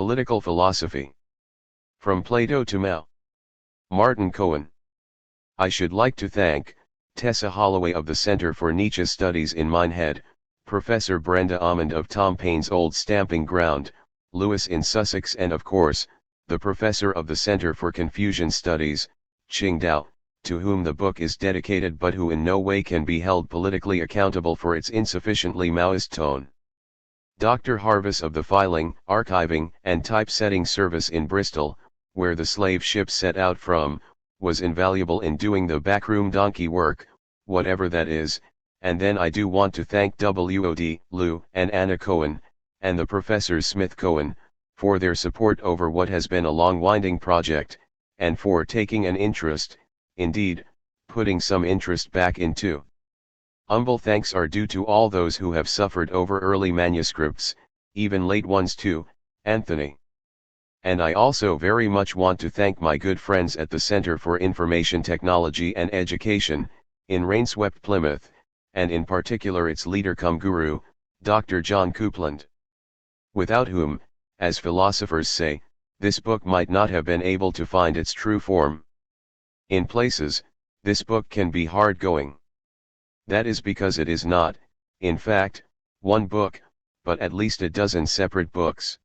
Political Philosophy. From Plato to Mao. Martin Cohen. I should like to thank Tessa Holloway of the Center for Nietzsche Studies in Minehead, Professor Brenda Almond of Tom Paine's Old Stamping Ground, Lewis in Sussex, and of course, the Professor of the Center for Confucian Studies, Qingdao, to whom the book is dedicated but who in no way can be held politically accountable for its insufficiently Maoist tone. Dr. Harvis of the Filing, Archiving, and Typesetting Service in Bristol, where the slave ship set out from, was invaluable in doing the backroom donkey work, whatever that is. And then I do want to thank WOD, Lou, and Anna Cohen, and the Professors Smith Cohen, for their support over what has been a long winding project, and for taking an interest, indeed, putting some interest back into. Humble thanks are due to all those who have suffered over early manuscripts, even late ones too, Anthony. And I also very much want to thank my good friends at the Center for Information Technology and Education, in rainswept Plymouth, and in particular its leader cum guru, Dr. John Coupland. Without whom, as philosophers say, this book might not have been able to find its true form. In places, this book can be hard-going. That is because it is not, in fact, one book, but at least a dozen separate books.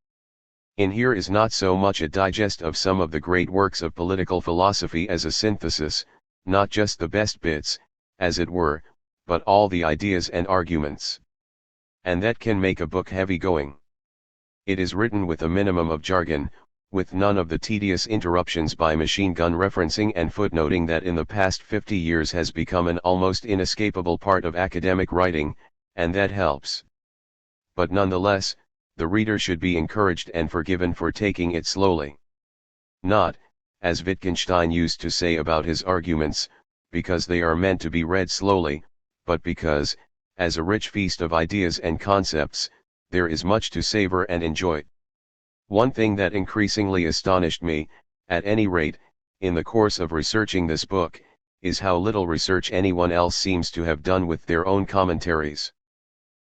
In here is not so much a digest of some of the great works of political philosophy as a synthesis, not just the best bits, as it were, but all the ideas and arguments. And that can make a book heavy-going. It is written with a minimum of jargon, with none of the tedious interruptions by machine gun referencing and footnoting that in the past 50 years has become an almost inescapable part of academic writing, and that helps. But nonetheless, the reader should be encouraged and forgiven for taking it slowly. Not, as Wittgenstein used to say about his arguments, because they are meant to be read slowly, but because, as a rich feast of ideas and concepts, there is much to savor and enjoy. One thing that increasingly astonished me, at any rate, in the course of researching this book, is how little research anyone else seems to have done with their own commentaries.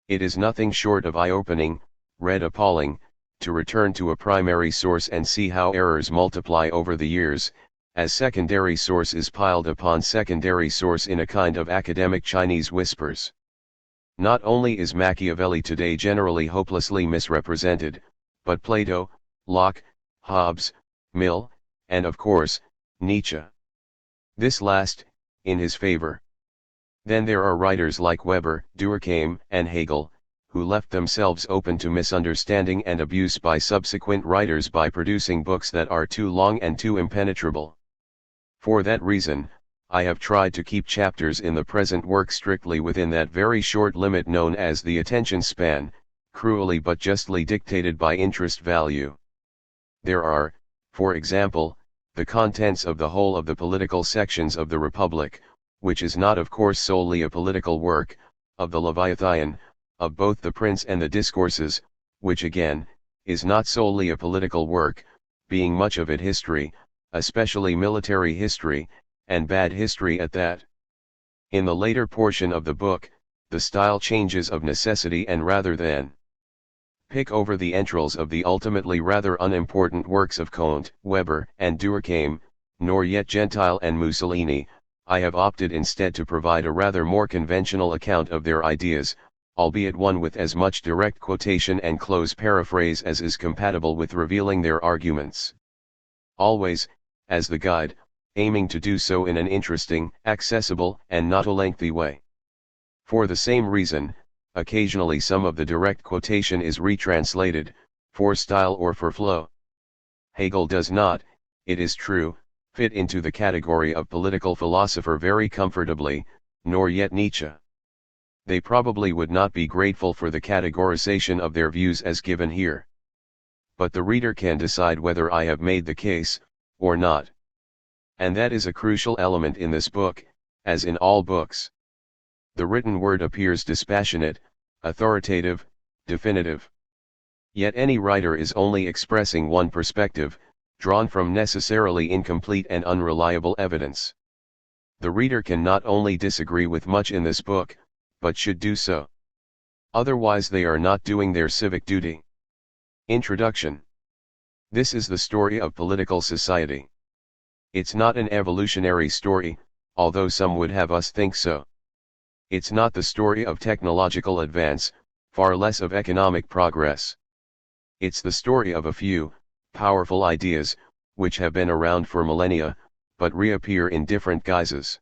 It is nothing short of eye-opening, red appalling, to return to a primary source and see how errors multiply over the years, as secondary source is piled upon secondary source in a kind of academic Chinese whispers. Not only is Machiavelli today generally hopelessly misrepresented, but Plato, Locke, Hobbes, Mill, and of course, Nietzsche. This last, in his favor. Then there are writers like Weber, Durkheim, and Hegel, who left themselves open to misunderstanding and abuse by subsequent writers by producing books that are too long and too impenetrable. For that reason, I have tried to keep chapters in the present work strictly within that very short limit known as the attention span, cruelly but justly dictated by interest value. There are, for example, the contents of the whole of the political sections of the Republic, which is not of course solely a political work, of the Leviathan, of both the Prince and the Discourses, which again, is not solely a political work, being much of it history, especially military history, and bad history at that. In the later portion of the book, the style changes of necessity, and rather than pick over the entrails of the ultimately rather unimportant works of Comte, Weber, and Durkheim, nor yet Gentile and Mussolini, I have opted instead to provide a rather more conventional account of their ideas, albeit one with as much direct quotation and close paraphrase as is compatible with revealing their arguments. Always, as the guide, aiming to do so in an interesting, accessible, and not a lengthy way. For the same reason, occasionally some of the direct quotation is retranslated, for style or for flow. Hegel does not, it is true, fit into the category of political philosopher very comfortably, nor yet Nietzsche. They probably would not be grateful for the categorization of their views as given here. But the reader can decide whether I have made the case, or not. And that is a crucial element in this book, as in all books. The written word appears dispassionate, authoritative, definitive. Yet any writer is only expressing one perspective, drawn from necessarily incomplete and unreliable evidence. The reader can not only disagree with much in this book, but should do so. Otherwise they are not doing their civic duty. Introduction. This is the story of political society. It's not an evolutionary story, although some would have us think so. It's not the story of technological advance, far less of economic progress. It's the story of a few, powerful ideas, which have been around for millennia, but reappear in different guises.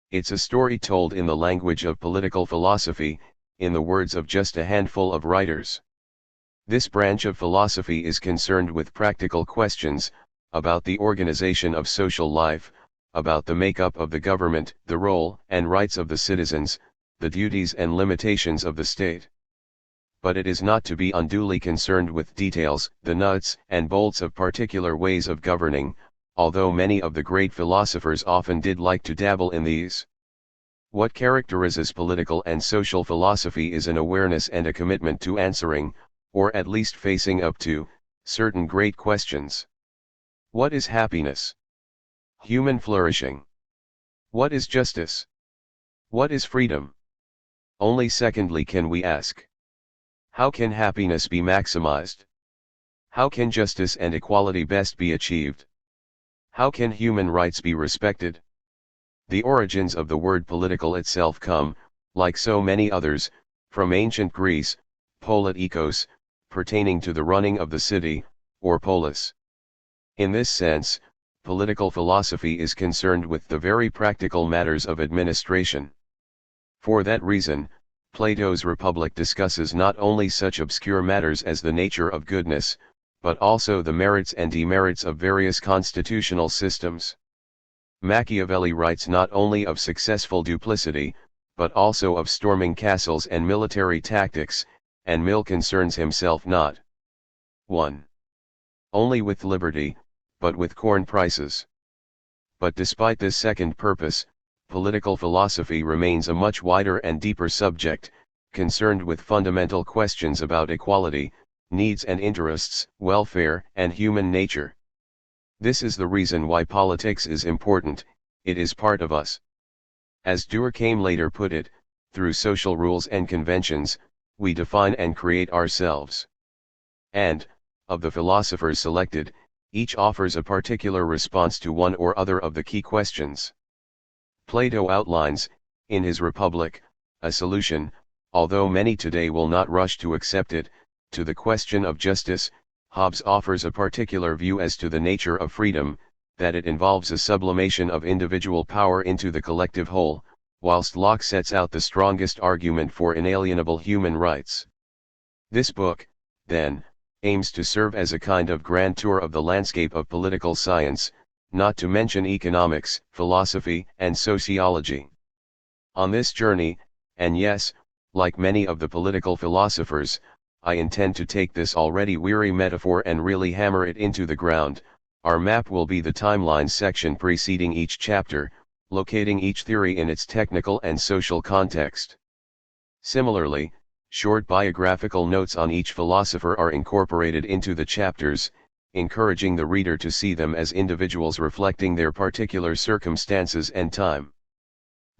It's a story told in the language of political philosophy, in the words of just a handful of writers. This branch of philosophy is concerned with practical questions, about the organization of social life, about the makeup of the government, the role and rights of the citizens, the duties and limitations of the state. But it is not to be unduly concerned with details, the nuts and bolts of particular ways of governing, although many of the great philosophers often did like to dabble in these. What characterizes political and social philosophy is an awareness and a commitment to answering, or at least facing up to, certain great questions. What is happiness? Human flourishing? What is justice? What is freedom? Only secondly can we ask. How can happiness be maximized? How can justice and equality best be achieved? How can human rights be respected? The origins of the word political itself come, like so many others, from ancient Greece, politikos, pertaining to the running of the city, or polis. In this sense, political philosophy is concerned with the very practical matters of administration. For that reason, Plato's Republic discusses not only such obscure matters as the nature of goodness, but also the merits and demerits of various constitutional systems. Machiavelli writes not only of successful duplicity, but also of storming castles and military tactics, and Mill concerns himself not 1. Only with liberty, but with corn prices. But despite this second purpose, political philosophy remains a much wider and deeper subject, concerned with fundamental questions about equality, needs and interests, welfare and human nature. This is the reason why politics is important, it is part of us. As Durkheim later put it, through social rules and conventions, we define and create ourselves. And, of the philosophers selected, each offers a particular response to one or other of the key questions. Plato outlines, in his Republic, a solution, although many today will not rush to accept it, to the question of justice. Hobbes offers a particular view as to the nature of freedom, that it involves a sublimation of individual power into the collective whole, whilst Locke sets out the strongest argument for inalienable human rights. This book, then, aims to serve as a kind of grand tour of the landscape of political science, not to mention economics, philosophy, and sociology. On this journey, and yes, like many of the political philosophers, I intend to take this already weary metaphor and really hammer it into the ground. Our map will be the timeline section preceding each chapter, locating each theory in its technical and social context. Similarly, short biographical notes on each philosopher are incorporated into the chapters, encouraging the reader to see them as individuals reflecting their particular circumstances and time.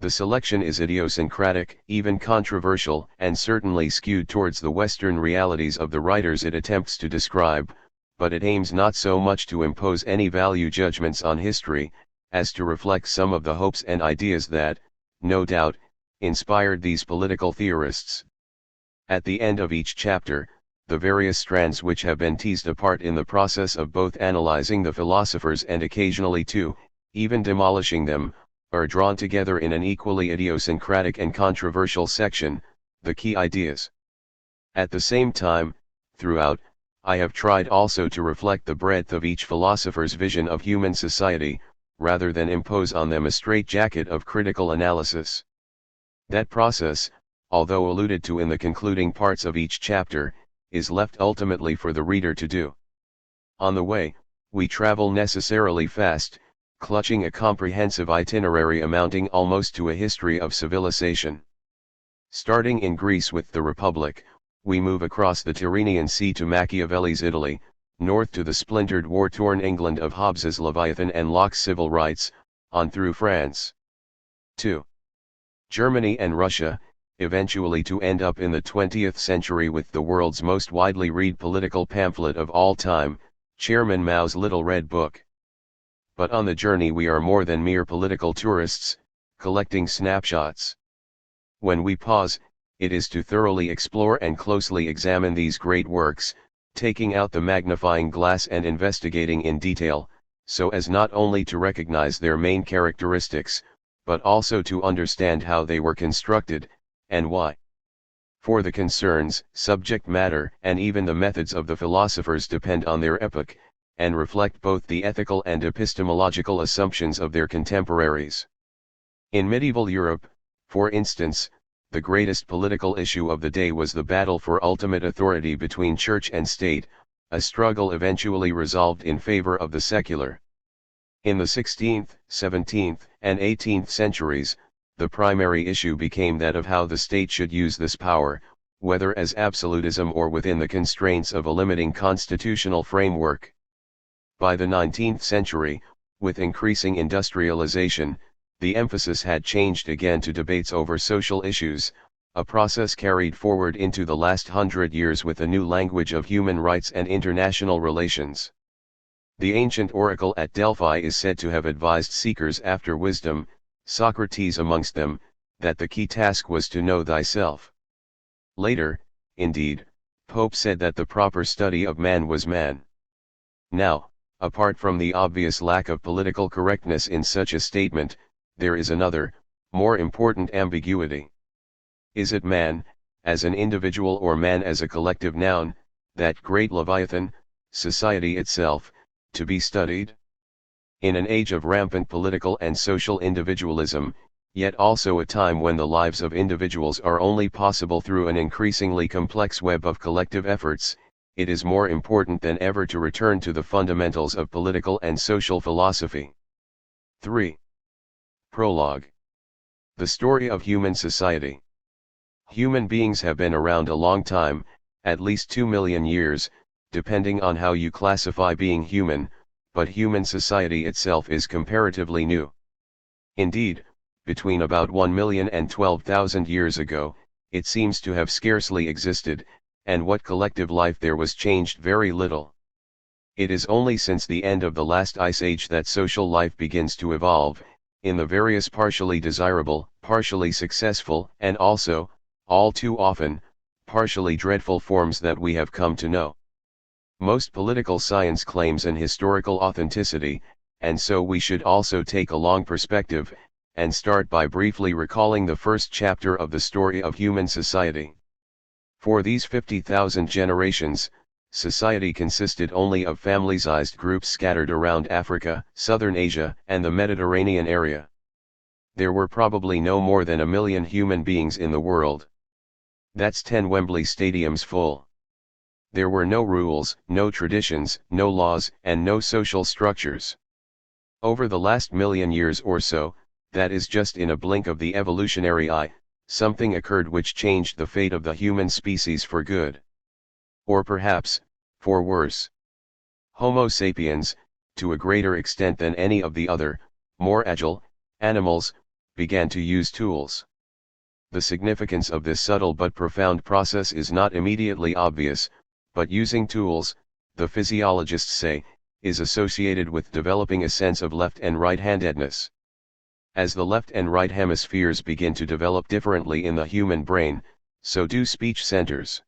The selection is idiosyncratic, even controversial, and certainly skewed towards the Western realities of the writers it attempts to describe, but it aims not so much to impose any value judgments on history, as to reflect some of the hopes and ideas that, no doubt, inspired these political theorists. At the end of each chapter, the various strands which have been teased apart in the process of both analyzing the philosophers and occasionally too, even demolishing them, are drawn together in an equally idiosyncratic and controversial section, the key ideas. At the same time, throughout, I have tried also to reflect the breadth of each philosopher's vision of human society, rather than impose on them a straitjacket of critical analysis. That process, although alluded to in the concluding parts of each chapter, is left ultimately for the reader to do. On the way, we travel necessarily fast, clutching a comprehensive itinerary amounting almost to a history of civilization. Starting in Greece with the Republic, we move across the Tyrrhenian Sea to Machiavelli's Italy, north to the splintered war-torn England of Hobbes's Leviathan and Locke's civil rights, on through France. 2. Germany and Russia, eventually to end up in the 20th century with the world's most widely read political pamphlet of all time, Chairman Mao's Little Red Book. But on the journey we are more than mere political tourists, collecting snapshots. When we pause, it is to thoroughly explore and closely examine these great works, taking out the magnifying glass and investigating in detail, so as not only to recognize their main characteristics, but also to understand how they were constructed, and why. For the concerns, subject matter, and even the methods of the philosophers depend on their epoch, and reflect both the ethical and epistemological assumptions of their contemporaries. In medieval Europe, for instance, the greatest political issue of the day was the battle for ultimate authority between church and state, a struggle eventually resolved in favor of the secular. In the 16th, 17th, and 18th centuries, the primary issue became that of how the state should use this power, whether as absolutism or within the constraints of a limiting constitutional framework. By the 19th century, with increasing industrialization, the emphasis had changed again to debates over social issues, a process carried forward into the last 100 years with a new language of human rights and international relations. The ancient oracle at Delphi is said to have advised seekers after wisdom, Socrates amongst them, that the key task was to know thyself. Later, indeed, Pope said that the proper study of man was man. Now, apart from the obvious lack of political correctness in such a statement, there is another, more important ambiguity. Is it man, as an individual or man as a collective noun, that great leviathan, society itself, to be studied? In an age of rampant political and social individualism, yet also a time when the lives of individuals are only possible through an increasingly complex web of collective efforts, it is more important than ever to return to the fundamentals of political and social philosophy. 3. Prologue. The story of human society. Human beings have been around a long time, at least 2 million years, depending on how you classify being human, but human society itself is comparatively new. Indeed, between about 1 million and 12,000 years ago, it seems to have scarcely existed, and what collective life there was changed very little. It is only since the end of the last ice age that social life begins to evolve, in the various partially desirable, partially successful, and also, all too often, partially dreadful forms that we have come to know. Most political science claims an historical authenticity, and so we should also take a long perspective, and start by briefly recalling the first chapter of the story of human society. For these 50,000 generations, society consisted only of family-sized groups scattered around Africa, Southern Asia, and the Mediterranean area. There were probably no more than 1 million human beings in the world. That's 10 Wembley stadiums full. There were no rules, no traditions, no laws, and no social structures. Over the last million years or so, that is just in a blink of the evolutionary eye, something occurred which changed the fate of the human species for good. Or perhaps, for worse. Homo sapiens, to a greater extent than any of the other, more agile, animals, began to use tools. The significance of this subtle but profound process is not immediately obvious, but using tools, the physiologists say, is associated with developing a sense of left and right-handedness. As the left and right hemispheres begin to develop differently in the human brain, so do speech centers.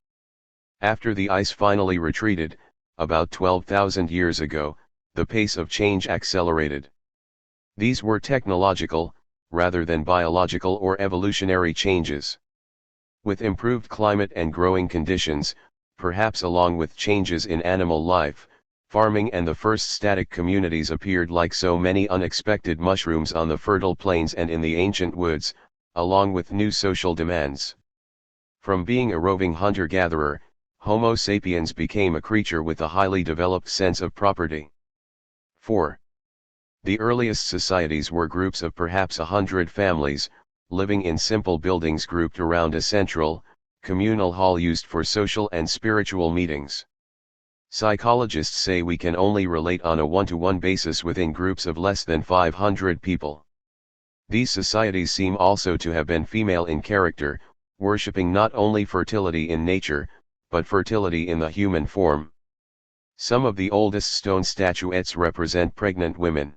After the ice finally retreated, about 12,000 years ago, the pace of change accelerated. These were technological, rather than biological or evolutionary changes. With improved climate and growing conditions, perhaps along with changes in animal life, farming and the first static communities appeared like so many unexpected mushrooms on the fertile plains and in the ancient woods, along with new social demands. From being a roving hunter-gatherer, Homo sapiens became a creature with a highly developed sense of property. 4. The earliest societies were groups of perhaps 100 families, living in simple buildings grouped around a central, communal hall used for social and spiritual meetings. Psychologists say we can only relate on a one-to-one basis within groups of less than 500 people. These societies seem also to have been female in character, worshipping not only fertility in nature, but fertility in the human form. Some of the oldest stone statuettes represent pregnant women.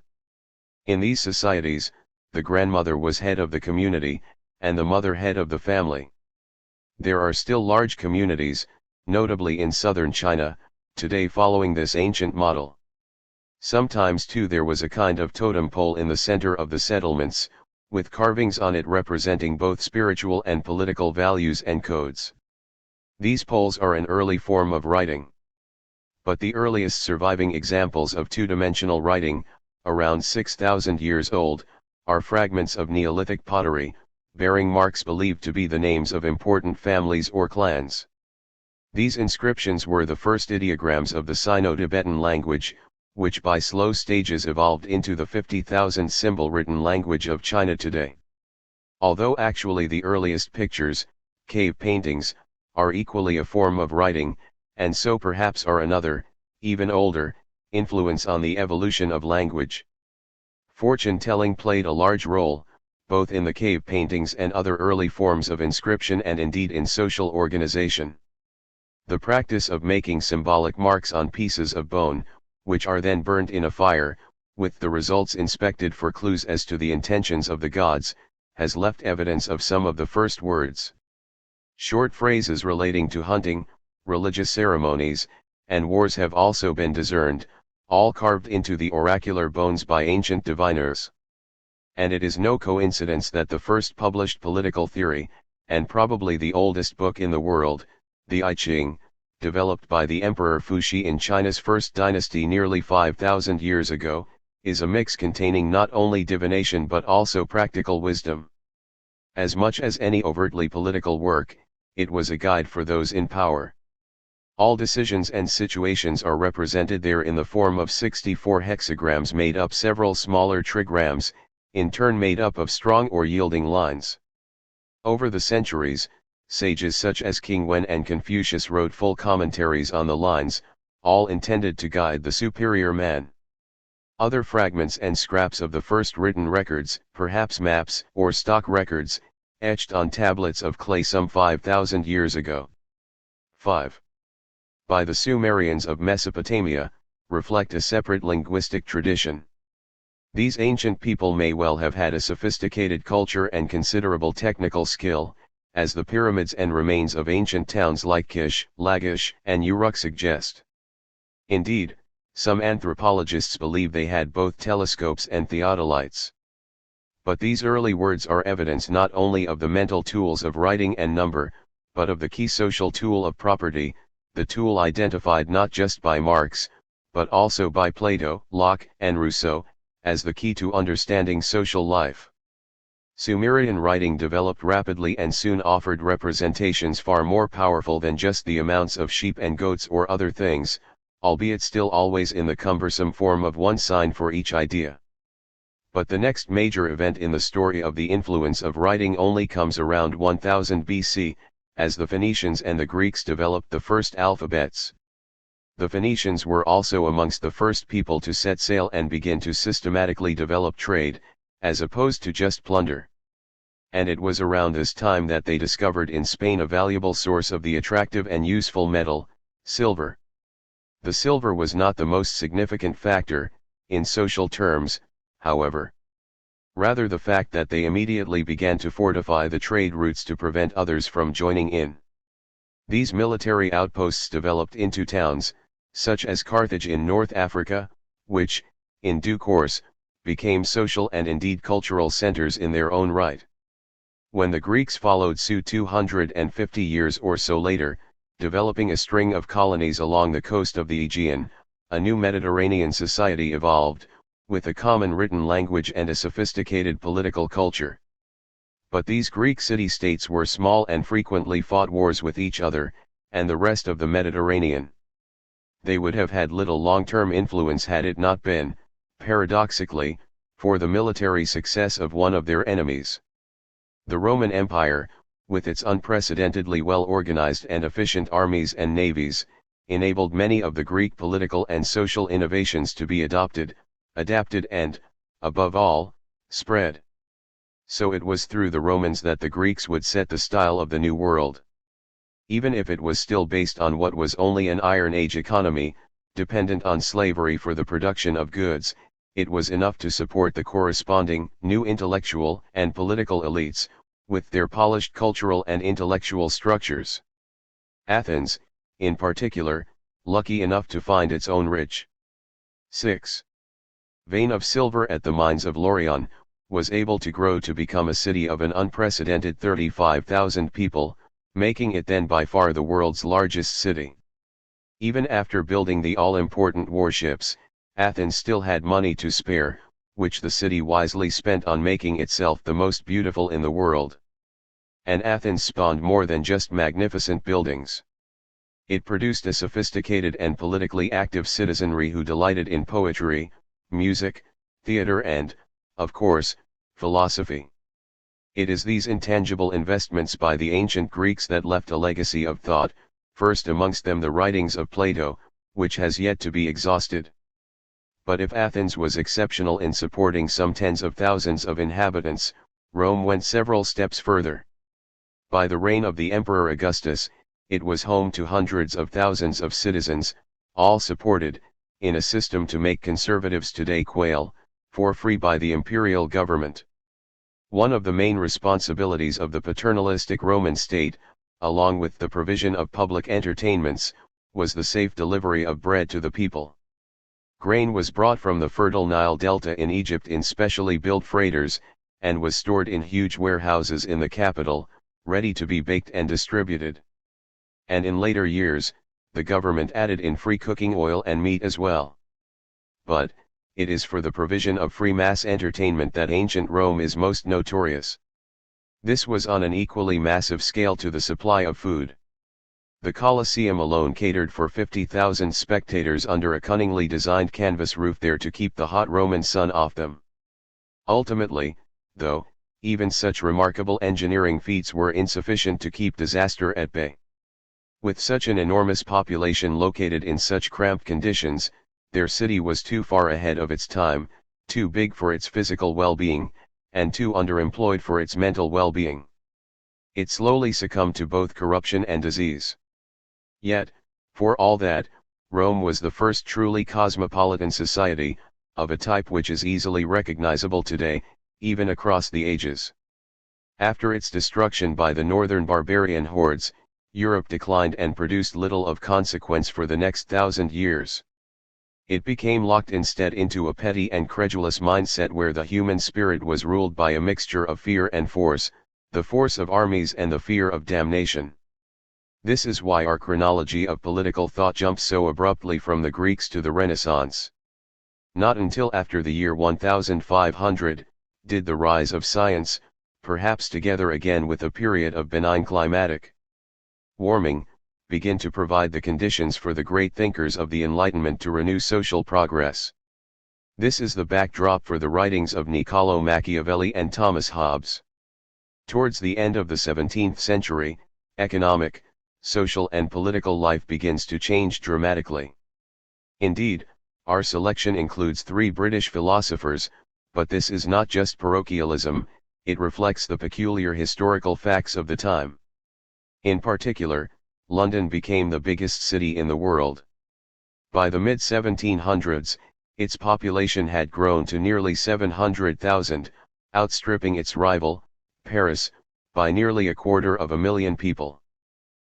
In these societies, the grandmother was head of the community, and the mother head of the family. There are still large communities, notably in southern China, today following this ancient model. Sometimes too there was a kind of totem pole in the center of the settlements, with carvings on it representing both spiritual and political values and codes. These poles are an early form of writing. But the earliest surviving examples of two-dimensional writing, around 6,000 years old, are fragments of Neolithic pottery, bearing marks believed to be the names of important families or clans. These inscriptions were the first ideograms of the Sino-Tibetan language, which by slow stages evolved into the 50,000 symbol written language of China today. Although actually the earliest pictures, cave paintings, are equally a form of writing, and so perhaps are another, even older, influence on the evolution of language. Fortune-telling played a large role, both in the cave paintings and other early forms of inscription and indeed in social organization. The practice of making symbolic marks on pieces of bone, which are then burned in a fire, with the results inspected for clues as to the intentions of the gods, has left evidence of some of the first words. Short phrases relating to hunting, religious ceremonies, and wars have also been discerned, all carved into the oracular bones by ancient diviners. And it is no coincidence that the first published political theory, and probably the oldest book in the world, the I Ching, developed by the Emperor Fuxi in China's first dynasty nearly 5,000 years ago, is a mix containing not only divination but also practical wisdom. As much as any overtly political work, it was a guide for those in power. All decisions and situations are represented there in the form of 64 hexagrams made up several smaller trigrams, in turn made up of strong or yielding lines. Over the centuries, sages such as King Wen and Confucius wrote full commentaries on the lines, all intended to guide the superior man. Other fragments and scraps of the first written records, perhaps maps or stock records, etched on tablets of clay some 5,000 years ago. 5. By the Sumerians of Mesopotamia, reflect a separate linguistic tradition. These ancient people may well have had a sophisticated culture and considerable technical skill, as the pyramids and remains of ancient towns like Kish, Lagash, and Uruk suggest. Indeed, some anthropologists believe they had both telescopes and theodolites. But these early words are evidence not only of the mental tools of writing and number, but of the key social tool of property, the tool identified not just by Marx, but also by Plato, Locke, and Rousseau, as the key to understanding social life. Sumerian writing developed rapidly and soon offered representations far more powerful than just the amounts of sheep and goats or other things, albeit still always in the cumbersome form of one sign for each idea. But the next major event in the story of the influence of writing only comes around 1000 BC, as the Phoenicians and the Greeks developed the first alphabets. The Phoenicians were also amongst the first people to set sail and begin to systematically develop trade, as opposed to just plunder. And it was around this time that they discovered in Spain a valuable source of the attractive and useful metal, silver. The silver was not the most significant factor, in social terms, however. Rather the fact that they immediately began to fortify the trade routes to prevent others from joining in. These military outposts developed into towns, such as Carthage in North Africa, which, in due course, became social and indeed cultural centers in their own right. When the Greeks followed suit 250 years or so later, developing a string of colonies along the coast of the Aegean, a new Mediterranean society evolved, with a common written language and a sophisticated political culture. But these Greek city-states were small and frequently fought wars with each other, and the rest of the Mediterranean. They would have had little long-term influence had it not been, paradoxically, for the military success of one of their enemies. The Roman Empire, with its unprecedentedly well-organized and efficient armies and navies, enabled many of the Greek political and social innovations to be adopted, adapted and, above all, spread. So it was through the Romans that the Greeks would set the style of the New World. Even if it was still based on what was only an Iron Age economy, dependent on slavery for the production of goods, it was enough to support the corresponding new intellectual and political elites, with their polished cultural and intellectual structures. Athens, in particular, lucky enough to find its own rich 6. Vein of silver at the mines of Laurion, was able to grow to become a city of an unprecedented 35,000 people, making it then by far the world's largest city. Even after building the all-important warships, Athens still had money to spare, which the city wisely spent on making itself the most beautiful in the world. And Athens spawned more than just magnificent buildings. It produced a sophisticated and politically active citizenry who delighted in poetry, music, theater and, of course, philosophy. It is these intangible investments by the ancient Greeks that left a legacy of thought, first amongst them the writings of Plato, which has yet to be exhausted. But if Athens was exceptional in supporting some tens of thousands of inhabitants, Rome went several steps further. By the reign of the Emperor Augustus, it was home to hundreds of thousands of citizens, all supported, in a system to make conservatives today quail, for free by the imperial government. One of the main responsibilities of the paternalistic Roman state, along with the provision of public entertainments, was the safe delivery of bread to the people. Grain was brought from the fertile Nile Delta in Egypt in specially built freighters, and was stored in huge warehouses in the capital, ready to be baked and distributed. And in later years, the government added in free cooking oil and meat as well. But, it is for the provision of free mass entertainment that ancient Rome is most notorious. This was on an equally massive scale to the supply of food. The Colosseum alone catered for 50,000 spectators under a cunningly designed canvas roof there to keep the hot Roman sun off them. Ultimately, though, even such remarkable engineering feats were insufficient to keep disaster at bay. With such an enormous population located in such cramped conditions, their city was too far ahead of its time, too big for its physical well-being, and too underemployed for its mental well-being. It slowly succumbed to both corruption and disease. Yet, for all that, Rome was the first truly cosmopolitan society, of a type which is easily recognizable today, even across the ages. After its destruction by the northern barbarian hordes, Europe declined and produced little of consequence for the next 1,000 years. It became locked instead into a petty and credulous mindset where the human spirit was ruled by a mixture of fear and force, the force of armies and the fear of damnation. This is why our chronology of political thought jumps so abruptly from the Greeks to the Renaissance. Not until after the year 1500, did the rise of science, perhaps together again with a period of benign climatic warming, begin to provide the conditions for the great thinkers of the Enlightenment to renew social progress. This is the backdrop for the writings of Niccolò Machiavelli and Thomas Hobbes. Towards the end of the 17th century, economic, social and political life begins to change dramatically. Indeed, our selection includes 3 British philosophers, but this is not just parochialism, it reflects the peculiar historical facts of the time. In particular, London became the biggest city in the world. By the mid-1700s, its population had grown to nearly 700,000, outstripping its rival, Paris, by nearly 250,000 people.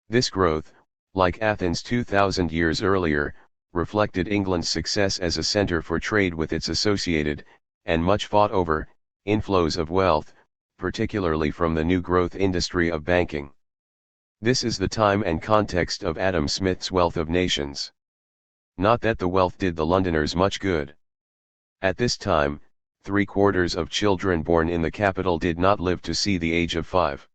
This growth, like Athens 2,000 years earlier, reflected England's success as a centre for trade with its associated, and much fought over, inflows of wealth, particularly from the new growth industry of banking. This is the time and context of Adam Smith's Wealth of Nations. Not that the wealth did the Londoners much good. At this time, 3/4 of children born in the capital did not live to see the age of 5.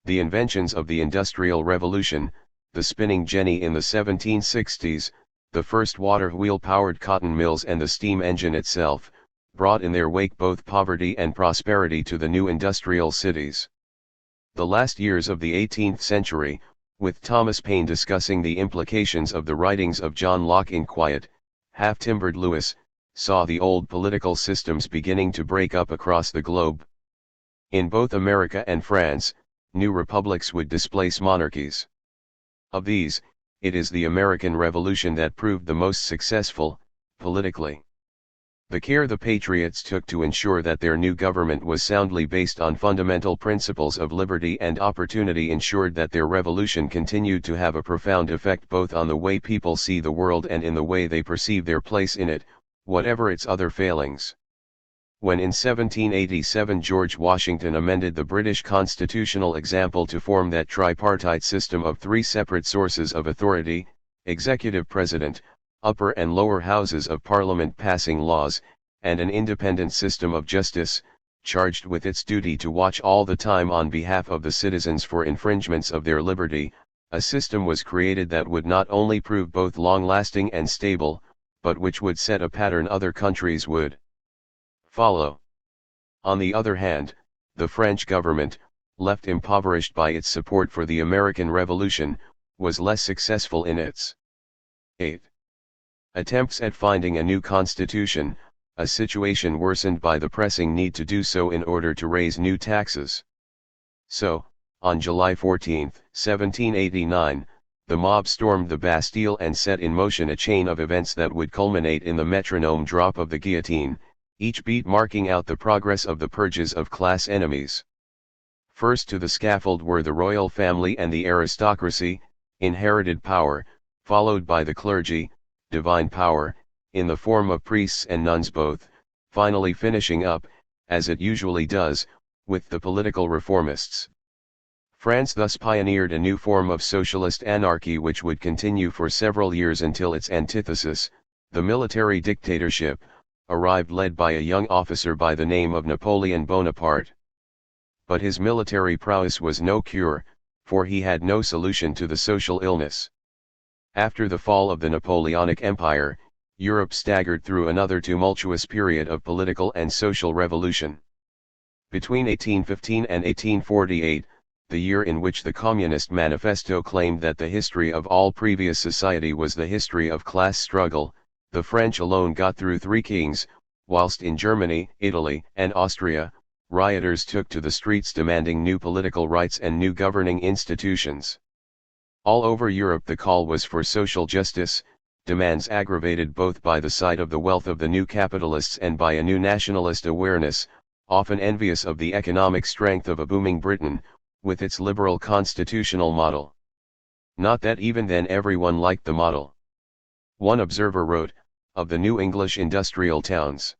The inventions of the Industrial Revolution, the spinning jenny in the 1760s, the first water-wheel-powered cotton mills and the steam engine itself, brought in their wake both poverty and prosperity to the new industrial cities. The last years of the 18th century, with Thomas Paine discussing the implications of the writings of John Locke in quiet, half-timbered Lewis, saw the old political systems beginning to break up across the globe. In both America and France, new republics would displace monarchies. Of these, it is the American Revolution that proved the most successful, politically. The care the patriots took to ensure that their new government was soundly based on fundamental principles of liberty and opportunity ensured that their revolution continued to have a profound effect both on the way people see the world and in the way they perceive their place in it, whatever its other failings. When in 1787 George Washington amended the British constitutional example to form that tripartite system of three separate sources of authority, executive president, upper and lower houses of parliament passing laws, and an independent system of justice, charged with its duty to watch all the time on behalf of the citizens for infringements of their liberty, a system was created that would not only prove both long-lasting and stable, but which would set a pattern other countries would follow. On the other hand, the French government, left impoverished by its support for the American Revolution, was less successful in its 8. attempts at finding a new constitution, a situation worsened by the pressing need to do so in order to raise new taxes. So, on July 14, 1789, the mob stormed the Bastille and set in motion a chain of events that would culminate in the metronome drop of the guillotine, each beat marking out the progress of the purges of class enemies. First to the scaffold were the royal family and the aristocracy, inherited power, followed by the clergy, divine power, in the form of priests and nuns both, finally finishing up, as it usually does, with the political reformists. France thus pioneered a new form of socialist anarchy which would continue for several years until its antithesis, the military dictatorship, arrived led by a young officer by the name of Napoleon Bonaparte. But his military prowess was no cure, for he had no solution to the social illness. After the fall of the Napoleonic Empire, Europe staggered through another tumultuous period of political and social revolution. Between 1815 and 1848, the year in which the Communist Manifesto claimed that the history of all previous society was the history of class struggle, the French alone got through 3 kings, whilst in Germany, Italy, and Austria, rioters took to the streets demanding new political rights and new governing institutions. All over Europe the call was for social justice, demands aggravated both by the sight of the wealth of the new capitalists and by a new nationalist awareness, often envious of the economic strength of a booming Britain, with its liberal constitutional model. Not that even then everyone liked the model. One observer wrote, of the new English industrial towns,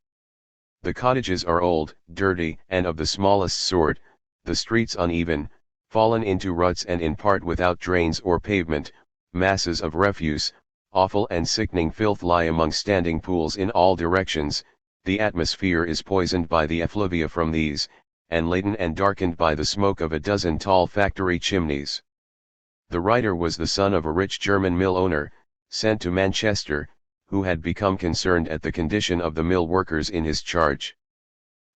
the cottages are old, dirty, and of the smallest sort, the streets uneven, fallen into ruts and in part without drains or pavement, masses of refuse, awful and sickening filth lie among standing pools in all directions, the atmosphere is poisoned by the effluvia from these, and laden and darkened by the smoke of a dozen tall factory chimneys. The writer was the son of a rich German mill owner, sent to Manchester, who had become concerned at the condition of the mill workers in his charge.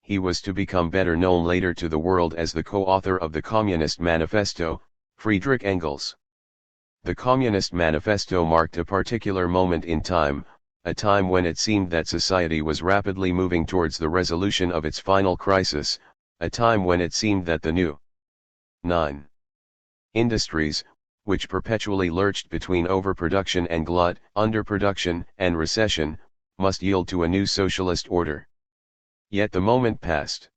He was to become better known later to the world as the co-author of the Communist Manifesto, Friedrich Engels. The Communist Manifesto marked a particular moment in time, a time when it seemed that society was rapidly moving towards the resolution of its final crisis, a time when it seemed that the new 9 industries, which perpetually lurched between overproduction and glut, underproduction and recession, must yield to a new socialist order. Yet the moment passed.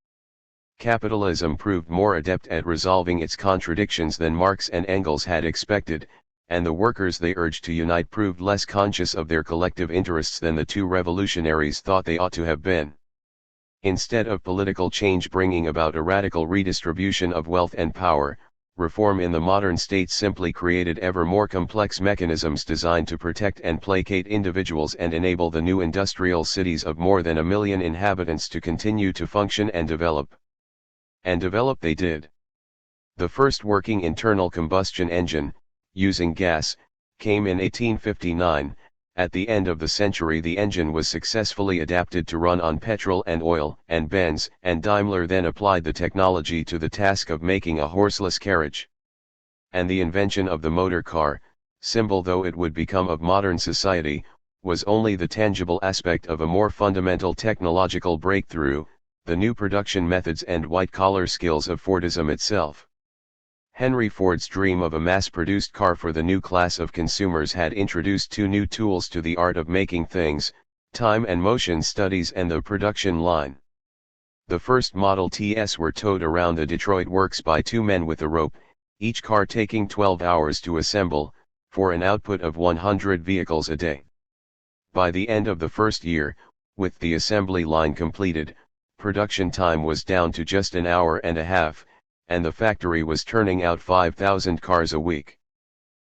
Capitalism proved more adept at resolving its contradictions than Marx and Engels had expected, and the workers they urged to unite proved less conscious of their collective interests than the two revolutionaries thought they ought to have been. Instead of political change bringing about a radical redistribution of wealth and power, reform in the modern state simply created ever more complex mechanisms designed to protect and placate individuals and enable the new industrial cities of more than 1 million inhabitants to continue to function and develop. And develop they did. The first working internal combustion engine, using gas, came in 1859. At the end of the century the engine was successfully adapted to run on petrol and oil, and Benz and Daimler then applied the technology to the task of making a horseless carriage. And the invention of the motor car, symbol though it would become of modern society, was only the tangible aspect of a more fundamental technological breakthrough, the new production methods and white-collar skills of Fordism itself. Henry Ford's dream of a mass-produced car for the new class of consumers had introduced two new tools to the art of making things: time and motion studies and the production line. The first Model Ts were towed around the Detroit works by two men with a rope, each car taking 12 hours to assemble, for an output of 100 vehicles a day. By the end of the first year, with the assembly line completed, production time was down to just an hour and a half, and the factory was turning out 5,000 cars a week.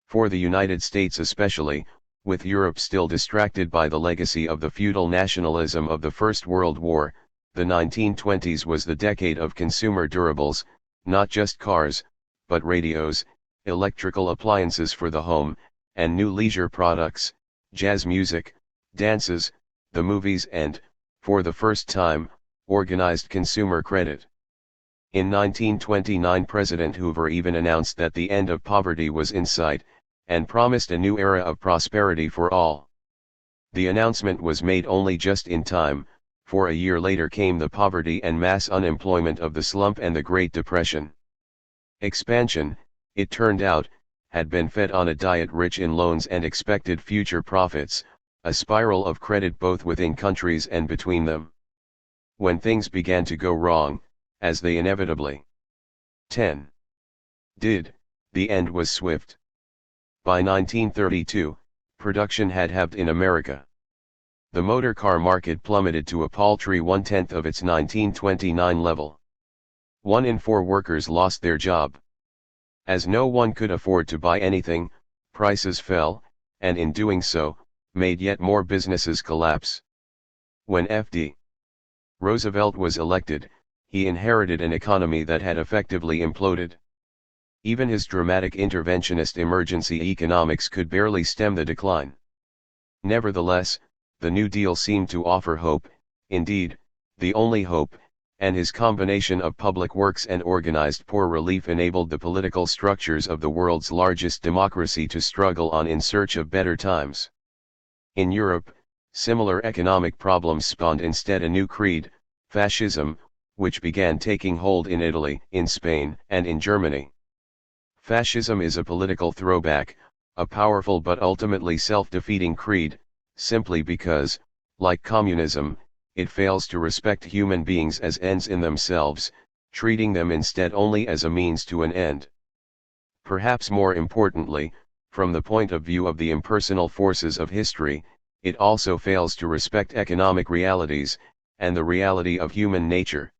For the United States especially, with Europe still distracted by the legacy of the feudal nationalism of the First World War, the 1920s was the decade of consumer durables, not just cars, but radios, electrical appliances for the home, and new leisure products, jazz music, dances, the movies and, for the first time, organized consumer credit. In 1929 President Hoover even announced that the end of poverty was in sight, and promised a new era of prosperity for all. The announcement was made only just in time, for a year later came the poverty and mass unemployment of the slump and the Great Depression. Expansion, it turned out, had been fed on a diet rich in loans and expected future profits, a spiral of credit both within countries and between them. When things began to go wrong, as they inevitably 10 did, the end was swift. By 1932, production had halved in America. The motor car market plummeted to a paltry 1/10 of its 1929 level. 1 in 4 workers lost their job. As no one could afford to buy anything, prices fell, and in doing so, made yet more businesses collapse. When F.D. Roosevelt was elected, he inherited an economy that had effectively imploded. Even his dramatic interventionist emergency economics could barely stem the decline. Nevertheless, the New Deal seemed to offer hope, indeed, the only hope, and his combination of public works and organized poor relief enabled the political structures of the world's largest democracy to struggle on in search of better times. In Europe, similar economic problems spawned instead a new creed, fascism, which began taking hold in Italy, in Spain, and in Germany. Fascism is a political throwback, a powerful but ultimately self-defeating creed, simply because, like communism, it fails to respect human beings as ends in themselves, treating them instead only as a means to an end. Perhaps more importantly, from the point of view of the impersonal forces of history, it also fails to respect economic realities, and the reality of human nature.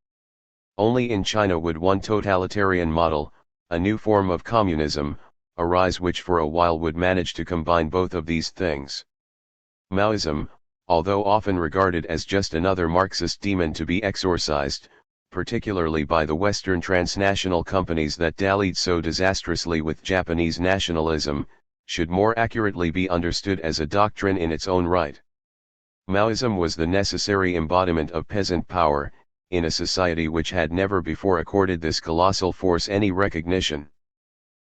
Only in China would one totalitarian model, a new form of communism, arise which for a while would manage to combine both of these things. Maoism, although often regarded as just another Marxist demon to be exorcised, particularly by the Western transnational companies that dallied so disastrously with Japanese nationalism, should more accurately be understood as a doctrine in its own right. Maoism was the necessary embodiment of peasant power, in a society which had never before accorded this colossal force any recognition.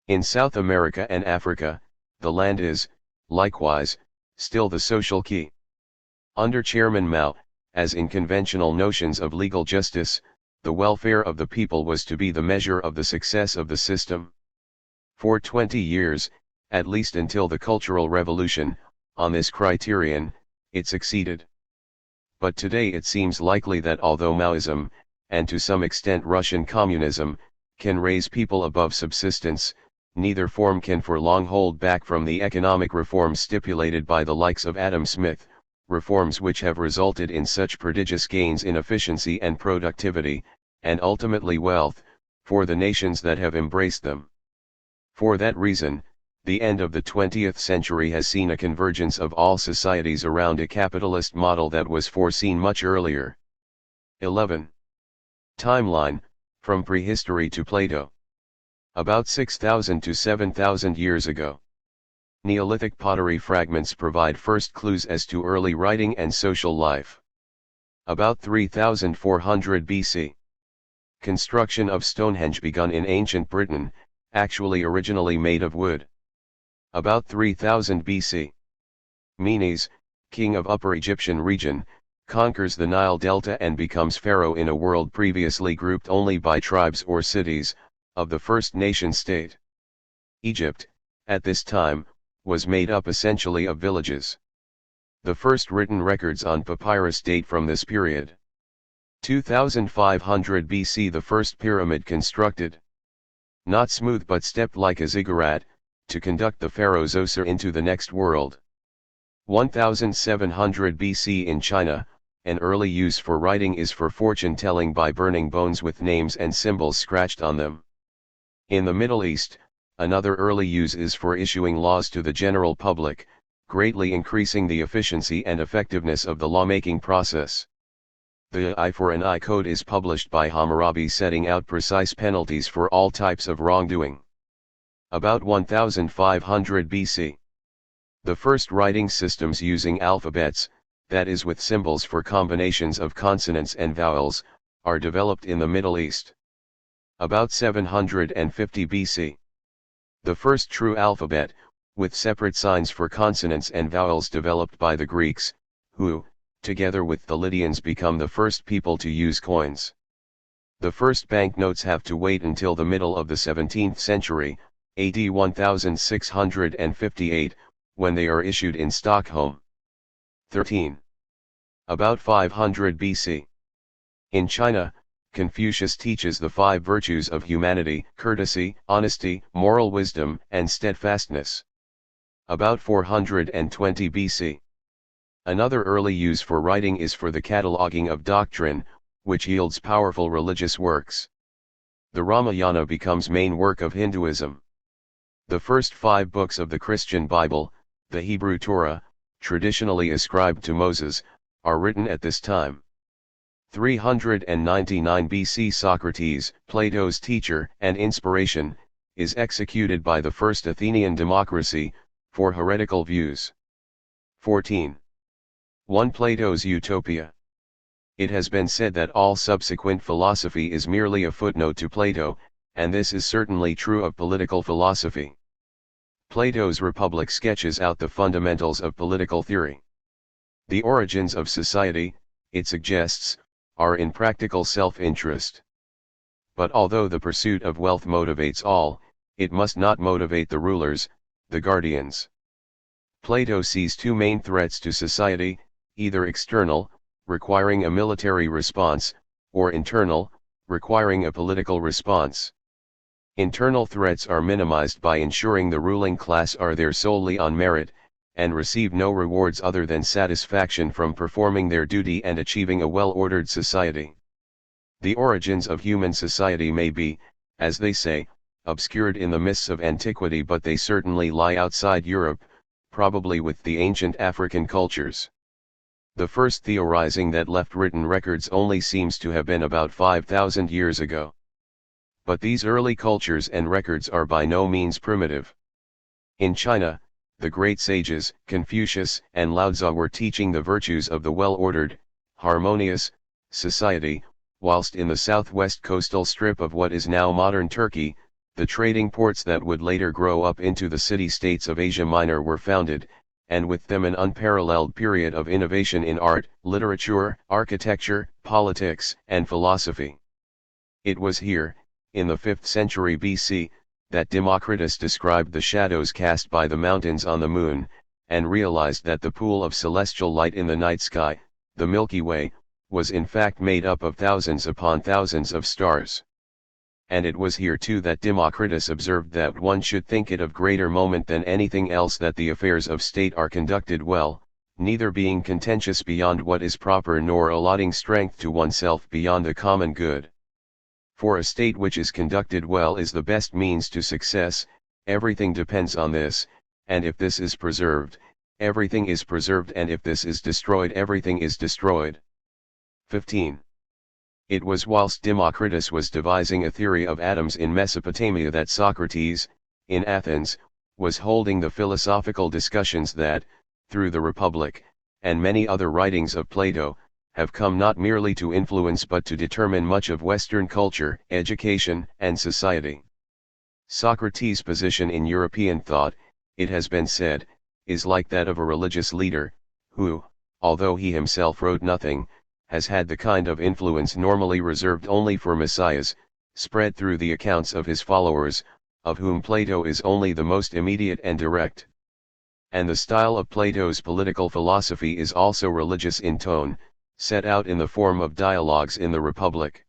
In South America and Africa, the land is, likewise, still the social key. Under Chairman Mao, as in conventional notions of legal justice, the welfare of the people was to be the measure of the success of the system. For 20 years, at least until the Cultural Revolution, on this criterion, it succeeded. But today it seems likely that although Maoism, and to some extent Russian communism, can raise people above subsistence, neither form can for long hold back from the economic reforms stipulated by the likes of Adam Smith, reforms which have resulted in such prodigious gains in efficiency and productivity, and ultimately wealth, for the nations that have embraced them. For that reason, the end of the 20th century has seen a convergence of all societies around a capitalist model that was foreseen much earlier. 11. Timeline, from prehistory to Plato. About 6,000 to 7,000 years ago. Neolithic pottery fragments provide first clues as to early writing and social life. About 3,400 BC. Construction of Stonehenge begun in ancient Britain, actually originally made of wood. About 3000 BC. Menes, king of Upper Egyptian region, conquers the Nile Delta and becomes pharaoh in a world previously grouped only by tribes or cities, of the first nation-state. Egypt, at this time, was made up essentially of villages. The first written records on papyrus date from this period. 2500 BC, the first pyramid constructed. Not smooth but stepped like a ziggurat, to conduct the pharaoh's Osir into the next world. 1700 BC in China, an early use for writing is for fortune-telling by burning bones with names and symbols scratched on them. In the Middle East, another early use is for issuing laws to the general public, greatly increasing the efficiency and effectiveness of the lawmaking process. The Eye for an Eye code is published by Hammurabi, setting out precise penalties for all types of wrongdoing. About 1500 BC. The first writing systems using alphabets, that is with symbols for combinations of consonants and vowels, are developed in the Middle East. About 750 BC. The first true alphabet, with separate signs for consonants and vowels, developed by the Greeks, who, together with the Lydians, become the first people to use coins. The first banknotes have to wait until the middle of the 17th century, AD 1658, when they are issued in Stockholm. 13. About 500 BC. In China, Confucius teaches the 5 virtues of humanity: courtesy, honesty, moral wisdom, and steadfastness. About 420 BC. Another early use for writing is for the cataloging of doctrine, which yields powerful religious works. The Ramayana becomes main work of Hinduism. The first 5 books of the Christian Bible, the Hebrew Torah, traditionally ascribed to Moses, are written at this time. 399 BC. Socrates, Plato's teacher and inspiration, is executed by the first Athenian democracy, for heretical views. 14. 1. Plato's Utopia. It has been said that all subsequent philosophy is merely a footnote to Plato, and this is certainly true of political philosophy. Plato's Republic sketches out the fundamentals of political theory. The origins of society, it suggests, are in practical self-interest. But although the pursuit of wealth motivates all, it must not motivate the rulers, the guardians. Plato sees 2 main threats to society, either external, requiring a military response, or internal, requiring a political response. Internal threats are minimized by ensuring the ruling class are there solely on merit, and receive no rewards other than satisfaction from performing their duty and achieving a well-ordered society. The origins of human society may be, as they say, obscured in the mists of antiquity, but they certainly lie outside Europe, probably with the ancient African cultures. The first theorizing that left written records only seems to have been about 5,000 years ago. But these early cultures and records are by no means primitive. In China, the great sages, Confucius and Lao Tzu, were teaching the virtues of the well-ordered, harmonious society, whilst in the southwest coastal strip of what is now modern Turkey, the trading ports that would later grow up into the city-states of Asia Minor were founded, and with them an unparalleled period of innovation in art, literature, architecture, politics, and philosophy. It was here, in the 5th century BC, that Democritus described the shadows cast by the mountains on the moon, and realized that the pool of celestial light in the night sky, the Milky Way, was in fact made up of thousands upon thousands of stars. And it was here too that Democritus observed that one should think it of greater moment than anything else that the affairs of state are conducted well, neither being contentious beyond what is proper nor allotting strength to oneself beyond the common good. For a state which is conducted well is the best means to success, everything depends on this, and if this is preserved, everything is preserved, and if this is destroyed, everything is destroyed. 15. It was whilst Democritus was devising a theory of atoms in Mesopotamia that Socrates, in Athens, was holding the philosophical discussions that, through the Republic, and many other writings of Plato, have come not merely to influence but to determine much of Western culture, education, and society. Socrates' position in European thought, it has been said, is like that of a religious leader, who, although he himself wrote nothing, has had the kind of influence normally reserved only for messiahs, spread through the accounts of his followers, of whom Plato is only the most immediate and direct. And the style of Plato's political philosophy is also religious in tone, set out in the form of dialogues in the Republic.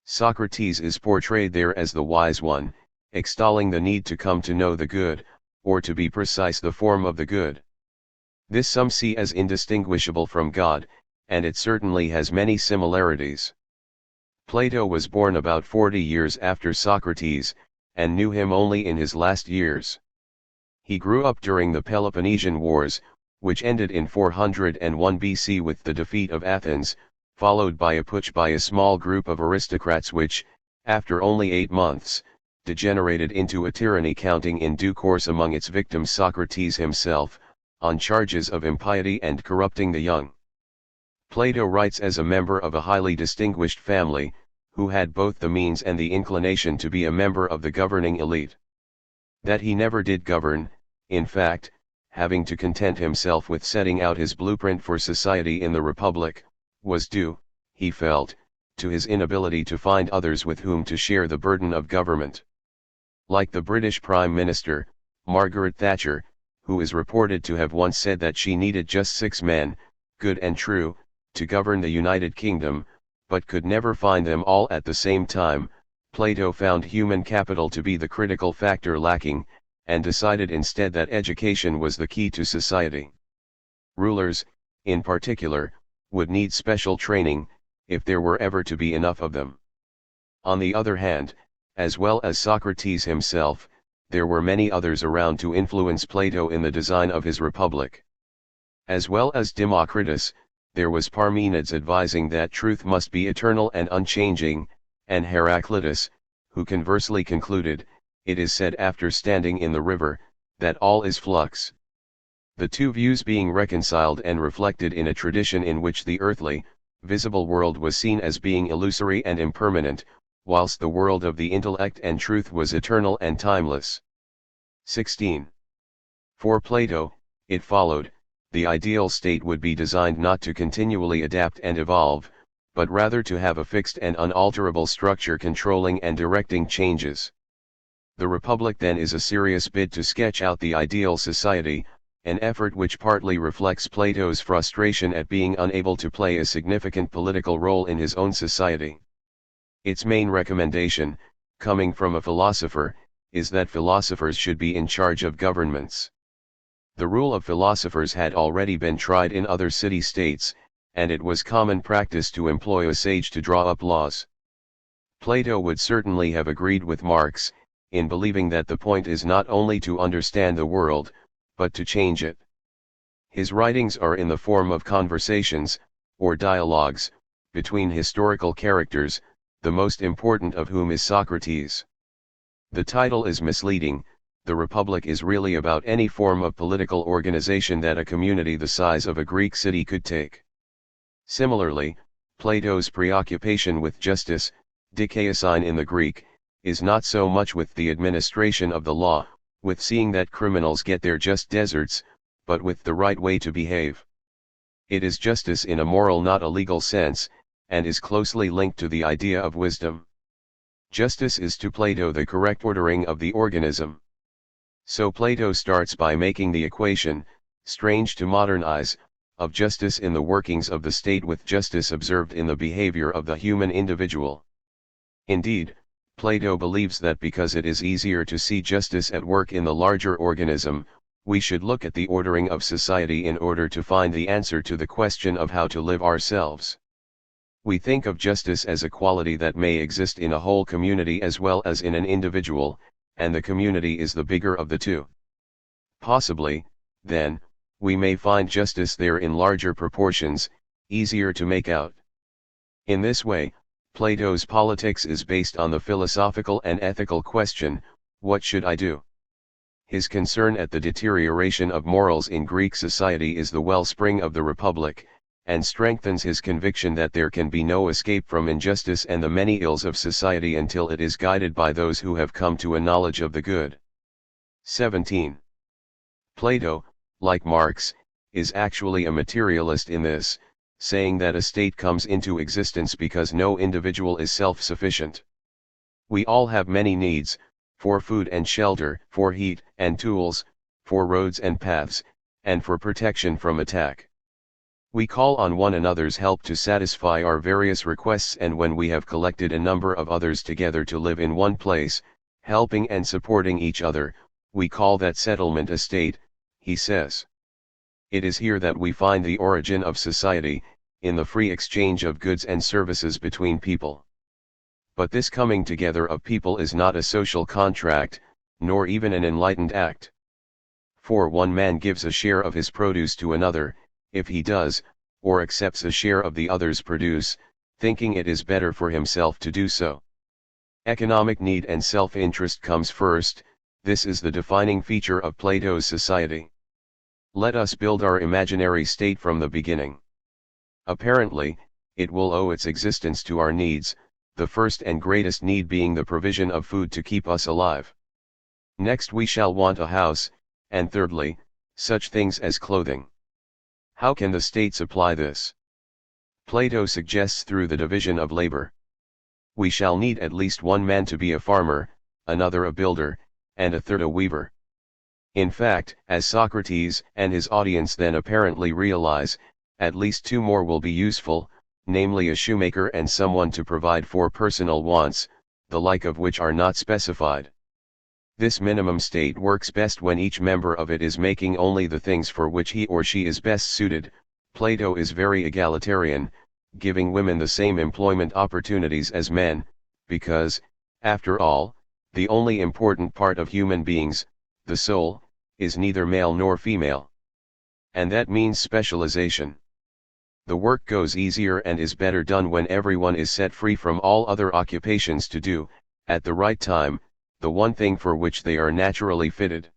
Socrates is portrayed there as the wise one, extolling the need to come to know the good, or to be precise the form of the good. This some see as indistinguishable from God, and it certainly has many similarities. Plato was born about 40 years after Socrates, and knew him only in his last years. He grew up during the Peloponnesian Wars, which ended in 401 BC with the defeat of Athens, followed by a putsch by a small group of aristocrats which, after only 8 months, degenerated into a tyranny, counting in due course among its victims Socrates himself, on charges of impiety and corrupting the young. Plato writes as a member of a highly distinguished family, who had both the means and the inclination to be a member of the governing elite. That he never did govern, in fact, having to content himself with setting out his blueprint for society in the Republic, was due, he felt, to his inability to find others with whom to share the burden of government. Like the British Prime Minister, Margaret Thatcher, who is reported to have once said that she needed just 6 men, good and true, to govern the United Kingdom, but could never find them all at the same time, Plato found human capital to be the critical factor lacking, and decided instead that education was the key to society. Rulers, in particular, would need special training, if there were ever to be enough of them. On the other hand, as well as Socrates himself, there were many others around to influence Plato in the design of his republic. As well as Democritus, there was Parmenides advising that truth must be eternal and unchanging, and Heraclitus, who conversely concluded, it is said after standing in the river, that all is flux. The two views being reconciled and reflected in a tradition in which the earthly, visible world was seen as being illusory and impermanent, whilst the world of the intellect and truth was eternal and timeless. 16. For Plato, it followed, the ideal state would be designed not to continually adapt and evolve, but rather to have a fixed and unalterable structure controlling and directing changes. The Republic then is a serious bid to sketch out the ideal society, an effort which partly reflects Plato's frustration at being unable to play a significant political role in his own society. Its main recommendation, coming from a philosopher, is that philosophers should be in charge of governments. The rule of philosophers had already been tried in other city-states, and it was common practice to employ a sage to draw up laws. Plato would certainly have agreed with Marx, in believing that the point is not only to understand the world, but to change it. His writings are in the form of conversations, or dialogues, between historical characters, the most important of whom is Socrates. The title is misleading. The Republic is really about any form of political organization that a community the size of a Greek city could take. Similarly, Plato's preoccupation with justice, dikaiosine in the Greek, is not so much with the administration of the law, with seeing that criminals get their just deserts, but with the right way to behave. It is justice in a moral not a legal sense, and is closely linked to the idea of wisdom. Justice is to Plato the correct ordering of the organism. So Plato starts by making the equation, strange to modern eyes, of justice in the workings of the state with justice observed in the behavior of the human individual. Indeed, Plato believes that because it is easier to see justice at work in the larger organism, we should look at the ordering of society in order to find the answer to the question of how to live ourselves. We think of justice as a quality that may exist in a whole community as well as in an individual, and the community is the bigger of the two. Possibly, then, we may find justice there in larger proportions, easier to make out. In this way, Plato's politics is based on the philosophical and ethical question, what should I do? His concern at the deterioration of morals in Greek society is the wellspring of the Republic, and strengthens his conviction that there can be no escape from injustice and the many ills of society until it is guided by those who have come to a knowledge of the good. 17. Plato, like Marx, is actually a materialist in this, saying that a state comes into existence because no individual is self-sufficient. We all have many needs, for food and shelter, for heat and tools, for roads and paths, and for protection from attack. We call on one another's help to satisfy our various requests, and when we have collected a number of others together to live in one place, helping and supporting each other, we call that settlement a state, he says. It is here that we find the origin of society, in the free exchange of goods and services between people. But this coming together of people is not a social contract, nor even an enlightened act. For one man gives a share of his produce to another, if he does, or accepts a share of the other's produce, thinking it is better for himself to do so. Economic need and self-interest comes first. This is the defining feature of Plato's society. Let us build our imaginary state from the beginning. Apparently, it will owe its existence to our needs, the first and greatest need being the provision of food to keep us alive. Next we shall want a house, and thirdly, such things as clothing. How can the state supply this? Plato suggests through the division of labor. We shall need at least one man to be a farmer, another a builder, and a third a weaver. In fact, as Socrates and his audience then apparently realize, at least two more will be useful, namely a shoemaker and someone to provide for personal wants, the like of which are not specified. This minimum state works best when each member of it is making only the things for which he or she is best suited. Plato is very egalitarian, giving women the same employment opportunities as men, because, after all, the only important part of human beings, the soul, is neither male nor female. And that means specialization. The work goes easier and is better done when everyone is set free from all other occupations to do, at the right time, the one thing for which they are naturally fitted.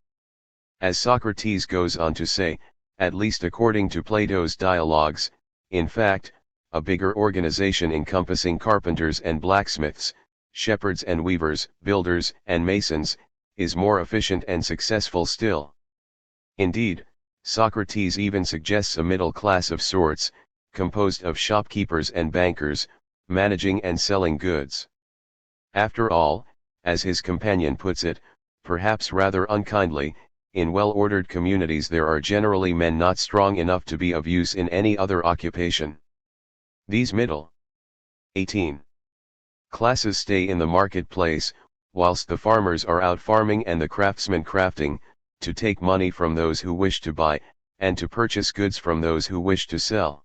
As Socrates goes on to say, at least according to Plato's dialogues, in fact, a bigger organization encompassing carpenters and blacksmiths, shepherds and weavers, builders and masons, is more efficient and successful still. Indeed, Socrates even suggests a middle class of sorts, composed of shopkeepers and bankers, managing and selling goods. After all, as his companion puts it, perhaps rather unkindly, in well-ordered communities there are generally men not strong enough to be of use in any other occupation. These middle 18 classes stay in the marketplace, whilst the farmers are out farming and the craftsmen crafting, to take money from those who wish to buy, and to purchase goods from those who wish to sell.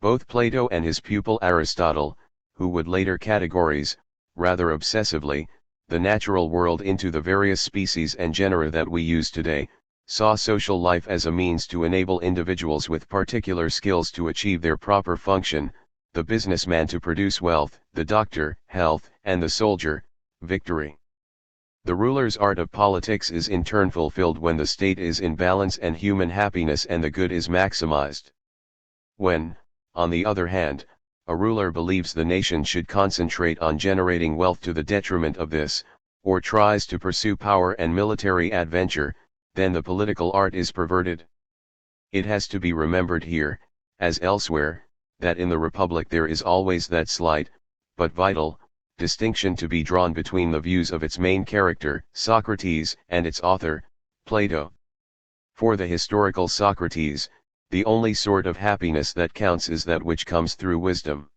Both Plato and his pupil Aristotle, who would later categorize, rather obsessively, the natural world into the various species and genera that we use today, saw social life as a means to enable individuals with particular skills to achieve their proper function, the businessman to produce wealth, the doctor, health, and the soldier, victory. The ruler's art of politics is in turn fulfilled when the state is in balance and human happiness and the good is maximized. When, on the other hand, a ruler believes the nation should concentrate on generating wealth to the detriment of this, or tries to pursue power and military adventure, then the political art is perverted. It has to be remembered here, as elsewhere, that in the Republic there is always that slight, but vital, distinction to be drawn between the views of its main character, Socrates, and its author, Plato. For the historical Socrates, the only sort of happiness that counts is that which comes through wisdom.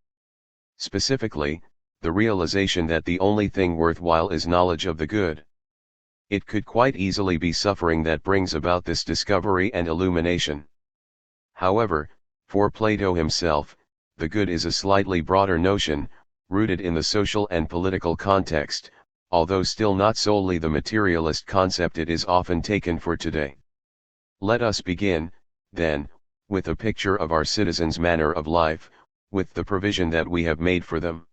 Specifically, the realization that the only thing worthwhile is knowledge of the good. It could quite easily be suffering that brings about this discovery and illumination. However, for Plato himself, the good is a slightly broader notion, rooted in the social and political context, although still not solely the materialist concept it is often taken for today. Let us begin, then, with a picture of our citizens' manner of life, with the provision that we have made for them.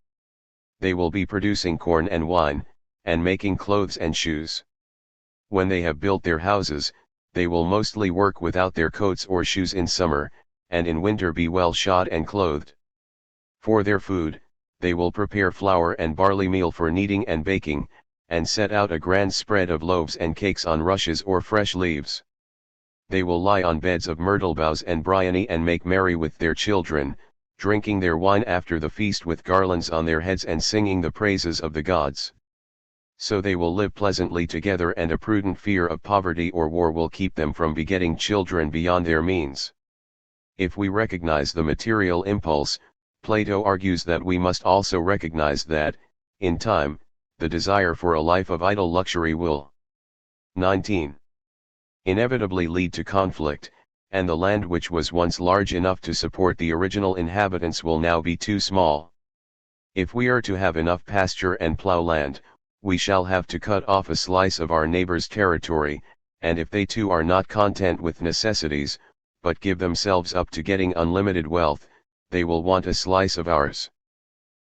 They will be producing corn and wine, and making clothes and shoes. When they have built their houses, they will mostly work without their coats or shoes in summer, and in winter be well shod and clothed. For their food, they will prepare flour and barley meal for kneading and baking, and set out a grand spread of loaves and cakes on rushes or fresh leaves. They will lie on beds of myrtle boughs and bryony and make merry with their children, drinking their wine after the feast with garlands on their heads and singing the praises of the gods. So they will live pleasantly together, and a prudent fear of poverty or war will keep them from begetting children beyond their means. If we recognize the material impulse, Plato argues that we must also recognize that, in time, the desire for a life of idle luxury will 19. Inevitably lead to conflict, and the land which was once large enough to support the original inhabitants will now be too small. If we are to have enough pasture and plough land, we shall have to cut off a slice of our neighbor's territory, and if they too are not content with necessities, but give themselves up to getting unlimited wealth, they will want a slice of ours.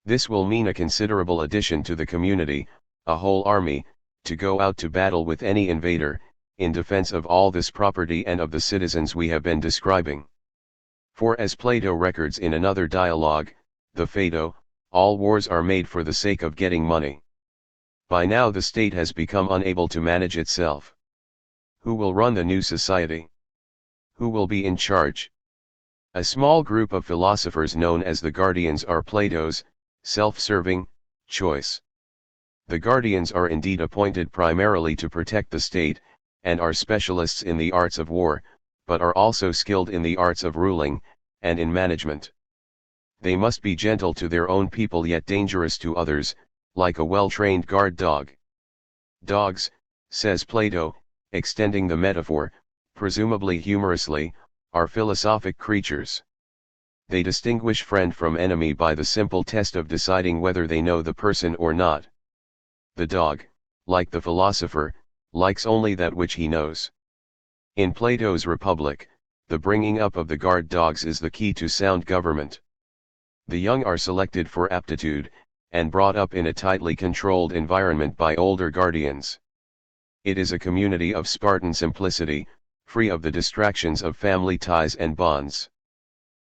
This will mean a considerable addition to the community, a whole army, to go out to battle with any invader, in defense of all this property and of the citizens we have been describing. For as Plato records in another dialogue, the Phaedo, all wars are made for the sake of getting money. By now the state has become unable to manage itself. Who will run the new society? Who will be in charge? A small group of philosophers known as the guardians are Plato's self-serving choice. The guardians are indeed appointed primarily to protect the state, and are specialists in the arts of war, but are also skilled in the arts of ruling, and in management. They must be gentle to their own people yet dangerous to others, like a well-trained guard dog. Dogs, says Plato, extending the metaphor, presumably humorously, are philosophic creatures. They distinguish friend from enemy by the simple test of deciding whether they know the person or not. The dog, like the philosopher, likes only that which he knows. In Plato's Republic, the bringing up of the guard dogs is the key to sound government. The young are selected for aptitude, and brought up in a tightly controlled environment by older guardians. It is a community of Spartan simplicity, free of the distractions of family ties and bonds.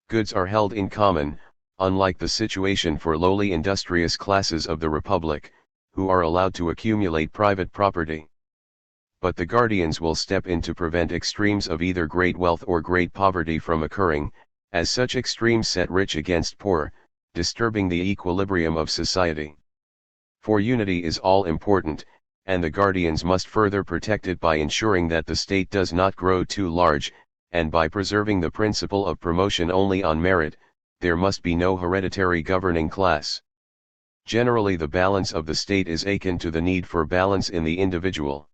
Goods are held in common, unlike the situation for lowly industrious classes of the Republic, who are allowed to accumulate private property. But the guardians will step in to prevent extremes of either great wealth or great poverty from occurring, as such extremes set rich against poor, disturbing the equilibrium of society. For unity is all important, and the guardians must further protect it by ensuring that the state does not grow too large, and by preserving the principle of promotion only on merit. There must be no hereditary governing class. Generally the balance of the state is akin to the need for balance in the individual.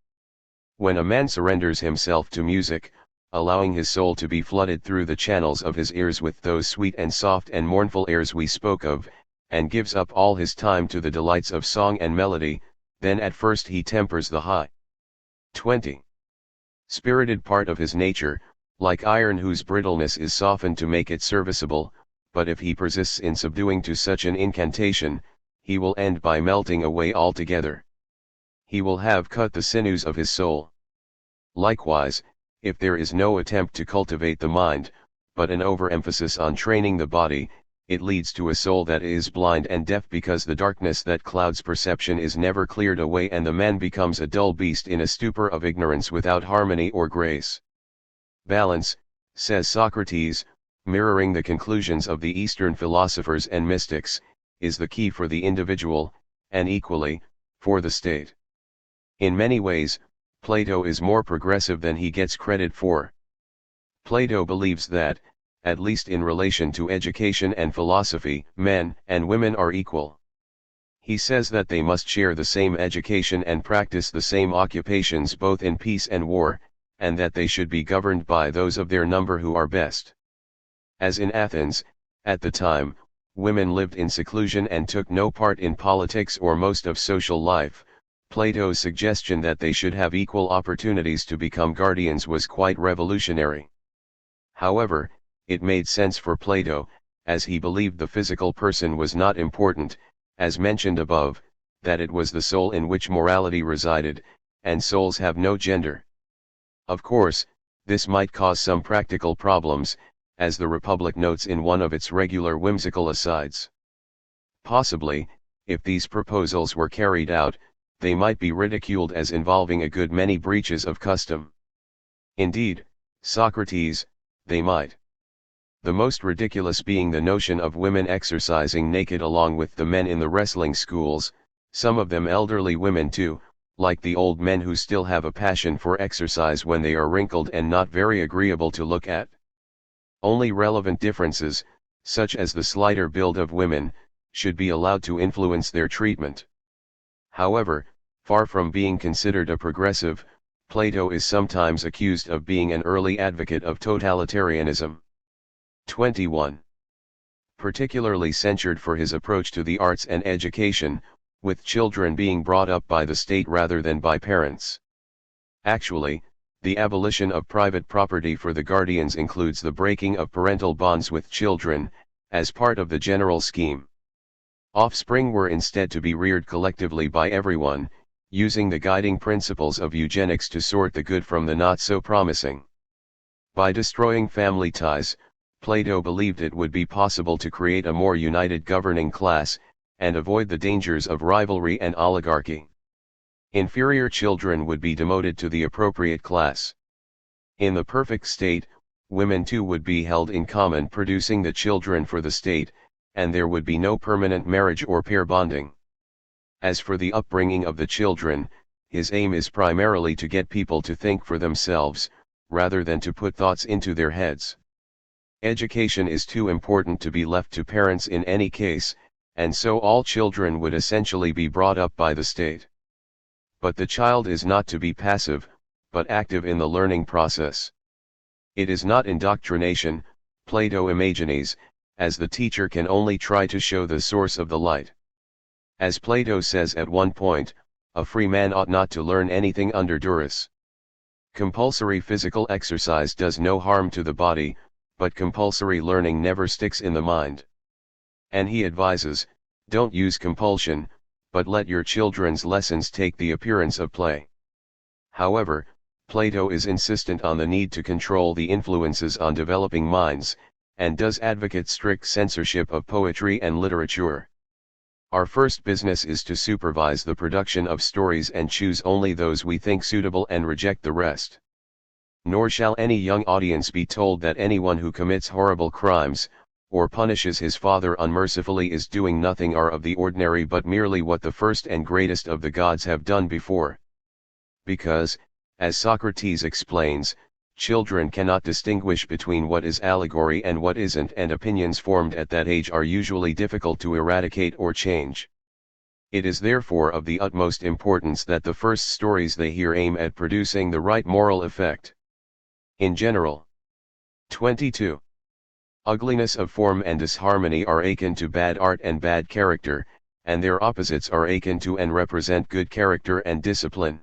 When a man surrenders himself to music, allowing his soul to be flooded through the channels of his ears with those sweet and soft and mournful airs we spoke of, and gives up all his time to the delights of song and melody, then at first he tempers the high 20. Spirited part of his nature, like iron whose brittleness is softened to make it serviceable, but if he persists in subduing to such an incantation, he will end by melting away altogether. He will have cut the sinews of his soul. Likewise, if there is no attempt to cultivate the mind, but an overemphasis on training the body, it leads to a soul that is blind and deaf because the darkness that clouds perception is never cleared away, and the man becomes a dull beast in a stupor of ignorance without harmony or grace. Balance, says Socrates, mirroring the conclusions of the Eastern philosophers and mystics, is the key for the individual, and equally, for the state. In many ways, Plato is more progressive than he gets credit for. Plato believes that, at least in relation to education and philosophy, men and women are equal. He says that they must share the same education and practice the same occupations both in peace and war, and that they should be governed by those of their number who are best. As in Athens, at the time, women lived in seclusion and took no part in politics or most of social life, Plato's suggestion that they should have equal opportunities to become guardians was quite revolutionary. However, it made sense for Plato, as he believed the physical person was not important, as mentioned above, that it was the soul in which morality resided, and souls have no gender. Of course, this might cause some practical problems, as the Republic notes in one of its regular whimsical asides. Possibly, if these proposals were carried out, they might be ridiculed as involving a good many breaches of custom. Indeed, Socrates, they might. The most ridiculous being the notion of women exercising naked along with the men in the wrestling schools, Some of them elderly women too, like the old men who still have a passion for exercise when they are wrinkled and not very agreeable to look at. Only relevant differences, such as the slighter build of women, should be allowed to influence their treatment. However, far from being considered a progressive, Plato is sometimes accused of being an early advocate of totalitarianism. 21. Particularly censured for his approach to the arts and education, with children being brought up by the state rather than by parents. Actually, the abolition of private property for the guardians includes the breaking of parental bonds with children, as part of the general scheme. Offspring were instead to be reared collectively by everyone, using the guiding principles of eugenics to sort the good from the not so promising. By destroying family ties, Plato believed it would be possible to create a more united governing class, and avoid the dangers of rivalry and oligarchy. Inferior children would be demoted to the appropriate class. In the perfect state, women too would be held in common, producing the children for the state, and there would be no permanent marriage or pair bonding. As for the upbringing of the children, his aim is primarily to get people to think for themselves, rather than to put thoughts into their heads. Education is too important to be left to parents in any case, and so all children would essentially be brought up by the state. But the child is not to be passive, but active in the learning process. It is not indoctrination, Plato imagines, as the teacher can only try to show the source of the light. As Plato says at one point, a free man ought not to learn anything under duress. Compulsory physical exercise does no harm to the body, but compulsory learning never sticks in the mind. And he advises, don't use compulsion, but let your children's lessons take the appearance of play. However, Plato is insistent on the need to control the influences on developing minds, and does advocate strict censorship of poetry and literature. Our first business is to supervise the production of stories and choose only those we think suitable and reject the rest. Nor shall any young audience be told that anyone who commits horrible crimes, or punishes his father unmercifully is doing nothing out of the ordinary but merely what the first and greatest of the gods have done before. Because, as Socrates explains, children cannot distinguish between what is allegory and what isn't, and opinions formed at that age are usually difficult to eradicate or change. It is therefore of the utmost importance that the first stories they hear aim at producing the right moral effect. In general. 22. Ugliness of form and disharmony are akin to bad art and bad character, and their opposites are akin to and represent good character and discipline.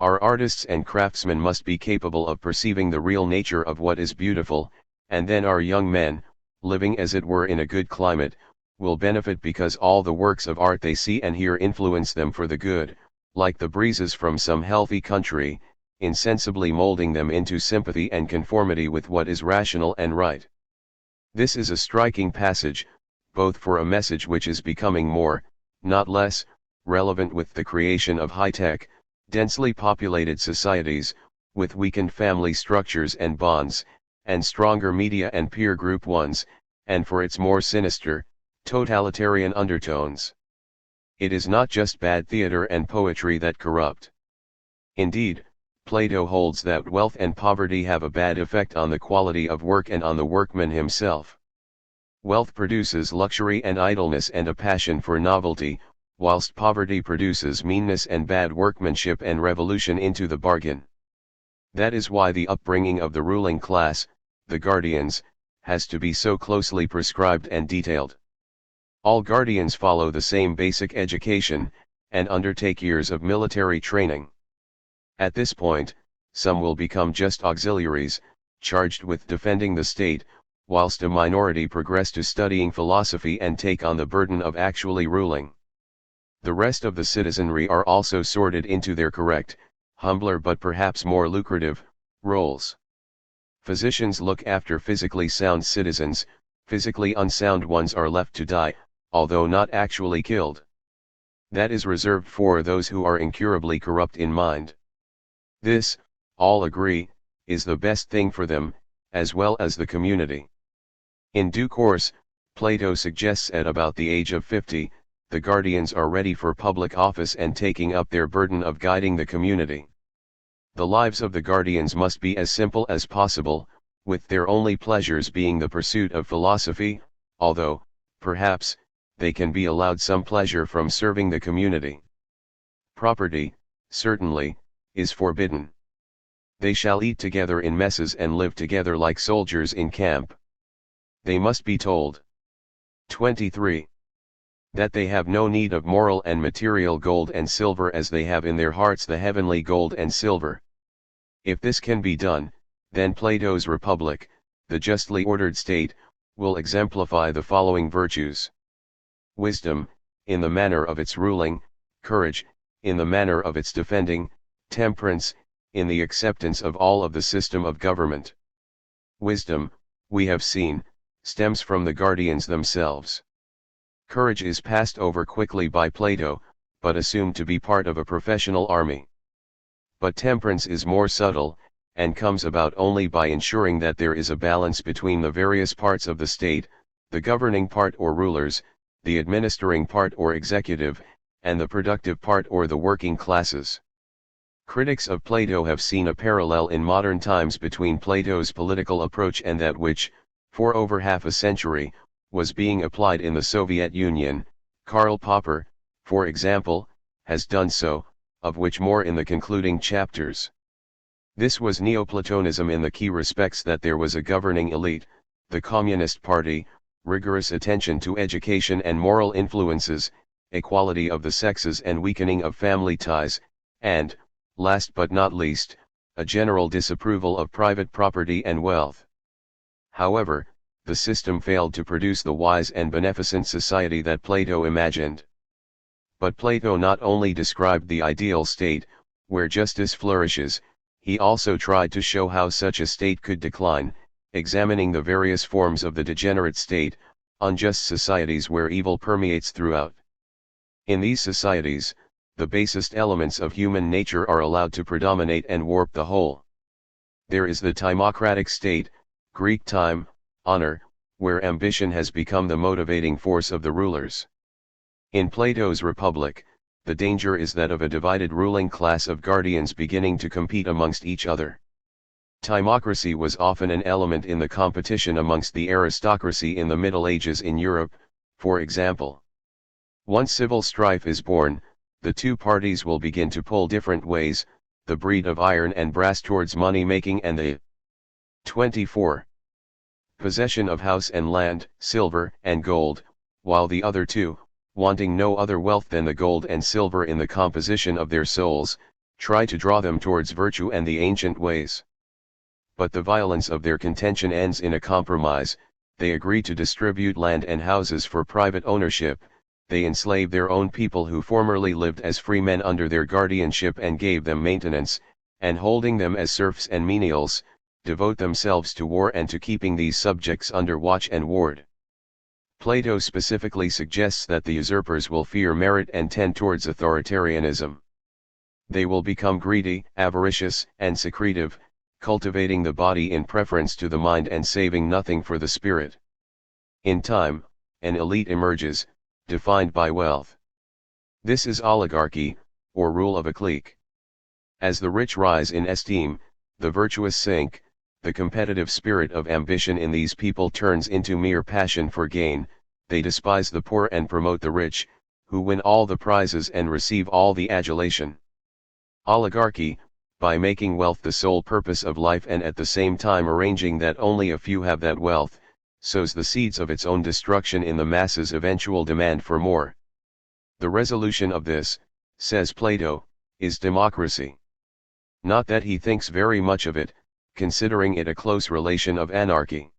Our artists and craftsmen must be capable of perceiving the real nature of what is beautiful, and then our young men, living as it were in a good climate, will benefit because all the works of art they see and hear influence them for the good, like the breezes from some healthy country, insensibly molding them into sympathy and conformity with what is rational and right. This is a striking passage, both for a message which is becoming more, not less, relevant with the creation of high-tech, densely populated societies, with weakened family structures and bonds, and stronger media and peer group ones, and for its more sinister, totalitarian undertones. It is not just bad theater and poetry that corrupt. Indeed, Plato holds that wealth and poverty have a bad effect on the quality of work and on the workman himself. Wealth produces luxury and idleness and a passion for novelty, whilst poverty produces meanness and bad workmanship and revolution into the bargain. That is why the upbringing of the ruling class, the guardians, has to be so closely prescribed and detailed. All guardians follow the same basic education, and undertake years of military training. At this point, some will become just auxiliaries, charged with defending the state, whilst a minority progress to studying philosophy and take on the burden of actually ruling. The rest of the citizenry are also sorted into their correct, humbler but perhaps more lucrative, roles. Physicians look after physically sound citizens, physically unsound ones are left to die, although not actually killed. That is reserved for those who are incurably corrupt in mind. This, all agree, is the best thing for them, as well as the community. In due course, Plato suggests at about the age of 50, the guardians are ready for public office and taking up their burden of guiding the community. The lives of the guardians must be as simple as possible, with their only pleasures being the pursuit of philosophy, although, perhaps, they can be allowed some pleasure from serving the community. Property, certainly, is forbidden. They shall eat together in messes and live together like soldiers in camp. They must be told. 23. That they have no need of moral and material gold and silver as they have in their hearts the heavenly gold and silver. If this can be done, then Plato's Republic, the justly ordered state, will exemplify the following virtues. Wisdom, in the manner of its ruling; courage, in the manner of its defending; temperance, in the acceptance of all of the system of government. Wisdom, we have seen, stems from the guardians themselves. Courage is passed over quickly by Plato, but assumed to be part of a professional army. But temperance is more subtle, and comes about only by ensuring that there is a balance between the various parts of the state, the governing part or rulers, the administering part or executive, and the productive part or the working classes. Critics of Plato have seen a parallel in modern times between Plato's political approach and that which, for over half a century, was being applied in the Soviet Union. Karl Popper, for example, has done so, of which more in the concluding chapters. This was Neoplatonism in the key respects that there was a governing elite, the Communist Party, rigorous attention to education and moral influences, equality of the sexes and weakening of family ties, and, last but not least, a general disapproval of private property and wealth. However, the system failed to produce the wise and beneficent society that Plato imagined. But Plato not only described the ideal state, where justice flourishes, he also tried to show how such a state could decline, examining the various forms of the degenerate state, unjust societies where evil permeates throughout. In these societies, the basest elements of human nature are allowed to predominate and warp the whole. There is the timocratic state, Greek time, honor, where ambition has become the motivating force of the rulers. In Plato's Republic, the danger is that of a divided ruling class of guardians beginning to compete amongst each other. Timocracy was often an element in the competition amongst the aristocracy in the Middle Ages in Europe, for example. Once civil strife is born, the two parties will begin to pull different ways, the breed of iron and brass towards money-making and the 24. Possession of house and land, silver and gold, while the other two, wanting no other wealth than the gold and silver in the composition of their souls, try to draw them towards virtue and the ancient ways. But the violence of their contention ends in a compromise. They agree to distribute land and houses for private ownership, they enslave their own people who formerly lived as free men under their guardianship and gave them maintenance, and holding them as serfs and menials, devote themselves to war and to keeping these subjects under watch and ward. Plato specifically suggests that the usurpers will fear merit and tend towards authoritarianism. They will become greedy, avaricious, and secretive, cultivating the body in preference to the mind and saving nothing for the spirit. In time, an elite emerges, defined by wealth. This is oligarchy, or rule of a clique. As the rich rise in esteem, the virtuous sink, the competitive spirit of ambition in these people turns into mere passion for gain, they despise the poor and promote the rich, who win all the prizes and receive all the adulation. Oligarchy, by making wealth the sole purpose of life and at the same time arranging that only a few have that wealth, sows the seeds of its own destruction in the masses' eventual demand for more. The resolution of this, says Plato, is democracy. Not that he thinks very much of it, considering it a close relation of anarchy.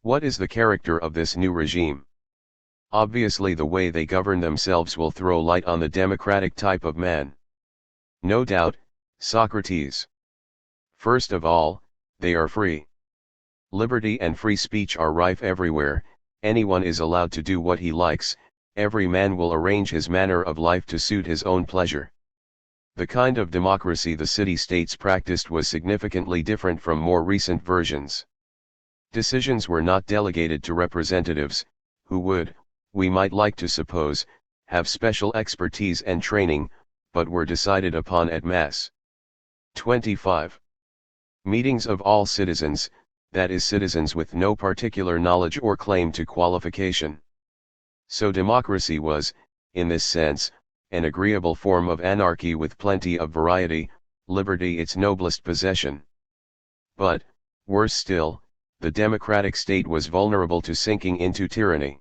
What is the character of this new regime? Obviously the way they govern themselves will throw light on the democratic type of man. No doubt, Socrates. First of all, they are free. Liberty and free speech are rife everywhere, anyone is allowed to do what he likes, every man will arrange his manner of life to suit his own pleasure. The kind of democracy the city-states practiced was significantly different from more recent versions. Decisions were not delegated to representatives, who would, we might like to suppose, have special expertise and training, but were decided upon at mass. 25. Meetings of all citizens, that is citizens with no particular knowledge or claim to qualification. So democracy was, in this sense, an agreeable form of anarchy with plenty of variety, liberty its noblest possession. But, worse still, the democratic state was vulnerable to sinking into tyranny.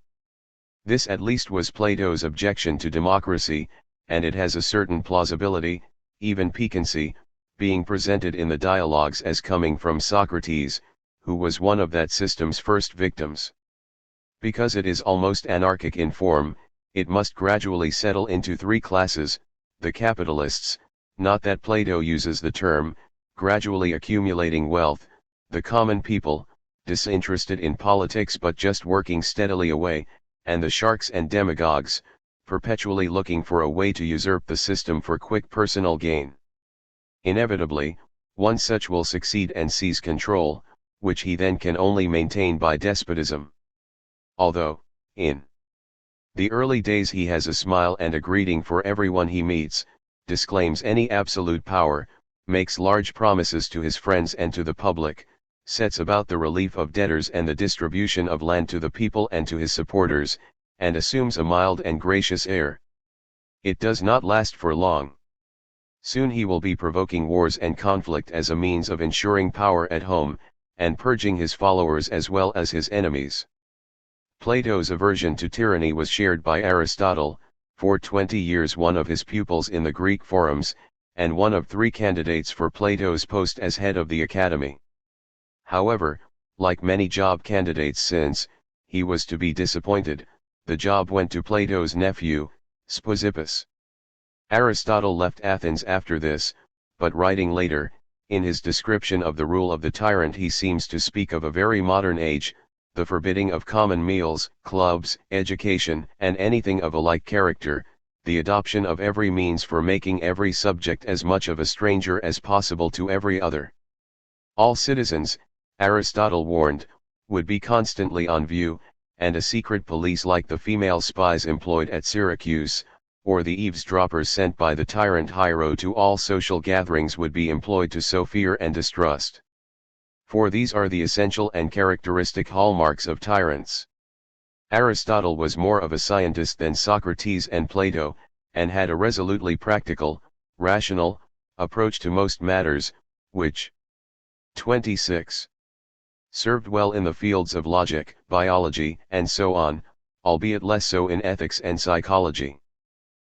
This at least was Plato's objection to democracy, and it has a certain plausibility, even piquancy, being presented in the dialogues as coming from Socrates, who was one of that system's first victims. Because it is almost anarchic in form, it must gradually settle into three classes: the capitalists, not that Plato uses the term, gradually accumulating wealth; the common people, disinterested in politics but just working steadily away; and the sharks and demagogues, perpetually looking for a way to usurp the system for quick personal gain. Inevitably, one such will succeed and seize control, which he then can only maintain by despotism. Although, in the early days he has a smile and a greeting for everyone he meets, disclaims any absolute power, makes large promises to his friends and to the public, sets about the relief of debtors and the distribution of land to the people and to his supporters, and assumes a mild and gracious air. It does not last for long. Soon he will be provoking wars and conflict as a means of ensuring power at home, and purging his followers as well as his enemies. Plato's aversion to tyranny was shared by Aristotle, for 20 years one of his pupils in the Greek forums, and one of 3 candidates for Plato's post as head of the academy. However, like many job candidates since he was to be disappointed, the job went to Plato's nephew, Speusippus. Aristotle left Athens after this, but writing later, in his description of the rule of the tyrant he seems to speak of a very modern age, the forbidding of common meals, clubs, education, and anything of a like character, the adoption of every means for making every subject as much of a stranger as possible to every other. All citizens, Aristotle warned, would be constantly on view, and a secret police like the female spies employed at Syracuse, or the eavesdroppers sent by the tyrant Hiero to all social gatherings would be employed to sow fear and distrust. For these are the essential and characteristic hallmarks of tyrants. Aristotle was more of a scientist than Socrates and Plato, and had a resolutely practical, rational, approach to most matters, which 26. Served well in the fields of logic, biology, and so on, albeit less so in ethics and psychology.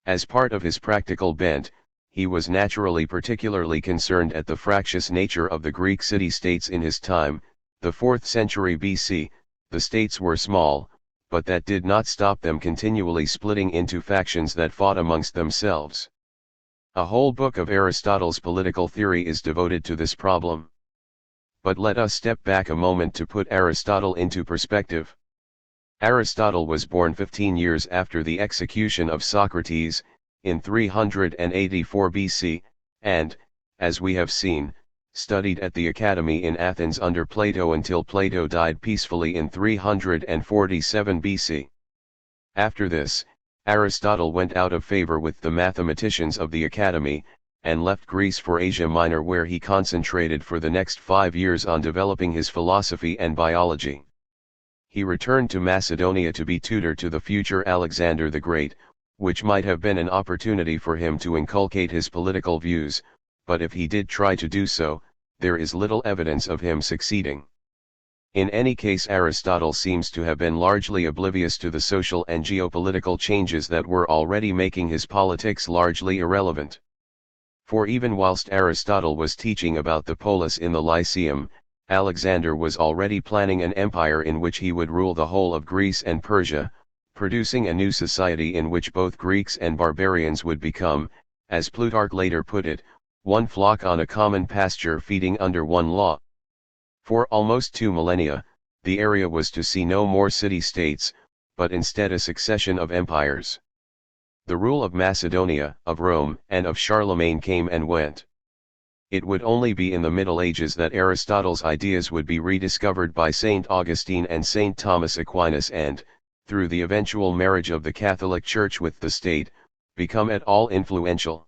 As part of his practical bent, he was naturally particularly concerned at the fractious nature of the Greek city-states in his time, the 4th century BC. The states were small, but that did not stop them continually splitting into factions that fought amongst themselves. A whole book of Aristotle's political theory is devoted to this problem. But let us step back a moment to put Aristotle into perspective. Aristotle was born 15 years after the execution of Socrates, in 384 BC, and, as we have seen, studied at the academy in Athens under Plato until Plato died peacefully in 347 BC. After this, Aristotle went out of favor with the mathematicians of the academy, and left Greece for Asia Minor, where he concentrated for the next 5 years on developing his philosophy and biology. He returned to Macedonia to be tutor to the future Alexander the Great, which might have been an opportunity for him to inculcate his political views, but if he did try to do so, there is little evidence of him succeeding. In any case, Aristotle seems to have been largely oblivious to the social and geopolitical changes that were already making his politics largely irrelevant. For even whilst Aristotle was teaching about the polis in the Lyceum, Alexander was already planning an empire in which he would rule the whole of Greece and Persia, producing a new society in which both Greeks and barbarians would become, as Plutarch later put it, one flock on a common pasture feeding under one law. For almost 2 millennia, the area was to see no more city-states, but instead a succession of empires. The rule of Macedonia, of Rome, and of Charlemagne came and went. It would only be in the Middle Ages that Aristotle's ideas would be rediscovered by St. Augustine and St. Thomas Aquinas and, through the eventual marriage of the Catholic Church with the state, become at all influential.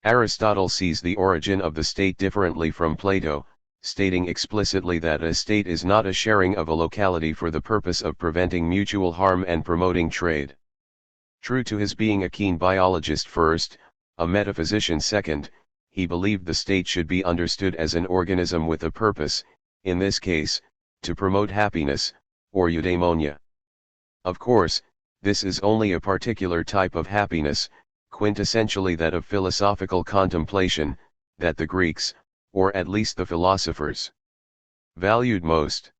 Aristotle sees the origin of the state differently from Plato, stating explicitly that a state is not a sharing of a locality for the purpose of preventing mutual harm and promoting trade. True to his being a keen biologist first, a metaphysician second, he believed the state should be understood as an organism with a purpose, in this case, to promote happiness, or eudaimonia. Of course, this is only a particular type of happiness, quintessentially that of philosophical contemplation, that the Greeks, or at least the philosophers, valued most.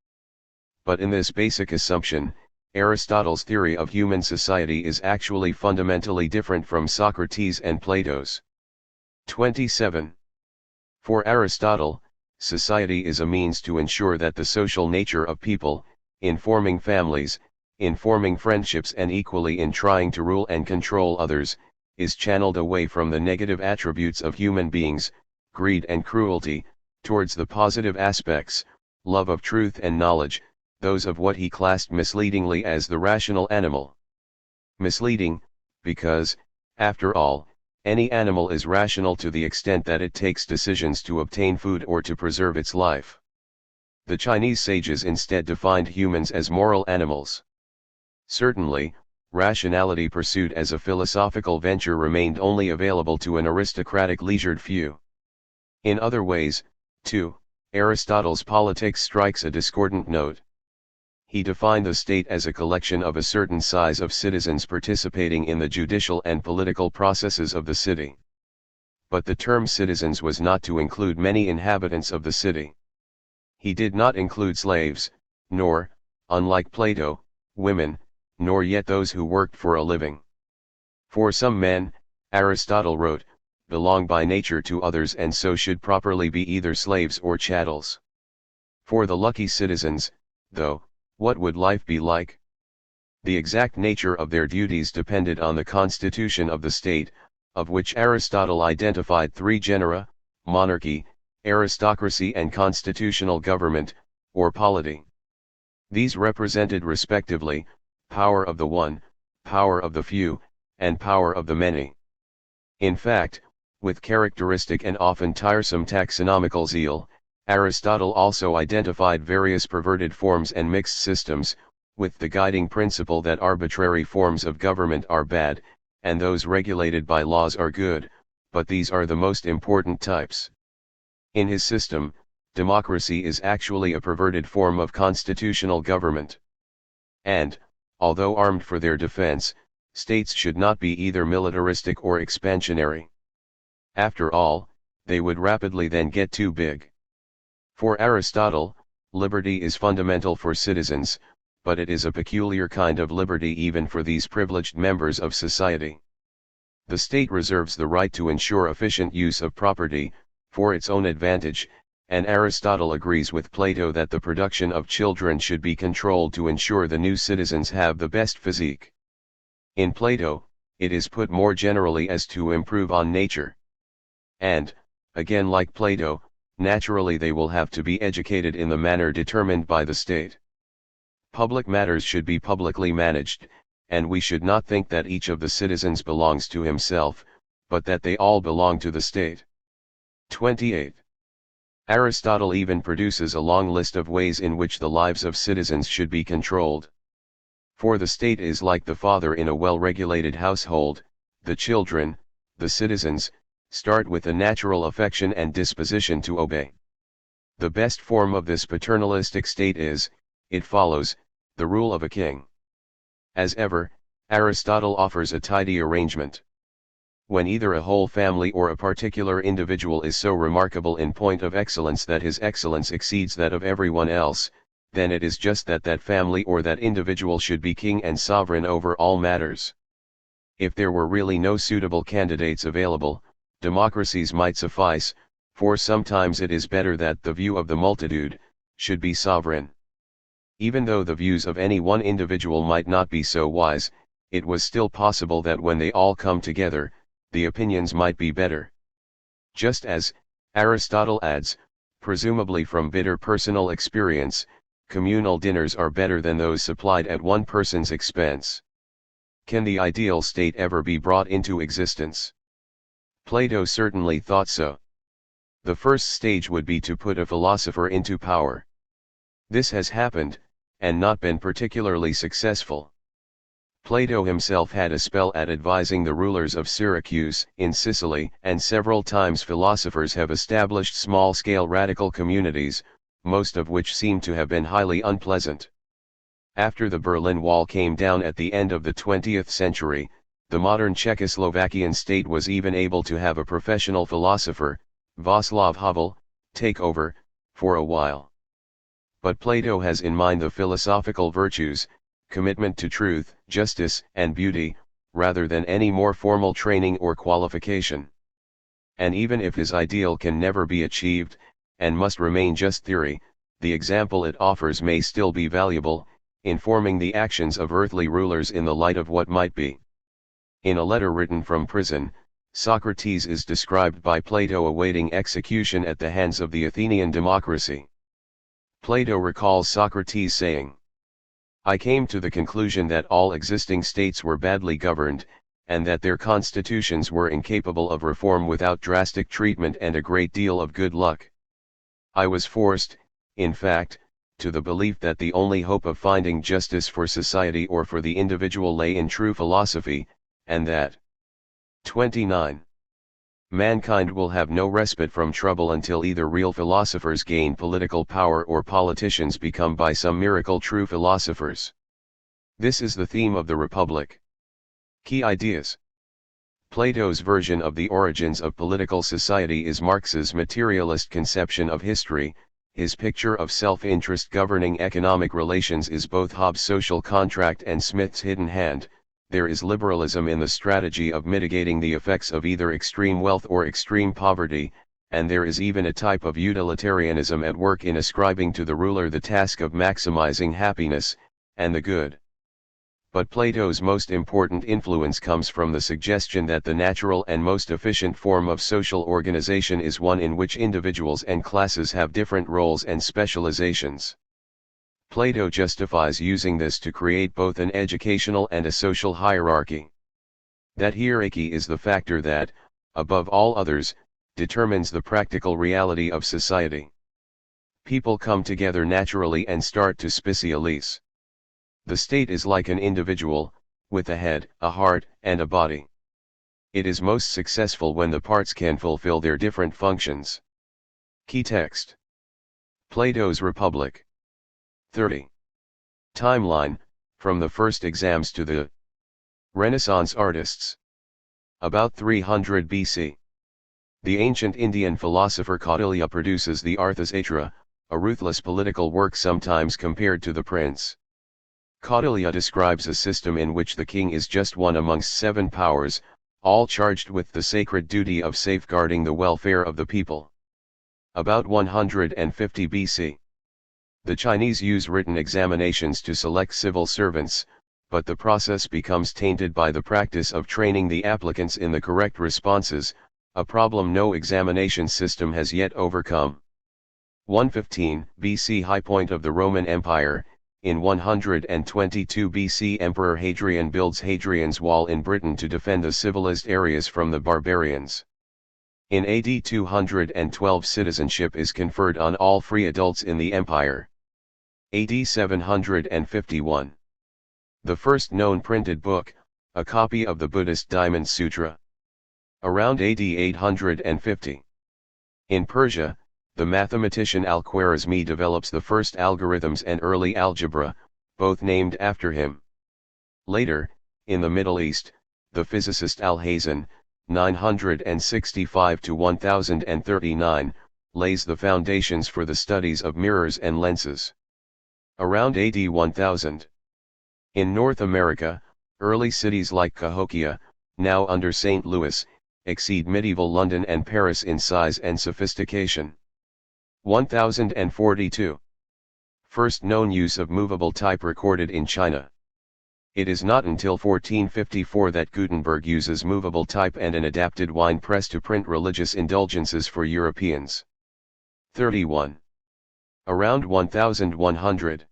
But in this basic assumption, Aristotle's theory of human society is actually fundamentally different from Socrates and Plato's. 27. For Aristotle, society is a means to ensure that the social nature of people, in forming families, in forming friendships and equally in trying to rule and control others, is channeled away from the negative attributes of human beings, greed and cruelty, towards the positive aspects, love of truth and knowledge, those of what he classed misleadingly as the rational animal. Misleading, because, after all, any animal is rational to the extent that it takes decisions to obtain food or to preserve its life. The Chinese sages instead defined humans as moral animals. Certainly, rationality pursued as a philosophical venture remained only available to an aristocratic leisured few. In other ways, too, Aristotle's politics strikes a discordant note. He defined the state as a collection of a certain size of citizens participating in the judicial and political processes of the city. But the term citizens was not to include many inhabitants of the city. He did not include slaves, nor, unlike Plato, women, nor yet those who worked for a living. For some men, Aristotle wrote, belong by nature to others and so should properly be either slaves or chattels. For the lucky citizens, though, what would life be like? The exact nature of their duties depended on the constitution of the state, of which Aristotle identified three genera: monarchy, aristocracy and constitutional government, or polity. These represented respectively, power of the one, power of the few, and power of the many. In fact, with characteristic and often tiresome taxonomical zeal, Aristotle also identified various perverted forms and mixed systems, with the guiding principle that arbitrary forms of government are bad, and those regulated by laws are good, but these are the most important types. In his system, democracy is actually a perverted form of constitutional government. And, although armed for their defense, states should not be either militaristic or expansionary. After all, they would rapidly then get too big. For Aristotle, liberty is fundamental for citizens, but it is a peculiar kind of liberty even for these privileged members of society. The state reserves the right to ensure efficient use of property, for its own advantage, and Aristotle agrees with Plato that the production of children should be controlled to ensure the new citizens have the best physique. In Plato, it is put more generally as to improve on nature. And, again like Plato, naturally they will have to be educated in the manner determined by the state. Public matters should be publicly managed, and we should not think that each of the citizens belongs to himself, but that they all belong to the state. 28. Aristotle even produces a long list of ways in which the lives of citizens should be controlled. For the state is like the father in a well-regulated household. The children, the citizens, start with a natural affection and disposition to obey. The best form of this paternalistic state is, it follows, the rule of a king. As ever, Aristotle offers a tidy arrangement. When either a whole family or a particular individual is so remarkable in point of excellence that his excellence exceeds that of everyone else, then it is just that that family or that individual should be king and sovereign over all matters. If there were really no suitable candidates available, democracies might suffice, for sometimes it is better that the view of the multitude should be sovereign. Even though the views of any one individual might not be so wise, it was still possible that when they all come together, the opinions might be better. Just as, Aristotle adds, presumably from bitter personal experience, communal dinners are better than those supplied at one person's expense. Can the ideal state ever be brought into existence? Plato certainly thought so. The first stage would be to put a philosopher into power. This has happened, and not been particularly successful. Plato himself had a spell at advising the rulers of Syracuse, in Sicily, and several times philosophers have established small-scale radical communities, most of which seem to have been highly unpleasant. After the Berlin Wall came down at the end of the 20th century, the modern Czechoslovakian state was even able to have a professional philosopher, Václav Havel, take over, for a while. But Plato has in mind the philosophical virtues, commitment to truth, justice, and beauty, rather than any more formal training or qualification. And even if his ideal can never be achieved, and must remain just theory, the example it offers may still be valuable, informing the actions of earthly rulers in the light of what might be. In a letter written from prison, Socrates is described by Plato awaiting execution at the hands of the Athenian democracy. Plato recalls Socrates saying, "I came to the conclusion that all existing states were badly governed, and that their constitutions were incapable of reform without drastic treatment and a great deal of good luck. I was forced, in fact, to the belief that the only hope of finding justice for society or for the individual lay in true philosophy, and that 29. Mankind will have no respite from trouble until either real philosophers gain political power or politicians become by some miracle true philosophers." This is the theme of the Republic. Key ideas. Plato's version of the origins of political society is Marx's materialist conception of history. His picture of self-interest governing economic relations is both Hobbes' social contract and Smith's hidden hand. There is liberalism in the strategy of mitigating the effects of either extreme wealth or extreme poverty, and there is even a type of utilitarianism at work in ascribing to the ruler the task of maximizing happiness, and the good. But Plato's most important influence comes from the suggestion that the natural and most efficient form of social organization is one in which individuals and classes have different roles and specializations. Plato justifies using this to create both an educational and a social hierarchy. That hierarchy is the factor that, above all others, determines the practical reality of society. People come together naturally and start to specialize. The state is like an individual, with a head, a heart, and a body. It is most successful when the parts can fulfill their different functions. Key text. Plato's Republic. 30. Timeline, from the first exams to the Renaissance artists. About 300 BC. The ancient Indian philosopher Kautilya produces the Arthashastra, a ruthless political work sometimes compared to the Prince. Kautilya describes a system in which the king is just one amongst 7 powers, all charged with the sacred duty of safeguarding the welfare of the people. About 150 BC. The Chinese use written examinations to select civil servants, but the process becomes tainted by the practice of training the applicants in the correct responses, a problem no examination system has yet overcome. 115 BC High point of the Roman Empire. In 122 BC Emperor Hadrian builds Hadrian's Wall in Britain to defend the civilized areas from the barbarians. In AD 212 citizenship is conferred on all free adults in the empire. AD 751. The first known printed book, a copy of the Buddhist Diamond Sutra. Around AD 850. In Persia, the mathematician Al-Khwarizmi develops the first algorithms and early algebra, both named after him. Later, in the Middle East, the physicist Al-Hazen, 965 to 1039, lays the foundations for the studies of mirrors and lenses. Around AD 1000. In North America, early cities like Cahokia, now under St. Louis, exceed medieval London and Paris in size and sophistication. 1042. First known use of movable type recorded in China. It is not until 1454 that Gutenberg uses movable type and an adapted wine press to print religious indulgences for Europeans. 31. Around 1100.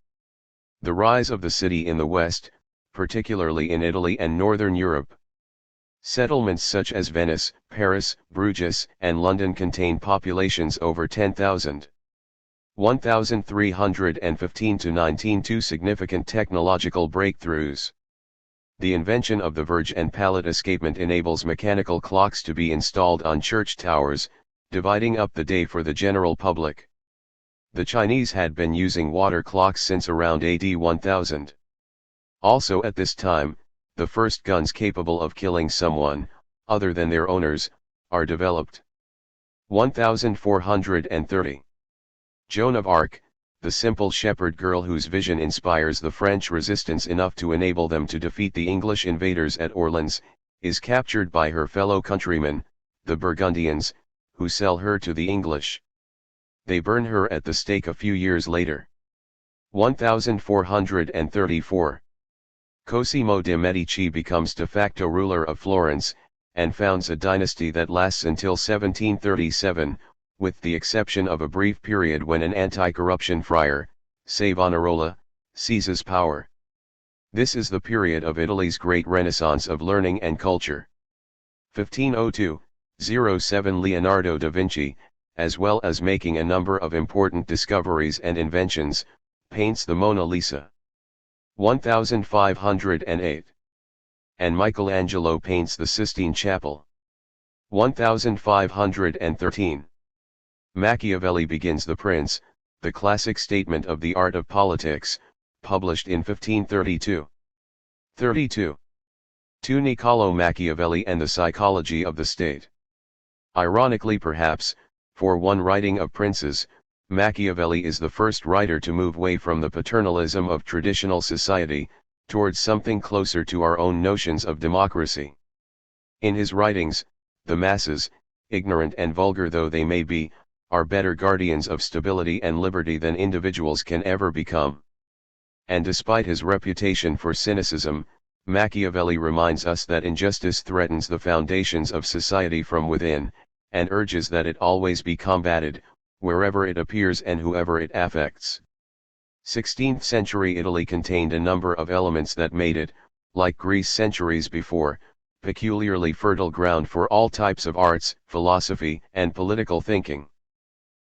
The rise of the city in the West, particularly in Italy and Northern Europe. Settlements such as Venice, Paris, Bruges, and London contain populations over 10,000. 1315 to 19. Two significant technological breakthroughs. The invention of the verge and pallet escapement enables mechanical clocks to be installed on church towers, dividing up the day for the general public. The Chinese had been using water clocks since around AD 1000. Also at this time, the first guns capable of killing someone, other than their owners, are developed. 1430. Joan of Arc, the simple shepherd girl whose vision inspires the French resistance enough to enable them to defeat the English invaders at Orleans, is captured by her fellow countrymen, the Burgundians, who sell her to the English. They burn her at the stake a few years later. 1434. Cosimo de' Medici becomes de facto ruler of Florence, and founds a dynasty that lasts until 1737, with the exception of a brief period when an anti-corruption friar, Savonarola, seizes power. This is the period of Italy's great renaissance of learning and culture. 1502-07 Leonardo da Vinci, as well as making a number of important discoveries and inventions, paints the Mona Lisa. 1508. And Michelangelo paints the Sistine Chapel. 1513. Machiavelli begins The Prince, the classic statement of the art of politics, published in 1532. 32. 2 Niccolò Machiavelli and the Psychology of the State. Ironically perhaps, for one writing of princes, Machiavelli is the first writer to move away from the paternalism of traditional society, towards something closer to our own notions of democracy. In his writings, the masses, ignorant and vulgar though they may be, are better guardians of stability and liberty than individuals can ever become. And despite his reputation for cynicism, Machiavelli reminds us that injustice threatens the foundations of society from within, and urges that it always be combated, wherever it appears and whoever it affects. 16th century Italy contained a number of elements that made it, like Greece centuries before, peculiarly fertile ground for all types of arts, philosophy, and political thinking.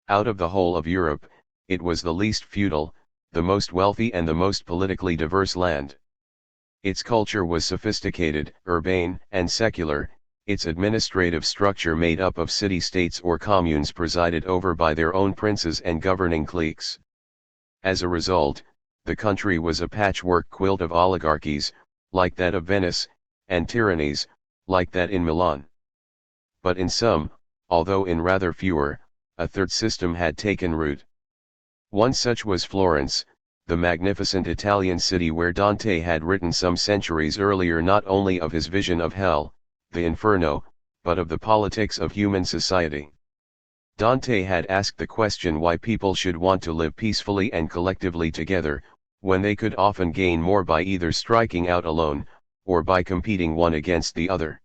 Out of the whole of Europe, it was the least feudal, the most wealthy and the most politically diverse land. Its culture was sophisticated, urbane, and secular, its administrative structure made up of city-states or communes presided over by their own princes and governing cliques. As a result, the country was a patchwork quilt of oligarchies, like that of Venice, and tyrannies, like that in Milan. But in some, although in rather fewer, a third system had taken root. One such was Florence, the magnificent Italian city where Dante had written some centuries earlier not only of his vision of hell, the Inferno, but of the politics of human society. Dante had asked the question why people should want to live peacefully and collectively together, when they could often gain more by either striking out alone, or by competing one against the other.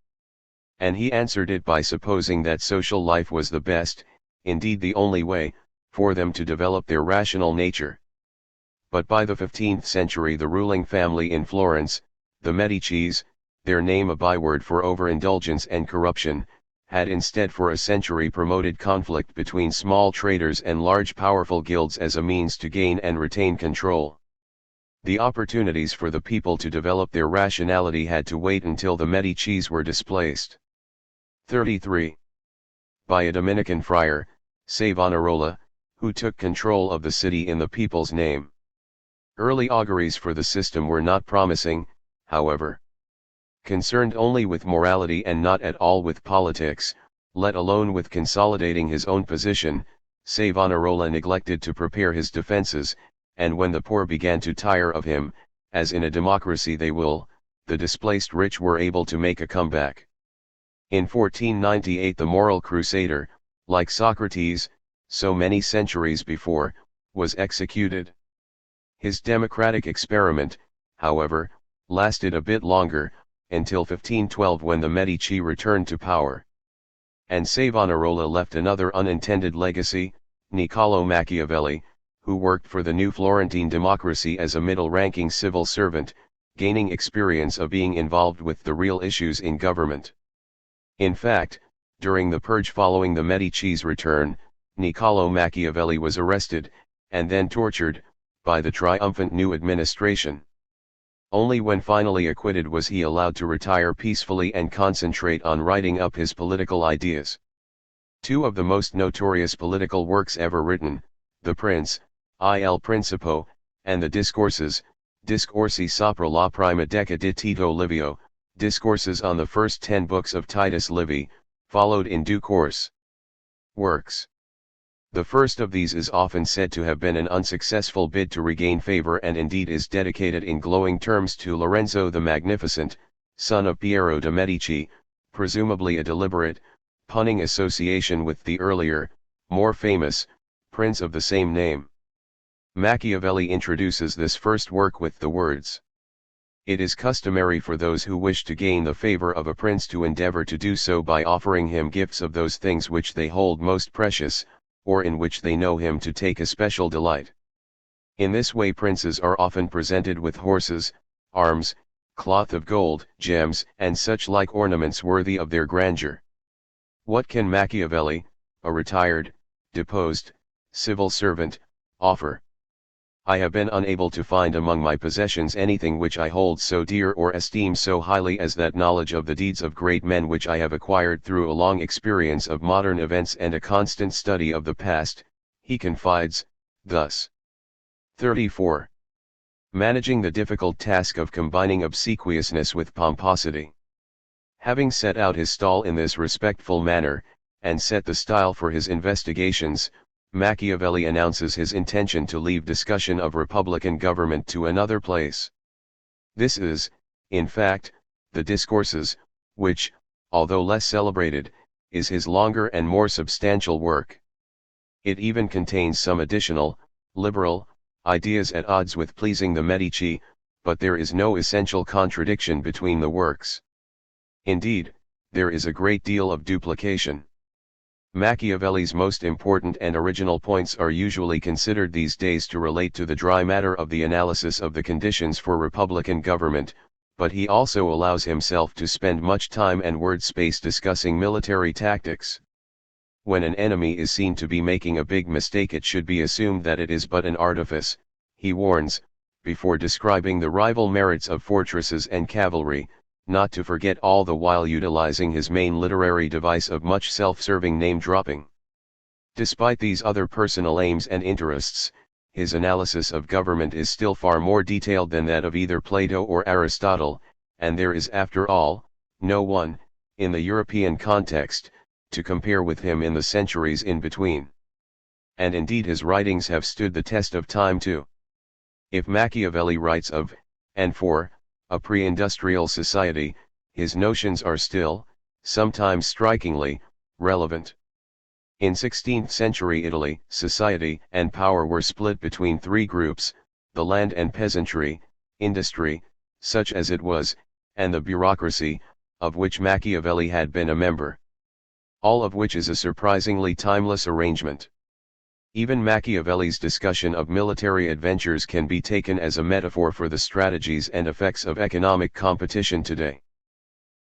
And he answered it by supposing that social life was the best, indeed the only way, for them to develop their rational nature. But by the 15th century the ruling family in Florence, the Medicis, their name a byword for overindulgence and corruption, had instead for a century promoted conflict between small traders and large powerful guilds as a means to gain and retain control. The opportunities for the people to develop their rationality had to wait until the Medicis were displaced. 33. By a Dominican friar, Savonarola, who took control of the city in the people's name. Early auguries for the system were not promising, however. Concerned only with morality and not at all with politics, let alone with consolidating his own position, Savonarola neglected to prepare his defenses, and when the poor began to tire of him, as in a democracy they will, the displaced rich were able to make a comeback. In 1498 the moral crusader, like Socrates, so many centuries before, was executed. His democratic experiment, however, lasted a bit longer, until 1512 when the Medici returned to power. And Savonarola left another unintended legacy, Niccolò Machiavelli, who worked for the new Florentine democracy as a middle-ranking civil servant, gaining experience of being involved with the real issues in government. In fact, during the purge following the Medici's return, Niccolò Machiavelli was arrested, and then tortured, by the triumphant new administration. Only when finally acquitted was he allowed to retire peacefully and concentrate on writing up his political ideas. Two of the most notorious political works ever written, The Prince, Il Principio, and the Discourses, Discorsi sopra la prima decada di Tito Livio, Discourses on the first 10 books of Titus Livy, followed in due course. Works. The first of these is often said to have been an unsuccessful bid to regain favor, and indeed is dedicated in glowing terms to Lorenzo the Magnificent, son of Piero de' Medici, presumably a deliberate, punning association with the earlier, more famous, prince of the same name. Machiavelli introduces this first work with the words, "It is customary for those who wish to gain the favor of a prince to endeavor to do so by offering him gifts of those things which they hold most precious, or in which they know him to take especial delight. In this way princes are often presented with horses, arms, cloth of gold, gems, and such like ornaments worthy of their grandeur." What can Machiavelli, a retired, deposed, civil servant, offer? "I have been unable to find among my possessions anything which I hold so dear or esteem so highly as that knowledge of the deeds of great men which I have acquired through a long experience of modern events and a constant study of the past," he confides, thus. 34. Managing the difficult task of combining obsequiousness with pomposity. Having set out his stall in this respectful manner, and set the style for his investigations, Machiavelli announces his intention to leave discussion of republican government to another place. This is, in fact, the Discourses, which, although less celebrated, is his longer and more substantial work. It even contains some additional, liberal, ideas at odds with pleasing the Medici, but there is no essential contradiction between the works. Indeed, there is a great deal of duplication. Machiavelli's most important and original points are usually considered these days to relate to the dry matter of the analysis of the conditions for republican government, but he also allows himself to spend much time and word space discussing military tactics. When an enemy is seen to be making a big mistake, it should be assumed that it is but an artifice, he warns, before describing the rival merits of fortresses and cavalry, not to forget all the while utilizing his main literary device of much self-serving name-dropping. Despite these other personal aims and interests, his analysis of government is still far more detailed than that of either Plato or Aristotle, and there is after all, no one, in the European context, to compare with him in the centuries in between. And indeed his writings have stood the test of time too. If Machiavelli writes of, and for, a pre-industrial society, his notions are still, sometimes strikingly, relevant. In 16th century Italy, society and power were split between three groups: the land and peasantry, industry, such as it was, and the bureaucracy, of which Machiavelli had been a member. All of which is a surprisingly timeless arrangement. Even Machiavelli's discussion of military adventures can be taken as a metaphor for the strategies and effects of economic competition today.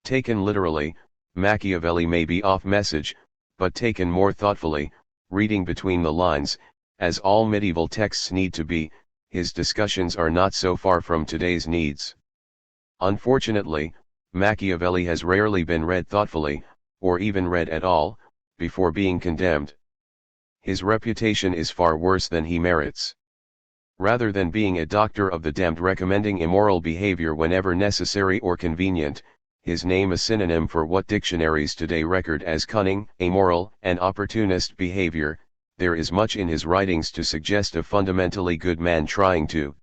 Taken literally, Machiavelli may be off message, but taken more thoughtfully, reading between the lines, as all medieval texts need to be, his discussions are not so far from today's needs. Unfortunately, Machiavelli has rarely been read thoughtfully, or even read at all, before being condemned. His reputation is far worse than he merits. Rather than being a doctor of the damned recommending immoral behavior whenever necessary or convenient, his name a synonym for what dictionaries today record as cunning, amoral, and opportunist behavior, there is much in his writings to suggest a fundamentally good man trying to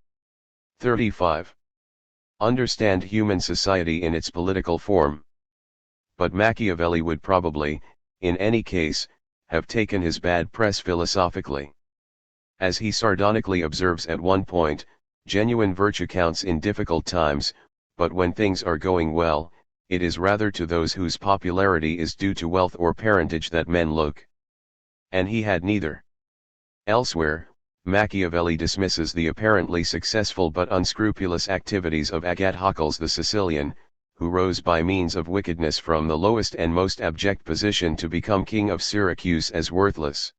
35. Understand human society in its political form. But Machiavelli would probably, in any case, have taken his bad press philosophically. As he sardonically observes at one point, genuine virtue counts in difficult times, but when things are going well, it is rather to those whose popularity is due to wealth or parentage that men look. And he had neither. Elsewhere, Machiavelli dismisses the apparently successful but unscrupulous activities of Agathocles the Sicilian, who rose by means of wickedness from the lowest and most abject position to become king of Syracuse, as worthless.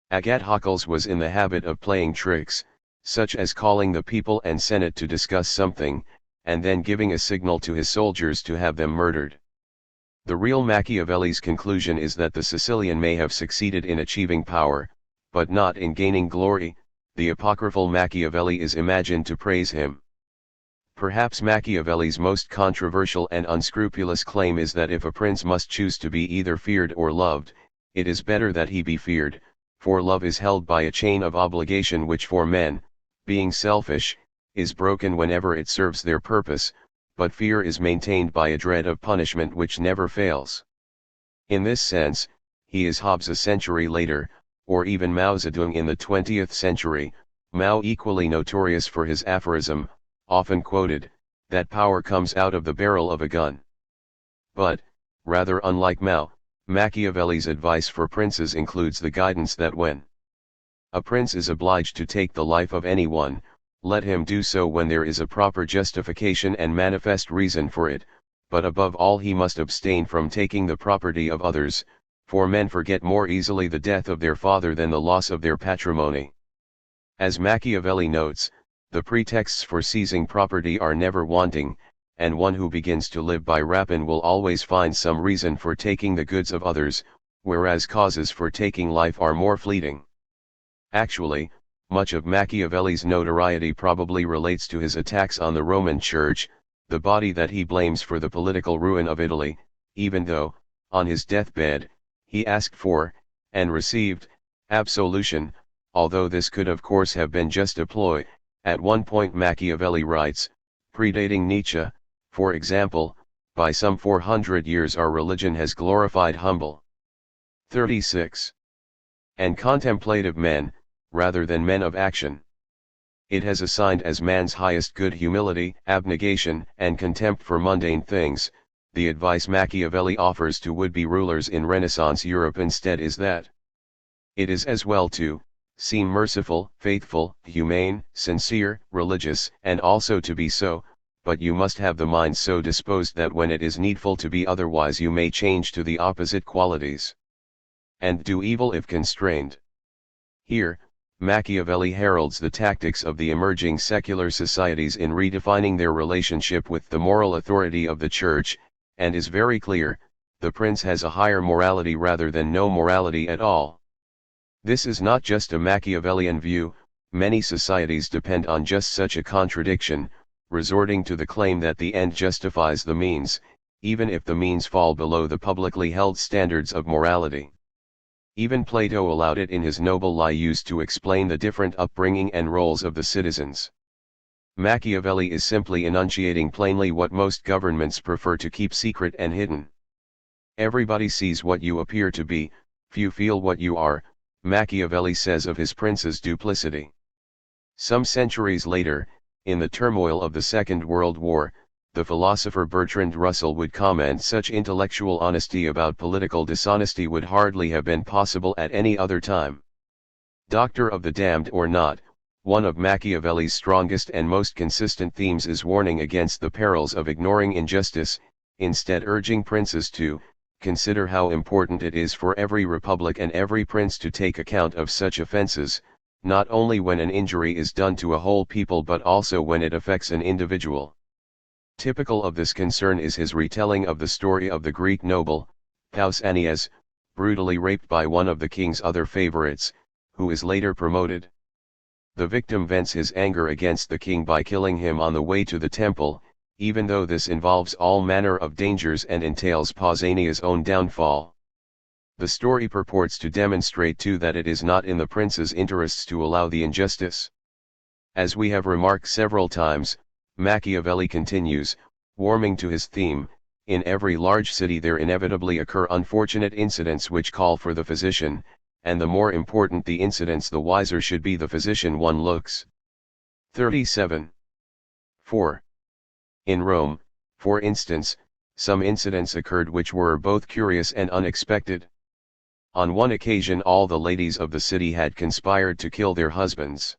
Agathocles was in the habit of playing tricks, such as calling the people and senate to discuss something, and then giving a signal to his soldiers to have them murdered. The real Machiavelli's conclusion is that the Sicilian may have succeeded in achieving power, but not in gaining glory. The apocryphal Machiavelli is imagined to praise him. Perhaps Machiavelli's most controversial and unscrupulous claim is that if a prince must choose to be either feared or loved, it is better that he be feared, for love is held by a chain of obligation which for men, being selfish, is broken whenever it serves their purpose, but fear is maintained by a dread of punishment which never fails. In this sense, he is Hobbes a century later, or even Mao Zedong in the 20th century, Mao equally notorious for his aphorism, often quoted, that power comes out of the barrel of a gun. But, rather unlike Mao, Machiavelli's advice for princes includes the guidance that when a prince is obliged to take the life of anyone, let him do so when there is a proper justification and manifest reason for it, but above all he must abstain from taking the property of others, for men forget more easily the death of their father than the loss of their patrimony. As Machiavelli notes, the pretexts for seizing property are never wanting, and one who begins to live by rapine will always find some reason for taking the goods of others, whereas causes for taking life are more fleeting. Actually, much of Machiavelli's notoriety probably relates to his attacks on the Roman Church, the body that he blames for the political ruin of Italy, even though, on his deathbed, he asked for, and received, absolution, although this could of course have been just a ploy. At one point Machiavelli writes, predating Nietzsche, for example, by some 400 years our religion has glorified humble 36 and contemplative men, rather than men of action. It has assigned as man's highest good humility, abnegation, and contempt for mundane things. The advice Machiavelli offers to would-be rulers in Renaissance Europe instead is that it is as well to seem merciful, faithful, humane, sincere, religious, and also to be so, but you must have the mind so disposed that when it is needful to be otherwise you may change to the opposite qualities, and do evil if constrained. Here, Machiavelli heralds the tactics of the emerging secular societies in redefining their relationship with the moral authority of the Church, and is very clear, the prince has a higher morality rather than no morality at all. This is not just a Machiavellian view. Many societies depend on just such a contradiction, resorting to the claim that the end justifies the means, even if the means fall below the publicly held standards of morality. Even Plato allowed it in his Noble Lie used to explain the different upbringing and roles of the citizens. Machiavelli is simply enunciating plainly what most governments prefer to keep secret and hidden. Everybody sees what you appear to be, few feel what you are, Machiavelli says of his prince's duplicity. Some centuries later, in the turmoil of the Second World War, the philosopher Bertrand Russell would comment, such intellectual honesty about political dishonesty would hardly have been possible at any other time. Doctor of the damned or not, one of Machiavelli's strongest and most consistent themes is warning against the perils of ignoring injustice, instead urging princes to consider how important it is for every republic and every prince to take account of such offenses, not only when an injury is done to a whole people but also when it affects an individual. Typical of this concern is his retelling of the story of the Greek noble, Pausanias, brutally raped by one of the king's other favorites, who is later promoted. The victim vents his anger against the king by killing him on the way to the temple, even though this involves all manner of dangers and entails Pausanias' own downfall. The story purports to demonstrate too that it is not in the prince's interests to allow the injustice. As we have remarked several times, Machiavelli continues, warming to his theme, in every large city there inevitably occur unfortunate incidents which call for the physician, and the more important the incidents the wiser should be the physician one looks. 37. 4. In Rome, for instance, some incidents occurred which were both curious and unexpected. On one occasion all the ladies of the city had conspired to kill their husbands.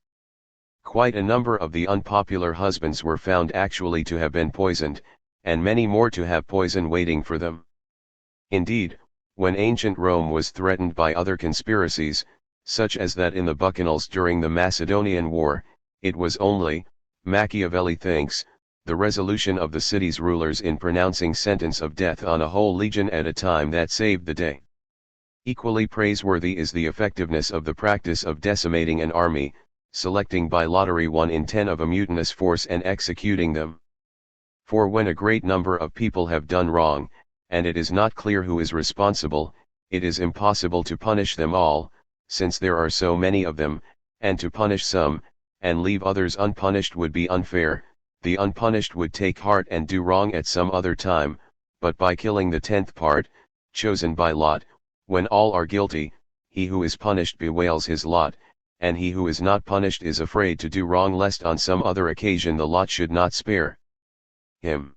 Quite a number of the unpopular husbands were found actually to have been poisoned, and many more to have poison waiting for them. Indeed, when ancient Rome was threatened by other conspiracies, such as that in the Bacchanals during the Macedonian War, it was only, Machiavelli thinks, the resolution of the city's rulers in pronouncing sentence of death on a whole legion at a time that saved the day. Equally praiseworthy is the effectiveness of the practice of decimating an army, selecting by lottery 1 in 10 of a mutinous force and executing them. For when a great number of people have done wrong, and it is not clear who is responsible, it is impossible to punish them all, since there are so many of them, and to punish some, and leave others unpunished would be unfair. The unpunished would take heart and do wrong at some other time, but by killing the 10th part, chosen by lot, when all are guilty, he who is punished bewails his lot, and he who is not punished is afraid to do wrong lest on some other occasion the lot should not spare him.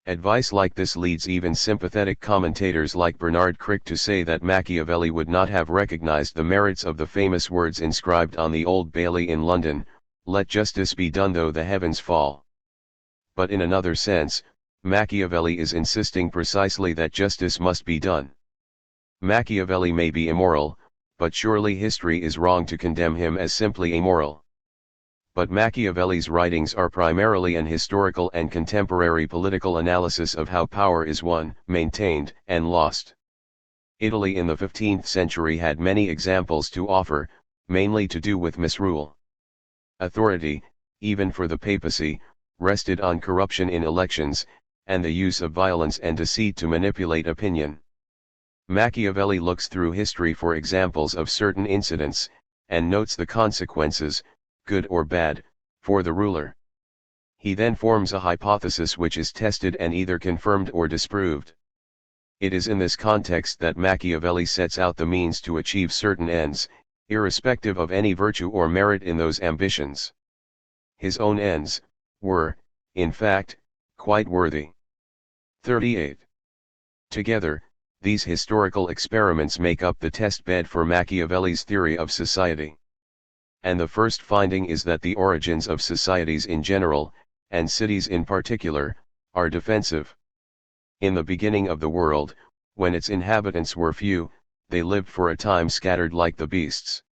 Advice like this leads even sympathetic commentators like Bernard Crick to say that Machiavelli would not have recognized the merits of the famous words inscribed on the Old Bailey in London, "Let justice be done though the heavens fall." But in another sense, Machiavelli is insisting precisely that justice must be done. Machiavelli may be immoral, but surely history is wrong to condemn him as simply amoral. But Machiavelli's writings are primarily an historical and contemporary political analysis of how power is won, maintained, and lost. Italy in the 15th century had many examples to offer, mainly to do with misrule. Authority, even for the papacy, rested on corruption in elections, and the use of violence and deceit to manipulate opinion. Machiavelli looks through history for examples of certain incidents, and notes the consequences, good or bad, for the ruler. He then forms a hypothesis which is tested and either confirmed or disproved. It is in this context that Machiavelli sets out the means to achieve certain ends, irrespective of any virtue or merit in those ambitions. His own ends were, in fact, quite worthy. 38. Together, these historical experiments make up the test bed for Machiavelli's theory of society. And the first finding is that the origins of societies in general, and cities in particular, are defensive. In the beginning of the world, when its inhabitants were few, they lived for a time scattered like the beasts.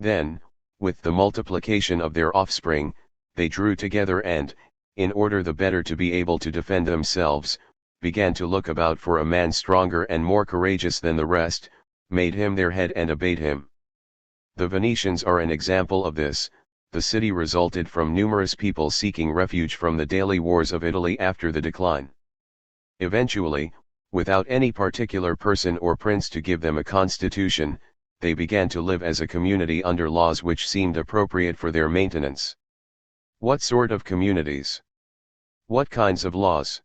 Then, with the multiplication of their offspring, they drew together and, in order the better to be able to defend themselves, began to look about for a man stronger and more courageous than the rest, made him their head and obeyed him. The Venetians are an example of this. The city resulted from numerous people seeking refuge from the daily wars of Italy after the decline. Eventually, without any particular person or prince to give them a constitution, they began to live as a community under laws which seemed appropriate for their maintenance. What sort of communities? What kinds of laws?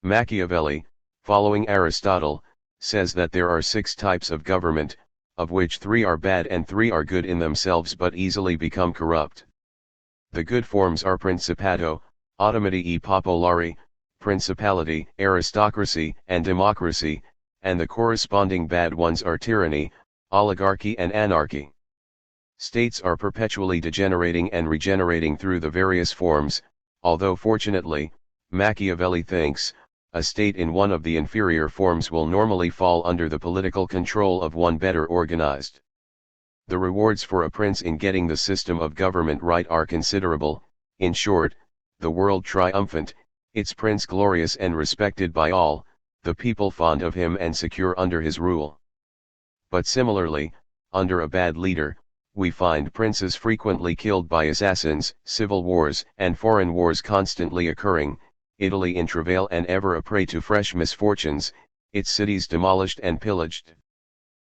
Machiavelli, following Aristotle, says that there are 6 types of government, of which 3 are bad and 3 are good in themselves but easily become corrupt. The good forms are principato, automatii populari, principality, aristocracy, and democracy, and the corresponding bad ones are tyranny, oligarchy and anarchy. States are perpetually degenerating and regenerating through the various forms, although fortunately, Machiavelli thinks, a state in one of the inferior forms will normally fall under the political control of one better organized. The rewards for a prince in getting the system of government right are considerable. In short, the world triumphant, its prince glorious and respected by all, the people fond of him and secure under his rule. But similarly, under a bad leader, we find princes frequently killed by assassins, civil wars and foreign wars constantly occurring, Italy in travail and ever a prey to fresh misfortunes, its cities demolished and pillaged.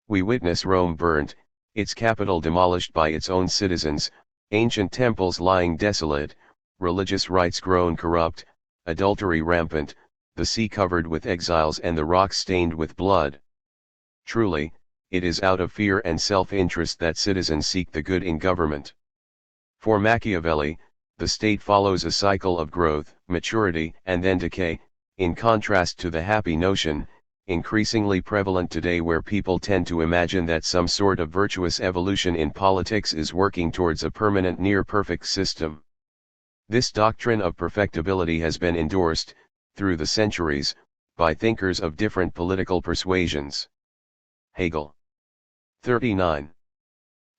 We witness Rome burnt, its capital demolished by its own citizens, ancient temples lying desolate, religious rites grown corrupt, adultery rampant, the sea covered with exiles and the rocks stained with blood. Truly, it is out of fear and self-interest that citizens seek the good in government. For Machiavelli, the state follows a cycle of growth, maturity, and then decay, in contrast to the happy notion, increasingly prevalent today, where people tend to imagine that some sort of virtuous evolution in politics is working towards a permanent near-perfect system. This doctrine of perfectibility has been endorsed, through the centuries, by thinkers of different political persuasions. Hegel. 39.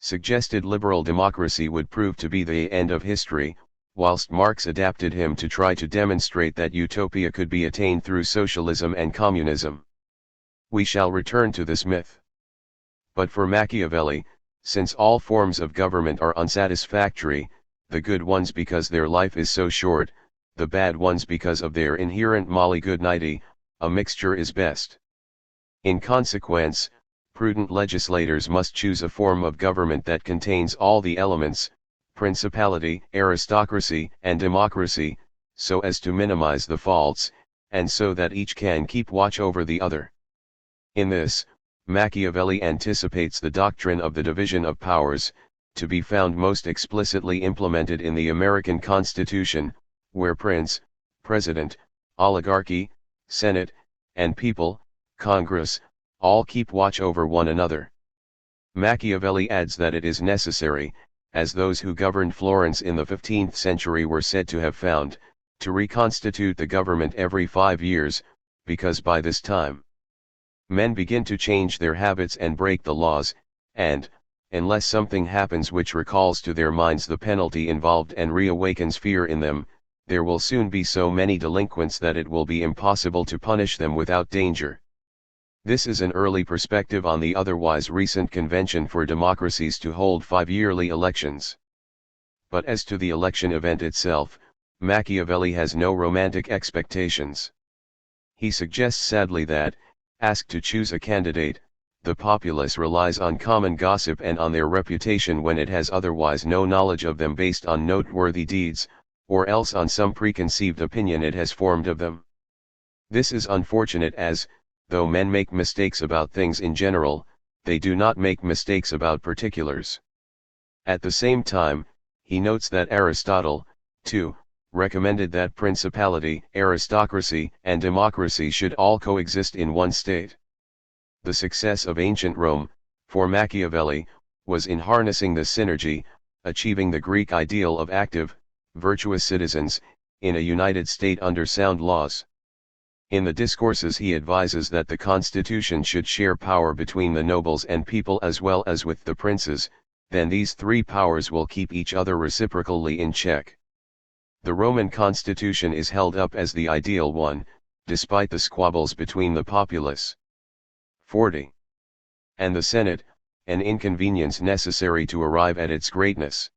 Suggested liberal democracy would prove to be the end of history, whilst Marx adapted him to try to demonstrate that utopia could be attained through socialism and communism. We shall return to this myth. But for Machiavelli, since all forms of government are unsatisfactory, the good ones because their life is so short, the bad ones because of their inherent malignity, a mixture is best. In consequence, prudent legislators must choose a form of government that contains all the elements, principality, aristocracy, and democracy, so as to minimize the faults, and so that each can keep watch over the other. In this, Machiavelli anticipates the doctrine of the division of powers, to be found most explicitly implemented in the American Constitution, where prince, president, oligarchy, senate, and people, Congress, all keep watch over one another. Machiavelli adds that it is necessary, as those who governed Florence in the 15th century were said to have found, to reconstitute the government every 5 years, because by this time, men begin to change their habits and break the laws, and, unless something happens which recalls to their minds the penalty involved and reawakens fear in them, there will soon be so many delinquents that it will be impossible to punish them without danger. This is an early perspective on the otherwise recent convention for democracies to hold 5-yearly elections. But as to the election event itself, Machiavelli has no romantic expectations. He suggests sadly that, asked to choose a candidate, the populace relies on common gossip and on their reputation when it has otherwise no knowledge of them based on noteworthy deeds, or else on some preconceived opinion it has formed of them. This is unfortunate as, though men make mistakes about things in general, they do not make mistakes about particulars. At the same time, he notes that Aristotle, too, recommended that principality, aristocracy, and democracy should all coexist in one state. The success of ancient Rome, for Machiavelli, was in harnessing this synergy, achieving the Greek ideal of active, virtuous citizens, in a united state under sound laws. In the discourses he advises that the constitution should share power between the nobles and people as well as with the princes, then these three powers will keep each other reciprocally in check. The Roman constitution is held up as the ideal one, despite the squabbles between the populace. 40. And the Senate, an inconvenience necessary to arrive at its greatness.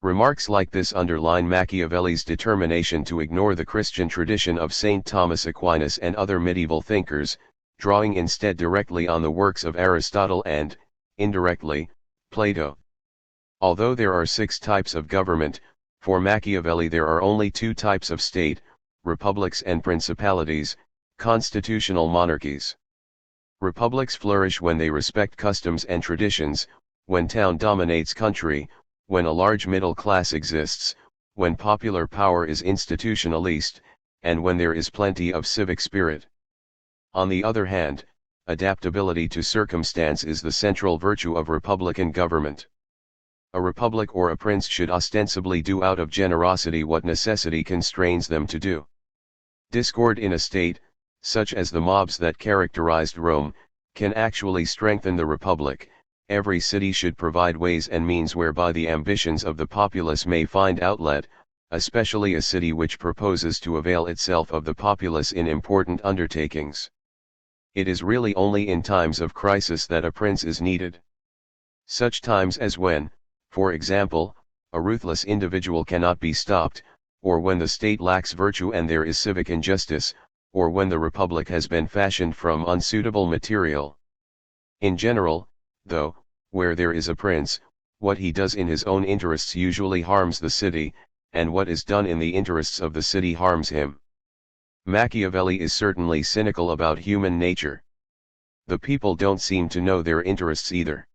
Remarks like this underline Machiavelli's determination to ignore the Christian tradition of St. Thomas Aquinas and other medieval thinkers, drawing instead directly on the works of Aristotle and, indirectly, Plato. Although there are 6 types of government, for Machiavelli there are only 2 types of state, republics and principalities, constitutional monarchies. Republics flourish when they respect customs and traditions, when town dominates country, when a large middle class exists, when popular power is institutionalist, and when there is plenty of civic spirit. On the other hand, adaptability to circumstance is the central virtue of republican government. A republic or a prince should ostensibly do out of generosity what necessity constrains them to do. Discord in a state, such as the mobs that characterized Rome, can actually strengthen the republic. Every city should provide ways and means whereby the ambitions of the populace may find outlet, especially a city which proposes to avail itself of the populace in important undertakings. It is really only in times of crisis that a prince is needed. Such times as when, for example, a ruthless individual cannot be stopped, or when the state lacks virtue and there is civic injustice, or when the republic has been fashioned from unsuitable material. In general, though, where there is a prince, what he does in his own interests usually harms the city, and what is done in the interests of the city harms him. Machiavelli is certainly cynical about human nature. The people don't seem to know their interests either.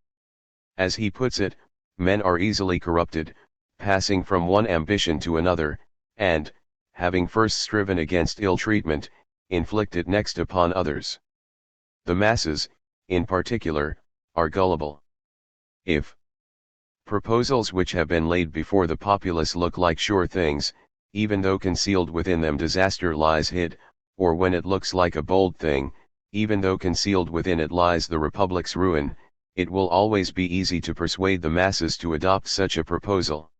As he puts it, men are easily corrupted, passing from one ambition to another, and, having first striven against ill treatment, inflict it next upon others. The masses, in particular, are gullible. If proposals which have been laid before the populace look like sure things, even though concealed within them disaster lies hid, or when it looks like a bold thing, even though concealed within it lies the republic's ruin, it will always be easy to persuade the masses to adopt such a proposal.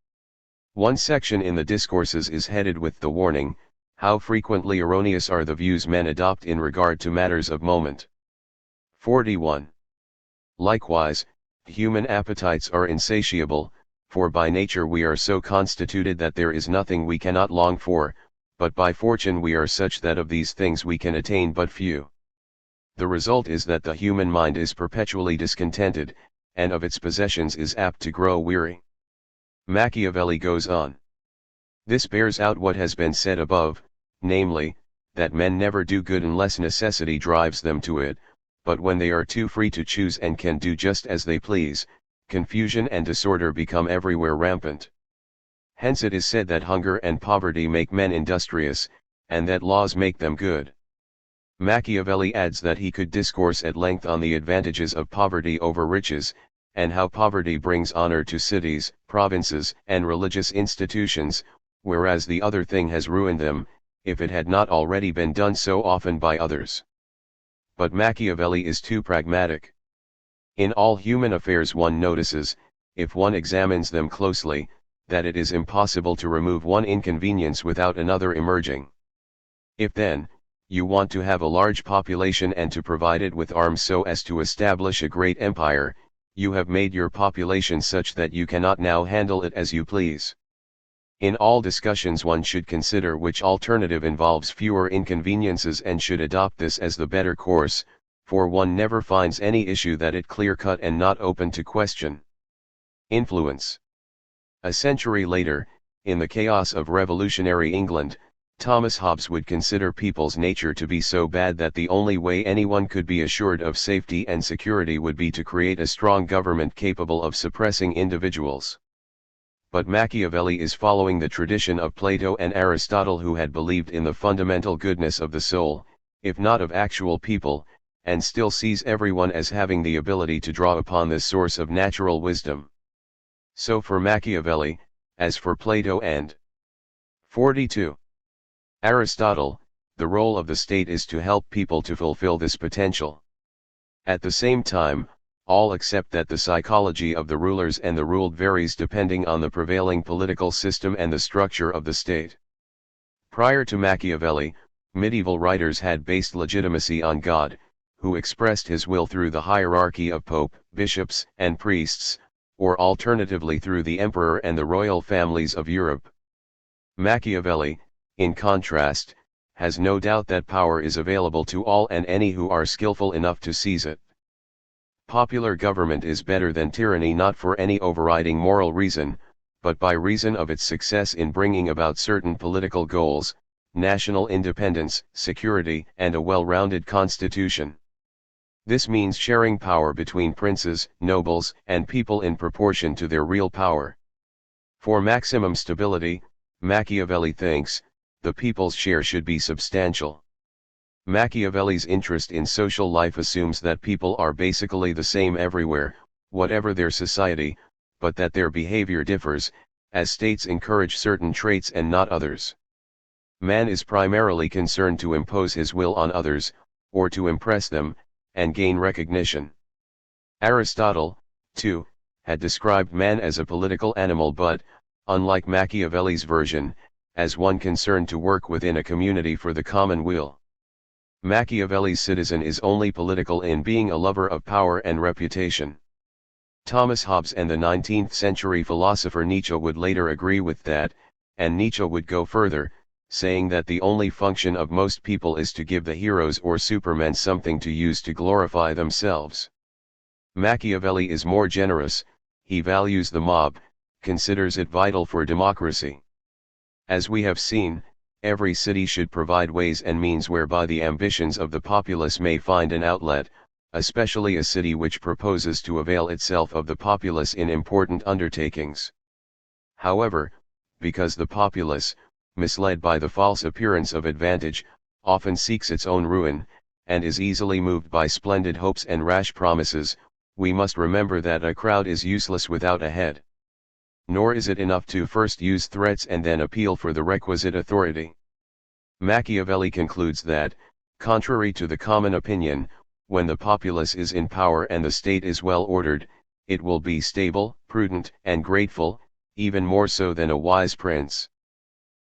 One section in the discourses is headed with the warning, "How frequently erroneous are the views men adopt in regard to matters of moment." 41. Likewise, human appetites are insatiable, for by nature we are so constituted that there is nothing we cannot long for, but by fortune we are such that of these things we can attain but few. The result is that the human mind is perpetually discontented, and of its possessions is apt to grow weary. Machiavelli goes on. This bears out what has been said above, namely, that men never do good unless necessity drives them to it, but when they are too free to choose and can do just as they please, confusion and disorder become everywhere rampant. Hence it is said that hunger and poverty make men industrious, and that laws make them good. Machiavelli adds that he could discourse at length on the advantages of poverty over riches, and how poverty brings honor to cities, provinces, and religious institutions, whereas the other thing has ruined them, if it had not already been done so often by others. But Machiavelli is too pragmatic. In all human affairs one notices, if one examines them closely, that it is impossible to remove one inconvenience without another emerging. If then, you want to have a large population and to provide it with arms so as to establish a great empire, you have made your population such that you cannot now handle it as you please. In all discussions one should consider which alternative involves fewer inconveniences and should adopt this as the better course, for one never finds any issue that it clear-cut and not open to question. Influence. A century later, in the chaos of revolutionary England, Thomas Hobbes would consider people's nature to be so bad that the only way anyone could be assured of safety and security would be to create a strong government capable of suppressing individuals. But Machiavelli is following the tradition of Plato and Aristotle, who had believed in the fundamental goodness of the soul, if not of actual people, and still sees everyone as having the ability to draw upon this source of natural wisdom. So for Machiavelli, as for Plato and 42. Aristotle, the role of the state is to help people to fulfill this potential. At the same time, all accept that the psychology of the rulers and the ruled varies depending on the prevailing political system and the structure of the state. Prior to Machiavelli, medieval writers had based legitimacy on God, who expressed his will through the hierarchy of pope, bishops, and priests, or alternatively through the emperor and the royal families of Europe. Machiavelli, in contrast, has no doubt that power is available to all and any who are skillful enough to seize it. Popular government is better than tyranny, not for any overriding moral reason, but by reason of its success in bringing about certain political goals, national independence, security, and a well-rounded constitution. This means sharing power between princes, nobles, and people in proportion to their real power. For maximum stability, Machiavelli thinks, the people's share should be substantial. Machiavelli's interest in social life assumes that people are basically the same everywhere, whatever their society, but that their behavior differs, as states encourage certain traits and not others. Man is primarily concerned to impose his will on others, or to impress them, and gain recognition. Aristotle, too, had described man as a political animal but, unlike Machiavelli's version, as one concerned to work within a community for the common weal. Machiavelli's citizen is only political in being a lover of power and reputation. Thomas Hobbes and the 19th century philosopher Nietzsche would later agree with that, and Nietzsche would go further, saying that the only function of most people is to give the heroes or supermen something to use to glorify themselves. Machiavelli is more generous, he values the mob, considers it vital for democracy. As we have seen, every city should provide ways and means whereby the ambitions of the populace may find an outlet, especially a city which proposes to avail itself of the populace in important undertakings. However, because the populace, misled by the false appearance of advantage, often seeks its own ruin, and is easily moved by splendid hopes and rash promises, we must remember that a crowd is useless without a head. Nor is it enough to first use threats and then appeal for the requisite authority. Machiavelli concludes that, contrary to the common opinion, when the populace is in power and the state is well ordered, it will be stable, prudent, and grateful, even more so than a wise prince.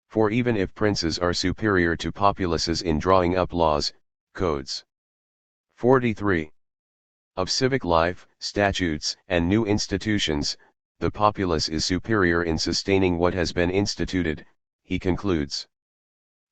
For even if princes are superior to populaces in drawing up laws, codes. 43. Of civic life, statutes, and new institutions, the populace is superior in sustaining what has been instituted, he concludes.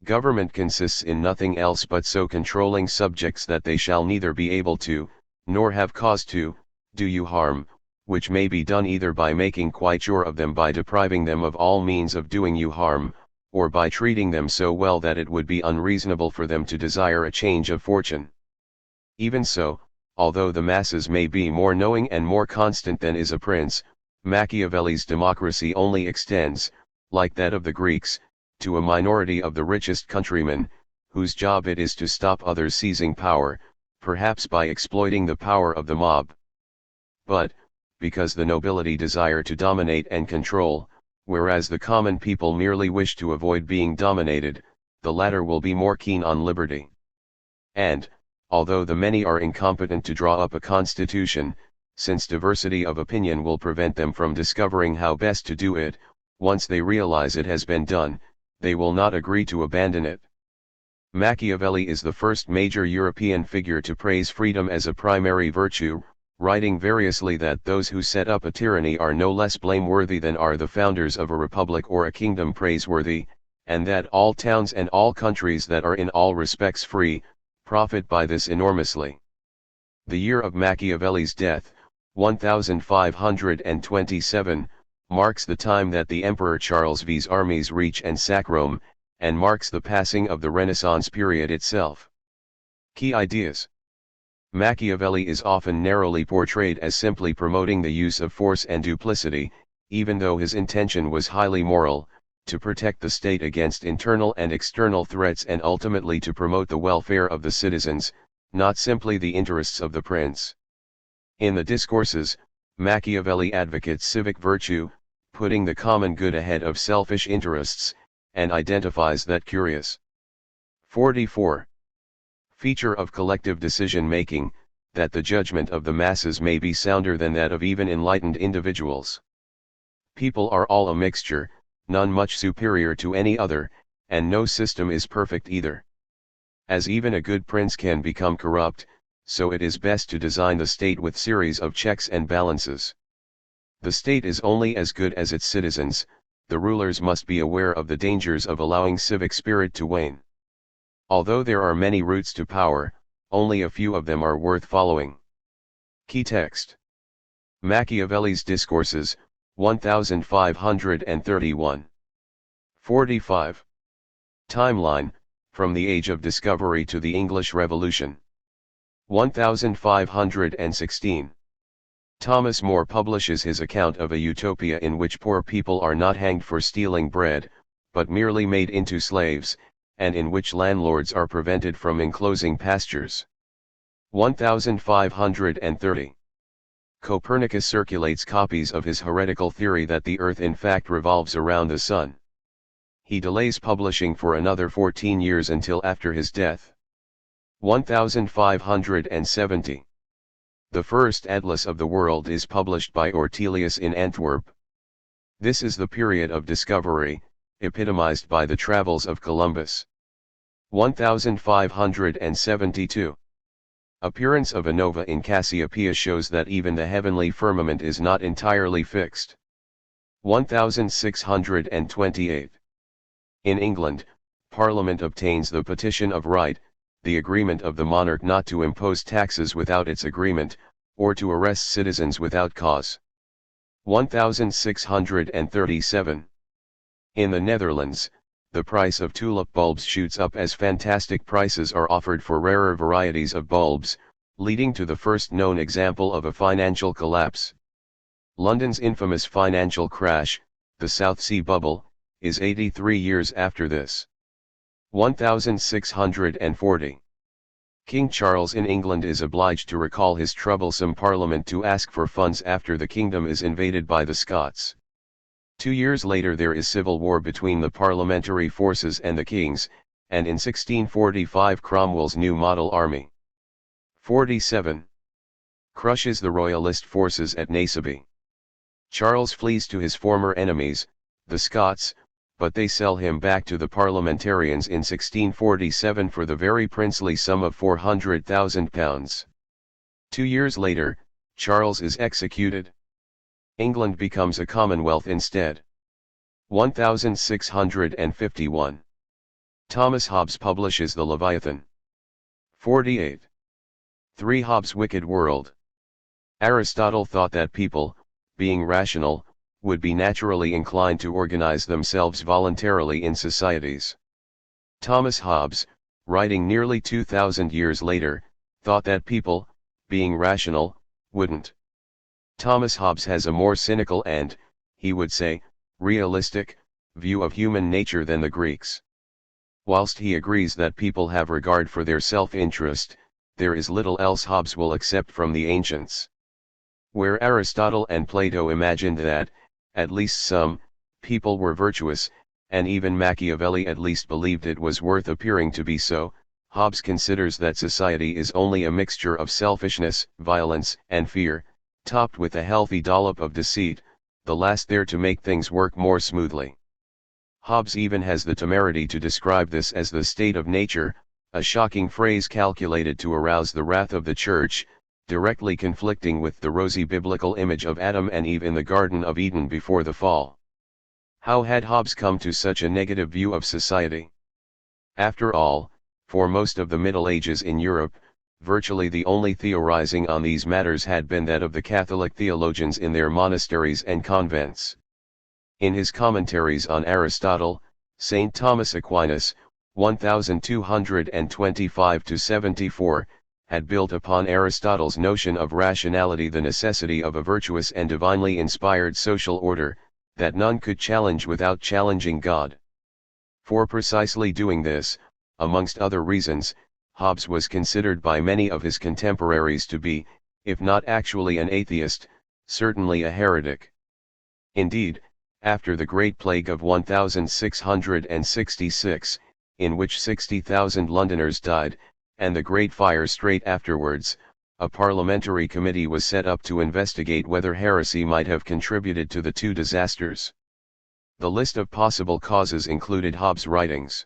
Government consists in nothing else but so controlling subjects that they shall neither be able to, nor have cause to, do you harm, which may be done either by making quite sure of them by depriving them of all means of doing you harm, or by treating them so well that it would be unreasonable for them to desire a change of fortune. Even so, although the masses may be more knowing and more constant than is a prince, Machiavelli's democracy only extends, like that of the Greeks, to a minority of the richest countrymen, whose job it is to stop others seizing power, perhaps by exploiting the power of the mob. But, because the nobility desire to dominate and control, whereas the common people merely wish to avoid being dominated, the latter will be more keen on liberty. And, although the many are incompetent to draw up a constitution, since diversity of opinion will prevent them from discovering how best to do it, once they realize it has been done, they will not agree to abandon it. Machiavelli is the first major European figure to praise freedom as a primary virtue, writing variously that those who set up a tyranny are no less blameworthy than are the founders of a republic or a kingdom praiseworthy, and that all towns and all countries that are in all respects free, profit by this enormously. The year of Machiavelli's death, 1527, marks the time that the Emperor Charles V's armies reach and sack Rome, and marks the passing of the Renaissance period itself. Key ideas. Machiavelli is often narrowly portrayed as simply promoting the use of force and duplicity, even though his intention was highly moral, to protect the state against internal and external threats and ultimately to promote the welfare of the citizens, not simply the interests of the prince. In the discourses, Machiavelli advocates civic virtue, putting the common good ahead of selfish interests, and identifies that curious 44. Feature of collective decision-making, that the judgment of the masses may be sounder than that of even enlightened individuals. People are all a mixture, none much superior to any other, and no system is perfect either. As even a good prince can become corrupt, so it is best to design the state with series of checks and balances. The state is only as good as its citizens, the rulers must be aware of the dangers of allowing civic spirit to wane. Although there are many routes to power, only a few of them are worth following. Key text. Machiavelli's Discourses, 1531. 45. Timeline, from the Age of Discovery to the English Revolution. 1516. Thomas More publishes his account of a utopia in which poor people are not hanged for stealing bread, but merely made into slaves, and in which landlords are prevented from enclosing pastures. 1530. Copernicus circulates copies of his heretical theory that the earth in fact revolves around the sun. He delays publishing for another 14 years until after his death. 1570. The first atlas of the world is published by Ortelius in Antwerp. This is the period of discovery, epitomized by the travels of Columbus. 1572. Appearance of a nova in Cassiopeia shows that even the heavenly firmament is not entirely fixed. 1628. In England, Parliament obtains the petition of right, the agreement of the monarch not to impose taxes without its agreement, or to arrest citizens without cause. 1637. In the Netherlands, the price of tulip bulbs shoots up as fantastic prices are offered for rarer varieties of bulbs, leading to the first known example of a financial collapse. London's infamous financial crash, the South Sea Bubble, is 83 years after this. 1640. King Charles in England is obliged to recall his troublesome parliament to ask for funds after the kingdom is invaded by the Scots. 2 years later there is civil war between the parliamentary forces and the king's, and in 1645 Cromwell's new model army. 47. Crushes the royalist forces at Naseby. Charles flees to his former enemies, the Scots, but they sell him back to the parliamentarians in 1647 for the very princely sum of £400,000. 2 years later, Charles is executed. England becomes a commonwealth instead. 1651. Thomas Hobbes publishes the Leviathan. 48. 3. Hobbes' wicked world. Aristotle thought that people, being rational, would be naturally inclined to organize themselves voluntarily in societies. Thomas Hobbes, writing nearly 2,000 years later, thought that people, being rational, wouldn't. Thomas Hobbes has a more cynical and, he would say, realistic, view of human nature than the Greeks. Whilst he agrees that people have regard for their self-interest, there is little else Hobbes will accept from the ancients. Where Aristotle and Plato imagined that, at least some, people were virtuous, and even Machiavelli at least believed it was worth appearing to be so, Hobbes considers that society is only a mixture of selfishness, violence, and fear, topped with a healthy dollop of deceit, the last there to make things work more smoothly. Hobbes even has the temerity to describe this as the state of nature, a shocking phrase calculated to arouse the wrath of the Church, directly conflicting with the rosy biblical image of Adam and Eve in the Garden of Eden before the fall. How had Hobbes come to such a negative view of society? After all, for most of the Middle Ages in Europe, virtually the only theorizing on these matters had been that of the Catholic theologians in their monasteries and convents. In his commentaries on Aristotle, St. Thomas Aquinas, 1225-74, had built upon Aristotle's notion of rationality the necessity of a virtuous and divinely inspired social order, that none could challenge without challenging God. For precisely doing this, amongst other reasons, Hobbes was considered by many of his contemporaries to be, if not actually an atheist, certainly a heretic. Indeed, after the Great Plague of 1666, in which 60,000 Londoners died, and the Great Fire straight afterwards, a parliamentary committee was set up to investigate whether heresy might have contributed to the two disasters. The list of possible causes included Hobbes' writings.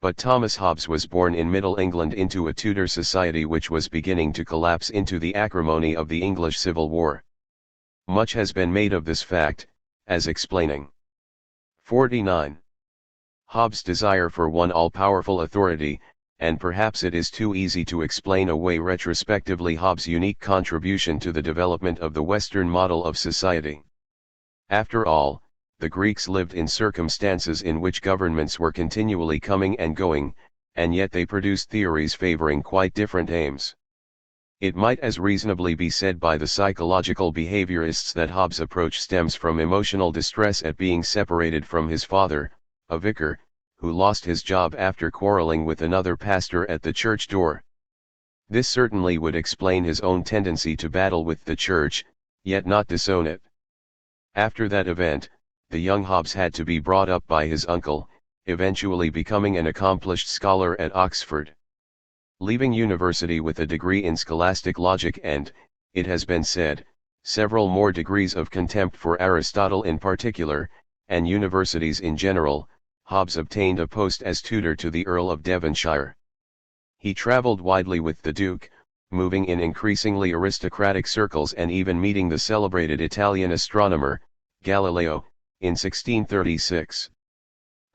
But Thomas Hobbes was born in Middle England into a Tudor society which was beginning to collapse into the acrimony of the English Civil War. Much has been made of this fact, as explaining. 49. Hobbes' desire for one all-powerful authority, and perhaps it is too easy to explain away retrospectively Hobbes' unique contribution to the development of the Western model of society. After all, the Greeks lived in circumstances in which governments were continually coming and going, and yet they produced theories favoring quite different aims. It might as reasonably be said by the psychological behaviorists that Hobbes' approach stems from emotional distress at being separated from his father, a vicar, who lost his job after quarreling with another pastor at the church door. This certainly would explain his own tendency to battle with the church, yet not disown it. After that event, the young Hobbes had to be brought up by his uncle, eventually becoming an accomplished scholar at Oxford. Leaving university with a degree in scholastic logic and, it has been said, several more degrees of contempt for Aristotle in particular, and universities in general, Hobbes obtained a post as tutor to the Earl of Devonshire. He travelled widely with the Duke, moving in increasingly aristocratic circles and even meeting the celebrated Italian astronomer, Galileo, in 1636.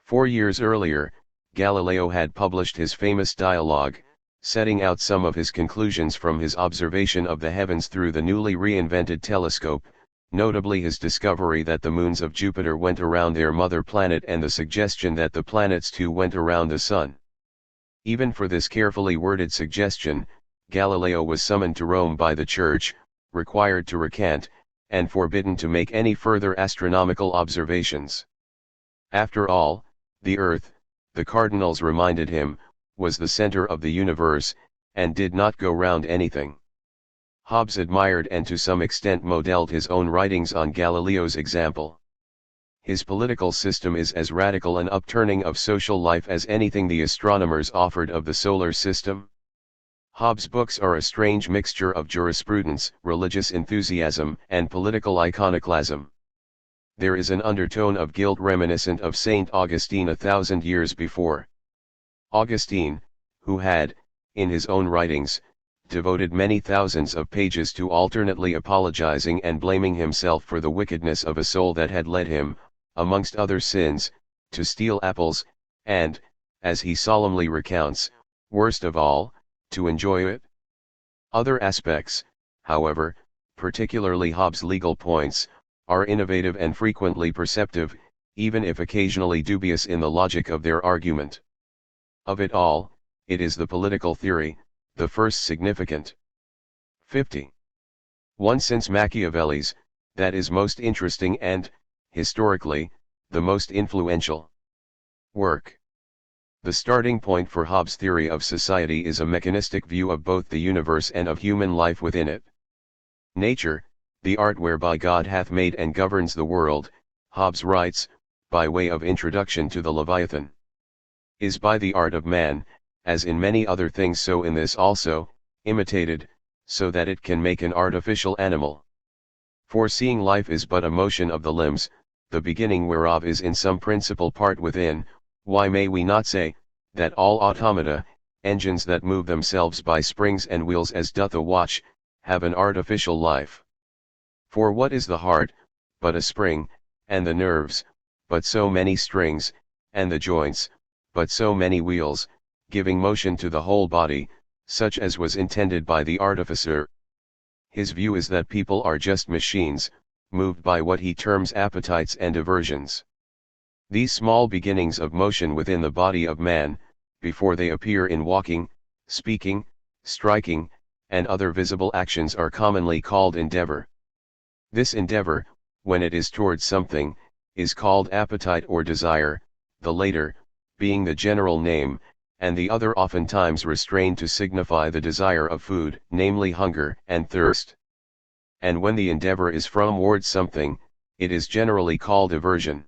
4 years earlier, Galileo had published his famous dialogue, setting out some of his conclusions from his observation of the heavens through the newly reinvented telescope, notably his discovery that the moons of Jupiter went around their mother planet and the suggestion that the planets too went around the Sun. Even for this carefully worded suggestion, Galileo was summoned to Rome by the Church, required to recant, and forbidden to make any further astronomical observations. After all, the Earth, the cardinals reminded him, was the center of the universe, and did not go round anything. Hobbes admired and to some extent modeled his own writings on Galileo's example. His political system is as radical an upturning of social life as anything the astronomers offered of the solar system. Hobbes' books are a strange mixture of jurisprudence, religious enthusiasm, and political iconoclasm. There is an undertone of guilt reminiscent of Saint Augustine 1,000 years before. Augustine, who had, in his own writings, devoted many thousands of pages to alternately apologizing and blaming himself for the wickedness of a soul that had led him, amongst other sins, to steal apples, and, as he solemnly recounts, worst of all, to enjoy it. Other aspects, however, particularly Hobbes' legal points, are innovative and frequently perceptive, even if occasionally dubious in the logic of their argument. Of it all, it is the political theory, the first significant. 50. One since Machiavelli's, that is most interesting and, historically, the most influential work. The starting point for Hobbes' theory of society is a mechanistic view of both the universe and of human life within it. Nature, the art whereby God hath made and governs the world, Hobbes writes, by way of introduction to the Leviathan, is by the art of man, as in many other things so in this also, imitated, so that it can make an artificial animal. For seeing life is but a motion of the limbs, the beginning whereof is in some principal part within, why may we not say, that all automata, engines that move themselves by springs and wheels as doth a watch, have an artificial life? For what is the heart, but a spring, and the nerves, but so many strings, and the joints, but so many wheels, giving motion to the whole body, such as was intended by the artificer. His view is that people are just machines, moved by what he terms appetites and aversions. These small beginnings of motion within the body of man, before they appear in walking, speaking, striking, and other visible actions are commonly called endeavor. This endeavor, when it is towards something, is called appetite or desire, the later, being the general name, and the other oftentimes restrained to signify the desire of food, namely hunger and thirst. And when the endeavor is fromwards something, it is generally called aversion.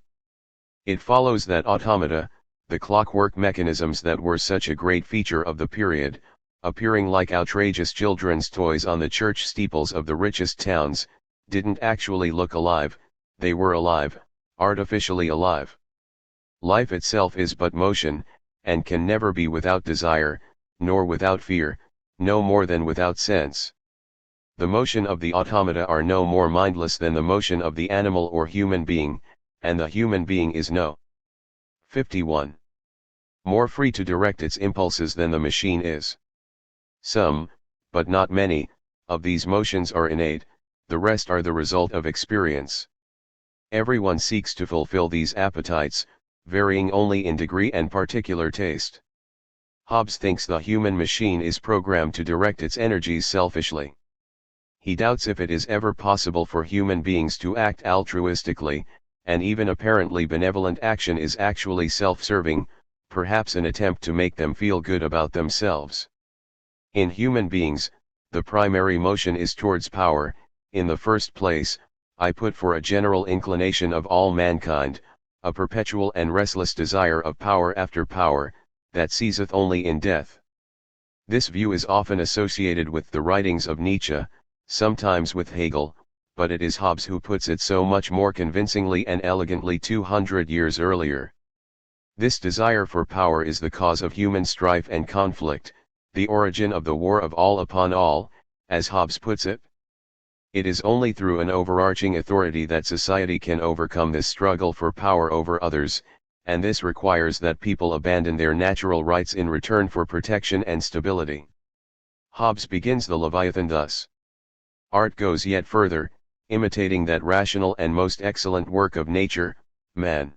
It follows that automata, the clockwork mechanisms that were such a great feature of the period, appearing like outrageous children's toys on the church steeples of the richest towns, didn't actually look alive, they were alive, artificially alive. Life itself is but motion, and can never be without desire, nor without fear, no more than without sense. The motion of the automata are no more mindless than the motion of the animal or human being, and the human being is no 51. More free to direct its impulses than the machine is. Some, but not many, of these motions are innate, the rest are the result of experience. Everyone seeks to fulfill these appetites, varying only in degree and particular taste. Hobbes thinks the human machine is programmed to direct its energies selfishly. He doubts if it is ever possible for human beings to act altruistically, and even apparently benevolent action is actually self-serving, perhaps an attempt to make them feel good about themselves. In human beings, the primary motion is towards power. In the first place, I put for a general inclination of all mankind, a perpetual and restless desire of power after power, that ceaseth only in death. This view is often associated with the writings of Nietzsche, sometimes with Hegel, but it is Hobbes who puts it so much more convincingly and elegantly 200 years earlier. This desire for power is the cause of human strife and conflict, the origin of the war of all upon all, as Hobbes puts it. It is only through an overarching authority that society can overcome this struggle for power over others, and this requires that people abandon their natural rights in return for protection and stability. Hobbes begins the Leviathan thus. Art goes yet further, imitating that rational and most excellent work of nature, man.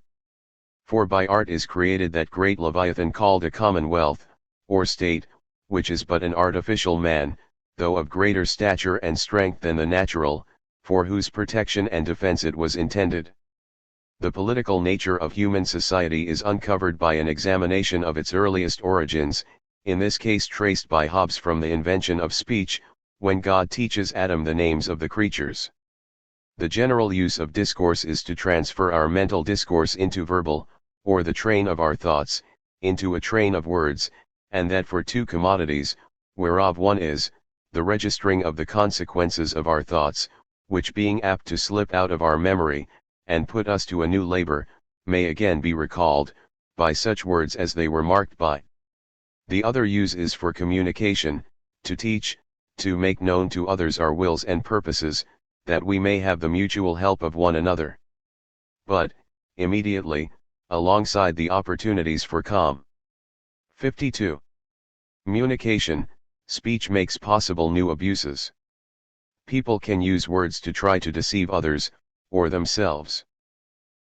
For by art is created that great Leviathan called a commonwealth, or state, which is but an artificial man, though of greater stature and strength than the natural, for whose protection and defense it was intended. The political nature of human society is uncovered by an examination of its earliest origins, in this case traced by Hobbes from the invention of speech, when God teaches Adam the names of the creatures. The general use of discourse is to transfer our mental discourse into verbal, or the train of our thoughts, into a train of words, and that for two commodities, whereof one is, the registering of the consequences of our thoughts, which being apt to slip out of our memory, and put us to a new labor, may again be recalled, by such words as they were marked by. The other use is for communication, to teach, to make known to others our wills and purposes, that we may have the mutual help of one another. But, immediately, alongside the opportunities for 52. Communication, speech makes possible new abuses. People can use words to try to deceive others, or themselves.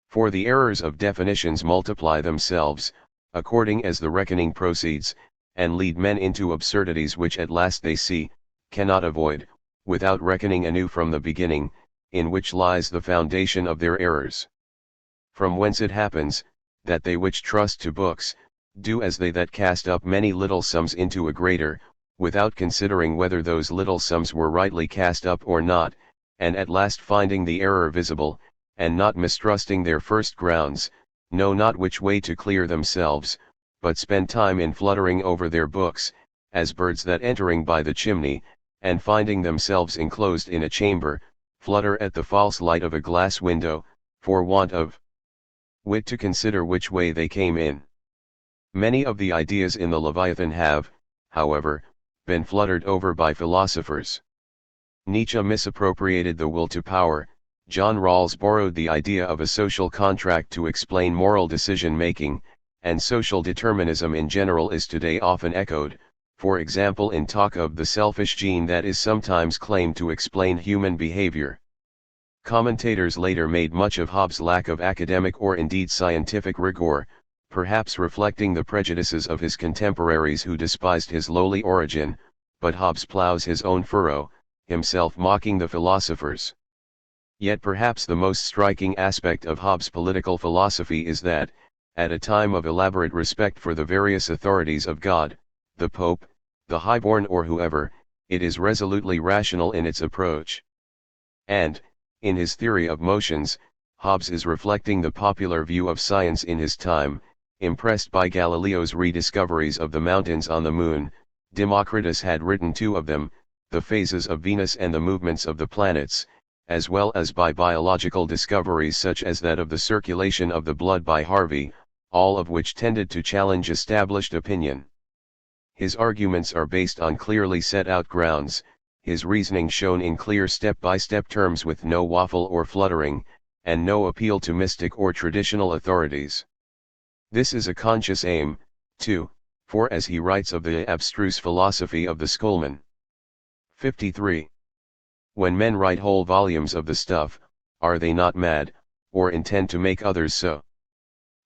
For the errors of definitions multiply themselves, according as the reckoning proceeds, and lead men into absurdities which at last they see, cannot avoid, without reckoning anew from the beginning, in which lies the foundation of their errors. From whence it happens, that they which trust to books, do as they that cast up many little sums into a greater, without considering whether those little sums were rightly cast up or not, and at last finding the error visible, and not mistrusting their first grounds, know not which way to clear themselves, but spend time in fluttering over their books, as birds that entering by the chimney, and finding themselves enclosed in a chamber, flutter at the false light of a glass window, for want of wit to consider which way they came in. Many of the ideas in the Leviathan have, however, been fluttered over by philosophers. Nietzsche misappropriated the will to power, John Rawls borrowed the idea of a social contract to explain moral decision-making, and social determinism in general is today often echoed, for example in talk of the selfish gene that is sometimes claimed to explain human behavior. Commentators later made much of Hobbes' lack of academic or indeed scientific rigor, perhaps reflecting the prejudices of his contemporaries who despised his lowly origin, but Hobbes ploughs his own furrow, himself mocking the philosophers. Yet perhaps the most striking aspect of Hobbes' political philosophy is that, at a time of elaborate respect for the various authorities of God, the Pope, the Highborn or whoever, it is resolutely rational in its approach. And, in his theory of motions, Hobbes is reflecting the popular view of science in his time, impressed by Galileo's rediscoveries of the mountains on the moon. Democritus had written two of them, the phases of Venus and the movements of the planets, as well as by biological discoveries such as that of the circulation of the blood by Harvey, all of which tended to challenge established opinion. His arguments are based on clearly set out grounds, his reasoning shown in clear step-by-step terms with no waffle or fluttering, and no appeal to mystic or traditional authorities. This is a conscious aim, too, for as he writes of the abstruse philosophy of the schoolman. 53. When men write whole volumes of the stuff, are they not mad, or intend to make others so?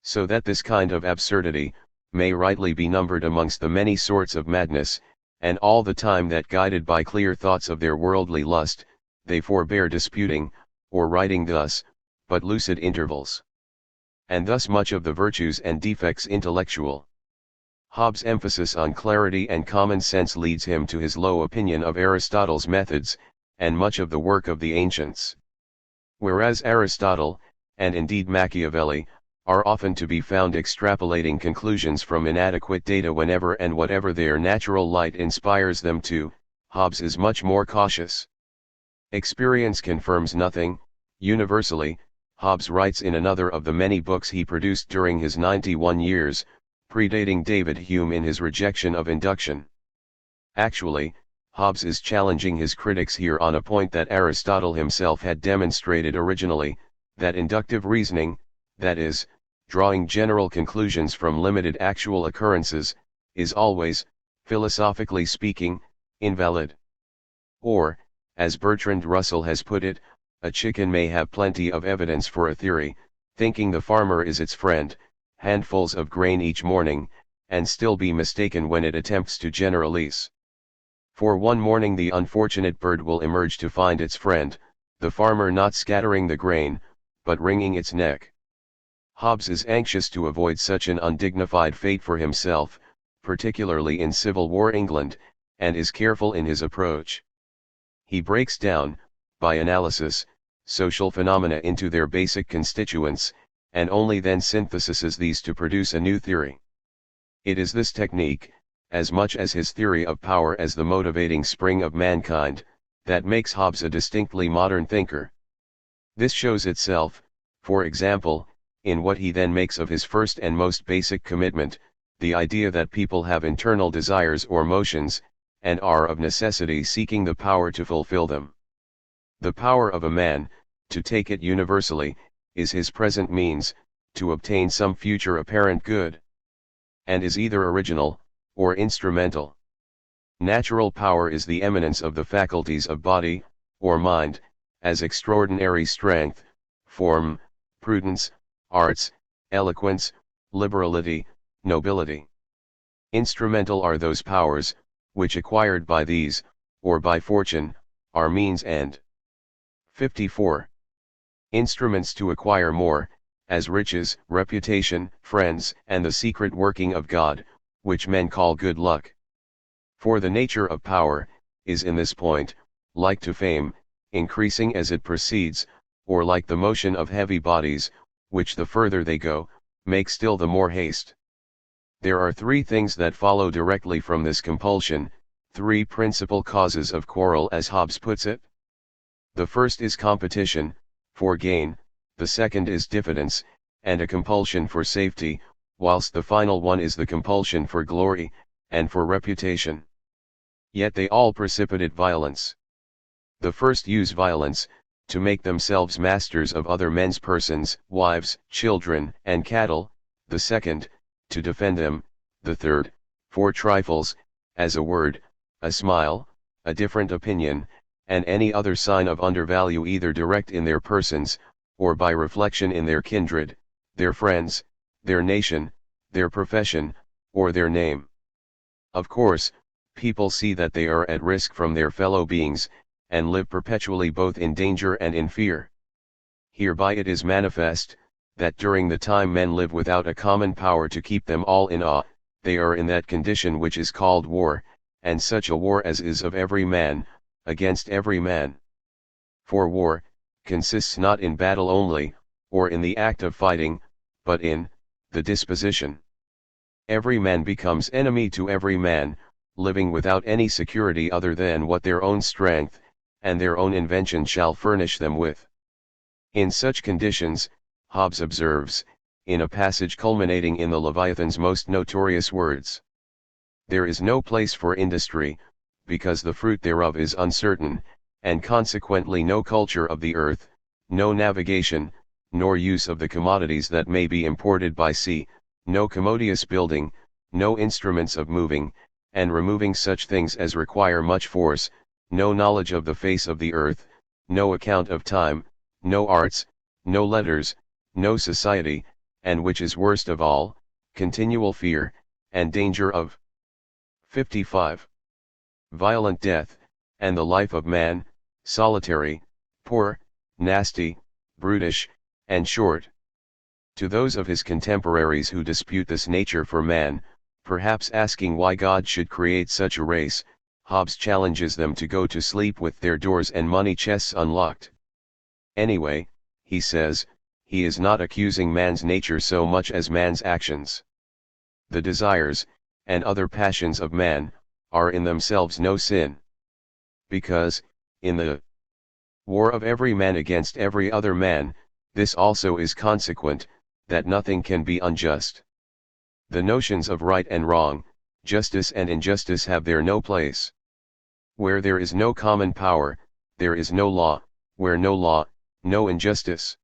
So that this kind of absurdity, may rightly be numbered amongst the many sorts of madness, and all the time that guided by clear thoughts of their worldly lust, they forbear disputing, or writing thus, but lucid intervals. And thus much of the virtues and defects intellectual. Hobbes' emphasis on clarity and common sense leads him to his low opinion of Aristotle's methods, and much of the work of the ancients. Whereas Aristotle, and indeed Machiavelli, are often to be found extrapolating conclusions from inadequate data whenever and whatever their natural light inspires them to, Hobbes is much more cautious. Experience confirms nothing, universally, Hobbes writes in another of the many books he produced during his 91 years, predating David Hume in his rejection of induction. Actually, Hobbes is challenging his critics here on a point that Aristotle himself had demonstrated originally, that inductive reasoning, that is, drawing general conclusions from limited actual occurrences, is always, philosophically speaking, invalid. Or, as Bertrand Russell has put it, a chicken may have plenty of evidence for a theory, thinking the farmer is its friend, handfuls of grain each morning, and still be mistaken when it attempts to generalize. For one morning the unfortunate bird will emerge to find its friend, the farmer not scattering the grain, but wringing its neck. Hobbes is anxious to avoid such an undignified fate for himself, particularly in Civil War England, and is careful in his approach. He breaks down, by analysis, social phenomena into their basic constituents, and only then synthesizes these to produce a new theory. It is this technique, as much as his theory of power as the motivating spring of mankind, that makes Hobbes a distinctly modern thinker. This shows itself, for example, in what he then makes of his first and most basic commitment, the idea that people have internal desires or motions, and are of necessity seeking the power to fulfill them. The power of a man, to take it universally, is his present means, to obtain some future apparent good, and is either original, or instrumental. Natural power is the eminence of the faculties of body, or mind, as extraordinary strength, form, prudence, arts, eloquence, liberality, nobility. Instrumental are those powers, which acquired by these, or by fortune, are means and 54. Instruments to acquire more, as riches, reputation, friends, and the secret working of God, which men call good luck. For the nature of power, is in this point, like to fame, increasing as it proceeds, or like the motion of heavy bodies, which the further they go, make still the more haste. There are three things that follow directly from this compulsion, three principal causes of quarrel as Hobbes puts it. The first is competition, for gain, the second is diffidence, and a compulsion for safety, whilst the final one is the compulsion for glory, and for reputation. Yet they all precipitate violence. The first use violence, to make themselves masters of other men's persons, wives, children, and cattle, the second, to defend them, the third, for trifles, as a word, a smile, a different opinion, and any other sign of undervalue either direct in their persons, or by reflection in their kindred, their friends, their nation, their profession, or their name. Of course, people see that they are at risk from their fellow beings, and live perpetually both in danger and in fear. Hereby it is manifest, that during the time men live without a common power to keep them all in awe, they are in that condition which is called war, and such a war as is of every man, against every man. For war, consists not in battle only, or in the act of fighting, but in the disposition. Every man becomes enemy to every man, living without any security other than what their own strength, and their own invention shall furnish them with. In such conditions, Hobbes observes, in a passage culminating in the Leviathan's most notorious words, "There is no place for industry, because the fruit thereof is uncertain, and consequently no culture of the earth, no navigation, nor use of the commodities that may be imported by sea, no commodious building, no instruments of moving, and removing such things as require much force, no knowledge of the face of the earth, no account of time, no arts, no letters, no society, and which is worst of all, continual fear, and danger of 55. Violent death, and the life of man, solitary, poor, nasty, brutish, and short." To those of his contemporaries who dispute this nature for man, perhaps asking why God should create such a race, Hobbes challenges them to go to sleep with their doors and money chests unlocked. Anyway, he says, he is not accusing man's nature so much as man's actions. The desires, and other passions of man, are in themselves no sin. Because, in the war of every man against every other man, this also is consequent, that nothing can be unjust. The notions of right and wrong, justice and injustice have there no place. Where there is no common power, there is no law, where no law, no injustice.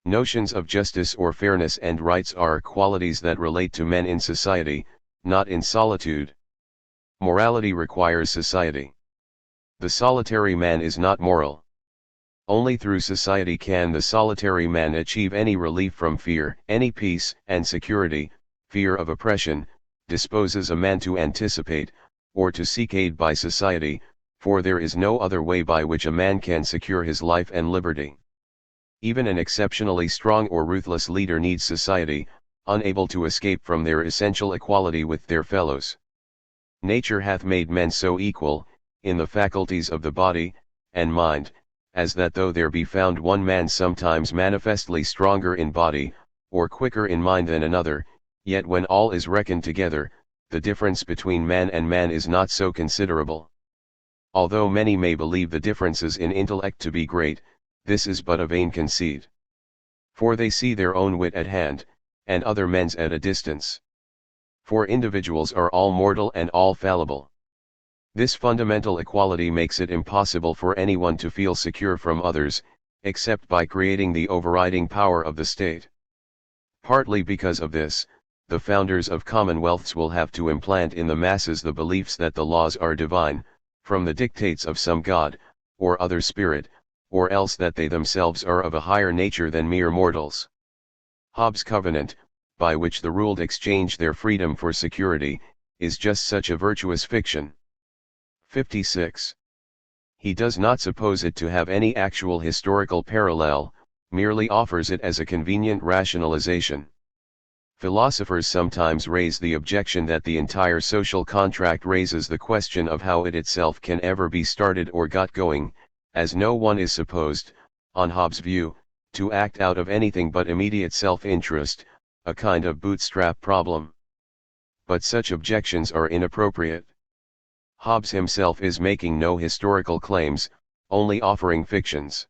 Notions of justice or fairness and rights are qualities that relate to men in society, not in solitude. Morality requires society. The solitary man is not moral. Only through society can the solitary man achieve any relief from fear. Any peace and security, fear of oppression, disposes a man to anticipate, or to seek aid by society, for there is no other way by which a man can secure his life and liberty. Even an exceptionally strong or ruthless leader needs society, unable to escape from their essential equality with their fellows. Nature hath made men so equal, in the faculties of the body, and mind, as that though there be found one man sometimes manifestly stronger in body, or quicker in mind than another, yet when all is reckoned together, the difference between man and man is not so considerable. Although many may believe the differences in intellect to be great, this is but a vain conceit. For they see their own wit at hand, and other men's at a distance. For individuals are all mortal and all fallible. This fundamental equality makes it impossible for anyone to feel secure from others, except by creating the overriding power of the state. Partly because of this, the founders of commonwealths will have to implant in the masses the beliefs that the laws are divine, from the dictates of some god, or other spirit, or else that they themselves are of a higher nature than mere mortals. Hobbes' covenant, by which the ruled exchange their freedom for security, is just such a virtuous fiction. 56. He does not suppose it to have any actual historical parallel, merely offers it as a convenient rationalization. Philosophers sometimes raise the objection that the entire social contract raises the question of how it itself can ever be started or got going, as no one is supposed, on Hobbes' view, to act out of anything but immediate self-interest, a kind of bootstrap problem. But such objections are inappropriate. Hobbes himself is making no historical claims, only offering fictions.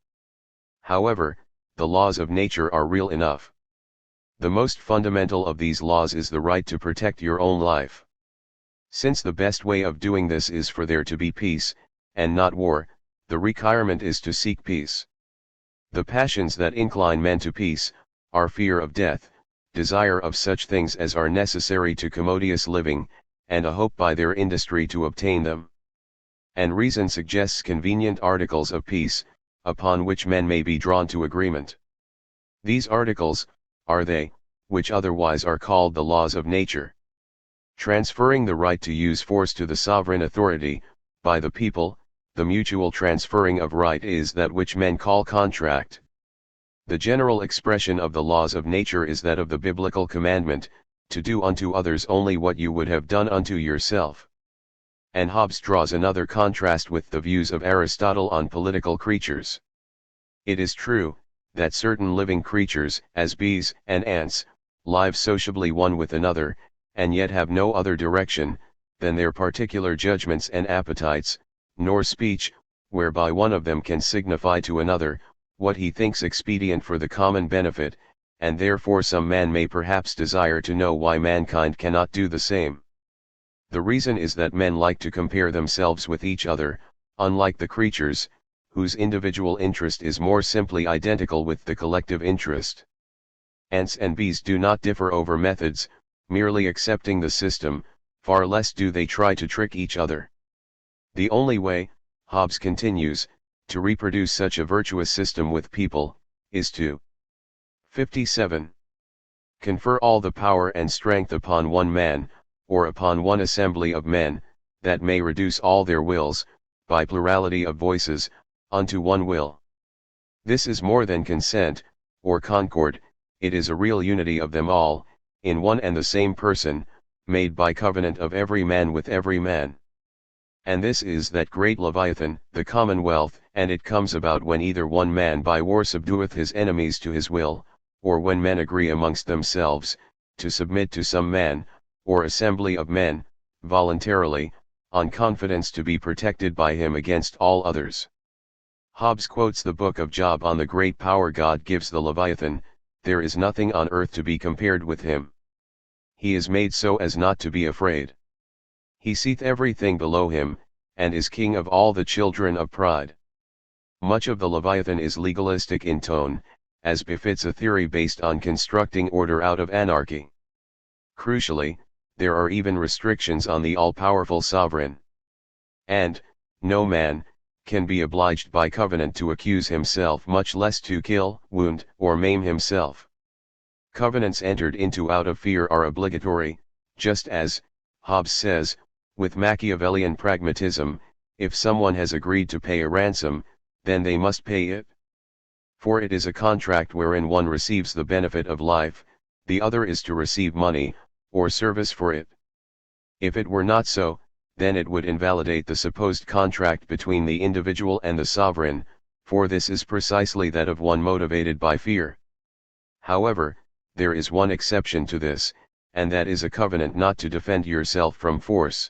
However, the laws of nature are real enough. The most fundamental of these laws is the right to protect your own life. Since the best way of doing this is for there to be peace, and not war, the requirement is to seek peace. The passions that incline men to peace, are fear of death, desire of such things as are necessary to commodious living, and a hope by their industry to obtain them. And reason suggests convenient articles of peace, upon which men may be drawn to agreement. These articles, are they, which otherwise are called the laws of nature. Transferring the right to use force to the sovereign authority, by the people, the mutual transferring of right is that which men call contract. The general expression of the laws of nature is that of the biblical commandment, to do unto others only what you would have done unto yourself. And Hobbes draws another contrast with the views of Aristotle on political creatures. It is true, that certain living creatures, as bees and ants, live sociably one with another, and yet have no other direction, than their particular judgments and appetites, nor speech, whereby one of them can signify to another, what he thinks expedient for the common benefit, and therefore some man may perhaps desire to know why mankind cannot do the same. The reason is that men like to compare themselves with each other, unlike the creatures, whose individual interest is more simply identical with the collective interest. Ants and bees do not differ over methods, merely accepting the system, far less do they try to trick each other. The only way, Hobbes continues, to reproduce such a virtuous system with people, is to 57. Confer all the power and strength upon one man, or upon one assembly of men, that may reduce all their wills, by plurality of voices, unto one will. This is more than consent, or concord, it is a real unity of them all, in one and the same person, made by covenant of every man with every man. And this is that great Leviathan, the commonwealth, and it comes about when either one man by war subdueth his enemies to his will, or when men agree amongst themselves, to submit to some man, or assembly of men, voluntarily, on confidence to be protected by him against all others. Hobbes quotes the book of Job on the great power God gives the Leviathan, there is nothing on earth to be compared with him. He is made so as not to be afraid. He seeth everything below him, and is king of all the children of pride. Much of the Leviathan is legalistic in tone, as befits a theory based on constructing order out of anarchy. Crucially, there are even restrictions on the all-powerful sovereign. And, no man, can be obliged by covenant to accuse himself, much less to kill, wound, or maim himself. Covenants entered into out of fear are obligatory, just as, Hobbes says, with Machiavellian pragmatism, if someone has agreed to pay a ransom, then they must pay it. For it is a contract wherein one receives the benefit of life, the other is to receive money, or service for it. If it were not so, then it would invalidate the supposed contract between the individual and the sovereign, for this is precisely that of one motivated by fear. However, there is one exception to this, and that is a covenant not to defend yourself from force.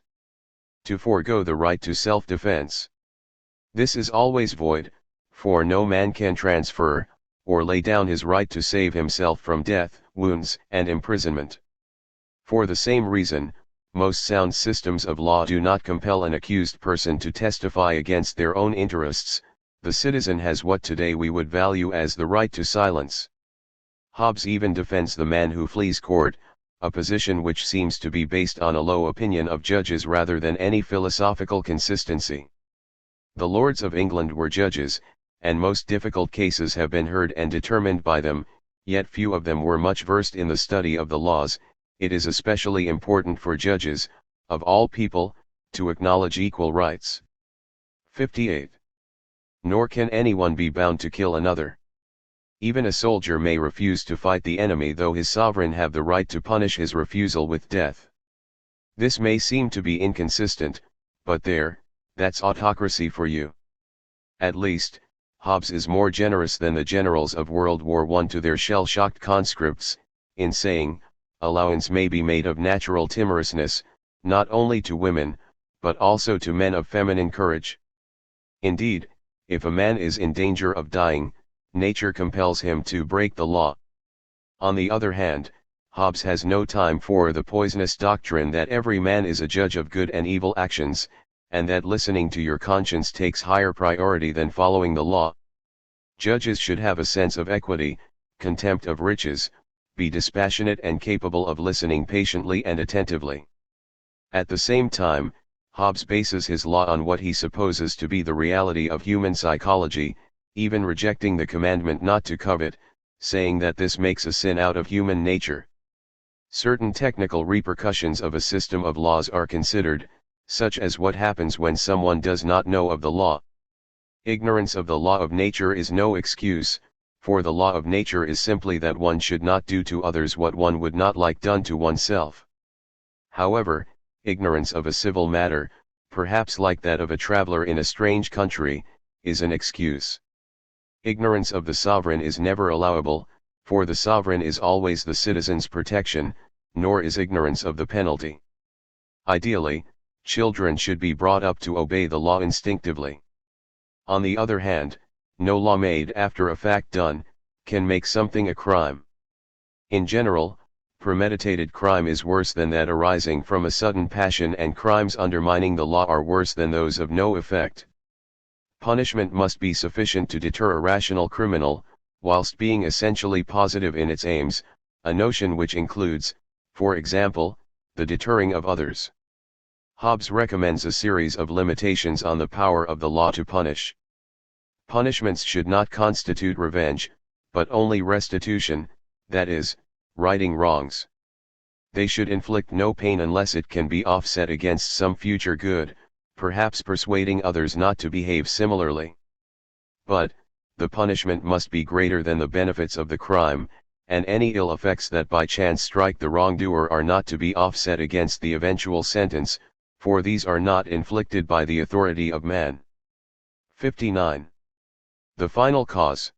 To forego the right to self-defense. This is always void, for no man can transfer, or lay down his right to save himself from death, wounds, and imprisonment. For the same reason, most sound systems of law do not compel an accused person to testify against their own interests. The citizen has what today we would value as the right to silence. Hobbes even defends the man who flees court, a position which seems to be based on a low opinion of judges rather than any philosophical consistency. The lords of England were judges, and most difficult cases have been heard and determined by them, yet few of them were much versed in the study of the laws. It is especially important for judges, of all people, to acknowledge equal rights. 58. Nor can anyone be bound to kill another. Even a soldier may refuse to fight the enemy, though his sovereign have the right to punish his refusal with death. This may seem to be inconsistent, but that's autocracy for you. At least, Hobbes is more generous than the generals of World War I to their shell-shocked conscripts, in saying, allowance may be made of natural timorousness, not only to women, but also to men of feminine courage. Indeed, if a man is in danger of dying, nature compels him to break the law. On the other hand, Hobbes has no time for the poisonous doctrine that every man is a judge of good and evil actions, and that listening to your conscience takes higher priority than following the law. Judges should have a sense of equity, contempt of riches, be dispassionate and capable of listening patiently and attentively. At the same time, Hobbes bases his law on what he supposes to be the reality of human psychology, even rejecting the commandment not to covet, saying that this makes a sin out of human nature. Certain technical repercussions of a system of laws are considered, such as what happens when someone does not know of the law. Ignorance of the law of nature is no excuse, for the law of nature is simply that one should not do to others what one would not like done to oneself. However, ignorance of a civil matter, perhaps like that of a traveler in a strange country, is an excuse. Ignorance of the sovereign is never allowable, for the sovereign is always the citizen's protection, nor is ignorance of the penalty. Ideally, children should be brought up to obey the law instinctively. On the other hand, no law made after a fact done, can make something a crime. In general, premeditated crime is worse than that arising from a sudden passion, and crimes undermining the law are worse than those of no effect. Punishment must be sufficient to deter a rational criminal, whilst being essentially positive in its aims, a notion which includes, for example, the deterring of others. Hobbes recommends a series of limitations on the power of the law to punish. Punishments should not constitute revenge, but only restitution, that is, righting wrongs. They should inflict no pain unless it can be offset against some future good, perhaps persuading others not to behave similarly. But, the punishment must be greater than the benefits of the crime, and any ill effects that by chance strike the wrongdoer are not to be offset against the eventual sentence, for these are not inflicted by the authority of man. 59. The final cause,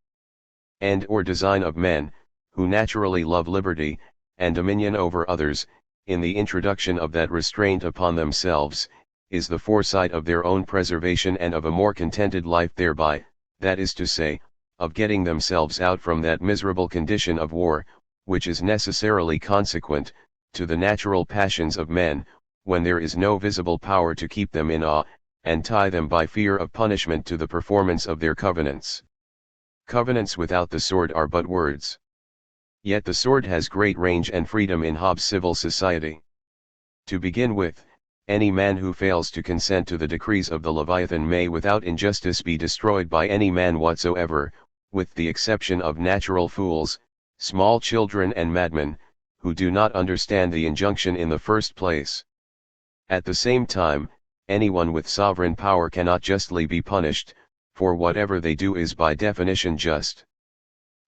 end or design of men, who naturally love liberty, and dominion over others, in the introduction of that restraint upon themselves, is the foresight of their own preservation and of a more contented life thereby, that is to say, of getting themselves out from that miserable condition of war, which is necessarily consequent, to the natural passions of men, when there is no visible power to keep them in awe, and tie them by fear of punishment to the performance of their covenants. Covenants without the sword are but words. Yet the sword has great range and freedom in Hobbes' civil society. To begin with, any man who fails to consent to the decrees of the Leviathan may without injustice be destroyed by any man whatsoever, with the exception of natural fools, small children and madmen, who do not understand the injunction in the first place. At the same time, anyone with sovereign power cannot justly be punished, for whatever they do is by definition just.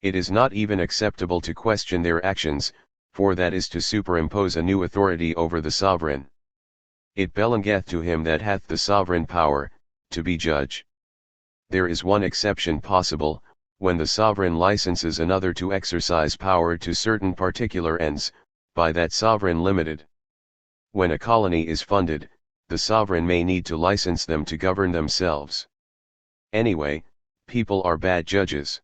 It is not even acceptable to question their actions, for that is to superimpose a new authority over the sovereign. It belongeth to him that hath the sovereign power, to be judge. There is one exception possible, when the sovereign licenses another to exercise power to certain particular ends, by that sovereign limited. When a colony is funded, the sovereign may need to license them to govern themselves. Anyway, people are bad judges.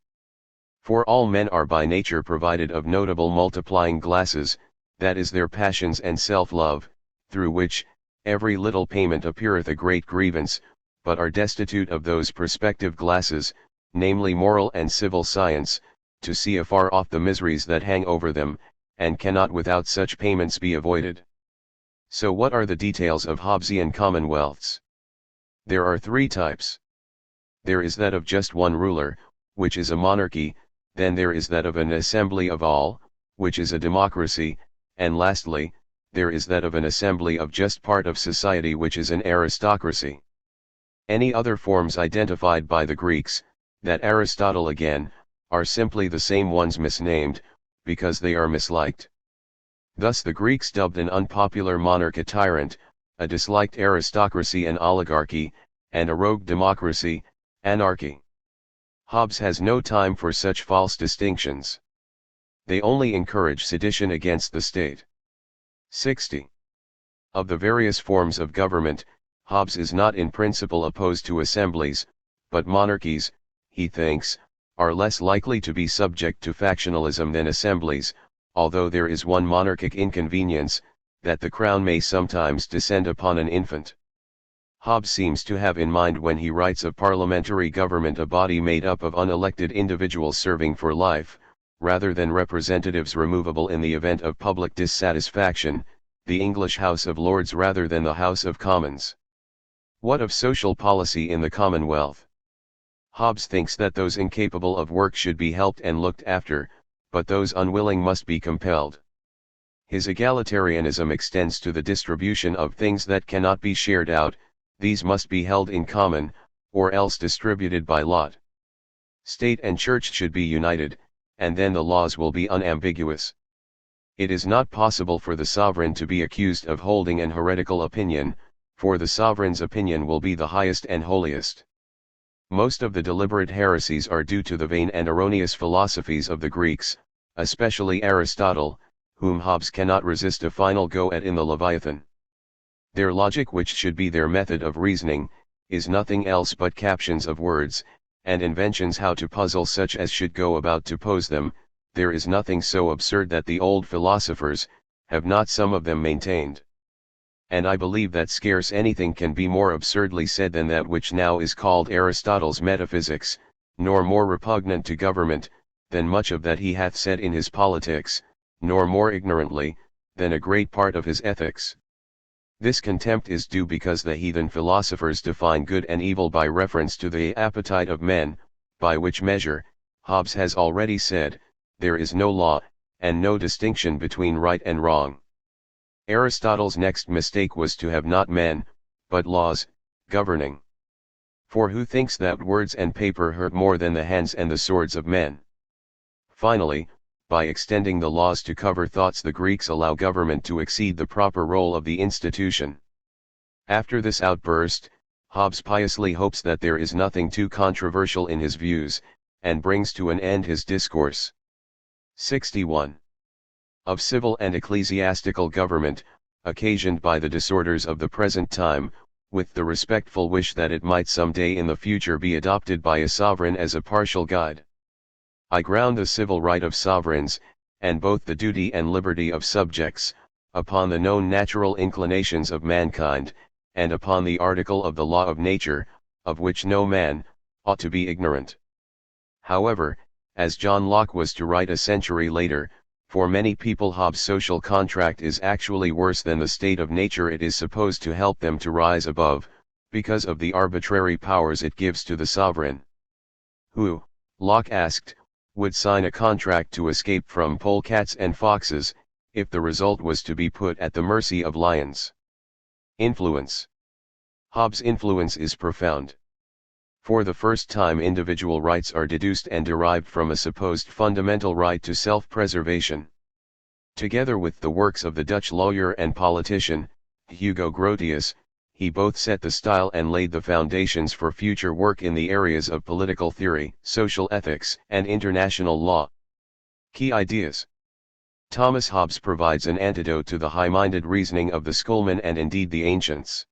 For all men are by nature provided of notable multiplying glasses, that is their passions and self-love, through which, every little payment appeareth a great grievance, but are destitute of those perspective glasses, namely moral and civil science, to see afar off the miseries that hang over them, and cannot without such payments be avoided. So what are the details of Hobbesian commonwealths? There are three types. There is that of just one ruler, which is a monarchy, then there is that of an assembly of all, which is a democracy, and lastly, there is that of an assembly of just part of society which is an aristocracy. Any other forms identified by the Greeks, that Aristotle again, are simply the same ones misnamed, because they are misliked. Thus the Greeks dubbed an unpopular monarch a tyrant, a disliked aristocracy an oligarchy, and a rogue democracy, anarchy. Hobbes has no time for such false distinctions. They only encourage sedition against the state. 60. Of the various forms of government, Hobbes is not in principle opposed to assemblies, but monarchies, he thinks, are less likely to be subject to factionalism than assemblies, although there is one monarchic inconvenience, that the crown may sometimes descend upon an infant. Hobbes seems to have in mind when he writes of parliamentary government a body made up of unelected individuals serving for life, rather than representatives removable in the event of public dissatisfaction, the English House of Lords rather than the House of Commons. What of social policy in the Commonwealth? Hobbes thinks that those incapable of work should be helped and looked after, but those unwilling must be compelled. His egalitarianism extends to the distribution of things that cannot be shared out, these must be held in common, or else distributed by lot. State and church should be united, and then the laws will be unambiguous. It is not possible for the sovereign to be accused of holding an heretical opinion, for the sovereign's opinion will be the highest and holiest. Most of the deliberate heresies are due to the vain and erroneous philosophies of the Greeks, especially Aristotle, whom Hobbes cannot resist a final go at in the Leviathan. Their logic, which should be their method of reasoning, is nothing else but captions of words, and inventions how to puzzle such as should go about to pose them. There is nothing so absurd that the old philosophers have not some of them maintained. And I believe that scarce anything can be more absurdly said than that which now is called Aristotle's metaphysics, nor more repugnant to government, than much of that he hath said in his Politics, nor more ignorantly, than a great part of his Ethics. This contempt is due because the heathen philosophers define good and evil by reference to the appetite of men, by which measure, Hobbes has already said, there is no law, and no distinction between right and wrong. Aristotle's next mistake was to have not men, but laws, governing. For who thinks that words and paper hurt more than the hands and the swords of men? Finally, by extending the laws to cover thoughts, the Greeks allow government to exceed the proper role of the institution. After this outburst, Hobbes piously hopes that there is nothing too controversial in his views, and brings to an end his discourse. 61. Of civil and ecclesiastical government, occasioned by the disorders of the present time, with the respectful wish that it might some day in the future be adopted by a sovereign as a partial guide. I ground the civil right of sovereigns, and both the duty and liberty of subjects, upon the known natural inclinations of mankind, and upon the article of the law of nature, of which no man ought to be ignorant. However, as John Locke was to write a century later, for many people Hobbes' social contract is actually worse than the state of nature it is supposed to help them to rise above, because of the arbitrary powers it gives to the sovereign. Who, Locke asked, would sign a contract to escape from polecats and foxes, if the result was to be put at the mercy of lions? Influence. Hobbes' influence is profound. For the first time individual rights are deduced and derived from a supposed fundamental right to self-preservation. Together with the works of the Dutch lawyer and politician, Hugo Grotius, he both set the style and laid the foundations for future work in the areas of political theory, social ethics, and international law. Key ideas. Thomas Hobbes provides an antidote to the high-minded reasoning of the schoolmen and indeed the ancients.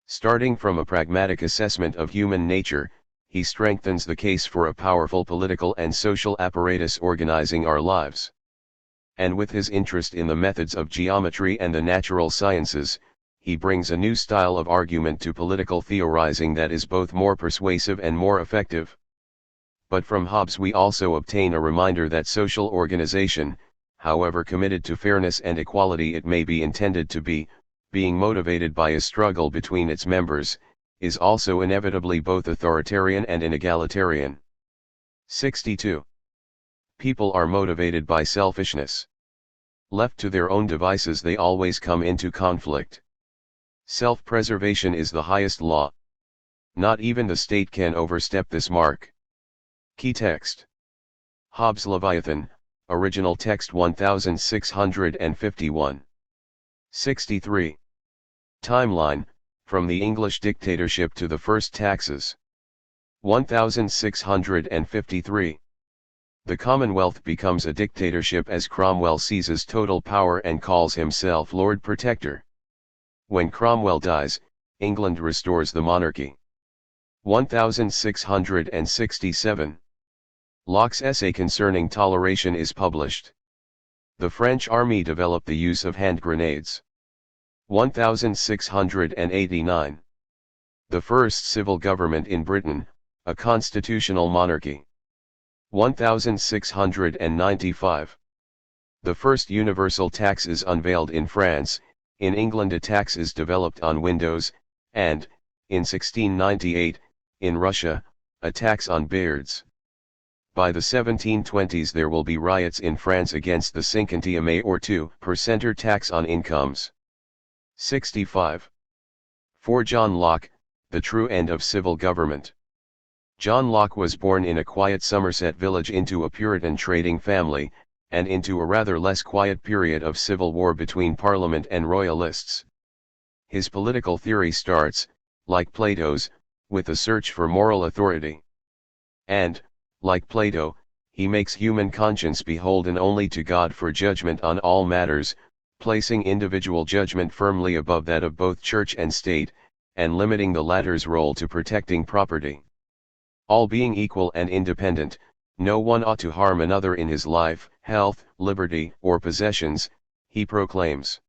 Starting from a pragmatic assessment of human nature, he strengthens the case for a powerful political and social apparatus organizing our lives. And with his interest in the methods of geometry and the natural sciences, he brings a new style of argument to political theorizing that is both more persuasive and more effective. But from Hobbes we also obtain a reminder that social organization, however committed to fairness and equality it may be intended to be, being motivated by a struggle between its members, is also inevitably both authoritarian and inegalitarian. 62. People are motivated by selfishness. Left to their own devices they always come into conflict. Self-preservation is the highest law. Not even the state can overstep this mark. Key text. Hobbes' Leviathan, original text 1651. 63. Timeline, from the English dictatorship to the first taxes. 1653. The Commonwealth becomes a dictatorship as Cromwell seizes total power and calls himself Lord Protector. When Cromwell dies, England restores the monarchy. 1667. Locke's essay concerning toleration is published. The French army developed the use of hand grenades. 1689. The first civil government in Britain, a constitutional monarchy. 1695. The first universal tax is unveiled in France. In England a tax is developed on windows, and, in 1698, in Russia, a tax on beards. By the 1720s there will be riots in France against the cinquantième or 2% tax on incomes. 65. For John Locke, the true end of civil government. John Locke was born in a quiet Somerset village into a Puritan trading family, and into a rather less quiet period of civil war between Parliament and Royalists. His political theory starts, like Plato's, with a search for moral authority. And, like Plato, he makes human conscience beholden only to God for judgment on all matters, placing individual judgment firmly above that of both church and state, and limiting the latter's role to protecting property. All being equal and independent, no one ought to harm another in his life, health, liberty, or possessions, he proclaims.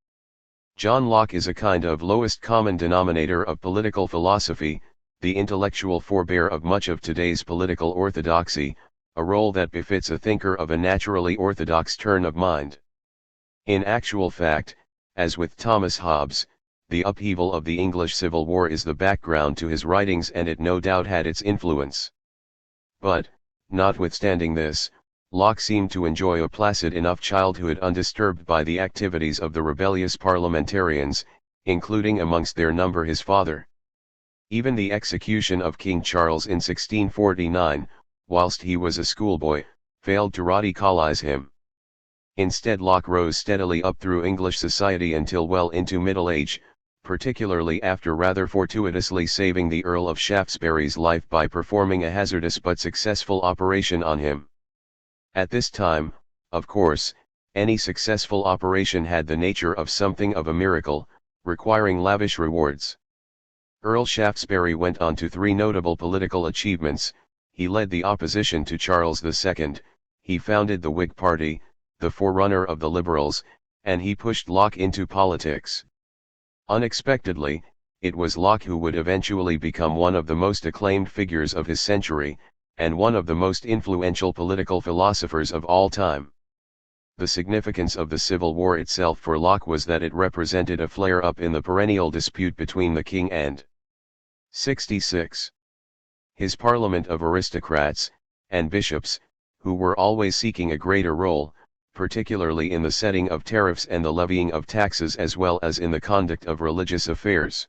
John Locke is a kind of lowest common denominator of political philosophy, the intellectual forebear of much of today's political orthodoxy, a role that befits a thinker of a naturally orthodox turn of mind. In actual fact, as with Thomas Hobbes, the upheaval of the English Civil War is the background to his writings and it no doubt had its influence. But, notwithstanding this, Locke seemed to enjoy a placid enough childhood undisturbed by the activities of the rebellious parliamentarians, including amongst their number his father. Even the execution of King Charles in 1649, whilst he was a schoolboy, failed to radicalize him. Instead Locke rose steadily up through English society until well into middle age, particularly after rather fortuitously saving the Earl of Shaftesbury's life by performing a hazardous but successful operation on him. At this time, of course, any successful operation had the nature of something of a miracle, requiring lavish rewards. Earl Shaftesbury went on to three notable political achievements. He led the opposition to Charles II, he founded the Whig Party, the forerunner of the Liberals, and he pushed Locke into politics. Unexpectedly, it was Locke who would eventually become one of the most acclaimed figures of his century, and one of the most influential political philosophers of all time. The significance of the Civil War itself for Locke was that it represented a flare-up in the perennial dispute between the king and 66. His parliament of aristocrats, and bishops, who were always seeking a greater role, particularly in the setting of tariffs and the levying of taxes as well as in the conduct of religious affairs.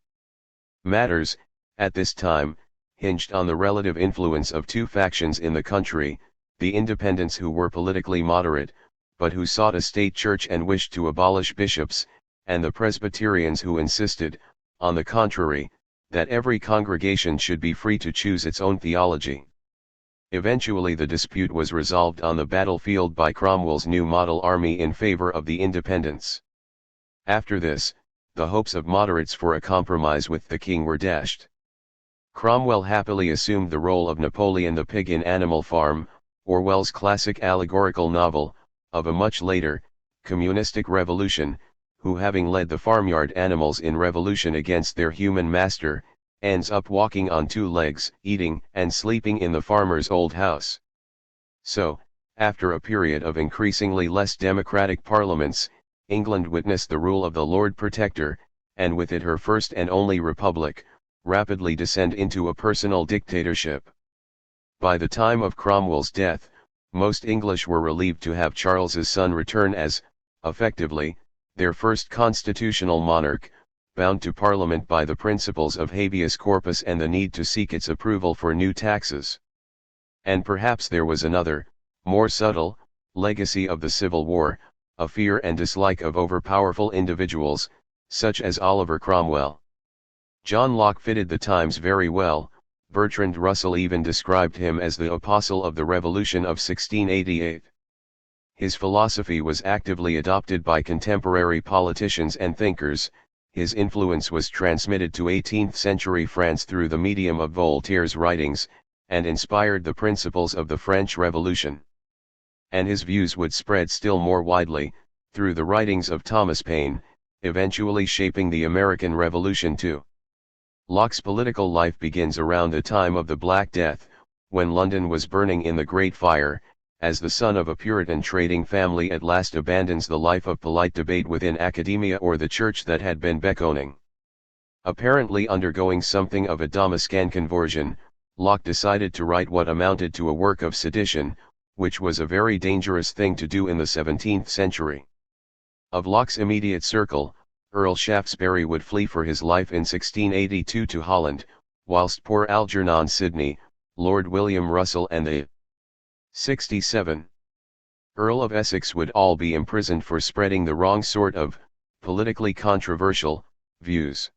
Matters, at this time, hinged on the relative influence of two factions in the country, the independents who were politically moderate, but who sought a state church and wished to abolish bishops, and the Presbyterians who insisted, on the contrary, that every congregation should be free to choose its own theology. Eventually the dispute was resolved on the battlefield by Cromwell's new model army in favor of the independents. After this, the hopes of moderates for a compromise with the king were dashed. Cromwell happily assumed the role of Napoleon the pig in Animal Farm, Orwell's classic allegorical novel, of a much later, communistic revolution, who having led the farmyard animals in revolution against their human master, ends up walking on two legs, eating and sleeping in the farmer's old house. So, after a period of increasingly less democratic parliaments, England witnessed the rule of the Lord Protector, and with it her first and only republic, rapidly descend into a personal dictatorship. By the time of Cromwell's death, most English were relieved to have Charles's son return as, effectively, their first constitutional monarch, bound to Parliament by the principles of habeas corpus and the need to seek its approval for new taxes. And perhaps there was another, more subtle, legacy of the Civil War, a fear and dislike of overpowerful individuals, such as Oliver Cromwell. John Locke fitted the times very well. Bertrand Russell even described him as the apostle of the Revolution of 1688. His philosophy was actively adopted by contemporary politicians and thinkers. His influence was transmitted to 18th-century France through the medium of Voltaire's writings, and inspired the principles of the French Revolution. And his views would spread still more widely, through the writings of Thomas Paine, eventually shaping the American Revolution too. Locke's political life begins around the time of the Black Death, when London was burning in the Great Fire, as the son of a Puritan trading family at last abandons the life of polite debate within academia or the church that had been beckoning. Apparently undergoing something of a Damascene conversion, Locke decided to write what amounted to a work of sedition, which was a very dangerous thing to do in the 17th century. Of Locke's immediate circle, Earl Shaftesbury would flee for his life in 1682 to Holland, whilst poor Algernon Sidney, Lord William Russell and the 67. Earl of Essex would all be imprisoned for spreading the wrong sort of, politically controversial, views.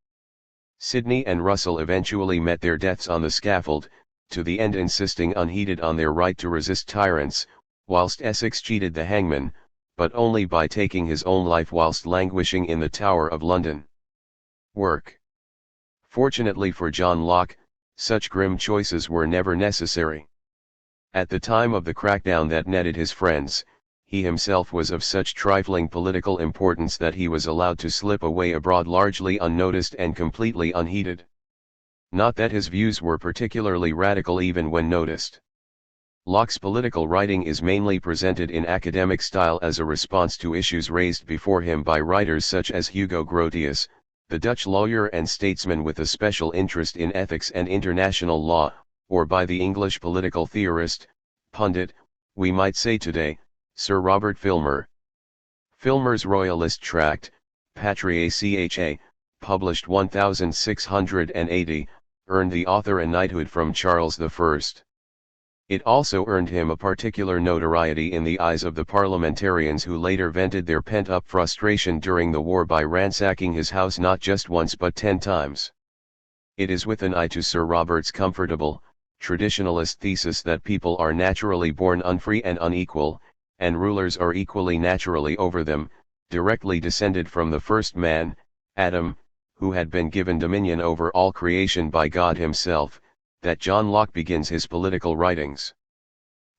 Sidney and Russell eventually met their deaths on the scaffold, to the end insisting unheeded on their right to resist tyrants, whilst Essex cheated the hangman, but only by taking his own life whilst languishing in the Tower of London. Work. Fortunately for John Locke, such grim choices were never necessary. At the time of the crackdown that netted his friends, he himself was of such trifling political importance that he was allowed to slip away abroad largely unnoticed and completely unheeded. Not that his views were particularly radical even when noticed. Locke's political writing is mainly presented in academic style as a response to issues raised before him by writers such as Hugo Grotius, the Dutch lawyer and statesman with a special interest in ethics and international law, or by the English political theorist, pundit, we might say today, Sir Robert Filmer. Filmer's Royalist tract, Patriae Cha, published 1680, earned the author a knighthood from Charles I. It also earned him a particular notoriety in the eyes of the parliamentarians who later vented their pent-up frustration during the war by ransacking his house not just once but 10 times. It is with an eye to Sir Robert's comfortable, traditionalist thesis that people are naturally born unfree and unequal, and rulers are equally naturally over them, directly descended from the first man, Adam, who had been given dominion over all creation by God himself, that John Locke begins his political writings.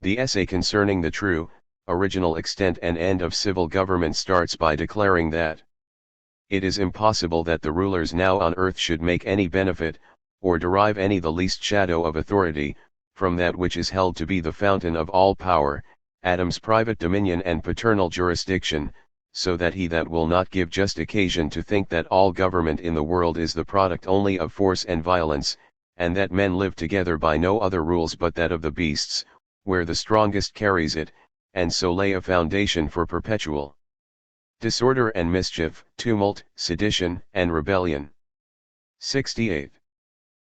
The essay concerning the true, original extent and end of civil government starts by declaring that it is impossible that the rulers now on earth should make any benefit, or derive any the least shadow of authority, from that which is held to be the fountain of all power, Adam's private dominion and paternal jurisdiction, so that he that will not give just occasion to think that all government in the world is the product only of force and violence, and that men live together by no other rules but that of the beasts, where the strongest carries it, and so lay a foundation for perpetual disorder and mischief, tumult, sedition, and rebellion. 68.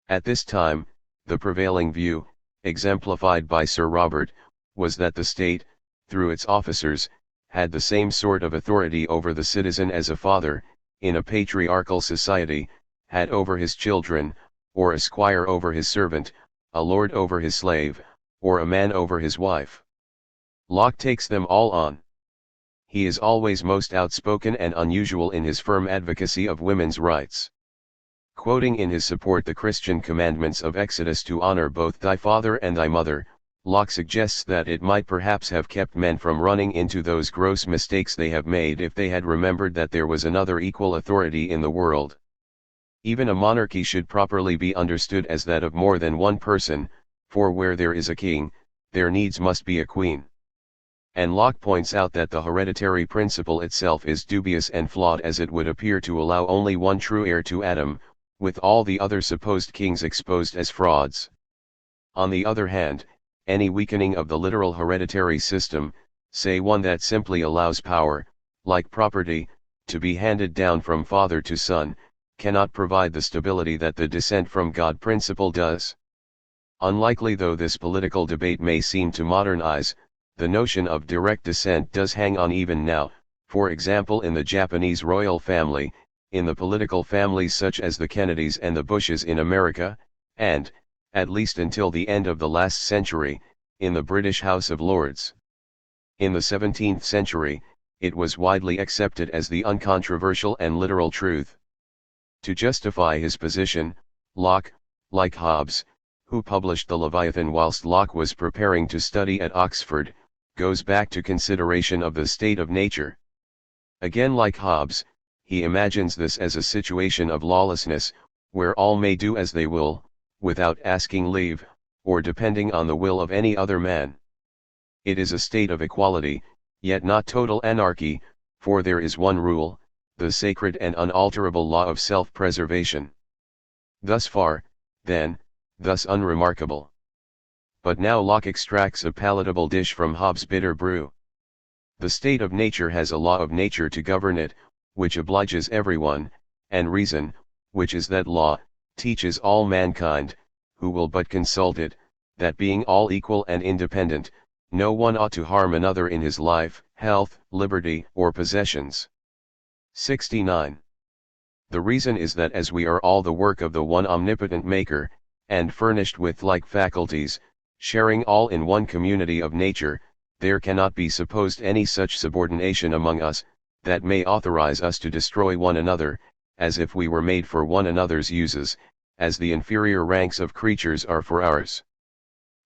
At this time, the prevailing view, exemplified by Sir Robert, was that the state, through its officers, had the same sort of authority over the citizen as a father, in a patriarchal society, had over his children, or a squire over his servant, a lord over his slave, or a man over his wife. Locke takes them all on. He is always most outspoken and unusual in his firm advocacy of women's rights. Quoting in his support the Christian commandments of Exodus to honor both thy father and thy mother, Locke suggests that it might perhaps have kept men from running into those gross mistakes they have made if they had remembered that there was another equal authority in the world. Even a monarchy should properly be understood as that of more than one person, for where there is a king, there needs must be a queen. And Locke points out that the hereditary principle itself is dubious and flawed, as it would appear to allow only one true heir to Adam, with all the other supposed kings exposed as frauds. On the other hand, any weakening of the literal hereditary system, say one that simply allows power, like property, to be handed down from father to son, cannot provide the stability that the descent from God principle does. Unlikely though this political debate may seem to modern eyes, the notion of direct descent does hang on even now, for example in the Japanese royal family, in the political families such as the Kennedys and the Bushes in America, and, at least until the end of the last century, in the British House of Lords. In the 17th century, it was widely accepted as the uncontroversial and literal truth. To justify his position, Locke, like Hobbes, who published the Leviathan whilst Locke was preparing to study at Oxford, goes back to consideration of the state of nature. Again, like Hobbes, he imagines this as a situation of lawlessness, where all may do as they will, without asking leave, or depending on the will of any other man. It is a state of equality, yet not total anarchy, for there is one rule, the sacred and unalterable law of self-preservation. Thus far, then, thus unremarkable. But now Locke extracts a palatable dish from Hobbes' bitter brew. The state of nature has a law of nature to govern it, which obliges everyone, and reason, which is that law, teaches all mankind, who will but consult it, that being all equal and independent, no one ought to harm another in his life, health, liberty, or possessions. 69. The reason is that as we are all the work of the one omnipotent Maker, and furnished with like faculties, sharing all in one community of nature, there cannot be supposed any such subordination among us, that may authorize us to destroy one another, as if we were made for one another's uses, as the inferior ranks of creatures are for ours.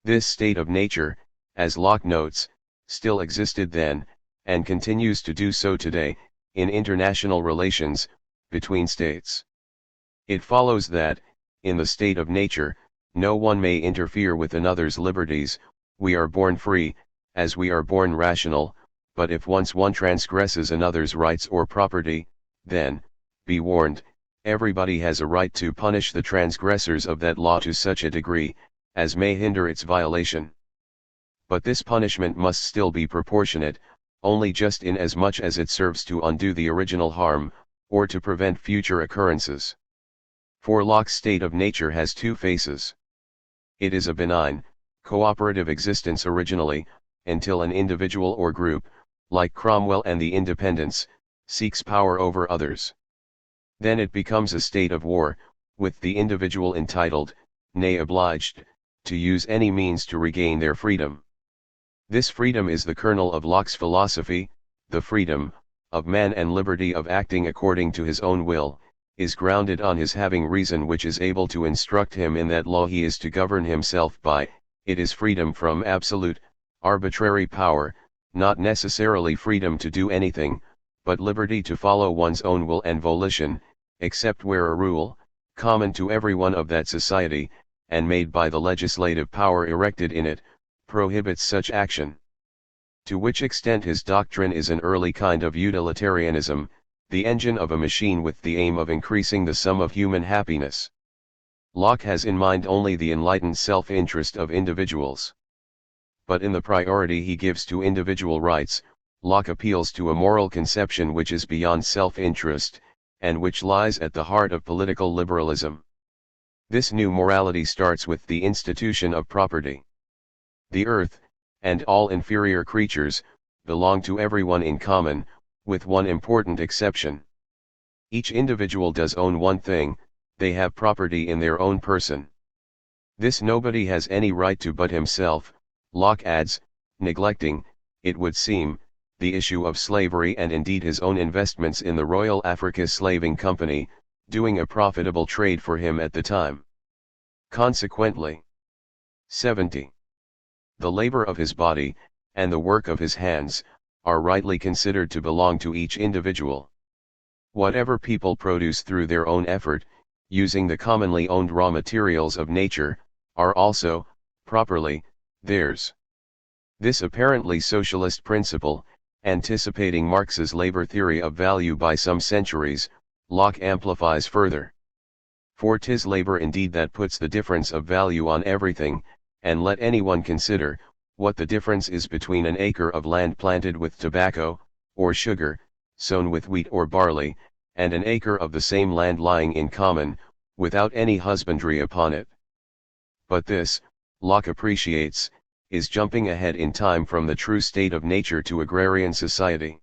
This state of nature, as Locke notes, still existed then, and continues to do so today, in international relations, between states. It follows that, in the state of nature, no one may interfere with another's liberties. We are born free, as we are born rational, but if once one transgresses another's rights or property, then, be warned, everybody has a right to punish the transgressors of that law to such a degree, as may hinder its violation. But this punishment must still be proportionate, only just in as much as it serves to undo the original harm, or to prevent future occurrences. For Locke's state of nature has two faces. It is a benign, cooperative existence originally, until an individual or group, like Cromwell and the Independents, seeks power over others. Then it becomes a state of war, with the individual entitled, nay obliged, to use any means to regain their freedom. This freedom is the kernel of Locke's philosophy. The freedom of man and liberty of acting according to his own will, is grounded on his having reason which is able to instruct him in that law he is to govern himself by. It is freedom from absolute, arbitrary power, not necessarily freedom to do anything, but liberty to follow one's own will and volition, except where a rule, common to everyone of that society, and made by the legislative power erected in it, prohibits such action. To which extent his doctrine is an early kind of utilitarianism, the engine of a machine with the aim of increasing the sum of human happiness. Locke has in mind only the enlightened self-interest of individuals. But in the priority he gives to individual rights, Locke appeals to a moral conception which is beyond self-interest, and which lies at the heart of political liberalism. This new morality starts with the institution of property. The earth, and all inferior creatures, belong to everyone in common, with one important exception. Each individual does own one thing, they have property in their own person. This nobody has any right to but himself, Locke adds, neglecting, it would seem, the issue of slavery and indeed his own investments in the Royal Africa Slaving Company, doing a profitable trade for him at the time. Consequently, 70. The labor of his body, and the work of his hands, are rightly considered to belong to each individual. Whatever people produce through their own effort, using the commonly owned raw materials of nature, are also, properly, theirs. This apparently socialist principle, anticipating Marx's labor theory of value by some centuries, Locke amplifies further. For 'tis labor indeed that puts the difference of value on everything, and let anyone consider, what the difference is between an acre of land planted with tobacco, or sugar, sown with wheat or barley, and an acre of the same land lying in common, without any husbandry upon it. But this, Locke appreciates, is jumping ahead in time from the true state of nature to agrarian society.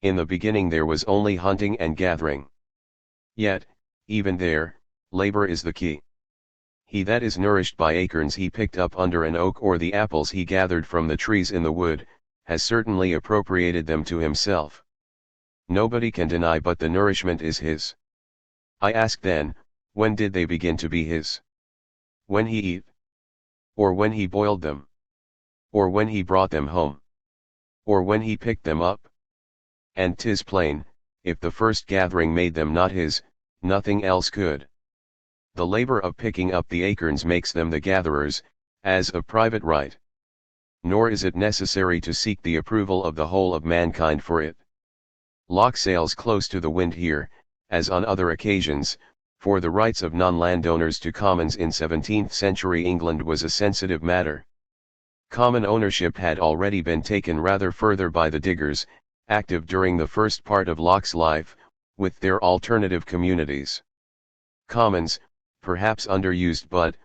In the beginning there was only hunting and gathering. Yet, even there, labor is the key. He that is nourished by acorns he picked up under an oak or the apples he gathered from the trees in the wood, has certainly appropriated them to himself. Nobody can deny but the nourishment is his. I ask then, when did they begin to be his? When he eat? Or when he boiled them? Or when he brought them home? Or when he picked them up? And 'tis plain, if the first gathering made them not his, nothing else could. The labor of picking up the acorns makes them the gatherers, as of private right. Nor is it necessary to seek the approval of the whole of mankind for it. Locke sails close to the wind here, as on other occasions, for the rights of non-landowners to commons in 17th century England was a sensitive matter. Common ownership had already been taken rather further by the diggers, active during the first part of Locke's life, with their alternative communities. Commons, perhaps underused but,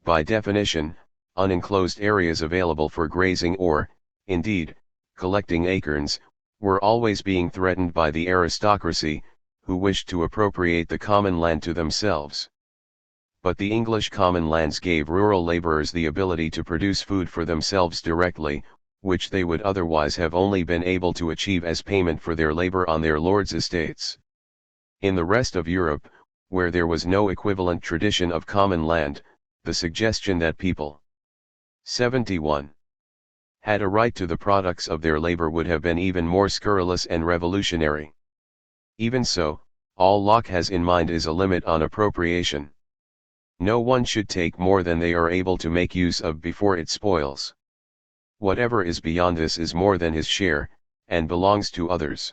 by definition, unenclosed areas available for grazing or, indeed, collecting acorns, were always being threatened by the aristocracy, who wished to appropriate the common land to themselves. But the English common lands gave rural laborers the ability to produce food for themselves directly, which they would otherwise have only been able to achieve as payment for their labor on their lords' estates. In the rest of Europe, where there was no equivalent tradition of common land, the suggestion that people 71 had a right to the products of their labor would have been even more scurrilous and revolutionary. Even so, all Locke has in mind is a limit on appropriation. No one should take more than they are able to make use of before it spoils. Whatever is beyond this is more than his share, and belongs to others.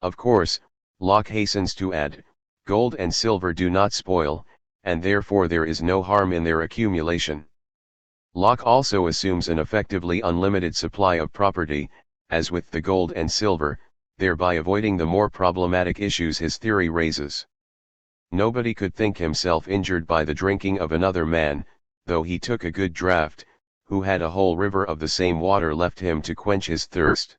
Of course, Locke hastens to add, gold and silver do not spoil, and therefore there is no harm in their accumulation. Locke also assumes an effectively unlimited supply of property, as with the gold and silver, thereby avoiding the more problematic issues his theory raises. Nobody could think himself injured by the drinking of another man, though he took a good draught, who had a whole river of the same water left him to quench his thirst.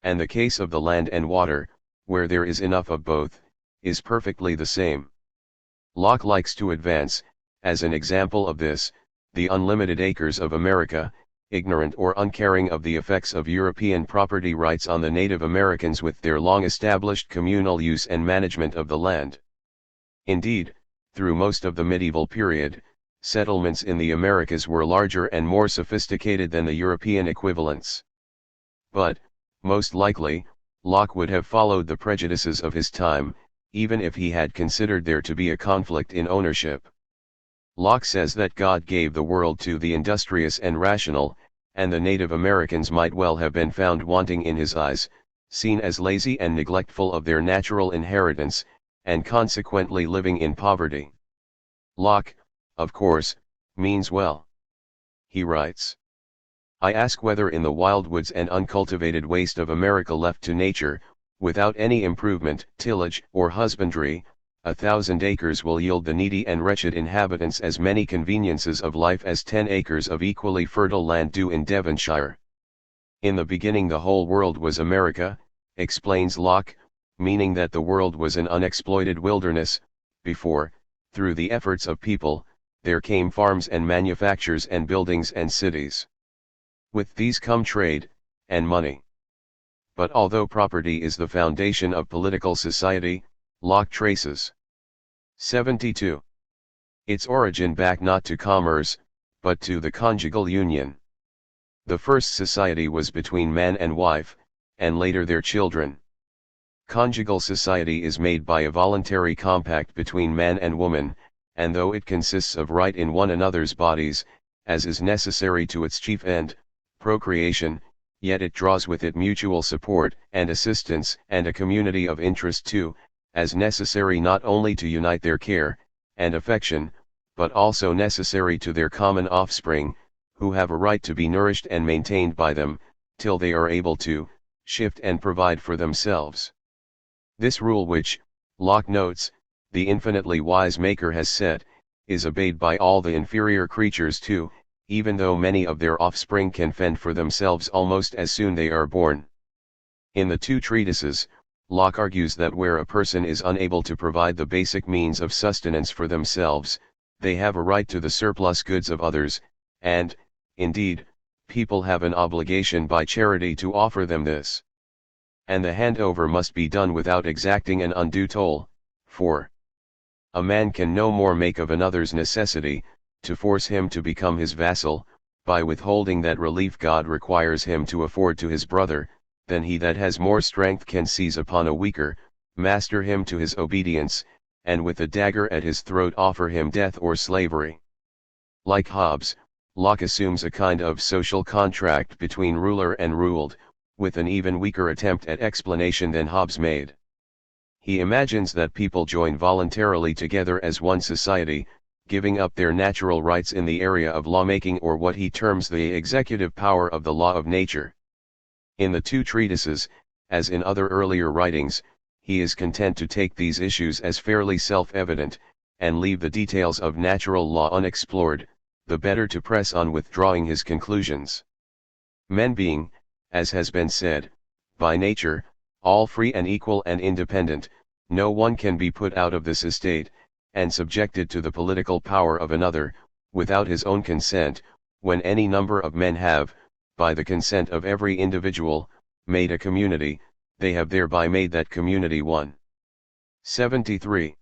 And the case of the land and water, where there is enough of both, is perfectly the same. Locke likes to advance, as an example of this, the unlimited acres of America, ignorant or uncaring of the effects of European property rights on the Native Americans with their long-established communal use and management of the land. Indeed, through most of the medieval period, settlements in the Americas were larger and more sophisticated than the European equivalents. But, most likely, Locke would have followed the prejudices of his time, even if he had considered there to be a conflict in ownership. Locke says that God gave the world to the industrious and rational, and the Native Americans might well have been found wanting in his eyes, seen as lazy and neglectful of their natural inheritance, and consequently living in poverty. Locke, of course, means well. He writes, I ask whether in the wild woods and uncultivated waste of America left to nature, without any improvement, tillage, or husbandry, 1,000 acres will yield the needy and wretched inhabitants as many conveniences of life as 10 acres of equally fertile land do in Devonshire. In the beginning the whole world was America, explains Locke, meaning that the world was an unexploited wilderness, before, through the efforts of people, there came farms and manufactures and buildings and cities. With these come trade, and money. But although property is the foundation of political society, Locke traces 72. Its origin back not to commerce, but to the conjugal union. The first society was between man and wife, and later their children. Conjugal society is made by a voluntary compact between man and woman, and though it consists of right in one another's bodies, as is necessary to its chief end, procreation, yet it draws with it mutual support and assistance and a community of interest too, as necessary not only to unite their care and affection, but also necessary to their common offspring, who have a right to be nourished and maintained by them, till they are able to shift and provide for themselves. This rule which, Locke notes, the infinitely wise Maker has set, is obeyed by all the inferior creatures too, even though many of their offspring can fend for themselves almost as soon they are born. In the two treatises, Locke argues that where a person is unable to provide the basic means of sustenance for themselves, they have a right to the surplus goods of others, and, indeed, people have an obligation by charity to offer them this. And the handover must be done without exacting an undue toll, for a man can no more make of another's necessity, to force him to become his vassal, by withholding that relief God requires him to afford to his brother, than he that has more strength can seize upon a weaker, master him to his obedience, and with a dagger at his throat offer him death or slavery. Like Hobbes, Locke assumes a kind of social contract between ruler and ruled, with an even weaker attempt at explanation than Hobbes made. He imagines that people join voluntarily together as one society, giving up their natural rights in the area of lawmaking or what he terms the executive power of the law of nature. In the two treatises, as in other earlier writings, he is content to take these issues as fairly self-evident, and leave the details of natural law unexplored, the better to press on with drawing his conclusions. Men being, as has been said, by nature, all free and equal and independent, no one can be put out of this estate, and subjected to the political power of another, without his own consent, when any number of men have, by the consent of every individual, made a community, they have thereby made that community one. 73.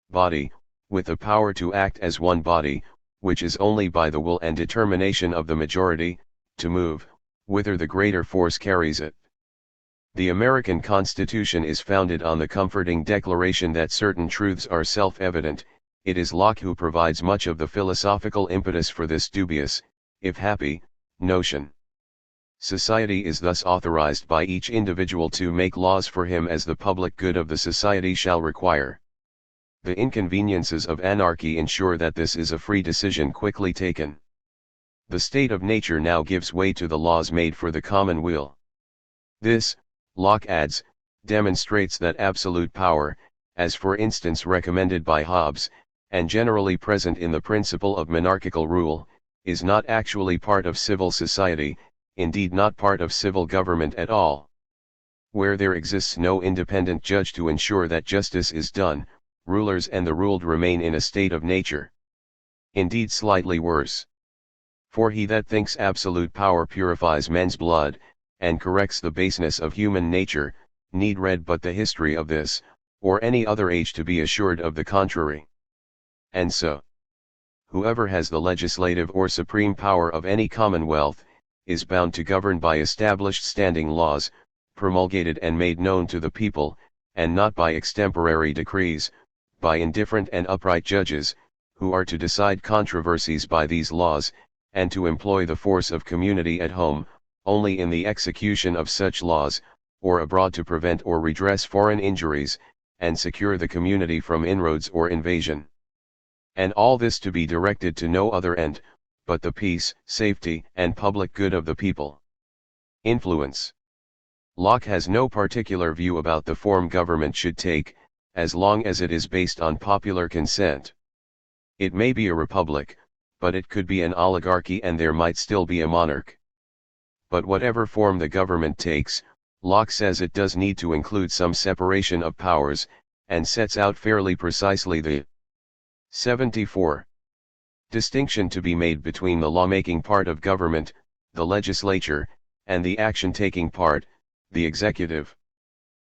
Body, with the power to act as one body, which is only by the will and determination of the majority, to move, whither the greater force carries it. The American Constitution is founded on the comforting declaration that certain truths are self-evident. It is Locke who provides much of the philosophical impetus for this dubious, if happy, notion. Society is thus authorized by each individual to make laws for him as the public good of the society shall require. The inconveniences of anarchy ensure that this is a free decision quickly taken. The state of nature now gives way to the laws made for the common weal. This, Locke adds, demonstrates that absolute power, as for instance recommended by Hobbes, and generally present in the principle of monarchical rule, is not actually part of civil society, indeed not part of civil government at all. Where there exists no independent judge to ensure that justice is done, rulers and the ruled remain in a state of nature. Indeed slightly worse. For he that thinks absolute power purifies men's blood, and corrects the baseness of human nature, need read but the history of this, or any other age to be assured of the contrary. And so, whoever has the legislative or supreme power of any commonwealth, is bound to govern by established standing laws, promulgated and made known to the people, and not by extemporary decrees, by indifferent and upright judges, who are to decide controversies by these laws, and to employ the force of community at home, only in the execution of such laws, or abroad to prevent or redress foreign injuries, and secure the community from inroads or invasion. And all this to be directed to no other end, but the peace, safety, and public good of the people. Influence. Locke has no particular view about the form government should take, as long as it is based on popular consent. It may be a republic, but it could be an oligarchy and there might still be a monarch. But whatever form the government takes, Locke says it does need to include some separation of powers, and sets out fairly precisely the 74. Distinction to be made between the lawmaking part of government, the legislature, and the action-taking part, the executive.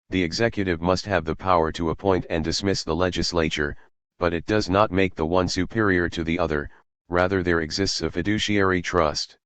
The executive must have the power to appoint and dismiss the legislature, but it does not make the one superior to the other, rather there exists a fiduciary trust.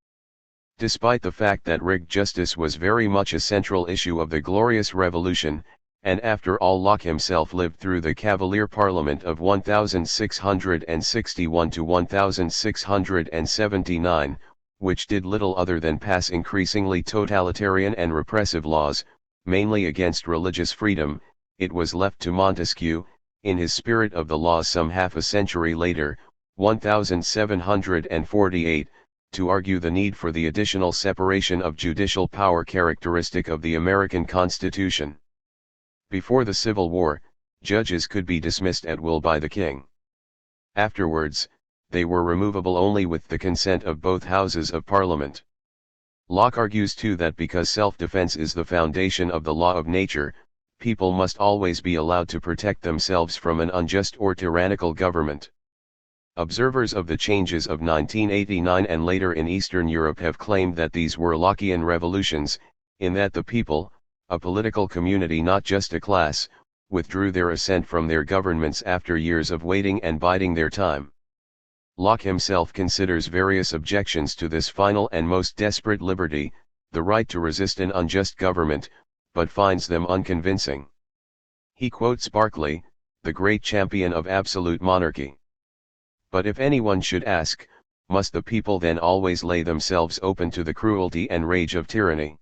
Despite the fact that rigged justice was very much a central issue of the Glorious Revolution, and after all Locke himself lived through the Cavalier Parliament of 1661 to 1679, which did little other than pass increasingly totalitarian and repressive laws, mainly against religious freedom, it was left to Montesquieu, in his Spirit of the Laws some half a century later, 1748, to argue the need for the additional separation of judicial power characteristic of the American Constitution. Before the Civil War, judges could be dismissed at will by the king. Afterwards, they were removable only with the consent of both houses of Parliament. Locke argues too that because self-defense is the foundation of the law of nature, people must always be allowed to protect themselves from an unjust or tyrannical government. Observers of the changes of 1989 and later in Eastern Europe have claimed that these were Lockean revolutions, in that the people, a political community not just a class, withdrew their assent from their governments after years of waiting and biding their time. Locke himself considers various objections to this final and most desperate liberty, the right to resist an unjust government, but finds them unconvincing. He quotes Berkeley, the great champion of absolute monarchy. But if anyone should ask, must the people then always lay themselves open to the cruelty and rage of tyranny?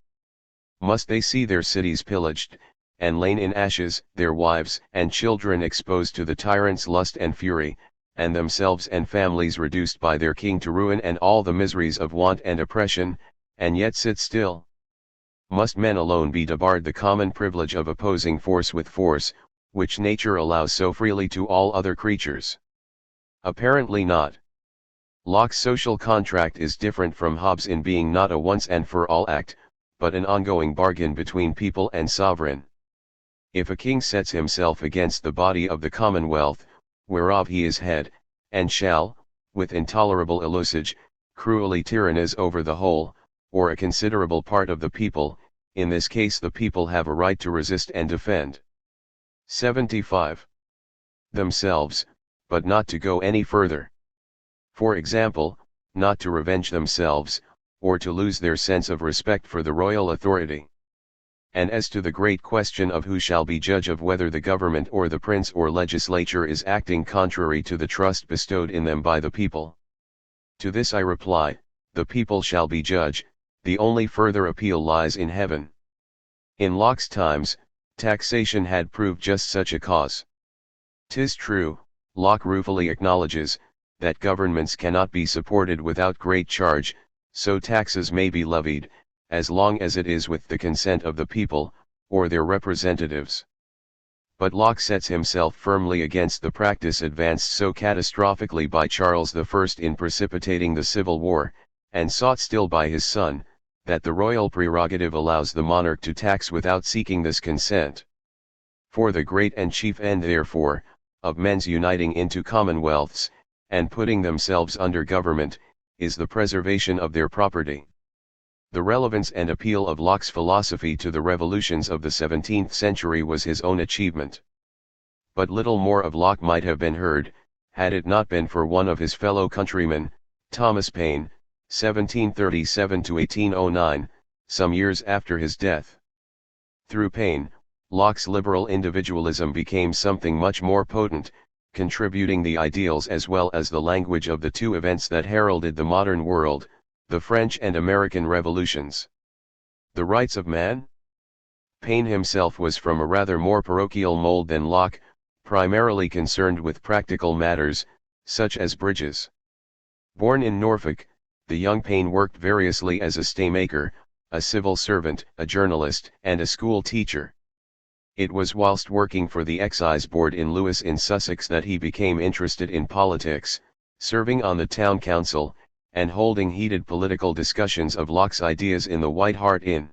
Must they see their cities pillaged, and lain in ashes, their wives and children exposed to the tyrant's lust and fury, and themselves and families reduced by their king to ruin and all the miseries of want and oppression, and yet sit still? Must men alone be debarred the common privilege of opposing force with force, which nature allows so freely to all other creatures? Apparently not. Locke's social contract is different from Hobbes in being not a once-and-for-all act, but an ongoing bargain between people and sovereign. If a king sets himself against the body of the commonwealth, whereof he is head, and shall, with intolerable usage, cruelly tyrannize over the whole, or a considerable part of the people, in this case the people have a right to resist and defend 75. Themselves, but not to go any further. For example, not to revenge themselves, or to lose their sense of respect for the royal authority. And as to the great question of who shall be judge of whether the government or the prince or legislature is acting contrary to the trust bestowed in them by the people, to this I reply, the people shall be judge, the only further appeal lies in heaven. In Locke's times, taxation had proved just such a cause. 'Tis true, Locke ruefully acknowledges, that governments cannot be supported without great charge, so taxes may be levied, as long as it is with the consent of the people, or their representatives. But Locke sets himself firmly against the practice advanced so catastrophically by Charles I in precipitating the Civil War, and sought still by his son, that the royal prerogative allows the monarch to tax without seeking this consent. For the great and chief end therefore, of men's uniting into commonwealths, and putting themselves under government, is the preservation of their property. The relevance and appeal of Locke's philosophy to the revolutions of the 17th century was his own achievement. But little more of Locke might have been heard, had it not been for one of his fellow countrymen, Thomas Paine, 1737 to 1809, some years after his death. Through Paine, Locke's liberal individualism became something much more potent, contributing the ideals as well as the language of the two events that heralded the modern world, the French and American revolutions. The rights of man? Paine himself was from a rather more parochial mold than Locke, primarily concerned with practical matters, such as bridges. Born in Norfolk, the young Paine worked variously as a staymaker, a civil servant, a journalist, and a school teacher. It was whilst working for the Excise Board in Lewes in Sussex that he became interested in politics, serving on the town council, and holding heated political discussions of Locke's ideas in the White Hart Inn.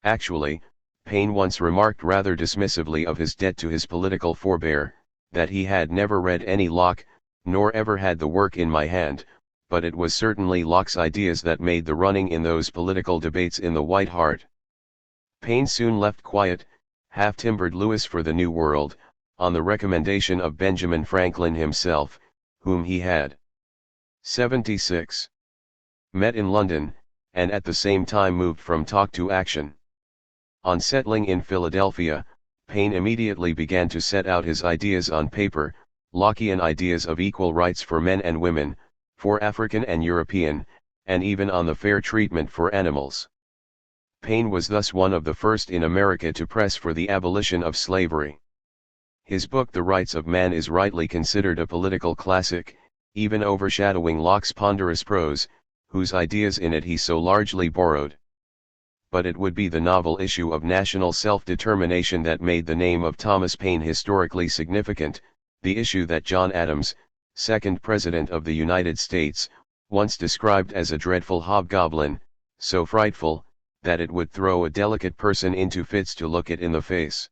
Actually, Paine once remarked rather dismissively of his debt to his political forebear, that he had never read any Locke, nor ever had the work in my hand, but it was certainly Locke's ideas that made the running in those political debates in the White Hart. Paine soon left quiet, half-timbered Lewis for the New World, on the recommendation of Benjamin Franklin himself, whom he had 76. Met in London, and at the same time moved from talk to action. On settling in Philadelphia, Paine immediately began to set out his ideas on paper, Lockean ideas of equal rights for men and women, for African and European, and even on the fair treatment for animals. Paine was thus one of the first in America to press for the abolition of slavery. His book The Rights of Man is rightly considered a political classic, even overshadowing Locke's ponderous prose, whose ideas in it he so largely borrowed. But it would be the novel issue of national self-determination that made the name of Thomas Paine historically significant, the issue that John Adams, second President of the United States, once described as a dreadful hobgoblin, so frightful, that it would throw a delicate person into fits to look it in the face.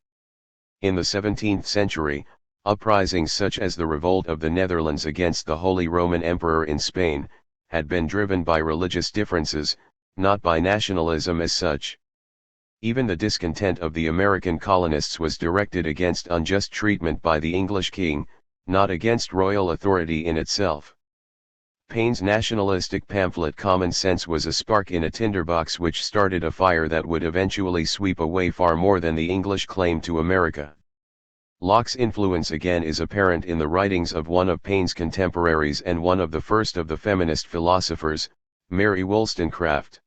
In the 17th century, uprisings such as the revolt of the Netherlands against the Holy Roman Emperor in Spain, had been driven by religious differences, not by nationalism as such. Even the discontent of the American colonists was directed against unjust treatment by the English king, not against royal authority in itself. Paine's nationalistic pamphlet Common Sense was a spark in a tinderbox which started a fire that would eventually sweep away far more than the English claim to America. Locke's influence again is apparent in the writings of one of Paine's contemporaries and one of the first of the feminist philosophers, Mary Wollstonecraft.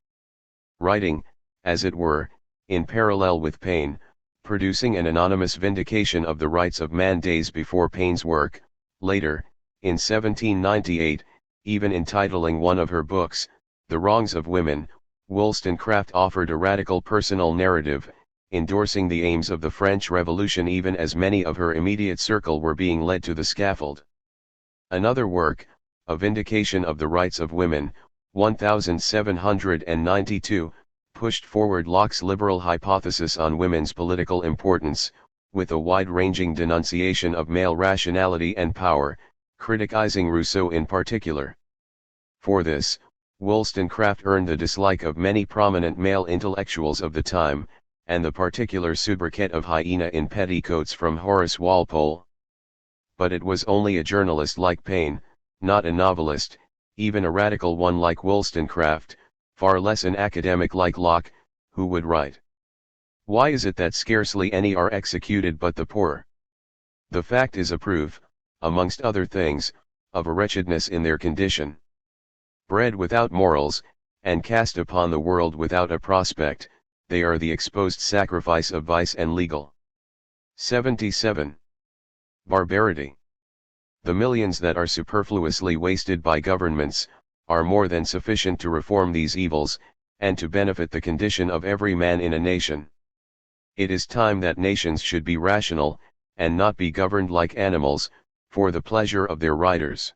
Writing, as it were, in parallel with Paine, producing an anonymous vindication of the rights of man days before Paine's work, later, in 1798, even entitling one of her books, The Wrongs of Women, Wollstonecraft offered a radical personal narrative, endorsing the aims of the French Revolution even as many of her immediate circle were being led to the scaffold. Another work, A Vindication of the Rights of Women, 1792, pushed forward Locke's liberal hypothesis on women's political importance, with a wide-ranging denunciation of male rationality and power, criticizing Rousseau in particular. For this, Wollstonecraft earned the dislike of many prominent male intellectuals of the time, and the particular sobriquet of hyena in petticoats from Horace Walpole. But it was only a journalist like Paine, not a novelist, even a radical one like Wollstonecraft, far less an academic like Locke, who would write. Why is it that scarcely any are executed but the poor? The fact is a proof, amongst other things, of a wretchedness in their condition. Bred without morals, and cast upon the world without a prospect, they are the exposed sacrifice of vice and legal. 77. Barbarity. The millions that are superfluously wasted by governments, are more than sufficient to reform these evils, and to benefit the condition of every man in a nation. It is time that nations should be rational, and not be governed like animals, for the pleasure of their riders.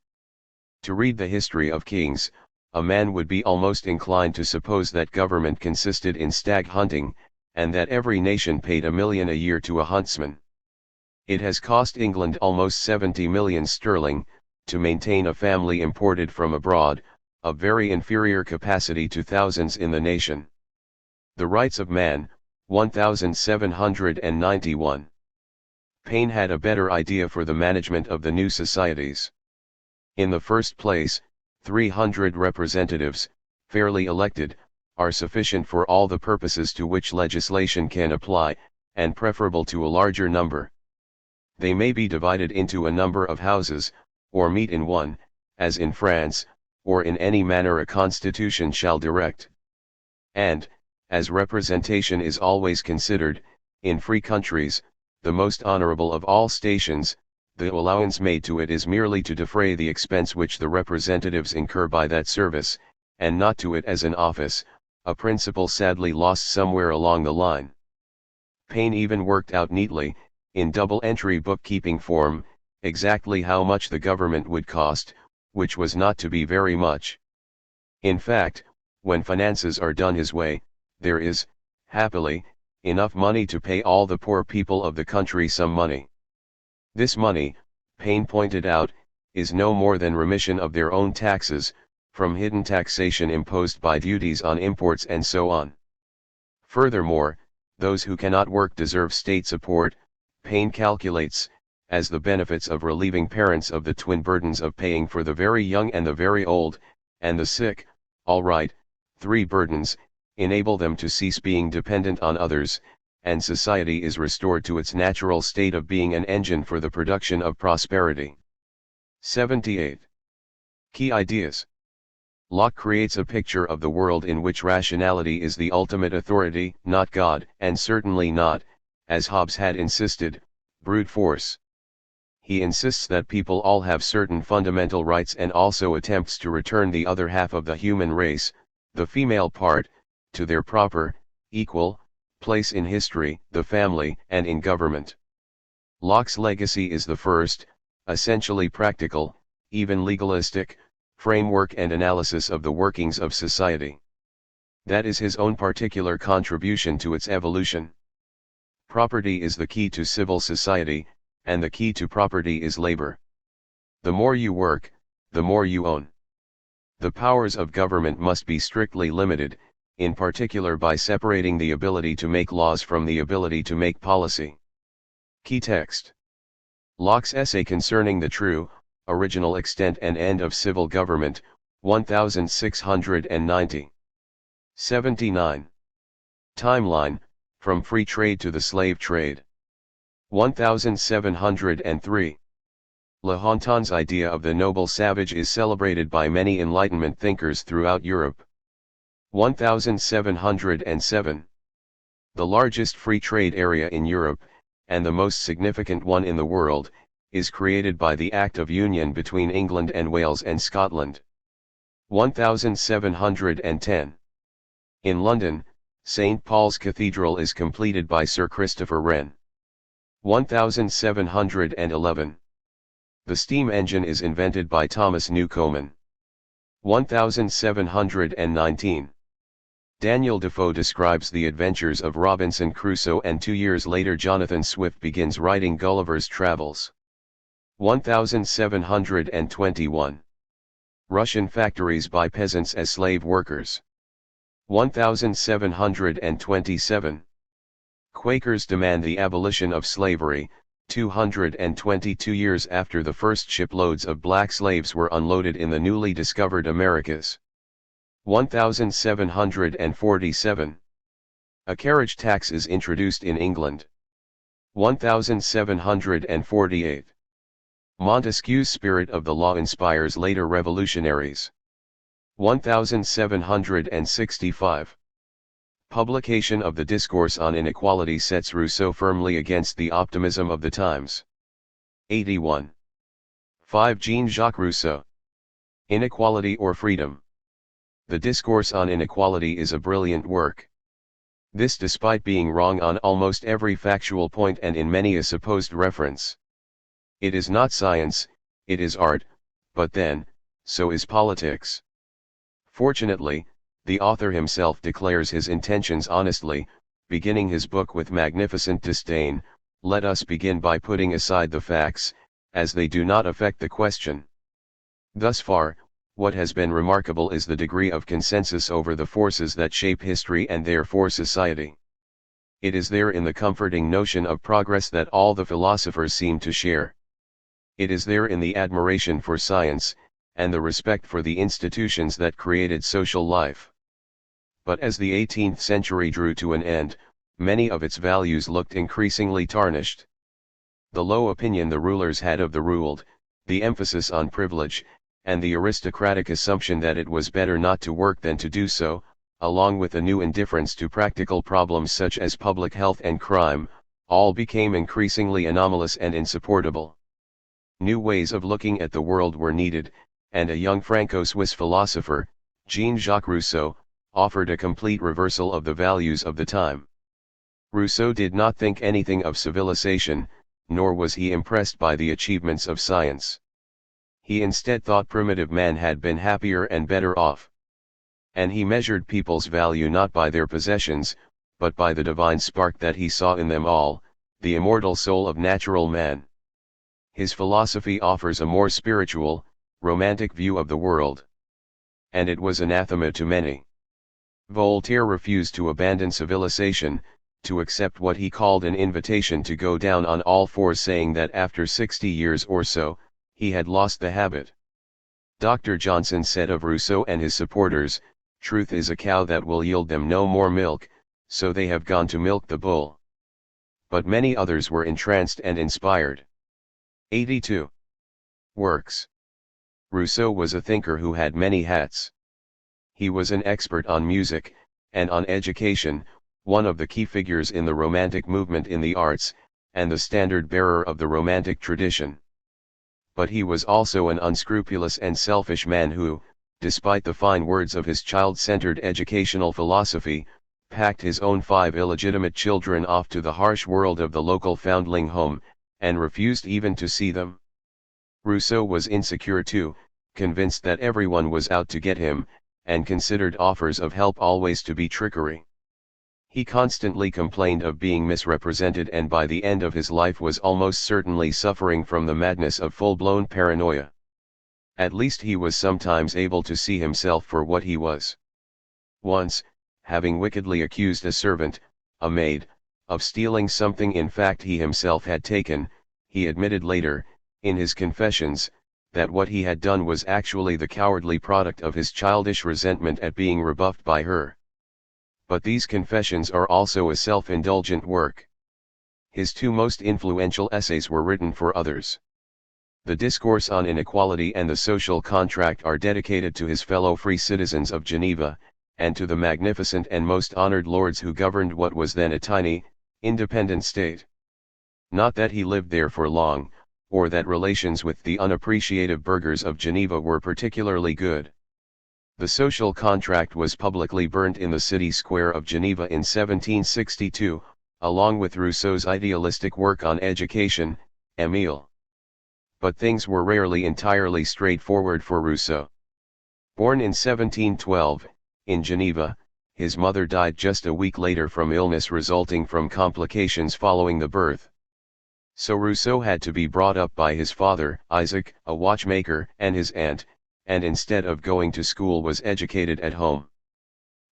To read the history of kings, a man would be almost inclined to suppose that government consisted in stag hunting, and that every nation paid £1 million a year to a huntsman. It has cost England almost 70 millions sterling, to maintain a family imported from abroad, of very inferior capacity to thousands in the nation. The Rights of Man, 1791. Paine had a better idea for the management of the new societies. In the first place, 300 representatives, fairly elected, are sufficient for all the purposes to which legislation can apply, and preferable to a larger number. They may be divided into a number of houses, or meet in one, as in France, or in any manner a constitution shall direct. And, as representation is always considered, in free countries, the most honorable of all stations, the allowance made to it is merely to defray the expense which the representatives incur by that service, and not to it as an office, a principle sadly lost somewhere along the line. Paine even worked out neatly, in double-entry bookkeeping form, exactly how much the government would cost, which was not to be very much. In fact, when finances are done his way, there is, happily, enough money to pay all the poor people of the country some money. This money, Paine pointed out, is no more than remission of their own taxes, from hidden taxation imposed by duties on imports and so on. Furthermore, those who cannot work deserve state support, Paine calculates, as the benefits of relieving parents of the twin burdens of paying for the very young and the very old, and the sick. All right, 3 burdens, enable them to cease being dependent on others, and society is restored to its natural state of being an engine for the production of prosperity. 78. Key ideas. Locke creates a picture of the world in which rationality is the ultimate authority, not God, and certainly not, as Hobbes had insisted, brute force. He insists that people all have certain fundamental rights and also attempts to return the other half of the human race, the female part, to their proper, equal, place in history, the family, and in government. Locke's legacy is the first, essentially practical, even legalistic, framework and analysis of the workings of society. That is his own particular contribution to its evolution. Property is the key to civil society, and the key to property is labor. The more you work, the more you own. The powers of government must be strictly limited, in particular by separating the ability to make laws from the ability to make policy. Key text. Locke's essay concerning the true, original extent and end of civil government, 1690. 79. Timeline, from free trade to the slave trade. 1703. Le Hontan's idea of the noble savage is celebrated by many Enlightenment thinkers throughout Europe. 1707. The largest free trade area in Europe, and the most significant one in the world, is created by the Act of Union between England and Wales and Scotland. 1710. In London, St. Paul's Cathedral is completed by Sir Christopher Wren. 1711. The steam engine is invented by Thomas Newcomen. 1719. Daniel Defoe describes the adventures of Robinson Crusoe, and 2 years later Jonathan Swift begins writing Gulliver's Travels. 1721. Russian factories buy peasants as slave workers. 1727. Quakers demand the abolition of slavery, 222 years after the first shiploads of black slaves were unloaded in the newly discovered Americas. 1747. A carriage tax is introduced in England. 1748. Montesquieu's spirit of the law inspires later revolutionaries. 1765. Publication of the Discourse on Inequality sets Rousseau firmly against the optimism of the times. 81. 5. Jean-Jacques Rousseau. Inequality or Freedom. The Discourse on Inequality is a brilliant work. This despite being wrong on almost every factual point and in many a supposed reference. It is not science, it is art, but then, so is politics. Fortunately, the author himself declares his intentions honestly, beginning his book with magnificent disdain. Let us begin by putting aside the facts, as they do not affect the question. Thus far, what has been remarkable is the degree of consensus over the forces that shape history and therefore society. It is there in the comforting notion of progress that all the philosophers seem to share. It is there in the admiration for science, and the respect for the institutions that created social life. But as the 18th century drew to an end, many of its values looked increasingly tarnished. The low opinion the rulers had of the ruled, the emphasis on privilege, and the aristocratic assumption that it was better not to work than to do so, along with a new indifference to practical problems such as public health and crime, all became increasingly anomalous and insupportable. New ways of looking at the world were needed, and a young Franco-Swiss philosopher, Jean-Jacques Rousseau, offered a complete reversal of the values of the time. Rousseau did not think anything of civilization, nor was he impressed by the achievements of science. He instead thought primitive man had been happier and better off. And he measured people's value not by their possessions, but by the divine spark that he saw in them all, the immortal soul of natural man. His philosophy offers a more spiritual, romantic view of the world. And it was anathema to many. Voltaire refused to abandon civilization, to accept what he called an invitation to go down on all fours, saying that after 60 years or so, he had lost the habit. Dr. Johnson said of Rousseau and his supporters, "Truth is a cow that will yield them no more milk, so they have gone to milk the bull." But many others were entranced and inspired. 82. Works. Rousseau was a thinker who had many hats. He was an expert on music, and on education, one of the key figures in the Romantic movement in the arts, and the standard-bearer of the Romantic tradition. But he was also an unscrupulous and selfish man who, despite the fine words of his child-centered educational philosophy, packed his own 5 illegitimate children off to the harsh world of the local foundling home, and refused even to see them. Rousseau was insecure too, convinced that everyone was out to get him, and considered offers of help always to be trickery. He constantly complained of being misrepresented, and by the end of his life was almost certainly suffering from the madness of full-blown paranoia. At least he was sometimes able to see himself for what he was. Once, having wickedly accused a servant, a maid, of stealing something in fact he himself had taken, he admitted later, in his confessions, that what he had done was actually the cowardly product of his childish resentment at being rebuffed by her. But these confessions are also a self-indulgent work. His 2 most influential essays were written for others. The Discourse on Inequality and the Social Contract are dedicated to his fellow free citizens of Geneva, and to the magnificent and most honored lords who governed what was then a tiny, independent state. Not that he lived there for long, or that relations with the unappreciative burghers of Geneva were particularly good. The Social Contract was publicly burnt in the city square of Geneva in 1762, along with Rousseau's idealistic work on education, Émile. But things were rarely entirely straightforward for Rousseau. Born in 1712, in Geneva, his mother died just a week later from illness resulting from complications following the birth. So Rousseau had to be brought up by his father, Isaac, a watchmaker, and his aunt, and instead of going to school was educated at home.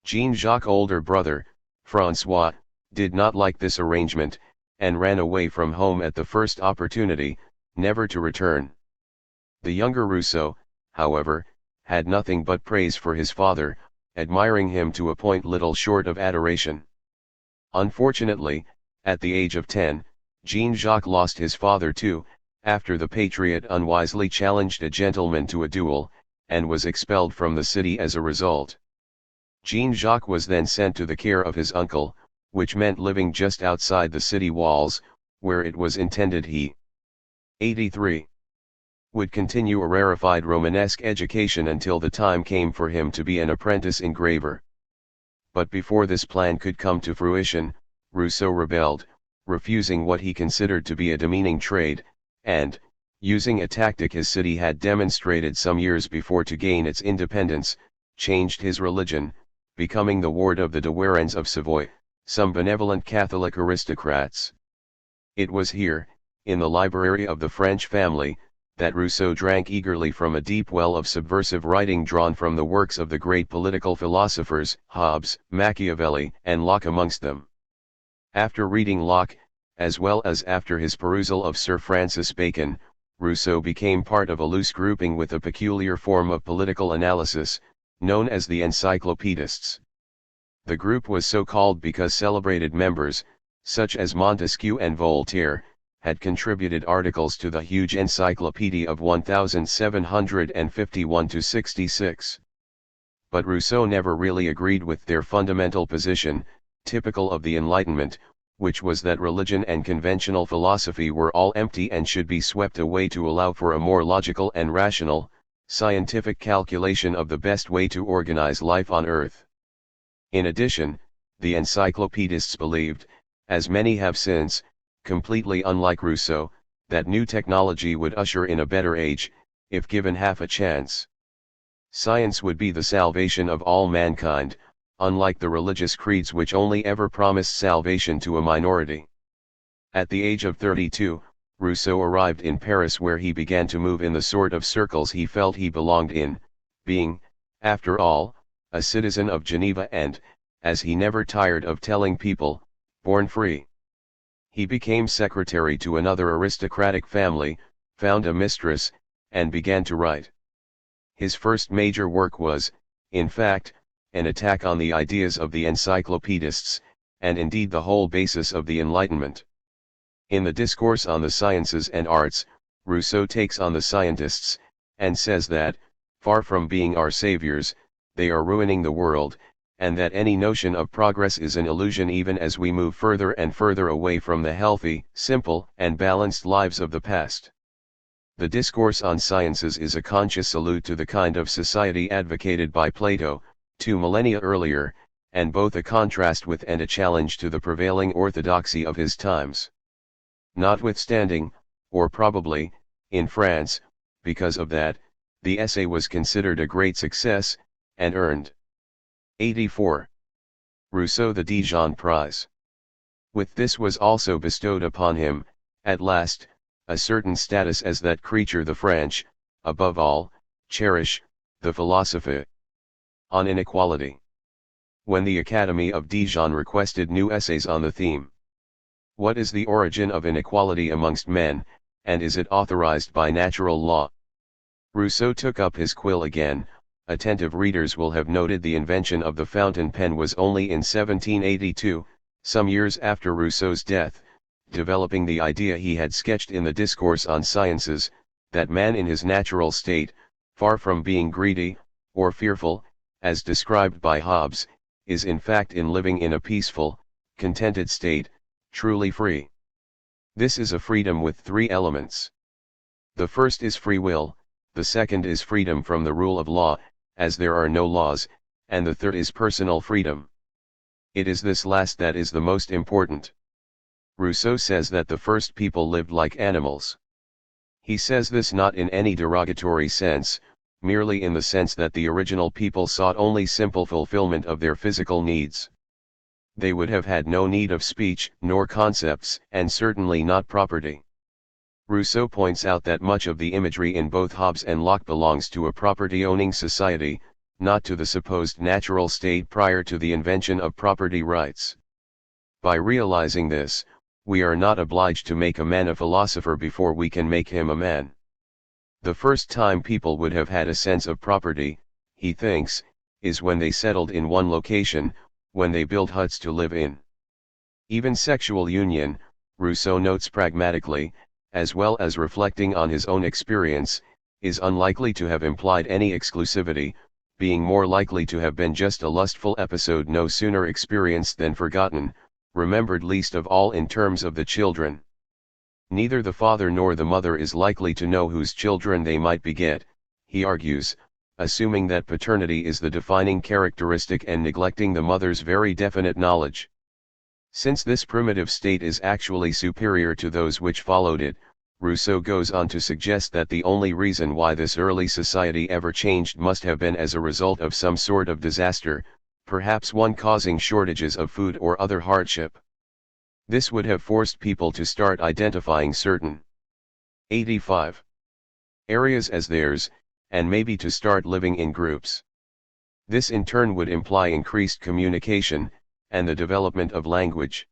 Jean-Jacques' older brother, François, did not like this arrangement, and ran away from home at the first opportunity, never to return. The younger Rousseau, however, had nothing but praise for his father, admiring him to a point little short of adoration. Unfortunately, at the age of 10, Jean-Jacques lost his father too, after the patriot unwisely challenged a gentleman to a duel, and was expelled from the city as a result. Jean-Jacques was then sent to the care of his uncle, which meant living just outside the city walls, where it was intended he 83. Would continue a rarefied Romanesque education until the time came for him to be an apprentice engraver. But before this plan could come to fruition, Rousseau rebelled, refusing what he considered to be a demeaning trade, and, using a tactic his city had demonstrated some years before to gain its independence, changed his religion, becoming the ward of the de Warens of Savoy, some benevolent Catholic aristocrats. It was here, in the library of the French family, that Rousseau drank eagerly from a deep well of subversive writing drawn from the works of the great political philosophers, Hobbes, Machiavelli, and Locke amongst them. After reading Locke, as well as after his perusal of Sir Francis Bacon, Rousseau became part of a loose grouping with a peculiar form of political analysis, known as the Encyclopedists. The group was so called because celebrated members, such as Montesquieu and Voltaire, had contributed articles to the huge encyclopedia of 1751-66. But Rousseau never really agreed with their fundamental position, typical of the Enlightenment, which was that religion and conventional philosophy were all empty and should be swept away to allow for a more logical and rational, scientific calculation of the best way to organize life on earth. In addition, the encyclopedists believed, as many have since, completely unlike Rousseau, that new technology would usher in a better age, if given half a chance. Science would be the salvation of all mankind, unlike the religious creeds which only ever promised salvation to a minority. At the age of 32, Rousseau arrived in Paris, where he began to move in the sort of circles he felt he belonged in, being, after all, a citizen of Geneva and, as he never tired of telling people, born free. He became secretary to another aristocratic family, found a mistress, and began to write. His first major work was, in fact, an attack on the ideas of the encyclopedists, and indeed the whole basis of the Enlightenment. In the Discourse on the Sciences and Arts, Rousseau takes on the scientists, and says that, far from being our saviors, they are ruining the world, and that any notion of progress is an illusion even as we move further and further away from the healthy, simple, and balanced lives of the past. The Discourse on Sciences is a conscious salute to the kind of society advocated by Plato, 2 millennia earlier, and both a contrast with and a challenge to the prevailing orthodoxy of his times. Notwithstanding, or probably, in France, because of that, the essay was considered a great success, and earned 84. Rousseau the Dijon Prize. With this was also bestowed upon him, at last, a certain status as that creature the French, above all, cherish, the philosophe on inequality. When the Academy of Dijon requested new essays on the theme, "What is the origin of inequality amongst men, and is it authorized by natural law?" Rousseau took up his quill again. Attentive readers will have noted the invention of the fountain pen was only in 1782, some years after Rousseau's death, developing the idea he had sketched in the Discourse on Sciences, that man in his natural state, far from being greedy, or fearful, as described by Hobbes, is in fact in living in a peaceful, contented state, truly free. This is a freedom with three elements. The first is free will, the second is freedom from the rule of law, as there are no laws, and the third is personal freedom. It is this last that is the most important. Rousseau says that the first people lived like animals. He says this not in any derogatory sense, merely in the sense that the original people sought only simple fulfillment of their physical needs. They would have had no need of speech, nor concepts, and certainly not property. Rousseau points out that much of the imagery in both Hobbes and Locke belongs to a property-owning society, not to the supposed natural state prior to the invention of property rights. By realizing this, we are not obliged to make a man a philosopher before we can make him a man. The first time people would have had a sense of property, he thinks, is when they settled in one location, when they built huts to live in. Even sexual union, Rousseau notes pragmatically, as well as reflecting on his own experience, is unlikely to have implied any exclusivity, being more likely to have been just a lustful episode no sooner experienced than forgotten, remembered least of all in terms of the children. Neither the father nor the mother is likely to know whose children they might beget, he argues, assuming that paternity is the defining characteristic and neglecting the mother's very definite knowledge. Since this primitive state is actually superior to those which followed it, Rousseau goes on to suggest that the only reason why this early society ever changed must have been as a result of some sort of disaster, perhaps one causing shortages of food or other hardship. This would have forced people to start identifying certain 85 areas as theirs, and maybe to start living in groups. This in turn would imply increased communication, and the development of language.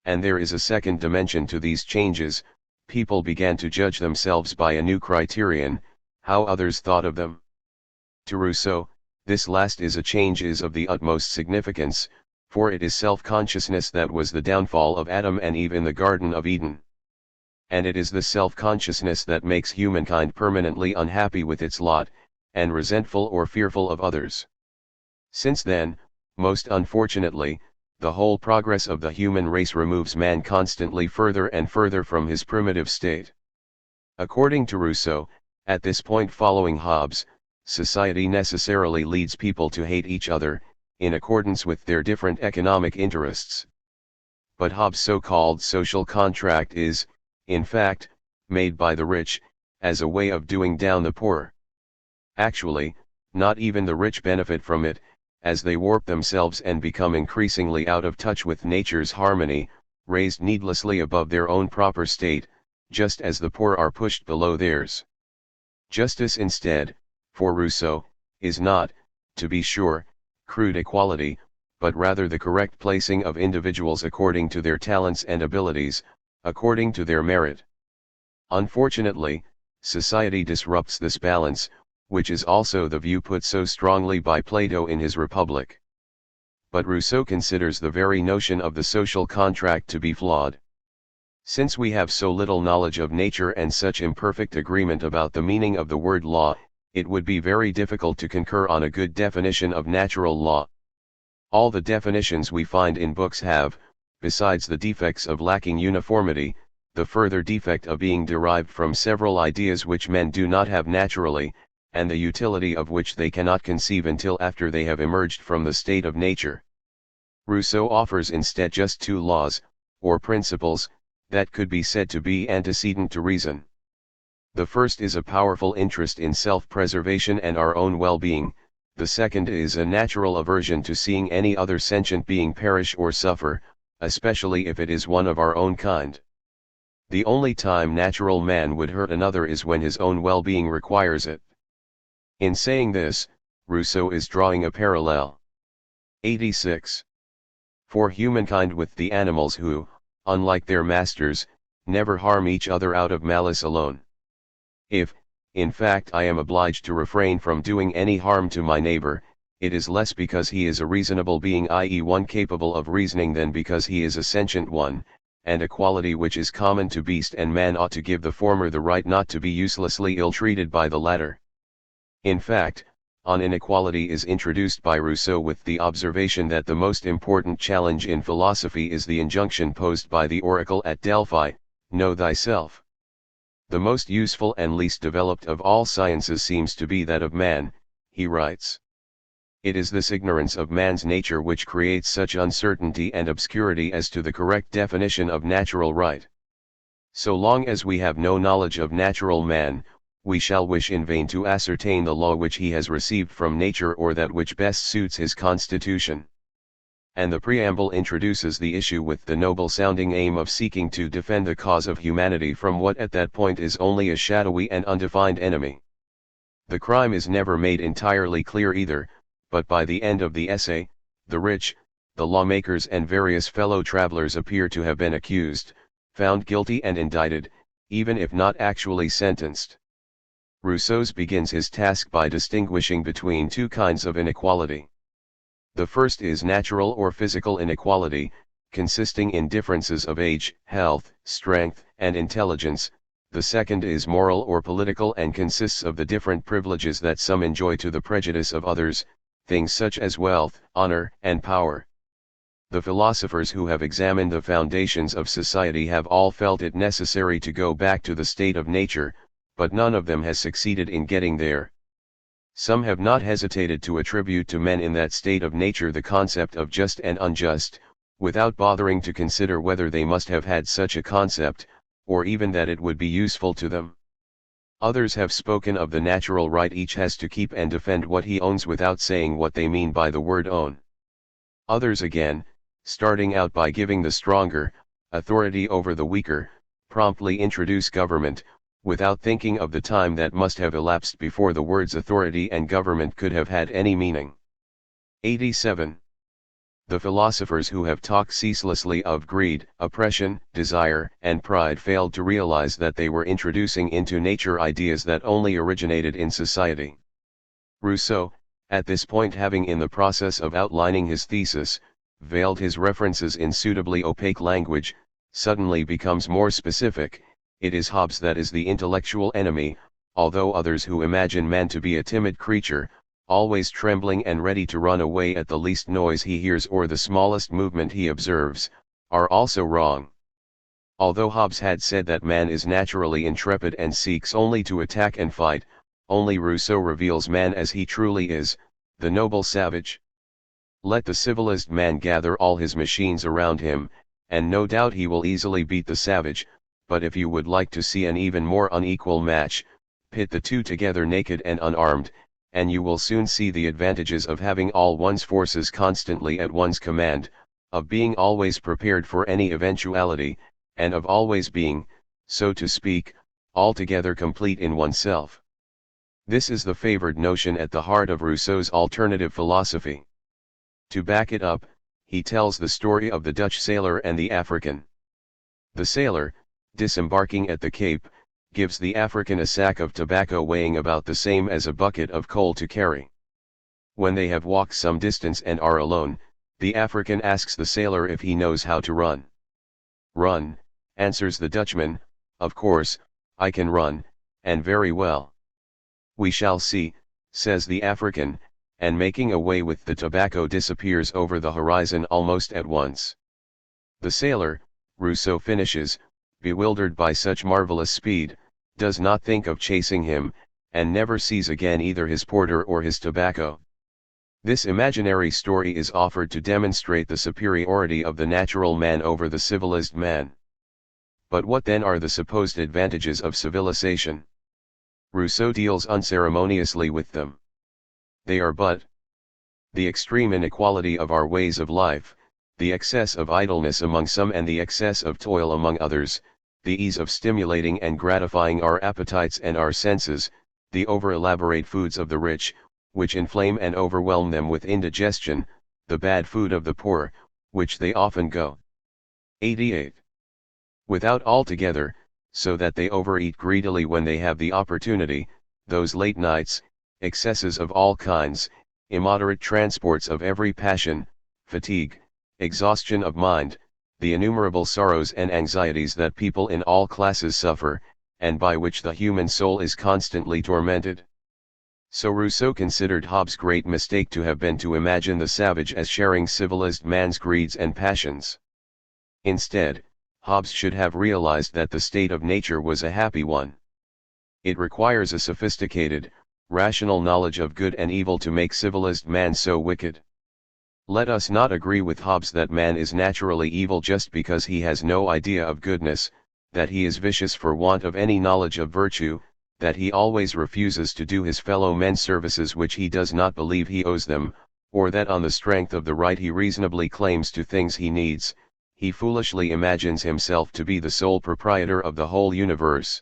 And there is a second dimension to these changes. People began to judge themselves by a new criterion, how others thought of them. To Rousseau, this last is a change is of the utmost significance, for it is self-consciousness that was the downfall of Adam and Eve in the Garden of Eden. And it is the self-consciousness that makes humankind permanently unhappy with its lot, and resentful or fearful of others. Since then, most unfortunately, the whole progress of the human race removes man constantly further and further from his primitive state. According to Rousseau, at this point following Hobbes, society necessarily leads people to hate each other, in accordance with their different economic interests. But Hobbes' so-called social contract is, in fact, made by the rich, as a way of doing down the poor. Actually, not even the rich benefit from it, as they warp themselves and become increasingly out of touch with nature's harmony, raised needlessly above their own proper state, just as the poor are pushed below theirs. Justice instead, for Rousseau, is not, to be sure, crude equality, but rather the correct placing of individuals according to their talents and abilities, according to their merit. Unfortunately, society disrupts this balance, which is also the view put so strongly by Plato in his Republic. But Rousseau considers the very notion of the social contract to be flawed. Since we have so little knowledge of nature and such imperfect agreement about the meaning of the word law, it would be very difficult to concur on a good definition of natural law. All the definitions we find in books have, besides the defects of lacking uniformity, the further defect of being derived from several ideas which men do not have naturally, and the utility of which they cannot conceive until after they have emerged from the state of nature. Rousseau offers instead just two laws, or principles, that could be said to be antecedent to reason. The first is a powerful interest in self-preservation and our own well-being, the second is a natural aversion to seeing any other sentient being perish or suffer, especially if it is one of our own kind. The only time natural man would hurt another is when his own well-being requires it. In saying this, Rousseau is drawing a parallel. 86. For humankind with the animals who, unlike their masters, never harm each other out of malice alone. If, in fact, I am obliged to refrain from doing any harm to my neighbor, it is less because he is a reasonable being, i.e. one capable of reasoning, than because he is a sentient one, and a quality which is common to beast and man ought to give the former the right not to be uselessly ill-treated by the latter. In fact, on inequality is introduced by Rousseau with the observation that the most important challenge in philosophy is the injunction posed by the oracle at Delphi, know thyself. The most useful and least developed of all sciences seems to be that of man, he writes. It is this ignorance of man's nature which creates such uncertainty and obscurity as to the correct definition of natural right. So long as we have no knowledge of natural man, we shall wish in vain to ascertain the law which he has received from nature or that which best suits his constitution. And the preamble introduces the issue with the noble-sounding aim of seeking to defend the cause of humanity from what at that point is only a shadowy and undefined enemy. The crime is never made entirely clear either, but by the end of the essay, the rich, the lawmakers and various fellow travelers appear to have been accused, found guilty and indicted, even if not actually sentenced. Rousseau begins his task by distinguishing between two kinds of inequality. The first is natural or physical inequality, consisting in differences of age, health, strength, and intelligence. The second is moral or political and consists of the different privileges that some enjoy to the prejudice of others, things such as wealth, honor, and power. The philosophers who have examined the foundations of society have all felt it necessary to go back to the state of nature, but none of them has succeeded in getting there. Some have not hesitated to attribute to men in that state of nature the concept of just and unjust, without bothering to consider whether they must have had such a concept, or even that it would be useful to them. Others have spoken of the natural right each has to keep and defend what he owns without saying what they mean by the word own. Others again, starting out by giving the stronger authority over the weaker, promptly introduce government, without thinking of the time that must have elapsed before the words authority and government could have had any meaning. 87. The philosophers who have talked ceaselessly of greed, oppression, desire, and pride failed to realize that they were introducing into nature ideas that only originated in society. Rousseau, at this point, having in the process of outlining his thesis, veiled his references in suitably opaque language, suddenly becomes more specific. It is Hobbes that is the intellectual enemy, although others who imagine man to be a timid creature, always trembling and ready to run away at the least noise he hears or the smallest movement he observes, are also wrong. Although Hobbes had said that man is naturally intrepid and seeks only to attack and fight, only Rousseau reveals man as he truly is, the noble savage. Let the civilized man gather all his machines around him, and no doubt he will easily beat the savage, but if you would like to see an even more unequal match, pit the two together naked and unarmed, and you will soon see the advantages of having all one's forces constantly at one's command, of being always prepared for any eventuality, and of always being, so to speak, altogether complete in oneself. This is the favored notion at the heart of Rousseau's alternative philosophy. To back it up, he tells the story of the Dutch sailor and the African. The sailor, disembarking at the Cape, gives the African a sack of tobacco weighing about the same as a bucket of coal to carry. When they have walked some distance and are alone, the African asks the sailor if he knows how to run. "Run," answers the Dutchman, "of course, I can run, and very well." "We shall see," says the African, and making away with the tobacco disappears over the horizon almost at once. The sailor, Rousseau finishes, bewildered by such marvelous speed, does not think of chasing him, and never sees again either his porter or his tobacco. This imaginary story is offered to demonstrate the superiority of the natural man over the civilized man. But what then are the supposed advantages of civilization? Rousseau deals unceremoniously with them. They are but the extreme inequality of our ways of life, the excess of idleness among some and the excess of toil among others, the ease of stimulating and gratifying our appetites and our senses, the over-elaborate foods of the rich, which inflame and overwhelm them with indigestion, the bad food of the poor, which they often go 88 without altogether, so that they overeat greedily when they have the opportunity, those late nights, excesses of all kinds, immoderate transports of every passion, fatigue, exhaustion of mind, the innumerable sorrows and anxieties that people in all classes suffer, and by which the human soul is constantly tormented. So Rousseau considered Hobbes' great mistake to have been to imagine the savage as sharing civilized man's greeds and passions. Instead, Hobbes should have realized that the state of nature was a happy one. It requires a sophisticated, rational knowledge of good and evil to make civilized man so wicked. Let us not agree with Hobbes that man is naturally evil just because he has no idea of goodness, that he is vicious for want of any knowledge of virtue, that he always refuses to do his fellow men services which he does not believe he owes them, or that on the strength of the right he reasonably claims to things he needs, he foolishly imagines himself to be the sole proprietor of the whole universe.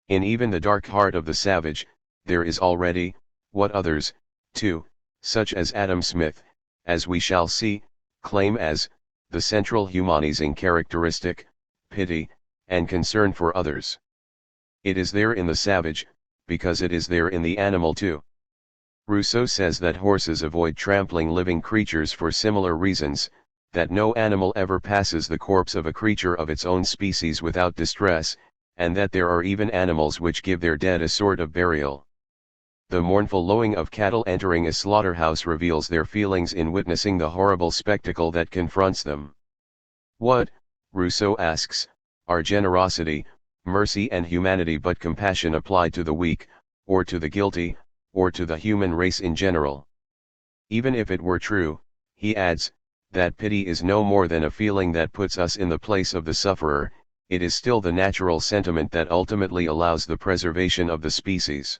In even the dark heart of the savage, there is already, what others, too, such as Adam Smith, as we shall see, claim as, the central humanizing characteristic, pity, and concern for others. It is there in the savage, because it is there in the animal too. Rousseau says that horses avoid trampling living creatures for similar reasons, that no animal ever passes the corpse of a creature of its own species without distress, and that there are even animals which give their dead a sort of burial. The mournful lowing of cattle entering a slaughterhouse reveals their feelings in witnessing the horrible spectacle that confronts them. What, Rousseau asks, are generosity, mercy and humanity but compassion applied to the weak, or to the guilty, or to the human race in general? Even if it were true, he adds, that pity is no more than a feeling that puts us in the place of the sufferer, it is still the natural sentiment that ultimately allows the preservation of the species.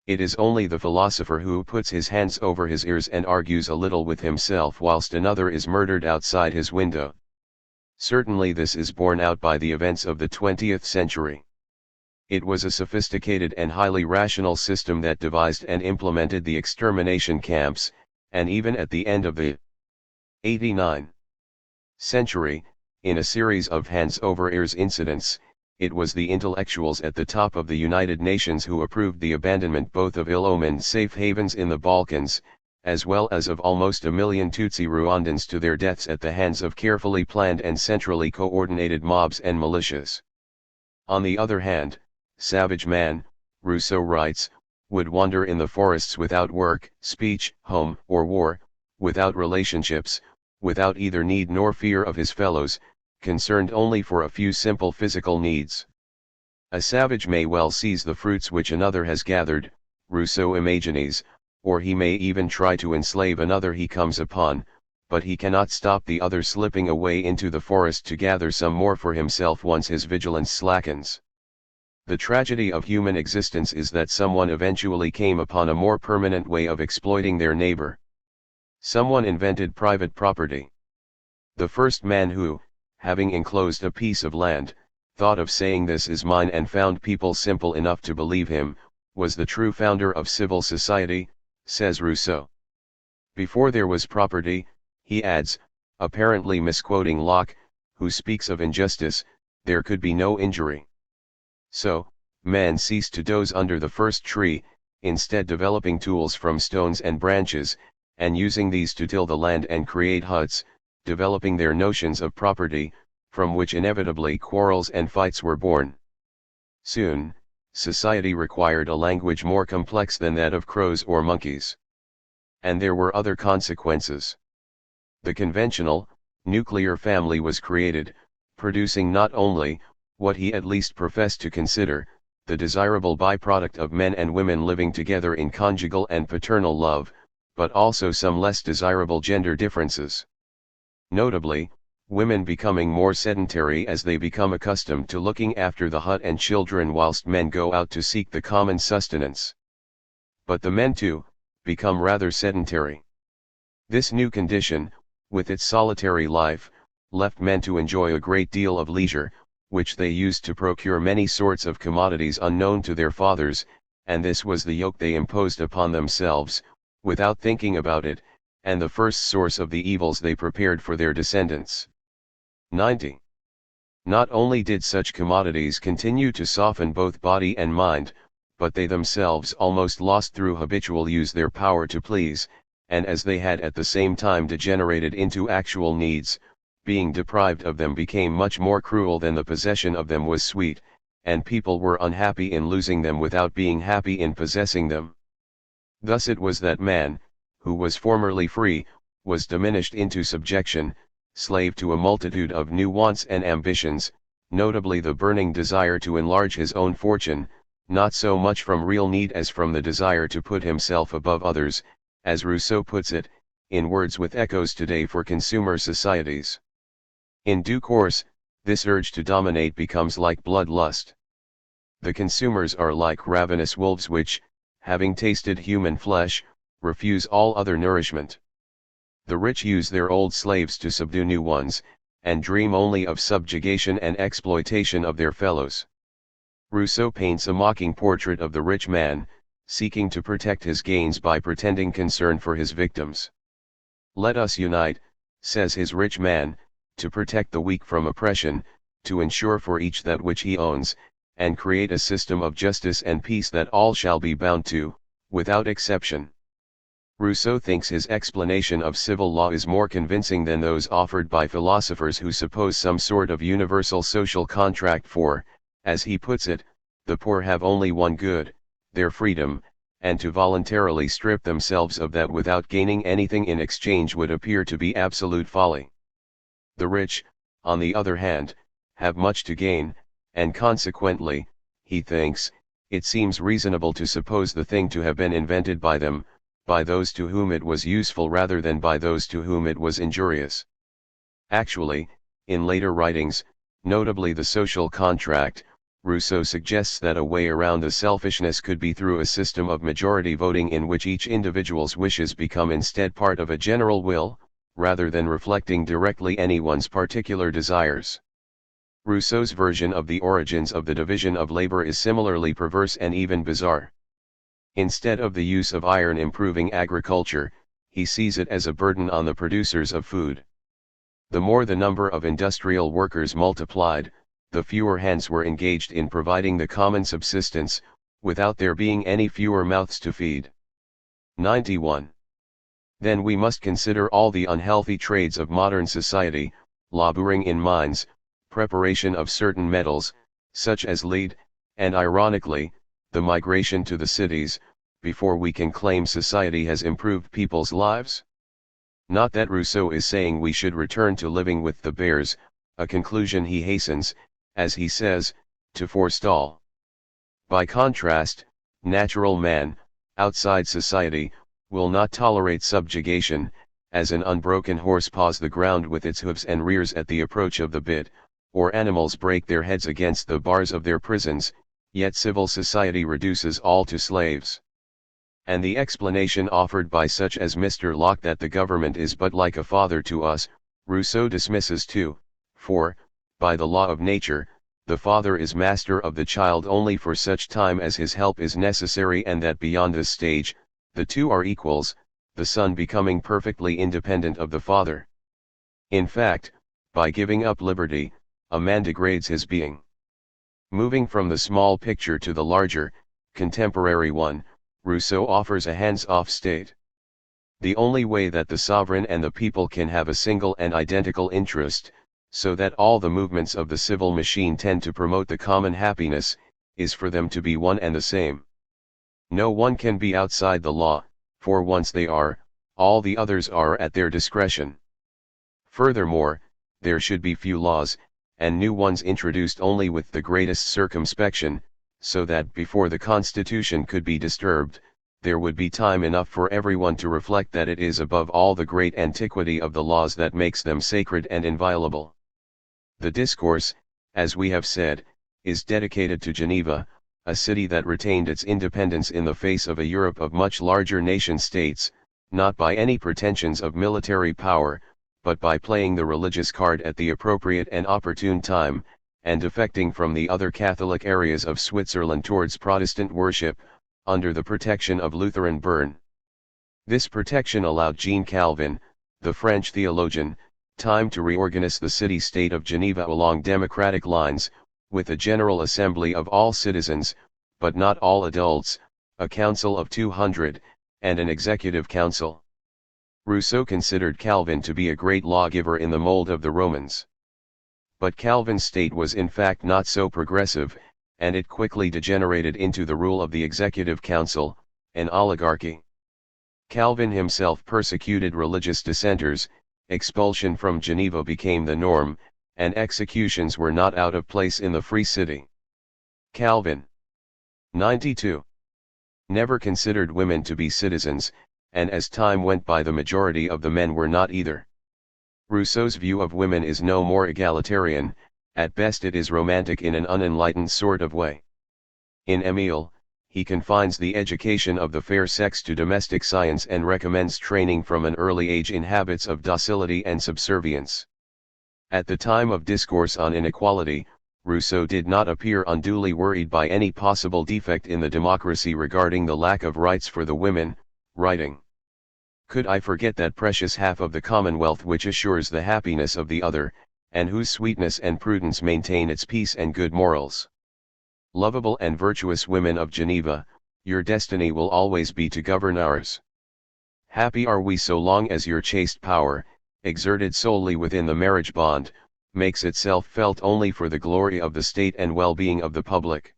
It is only the philosopher who puts his hands over his ears and argues a little with himself whilst another is murdered outside his window. Certainly this is borne out by the events of the 20th century. It was a sophisticated and highly rational system that devised and implemented the extermination camps, and even at the end of the 89th century, in a series of hands-over-ears incidents, it was the intellectuals at the top of the United Nations who approved the abandonment both of ill-omened safe havens in the Balkans, as well as of almost 1 million Tutsi Rwandans to their deaths at the hands of carefully planned and centrally coordinated mobs and militias. On the other hand, savage man, Rousseau writes, would wander in the forests without work, speech, home, or war, without relationships, without either need nor fear of his fellows, concerned only for a few simple physical needs. A savage may well seize the fruits which another has gathered, Rousseau imagines, or he may even try to enslave another he comes upon, but he cannot stop the other slipping away into the forest to gather some more for himself once his vigilance slackens. The tragedy of human existence is that someone eventually came upon a more permanent way of exploiting their neighbor. Someone invented private property. The first man who, having enclosed a piece of land, thought of saying this is mine and found people simple enough to believe him, was the true founder of civil society, says Rousseau. Before there was property, he adds, apparently misquoting Locke, who speaks of injustice, there could be no injury. So, man ceased to doze under the first tree, instead developing tools from stones and branches, and using these to till the land and create huts, developing their notions of property, from which inevitably quarrels and fights were born. Soon, society required a language more complex than that of crows or monkeys. And there were other consequences. The conventional, nuclear family was created, producing not only, what he at least professed to consider, the desirable byproduct of men and women living together in conjugal and paternal love, but also some less desirable gender differences. Notably, women becoming more sedentary as they become accustomed to looking after the hut and children whilst men go out to seek the common sustenance. But the men too, become rather sedentary. This new condition, with its solitary life, left men to enjoy a great deal of leisure, which they used to procure many sorts of commodities unknown to their fathers, and this was the yoke they imposed upon themselves, without thinking about it, and the first source of the evils they prepared for their descendants. 90. Not only did such commodities continue to soften both body and mind, but they themselves almost lost through habitual use their power to please, and as they had at the same time degenerated into actual needs, being deprived of them became much more cruel than the possession of them was sweet, and people were unhappy in losing them without being happy in possessing them. Thus it was that man, who was formerly free, was diminished into subjection, slave to a multitude of new wants and ambitions, notably the burning desire to enlarge his own fortune, not so much from real need as from the desire to put himself above others, as Rousseau puts it, in words with echoes today for consumer societies. In due course, this urge to dominate becomes like bloodlust. The consumers are like ravenous wolves which, having tasted human flesh, refuse all other nourishment. The rich use their old slaves to subdue new ones, and dream only of subjugation and exploitation of their fellows. Rousseau paints a mocking portrait of the rich man, seeking to protect his gains by pretending concern for his victims. Let us unite, says his rich man, to protect the weak from oppression, to ensure for each that which he owns, and create a system of justice and peace that all shall be bound to, without exception. Rousseau thinks his explanation of civil law is more convincing than those offered by philosophers who suppose some sort of universal social contract for, as he puts it, the poor have only one good, their freedom, and to voluntarily strip themselves of that without gaining anything in exchange would appear to be absolute folly. The rich, on the other hand, have much to gain, and consequently, he thinks, it seems reasonable to suppose the thing to have been invented by them, by those to whom it was useful rather than by those to whom it was injurious. Actually, in later writings, notably The Social Contract, Rousseau suggests that a way around the selfishness could be through a system of majority voting in which each individual's wishes become instead part of a general will, rather than reflecting directly anyone's particular desires. Rousseau's version of the origins of the division of labor is similarly perverse and even bizarre. Instead of the use of iron improving agriculture, he sees it as a burden on the producers of food. The more the number of industrial workers multiplied, the fewer hands were engaged in providing the common subsistence, without there being any fewer mouths to feed. 91. Then we must consider all the unhealthy trades of modern society, laboring in mines, preparation of certain metals, such as lead, and ironically, the migration to the cities, before we can claim society has improved people's lives. Not that Rousseau is saying we should return to living with the bears, a conclusion he hastens, as he says, to forestall. By contrast, natural man, outside society, will not tolerate subjugation, as an unbroken horse paws the ground with its hoofs and rears at the approach of the bit, or animals break their heads against the bars of their prisons. yet civil society reduces all to slaves. And the explanation offered by such as Mr. Locke that the government is but like a father to us, Rousseau dismisses too, for, by the law of nature, the father is master of the child only for such time as his help is necessary, and that beyond this stage, the two are equals, the son becoming perfectly independent of the father. In fact, by giving up liberty, a man degrades his being. Moving from the small picture to the larger, contemporary one, Rousseau offers a hands-off state. The only way that the sovereign and the people can have a single and identical interest, so that all the movements of the civil machine tend to promote the common happiness, is for them to be one and the same. No one can be outside the law, for once they are, all the others are at their discretion. Furthermore, there should be few laws, and new ones introduced only with the greatest circumspection, so that before the Constitution could be disturbed, there would be time enough for everyone to reflect that it is above all the great antiquity of the laws that makes them sacred and inviolable. The discourse, as we have said, is dedicated to Geneva, a city that retained its independence in the face of a Europe of much larger nation-states, not by any pretensions of military power, but by playing the religious card at the appropriate and opportune time, and defecting from the other Catholic areas of Switzerland towards Protestant worship, under the protection of Lutheran Bern. This protection allowed Jean Calvin, the French theologian, time to reorganize the city-state of Geneva along democratic lines, with a general assembly of all citizens, but not all adults, a council of 200, and an executive council. Rousseau considered Calvin to be a great lawgiver in the mold of the Romans. But Calvin's state was in fact not so progressive, and it quickly degenerated into the rule of the executive council, an oligarchy. Calvin himself persecuted religious dissenters, expulsion from Geneva became the norm, and executions were not out of place in the free city. Calvin, 92, never considered women to be citizens, and as time went by the majority of the men were not either. Rousseau's view of women is no more egalitarian, at best it is romantic in an unenlightened sort of way. In Emile, he confines the education of the fair sex to domestic science and recommends training from an early age in habits of docility and subservience. At the time of discourse on inequality, Rousseau did not appear unduly worried by any possible defect in the democracy regarding the lack of rights for the women, writing, "Could I forget that precious half of the commonwealth which assures the happiness of the other, and whose sweetness and prudence maintain its peace and good morals? Lovable and virtuous women of Geneva, your destiny will always be to govern ours. Happy are we so long as your chaste power, exerted solely within the marriage bond, makes itself felt only for the glory of the state and well-being of the public."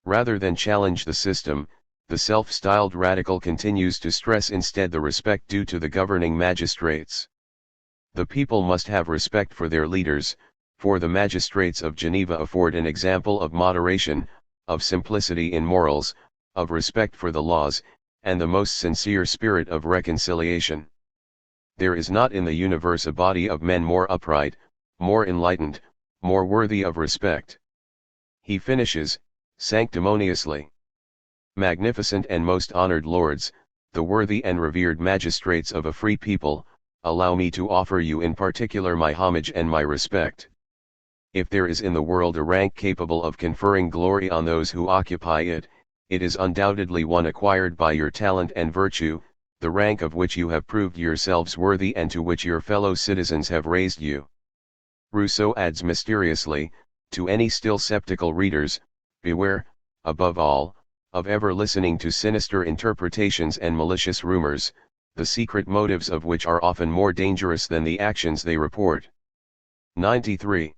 Rather than challenge the system, the self-styled radical continues to stress instead the respect due to the governing magistrates. The people must have respect for their leaders, for the magistrates of Geneva afford an example of moderation, of simplicity in morals, of respect for the laws, and the most sincere spirit of reconciliation. There is not in the universe a body of men more upright, more enlightened, more worthy of respect. He finishes, sanctimoniously. Magnificent and most honored lords, the worthy and revered magistrates of a free people, allow me to offer you in particular my homage and my respect. If there is in the world a rank capable of conferring glory on those who occupy it, it is undoubtedly one acquired by your talent and virtue, the rank of which you have proved yourselves worthy and to which your fellow citizens have raised you. Rousseau adds mysteriously, to any still sceptical readers, beware, above all, of ever listening to sinister interpretations and malicious rumors, the secret motives of which are often more dangerous than the actions they report. 93.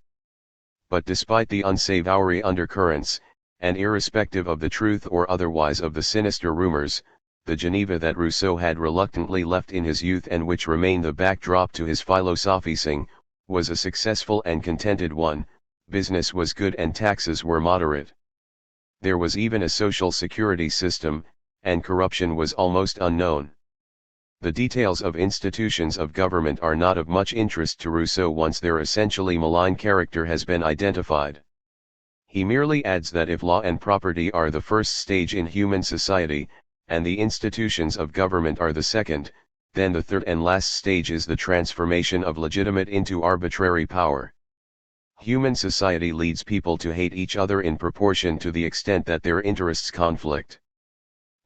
But despite the unsavory undercurrents, and irrespective of the truth or otherwise of the sinister rumors, the Geneva that Rousseau had reluctantly left in his youth and which remained the backdrop to his philosophizing, was a successful and contented one. Business was good and taxes were moderate. There was even a social security system, and corruption was almost unknown. The details of institutions of government are not of much interest to Rousseau once their essentially malign character has been identified. He merely adds that if law and property are the first stage in human society, and the institutions of government are the second, then the third and last stage is the transformation of legitimate into arbitrary power. Human society leads people to hate each other in proportion to the extent that their interests conflict.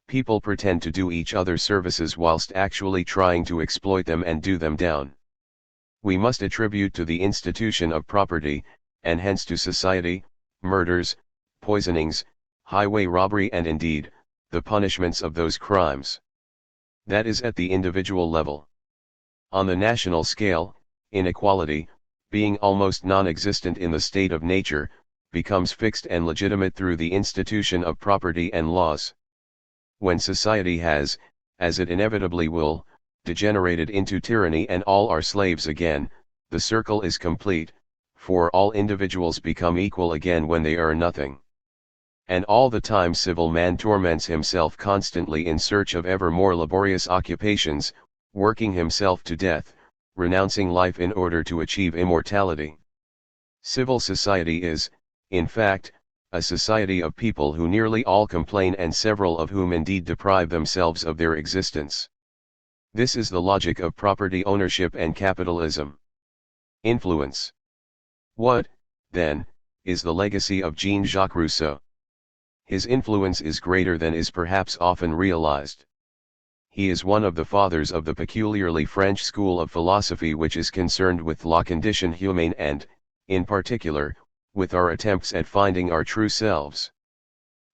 People pretend to do each other services whilst actually trying to exploit them and do them down. We must attribute to the institution of property, and hence to society, murders, poisonings, highway robbery and indeed, the punishments of those crimes. That is at the individual level. On the national scale, inequality, being almost non-existent in the state of nature, becomes fixed and legitimate through the institution of property and laws. When society has, as it inevitably will, degenerated into tyranny and all are slaves again, the circle is complete, for all individuals become equal again when they are nothing. And all the time civil man torments himself constantly in search of ever more laborious occupations, working himself to death, renouncing life in order to achieve immortality. Civil society is, in fact, a society of people who nearly all complain and several of whom indeed deprive themselves of their existence. This is the logic of property ownership and capitalism. Influence. What, then, is the legacy of Jean-Jacques Rousseau? His influence is greater than is perhaps often realized. He is one of the fathers of the peculiarly French school of philosophy which is concerned with la condition humaine and, in particular, with our attempts at finding our true selves.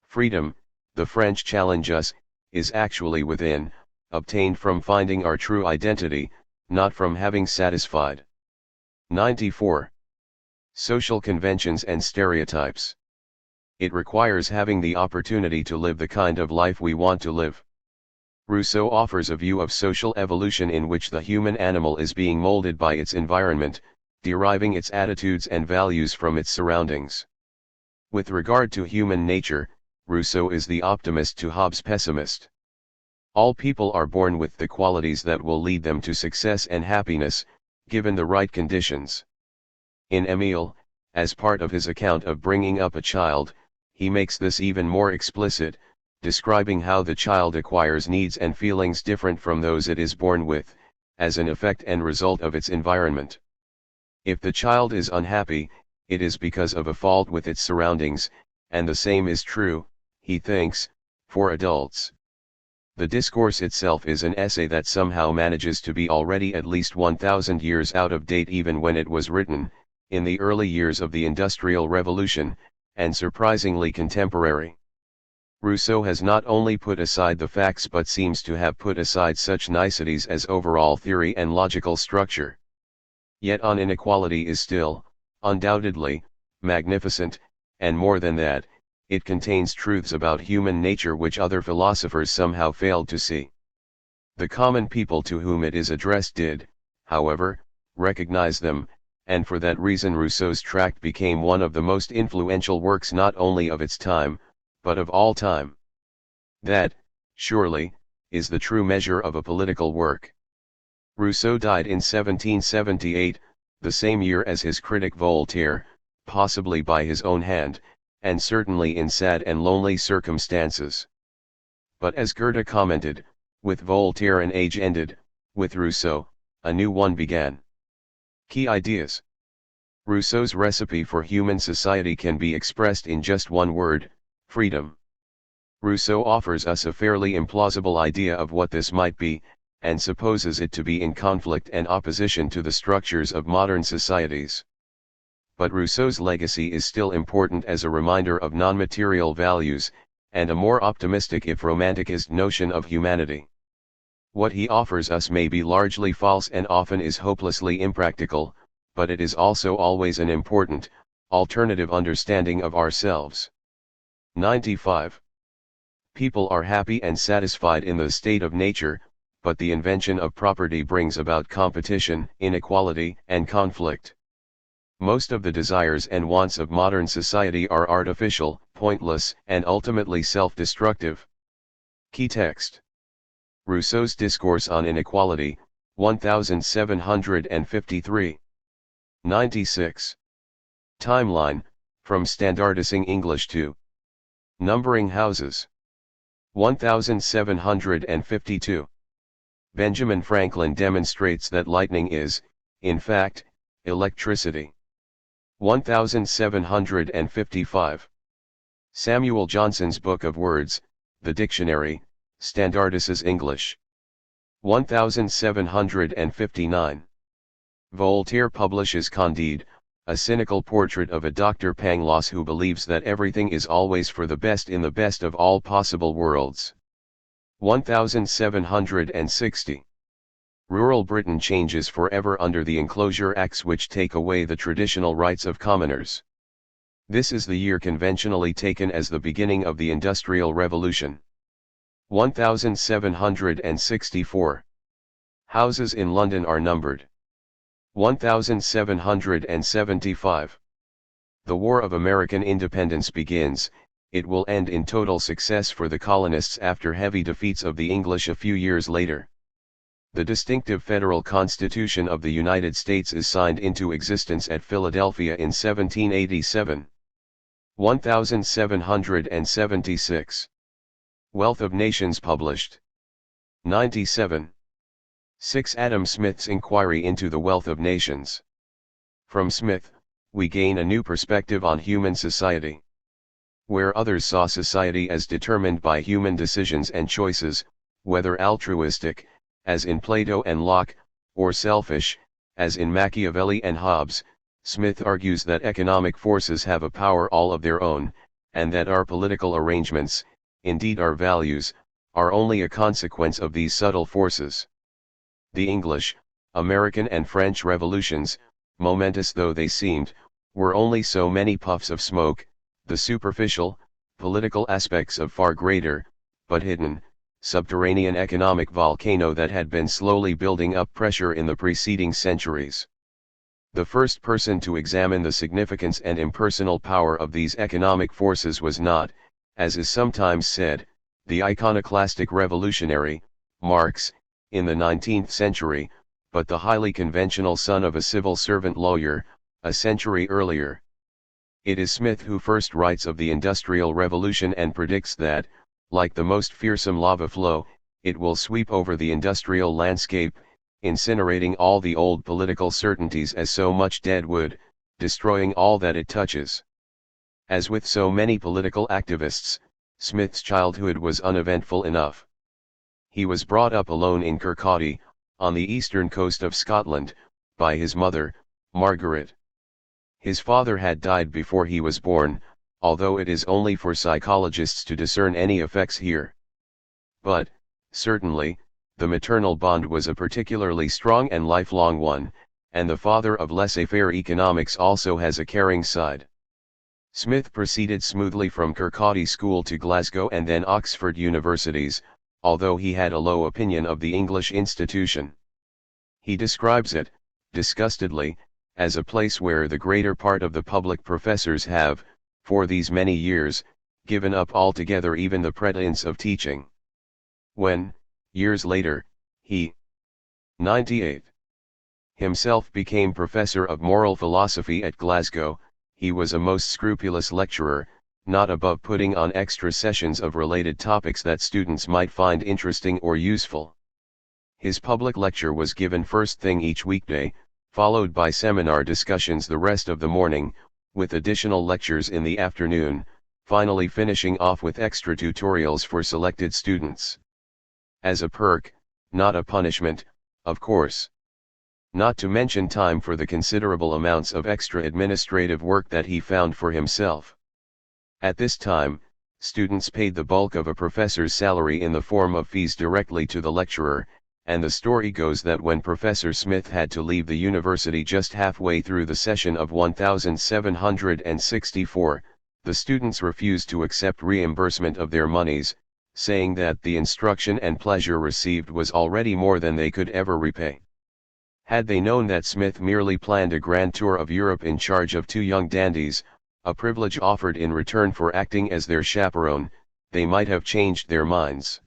Freedom, the French challenge us, is actually within, obtained from finding our true identity, not from having satisfied. 94. Social conventions and stereotypes. It requires having the opportunity to live the kind of life we want to live. Rousseau offers a view of social evolution in which the human animal is being molded by its environment, deriving its attitudes and values from its surroundings. With regard to human nature, Rousseau is the optimist to Hobbes' pessimist. All people are born with the qualities that will lead them to success and happiness, given the right conditions. In Emile, as part of his account of bringing up a child, he makes this even more explicit, describing how the child acquires needs and feelings different from those it is born with, as an effect and result of its environment. If the child is unhappy, it is because of a fault with its surroundings, and the same is true, he thinks, for adults. The discourse itself is an essay that somehow manages to be already at least 1,000 years out of date even when it was written, in the early years of the Industrial Revolution, and surprisingly contemporary. Rousseau has not only put aside the facts but seems to have put aside such niceties as overall theory and logical structure. Yet on inequality is still, undoubtedly, magnificent, and more than that, it contains truths about human nature which other philosophers somehow failed to see. The common people to whom it is addressed did, however, recognize them, and for that reason Rousseau's tract became one of the most influential works not only of its time, but of all time. That, surely, is the true measure of a political work. Rousseau died in 1778, the same year as his critic Voltaire, possibly by his own hand, and certainly in sad and lonely circumstances. But as Goethe commented, with Voltaire an age ended, with Rousseau, a new one began. Key ideas. Rousseau's recipe for human society can be expressed in just one word: freedom. Rousseau offers us a fairly implausible idea of what this might be, and supposes it to be in conflict and opposition to the structures of modern societies. But Rousseau's legacy is still important as a reminder of non-material values, and a more optimistic if romanticist notion of humanity. What he offers us may be largely false and often is hopelessly impractical, but it is also always an important, alternative understanding of ourselves. 95. People are happy and satisfied in the state of nature, but the invention of property brings about competition, inequality, and conflict. Most of the desires and wants of modern society are artificial, pointless, and ultimately self-destructive. Key text. Rousseau's Discourse on Inequality, 1753. 96. Timeline, From standardizing English to numbering houses. 1752. Benjamin Franklin demonstrates that lightning is, in fact, electricity. 1755. Samuel Johnson's Book of Words, the dictionary, standardizes English. 1759. Voltaire publishes Candide, a cynical portrait of a Dr. Pangloss who believes that everything is always for the best in the best of all possible worlds. 1760. Rural Britain changes forever under the Enclosure Acts which take away the traditional rights of commoners. This is the year conventionally taken as the beginning of the Industrial Revolution. 1764. Houses in London are numbered. 1775. The War of American Independence begins. It will end in total success for the colonists after heavy defeats of the English a few years later. The distinctive federal Constitution of the United States is signed into existence at Philadelphia in 1787. 1776. Wealth of Nations published. 97. 6. Adam Smith's Inquiry into the Wealth of Nations. From Smith, we gain a new perspective on human society. Where others saw society as determined by human decisions and choices, whether altruistic, as in Plato and Locke, or selfish, as in Machiavelli and Hobbes, Smith argues that economic forces have a power all of their own, and that our political arrangements, indeed our values, are only a consequence of these subtle forces. The English, American and French revolutions, momentous though they seemed, were only so many puffs of smoke, the superficial, political aspects of far greater, but hidden, subterranean economic volcano that had been slowly building up pressure in the preceding centuries. The first person to examine the significance and impersonal power of these economic forces was not, as is sometimes said, the iconoclastic revolutionary, Marx, in the 19th century, but the highly conventional son of a civil servant lawyer, a century earlier. It is Smith who first writes of the Industrial Revolution and predicts that, like the most fearsome lava flow, it will sweep over the industrial landscape, incinerating all the old political certainties as so much dead wood, destroying all that it touches. As with so many political activists, Smith's childhood was uneventful enough. He was brought up alone in Kirkcaldy, on the eastern coast of Scotland, by his mother, Margaret. His father had died before he was born, although it is only for psychologists to discern any effects here. But, certainly, the maternal bond was a particularly strong and lifelong one, and the father of laissez-faire economics also has a caring side. Smith proceeded smoothly from Kirkcaldy School to Glasgow and then Oxford universities, although he had a low opinion of the English institution. He describes it, disgustedly, as a place where the greater part of the public professors have, for these many years, given up altogether even the pretense of teaching. When, years later, he, 98, himself became professor of moral philosophy at Glasgow, he was a most scrupulous lecturer, not above putting on extra sessions of related topics that students might find interesting or useful. His public lecture was given first thing each weekday, followed by seminar discussions the rest of the morning, with additional lectures in the afternoon, finally finishing off with extra tutorials for selected students. As a perk, not a punishment, of course. Not to mention time for the considerable amounts of extra administrative work that he found for himself. At this time, students paid the bulk of a professor's salary in the form of fees directly to the lecturer, and the story goes that when Professor Smith had to leave the university just halfway through the session of 1764, the students refused to accept reimbursement of their monies, saying that the instruction and pleasure received was already more than they could ever repay. Had they known that Smith merely planned a grand tour of Europe in charge of two young dandies, a privilege offered in return for acting as their chaperone, they might have changed their minds.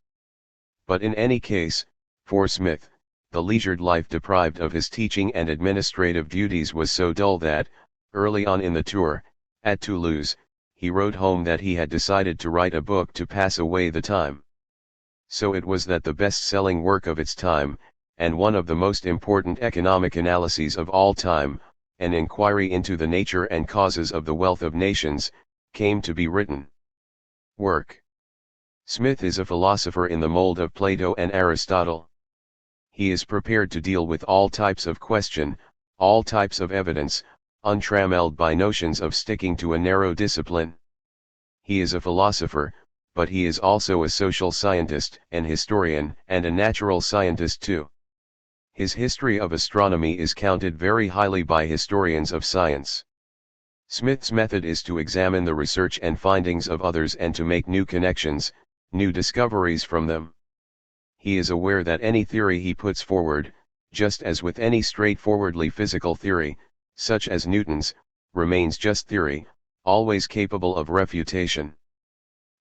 But in any case, for Smith, the leisured life deprived of his teaching and administrative duties was so dull that, early on in the tour, At Toulouse, he wrote home that he had decided to write a book to pass away the time. So it was that the best-selling work of its time, and one of the most important economic analyses of all time, an inquiry into the nature and causes of the wealth of nations, came to be written. Work. Smith is a philosopher in the mold of Plato and Aristotle. He is prepared to deal with all types of question, all types of evidence, untrammeled by notions of sticking to a narrow discipline. He is a philosopher, but he is also a social scientist, an historian, and a natural scientist too. His history of astronomy is counted very highly by historians of science. Smith's method is to examine the research and findings of others and to make new connections, new discoveries from them. He is aware that any theory he puts forward, just as with any straightforwardly physical theory, such as Newton's, remains just theory, always capable of refutation.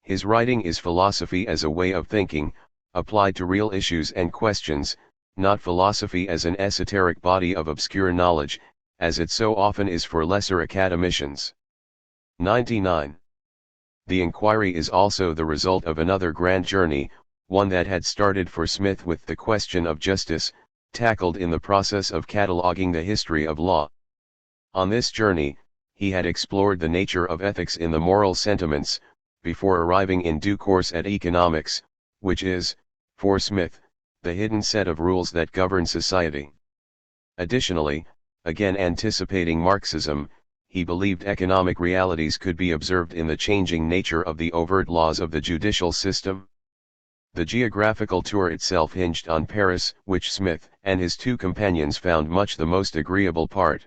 His writing is philosophy as a way of thinking, applied to real issues and questions, not philosophy as an esoteric body of obscure knowledge, as it so often is for lesser academicians. 99. The inquiry is also the result of another grand journey, one that had started for Smith with the question of justice, tackled in the process of cataloging the history of law. On this journey, he had explored the nature of ethics in the moral sentiments, before arriving in due course at economics, which is, for Smith, the hidden set of rules that govern society. Additionally, again anticipating Marxism, he believed economic realities could be observed in the changing nature of the overt laws of the judicial system. The geographical tour itself hinged on Paris, which Smith and his two companions found much the most agreeable part.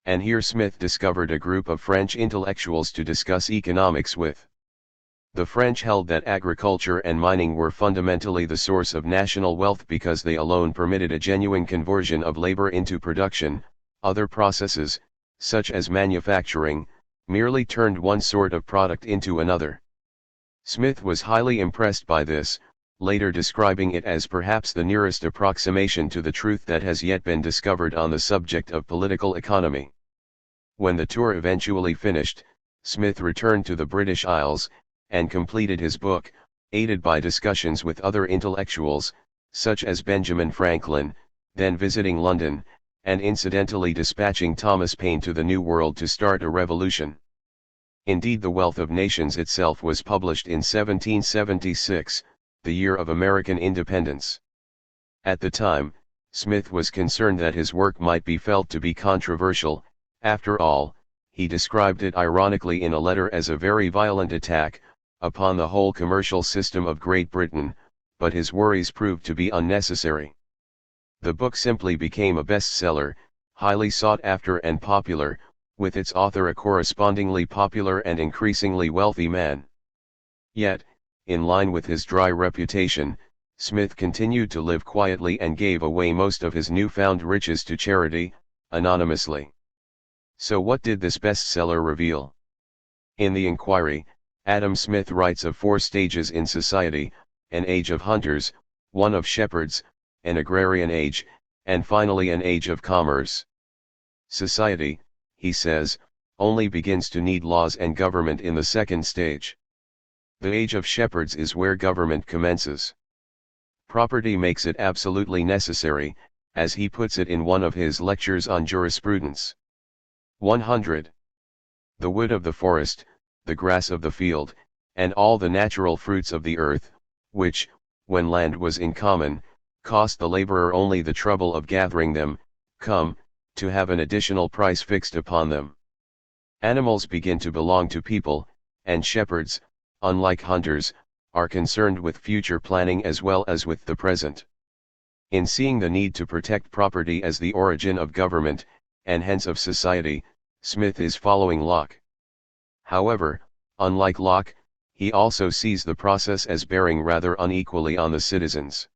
And here Smith discovered a group of French intellectuals to discuss economics with. The French held that agriculture and mining were fundamentally the source of national wealth because they alone permitted a genuine conversion of labor into production. Other processes, such as manufacturing, merely turned one sort of product into another. Smith was highly impressed by this, later describing it as perhaps the nearest approximation to the truth that has yet been discovered on the subject of political economy. When the tour eventually finished, Smith returned to the British Isles, and completed his book, aided by discussions with other intellectuals, such as Benjamin Franklin, then visiting London, and incidentally dispatching Thomas Paine to the New World to start a revolution. Indeed, The Wealth of Nations itself was published in 1776, the year of American independence. At the time, Smith was concerned that his work might be felt to be controversial. After all, he described it ironically in a letter as a very violent attack upon the whole commercial system of Great Britain, but his worries proved to be unnecessary. The book simply became a bestseller, highly sought after and popular, with its author a correspondingly popular and increasingly wealthy man. Yet, in line with his dry reputation, Smith continued to live quietly and gave away most of his newfound riches to charity, anonymously. So what did this bestseller reveal? In the inquiry, Adam Smith writes of 4 stages in society: an age of hunters, one of shepherds, an agrarian age, and finally an age of commerce. Society, he says, only begins to need laws and government in the second stage. The age of shepherds is where government commences. Property makes it absolutely necessary, as he puts it in one of his lectures on jurisprudence. 100. The wood of the forest, the grass of the field, and all the natural fruits of the earth, which, when land was in common, cost the laborer only the trouble of gathering them, come, to have an additional price fixed upon them. Animals begin to belong to people, and shepherds, unlike hunters, are concerned with future planning as well as with the present. In seeing the need to protect property as the origin of government, and hence of society, Smith is following Locke. However, unlike Locke, he also sees the process as bearing rather unequally on the citizens.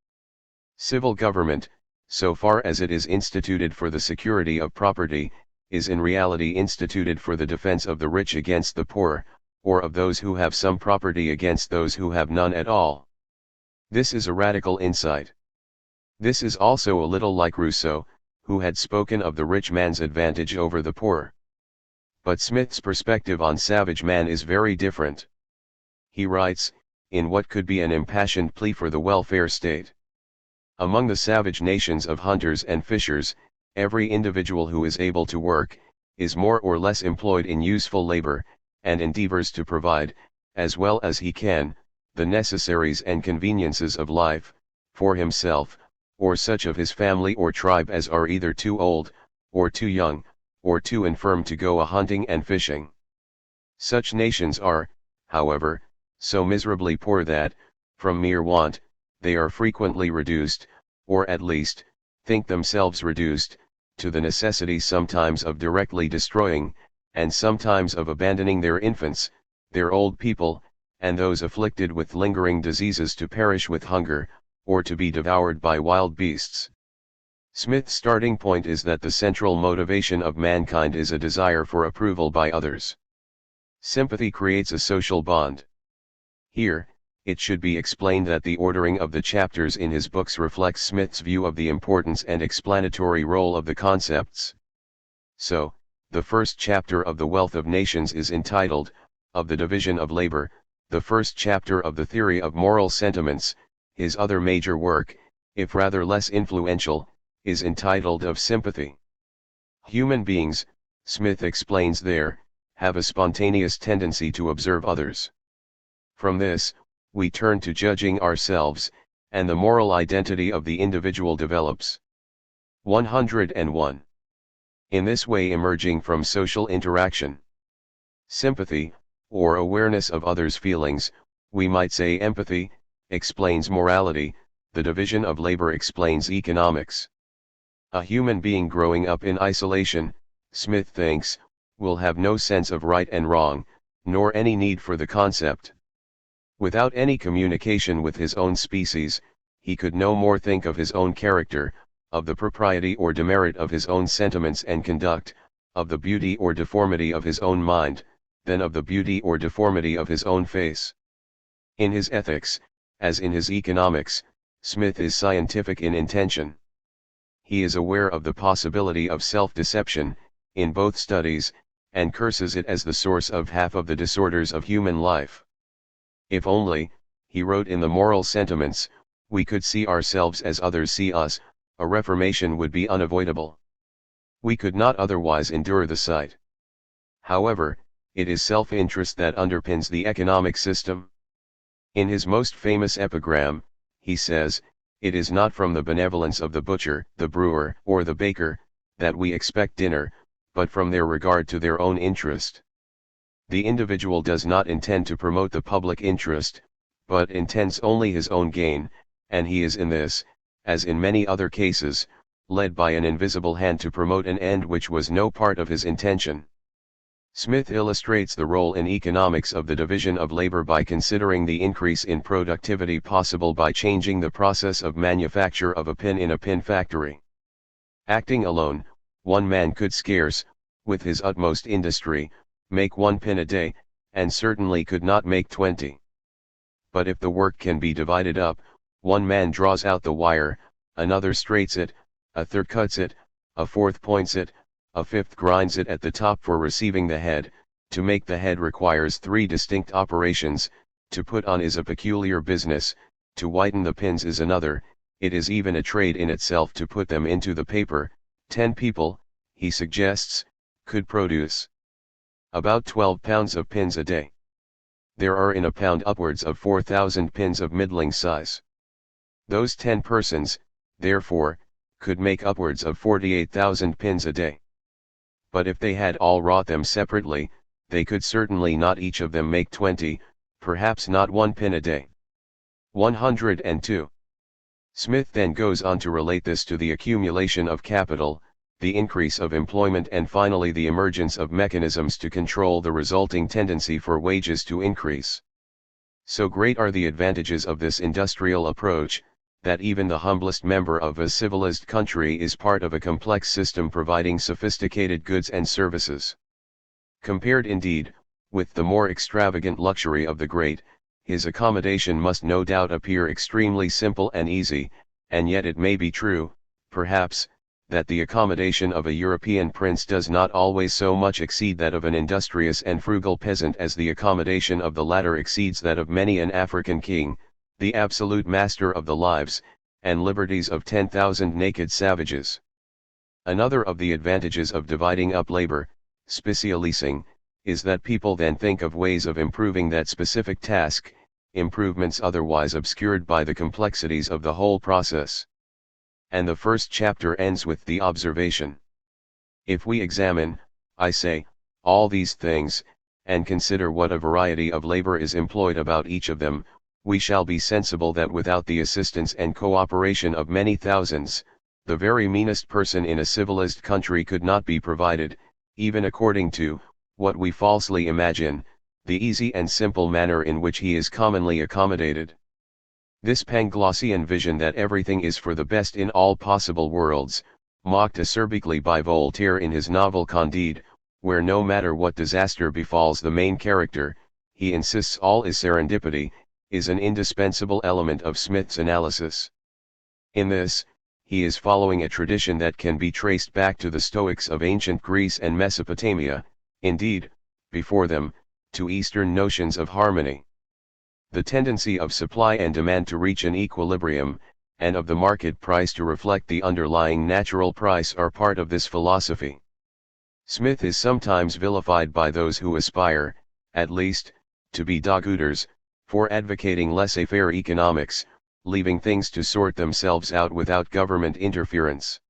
Civil government, so far as it is instituted for the security of property, is in reality instituted for the defense of the rich against the poor, or of those who have some property against those who have none at all. This is a radical insight. This is also a little like Rousseau, who had spoken of the rich man's advantage over the poor. But Smith's perspective on savage man is very different. He writes, in what could be an impassioned plea for the welfare state. Among the savage nations of hunters and fishers, every individual who is able to work, is more or less employed in useful labor, and endeavors to provide, as well as he can, the necessaries and conveniences of life, for himself, or such of his family or tribe as are either too old, or too young, or too infirm to go a-hunting and fishing. Such nations are, however, so miserably poor that, from mere want, they are frequently reduced, or at least, think themselves reduced, to the necessity sometimes of directly destroying, and sometimes of abandoning their infants, their old people, and those afflicted with lingering diseases to perish with hunger, or to be devoured by wild beasts. Smith's starting point is that the central motivation of mankind is a desire for approval by others. Sympathy creates a social bond. Here, it should be explained that the ordering of the chapters in his books reflects Smith's view of the importance and explanatory role of the concepts. So, the first chapter of The Wealth of Nations is entitled, Of the Division of Labor. The first chapter of The Theory of Moral Sentiments, his other major work, if rather less influential, is entitled Of Sympathy. Human beings, Smith explains there, have a spontaneous tendency to observe others. From this, we turn to judging ourselves, and the moral identity of the individual develops. 101. In this way, emerging from social interaction, sympathy, or awareness of others' feelings, we might say empathy, explains morality, the division of labor explains economics. A human being growing up in isolation, Smith thinks, will have no sense of right and wrong, nor any need for the concept. Without any communication with his own species, he could no more think of his own character, of the propriety or demerit of his own sentiments and conduct, of the beauty or deformity of his own mind, than of the beauty or deformity of his own face. In his ethics, as in his economics, Smith is scientific in intention. He is aware of the possibility of self-deception, in both studies, and curses it as the source of half of the disorders of human life. If only, he wrote in the Moral Sentiments, we could see ourselves as others see us, a reformation would be unavoidable. We could not otherwise endure the sight. However, it is self-interest that underpins the economic system. In his most famous epigram, he says, it is not from the benevolence of the butcher, the brewer, or the baker, that we expect dinner, but from their regard to their own interest. The individual does not intend to promote the public interest, but intends only his own gain, and he is in this, as in many other cases, led by an invisible hand to promote an end which was no part of his intention. Smith illustrates the role in economics of the division of labor by considering the increase in productivity possible by changing the process of manufacture of a pin in a pin factory. Acting alone, one man could scarce, with his utmost industry, make 1 pin a day, and certainly could not make 20. But if the work can be divided up, one man draws out the wire, another straights it, a third cuts it, a fourth points it, a fifth grinds it at the top for receiving the head. To make the head requires 3 distinct operations, to put on is a peculiar business, to whiten the pins is another, it is even a trade in itself to put them into the paper. 10 people, he suggests, could produce about 12 pounds of pins a day. There are in a pound upwards of 4,000 pins of middling size. Those 10 persons, therefore, could make upwards of 48,000 pins a day. But if they had all wrought them separately, they could certainly not each of them make 20, perhaps not 1 pin a day. 102. Smith then goes on to relate this to the accumulation of capital, the increase of employment, and finally the emergence of mechanisms to control the resulting tendency for wages to increase. So great are the advantages of this industrial approach, that even the humblest member of a civilized country is part of a complex system providing sophisticated goods and services. Compared indeed, with the more extravagant luxury of the great, his accommodation must no doubt appear extremely simple and easy, and yet it may be true, perhaps, that the accommodation of a European prince does not always so much exceed that of an industrious and frugal peasant as the accommodation of the latter exceeds that of many an African king, the absolute master of the lives and liberties of 10,000 naked savages. Another of the advantages of dividing up labor, specialising, is that people then think of ways of improving that specific task, improvements otherwise obscured by the complexities of the whole process. And the first chapter ends with the observation: if we examine, I say, all these things, and consider what a variety of labor is employed about each of them, we shall be sensible that without the assistance and cooperation of many thousands, the very meanest person in a civilized country could not be provided, even according to, what we falsely imagine, the easy and simple manner in which he is commonly accommodated. This Panglossian vision that everything is for the best in all possible worlds, mocked acerbically by Voltaire in his novel Candide, where no matter what disaster befalls the main character, he insists all is serendipity, is an indispensable element of Smith's analysis. In this, he is following a tradition that can be traced back to the Stoics of ancient Greece and Mesopotamia, indeed, before them, to Eastern notions of harmony. The tendency of supply and demand to reach an equilibrium, and of the market price to reflect the underlying natural price are part of this philosophy. Smith is sometimes vilified by those who aspire, at least, to be dog-eaters, for advocating laissez-faire economics, leaving things to sort themselves out without government interference.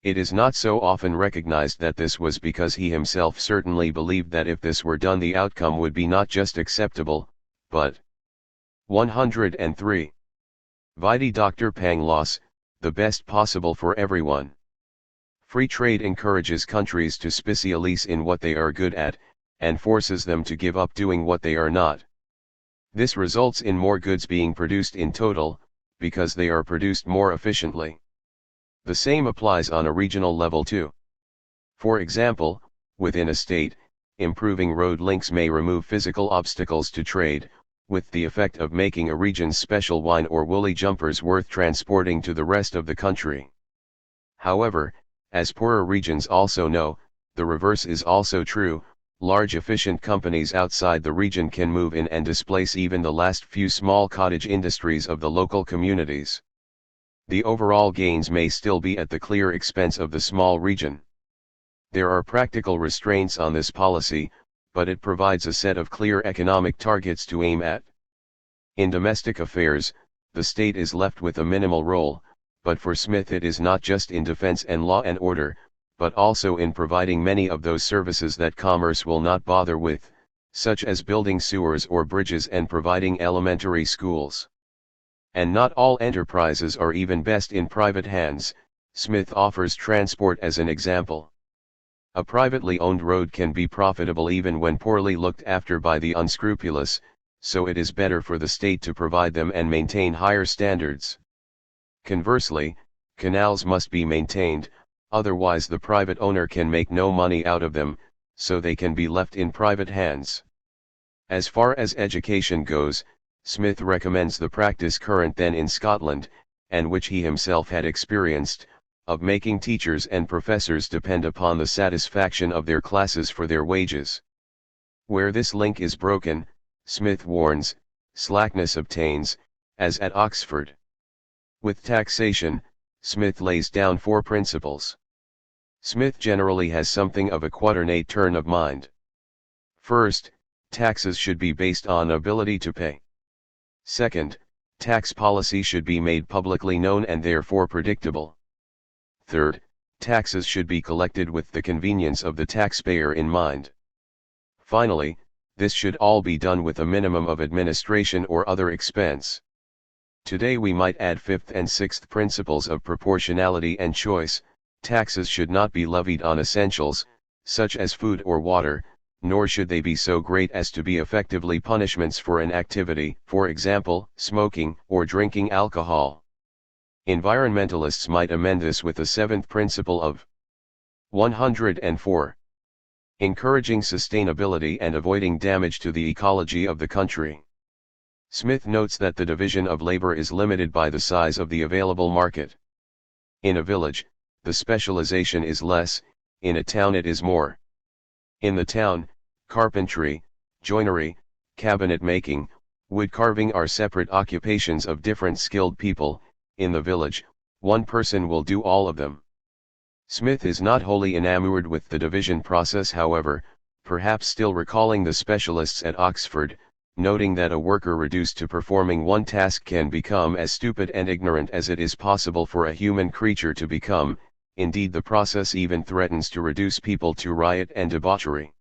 It is not so often recognized that this was because he himself certainly believed that if this were done the outcome would be not just acceptable, but 103. Vide Dr. Pangloss, the best possible for everyone. Free trade encourages countries to specialize in what they are good at, and forces them to give up doing what they are not. This results in more goods being produced in total, because they are produced more efficiently. The same applies on a regional level too. For example, within a state, improving road links may remove physical obstacles to trade, with the effect of making a region's special wine or woolly jumpers worth transporting to the rest of the country. However, as poorer regions also know, the reverse is also true. Large efficient companies outside the region can move in and displace even the last few small cottage industries of the local communities. The overall gains may still be at the clear expense of the small region. There are practical restraints on this policy, but it provides a set of clear economic targets to aim at. In domestic affairs, the state is left with a minimal role, but for Smith it is not just in defense and law and order, but also in providing many of those services that commerce will not bother with, such as building sewers or bridges and providing elementary schools. And not all enterprises are even best in private hands. Smith offers transport as an example. A privately owned road can be profitable even when poorly looked after by the unscrupulous, so it is better for the state to provide them and maintain higher standards. Conversely, canals must be maintained, otherwise the private owner can make no money out of them, so they can be left in private hands. As far as education goes, Smith recommends the practice current then in Scotland, and which he himself had experienced, of making teachers and professors depend upon the satisfaction of their classes for their wages. Where this link is broken, Smith warns, slackness obtains, as at Oxford. With taxation, Smith lays down 4 principles. Smith generally has something of a quaternate turn of mind. First, taxes should be based on ability to pay. Second, tax policy should be made publicly known and therefore predictable. Third, taxes should be collected with the convenience of the taxpayer in mind. Finally, this should all be done with a minimum of administration or other expense. Today we might add 5th and 6th principles of proportionality and choice. Taxes should not be levied on essentials, such as food or water, nor should they be so great as to be effectively punishments for an activity, for example, smoking or drinking alcohol. Environmentalists might amend this with the 7th principle of 104. Encouraging sustainability and avoiding damage to the ecology of the country. Smith notes that the division of labor is limited by the size of the available market. In a village, the specialization is less, in a town it is more. In the town, carpentry, joinery, cabinet making, wood carving are separate occupations of different skilled people. In the village, one person will do all of them. Smith is not wholly enamored with the division process, however, perhaps still recalling the specialists at Oxford, noting that a worker reduced to performing one task can become as stupid and ignorant as it is possible for a human creature to become. Indeed, the process even threatens to reduce people to riot and debauchery.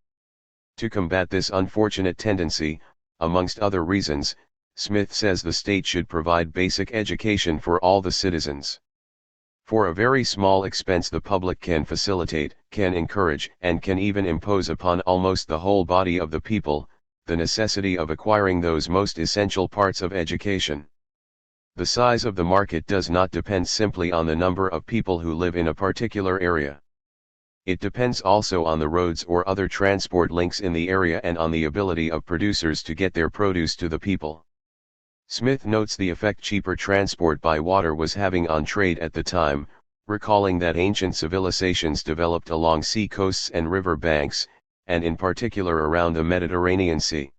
To combat this unfortunate tendency, amongst other reasons, Smith says the state should provide basic education for all the citizens. For a very small expense the public can facilitate, can encourage, and can even impose upon almost the whole body of the people, the necessity of acquiring those most essential parts of education. The size of the market does not depend simply on the number of people who live in a particular area. It depends also on the roads or other transport links in the area and on the ability of producers to get their produce to the people. Smith notes the effect cheaper transport by water was having on trade at the time, recalling that ancient civilizations developed along sea coasts and river banks, and in particular around the Mediterranean Sea.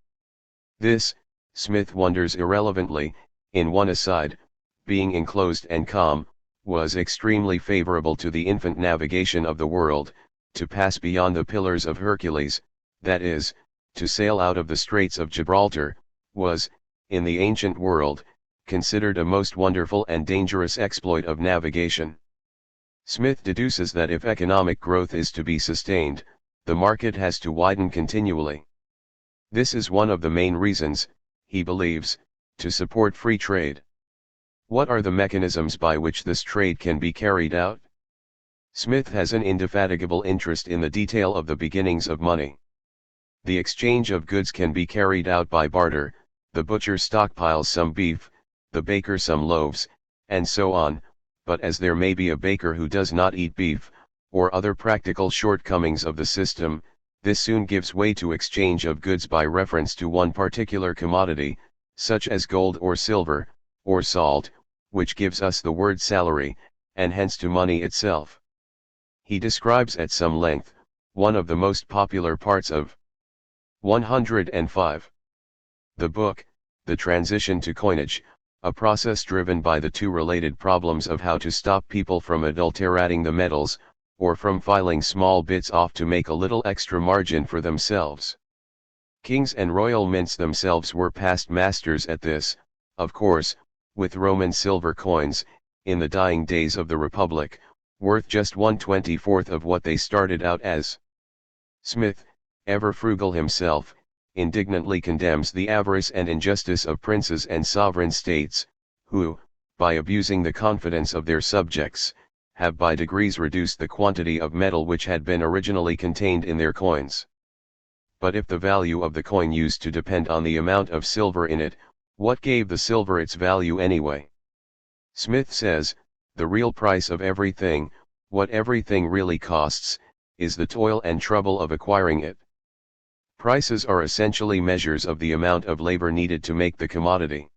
This, Smith wonders irrelevantly, in one aside, being enclosed and calm, was extremely favorable to the infant navigation of the world. To pass beyond the Pillars of Hercules, that is, to sail out of the Straits of Gibraltar, was, in the ancient world, considered a most wonderful and dangerous exploit of navigation. Smith deduces that if economic growth is to be sustained, the market has to widen continually. This is one of the main reasons, he believes, to support free trade. What are the mechanisms by which this trade can be carried out? Smith has an indefatigable interest in the detail of the beginnings of money. The exchange of goods can be carried out by barter. The butcher stockpiles some beef, the baker some loaves, and so on, but as there may be a baker who does not eat beef, or other practical shortcomings of the system, this soon gives way to exchange of goods by reference to one particular commodity, such as gold or silver, or salt, which gives us the word salary, and hence to money itself. He describes at some length, one of the most popular parts of 105. The book, The Transition to Coinage, a process driven by the two related problems of how to stop people from adulterating the metals, or from filing small bits off to make a little extra margin for themselves. Kings and royal mints themselves were past masters at this, of course, with Roman silver coins, in the dying days of the Republic, worth just 1/24 of what they started out as. Smith, ever frugal himself, indignantly condemns the avarice and injustice of princes and sovereign states, who, by abusing the confidence of their subjects, have by degrees reduced the quantity of metal which had been originally contained in their coins. But if the value of the coin used to depend on the amount of silver in it, what gave the silver its value anyway? Smith says, the real price of everything, what everything really costs, is the toil and trouble of acquiring it. Prices are essentially measures of the amount of labor needed to make the commodity.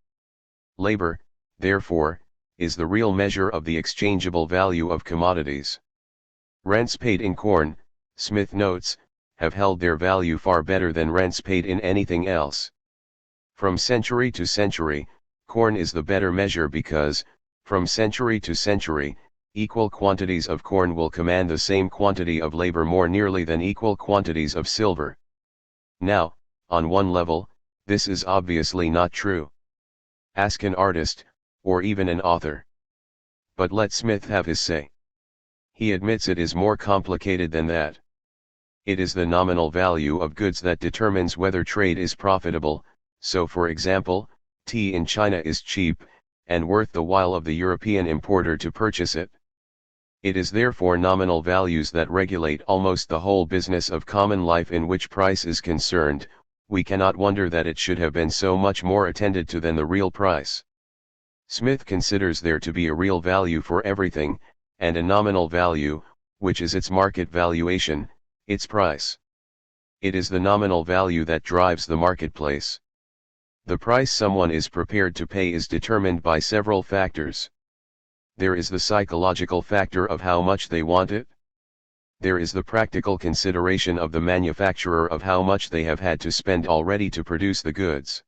Labor, therefore, is the real measure of the exchangeable value of commodities. Rents paid in corn, Smith notes, have held their value far better than rents paid in anything else. From century to century, corn is the better measure because, from century to century, equal quantities of corn will command the same quantity of labor more nearly than equal quantities of silver. Now, on one level, this is obviously not true. Ask an artist, or even an author. But let Smith have his say. He admits it is more complicated than that. It is the nominal value of goods that determines whether trade is profitable, so for example, tea in China is cheap, and worth the while of the European importer to purchase it. It is therefore nominal values that regulate almost the whole business of common life in which price is concerned. We cannot wonder that it should have been so much more attended to than the real price. Smith considers there to be a real value for everything, and a nominal value, which is its market valuation, its price. It is the nominal value that drives the marketplace. The price someone is prepared to pay is determined by several factors. There is the psychological factor of how much they want it. There is the practical consideration of the manufacturer of how much they have had to spend already to produce the goods.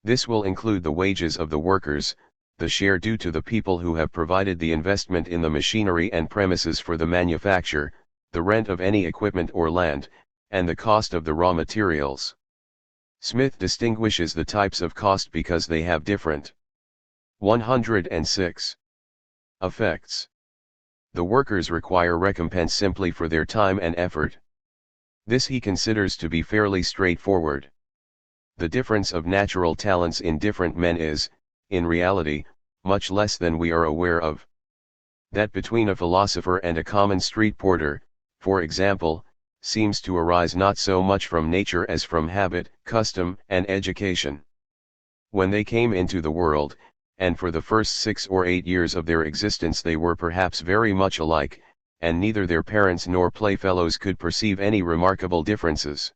This will include the wages of the workers, the share due to the people who have provided the investment in the machinery and premises for the manufacture, the rent of any equipment or land, and the cost of the raw materials. Smith distinguishes the types of cost because they have different 106 effects. The workers require recompense simply for their time and effort. This he considers to be fairly straightforward. The difference of natural talents in different men is, in reality, much less than we are aware of. That between a philosopher and a common street porter, for example, seems to arise not so much from nature as from habit, custom, and education. When they came into the world, and for the first 6 or 8 years of their existence they were perhaps very much alike, and neither their parents nor playfellows could perceive any remarkable differences.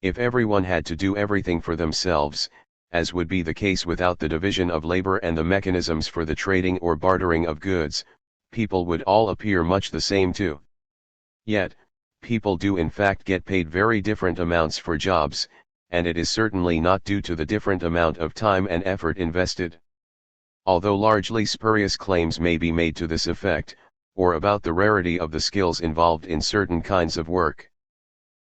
If everyone had to do everything for themselves, as would be the case without the division of labor and the mechanisms for the trading or bartering of goods, people would all appear much the same too. Yet, people do in fact get paid very different amounts for jobs, and it is certainly not due to the different amount of time and effort invested. Although largely spurious claims may be made to this effect, or about the rarity of the skills involved in certain kinds of work.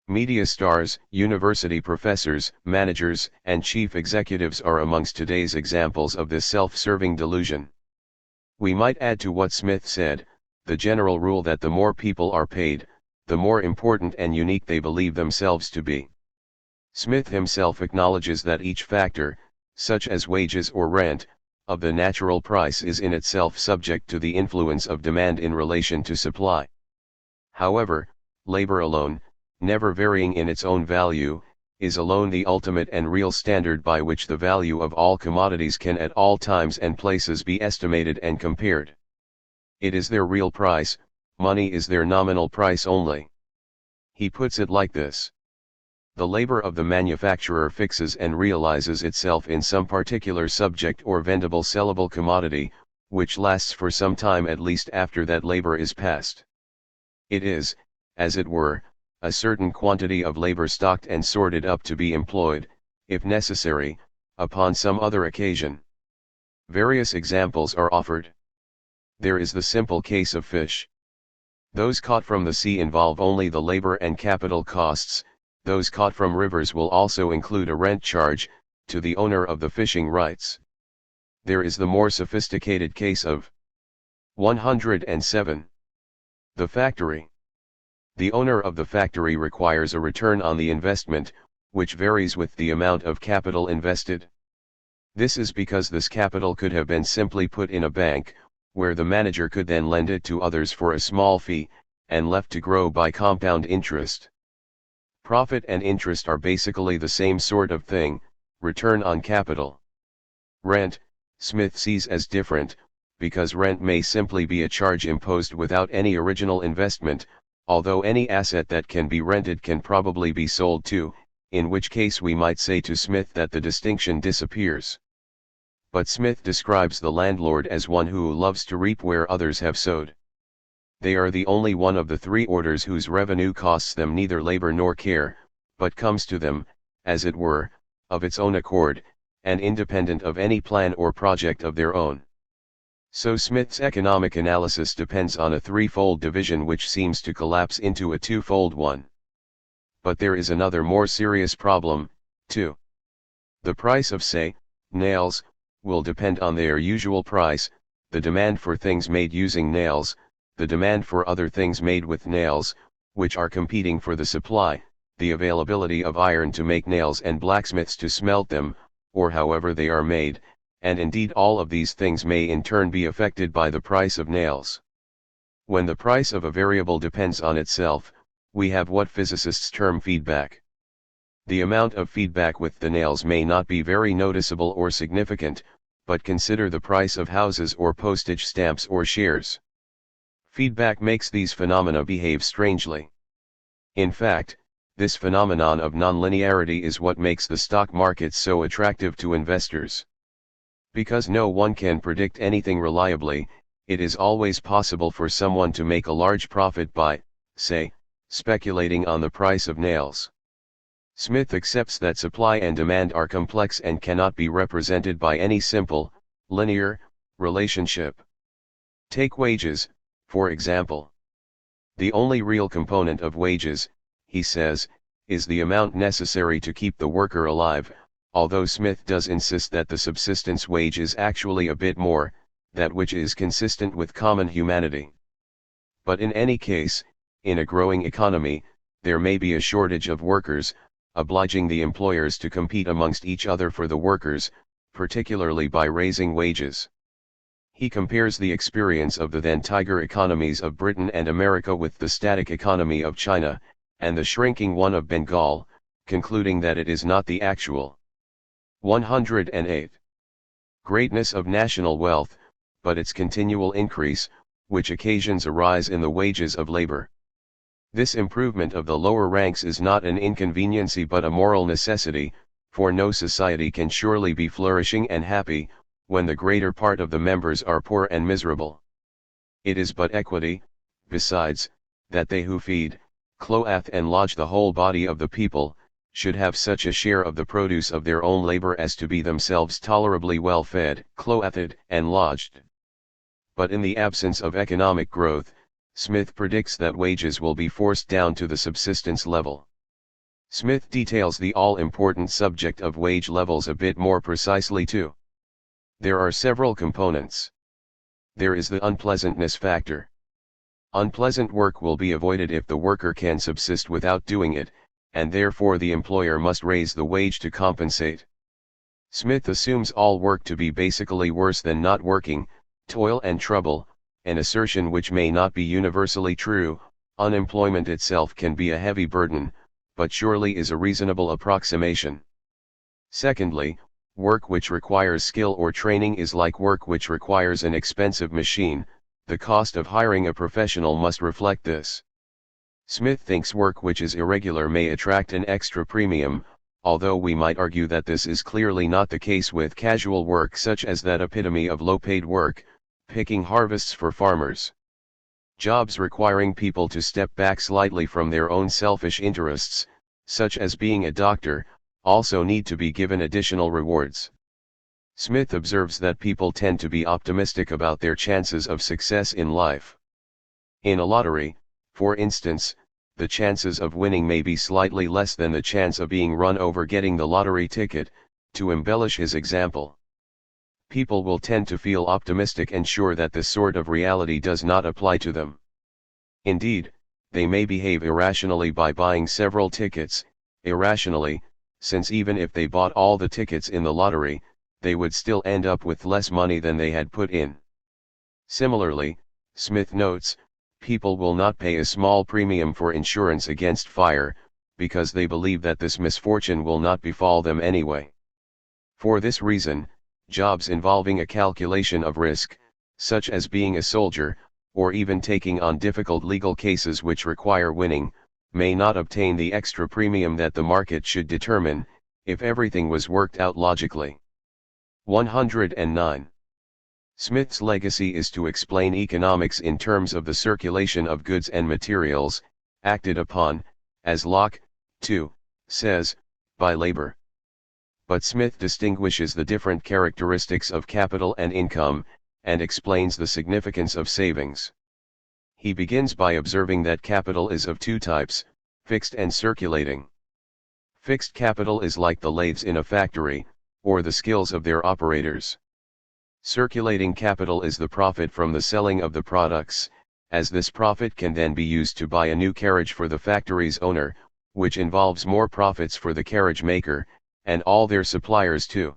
Media stars, university professors, managers, and chief executives are amongst today's examples of this self-serving delusion. We might add to what Smith said, the general rule that the more people are paid, the more important and unique they believe themselves to be. Smith himself acknowledges that each factor, such as wages or rent, of the natural price is in itself subject to the influence of demand in relation to supply. However, labor alone, never varying in its own value, is alone the ultimate and real standard by which the value of all commodities can at all times and places be estimated and compared. It is their real price, money is their nominal price only. He puts it like this. The labor of the manufacturer fixes and realizes itself in some particular subject or vendible sellable commodity, which lasts for some time at least after that labor is past. It is, as it were, a certain quantity of labor stocked and sorted up to be employed, if necessary, upon some other occasion. Various examples are offered. There is the simple case of fish. Those caught from the sea involve only the labor and capital costs. Those caught from rivers will also include a rent charge, to the owner of the fishing rights. There is the more sophisticated case of 107. The factory. The owner of the factory requires a return on the investment, which varies with the amount of capital invested. This is because this capital could have been simply put in a bank, where the manager could then lend it to others for a small fee, and left to grow by compound interest. Profit and interest are basically the same sort of thing, return on capital. Rent, Smith sees as different, because rent may simply be a charge imposed without any original investment, although any asset that can be rented can probably be sold too, in which case we might say to Smith that the distinction disappears. But Smith describes the landlord as one who loves to reap where others have sowed. They are the only one of the three orders whose revenue costs them neither labor nor care, but comes to them, as it were, of its own accord, and independent of any plan or project of their own. So Smith's economic analysis depends on a threefold division which seems to collapse into a twofold one. But there is another more serious problem, too. The price of, say, nails, will depend on their usual price, the demand for things made using nails, the demand for other things made with nails, which are competing for the supply, the availability of iron to make nails and blacksmiths to smelt them, or however they are made, and indeed all of these things may in turn be affected by the price of nails. When the price of a variable depends on itself, we have what physicists term feedback. The amount of feedback with the nails may not be very noticeable or significant, but consider the price of houses or postage stamps or shares. Feedback makes these phenomena behave strangely. In fact, this phenomenon of nonlinearity is what makes the stock market so attractive to investors. Because no one can predict anything reliably, it is always possible for someone to make a large profit by, say, speculating on the price of nails. Smith accepts that supply and demand are complex and cannot be represented by any simple, linear, relationship. Take wages, for example. The only real component of wages, he says, is the amount necessary to keep the worker alive, although Smith does insist that the subsistence wage is actually a bit more, that which is consistent with common humanity. But in any case, in a growing economy, there may be a shortage of workers, obliging the employers to compete amongst each other for the workers, particularly by raising wages. He compares the experience of the then tiger economies of Britain and America with the static economy of China, and the shrinking one of Bengal, concluding that it is not the actual 108 greatness of national wealth, but its continual increase, which occasions a rise in the wages of labor. This improvement of the lower ranks is not an inconveniency but a moral necessity, for no society can surely be flourishing and happy, when the greater part of the members are poor and miserable. It is but equity, besides, that they who feed, clothe and lodge the whole body of the people, should have such a share of the produce of their own labor as to be themselves tolerably well fed, clothed, and lodged. But in the absence of economic growth, Smith predicts that wages will be forced down to the subsistence level. Smith details the all-important subject of wage levels a bit more precisely too. There are several components. There is the unpleasantness factor. Unpleasant work will be avoided if the worker can subsist without doing it, and therefore the employer must raise the wage to compensate. Smith assumes all work to be basically worse than not working, toil and trouble, an assertion which may not be universally true. Unemployment itself can be a heavy burden, but surely is a reasonable approximation. Secondly, work which requires skill or training is like work which requires an expensive machine. The cost of hiring a professional must reflect this. Smith thinks work which is irregular may attract an extra premium, although we might argue that this is clearly not the case with casual work such as that epitome of low-paid work, picking harvests for farmers. Jobs requiring people to step back slightly from their own selfish interests, such as being a doctor, also need to be given additional rewards. Smith observes that people tend to be optimistic about their chances of success in life. In a lottery, for instance, the chances of winning may be slightly less than the chance of being run over getting the lottery ticket, to embellish his example. People will tend to feel optimistic and sure that this sort of reality does not apply to them. Indeed, they may behave irrationally by buying several tickets, irrationally, since even if they bought all the tickets in the lottery, they would still end up with less money than they had put in. Similarly, Smith notes, people will not pay a small premium for insurance against fire, because they believe that this misfortune will not befall them anyway. For this reason, jobs involving a calculation of risk, such as being a soldier, or even taking on difficult legal cases which require winning, may not obtain the extra premium that the market should determine, if everything was worked out logically. 109. Smith's legacy is to explain economics in terms of the circulation of goods and materials, acted upon, as Locke, too, says, by labor. But Smith distinguishes the different characteristics of capital and income, and explains the significance of savings. He begins by observing that capital is of two types, fixed and circulating. Fixed capital is like the lathes in a factory, or the skills of their operators. Circulating capital is the profit from the selling of the products, as this profit can then be used to buy a new carriage for the factory's owner, which involves more profits for the carriage maker, and all their suppliers too.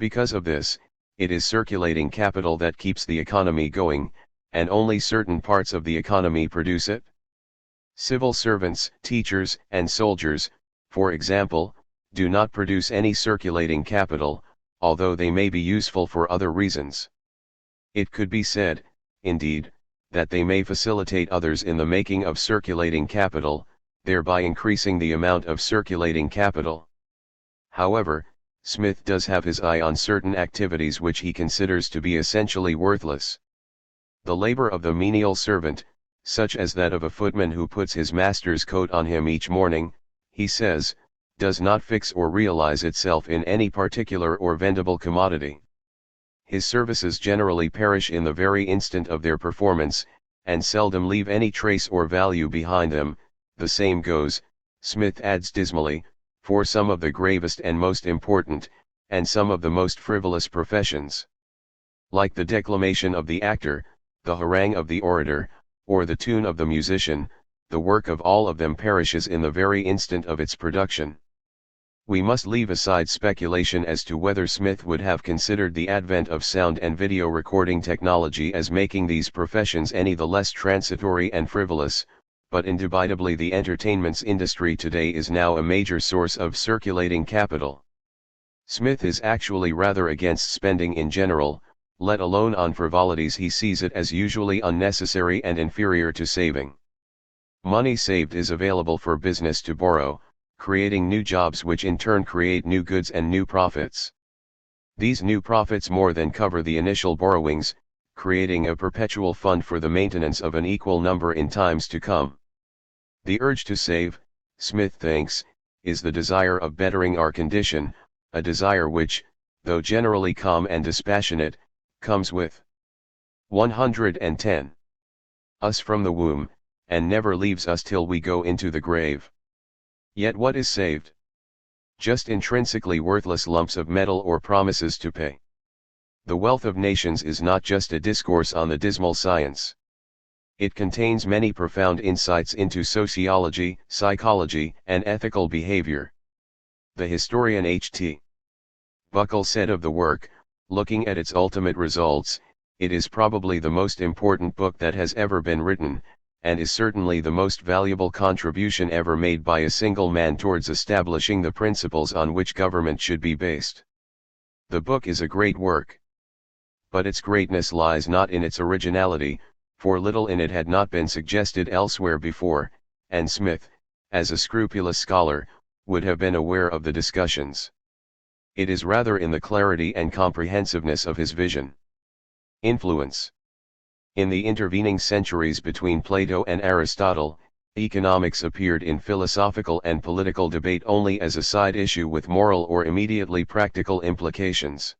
Because of this, it is circulating capital that keeps the economy going, and only certain parts of the economy produce it. Civil servants, teachers, and soldiers, for example, do not produce any circulating capital, although they may be useful for other reasons. It could be said, indeed, that they may facilitate others in the making of circulating capital, thereby increasing the amount of circulating capital. However, Smith does have his eye on certain activities which he considers to be essentially worthless. The labor of the menial servant, such as that of a footman who puts his master's coat on him each morning, he says, does not fix or realize itself in any particular or vendible commodity. His services generally perish in the very instant of their performance, and seldom leave any trace or value behind them. The same goes, Smith adds dismally, for some of the gravest and most important, and some of the most frivolous professions. Like the declamation of the actor, the harangue of the orator, or the tune of the musician, the work of all of them perishes in the very instant of its production. We must leave aside speculation as to whether Smith would have considered the advent of sound and video recording technology as making these professions any the less transitory and frivolous, but indubitably the entertainments industry today is now a major source of circulating capital. Smith is actually rather against spending in general, let alone on frivolities. He sees it as usually unnecessary and inferior to saving. Money saved is available for business to borrow, creating new jobs which in turn create new goods and new profits. These new profits more than cover the initial borrowings, creating a perpetual fund for the maintenance of an equal number in times to come. The urge to save, Smith thinks, is the desire of bettering our condition, a desire which, though generally calm and dispassionate, comes with 110 us from the womb, and never leaves us till we go into the grave. Yet what is saved? Just intrinsically worthless lumps of metal or promises to pay. The wealth of nations is not just a discourse on the dismal science. It contains many profound insights into sociology, psychology, and ethical behavior. The historian H.T. Buckle said of the work, looking at its ultimate results, it is probably the most important book that has ever been written, and is certainly the most valuable contribution ever made by a single man towards establishing the principles on which government should be based. The book is a great work. But its greatness lies not in its originality, for little in it had not been suggested elsewhere before, and Smith, as a scrupulous scholar, would have been aware of the discussions. It is rather in the clarity and comprehensiveness of his vision. Influence. In the intervening centuries between Plato and Aristotle, economics appeared in philosophical and political debate only as a side issue with moral or immediately practical implications.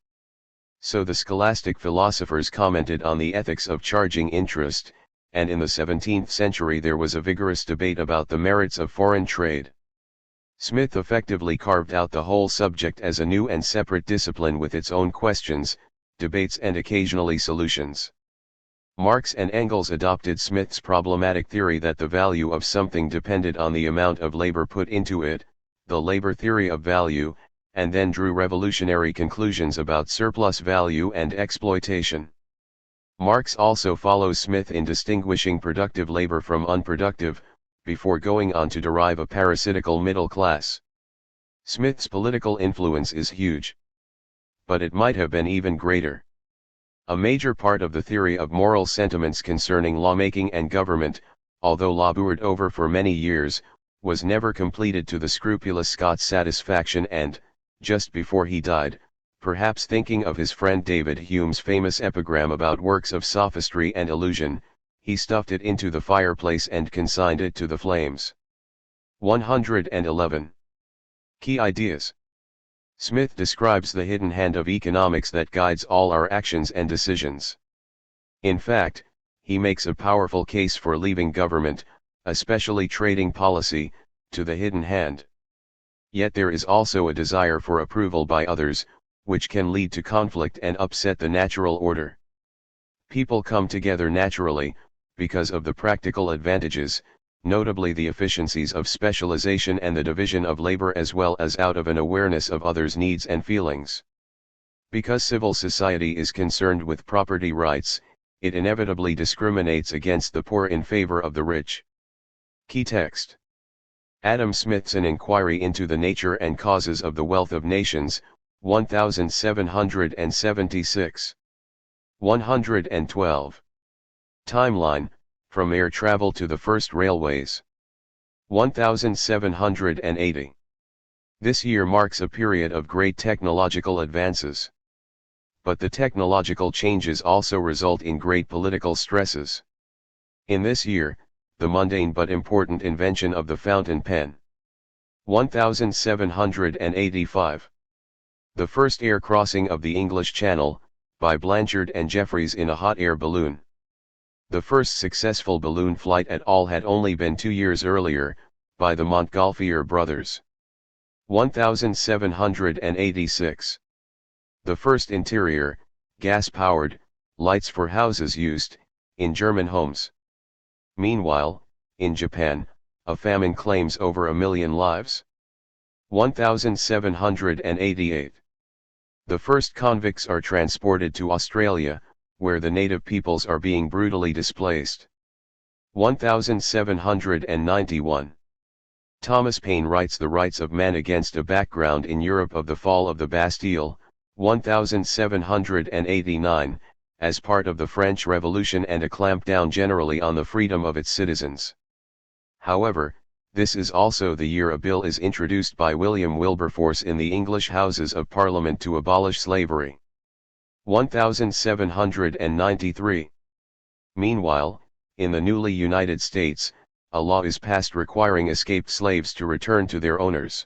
So the scholastic philosophers commented on the ethics of charging interest, and in the 17th century there was a vigorous debate about the merits of foreign trade. Smith effectively carved out the whole subject as a new and separate discipline with its own questions, debates and occasionally solutions. Marx and Engels adopted Smith's problematic theory that the value of something depended on the amount of labor put into it, the labor theory of value, and then drew revolutionary conclusions about surplus value and exploitation. Marx also follows Smith in distinguishing productive labor from unproductive, before going on to derive a parasitical middle class. Smith's political influence is huge. But it might have been even greater. A major part of the theory of moral sentiments concerning lawmaking and government, although labored over for many years, was never completed to the scrupulous Scott's satisfaction and, just before he died, perhaps thinking of his friend David Hume's famous epigram about works of sophistry and illusion, he stuffed it into the fireplace and consigned it to the flames. 111. Key ideas. Smith describes the hidden hand of economics that guides all our actions and decisions. In fact, he makes a powerful case for leaving government, especially trading policy, to the hidden hand. Yet there is also a desire for approval by others, which can lead to conflict and upset the natural order. People come together naturally, because of the practical advantages, notably the efficiencies of specialization and the division of labor, as well as out of an awareness of others' needs and feelings. Because civil society is concerned with property rights, it inevitably discriminates against the poor in favor of the rich. Key text. Adam Smith's An Inquiry into the Nature and Causes of the Wealth of Nations, 1776. 112. Timeline, From Air Travel to the First Railways. 1780. This year marks a period of great technological advances. but the technological changes also result in great political stresses. In this year, the mundane but important invention of the fountain pen. 1785. The first air crossing of the English Channel, by Blanchard and Jeffreys in a hot air balloon. The first successful balloon flight at all had only been 2 years earlier, by the Montgolfier brothers. 1786. The first interior, gas-powered, lights for houses used, in German homes. Meanwhile, in Japan, a famine claims over 1 million lives. 1788. The first convicts are transported to Australia, where the native peoples are being brutally displaced. 1791. Thomas Paine writes The Rights of Man against a background in Europe of the fall of the Bastille, 1789, as part of the French Revolution and a clampdown generally on the freedom of its citizens. However, this is also the year a bill is introduced by William Wilberforce in the English Houses of Parliament to abolish slavery. 1793. Meanwhile, in the newly United States, a law is passed requiring escaped slaves to return to their owners.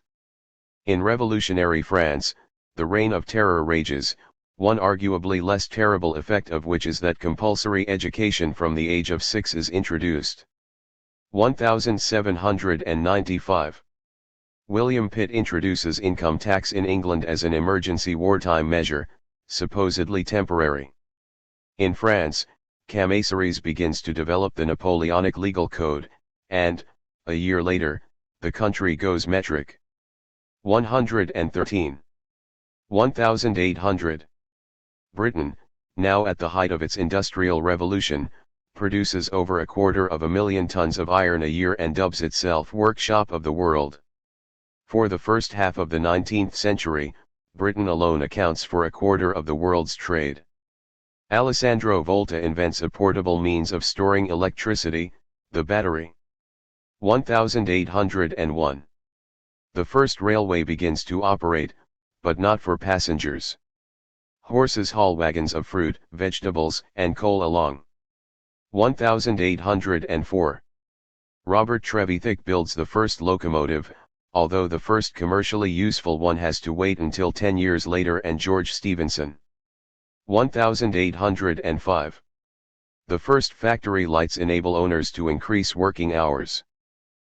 In revolutionary France, the Reign of Terror rages, one arguably less terrible effect of which is that compulsory education from the age of 6 is introduced. 1795. William Pitt introduces income tax in England as an emergency wartime measure, supposedly temporary. In France, Camaseries begins to develop the Napoleonic legal code, and, a year later, the country goes metric. 113. 1800. Britain, now at the height of its industrial revolution, produces over 250,000 tons of iron a year and dubs itself workshop of the world. For the first half of the 19th century, Britain alone accounts for 1/4 of the world's trade. Alessandro Volta invents a portable means of storing electricity, the battery. 1801. The first railway begins to operate, but not for passengers. Horses haul wagons of fruit, vegetables, and coal along. 1804. Robert Trevithick builds the first locomotive, although the first commercially useful one has to wait until 10 years later, and George Stephenson. 1805. The first factory lights enable owners to increase working hours.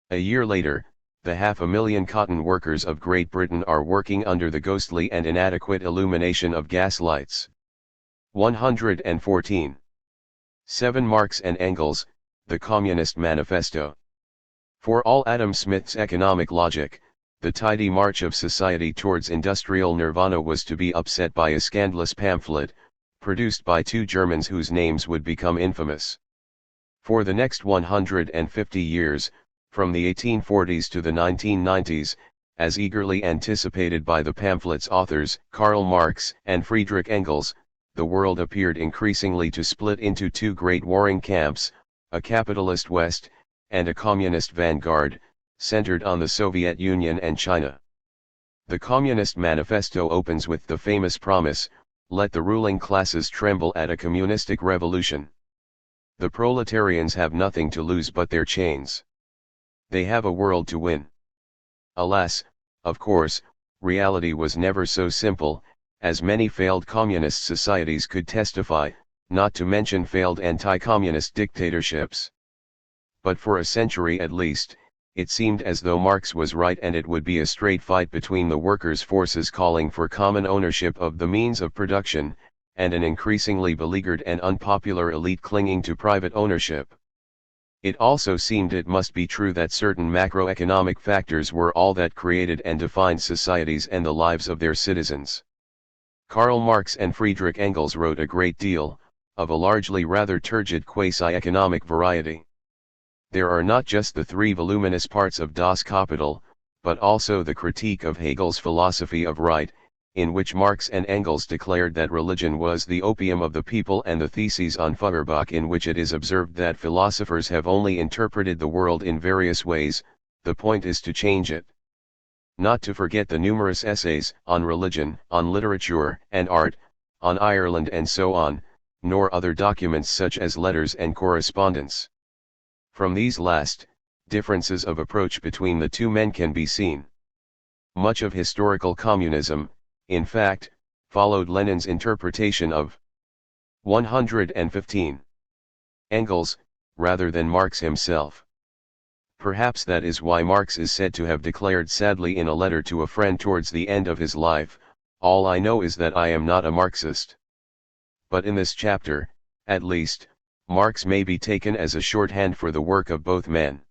A year later, the 500,000 cotton workers of Great Britain are working under the ghostly and inadequate illumination of gas lights. 114. 7 Marx and Engels, the Communist Manifesto. For all Adam Smith's economic logic, the tidy march of society towards industrial nirvana was to be upset by a scandalous pamphlet, produced by 2 Germans whose names would become infamous. For the next 150 years, from the 1840s to the 1990s, as eagerly anticipated by the pamphlet's authors, Karl Marx and Friedrich Engels, the world appeared increasingly to split into 2 great warring camps, a capitalist West, and a communist vanguard, centered on the Soviet Union and China. The Communist Manifesto opens with the famous promise, "Let the ruling classes tremble at a communistic revolution. The proletarians have nothing to lose but their chains. They have a world to win." Alas, of course, reality was never so simple, as many failed communist societies could testify, not to mention failed anti-communist dictatorships. But for a century at least, it seemed as though Marx was right, and it would be a straight fight between the workers' forces calling for common ownership of the means of production, and an increasingly beleaguered and unpopular elite clinging to private ownership. It also seemed it must be true that certain macroeconomic factors were all that created and defined societies and the lives of their citizens. Karl Marx and Friedrich Engels wrote a great deal, of a largely rather turgid quasi-economic variety. There are not just the 3 voluminous parts of Das Kapital, but also the critique of Hegel's philosophy of right, in which Marx and Engels declared that religion was the opium of the people, and the theses on Feuerbach, in which it is observed that philosophers have only interpreted the world in various ways, the point is to change it. Not to forget the numerous essays on religion, on literature and art, on Ireland and so on, nor other documents such as letters and correspondence. From these last, differences of approach between the two men can be seen. Much of historical communism, in fact, followed Lenin's interpretation of 115. Engels, rather than Marx himself. Perhaps that is why Marx is said to have declared sadly in a letter to a friend towards the end of his life, "All I know is that I am not a Marxist." But in this chapter, at least, Marx may be taken as a shorthand for the work of both men.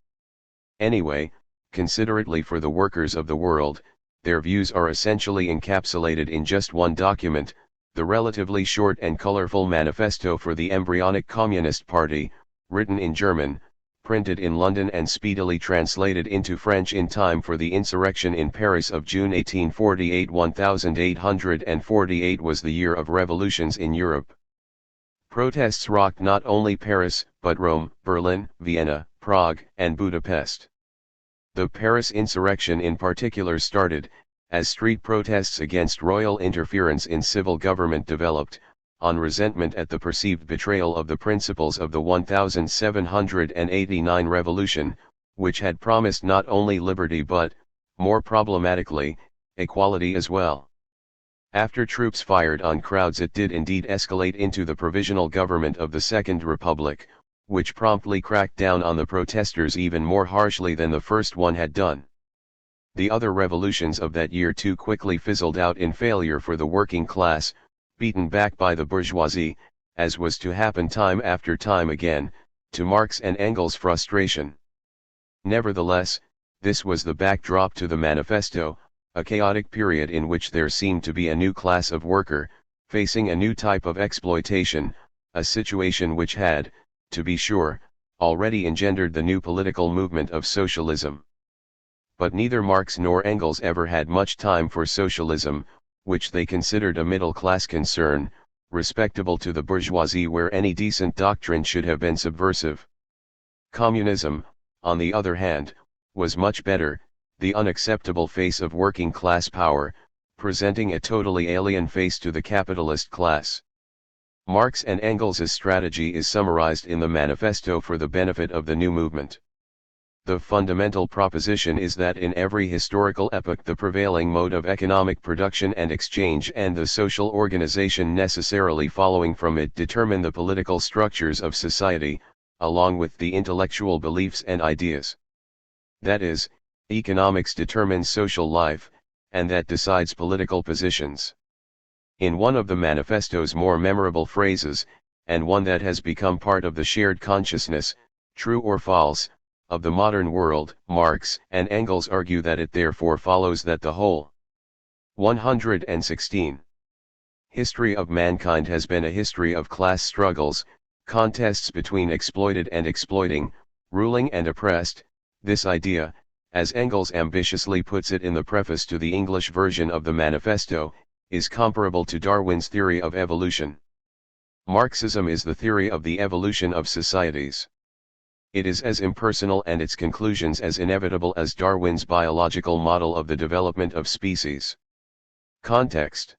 Anyway, considerately for the workers of the world, their views are essentially encapsulated in just one document, the relatively short and colorful Manifesto for the Embryonic Communist Party, written in German, printed in London and speedily translated into French in time for the insurrection in Paris of June 1848. 1848 was the year of revolutions in Europe. Protests rocked not only Paris, but Rome, Berlin, Vienna, Prague, and Budapest. The Paris insurrection in particular started, as street protests against royal interference in civil government developed, on resentment at the perceived betrayal of the principles of the 1789 revolution, which had promised not only liberty but, more problematically, equality as well. After troops fired on crowds, it did indeed escalate into the provisional government of the Second Republic, which promptly cracked down on the protesters even more harshly than the first one had done. The other revolutions of that year too quickly fizzled out in failure for the working class, beaten back by the bourgeoisie, as was to happen time after time again, to Marx and Engels' frustration. Nevertheless, this was the backdrop to the Manifesto, a chaotic period in which there seemed to be a new class of worker, facing a new type of exploitation, a situation which had, to be sure, already engendered the new political movement of socialism. But neither Marx nor Engels ever had much time for socialism, which they considered a middle-class concern, respectable to the bourgeoisie where any decent doctrine should have been subversive. Communism, on the other hand, was much better, the unacceptable face of working-class power, presenting a totally alien face to the capitalist class. Marx and Engels' strategy is summarized in the Manifesto for the benefit of the new movement. The fundamental proposition is that in every historical epoch the prevailing mode of economic production and exchange and the social organization necessarily following from it determine the political structures of society, along with the intellectual beliefs and ideas. That is, economics determines social life, and that decides political positions. In one of the Manifesto's more memorable phrases, and one that has become part of the shared consciousness, true or false, of the modern world, Marx and Engels argue that it therefore follows that the whole 116 history of mankind has been a history of class struggles, contests between exploited and exploiting, ruling and oppressed. This idea, as Engels ambitiously puts it in the preface to the English version of the Manifesto, is comparable to Darwin's theory of evolution. Marxism is the theory of the evolution of societies. It is as impersonal and its conclusions as inevitable as Darwin's biological model of the development of species. Context.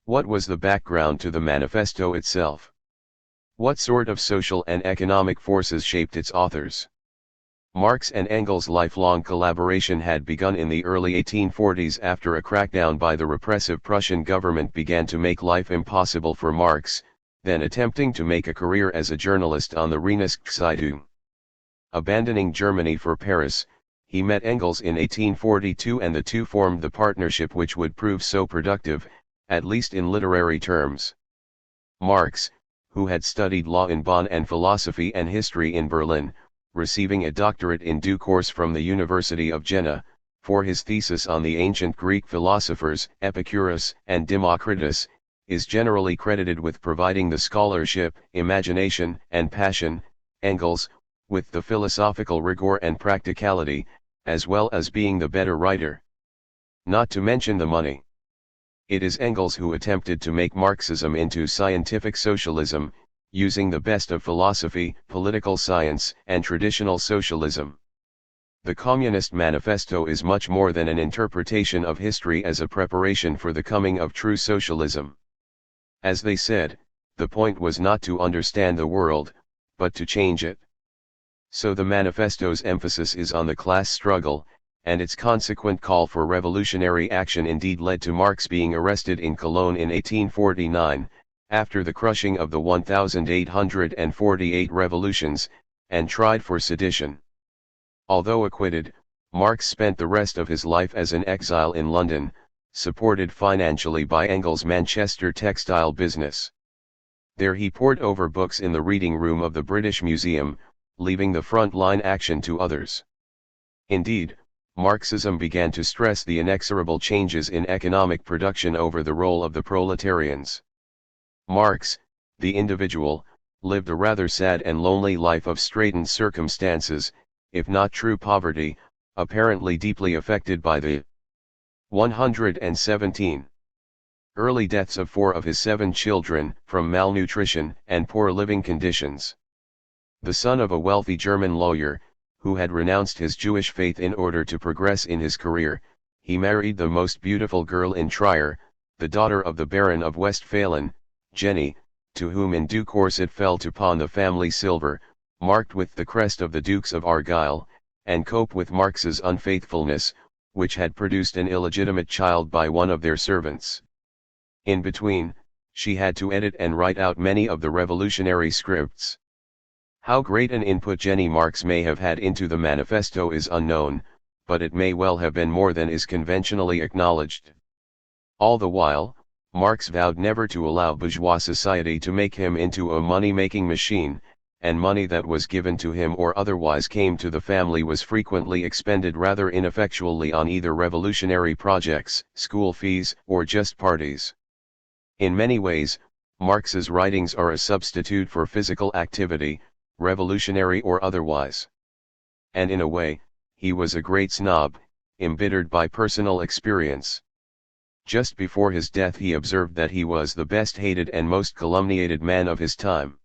What was the background to the Manifesto itself? What sort of social and economic forces shaped its authors? Marx and Engels' lifelong collaboration had begun in the early 1840s after a crackdown by the repressive Prussian government began to make life impossible for Marx, then attempting to make a career as a journalist on the Rheinische-Zeitung. Abandoning Germany for Paris, he met Engels in 1842 and the two formed the partnership which would prove so productive, at least in literary terms. Marx, who had studied law in Bonn and philosophy and history in Berlin, receiving a doctorate in due course from the University of Jena, for his thesis on the ancient Greek philosophers Epicurus and Democritus, is generally credited with providing the scholarship, imagination, and passion. Engels, with the philosophical rigor and practicality, as well as being the better writer. Not to mention the money. It is Engels who attempted to make Marxism into scientific socialism, using the best of philosophy, political science, and traditional socialism. The Communist Manifesto is much more than an interpretation of history as a preparation for the coming of true socialism. As they said, the point was not to understand the world, but to change it. So the manifesto's emphasis is on the class struggle, and its consequent call for revolutionary action indeed led to Marx being arrested in Cologne in 1849, after the crushing of the 1848 revolutions, and tried for sedition. Although acquitted, Marx spent the rest of his life as an exile in London, supported financially by Engels' Manchester textile business. There he pored over books in the reading room of the British Museum, leaving the front-line action to others. Indeed, Marxism began to stress the inexorable changes in economic production over the role of the proletarians. Marx, the individual, lived a rather sad and lonely life of straitened circumstances, if not true poverty, apparently deeply affected by the 117 early deaths of 4 of his 7 children from malnutrition and poor living conditions. The son of a wealthy German lawyer, who had renounced his Jewish faith in order to progress in his career, he married the most beautiful girl in Trier, the daughter of the Baron of Westphalen, Jenny, to whom in due course it fell to pawn the family silver, marked with the crest of the Dukes of Argyll, and cope with Marx's unfaithfulness, which had produced an illegitimate child by one of their servants. In between, she had to edit and write out many of the revolutionary scripts. How great an input Jenny Marx may have had into the manifesto is unknown, but it may well have been more than is conventionally acknowledged. All the while, Marx vowed never to allow bourgeois society to make him into a money-making machine, and money that was given to him or otherwise came to the family was frequently expended rather ineffectually on either revolutionary projects, school fees, or just parties. In many ways, Marx's writings are a substitute for physical activity, revolutionary or otherwise. And in a way, he was a great snob, embittered by personal experience. Just before his death he observed that he was the best hated and most calumniated man of his time.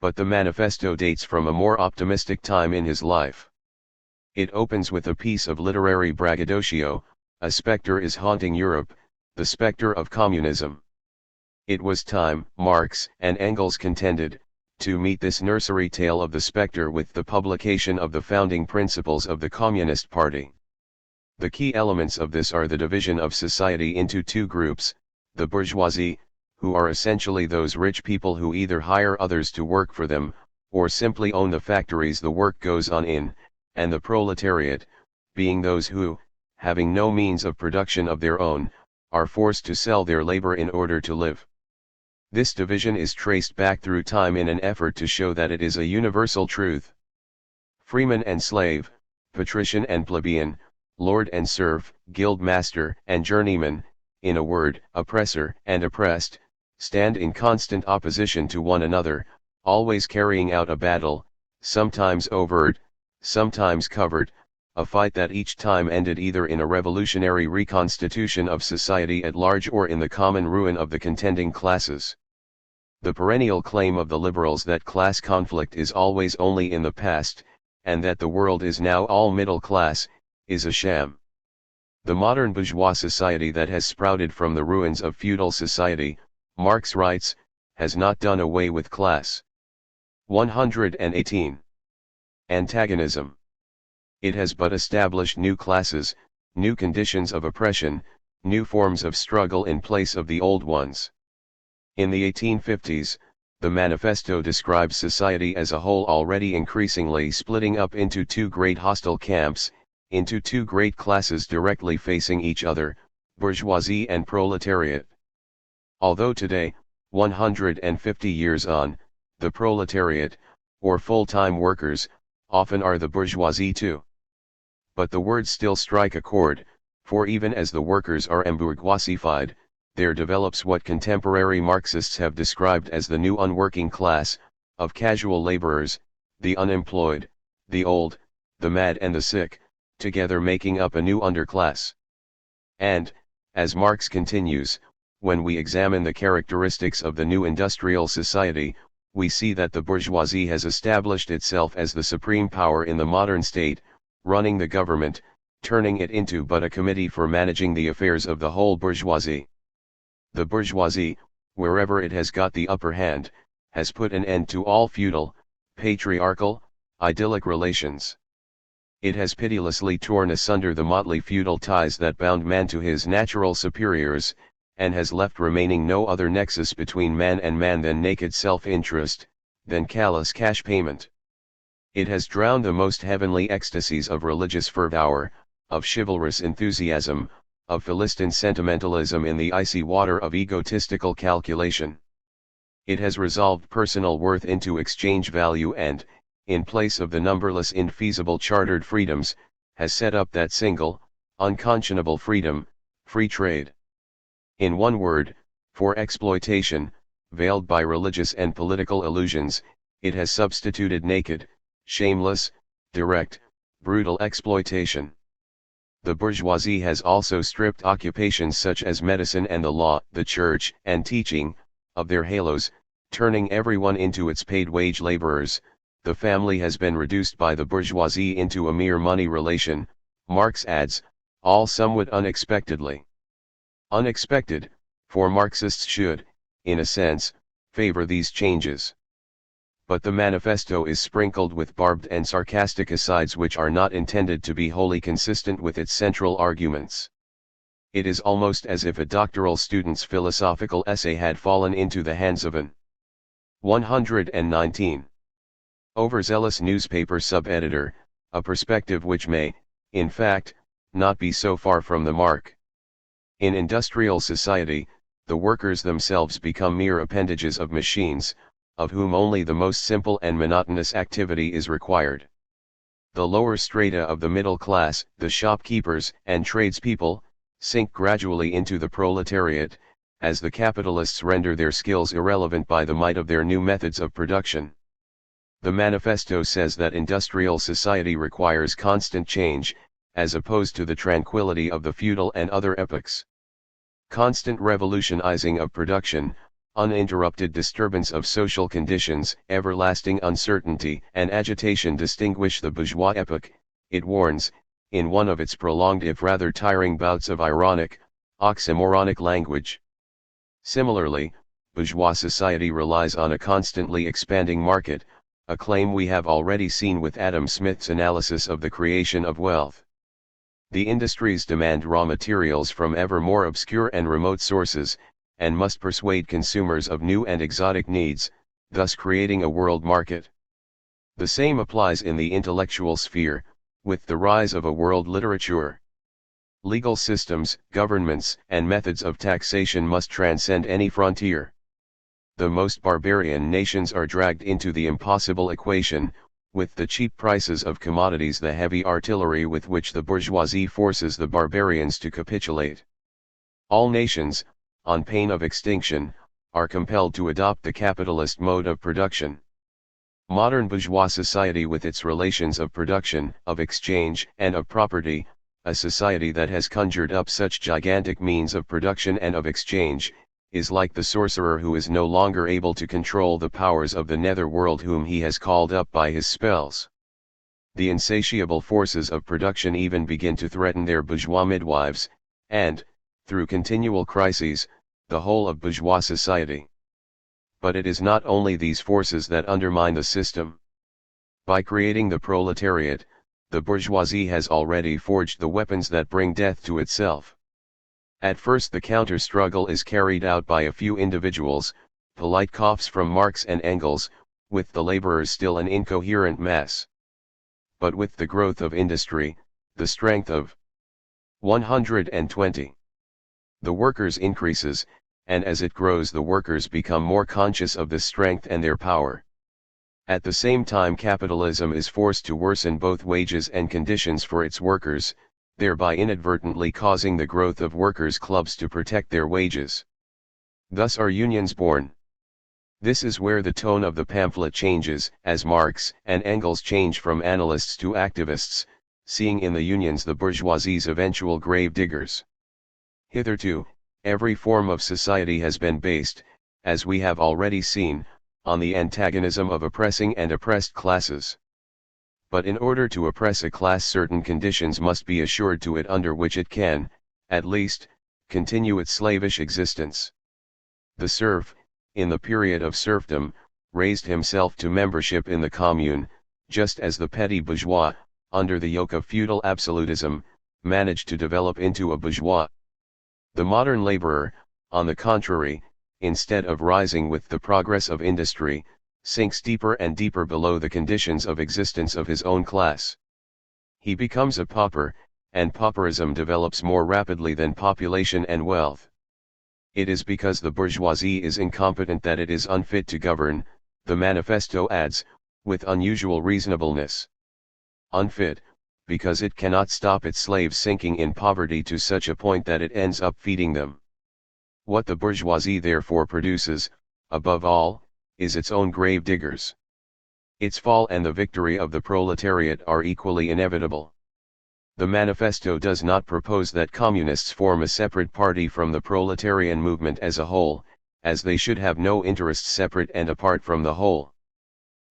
But the manifesto dates from a more optimistic time in his life. It opens with a piece of literary braggadocio: "A spectre is haunting Europe, the spectre of communism." It was time, Marx and Engels contended, to meet this nursery tale of the spectre with the publication of the founding principles of the Communist Party. The key elements of this are the division of society into 2 groups, the bourgeoisie, who are essentially those rich people who either hire others to work for them, or simply own the factories the work goes on in, and the proletariat, being those who, having no means of production of their own, are forced to sell their labor in order to live. This division is traced back through time in an effort to show that it is a universal truth. Freeman and slave, patrician and plebeian, lord and serf, guild master and journeyman, in a word, oppressor and oppressed, stand in constant opposition to one another, always carrying out a battle, sometimes overt, sometimes covert, a fight that each time ended either in a revolutionary reconstitution of society at large or in the common ruin of the contending classes. The perennial claim of the liberals that class conflict is always only in the past, and that the world is now all middle class, is a sham. The modern bourgeois society that has sprouted from the ruins of feudal society, Marx writes, has not done away with class. 118. Antagonism. It has but established new classes, new conditions of oppression, new forms of struggle in place of the old ones. In the 1850s, the manifesto describes society as a whole already increasingly splitting up into 2 great hostile camps, into 2 great classes directly facing each other, bourgeoisie and proletariat. Although today, 150 years on, the proletariat, or full-time workers, often are the bourgeoisie too. But the words still strike a chord, for even as the workers are embourgeoisified, there develops what contemporary Marxists have described as the new unworking class, of casual laborers, the unemployed, the old, the mad and the sick, together making up a new underclass. And, as Marx continues, when we examine the characteristics of the new industrial society, we see that the bourgeoisie has established itself as the supreme power in the modern state, running the government, turning it into but a committee for managing the affairs of the whole bourgeoisie. The bourgeoisie, wherever it has got the upper hand, has put an end to all feudal, patriarchal, idyllic relations. It has pitilessly torn asunder the motley feudal ties that bound man to his natural superiors, and has left remaining no other nexus between man and man than naked self-interest, than callous cash payment. It has drowned the most heavenly ecstasies of religious fervour, of chivalrous enthusiasm, of Philistine sentimentalism in the icy water of egotistical calculation. It has resolved personal worth into exchange value and, in place of the numberless infeasible chartered freedoms, has set up that single, unconscionable freedom, free trade. In one word, for exploitation, veiled by religious and political illusions, it has substituted naked, shameless, direct, brutal exploitation. The bourgeoisie has also stripped occupations such as medicine and the law, the church and teaching, of their halos, turning everyone into its paid wage laborers. The family has been reduced by the bourgeoisie into a mere money relation, Marx adds, all somewhat unexpectedly. Unexpected, for Marxists should, in a sense, favor these changes. But the manifesto is sprinkled with barbed and sarcastic asides which are not intended to be wholly consistent with its central arguments. It is almost as if a doctoral student's philosophical essay had fallen into the hands of an 119. Overzealous newspaper sub-editor, a perspective which may, in fact, not be so far from the mark. In industrial society, the workers themselves become mere appendages of machines, of whom only the most simple and monotonous activity is required. The lower strata of the middle class, the shopkeepers and tradespeople, sink gradually into the proletariat, as the capitalists render their skills irrelevant by the might of their new methods of production. The manifesto says that industrial society requires constant change, as opposed to the tranquility of the feudal and other epochs. Constant revolutionizing of production, uninterrupted disturbance of social conditions, everlasting uncertainty and agitation distinguish the bourgeois epoch, it warns, in one of its prolonged if rather tiring bouts of ironic, oxymoronic language. Similarly, bourgeois society relies on a constantly expanding market, a claim we have already seen with Adam Smith's analysis of the creation of wealth. The industries demand raw materials from ever more obscure and remote sources, and must persuade consumers of new and exotic needs, thus creating a world market. The same applies in the intellectual sphere, with the rise of a world literature. Legal systems, governments, and methods of taxation must transcend any frontier. The most barbarian nations are dragged into the impossible equation, with the cheap prices of commodities the heavy artillery with which the bourgeoisie forces the barbarians to capitulate. All nations, on pain of extinction, are compelled to adopt the capitalist mode of production. Modern bourgeois society with its relations of production, of exchange, and of property, a society that has conjured up such gigantic means of production and of exchange, is like the sorcerer who is no longer able to control the powers of the nether world whom he has called up by his spells. The insatiable forces of production even begin to threaten their bourgeois midwives, and, through continual crises, the whole of bourgeois society. But it is not only these forces that undermine the system. By creating the proletariat, the bourgeoisie has already forged the weapons that bring death to itself. At first the counter-struggle is carried out by a few individuals, polite coughs from Marx and Engels, with the laborers still an incoherent mass. But with the growth of industry, the strength of 120. The workers increases, and as it grows the workers become more conscious of this strength and their power. At the same time capitalism is forced to worsen both wages and conditions for its workers, thereby inadvertently causing the growth of workers' clubs to protect their wages. Thus are unions born. This is where the tone of the pamphlet changes, as Marx and Engels change from analysts to activists, seeing in the unions the bourgeoisie's eventual grave diggers. Hitherto, every form of society has been based, as we have already seen, on the antagonism of oppressing and oppressed classes. But in order to oppress a class certain conditions must be assured to it under which it can, at least, continue its slavish existence. The serf, in the period of serfdom, raised himself to membership in the commune, just as the petty bourgeois, under the yoke of feudal absolutism, managed to develop into a bourgeois. The modern laborer, on the contrary, instead of rising with the progress of industry, sinks deeper and deeper below the conditions of existence of his own class. He becomes a pauper, and pauperism develops more rapidly than population and wealth. It is because the bourgeoisie is incompetent that it is unfit to govern, the manifesto adds, with unusual reasonableness. Unfit, because it cannot stop its slaves sinking in poverty to such a point that it ends up feeding them. What the bourgeoisie therefore produces, above all, is its own grave diggers. Its fall and the victory of the proletariat are equally inevitable. The manifesto does not propose that communists form a separate party from the proletarian movement as a whole, as they should have no interests separate and apart from the whole.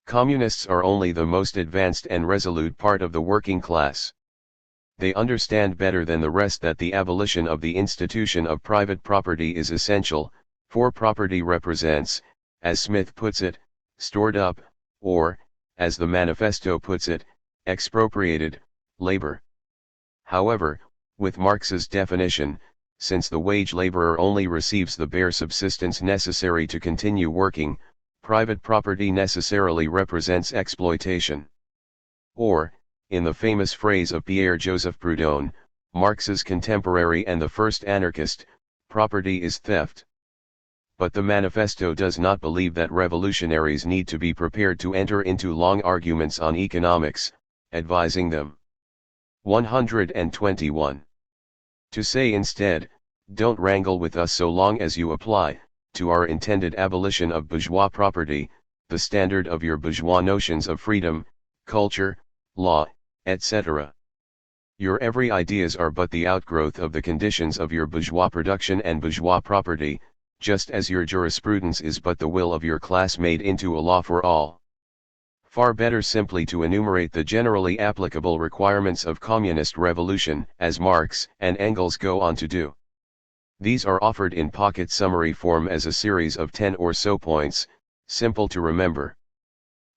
Communists are only the most advanced and resolute part of the working class. They understand better than the rest that the abolition of the institution of private property is essential, for property represents, as Smith puts it, stored up, or, as the manifesto puts it, expropriated, labor. However, with Marx's definition, since the wage laborer only receives the bare subsistence necessary to continue working, private property necessarily represents exploitation. Or, in the famous phrase of Pierre-Joseph Proudhon, Marx's contemporary and the first anarchist, property is theft. But the manifesto does not believe that revolutionaries need to be prepared to enter into long arguments on economics, advising them. 121. To say instead, don't wrangle with us so long as you apply, to our intended abolition of bourgeois property, the standard of your bourgeois notions of freedom, culture, law, etc. Your every ideas are but the outgrowth of the conditions of your bourgeois production and bourgeois property, just as your jurisprudence is but the will of your class made into a law for all. Far better simply to enumerate the generally applicable requirements of communist revolution, as Marx and Engels go on to do. These are offered in pocket summary form as a series of 10 or so points, simple to remember.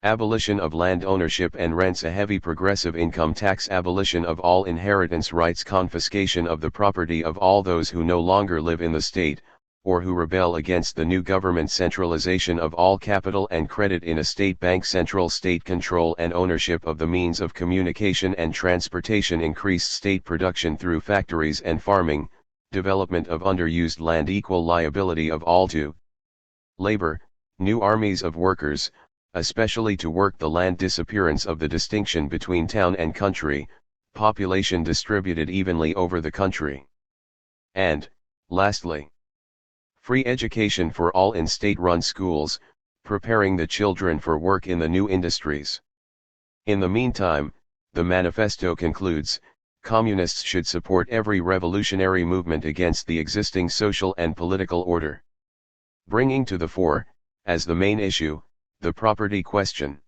Abolition of land ownership and rents, a heavy progressive income tax, abolition of all inheritance rights, confiscation of the property of all those who no longer live in the state, or who rebel against the new government, centralization of all capital and credit in a state bank, central state control and ownership of the means of communication and transportation, increased state production through factories and farming, development of underused land, equal liability of all to labor, new armies of workers, especially to work the land, disappearance of the distinction between town and country, population distributed evenly over the country. And, lastly, free education for all in state-run schools, preparing the children for work in the new industries. In the meantime, the manifesto concludes, communists should support every revolutionary movement against the existing social and political order, bringing to the fore, as the main issue, the property question.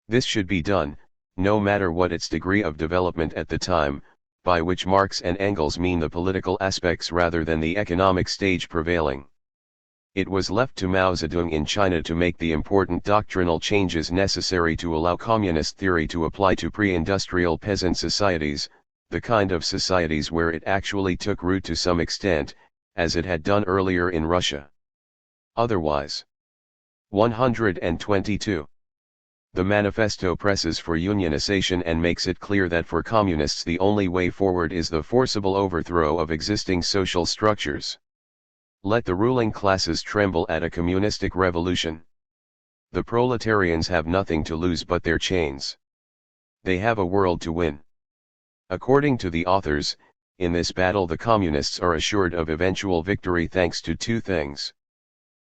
This should be done, no matter what its degree of development at the time, by which Marx and Engels mean the political aspects rather than the economic stage prevailing. It was left to Mao Zedong in China to make the important doctrinal changes necessary to allow communist theory to apply to pre-industrial peasant societies, the kind of societies where it actually took root to some extent, as it had done earlier in Russia. Otherwise. 122. The manifesto presses for unionization and makes it clear that for communists the only way forward is the forcible overthrow of existing social structures. Let the ruling classes tremble at a communistic revolution. The proletarians have nothing to lose but their chains. They have a world to win. According to the authors, in this battle the communists are assured of eventual victory thanks to two things.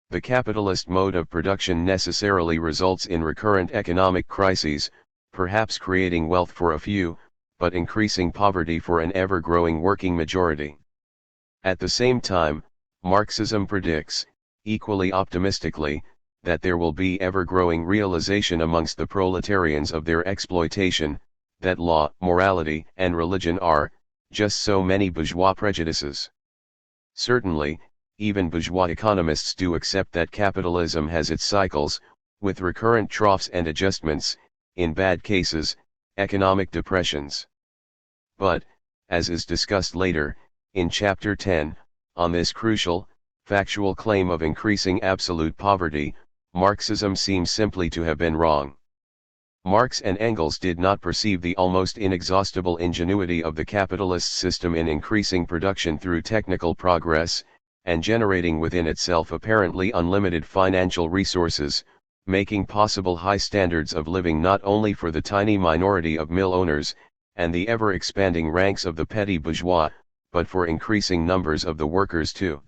The capitalist mode of production necessarily results in recurrent economic crises, perhaps creating wealth for a few, but increasing poverty for an ever-growing working majority. At the same time, Marxism predicts, equally optimistically, that there will be ever-growing realization amongst the proletarians of their exploitation, that law, morality, and religion are, just so many bourgeois prejudices. Certainly, even bourgeois economists do accept that capitalism has its cycles, with recurrent troughs and adjustments, in bad cases, economic depressions. But, as is discussed later, in Chapter 10, on this crucial, factual claim of increasing absolute poverty, Marxism seems simply to have been wrong. Marx and Engels did not perceive the almost inexhaustible ingenuity of the capitalist system in increasing production through technical progress, and generating within itself apparently unlimited financial resources, making possible high standards of living not only for the tiny minority of mill owners, and the ever-expanding ranks of the petty bourgeois, but for increasing numbers of the workers too.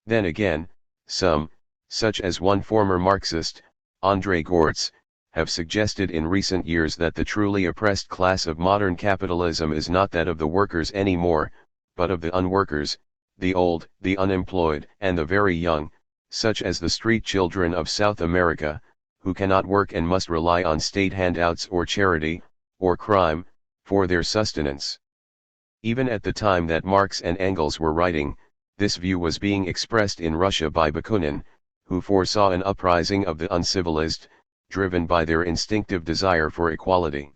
Then again, some, such as one former Marxist, André Gortz, have suggested in recent years that the truly oppressed class of modern capitalism is not that of the workers anymore, but of the unworkers, the old, the unemployed, and the very young, such as the street children of South America, who cannot work and must rely on state handouts or charity, or crime, for their sustenance. Even at the time that Marx and Engels were writing, this view was being expressed in Russia by Bakunin, who foresaw an uprising of the uncivilized, driven by their instinctive desire for equality.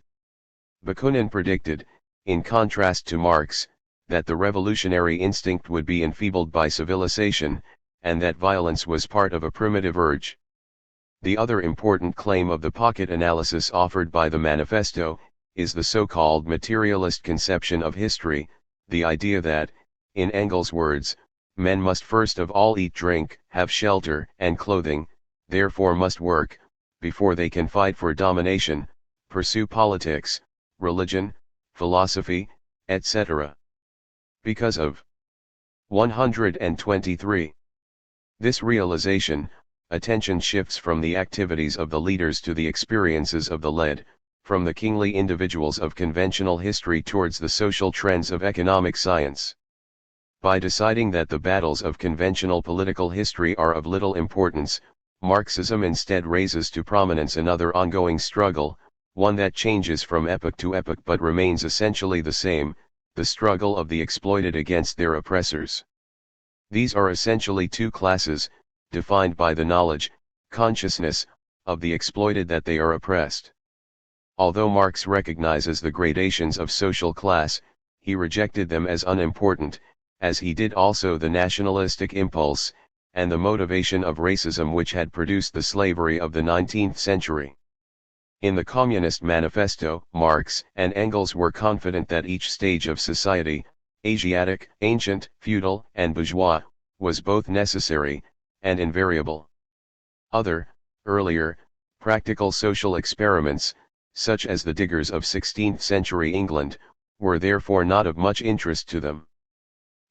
Bakunin predicted, in contrast to Marx, that the revolutionary instinct would be enfeebled by civilization, and that violence was part of a primitive urge. The other important claim of the pocket analysis offered by the manifesto, is the so-called materialist conception of history, the idea that, in Engels' words, men must first of all eat, drink, have shelter and clothing, therefore must work, before they can fight for domination, pursue politics, religion, philosophy, etc. Because of 123. This realization, attention shifts from the activities of the leaders to the experiences of the led, from the kingly individuals of conventional history towards the social trends of economic science. By deciding that the battles of conventional political history are of little importance, Marxism instead raises to prominence another ongoing struggle, one that changes from epoch to epoch but remains essentially the same, the struggle of the exploited against their oppressors. These are essentially two classes, defined by the knowledge, consciousness, of the exploited that they are oppressed. Although Marx recognizes the gradations of social class, he rejected them as unimportant, as he did also the nationalistic impulse, and the motivation of racism which had produced the slavery of the 19th century. In the Communist Manifesto, Marx and Engels were confident that each stage of society, Asiatic, ancient, feudal, and bourgeois, was both necessary, and invariable. Other, earlier, practical social experiments, such as the diggers of 16th century England, were therefore not of much interest to them.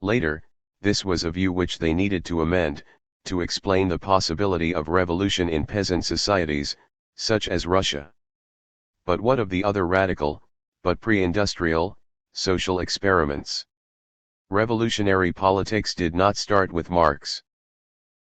Later, this was a view which they needed to amend, to explain the possibility of revolution in peasant societies, such as Russia. But what of the other radical, but pre-industrial, social experiments? Revolutionary politics did not start with Marx.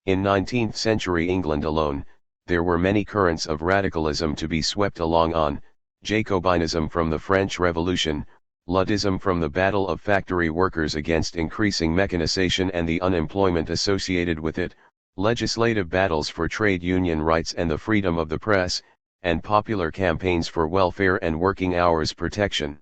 In 19th century England alone, there were many currents of radicalism to be swept along on, Jacobinism from the French Revolution, Luddism from the battle of factory workers against increasing mechanization and the unemployment associated with it, legislative battles for trade union rights and the freedom of the press, and popular campaigns for welfare and working hours protection.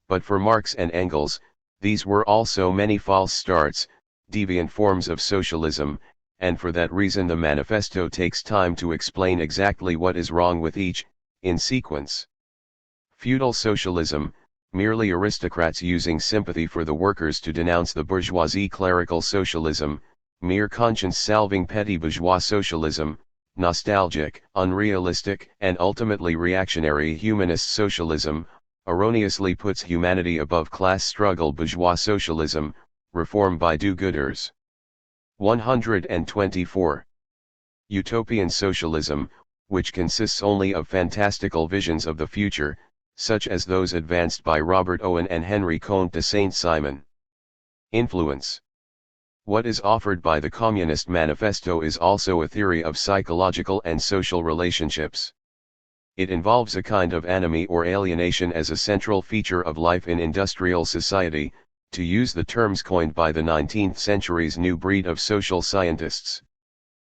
But for Marx and Engels, these were also many false starts, deviant forms of socialism, and for that reason the manifesto takes time to explain exactly what is wrong with each, in sequence. Feudal socialism, merely aristocrats using sympathy for the workers to denounce the bourgeoisie. Clerical socialism, mere conscience-salving petty bourgeois socialism, nostalgic, unrealistic, and ultimately reactionary humanist socialism, erroneously puts humanity above class struggle. Bourgeois socialism, reform by do-gooders. 124. Utopian socialism, which consists only of fantastical visions of the future, such as those advanced by Robert Owen and Henry Comte de Saint-Simon. Influence. What is offered by the Communist Manifesto is also a theory of psychological and social relationships. It involves a kind of anomie or alienation as a central feature of life in industrial society, to use the terms coined by the 19th century's new breed of social scientists.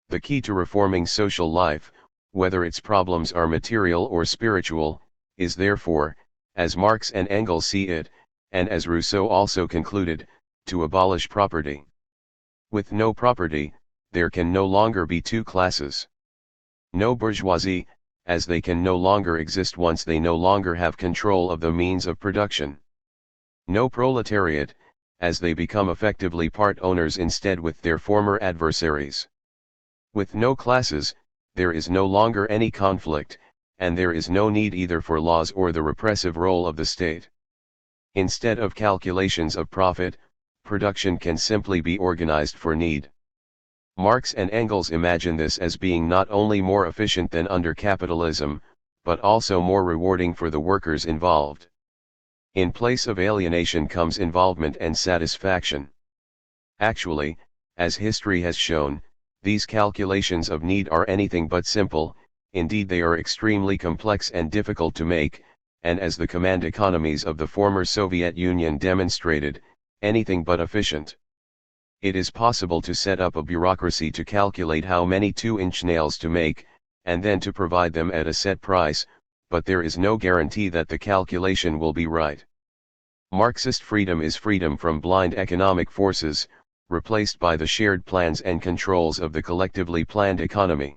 The key to reforming social life, whether its problems are material or spiritual, is therefore, as Marx and Engels see it, and as Rousseau also concluded, to abolish property. With no property, there can no longer be two classes. No bourgeoisie, as they can no longer exist once they no longer have control of the means of production. No proletariat, as they become effectively part owners instead with their former adversaries. With no classes, there is no longer any conflict, and there is no need either for laws or the repressive role of the state. Instead of calculations of profit, production can simply be organized for need. Marx and Engels imagine this as being not only more efficient than under capitalism, but also more rewarding for the workers involved. In place of alienation comes involvement and satisfaction. Actually, as history has shown, these calculations of need are anything but simple, indeed they are extremely complex and difficult to make, and as the command economies of the former Soviet Union demonstrated, anything but efficient. It is possible to set up a bureaucracy to calculate how many 2-inch nails to make, and then to provide them at a set price, but there is no guarantee that the calculation will be right. Marxist freedom is freedom from blind economic forces, replaced by the shared plans and controls of the collectively planned economy.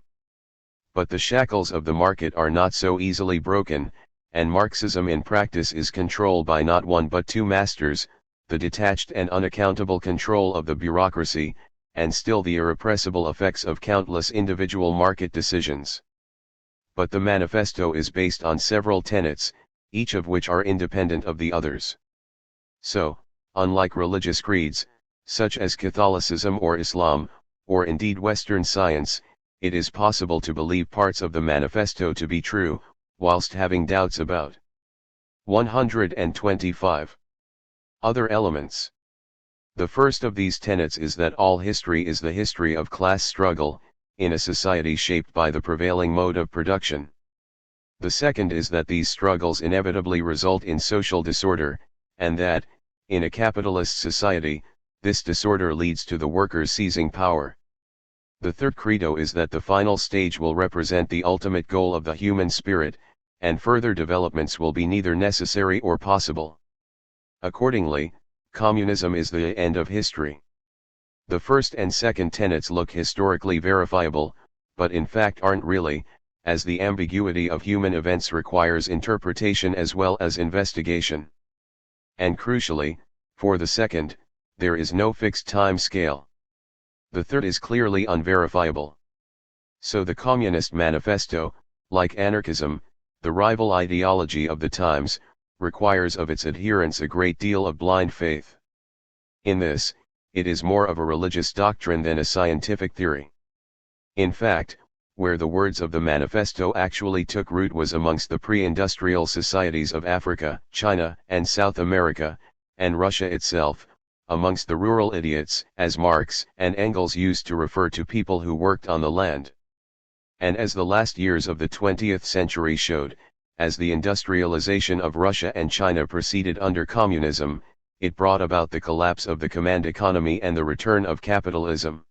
But the shackles of the market are not so easily broken, and Marxism in practice is controlled by not one but two masters, the detached and unaccountable control of the bureaucracy, and still the irrepressible effects of countless individual market decisions. But the manifesto is based on several tenets, each of which are independent of the others. So, unlike religious creeds, such as Catholicism or Islam, or indeed Western science, it is possible to believe parts of the manifesto to be true, whilst having doubts about 125 other elements. The first of these tenets is that all history is the history of class struggle, in a society shaped by the prevailing mode of production. The second is that these struggles inevitably result in social disorder, and that, in a capitalist society, this disorder leads to the workers seizing power. The third credo is that the final stage will represent the ultimate goal of the human spirit, and further developments will be neither necessary or possible. Accordingly, communism is the end of history. The first and second tenets look historically verifiable, but in fact aren't really, as the ambiguity of human events requires interpretation as well as investigation. And crucially, for the second, there is no fixed time scale. The third is clearly unverifiable. So the Communist Manifesto, like anarchism, the rival ideology of the times, requires of its adherents a great deal of blind faith. In this, it is more of a religious doctrine than a scientific theory. In fact, where the words of the manifesto actually took root was amongst the pre-industrial societies of Africa, China, and South America, and Russia itself, amongst the rural idiots, as Marx and Engels used to refer to people who worked on the land. And as the last years of the 20th century showed, as the industrialization of Russia and China proceeded under communism, it brought about the collapse of the command economy and the return of capitalism.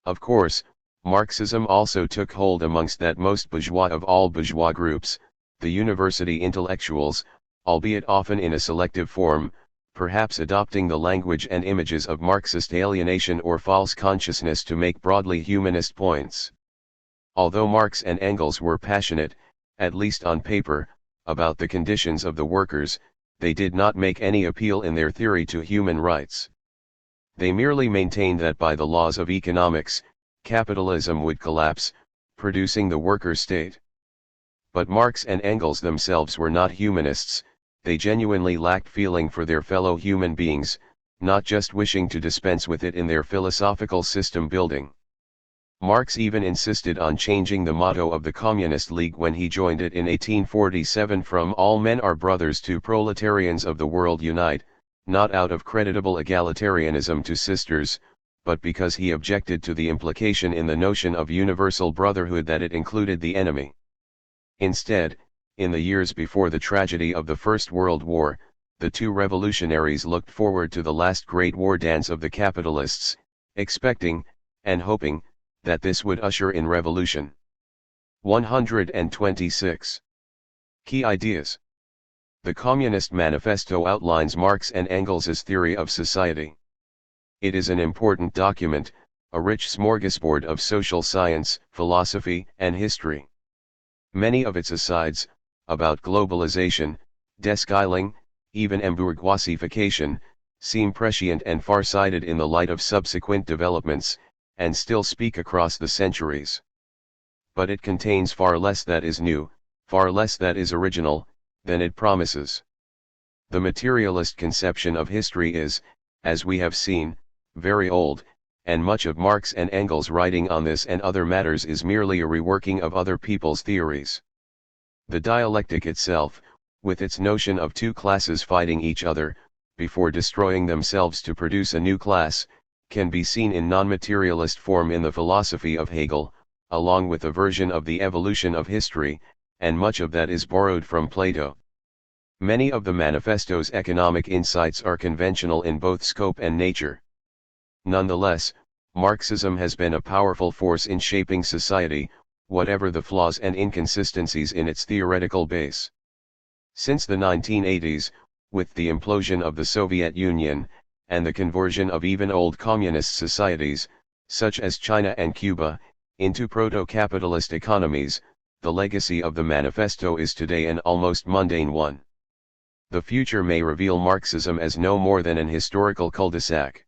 Of course, Marxism also took hold amongst that most bourgeois of all bourgeois groups, the university intellectuals, albeit often in a selective form, perhaps adopting the language and images of Marxist alienation or false consciousness to make broadly humanist points. Although Marx and Engels were passionate, at least on paper, about the conditions of the workers, they did not make any appeal in their theory to human rights. They merely maintained that by the laws of economics, capitalism would collapse, producing the worker state. But Marx and Engels themselves were not humanists, they genuinely lacked feeling for their fellow human beings, not just wishing to dispense with it in their philosophical system building. Marx even insisted on changing the motto of the Communist League when he joined it in 1847 from "All men are brothers" to "Proletarians of the world unite," not out of creditable egalitarianism to sisters, but because he objected to the implication in the notion of universal brotherhood that it included the enemy. Instead, in the years before the tragedy of the First World War, the two revolutionaries looked forward to the last great war dance of the capitalists, expecting, and hoping, that this would usher in revolution. 126. Key ideas. The Communist Manifesto outlines Marx and Engels' theory of society. It is an important document, a rich smorgasbord of social science, philosophy, and history. Many of its asides, about globalization, deskyling, even embourgeoisification, seem prescient and far-sighted in the light of subsequent developments, and still speak across the centuries. But it contains far less that is new, far less that is original, than it promises. The materialist conception of history is, as we have seen, very old, and much of Marx and Engels' writing on this and other matters is merely a reworking of other people's theories. The dialectic itself, with its notion of two classes fighting each other, before destroying themselves to produce a new class, can be seen in non-materialist form in the philosophy of Hegel, along with a version of the evolution of history, and much of that is borrowed from Plato. Many of the manifesto's economic insights are conventional in both scope and nature. Nonetheless, Marxism has been a powerful force in shaping society, whatever the flaws and inconsistencies in its theoretical base. Since the 1980s, with the implosion of the Soviet Union, and the conversion of even old communist societies, such as China and Cuba, into proto-capitalist economies, the legacy of the manifesto is today an almost mundane one. The future may reveal Marxism as no more than an historical cul-de-sac.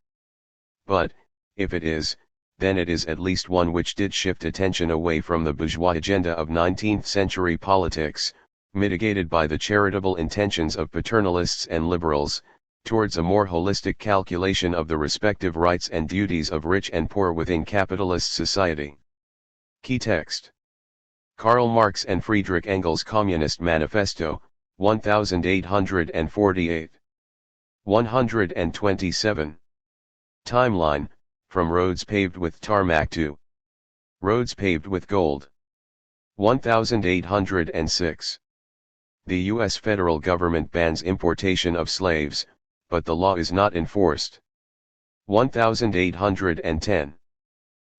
But, if it is, then it is at least one which did shift attention away from the bourgeois agenda of 19th-century politics, mitigated by the charitable intentions of paternalists and liberals, towards a more holistic calculation of the respective rights and duties of rich and poor within capitalist society. Key text. Karl Marx and Friedrich Engels' Communist Manifesto, 1848. 127. Timeline, from roads paved with tarmac to roads paved with gold. 1806. The U.S. federal government bans importation of slaves, but the law is not enforced. 1810.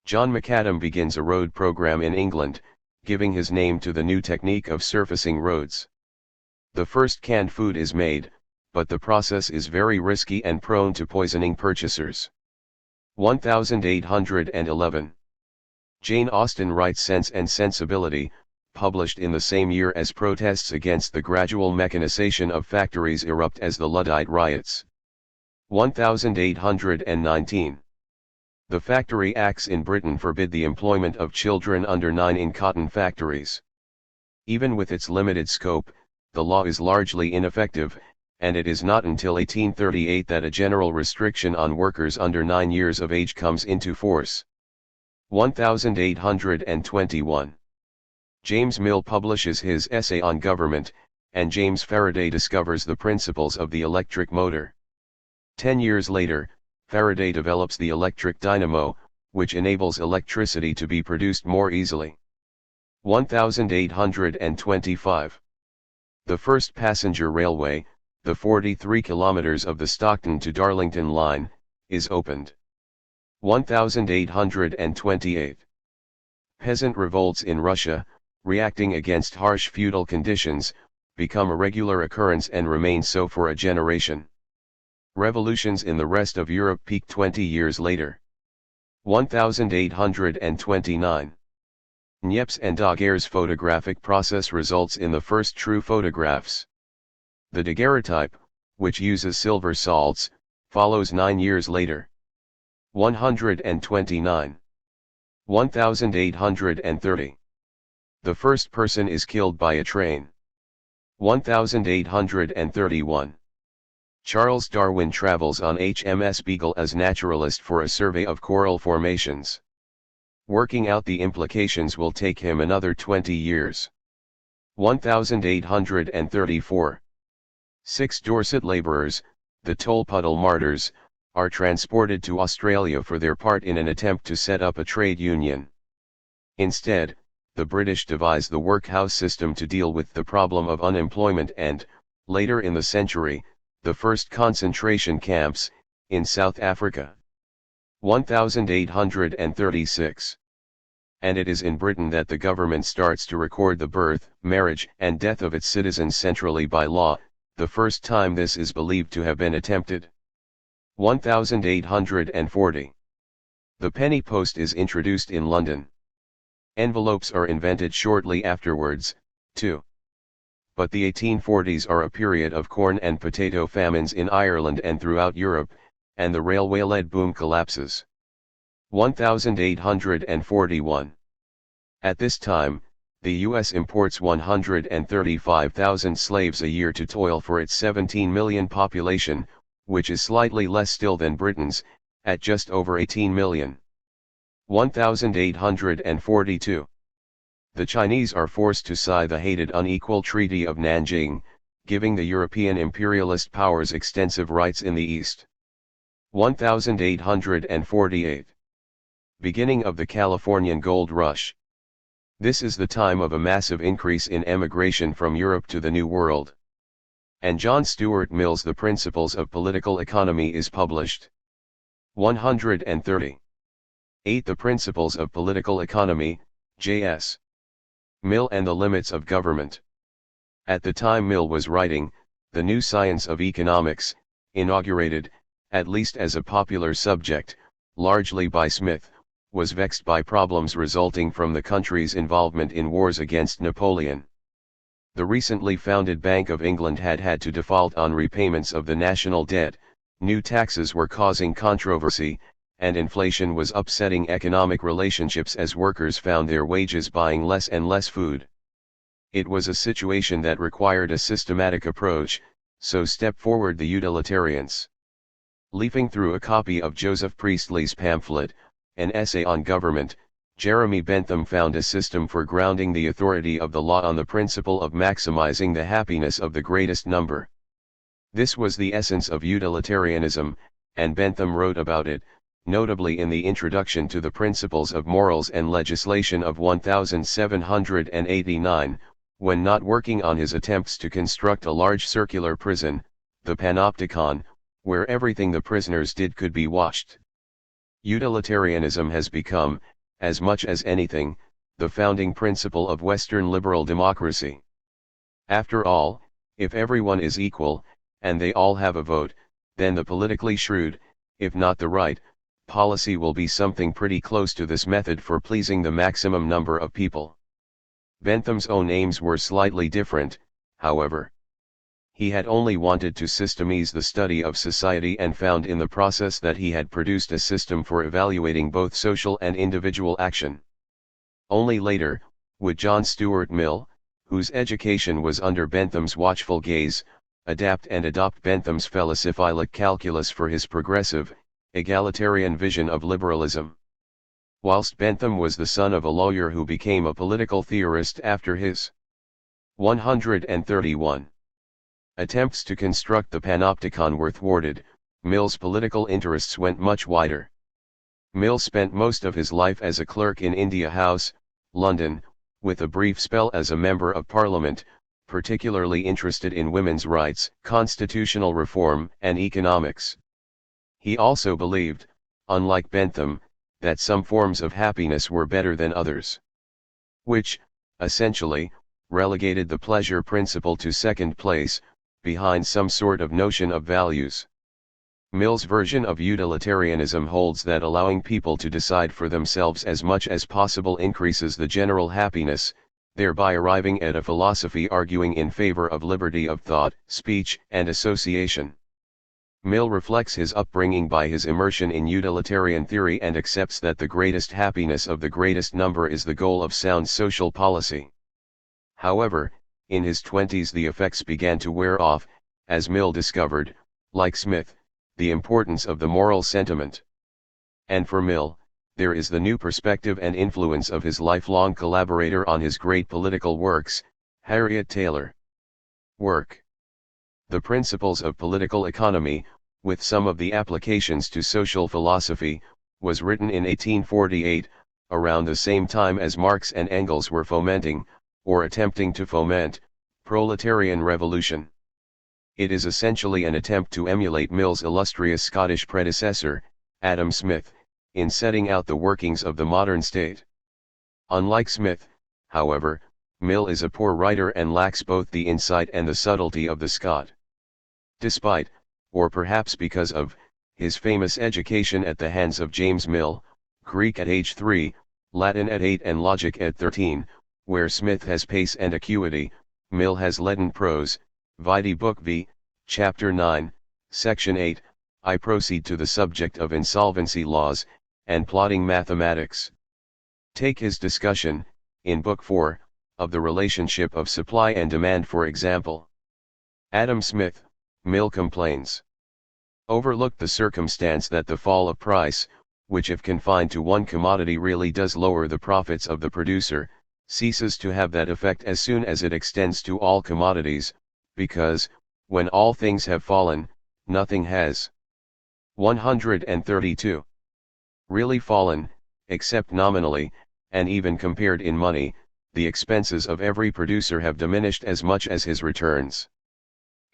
John Macadam begins a road program in England, giving his name to the new technique of surfacing roads. The first canned food is made, but the process is very risky and prone to poisoning purchasers. 1811. Jane Austen writes Sense and Sensibility, published in the same year as protests against the gradual mechanization of factories erupt as the Luddite riots. 1819. The Factory Acts in Britain forbid the employment of children under 9 in cotton factories. Even with its limited scope, the law is largely ineffective, and it is not until 1838 that a general restriction on workers under 9 years of age comes into force. 1821. James Mill publishes his essay on government, and James Faraday discovers the principles of the electric motor. 10 years later, Faraday develops the electric dynamo, which enables electricity to be produced more easily. 1825. The first passenger railway, the 43 kilometers of the Stockton to Darlington line, is opened. 1828. Peasant revolts in Russia, reacting against harsh feudal conditions, become a regular occurrence and remain so for a generation. Revolutions in the rest of Europe peak 20 years later. 1829. Niepce and Daguerre's photographic process results in the first true photographs. The daguerreotype, which uses silver salts, follows 9 years later. 129. 1830. The first person is killed by a train. 1831. Charles Darwin travels on HMS Beagle as naturalist for a survey of coral formations. Working out the implications will take him another 20 years. 1834. 6 Dorset labourers, the Tolpuddle Martyrs, are transported to Australia for their part in an attempt to set up a trade union. Instead, the British devise the workhouse system to deal with the problem of unemployment and, later in the century, the first concentration camps, in South Africa. 1836. And it is in Britain that the government starts to record the birth, marriage, and death of its citizens centrally by law, the first time this is believed to have been attempted. 1840. The penny post is introduced in London. Envelopes are invented shortly afterwards, too. But the 1840s are a period of corn and potato famines in Ireland and throughout Europe, and the railway-led boom collapses. 1841. At this time, the U.S. imports 135,000 slaves a year to toil for its 17 million population, which is slightly less still than Britain's, at just over 18 million. 1842. The Chinese are forced to sign the hated unequal Treaty of Nanjing, giving the European imperialist powers extensive rights in the East. 1848. Beginning of the Californian Gold Rush. This is the time of a massive increase in emigration from Europe to the New World. And John Stuart Mill's The Principles of Political Economy is published. 130. 8. The Principles of Political Economy, J.S. Mill and the Limits of Government. At the time Mill was writing, the new science of economics, inaugurated, at least as a popular subject, largely by Smith, was vexed by problems resulting from the country's involvement in wars against Napoleon. The recently founded Bank of England had had to default on repayments of the national debt, new taxes were causing controversy, and inflation was upsetting economic relationships as workers found their wages buying less and less food. It was a situation that required a systematic approach, so stepped forward the utilitarians. Leafing through a copy of Joseph Priestley's pamphlet, An Essay on Government, Jeremy Bentham found a system for grounding the authority of the law on the principle of maximizing the happiness of the greatest number. This was the essence of utilitarianism, and Bentham wrote about it, notably in the introduction to the Principles of Morals and Legislation of 1789, when not working on his attempts to construct a large circular prison, the Panopticon, where everything the prisoners did could be watched. Utilitarianism has become, as much as anything, the founding principle of Western liberal democracy. After all, if everyone is equal, and they all have a vote, then the politically shrewd, if not the right, policy will be something pretty close to this method for pleasing the maximum number of people. Bentham's own aims were slightly different, however. He had only wanted to systemize the study of society and found in the process that he had produced a system for evaluating both social and individual action. Only later, would John Stuart Mill, whose education was under Bentham's watchful gaze, adapt and adopt Bentham's philosophic calculus for his progressive, egalitarian vision of liberalism. Whilst Bentham was the son of a lawyer who became a political theorist after his 131 attempts to construct the Panopticon were thwarted, Mill's political interests went much wider. Mill spent most of his life as a clerk in India House, London, with a brief spell as a member of Parliament, particularly interested in women's rights, constitutional reform, and economics. He also believed, unlike Bentham, that some forms of happiness were better than others. Which, essentially, relegated the pleasure principle to second place, behind some sort of notion of values. Mill's version of utilitarianism holds that allowing people to decide for themselves as much as possible increases the general happiness, thereby arriving at a philosophy arguing in favor of liberty of thought, speech, and association. Mill reflects his upbringing by his immersion in utilitarian theory and accepts that the greatest happiness of the greatest number is the goal of sound social policy. However, in his 20s the effects began to wear off, as Mill discovered, like Smith, the importance of the moral sentiment. And for Mill, there is the new perspective and influence of his lifelong collaborator on his great political works, Harriet Taylor. Work. The Principles of Political Economy, with some of the applications to social philosophy, was written in 1848, around the same time as Marx and Engels were fomenting, or attempting to foment, proletarian revolution. It is essentially an attempt to emulate Mill's illustrious Scottish predecessor, Adam Smith, in setting out the workings of the modern state. Unlike Smith, however, Mill is a poor writer and lacks both the insight and the subtlety of the Scot. Despite, or perhaps because of, his famous education at the hands of James Mill, Greek at age 3, Latin at 8 and logic at 13, where Smith has pace and acuity, Mill has leaden prose. Vide Book V, Chapter 9, Section 8, I proceed to the subject of insolvency laws, and plotting mathematics. Take his discussion, in Book 4, of the relationship of supply and demand for example. Adam Smith, Mill complains. Overlooked the circumstance that the fall of price, which if confined to one commodity really does lower the profits of the producer, ceases to have that effect as soon as it extends to all commodities, because, when all things have fallen, nothing has. 132. Really fallen, except nominally, and even compared in money, the expenses of every producer have diminished as much as his returns.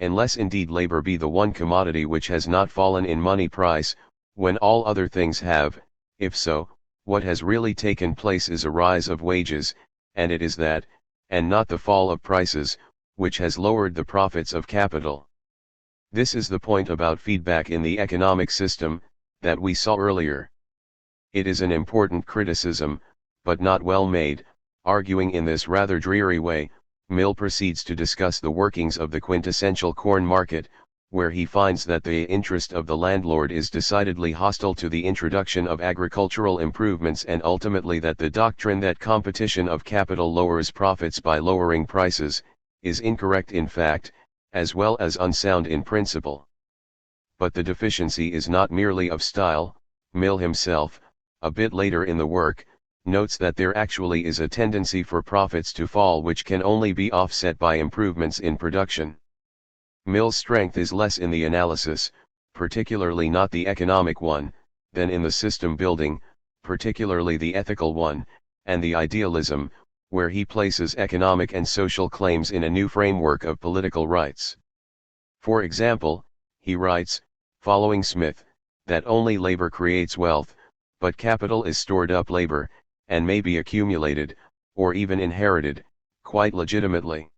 Unless indeed labor be the one commodity which has not fallen in money price, when all other things have. If so, what has really taken place is a rise of wages, and it is that, and not the fall of prices, which has lowered the profits of capital. This is the point about feedback in the economic system, that we saw earlier. It is an important criticism, but not well made. Arguing in this rather dreary way, Mill proceeds to discuss the workings of the quintessential corn market, where he finds that the interest of the landlord is decidedly hostile to the introduction of agricultural improvements, and ultimately that the doctrine that competition of capital lowers profits by lowering prices, is incorrect in fact, as well as unsound in principle. But the deficiency is not merely of style. Mill himself, a bit later in the work, notes that there actually is a tendency for profits to fall which can only be offset by improvements in production. Mill's strength is less in the analysis, particularly not the economic one, than in the system building, particularly the ethical one, and the idealism, where he places economic and social claims in a new framework of political rights. For example, he writes, following Smith, that only labor creates wealth, but capital is stored up labor, and may be accumulated, or even inherited, quite legitimately.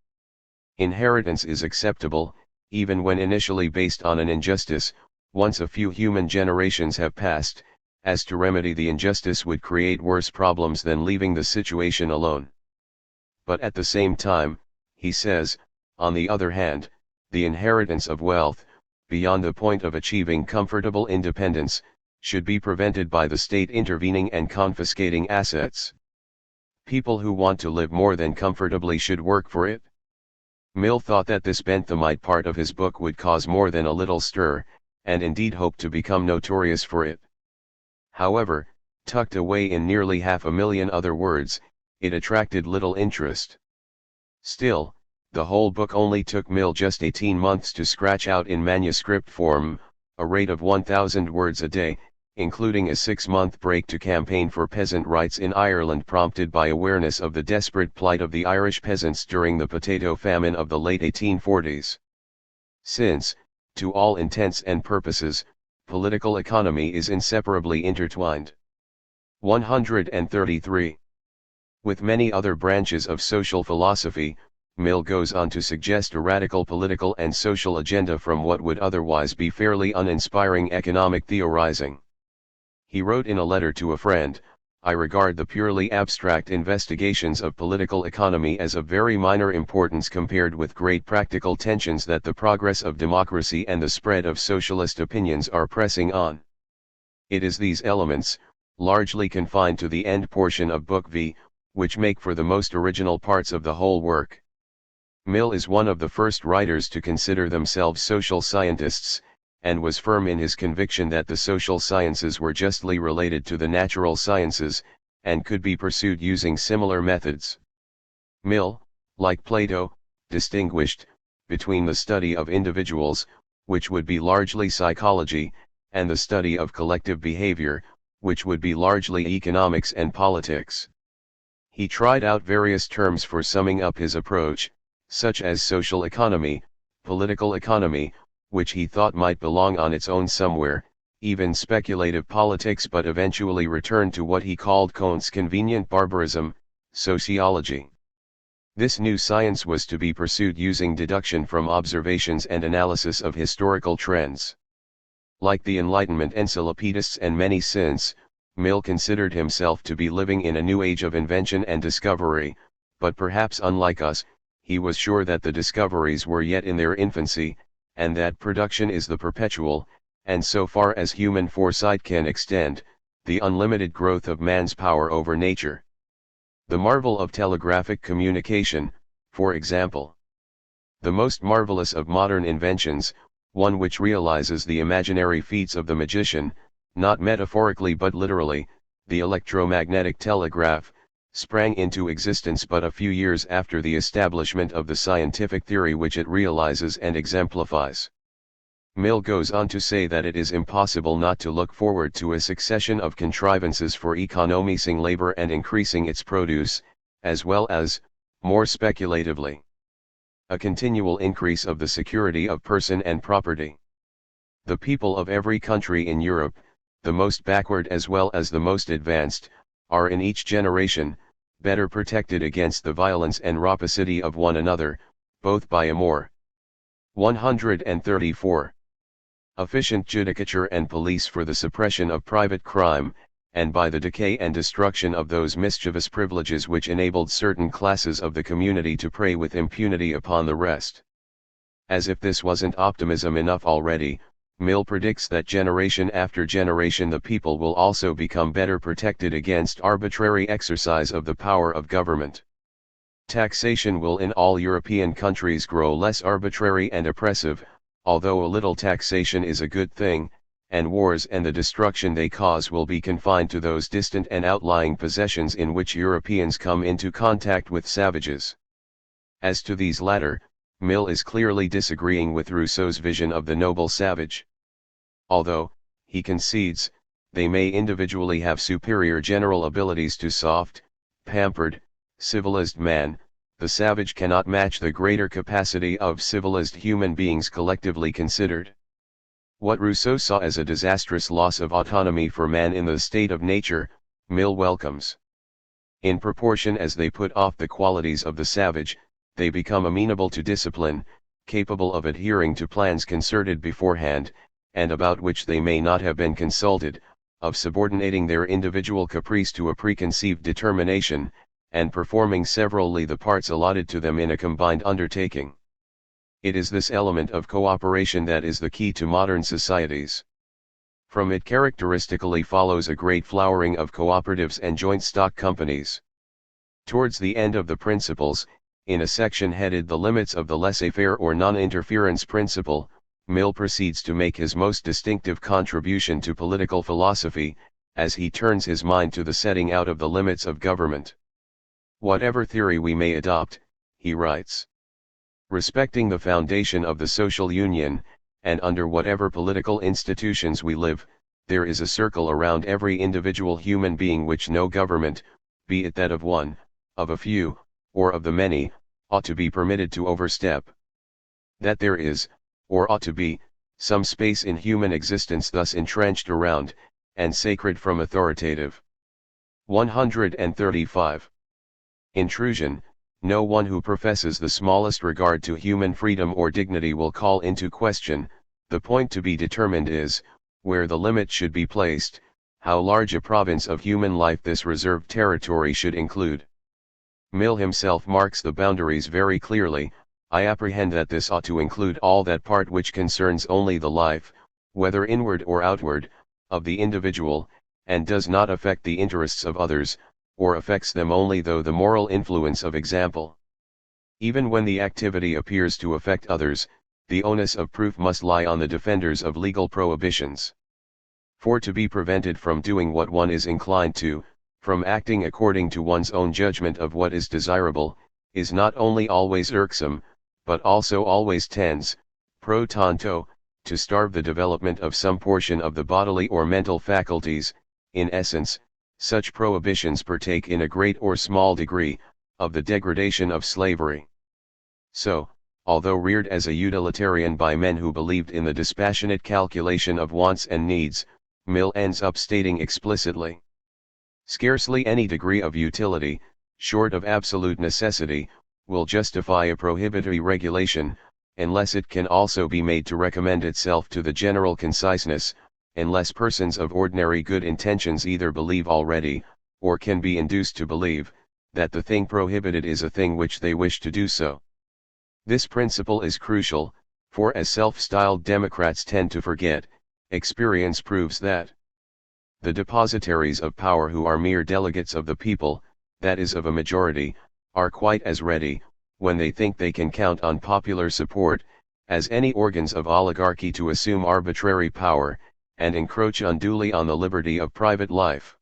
Inheritance is acceptable, even when initially based on an injustice. Once a few human generations have passed, as to remedy the injustice would create worse problems than leaving the situation alone. But at the same time, he says, on the other hand, the inheritance of wealth, beyond the point of achieving comfortable independence, should be prevented by the state intervening and confiscating assets. People who want to live more than comfortably should work for it. Mill thought that this Benthamite part of his book would cause more than a little stir, and indeed hoped to become notorious for it. However, tucked away in nearly 500,000 other words, it attracted little interest. Still, the whole book only took Mill just 18 months to scratch out in manuscript form, a rate of 1,000 words a day, including a 6-month break to campaign for peasant rights in Ireland, prompted by awareness of the desperate plight of the Irish peasants during the potato famine of the late 1840s. Since, to all intents and purposes, political economy is inseparably intertwined. 133. With many other branches of social philosophy, Mill goes on to suggest a radical political and social agenda from what would otherwise be fairly uninspiring economic theorizing. He wrote in a letter to a friend, I regard the purely abstract investigations of political economy as of very minor importance compared with great practical tensions that the progress of democracy and the spread of socialist opinions are pressing on. It is these elements, largely confined to the end portion of Book V, which make for the most original parts of the whole work. Mill is one of the first writers to consider themselves social scientists, and was firm in his conviction that the social sciences were justly related to the natural sciences, and could be pursued using similar methods. Mill, like Plato, distinguished between the study of individuals, which would be largely psychology, and the study of collective behavior, which would be largely economics and politics. He tried out various terms for summing up his approach, such as social economy, political economy, which he thought might belong on its own somewhere, even speculative politics, but eventually returned to what he called Cohen's convenient barbarism, sociology. This new science was to be pursued using deduction from observations and analysis of historical trends. Like the Enlightenment encyclopedists and many since, Mill considered himself to be living in a new age of invention and discovery, but perhaps unlike us, he was sure that the discoveries were yet in their infancy, and that production is the perpetual, and so far as human foresight can extend, the unlimited growth of man's power over nature. The marvel of telegraphic communication, for example. The most marvelous of modern inventions, one which realizes the imaginary feats of the magician, not metaphorically but literally, the electromagnetic telegraph, sprang into existence but a few years after the establishment of the scientific theory which it realizes and exemplifies. Mill goes on to say that it is impossible not to look forward to a succession of contrivances for economizing labor and increasing its produce, as well as, more speculatively, a continual increase of the security of person and property. The people of every country in Europe, the most backward as well as the most advanced, are in each generation, better protected against the violence and rapacity of one another, both by a more 134. Efficient judicature and police for the suppression of private crime, and by the decay and destruction of those mischievous privileges which enabled certain classes of the community to prey with impunity upon the rest. As if this wasn't optimism enough already, Mill predicts that generation after generation the people will also become better protected against arbitrary exercise of the power of government. Taxation will in all European countries grow less arbitrary and oppressive, although a little taxation is a good thing, and wars and the destruction they cause will be confined to those distant and outlying possessions in which Europeans come into contact with savages. As to these latter, Mill is clearly disagreeing with Rousseau's vision of the noble savage. Although, he concedes, they may individually have superior general abilities to soft, pampered, civilized man, the savage cannot match the greater capacity of civilized human beings collectively considered. What Rousseau saw as a disastrous loss of autonomy for man in the state of nature, Mill welcomes. In proportion as they put off the qualities of the savage, they become amenable to discipline, capable of adhering to plans concerted beforehand, and about which they may not have been consulted, of subordinating their individual caprice to a preconceived determination, and performing severally the parts allotted to them in a combined undertaking. It is this element of cooperation that is the key to modern societies. From it characteristically follows a great flowering of cooperatives and joint stock companies. Towards the end of the Principles, in a section headed The Limits of the Laissez-faire or Non-Interference Principle, Mill proceeds to make his most distinctive contribution to political philosophy, as he turns his mind to the setting out of the limits of government. Whatever theory we may adopt, he writes, respecting the foundation of the social union, and under whatever political institutions we live, there is a circle around every individual human being which no government, be it that of one, of a few, or of the many, ought to be permitted to overstep. That there is, or ought to be, some space in human existence thus entrenched around, and sacred from authoritative. 135. Intrusion. No one who professes the smallest regard to human freedom or dignity will call into question. The point to be determined is, where the limit should be placed, how large a province of human life this reserved territory should include. Mill himself marks the boundaries very clearly. I apprehend that this ought to include all that part which concerns only the life, whether inward or outward, of the individual, and does not affect the interests of others, or affects them only through the moral influence of example. Even when the activity appears to affect others, the onus of proof must lie on the defenders of legal prohibitions. For to be prevented from doing what one is inclined to, from acting according to one's own judgment of what is desirable, is not only always irksome, but also always tends, pro tanto, to starve the development of some portion of the bodily or mental faculties. In essence, such prohibitions partake in a great or small degree, of the degradation of slavery. So, although reared as a utilitarian by men who believed in the dispassionate calculation of wants and needs, Mill ends up stating explicitly, scarcely any degree of utility, short of absolute necessity, will justify a prohibitory regulation, unless it can also be made to recommend itself to the general conciseness, unless persons of ordinary good intentions either believe already, or can be induced to believe, that the thing prohibited is a thing which they wish to do so. This principle is crucial, for as self-styled Democrats tend to forget, experience proves that the depositaries of power who are mere delegates of the people, that is of a majority, are quite as ready, when they think they can count on popular support, as any organs of oligarchy to assume arbitrary power, and encroach unduly on the liberty of private life.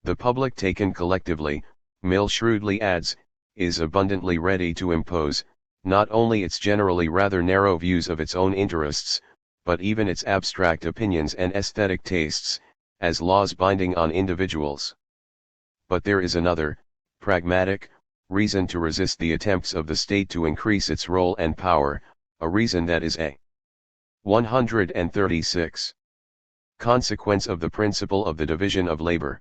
The public taken collectively, Mill shrewdly adds, is abundantly ready to impose, not only its generally rather narrow views of its own interests, but even its abstract opinions and aesthetic tastes, as laws binding on individuals. But there is another, pragmatic, reason to resist the attempts of the state to increase its role and power, a reason that is a 136. Consequence of the principle of the division of labor.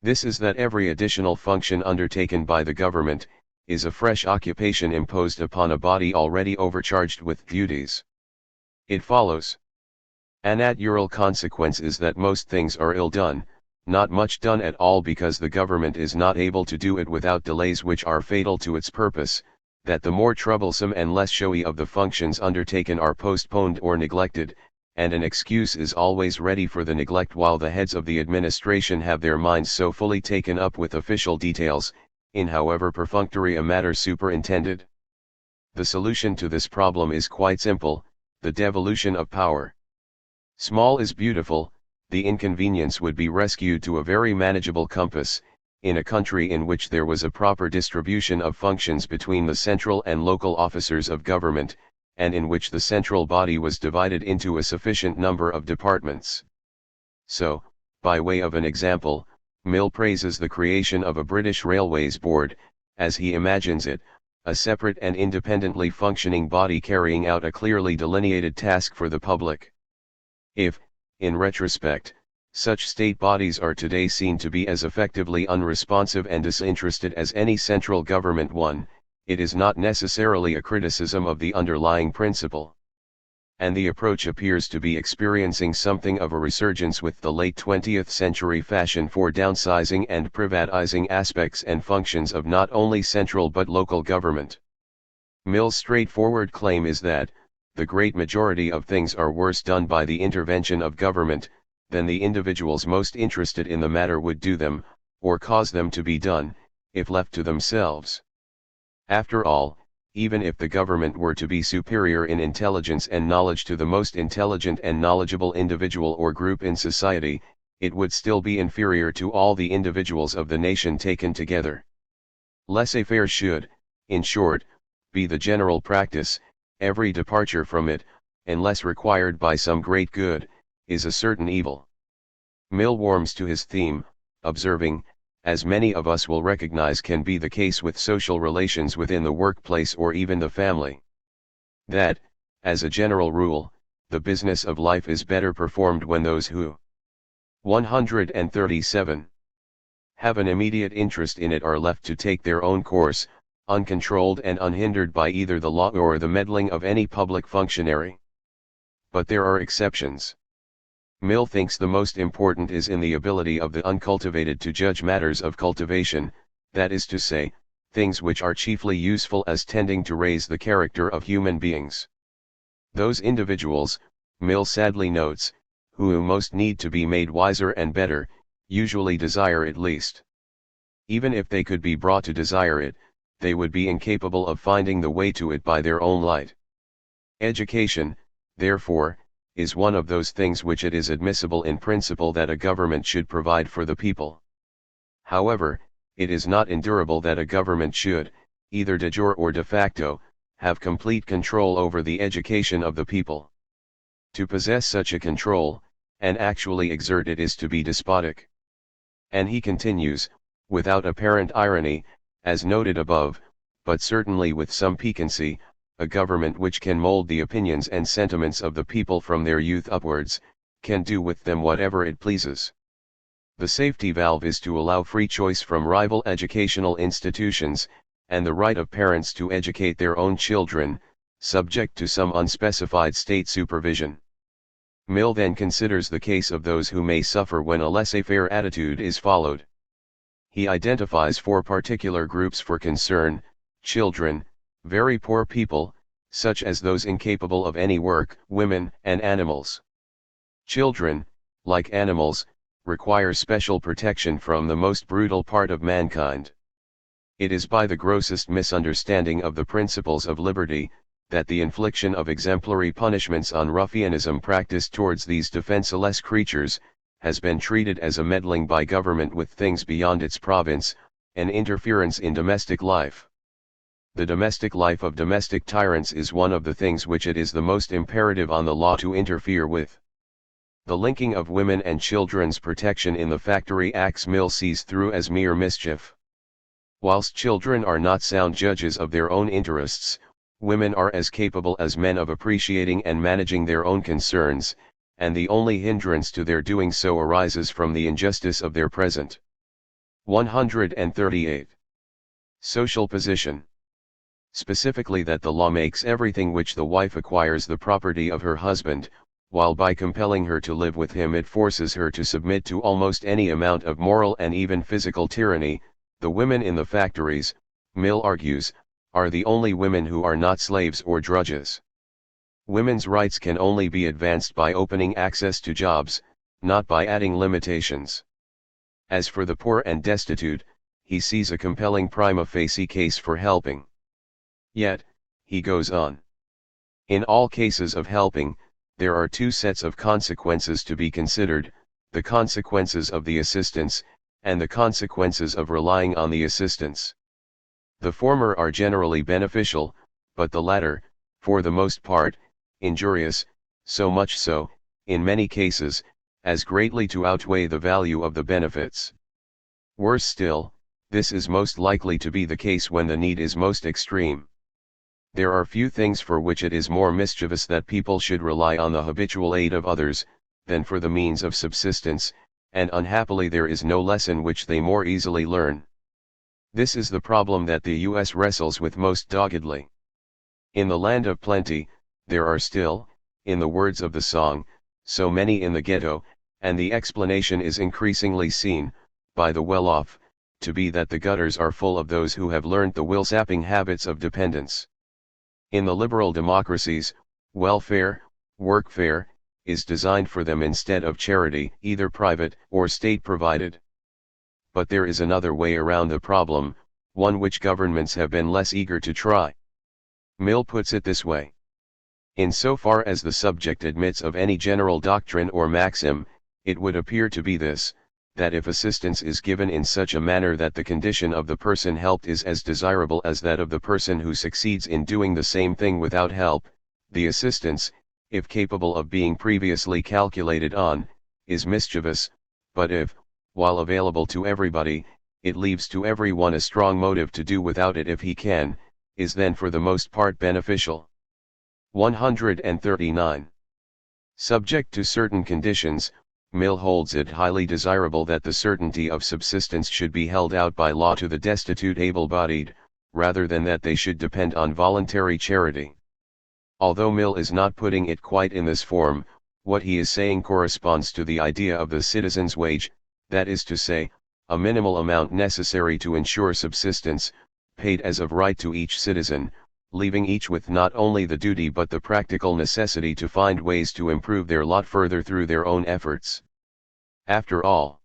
This is that every additional function undertaken by the government, is a fresh occupation imposed upon a body already overcharged with duties. It follows. A natural consequence is that most things are ill done, not much done at all because the government is not able to do it without delays which are fatal to its purpose, that the more troublesome and less showy of the functions undertaken are postponed or neglected, and an excuse is always ready for the neglect while the heads of the administration have their minds so fully taken up with official details, in however perfunctory a matter superintended. The solution to this problem is quite simple, the devolution of power. Small is beautiful, the inconvenience would be rescued to a very manageable compass, in a country in which there was a proper distribution of functions between the central and local officers of government, and in which the central body was divided into a sufficient number of departments. So, by way of an example, Mill praises the creation of a British Railways Board, as he imagines it, a separate and independently functioning body carrying out a clearly delineated task for the public. If, in retrospect, such state bodies are today seen to be as effectively unresponsive and disinterested as any central government one, it is not necessarily a criticism of the underlying principle. And the approach appears to be experiencing something of a resurgence with the late 20th century fashion for downsizing and privatizing aspects and functions of not only central but local government. Mill's straightforward claim is that, the great majority of things are worse done by the intervention of government, than the individuals most interested in the matter would do them, or cause them to be done, if left to themselves. After all, even if the government were to be superior in intelligence and knowledge to the most intelligent and knowledgeable individual or group in society, it would still be inferior to all the individuals of the nation taken together. Laissez-faire should, in short, be the general practice. Every departure from it, unless required by some great good, is a certain evil. Mill warms to his theme, observing, as many of us will recognize can be the case with social relations within the workplace or even the family, that, as a general rule, the business of life is better performed when those who 137 have an immediate interest in it are left to take their own course, uncontrolled and unhindered by either the law or the meddling of any public functionary. But there are exceptions. Mill thinks the most important is in the ability of the uncultivated to judge matters of cultivation, that is to say, things which are chiefly useful as tending to raise the character of human beings. Those individuals, Mill sadly notes, who most need to be made wiser and better, usually desire it least. Even if they could be brought to desire it, they would be incapable of finding the way to it by their own light. Education, therefore, is one of those things which it is admissible in principle that a government should provide for the people. However, it is not endurable that a government should, either de jure or de facto, have complete control over the education of the people. To possess such a control, and actually exert it, is to be despotic. And he continues, without apparent irony, as noted above, but certainly with some piquancy, a government which can mold the opinions and sentiments of the people from their youth upwards, can do with them whatever it pleases. The safety valve is to allow free choice from rival educational institutions, and the right of parents to educate their own children, subject to some unspecified state supervision. Mill then considers the case of those who may suffer when a laissez-faire attitude is followed. He identifies 4 particular groups for concern: children, very poor people, such as those incapable of any work, women, and animals. Children, like animals, require special protection from the most brutal part of mankind. It is by the grossest misunderstanding of the principles of liberty, that the infliction of exemplary punishments on ruffianism practiced towards these defenseless creatures, has been treated as a meddling by government with things beyond its province, an interference in domestic life. The domestic life of domestic tyrants is one of the things which it is the most imperative on the law to interfere with. The linking of women and children's protection in the Factory Acts Mill sees through as mere mischief. Whilst children are not sound judges of their own interests, women are as capable as men of appreciating and managing their own concerns, and the only hindrance to their doing so arises from the injustice of their present. 138. Social position. Specifically that the law makes everything which the wife acquires the property of her husband, while by compelling her to live with him it forces her to submit to almost any amount of moral and even physical tyranny. The women in the factories, Mill argues, are the only women who are not slaves or drudges. Women's rights can only be advanced by opening access to jobs, not by adding limitations. As for the poor and destitute, he sees a compelling prima facie case for helping. Yet, he goes on. In all cases of helping, there are 2 sets of consequences to be considered: the consequences of the assistance, and the consequences of relying on the assistance. The former are generally beneficial, but the latter, for the most part, injurious, so much so, in many cases, as greatly to outweigh the value of the benefits. Worse still, this is most likely to be the case when the need is most extreme. There are few things for which it is more mischievous that people should rely on the habitual aid of others, than for the means of subsistence, and unhappily there is no lesson which they more easily learn. This is the problem that the U.S. wrestles with most doggedly. In the land of plenty, there are still, in the words of the song, so many in the ghetto, and the explanation is increasingly seen, by the well-off, to be that the gutters are full of those who have learnt the will-sapping habits of dependence. In the liberal democracies, welfare, workfare, is designed for them instead of charity, either private or state-provided. But there is another way around the problem, one which governments have been less eager to try. Mill puts it this way. In so far as the subject admits of any general doctrine or maxim, it would appear to be this, that if assistance is given in such a manner that the condition of the person helped is as desirable as that of the person who succeeds in doing the same thing without help, the assistance, if capable of being previously calculated on, is mischievous, but if, while available to everybody, it leaves to every one a strong motive to do without it if he can, is then for the most part beneficial. 139. Subject to certain conditions, Mill holds it highly desirable that the certainty of subsistence should be held out by law to the destitute able-bodied, rather than that they should depend on voluntary charity. Although Mill is not putting it quite in this form, what he is saying corresponds to the idea of the citizen's wage, that is to say, a minimal amount necessary to ensure subsistence, paid as of right to each citizen, leaving each with not only the duty but the practical necessity to find ways to improve their lot further through their own efforts. After all,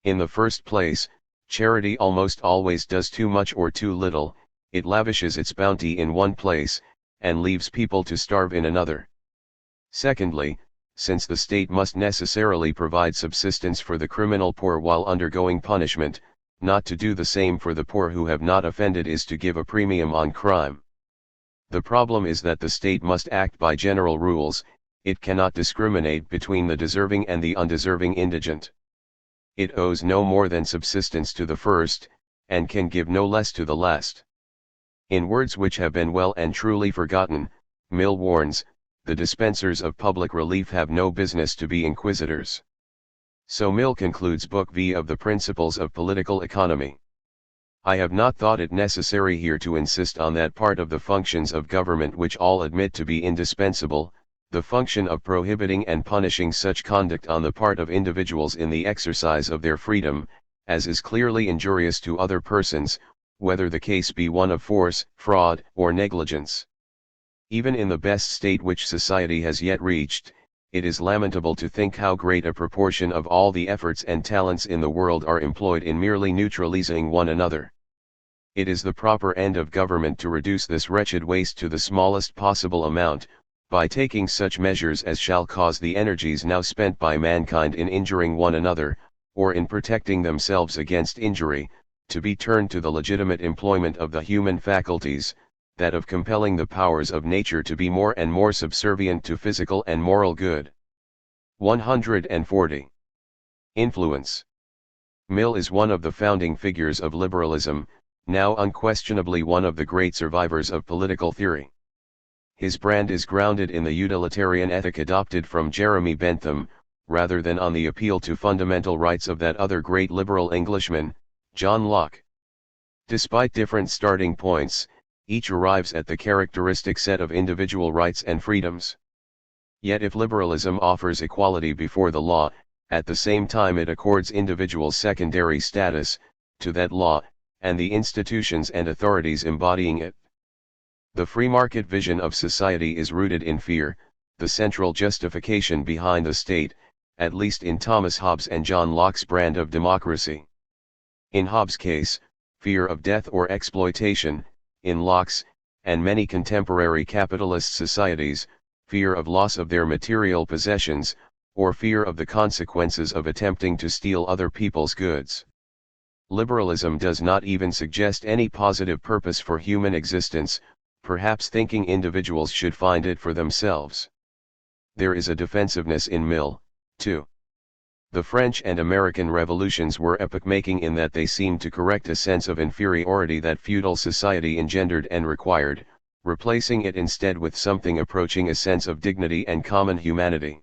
in the first place, charity almost always does too much or too little. It lavishes its bounty in one place, and leaves people to starve in another. Secondly, since the state must necessarily provide subsistence for the criminal poor while undergoing punishment, not to do the same for the poor who have not offended is to give a premium on crime. The problem is that the state must act by general rules. It cannot discriminate between the deserving and the undeserving indigent. It owes no more than subsistence to the first, and can give no less to the last. In words which have been well and truly forgotten, Mill warns, the dispensers of public relief have no business to be inquisitors. So Mill concludes Book V of the Principles of Political Economy. I have not thought it necessary here to insist on that part of the functions of government which all admit to be indispensable, the function of prohibiting and punishing such conduct on the part of individuals in the exercise of their freedom, as is clearly injurious to other persons, whether the case be one of force, fraud, or negligence. Even in the best state which society has yet reached, it is lamentable to think how great a proportion of all the efforts and talents in the world are employed in merely neutralizing one another. It is the proper end of government to reduce this wretched waste to the smallest possible amount, by taking such measures as shall cause the energies now spent by mankind in injuring one another, or in protecting themselves against injury, to be turned to the legitimate employment of the human faculties, that of compelling the powers of nature to be more and more subservient to physical and moral good. 140. Influence. Mill is one of the founding figures of liberalism, now unquestionably one of the great survivors of political theory. His brand is grounded in the utilitarian ethic adopted from Jeremy Bentham, rather than on the appeal to fundamental rights of that other great liberal Englishman, John Locke. Despite different starting points, each arrives at the characteristic set of individual rights and freedoms. Yet if liberalism offers equality before the law, at the same time it accords individuals secondary status to that law, and the institutions and authorities embodying it. The free market vision of society is rooted in fear, the central justification behind the state, at least in Thomas Hobbes and John Locke's brand of democracy. In Hobbes' case, fear of death or exploitation; in Locke's, and many contemporary capitalist societies, fear of loss of their material possessions, or fear of the consequences of attempting to steal other people's goods. Liberalism does not even suggest any positive purpose for human existence, perhaps thinking individuals should find it for themselves. There is a defensiveness in Mill, too. The French and American revolutions were epoch-making in that they seemed to correct a sense of inferiority that feudal society engendered and required, replacing it instead with something approaching a sense of dignity and common humanity.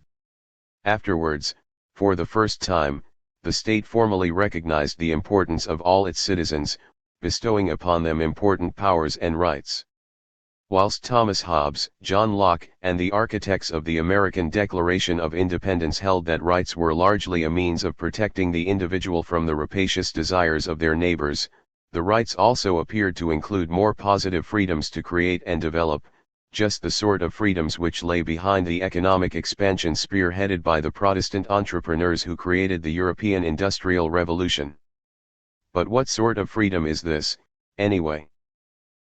Afterwards, for the first time, the state formally recognized the importance of all its citizens, bestowing upon them important powers and rights. Whilst Thomas Hobbes, John Locke, and the architects of the American Declaration of Independence held that rights were largely a means of protecting the individual from the rapacious desires of their neighbors, the rights also appeared to include more positive freedoms to create and develop, just the sort of freedoms which lay behind the economic expansion spearheaded by the Protestant entrepreneurs who created the European Industrial Revolution. But what sort of freedom is this, anyway?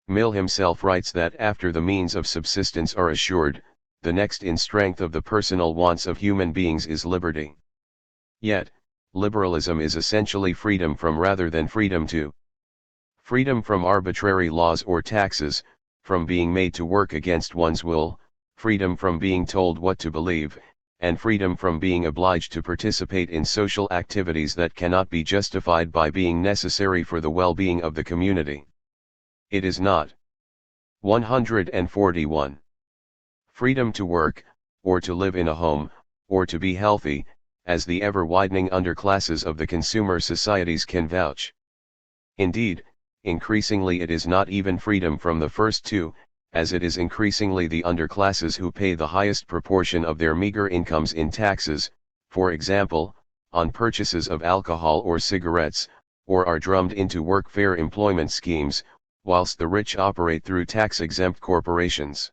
Mill himself writes that after the means of subsistence are assured, the next in strength of the personal wants of human beings is liberty. Yet, liberalism is essentially freedom from rather than freedom to. Freedom from arbitrary laws or taxes, from being made to work against one's will, freedom from being told what to believe, and freedom from being obliged to participate in social activities that cannot be justified by being necessary for the well-being of the community. It is not. 141. Freedom to work, or to live in a home, or to be healthy, as the ever-widening underclasses of the consumer societies can vouch. Indeed, increasingly it is not even freedom from the first two, as it is increasingly the underclasses who pay the highest proportion of their meager incomes in taxes, for example, on purchases of alcohol or cigarettes, or are drummed into workfare employment schemes, whilst the rich operate through tax-exempt corporations.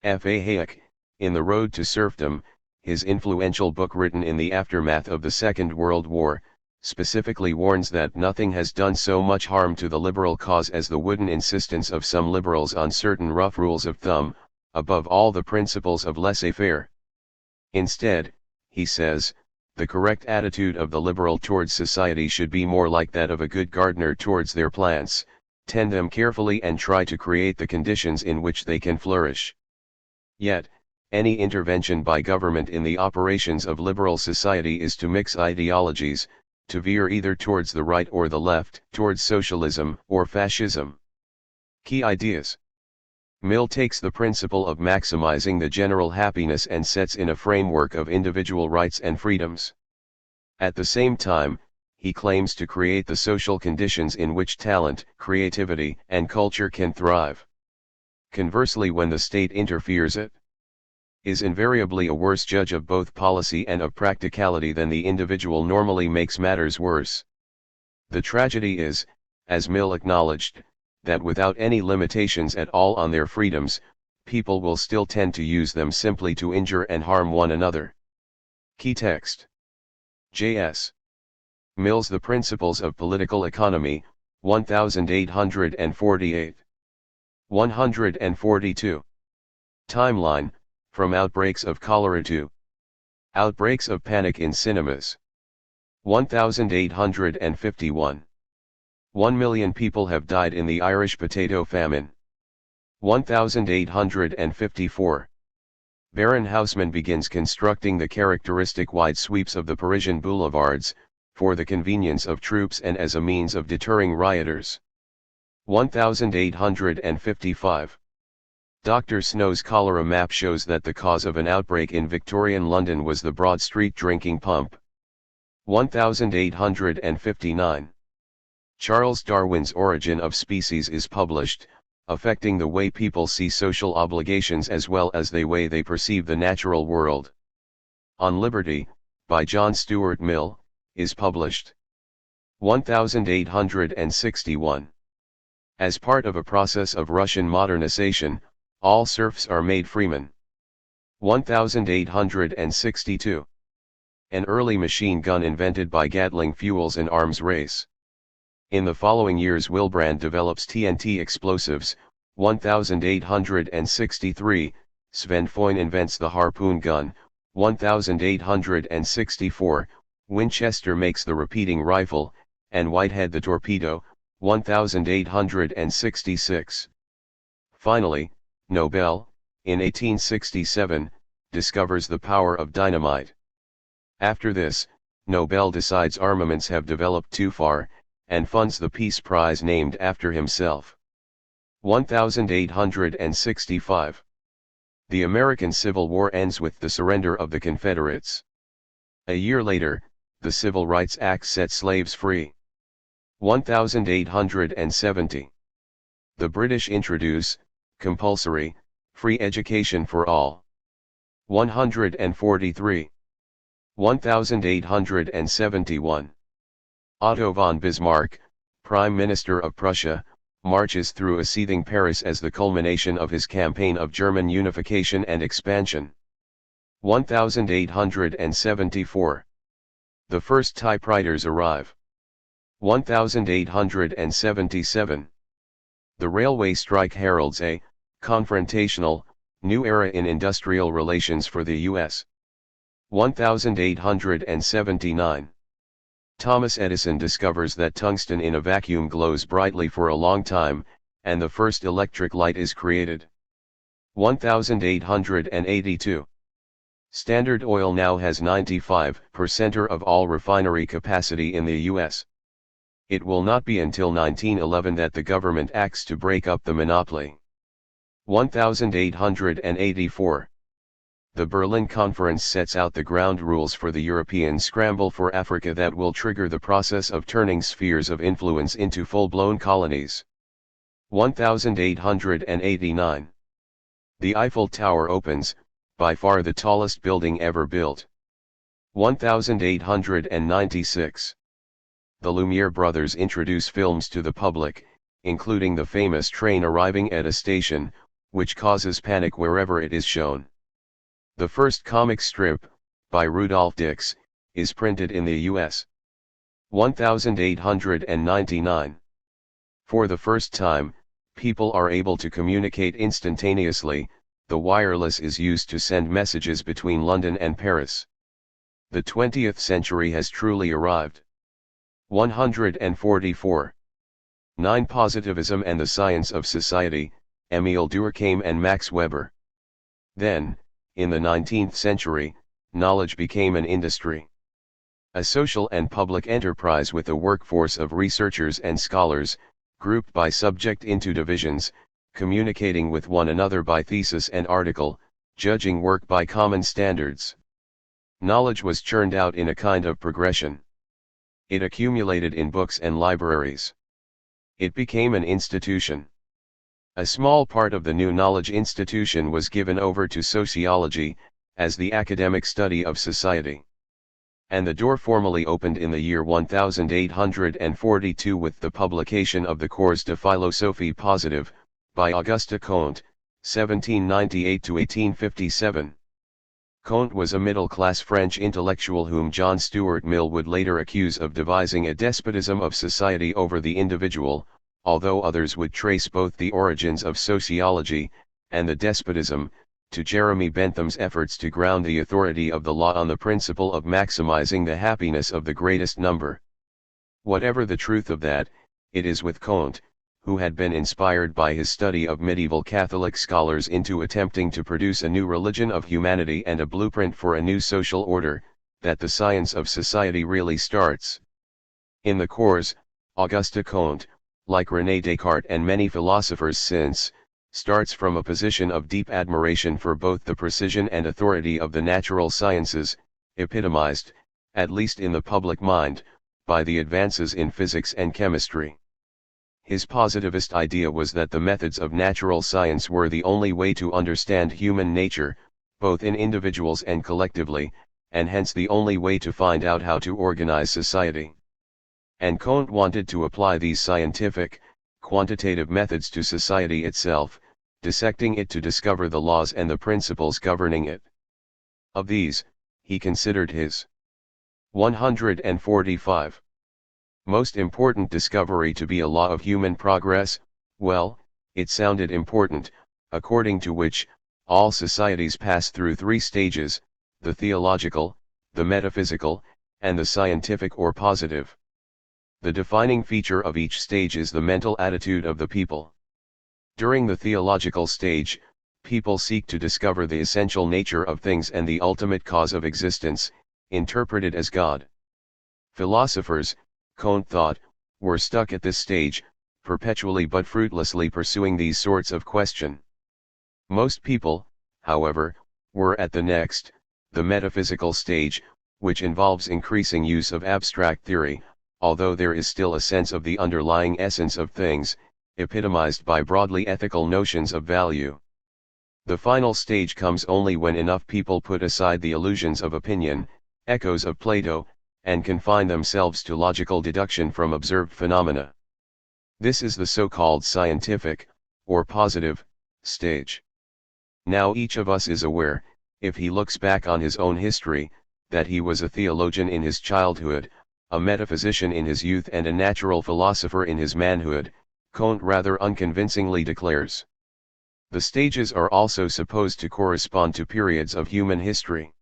F. A. Hayek, in The Road to Serfdom, his influential book written in the aftermath of the Second World War, specifically warns that nothing has done so much harm to the liberal cause as the wooden insistence of some liberals on certain rough rules of thumb, above all the principles of laissez-faire. Instead, he says, the correct attitude of the liberal towards society should be more like that of a good gardener towards their plants, tend them carefully and try to create the conditions in which they can flourish. Yet, any intervention by government in the operations of liberal society is to mix ideologies, to veer either towards the right or the left, towards socialism or fascism. Key ideas. Mill takes the principle of maximizing the general happiness and sets in a framework of individual rights and freedoms. At the same time, he claims to create the social conditions in which talent, creativity, and culture can thrive. Conversely, when the state interferes, it is invariably a worse judge of both policy and of practicality than the individual normally makes matters worse. The tragedy is, as Mill acknowledged, that without any limitations at all on their freedoms, people will still tend to use them simply to injure and harm one another. Key text. J.S. Mill's The Principles of Political Economy, 1848. 142. Timeline, from outbreaks of cholera to outbreaks of panic in cinemas. 1851. 1 million people have died in the Irish potato famine. 1854. Baron Haussmann begins constructing the characteristic wide sweeps of the Parisian boulevards, for the convenience of troops and as a means of deterring rioters. 1855. Dr. Snow's cholera map shows that the cause of an outbreak in Victorian London was the Broad Street drinking pump. 1859. Charles Darwin's Origin of Species is published, affecting the way people see social obligations as well as the way they perceive the natural world. On Liberty, by John Stuart Mill, is published. 1861. As part of a process of Russian modernization, all serfs are made freemen. 1862. An early machine gun invented by Gatling fuels an arms race. In the following years Wilbrand develops TNT explosives. 1863, Sven Foyn invents the harpoon gun. 1864, Winchester makes the repeating rifle, and Whitehead the torpedo. 1866. Finally, Nobel, in 1867, discovers the power of dynamite. After this, Nobel decides armaments have developed too far, and funds the Peace Prize named after himself. 1865. The American Civil War ends with the surrender of the Confederates. A year later, the Civil Rights Act set slaves free. 1870. The British introduce compulsory, free education for all. 143. 1871. Otto von Bismarck, Prime Minister of Prussia, marches through a seething Paris as the culmination of his campaign of German unification and expansion. 1874. The first typewriters arrive. 1877. The railway strike heralds a confrontational, new era in industrial relations for the U.S. 1879. Thomas Edison discovers that tungsten in a vacuum glows brightly for a long time, and the first electric light is created. 1882. Standard Oil now has 95% of all refinery capacity in the U.S. It will not be until 1911 that the government acts to break up the monopoly. 1884. The Berlin Conference sets out the ground rules for the European scramble for Africa that will trigger the process of turning spheres of influence into full-blown colonies. 1889. The Eiffel Tower opens, by far the tallest building ever built. 1896. The Lumiere brothers introduce films to the public, including the famous train arriving at a station, which causes panic wherever it is shown. The first comic strip, by Rudolph Dix, is printed in the U.S. 1899. For the first time, people are able to communicate instantaneously. The wireless is used to send messages between London and Paris. The 20th century has truly arrived. 144. 9. Positivism and the Science of Society, Émile Durkheim and Max Weber. Then, in the 19th century, knowledge became an industry. A social and public enterprise with a workforce of researchers and scholars, grouped by subject into divisions, communicating with one another by thesis and article, judging work by common standards. Knowledge was churned out in a kind of progression. It accumulated in books and libraries. It became an institution. A small part of the new knowledge institution was given over to sociology, as the academic study of society. And the door formally opened in the year 1842 with the publication of the Cours de philosophie positive, by Auguste Comte, 1798–1857. Comte was a middle-class French intellectual whom John Stuart Mill would later accuse of devising a despotism of society over the individual, although others would trace both the origins of sociology, and the despotism, to Jeremy Bentham's efforts to ground the authority of the law on the principle of maximizing the happiness of the greatest number. Whatever the truth of that, it is with Comte, who had been inspired by his study of medieval Catholic scholars into attempting to produce a new religion of humanity and a blueprint for a new social order, that the science of society really starts. In the course, Auguste Comte, like René Descartes and many philosophers since, starts from a position of deep admiration for both the precision and authority of the natural sciences, epitomized, at least in the public mind, by the advances in physics and chemistry. His positivist idea was that the methods of natural science were the only way to understand human nature, both in individuals and collectively, and hence the only way to find out how to organize society. And Comte wanted to apply these scientific, quantitative methods to society itself, dissecting it to discover the laws and the principles governing it. Of these, he considered his 145 most important discovery to be a law of human progress. Well, it sounded important, according to which, all societies pass through three stages: the theological, the metaphysical, and the scientific or positive. The defining feature of each stage is the mental attitude of the people. During the theological stage, people seek to discover the essential nature of things and the ultimate cause of existence, interpreted as God. Philosophers, Comte thought, were stuck at this stage, perpetually but fruitlessly pursuing these sorts of questions. Most people, however, were at the next, the metaphysical stage, which involves increasing use of abstract theory, although there is still a sense of the underlying essence of things, epitomized by broadly ethical notions of value. The final stage comes only when enough people put aside the illusions of opinion, echoes of Plato, and confine themselves to logical deduction from observed phenomena. This is the so-called scientific, or positive, stage. Now each of us is aware, if he looks back on his own history, that he was a theologian in his childhood, a metaphysician in his youth and a natural philosopher in his manhood, Comte rather unconvincingly declares. The stages are also supposed to correspond to periods of human history.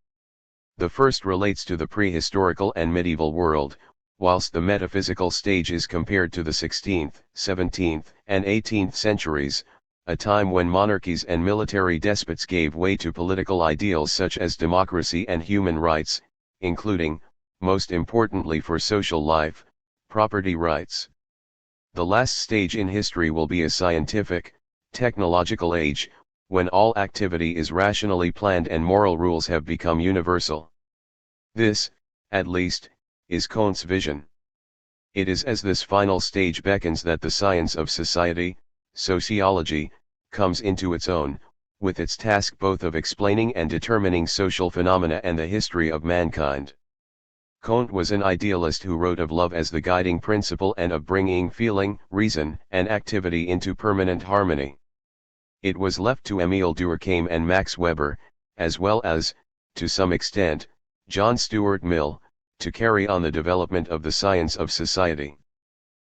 The first relates to the prehistorical and medieval world, whilst the metaphysical stage is compared to the 16th, 17th, and 18th centuries, a time when monarchies and military despots gave way to political ideals such as democracy and human rights, including, most importantly for social life, property rights. The last stage in history will be a scientific, technological age, when all activity is rationally planned and moral rules have become universal. This, at least, is Comte's vision. It is as this final stage beckons that the science of society, sociology, comes into its own, with its task both of explaining and determining social phenomena and the history of mankind. Comte was an idealist who wrote of love as the guiding principle and of bringing feeling, reason, and activity into permanent harmony. It was left to Émile Durkheim and Max Weber, as well as, to some extent, John Stuart Mill, to carry on the development of the science of society.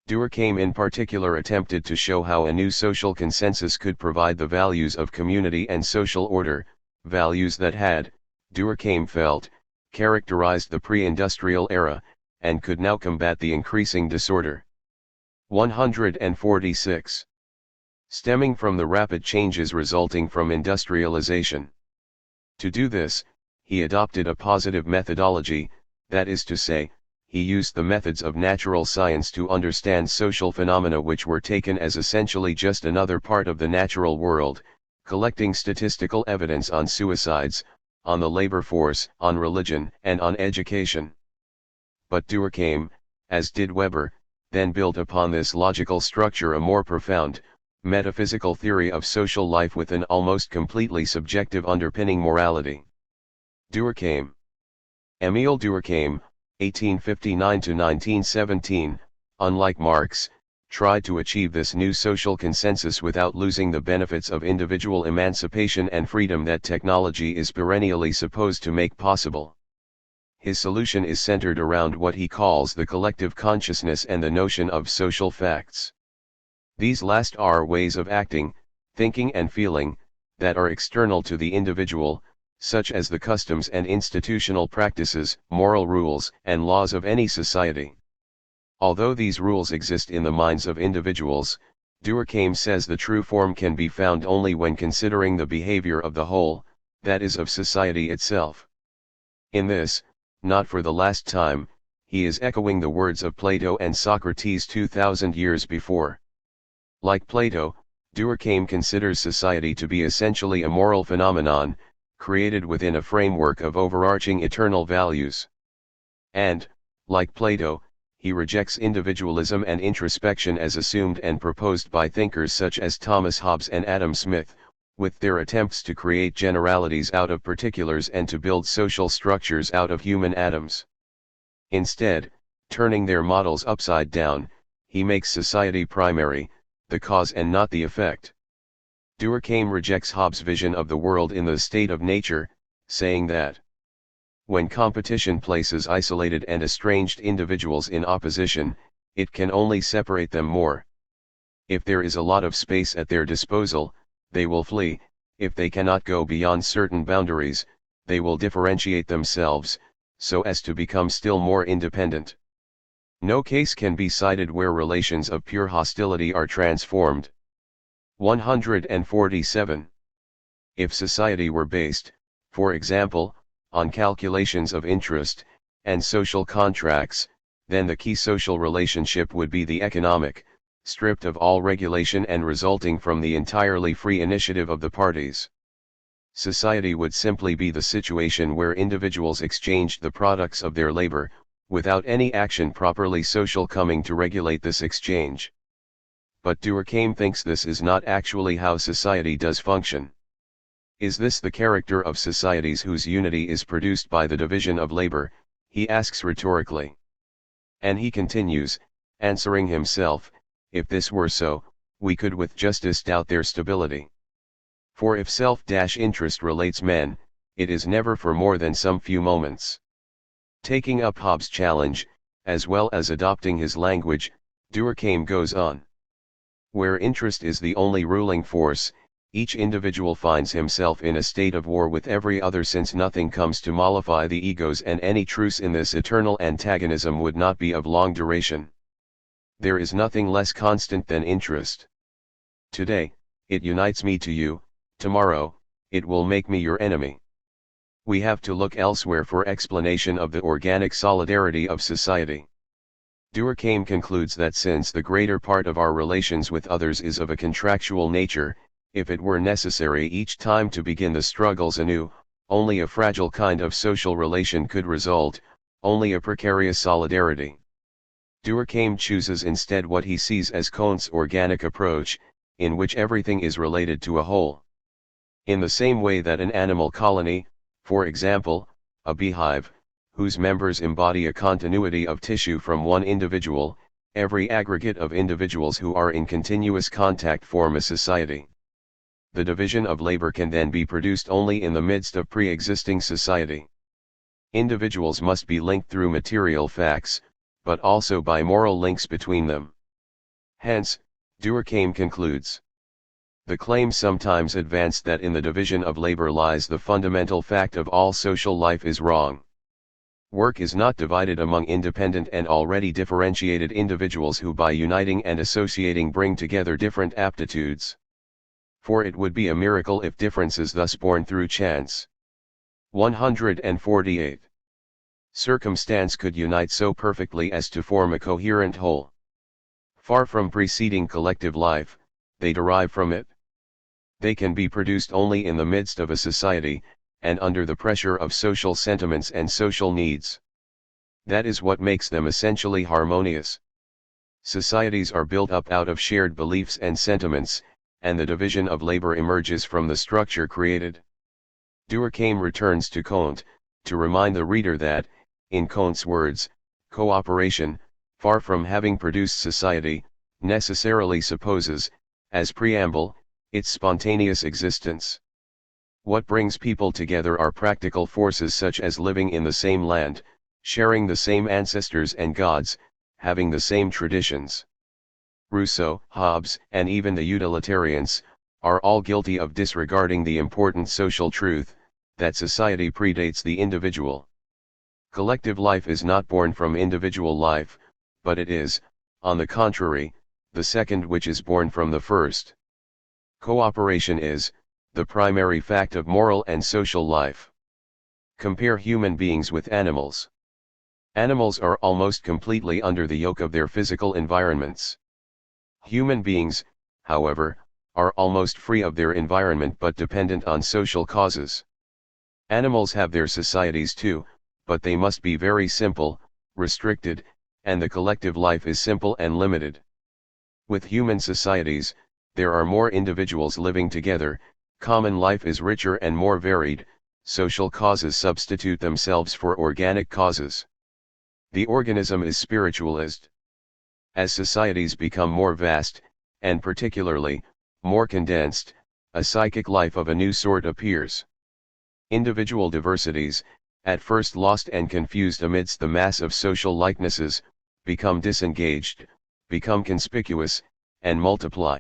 Durkheim in particular attempted to show how a new social consensus could provide the values of community and social order, values that had, Durkheim felt, characterized the pre-industrial era, and could now combat the increasing disorder. 146. Stemming from the rapid changes resulting from industrialization. To do this, he adopted a positive methodology, that is to say, he used the methods of natural science to understand social phenomena which were taken as essentially just another part of the natural world, collecting statistical evidence on suicides, on the labor force, on religion, and on education. But Durkheim, as did Weber, then built upon this logical structure a more profound, metaphysical theory of social life with an almost completely subjective underpinning morality. Durkheim. Émile Durkheim, 1859–1917, unlike Marx, tried to achieve this new social consensus without losing the benefits of individual emancipation and freedom that technology is perennially supposed to make possible. His solution is centered around what he calls the collective consciousness and the notion of social facts. These last are ways of acting, thinking and feeling, that are external to the individual, such as the customs and institutional practices, moral rules, and laws of any society. Although these rules exist in the minds of individuals, Durkheim says the true form can be found only when considering the behavior of the whole, that is of society itself. In this, not for the last time, he is echoing the words of Plato and Socrates 2000 years before. Like Plato, Durkheim considers society to be essentially a moral phenomenon, created within a framework of overarching eternal values. And, like Plato, he rejects individualism and introspection as assumed and proposed by thinkers such as Thomas Hobbes and Adam Smith, with their attempts to create generalities out of particulars and to build social structures out of human atoms. Instead, turning their models upside down, he makes society primary, the cause and not the effect. Durkheim rejects Hobbes' vision of the world in the state of nature, saying that when competition places isolated and estranged individuals in opposition, it can only separate them more. If there is a lot of space at their disposal, they will flee. If they cannot go beyond certain boundaries, they will differentiate themselves, so as to become still more independent. No case can be cited where relations of pure hostility are transformed. 147. If society were based, for example, on calculations of interest, and social contracts, then the key social relationship would be the economic, stripped of all regulation and resulting from the entirely free initiative of the parties. Society would simply be the situation where individuals exchanged the products of their labor, without any action properly social coming to regulate this exchange. But Durkheim thinks this is not actually how society does function. Is this the character of societies whose unity is produced by the division of labor, he asks rhetorically. And he continues, answering himself, if this were so, we could with justice doubt their stability. For if self-interest relates men, it is never for more than some few moments. Taking up Hobbes' challenge, as well as adopting his language, Durkheim goes on. Where interest is the only ruling force, each individual finds himself in a state of war with every other, since nothing comes to mollify the egos, and any truce in this eternal antagonism would not be of long duration. There is nothing less constant than interest. Today, it unites me to you, tomorrow, it will make me your enemy. We have to look elsewhere for explanation of the organic solidarity of society. Durkheim concludes that since the greater part of our relations with others is of a contractual nature, if it were necessary each time to begin the struggles anew, only a fragile kind of social relation could result, only a precarious solidarity. Durkheim chooses instead what he sees as Cohen's organic approach, in which everything is related to a whole. In the same way that an animal colony, for example, a beehive, whose members embody a continuity of tissue from one individual, every aggregate of individuals who are in continuous contact form a society. The division of labor can then be produced only in the midst of pre-existing society. Individuals must be linked through material facts, but also by moral links between them. Hence, Durkheim concludes, the claim sometimes advanced that in the division of labor lies the fundamental fact of all social life is wrong. Work is not divided among independent and already differentiated individuals who by uniting and associating bring together different aptitudes. For it would be a miracle if differences thus born through chance. 148. circumstance could unite so perfectly as to form a coherent whole. Far from preceding collective life, they derive from it. They can be produced only in the midst of a society, and under the pressure of social sentiments and social needs. That is what makes them essentially harmonious. Societies are built up out of shared beliefs and sentiments, and the division of labor emerges from the structure created. Durkheim returns to Kant, to remind the reader that, in Kant's words, cooperation, far from having produced society, necessarily supposes, as preamble, its spontaneous existence. What brings people together are practical forces such as living in the same land, sharing the same ancestors and gods, having the same traditions. Rousseau, Hobbes, and even the utilitarians, are all guilty of disregarding the important social truth, that society predates the individual. Collective life is not born from individual life, but it is, on the contrary, the second which is born from the first. Cooperation is, the primary fact of moral and social life. Compare human beings with animals. Animals are almost completely under the yoke of their physical environments. Human beings, however, are almost free of their environment but dependent on social causes. Animals have their societies too, but they must be very simple, restricted, and the collective life is simple and limited. With human societies, there are more individuals living together, common life is richer and more varied, social causes substitute themselves for organic causes. The organism is spiritualized. As societies become more vast, and particularly, more condensed, a psychic life of a new sort appears. Individual diversities, at first lost and confused amidst the mass of social likenesses, become disengaged, become conspicuous, and multiply.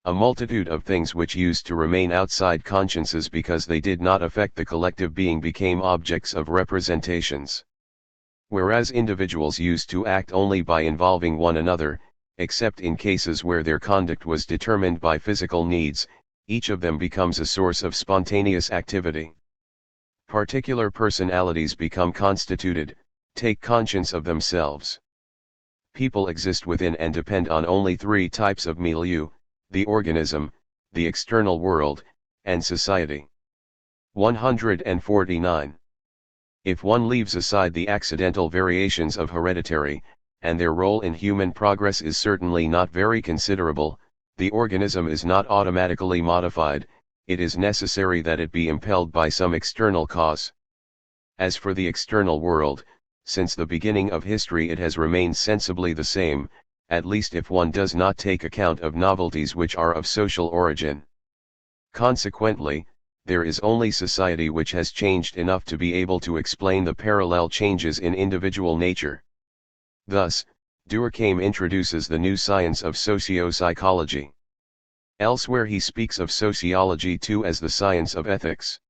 A multitude of things which used to remain outside consciences because they did not affect the collective being became objects of representations. Whereas individuals used to act only by involving one another, except in cases where their conduct was determined by physical needs, each of them becomes a source of spontaneous activity. Particular personalities become constituted, take conscience of themselves. People exist within and depend on only three types of milieu: the organism, the external world, and society. 149. If one leaves aside the accidental variations of hereditary, and their role in human progress is certainly not very considerable, the organism is not automatically modified, it is necessary that it be impelled by some external cause. As for the external world, since the beginning of history it has remained sensibly the same, at least if one does not take account of novelties which are of social origin. Consequently, there is only society which has changed enough to be able to explain the parallel changes in individual nature. Thus, Durkheim introduces the new science of socio-psychology. Elsewhere he speaks of sociology too as the science of ethics.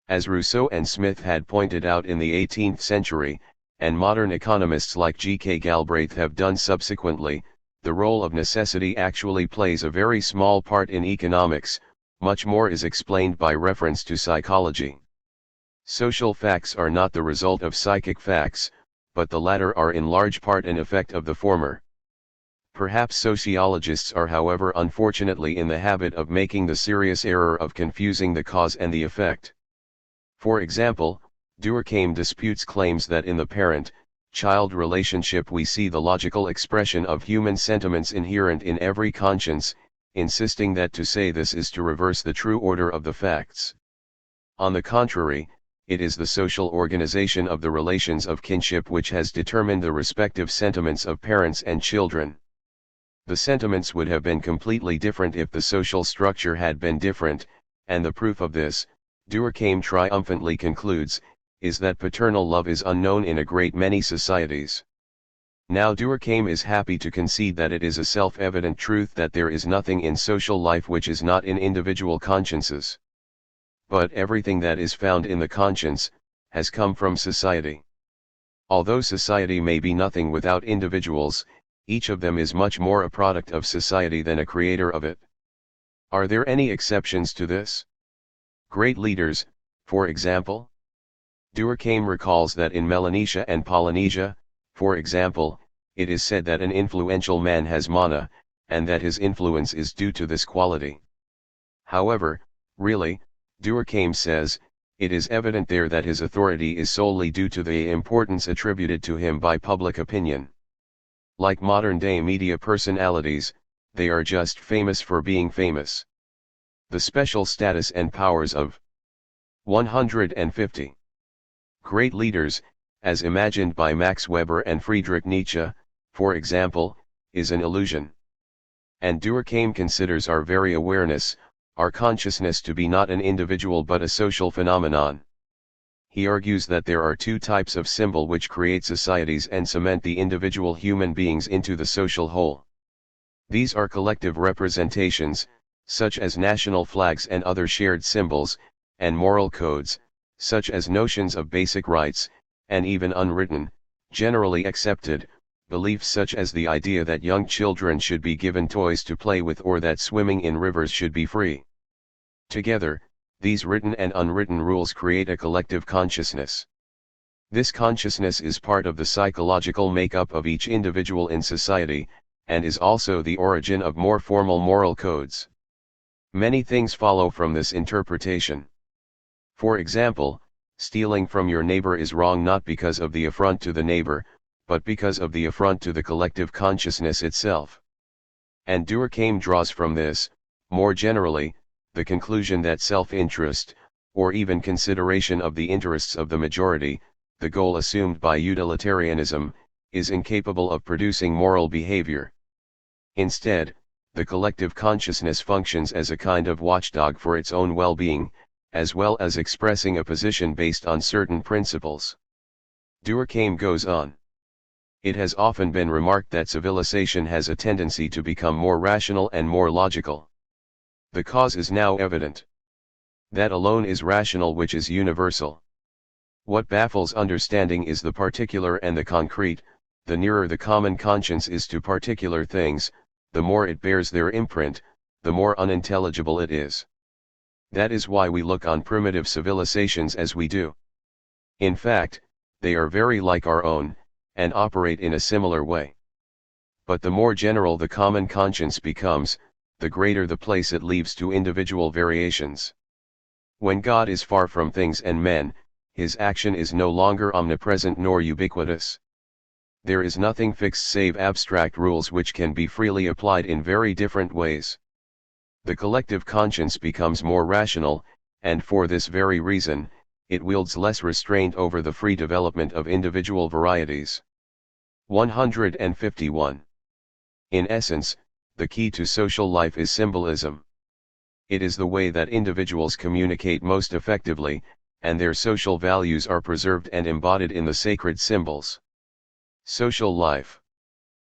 As Rousseau and Smith had pointed out in the 18th century, and modern economists like G.K. Galbraith have done subsequently, the role of necessity actually plays a very small part in economics, much more is explained by reference to psychology. Social facts are not the result of psychic facts, but the latter are in large part an effect of the former. Perhaps sociologists are however unfortunately in the habit of making the serious error of confusing the cause and the effect. For example, Durkheim disputes claims that in the parent-child relationship we see the logical expression of human sentiments inherent in every conscience, insisting that to say this is to reverse the true order of the facts. On the contrary, it is the social organization of the relations of kinship which has determined the respective sentiments of parents and children. The sentiments would have been completely different if the social structure had been different, and the proof of this, Durkheim triumphantly concludes, is that paternal love is unknown in a great many societies. Now Durkheim is happy to concede that it is a self-evident truth that there is nothing in social life which is not in individual consciences. But everything that is found in the conscience, has come from society. Although society may be nothing without individuals, each of them is much more a product of society than a creator of it. Are there any exceptions to this? Great leaders, for example? Durkheim recalls that in Melanesia and Polynesia, for example, it is said that an influential man has mana, and that his influence is due to this quality. However, really, Durkheim says, it is evident there that his authority is solely due to the importance attributed to him by public opinion. Like modern-day media personalities, they are just famous for being famous. The special status and powers of 150 great leaders, as imagined by Max Weber and Friedrich Nietzsche, for example, is an illusion. And Durkheim considers our very awareness, our consciousness, to be not an individual but a social phenomenon. He argues that there are two types of symbol which create societies and cement the individual human beings into the social whole. These are collective representations, such as national flags and other shared symbols, and moral codes, such as notions of basic rights, and even unwritten, generally accepted, beliefs such as the idea that young children should be given toys to play with or that swimming in rivers should be free. Together, these written and unwritten rules create a collective consciousness. This consciousness is part of the psychological makeup of each individual in society, and is also the origin of more formal moral codes. Many things follow from this interpretation. For example, stealing from your neighbor is wrong not because of the affront to the neighbor, but because of the affront to the collective consciousness itself. And Durkheim draws from this, more generally, the conclusion that self-interest, or even consideration of the interests of the majority, the goal assumed by utilitarianism, is incapable of producing moral behavior. Instead, the collective consciousness functions as a kind of watchdog for its own well-being, as well as expressing a position based on certain principles. Durkheim goes on. It has often been remarked that civilization has a tendency to become more rational and more logical. The cause is now evident. That alone is rational which is universal. What baffles understanding is the particular and the concrete. The nearer the common conscience is to particular things, the more it bears their imprint, the more unintelligible it is. That is why we look on primitive civilizations as we do. In fact, they are very like our own, and operate in a similar way. But the more general the common conscience becomes, the greater the place it leaves to individual variations. When God is far from things and men, his action is no longer omnipresent nor ubiquitous. There is nothing fixed save abstract rules which can be freely applied in very different ways. The collective conscience becomes more rational, and for this very reason, it wields less restraint over the free development of individual varieties. 151. In essence, the key to social life is symbolism. It is the way that individuals communicate most effectively, and their social values are preserved and embodied in the sacred symbols. Social life,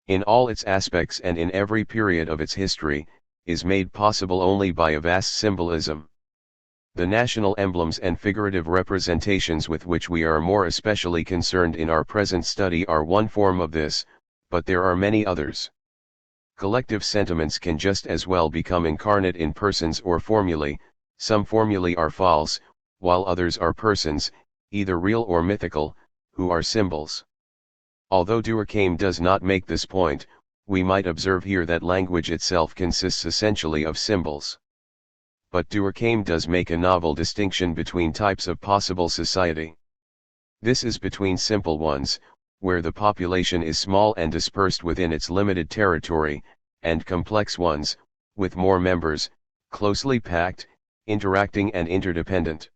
in all its aspects and in every period of its history, is made possible only by a vast symbolism. The national emblems and figurative representations with which we are more especially concerned in our present study are one form of this, but there are many others. Collective sentiments can just as well become incarnate in persons or formulae. Some formulae are false, while others are persons, either real or mythical, who are symbols. Although Durkheim does not make this point, we might observe here that language itself consists essentially of symbols. But Durkheim does make a novel distinction between types of possible society. This is between simple ones, where the population is small and dispersed within its limited territory, and complex ones, with more members, closely packed, interacting and interdependent.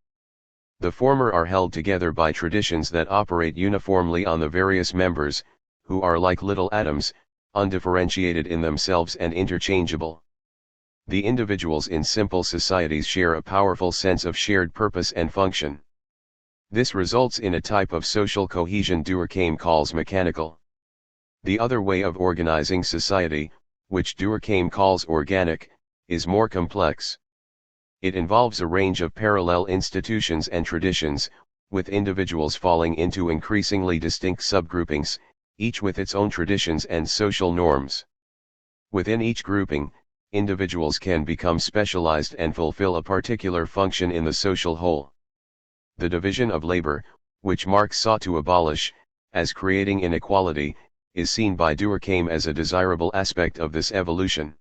The former are held together by traditions that operate uniformly on the various members, who are like little atoms, undifferentiated in themselves and interchangeable. The individuals in simple societies share a powerful sense of shared purpose and function. This results in a type of social cohesion Durkheim calls mechanical. The other way of organizing society, which Durkheim calls organic, is more complex. It involves a range of parallel institutions and traditions, with individuals falling into increasingly distinct subgroupings, each with its own traditions and social norms. Within each grouping, individuals can become specialized and fulfill a particular function in the social whole. The division of labor, which Marx sought to abolish, as creating inequality, is seen by Durkheim as a desirable aspect of this evolution.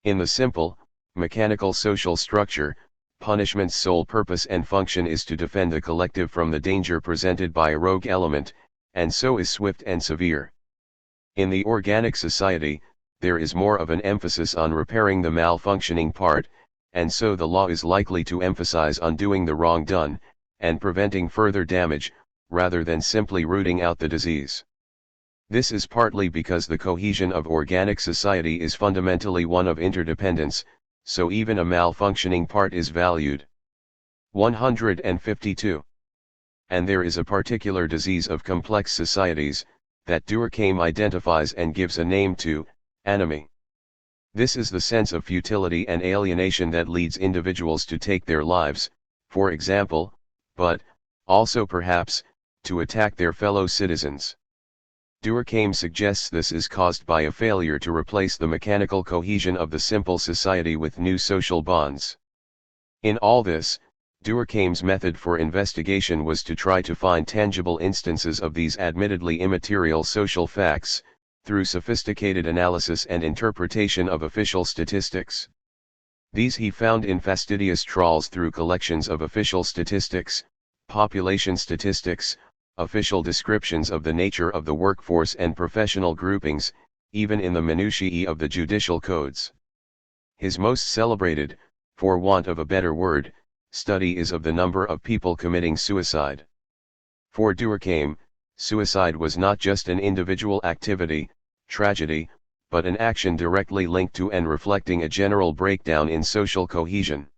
In the simple, mechanical social structure, punishment's sole purpose and function is to defend the collective from the danger presented by a rogue element, and so is swift and severe. In the organic society, there is more of an emphasis on repairing the malfunctioning part, and so the law is likely to emphasize undoing the wrong done, and preventing further damage, rather than simply rooting out the disease. This is partly because the cohesion of organic society is fundamentally one of interdependence, so even a malfunctioning part is valued. 152. And there is a particular disease of complex societies, that Durkheim identifies and gives a name to, anomie. This is the sense of futility and alienation that leads individuals to take their lives, for example, but, also perhaps, to attack their fellow citizens. Durkheim suggests this is caused by a failure to replace the mechanical cohesion of the simple society with new social bonds. In all this, Durkheim's method for investigation was to try to find tangible instances of these admittedly immaterial social facts, through sophisticated analysis and interpretation of official statistics. These he found in fastidious trawls through collections of official statistics, population statistics, official descriptions of the nature of the workforce and professional groupings, even in the minutiae of the judicial codes. His most celebrated, for want of a better word, study is of the number of people committing suicide. For Durkheim, suicide was not just an individual activity, tragedy, but an action directly linked to and reflecting a general breakdown in social cohesion.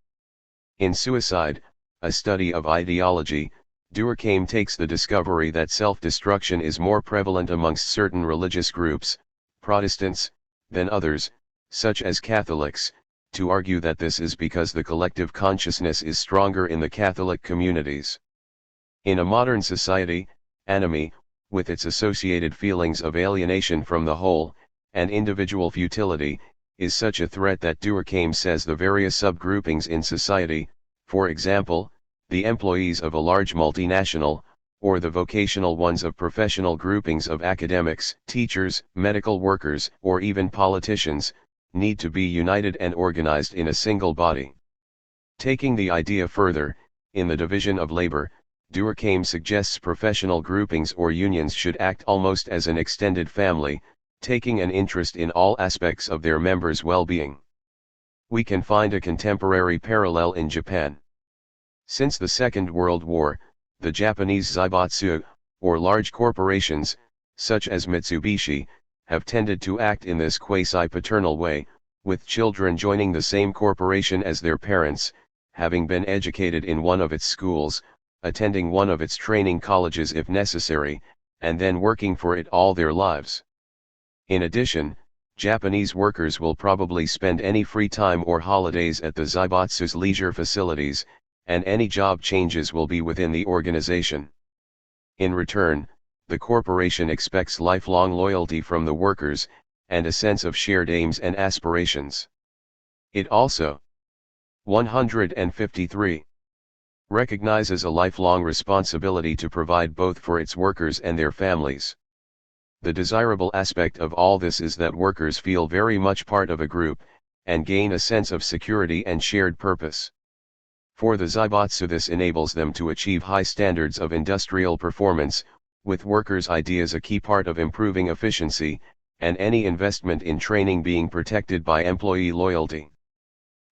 In Suicide, a study of ideology, Durkheim takes the discovery that self-destruction is more prevalent amongst certain religious groups, Protestants, than others, such as Catholics, to argue that this is because the collective consciousness is stronger in the Catholic communities. In a modern society, anomie, with its associated feelings of alienation from the whole, and individual futility, is such a threat that Durkheim says the various subgroupings in society, for example, the employees of a large multinational, or the vocational ones of professional groupings of academics, teachers, medical workers, or even politicians, need to be united and organized in a single body. Taking the idea further, in the division of labor, Durkheim suggests professional groupings or unions should act almost as an extended family, taking an interest in all aspects of their members' well-being. We can find a contemporary parallel in Japan. Since the Second World War, the Japanese zaibatsu, or large corporations, such as Mitsubishi, have tended to act in this quasi-paternal way, with children joining the same corporation as their parents, having been educated in one of its schools, attending one of its training colleges if necessary, and then working for it all their lives. In addition, Japanese workers will probably spend any free time or holidays at the zaibatsu's leisure facilities, and any job changes will be within the organization. In return, the corporation expects lifelong loyalty from the workers, and a sense of shared aims and aspirations. It also 153 recognizes a lifelong responsibility to provide both for its workers and their families. The desirable aspect of all this is that workers feel very much part of a group, and gain a sense of security and shared purpose. For the zaibatsu, this enables them to achieve high standards of industrial performance, with workers' ideas a key part of improving efficiency, and any investment in training being protected by employee loyalty.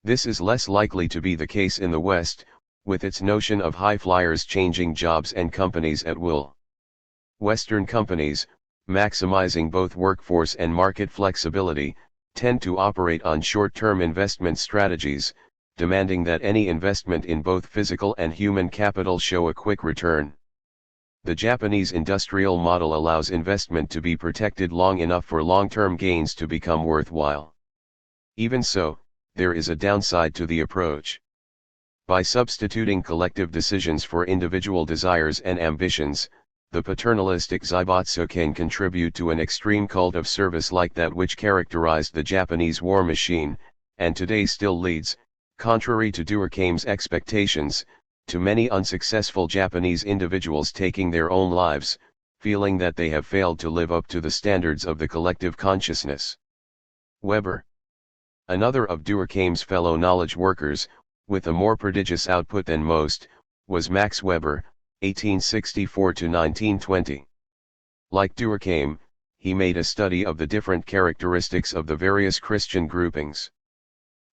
This is less likely to be the case in the West, with its notion of high flyers changing jobs and companies at will. Western companies, maximizing both workforce and market flexibility, tend to operate on short-term investment strategies, demanding that any investment in both physical and human capital show a quick return. The Japanese industrial model allows investment to be protected long enough for long-term gains to become worthwhile. Even so, there is a downside to the approach. By substituting collective decisions for individual desires and ambitions, the paternalistic zaibatsu can contribute to an extreme cult of service like that which characterized the Japanese war machine, and today still leads, contrary to Durkheim's expectations, to many unsuccessful Japanese individuals taking their own lives, feeling that they have failed to live up to the standards of the collective consciousness. Weber. Another of Durkheim's fellow knowledge workers, with a more prodigious output than most, was Max Weber, 1864–1920. Like Durkheim, he made a study of the different characteristics of the various Christian groupings.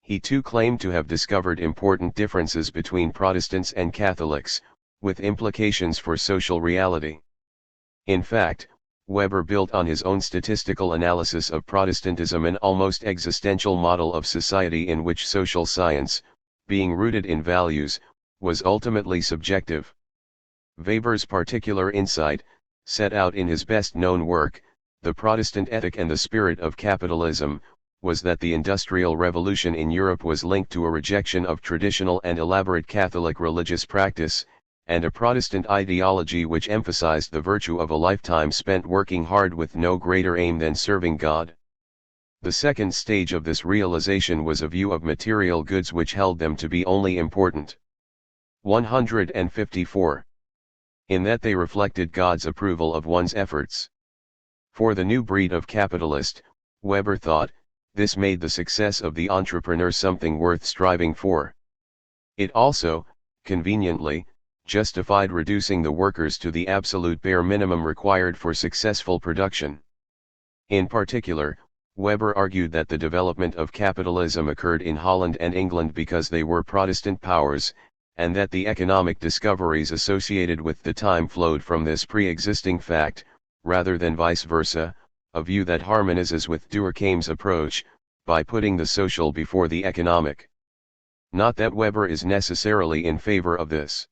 He too claimed to have discovered important differences between Protestants and Catholics, with implications for social reality. In fact, Weber built on his own statistical analysis of Protestantism an almost existential model of society in which social science, being rooted in values, was ultimately subjective. Weber's particular insight, set out in his best-known work, The Protestant Ethic and the Spirit of Capitalism, was that the Industrial Revolution in Europe was linked to a rejection of traditional and elaborate Catholic religious practice, and a Protestant ideology which emphasized the virtue of a lifetime spent working hard with no greater aim than serving God. The second stage of this realization was a view of material goods which held them to be only important. 154. In that they reflected God's approval of one's efforts. For the new breed of capitalist, Weber thought, this made the success of the entrepreneur something worth striving for. It also, conveniently, justified reducing the workers to the absolute bare minimum required for successful production. In particular, Weber argued that the development of capitalism occurred in Holland and England because they were Protestant powers, and that the economic discoveries associated with the time flowed from this pre-existing fact, rather than vice versa, a view that harmonizes with Durkheim's approach, by putting the social before the economic. Not that Weber is necessarily in favor of this.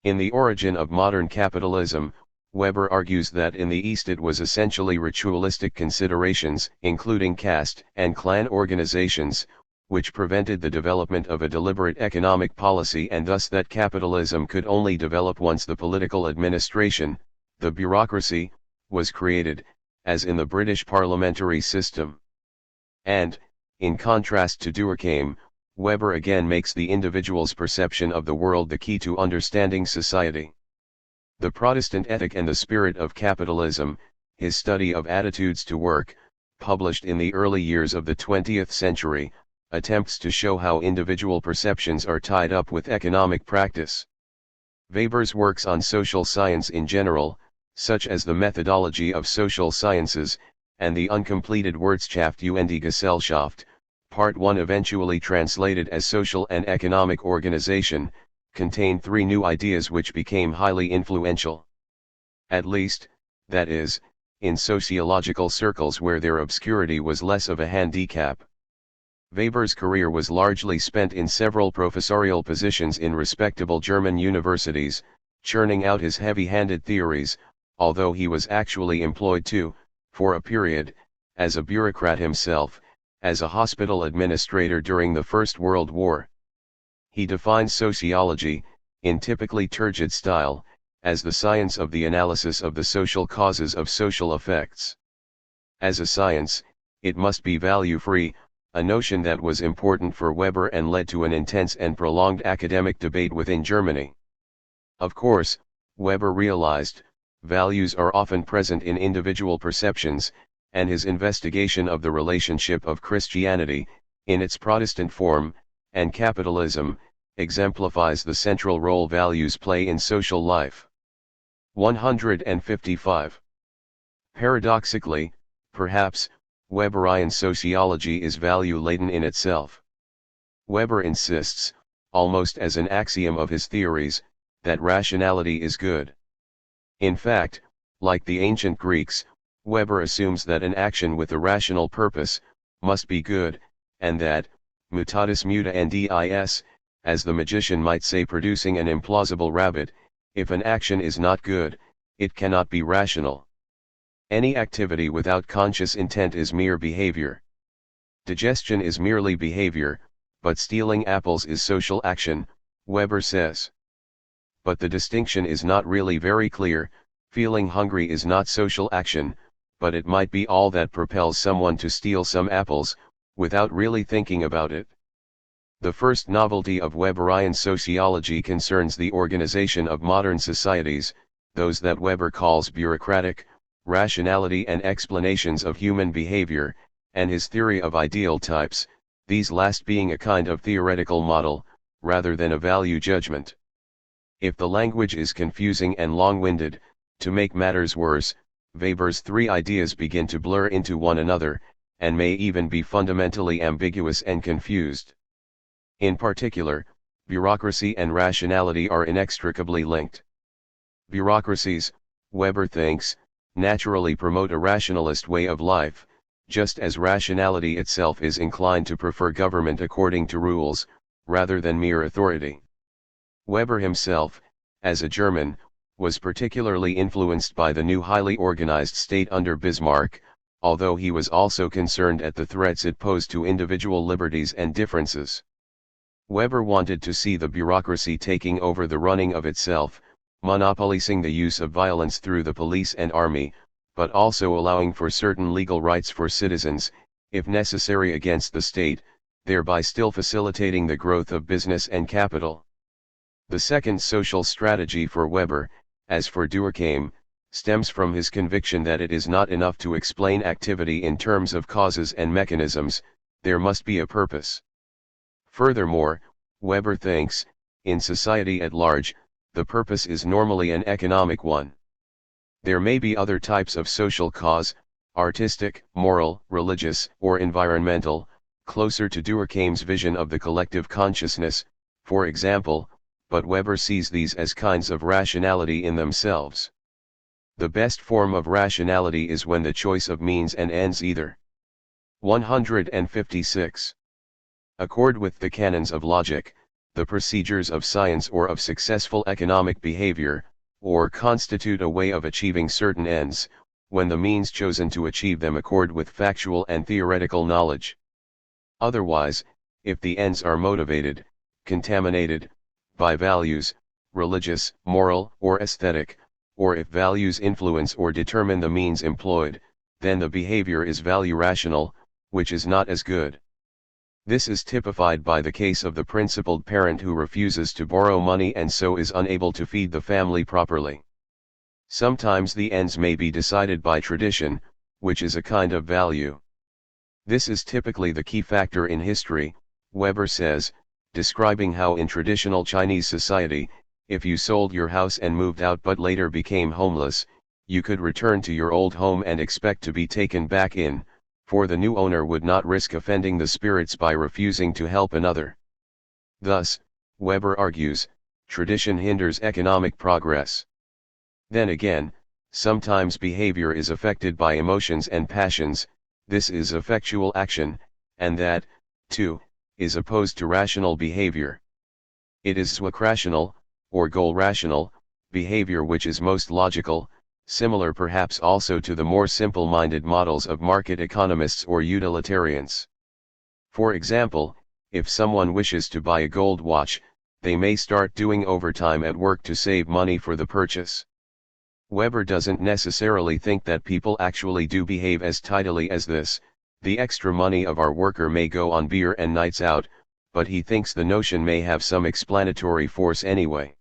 In The Origin of Modern Capitalism, Weber argues that in the East it was essentially ritualistic considerations, including caste and clan organizations, which prevented the development of a deliberate economic policy, and thus that capitalism could only develop once the political administration, the bureaucracy, was created, as in the British parliamentary system. And, in contrast to Durkheim, Weber again makes the individual's perception of the world the key to understanding society. The Protestant Ethic and the Spirit of Capitalism, his study of attitudes to work, published in the early years of the 20th century, attempts to show how individual perceptions are tied up with economic practice. Weber's works on social science in general, such as the methodology of social sciences, and the uncompleted Wirtschaft und Gesellschaft, Part 1 eventually translated as Social and Economic Organization, contained three new ideas which became highly influential. At least, that is, in sociological circles where their obscurity was less of a handicap. Weber's career was largely spent in several professorial positions in respectable German universities, churning out his heavy-handed theories, although he was actually employed too, for a period, as a bureaucrat himself, as a hospital administrator during the First World War. He defines sociology, in typically turgid style, as the science of the analysis of the social causes of social effects. As a science, it must be value-free, a notion that was important for Weber and led to an intense and prolonged academic debate within Germany. Of course, Weber realized, values are often present in individual perceptions, and his investigation of the relationship of Christianity, in its Protestant form, and capitalism, exemplifies the central role values play in social life. 155. Paradoxically, perhaps, Weberian sociology is value-laden in itself. Weber insists, almost as an axiom of his theories, that rationality is good. In fact, like the ancient Greeks, Weber assumes that an action with a rational purpose must be good, and that, mutatis mutandis, as the magician might say producing an implausible rabbit, if an action is not good, it cannot be rational. Any activity without conscious intent is mere behavior. Digestion is merely behavior, but stealing apples is social action, Weber says. But the distinction is not really very clear. Feeling hungry is not social action, but it might be all that propels someone to steal some apples, without really thinking about it. The first novelty of Weberian sociology concerns the organization of modern societies, those that Weber calls bureaucratic, rationality and explanations of human behavior, and his theory of ideal types, these last being a kind of theoretical model, rather than a value judgment. If the language is confusing and long-winded, to make matters worse, Weber's three ideas begin to blur into one another, and may even be fundamentally ambiguous and confused. In particular, bureaucracy and rationality are inextricably linked. Bureaucracies, Weber thinks, naturally promote a rationalist way of life, just as rationality itself is inclined to prefer government according to rules, rather than mere authority. Weber himself, as a German, was particularly influenced by the new highly organized state under Bismarck, although he was also concerned at the threats it posed to individual liberties and differences. Weber wanted to see the bureaucracy taking over the running of itself, monopolizing the use of violence through the police and army, but also allowing for certain legal rights for citizens, if necessary against the state, thereby still facilitating the growth of business and capital. The second social strategy for Weber, as for Durkheim, stems from his conviction that it is not enough to explain activity in terms of causes and mechanisms, there must be a purpose. Furthermore, Weber thinks, in society at large, the purpose is normally an economic one. There may be other types of social cause, artistic, moral, religious, or environmental, closer to Durkheim's vision of the collective consciousness, for example, but Weber sees these as kinds of rationality in themselves. The best form of rationality is when the choice of means and ends either. 156. Accord with the canons of logic, the procedures of science or of successful economic behavior, or constitute a way of achieving certain ends, when the means chosen to achieve them accord with factual and theoretical knowledge. Otherwise, if the ends are motivated, contaminated, by values, religious, moral, or aesthetic, or if values influence or determine the means employed, then the behavior is value rational, which is not as good. This is typified by the case of the principled parent who refuses to borrow money and so is unable to feed the family properly. Sometimes the ends may be decided by tradition, which is a kind of value. This is typically the key factor in history, Weber says, describing how in traditional Chinese society, if you sold your house and moved out but later became homeless, you could return to your old home and expect to be taken back in, for the new owner would not risk offending the spirits by refusing to help another. Thus, Weber argues, tradition hinders economic progress. Then again, sometimes behavior is affected by emotions and passions, this is effectual action, and that, too, is opposed to rational behavior. It is swacrational, or goal-rational, behavior which is most logical, similar perhaps also to the more simple-minded models of market economists or utilitarians. For example, if someone wishes to buy a gold watch, they may start doing overtime at work to save money for the purchase. Weber doesn't necessarily think that people actually do behave as tidily as this, the extra money of our worker may go on beer and nights out, but he thinks the notion may have some explanatory force anyway.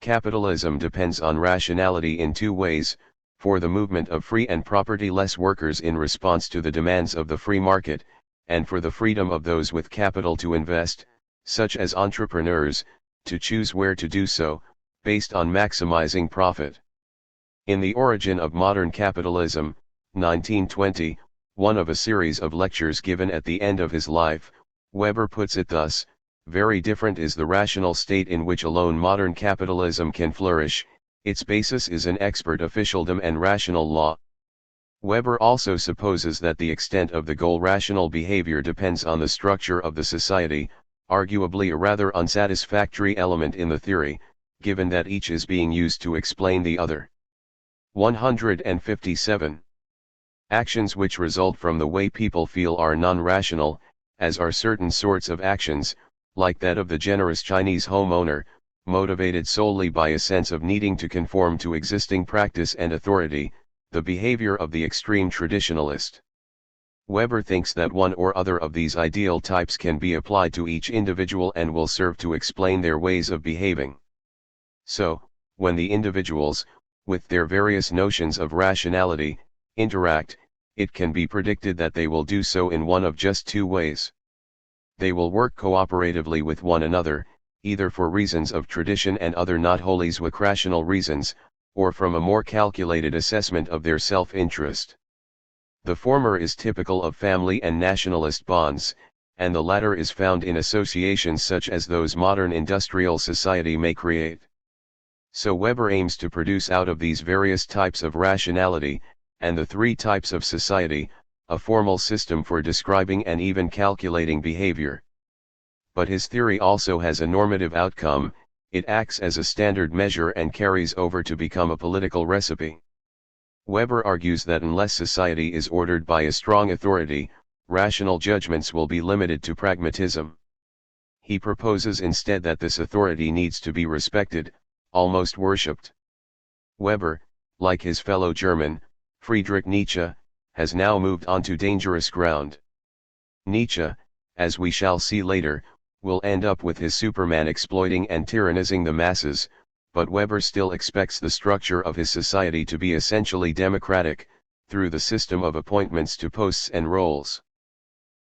Capitalism depends on rationality in two ways, for the movement of free and property-less workers in response to the demands of the free market, and for the freedom of those with capital to invest, such as entrepreneurs, to choose where to do so, based on maximizing profit. In The Origin of Modern Capitalism, 1920, one of a series of lectures given at the end of his life, Weber puts it thus: very different is the rational state in which alone modern capitalism can flourish, its basis is an expert officialdom and rational law. Weber also supposes that the extent of the goal rational behavior depends on the structure of the society, arguably a rather unsatisfactory element in the theory, given that each is being used to explain the other. 157. Actions which result from the way people feel are non-rational, as are certain sorts of actions, like that of the generous Chinese homeowner, motivated solely by a sense of needing to conform to existing practice and authority, the behavior of the extreme traditionalist. Weber thinks that one or other of these ideal types can be applied to each individual and will serve to explain their ways of behaving. So, when the individuals, with their various notions of rationality, interact, it can be predicted that they will do so in one of just two ways. They will work cooperatively with one another, either for reasons of tradition and other not wholly rational reasons, or from a more calculated assessment of their self-interest. The former is typical of family and nationalist bonds, and the latter is found in associations such as those modern industrial society may create. So Weber aims to produce out of these various types of rationality, and the three types of society, a formal system for describing and even calculating behavior. But his theory also has a normative outcome, it acts as a standard measure and carries over to become a political recipe. Weber argues that unless society is ordered by a strong authority, rational judgments will be limited to pragmatism. He proposes instead that this authority needs to be respected, almost worshipped. Weber, like his fellow German, Friedrich Nietzsche, has now moved on to dangerous ground. Nietzsche, as we shall see later, will end up with his Superman exploiting and tyrannizing the masses, but Weber still expects the structure of his society to be essentially democratic, through the system of appointments to posts and roles.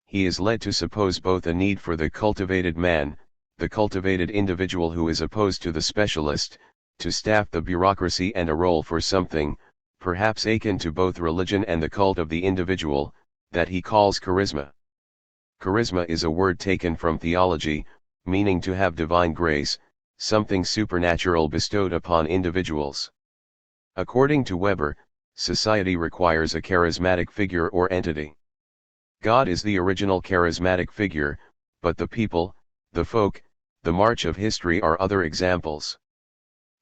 He is led to suppose both a need for the cultivated man, the cultivated individual who is opposed to the specialist, to staff the bureaucracy, and a role for something, perhaps akin to both religion and the cult of the individual, that he calls charisma. Charisma is a word taken from theology, meaning to have divine grace, something supernatural bestowed upon individuals. According to Weber, society requires a charismatic figure or entity. God is the original charismatic figure, but the people, the folk, the march of history are other examples.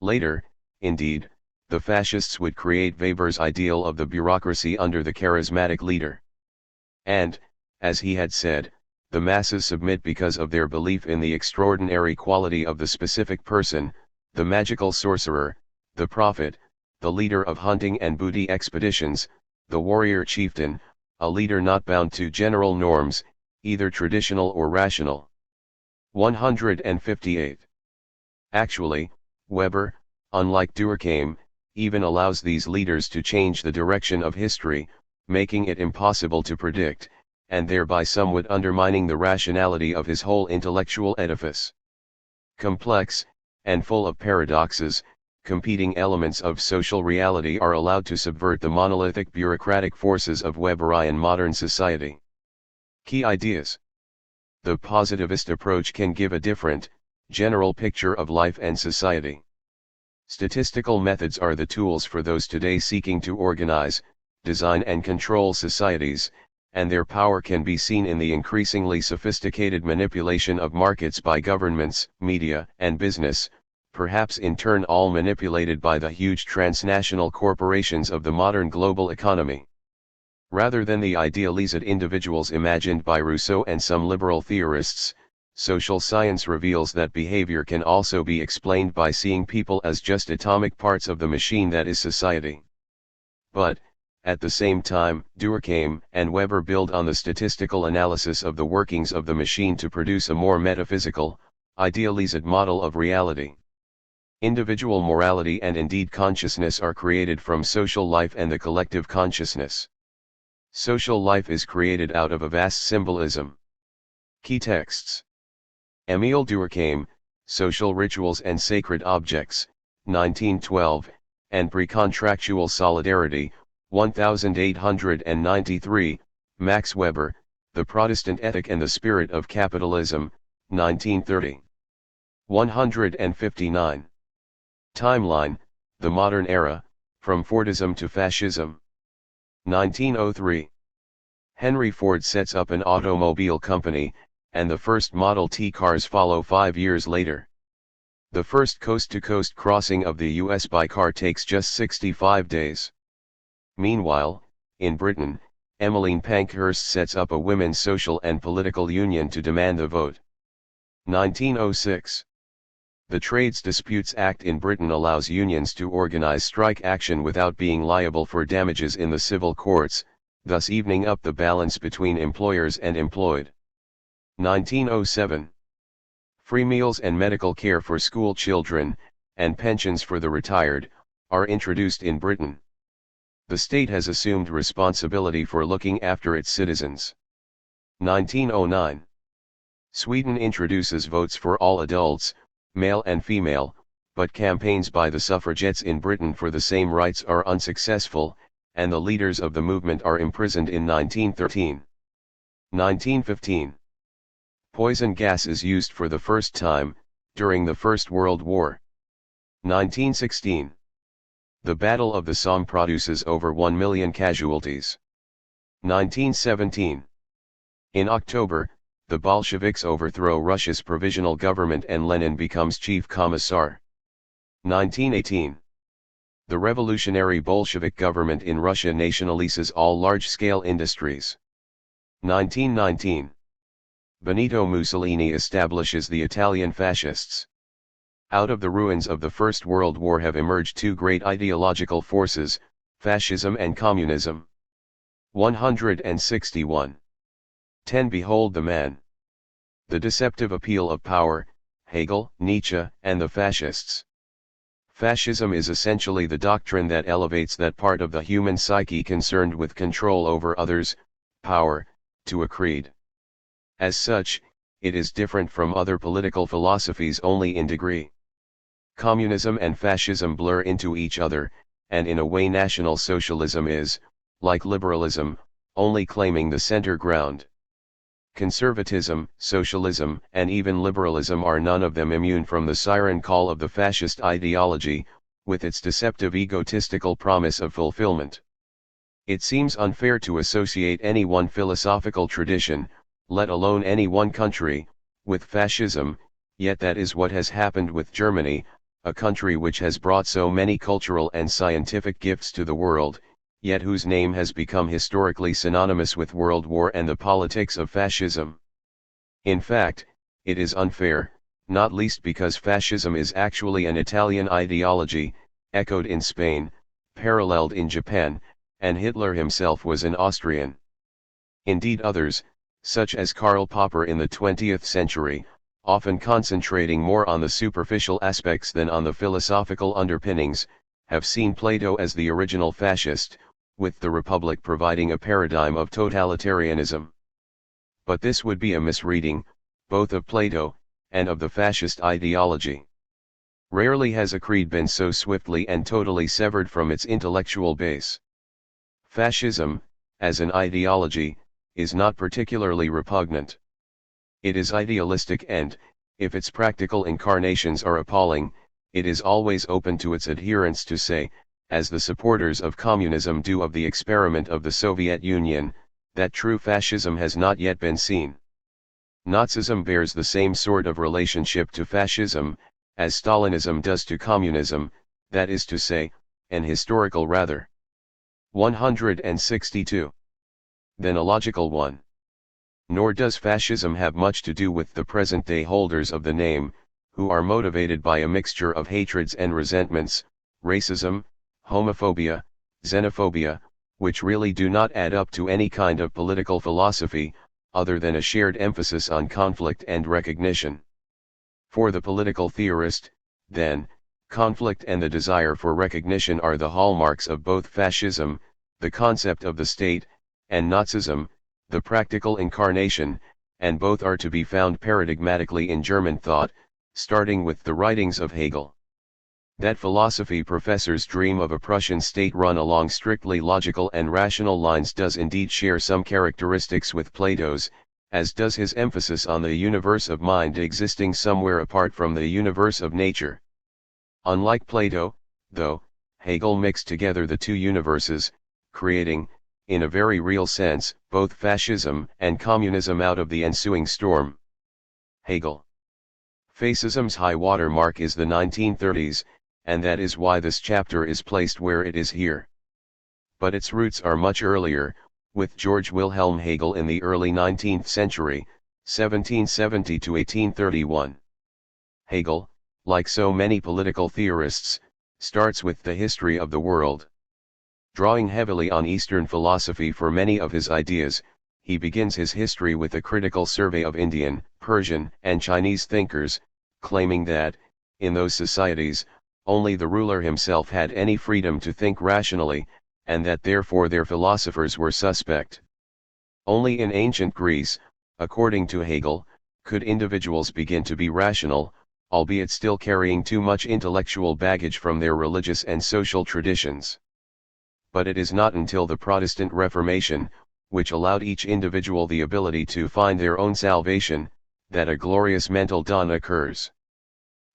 Later, indeed, the fascists would create Weber's ideal of the bureaucracy under the charismatic leader. And, as he had said, the masses submit because of their belief in the extraordinary quality of the specific person, the magical sorcerer, the prophet, the leader of hunting and booty expeditions, the warrior chieftain, a leader not bound to general norms, either traditional or rational. 158. Actually, Weber, unlike Durkheim, even allows these leaders to change the direction of history, making it impossible to predict, and thereby somewhat undermining the rationality of his whole intellectual edifice. Complex, and full of paradoxes, competing elements of social reality are allowed to subvert the monolithic bureaucratic forces of Weberian modern society. Key ideas. The positivist approach can give a different, general picture of life and society. Statistical methods are the tools for those today seeking to organize, design and control societies, and their power can be seen in the increasingly sophisticated manipulation of markets by governments, media, and business, perhaps in turn all manipulated by the huge transnational corporations of the modern global economy. Rather than the idealized individuals imagined by Rousseau and some liberal theorists, social science reveals that behavior can also be explained by seeing people as just atomic parts of the machine that is society. But, at the same time, Durkheim and Weber build on the statistical analysis of the workings of the machine to produce a more metaphysical, idealized model of reality. Individual morality and indeed consciousness are created from social life and the collective consciousness. Social life is created out of a vast symbolism. Key texts. Émile Durkheim, Social Rituals and Sacred Objects, 1912, and Precontractual Solidarity, 1893, Max Weber, The Protestant Ethic and the Spirit of Capitalism, 1930. 159. Timeline, The Modern Era, From Fordism to Fascism. 1903. Henry Ford sets up an automobile company, and the first Model T cars follow 5 years later. The first coast-to-coast crossing of the U.S. by car takes just 65 days. Meanwhile, in Britain, Emmeline Pankhurst sets up a women's social and political union to demand the vote. 1906. The Trades Disputes Act in Britain allows unions to organize strike action without being liable for damages in the civil courts, thus evening up the balance between employers and employed. 1907. Free meals and medical care for school children, and pensions for the retired, are introduced in Britain. The state has assumed responsibility for looking after its citizens. 1909. Sweden introduces votes for all adults, male and female, but campaigns by the suffragettes in Britain for the same rights are unsuccessful, and the leaders of the movement are imprisoned in 1913. 1915. Poison gas is used for the first time, during the First World War. 1916. The Battle of the Somme produces over 1 million casualties. 1917. In October, the Bolsheviks overthrow Russia's provisional government and Lenin becomes chief commissar. 1918. The revolutionary Bolshevik government in Russia nationalizes all large-scale industries. 1919. Benito Mussolini establishes the Italian fascists. Out of the ruins of the First World War have emerged two great ideological forces, fascism and communism. 161. 10. Behold the man. The deceptive appeal of power, Hegel, Nietzsche, and the fascists. Fascism is essentially the doctrine that elevates that part of the human psyche concerned with control over others, power, to a creed. As such, it is different from other political philosophies only in degree. Communism and fascism blur into each other, and in a way National Socialism is, like liberalism, only claiming the center ground. Conservatism, socialism, and even liberalism are none of them immune from the siren call of the fascist ideology, with its deceptive egotistical promise of fulfillment. It seems unfair to associate any one philosophical tradition, let alone any one country, with fascism, yet that is what has happened with Germany, a country which has brought so many cultural and scientific gifts to the world, yet whose name has become historically synonymous with World War and the politics of fascism. In fact, it is unfair, not least because fascism is actually an Italian ideology, echoed in Spain, paralleled in Japan, and Hitler himself was an Austrian. Indeed others, such as Karl Popper in the 20th century, often concentrating more on the superficial aspects than on the philosophical underpinnings, have seen Plato as the original fascist, with the Republic providing a paradigm of totalitarianism. But this would be a misreading, both of Plato, and of the fascist ideology. Rarely has a creed been so swiftly and totally severed from its intellectual base. Fascism, as an ideology, is not particularly repugnant. It is idealistic and, if its practical incarnations are appalling, it is always open to its adherents to say, as the supporters of communism do of the experiment of the Soviet Union, that true fascism has not yet been seen. Nazism bears the same sort of relationship to fascism, as Stalinism does to communism, that is to say, an historical rather. 162. Then a logical one. Nor does fascism have much to do with the present-day holders of the name, who are motivated by a mixture of hatreds and resentments, racism, homophobia, xenophobia, which really do not add up to any kind of political philosophy, other than a shared emphasis on conflict and recognition. For the political theorist, then, conflict and the desire for recognition are the hallmarks of both fascism, the concept of the state, and Nazism, the practical incarnation, and both are to be found paradigmatically in German thought, starting with the writings of Hegel. That philosophy professors dream of a Prussian state run along strictly logical and rational lines does indeed share some characteristics with Plato's, as does his emphasis on the universe of mind existing somewhere apart from the universe of nature. Unlike Plato, though, Hegel mixed together the two universes, creating, in a very real sense, both fascism and communism out of the ensuing storm. Hegel. Fascism's high water mark is the 1930s, and that is why this chapter is placed where it is here. But its roots are much earlier, with George Wilhelm Hegel in the early 19th century, 1770 to 1831. Hegel, like so many political theorists, starts with the history of the world. Drawing heavily on Eastern philosophy for many of his ideas, he begins his history with a critical survey of Indian, Persian, and Chinese thinkers, claiming that, in those societies, only the ruler himself had any freedom to think rationally, and that therefore their philosophers were suspect. Only in ancient Greece, according to Hegel, could individuals begin to be rational, albeit still carrying too much intellectual baggage from their religious and social traditions. But it is not until the Protestant Reformation, which allowed each individual the ability to find their own salvation, that a glorious mental dawn occurs.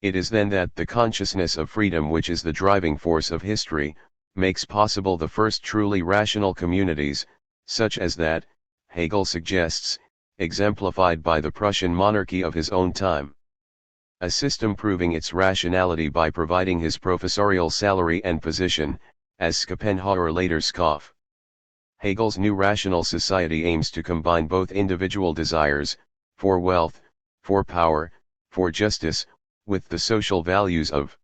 It is then that the consciousness of freedom, which is the driving force of history, makes possible the first truly rational communities, such as that, Hegel suggests, exemplified by the Prussian monarchy of his own time. A system proving its rationality by providing his professorial salary and position, as Schopenhauer later scoffed. Hegel's new rational society aims to combine both individual desires, for wealth, for power, for justice, with the social values of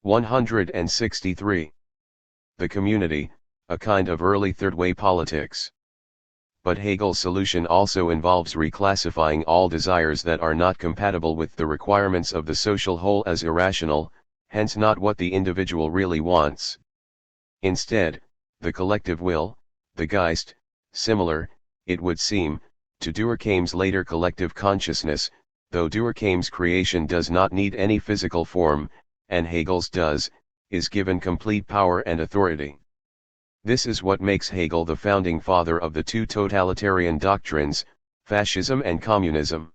163. The community, a kind of early third-way politics. But Hegel's solution also involves reclassifying all desires that are not compatible with the requirements of the social whole as irrational, hence not what the individual really wants. Instead, the collective will, the Geist, similar, it would seem, to Durkheim's later collective consciousness, though Durkheim's creation does not need any physical form, and Hegel's does, is given complete power and authority. This is what makes Hegel the founding father of the two totalitarian doctrines, fascism and communism.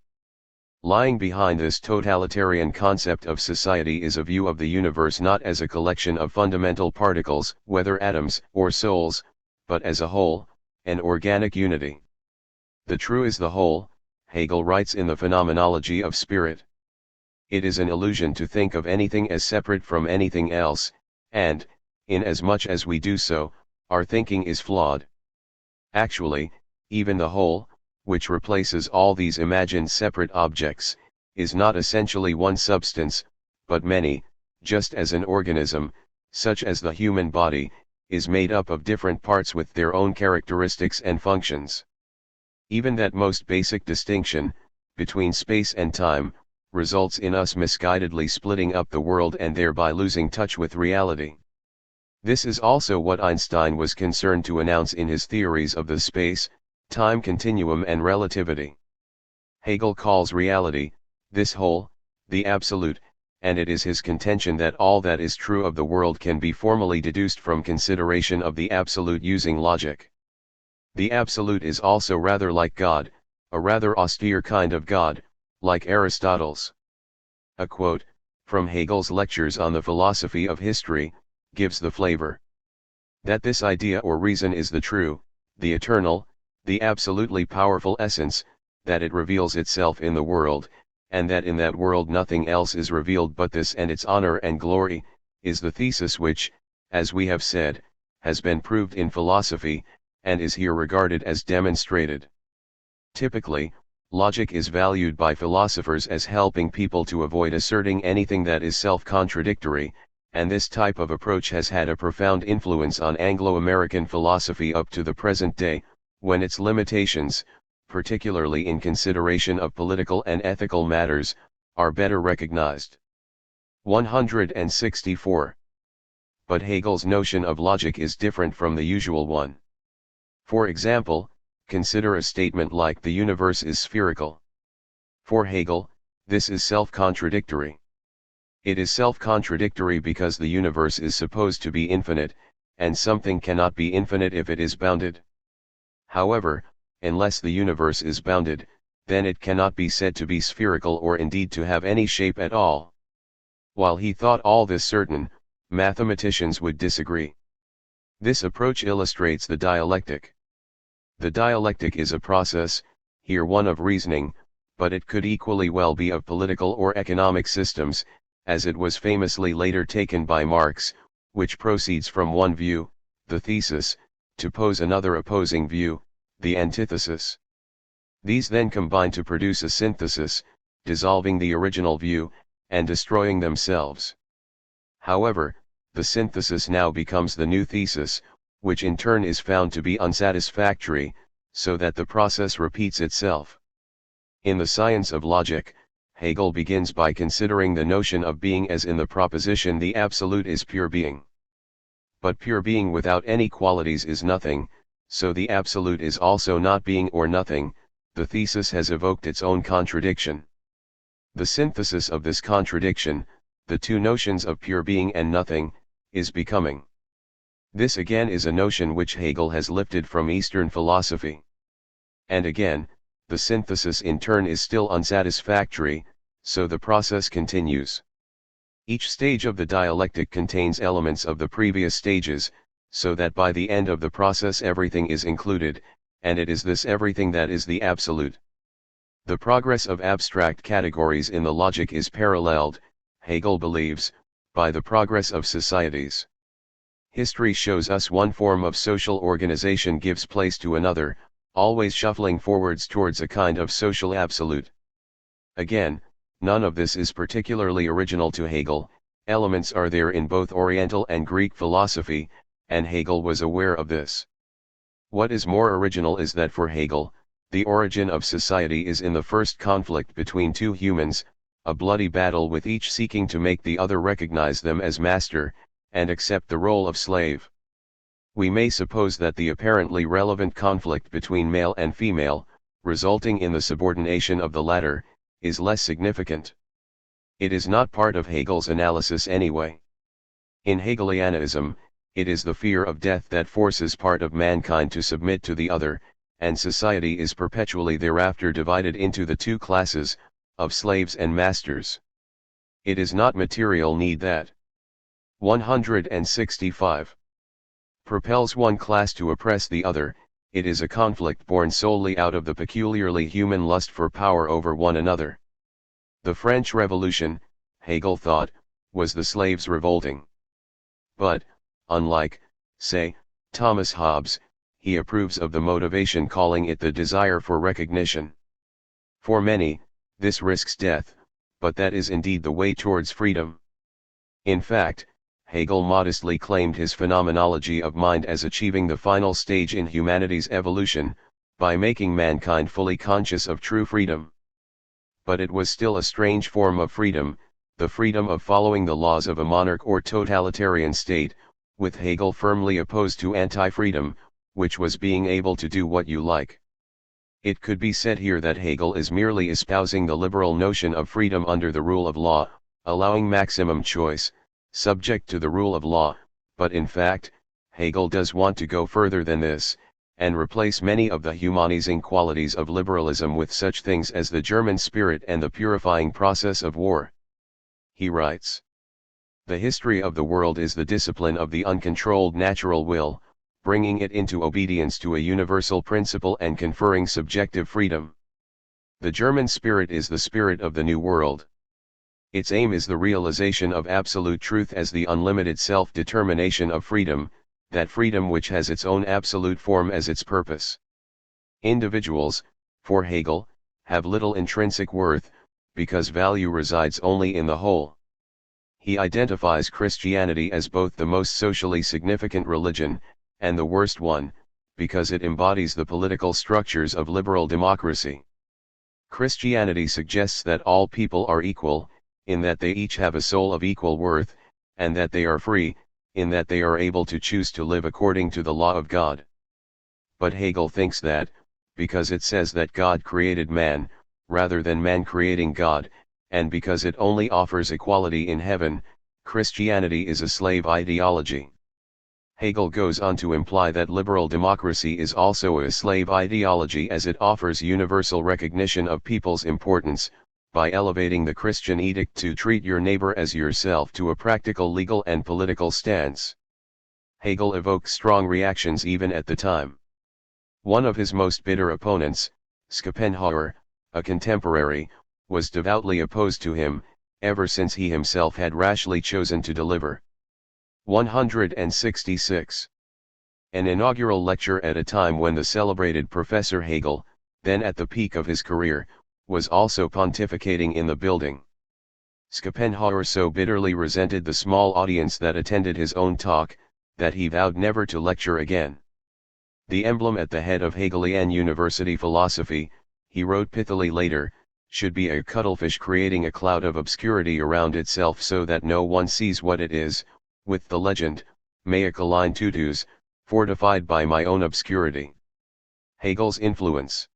Lying behind this totalitarian concept of society is a view of the universe not as a collection of fundamental particles, whether atoms or souls, but as a whole, an organic unity. The true is the whole, Hegel writes in the Phenomenology of Spirit. It is an illusion to think of anything as separate from anything else, and, inasmuch as we do so, our thinking is flawed. Actually, even the whole, which replaces all these imagined separate objects, is not essentially one substance, but many, just as an organism, such as the human body, is made up of different parts with their own characteristics and functions. Even that most basic distinction, between space and time, results in us misguidedly splitting up the world and thereby losing touch with reality. This is also what Einstein was concerned to announce in his theories of the space-time continuum and relativity. Hegel calls reality, this whole, the absolute, and it is his contention that all that is true of the world can be formally deduced from consideration of the absolute using logic. The absolute is also rather like God, a rather austere kind of God, like Aristotle's. A quote, from Hegel's lectures on the philosophy of history, gives the flavor. That this idea or reason is the true, the eternal, the absolutely powerful essence, that it reveals itself in the world, and that in that world nothing else is revealed but this and its honor and glory, is the thesis which, as we have said, has been proved in philosophy, and is here regarded as demonstrated. Typically, logic is valued by philosophers as helping people to avoid asserting anything that is self-contradictory, and this type of approach has had a profound influence on Anglo-American philosophy up to the present day, when its limitations, particularly in consideration of political and ethical matters, are better recognized. 164. But Hegel's notion of logic is different from the usual one. For example, consider a statement like the universe is spherical. For Hegel, this is self-contradictory. It is self-contradictory because the universe is supposed to be infinite, and something cannot be infinite if it is bounded. However, unless the universe is bounded, then it cannot be said to be spherical or indeed to have any shape at all. While he thought all this certain, mathematicians would disagree. This approach illustrates the dialectic. The dialectic is a process, here one of reasoning, but it could equally well be of political or economic systems, as it was famously later taken by Marx, which proceeds from one view, the thesis, to pose another opposing view, the antithesis. These then combine to produce a synthesis, dissolving the original view, and destroying themselves. However, the synthesis now becomes the new thesis, which in turn is found to be unsatisfactory, so that the process repeats itself. In the science of logic, Hegel begins by considering the notion of being as in the proposition the absolute is pure being. But pure being without any qualities is nothing, so the absolute is also not being or nothing. The thesis has evoked its own contradiction. The synthesis of this contradiction, the two notions of pure being and nothing, is becoming. This again is a notion which Hegel has lifted from Eastern philosophy. And again, the synthesis in turn is still unsatisfactory, so the process continues. Each stage of the dialectic contains elements of the previous stages, so that by the end of the process everything is included, and it is this everything that is the absolute. The progress of abstract categories in the logic is paralleled, Hegel believes, by the progress of societies. History shows us one form of social organization gives place to another, always shuffling forwards towards a kind of social absolute. Again, none of this is particularly original to Hegel. Elements are there in both Oriental and Greek philosophy, and Hegel was aware of this. What is more original is that for Hegel, the origin of society is in the first conflict between two humans, a bloody battle with each seeking to make the other recognize them as master, and accept the role of slave. We may suppose that the apparently relevant conflict between male and female, resulting in the subordination of the latter, is less significant. It is not part of Hegel's analysis anyway. In Hegelianism, it is the fear of death that forces part of mankind to submit to the other, and society is perpetually thereafter divided into the two classes, of slaves and masters. It is not material need that 165 propels one class to oppress the other, it is a conflict born solely out of the peculiarly human lust for power over one another. The French Revolution, Hegel thought, was the slaves revolting. But, unlike, say, Thomas Hobbes, he approves of the motivation calling it the desire for recognition. For many, this risks death, but that is indeed the way towards freedom. In fact, Hegel modestly claimed his phenomenology of mind as achieving the final stage in humanity's evolution, by making mankind fully conscious of true freedom. But it was still a strange form of freedom, the freedom of following the laws of a monarch or totalitarian state, with Hegel firmly opposed to anti-freedom, which was being able to do what you like. It could be said here that Hegel is merely espousing the liberal notion of freedom under the rule of law, allowing maximum choice, subject to the rule of law, but in fact, Hegel does want to go further than this, and replace many of the humanizing qualities of liberalism with such things as the German spirit and the purifying process of war. He writes, "The history of the world is the discipline of the uncontrolled natural will, bringing it into obedience to a universal principle and conferring subjective freedom. The German spirit is the spirit of the New World. Its aim is the realization of absolute truth as the unlimited self-determination of freedom, that freedom which has its own absolute form as its purpose. Individuals, for Hegel, have little intrinsic worth, because value resides only in the whole." He identifies Christianity as both the most socially significant religion, and the worst one, because it embodies the political structures of liberal democracy. Christianity suggests that all people are equal, in that they each have a soul of equal worth, and that they are free, in that they are able to choose to live according to the law of God. But Hegel thinks that, because it says that God created man, rather than man creating God, and because it only offers equality in heaven, Christianity is a slave ideology. Hegel goes on to imply that liberal democracy is also a slave ideology as it offers universal recognition of people's importance, by elevating the Christian edict to treat your neighbor as yourself to a practical legal and political stance. Hegel evokes strong reactions even at the time. One of his most bitter opponents, Schopenhauer, a contemporary, was devoutly opposed to him, ever since he himself had rashly chosen to deliver 166. An inaugural lecture at a time when the celebrated Professor Hegel, then at the peak of his career, was also pontificating in the building. Schopenhauer so bitterly resented the small audience that attended his own talk, that he vowed never to lecture again. The emblem at the head of Hegelian university philosophy, he wrote pithily later, should be a cuttlefish creating a cloud of obscurity around itself so that no one sees what it is, with the legend, mea culpine tutus, fortified by my own obscurity. Hegel's influence.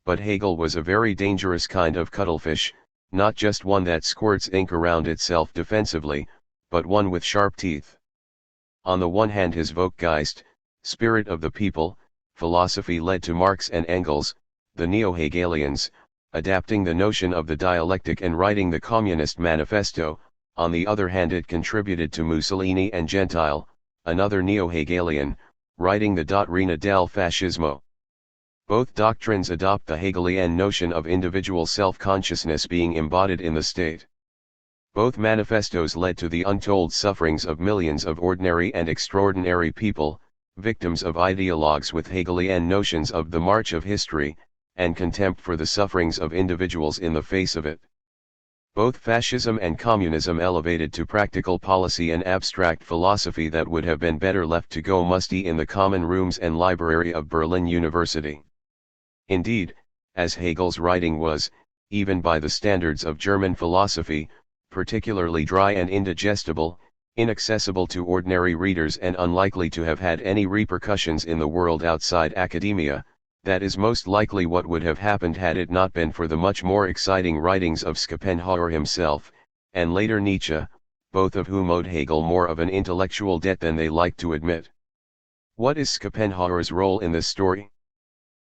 But Hegel was a very dangerous kind of cuttlefish, not just one that squirts ink around itself defensively, but one with sharp teeth. On the one hand his Volksgeist, spirit of the people, philosophy led to Marx and Engels, the neo-Hegelians, adapting the notion of the dialectic and writing the Communist Manifesto. On the other hand it contributed to Mussolini and Gentile, another neo-Hegelian, writing the Dottrina del Fascismo. Both doctrines adopt the Hegelian notion of individual self-consciousness being embodied in the state. Both manifestos led to the untold sufferings of millions of ordinary and extraordinary people, victims of ideologues with Hegelian notions of the march of history, and contempt for the sufferings of individuals in the face of it. Both fascism and communism elevated to practical policy and abstract philosophy that would have been better left to go musty in the common rooms and library of Berlin University. Indeed, as Hegel's writing was, even by the standards of German philosophy, particularly dry and indigestible, inaccessible to ordinary readers and unlikely to have had any repercussions in the world outside academia, that is most likely what would have happened had it not been for the much more exciting writings of Schopenhauer himself, and later Nietzsche, both of whom owed Hegel more of an intellectual debt than they liked to admit. What is Schopenhauer's role in this story?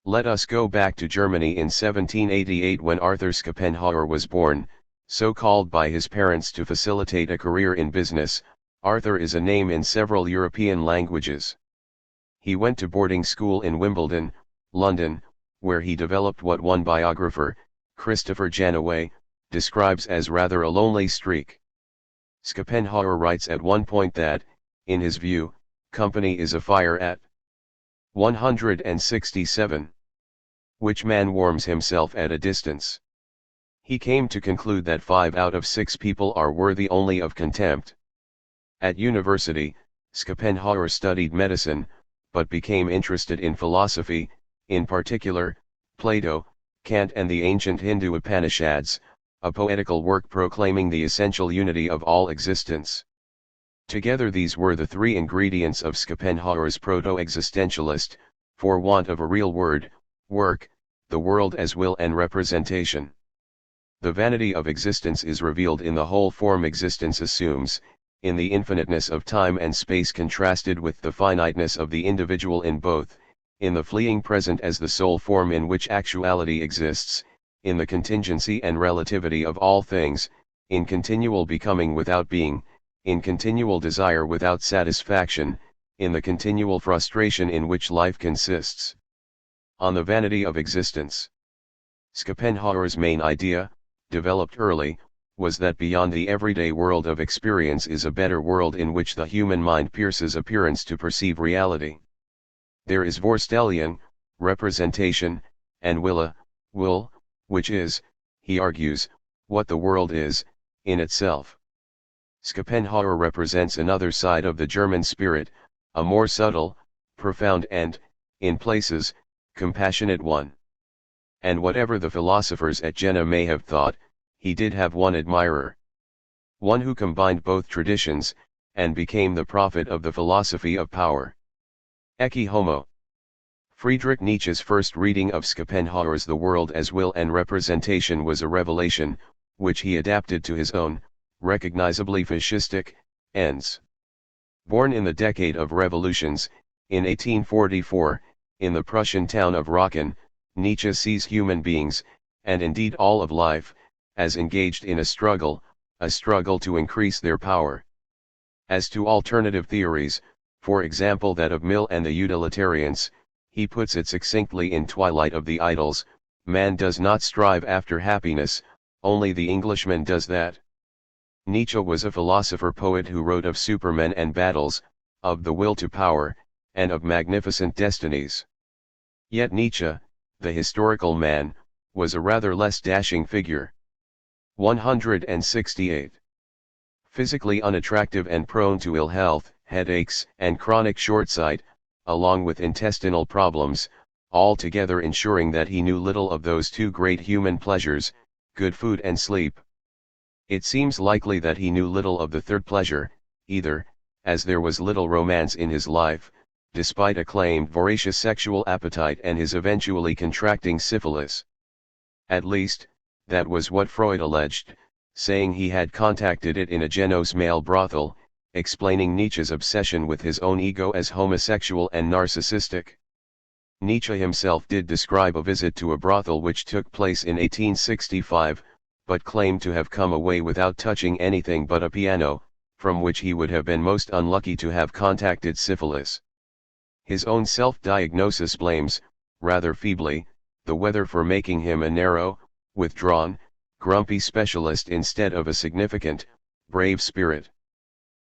Let us go back to Germany in 1788 when Arthur Schopenhauer was born, so called by his parents to facilitate a career in business. Arthur is a name in several European languages. He went to boarding school in Wimbledon, London, where he developed what one biographer, Christopher Janaway, describes as rather a lonely streak. Schopenhauer writes at one point that, in his view, company is a fire at 167, which man warms himself at a distance. He came to conclude that 5 out of 6 people are worthy only of contempt. At university, Schopenhauer studied medicine, but became interested in philosophy, in particular, Plato, Kant and the ancient Hindu Upanishads, a poetical work proclaiming the essential unity of all existence. Together these were the 3 ingredients of Schopenhauer's proto-existentialist, for want of a real word, work, the world as will and representation. The vanity of existence is revealed in the whole form existence assumes, in the infiniteness of time and space contrasted with the finiteness of the individual in both, in the fleeting present as the sole form in which actuality exists, in the contingency and relativity of all things, in continual becoming without being, in continual desire without satisfaction, in the continual frustration in which life consists. On the vanity of existence. Schopenhauer's main idea, developed early, was that beyond the everyday world of experience is a better world in which the human mind pierces appearance to perceive reality. There is Vorstellung, representation, and will, which is, he argues, what the world is, in itself. Schopenhauer represents another side of the German spirit, a more subtle, profound and, in places, compassionate one. And whatever the philosophers at Jena may have thought, he did have one admirer. One who combined both traditions, and became the prophet of the philosophy of power. Ecce homo. Friedrich Nietzsche's first reading of Schopenhauer's The World as Will and Representation was a revelation, which he adapted to his own, recognizably fascistic, ends. Born in the decade of revolutions, in 1844, in the Prussian town of Rocken, Nietzsche sees human beings, and indeed all of life, as engaged in a struggle to increase their power. As to alternative theories, for example that of Mill and the utilitarians, he puts it succinctly in Twilight of the Idols, man does not strive after happiness, only the Englishman does that. Nietzsche was a philosopher-poet who wrote of supermen and battles, of the will to power, and of magnificent destinies. Yet Nietzsche, the historical man, was a rather less dashing figure. 168. Physically unattractive and prone to ill health, headaches, and chronic short-sight, along with intestinal problems, all together ensuring that he knew little of those two great human pleasures, good food and sleep. It seems likely that he knew little of the third pleasure, either, as there was little romance in his life, despite a claimed voracious sexual appetite and his eventually contracting syphilis. At least, that was what Freud alleged, saying he had contacted it in a Genos male brothel, explaining Nietzsche's obsession with his own ego as homosexual and narcissistic. Nietzsche himself did describe a visit to a brothel which took place in 1865, but claimed to have come away without touching anything but a piano, from which he would have been most unlucky to have contacted syphilis. His own self-diagnosis blames, rather feebly, the weather for making him a narrow, withdrawn, grumpy specialist instead of a significant, brave spirit.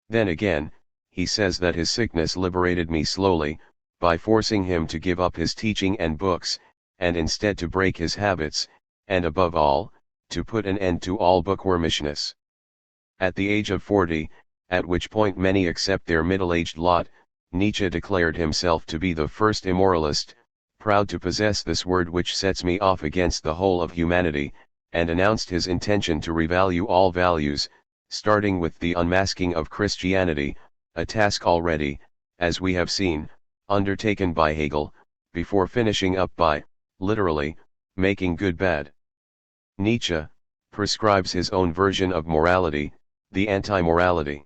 Then again, he says that his sickness liberated me slowly, by forcing him to give up his teaching and books, and instead to break his habits, and above all, to put an end to all bookwormishness. At the age of 40, at which point many accept their middle-aged lot, Nietzsche declared himself to be the first immoralist, proud to possess this word which sets me off against the whole of humanity, and announced his intention to revalue all values, starting with the unmasking of Christianity, a task already, as we have seen, undertaken by Hegel, before finishing up by, literally, making good bad. Nietzsche prescribes his own version of morality, the anti-morality.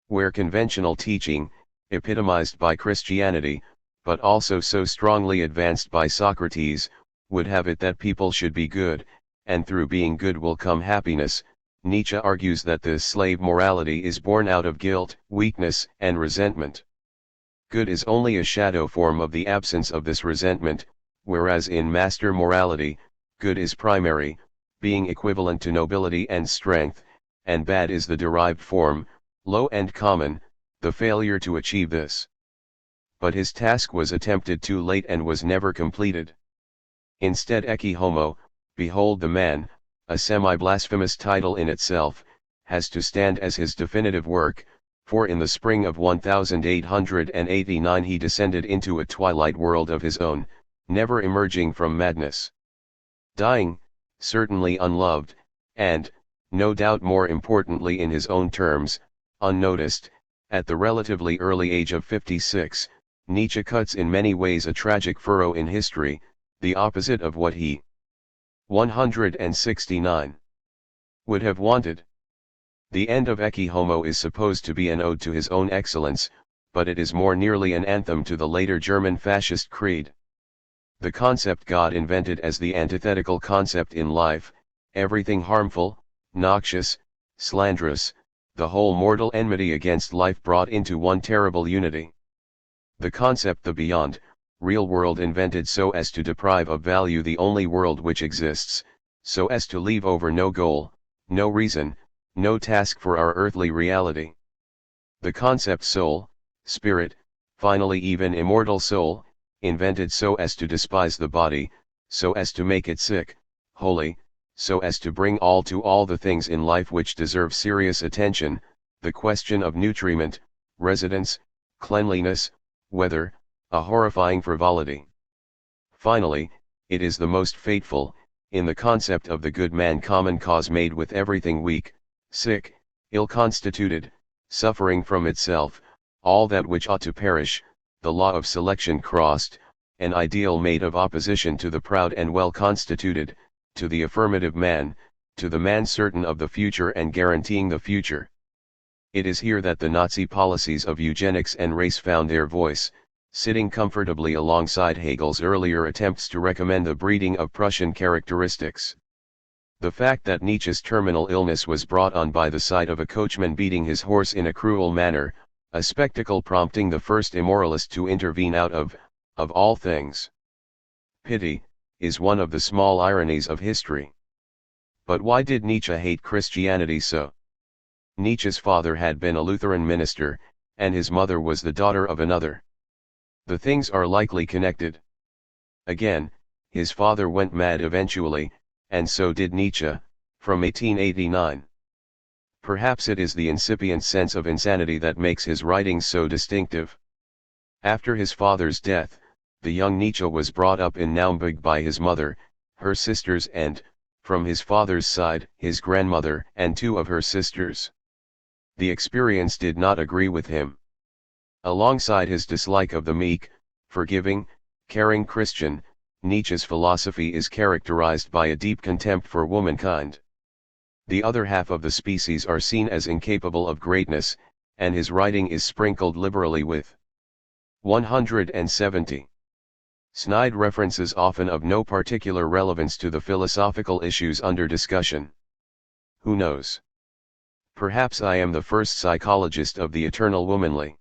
Where conventional teaching, epitomized by Christianity, but also so strongly advanced by Socrates, would have it that people should be good, and through being good will come happiness, Nietzsche argues that this slave morality is born out of guilt, weakness, and resentment. Good is only a shadow form of the absence of this resentment, whereas in master morality, good is primary, being equivalent to nobility and strength, and bad is the derived form, low and common, the failure to achieve this. But his task was attempted too late and was never completed. Instead, ecce homo, behold the man, a semi-blasphemous title in itself, has to stand as his definitive work, for in the spring of 1889 he descended into a twilight world of his own, never emerging from madness. Dying, certainly unloved, and, no doubt more importantly in his own terms, unnoticed, at the relatively early age of 56, Nietzsche cuts in many ways a tragic furrow in history, the opposite of what he 169 would have wanted. The end of Ecce Homo is supposed to be an ode to his own excellence, but it is more nearly an anthem to the later German fascist creed. The concept God invented as the antithetical concept in life, everything harmful, noxious, slanderous, the whole mortal enmity against life brought into one terrible unity. The concept the beyond, real world invented so as to deprive of value the only world which exists, so as to leave over no goal, no reason, no task for our earthly reality. The concept soul, spirit, finally even immortal soul, invented so as to despise the body, so as to make it sick, holy, so as to bring all to all the things in life which deserve serious attention, the question of nutriment, residence, cleanliness, weather, a horrifying frivolity. Finally, it is the most fateful, in the concept of the good man common cause made with everything weak, sick, ill-constituted, suffering from itself, all that which ought to perish, the law of selection crossed, an ideal made of opposition to the proud and well-constituted, to the affirmative man, to the man certain of the future and guaranteeing the future. It is here that the Nazi policies of eugenics and race found their voice, sitting comfortably alongside Hegel's earlier attempts to recommend the breeding of Prussian characteristics. The fact that Nietzsche's terminal illness was brought on by the sight of a coachman beating his horse in a cruel manner, a spectacle prompting the first immoralist to intervene out of all things, pity, is one of the small ironies of history. But why did Nietzsche hate Christianity so? Nietzsche's father had been a Lutheran minister, and his mother was the daughter of another. The things are likely connected. Again, his father went mad eventually, and so did Nietzsche, from 1889. Perhaps it is the incipient sense of insanity that makes his writings so distinctive. After his father's death, the young Nietzsche was brought up in Naumburg by his mother, her sisters and, from his father's side, his grandmother and two of her sisters. The experience did not agree with him. Alongside his dislike of the meek, forgiving, caring Christian, Nietzsche's philosophy is characterized by a deep contempt for womankind. The other half of the species are seen as incapable of greatness, and his writing is sprinkled liberally with 170 snide references often of no particular relevance to the philosophical issues under discussion. Who knows? Perhaps I am the first psychologist of the eternal womanly.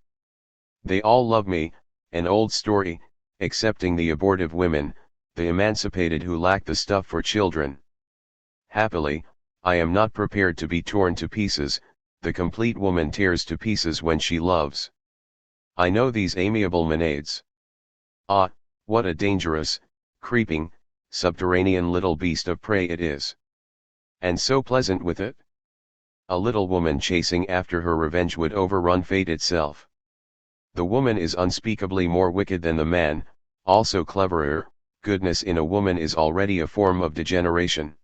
They all love me, an old story, excepting the abortive women, the emancipated who lack the stuff for children. Happily, I am not prepared to be torn to pieces. The complete woman tears to pieces when she loves. I know these amiable Maenades. Ah, what a dangerous, creeping, subterranean little beast of prey it is. And so pleasant with it. A little woman chasing after her revenge would overrun fate itself. The woman is unspeakably more wicked than the man, also cleverer. Goodness in a woman is already a form of degeneration.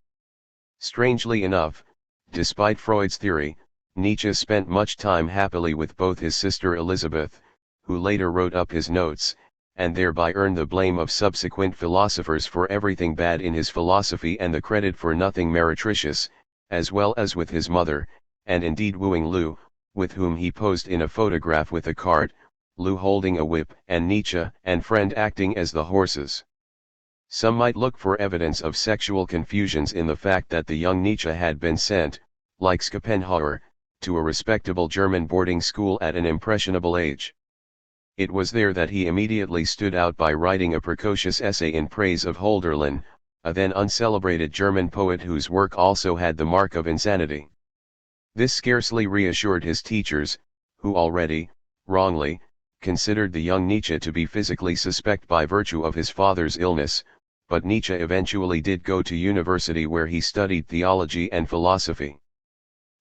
Strangely enough, despite Freud's theory, Nietzsche spent much time happily with both his sister Elizabeth, who later wrote up his notes, and thereby earned the blame of subsequent philosophers for everything bad in his philosophy and the credit for nothing meretricious, as well as with his mother, and indeed wooing Lou, with whom he posed in a photograph with a cart, Lou holding a whip and Nietzsche and friend acting as the horses. Some might look for evidence of sexual confusions in the fact that the young Nietzsche had been sent, like Schopenhauer, to a respectable German boarding school at an impressionable age. It was there that he immediately stood out by writing a precocious essay in praise of Hölderlin, a then uncelebrated German poet whose work also had the mark of insanity. This scarcely reassured his teachers, who already, wrongly, considered the young Nietzsche to be physically suspect by virtue of his father's illness, but Nietzsche eventually did go to university where he studied theology and philosophy.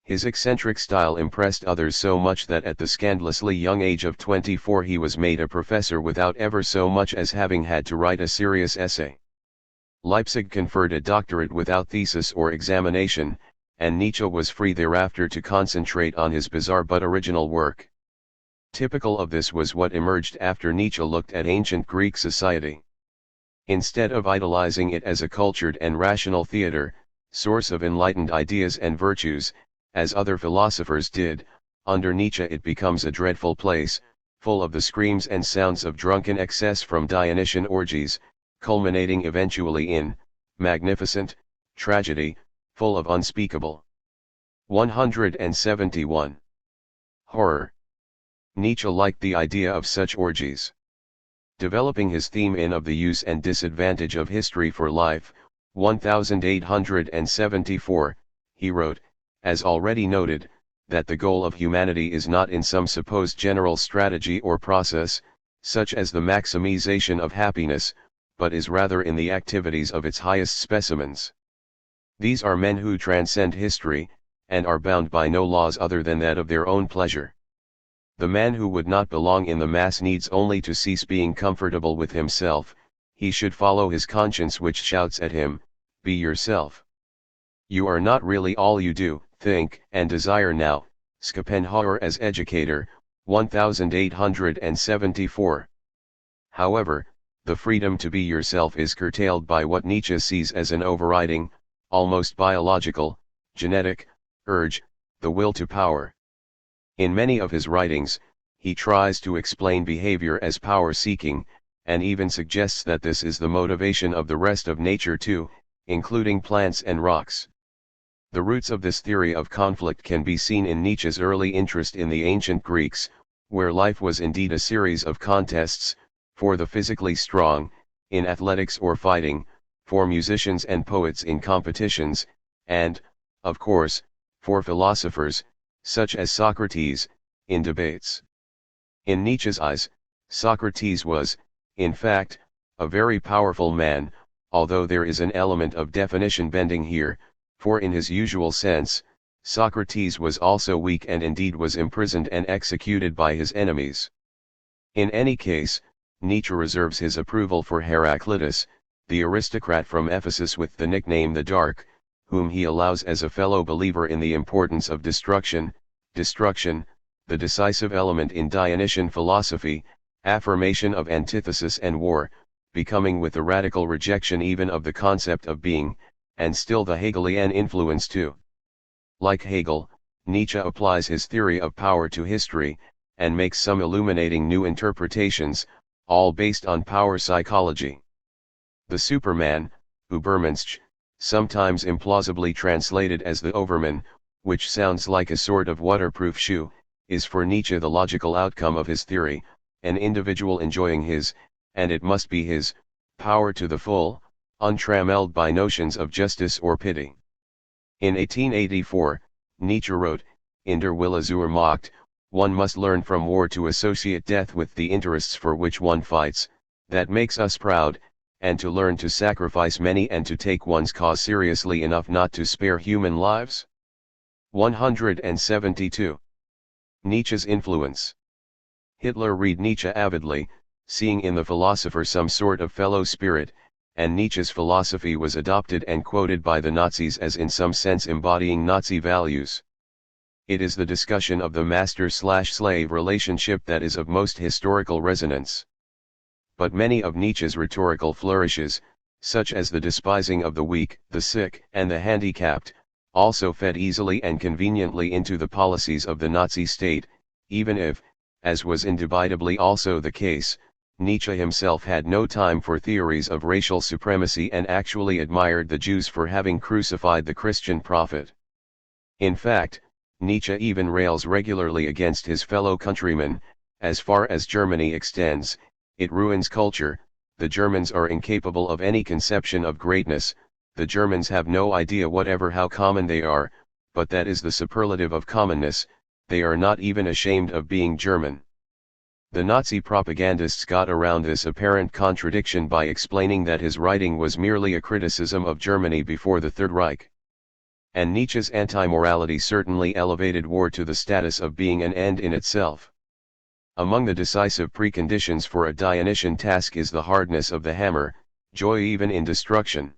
His eccentric style impressed others so much that at the scandalously young age of 24 he was made a professor without ever so much as having had to write a serious essay. Leipzig conferred a doctorate without thesis or examination, and Nietzsche was free thereafter to concentrate on his bizarre but original work. Typical of this was what emerged after Nietzsche looked at ancient Greek society. Instead of idolizing it as a cultured and rational theater, source of enlightened ideas and virtues, as other philosophers did, under Nietzsche it becomes a dreadful place, full of the screams and sounds of drunken excess from Dionysian orgies, culminating eventually in magnificent tragedy, full of unspeakable 171 horror. Nietzsche liked the idea of such orgies. Developing his theme in Of the Use and Disadvantage of History for Life, 1874, he wrote, as already noted, that the goal of humanity is not in some supposed general strategy or process, such as the maximization of happiness, but is rather in the activities of its highest specimens. These are men who transcend history, and are bound by no laws other than that of their own pleasure. The man who would not belong in the mass needs only to cease being comfortable with himself. He should follow his conscience which shouts at him, "Be yourself. You are not really all you do, think, and desire now." Schopenhauer as Educator, 1874. However, the freedom to be yourself is curtailed by what Nietzsche sees as an overriding, almost biological, genetic, urge, the will to power. In many of his writings, he tries to explain behavior as power-seeking, and even suggests that this is the motivation of the rest of nature too, including plants and rocks. The roots of this theory of conflict can be seen in Nietzsche's early interest in the ancient Greeks, where life was indeed a series of contests, for the physically strong, in athletics or fighting, for musicians and poets in competitions, and, of course, for philosophers, such as Socrates, in debates. In Nietzsche's eyes, Socrates was, in fact, a very powerful man, although there is an element of definition bending here, for in his usual sense, Socrates was also weak and indeed was imprisoned and executed by his enemies. In any case, Nietzsche reserves his approval for Heraclitus, the aristocrat from Ephesus with the nickname the Dark, whom he allows as a fellow believer in the importance of destruction, the decisive element in Dionysian philosophy, affirmation of antithesis and war, becoming with the radical rejection even of the concept of being, and still the Hegelian influence too. Like Hegel, Nietzsche applies his theory of power to history, and makes some illuminating new interpretations, all based on power psychology. The Superman, Übermensch, sometimes implausibly translated as the Overman, which sounds like a sort of waterproof shoe, is for Nietzsche the logical outcome of his theory, an individual enjoying his, and it must be his, power to the full, untrammelled by notions of justice or pity. In 1884, Nietzsche wrote, "In der Wille zur Macht, one must learn from war to associate death with the interests for which one fights, that makes us proud, and to learn to sacrifice many and to take one's cause seriously enough not to spare human lives." 172. Nietzsche's influence. Hitler read Nietzsche avidly, seeing in the philosopher some sort of fellow spirit, and Nietzsche's philosophy was adopted and quoted by the Nazis as in some sense embodying Nazi values. It is the discussion of the master-slave relationship that is of most historical resonance. But many of Nietzsche's rhetorical flourishes, such as the despising of the weak, the sick, and the handicapped, also fed easily and conveniently into the policies of the Nazi state, even if, as was indubitably also the case, Nietzsche himself had no time for theories of racial supremacy and actually admired the Jews for having crucified the Christian prophet. In fact, Nietzsche even rails regularly against his fellow countrymen. As far as Germany extends, it ruins culture, the Germans are incapable of any conception of greatness, the Germans have no idea whatever how common they are, but that is the superlative of commonness, they are not even ashamed of being German. The Nazi propagandists got around this apparent contradiction by explaining that his writing was merely a criticism of Germany before the Third Reich. And Nietzsche's anti-morality certainly elevated war to the status of being an end in itself. Among the decisive preconditions for a Dionysian task is the hardness of the hammer, joy even in destruction.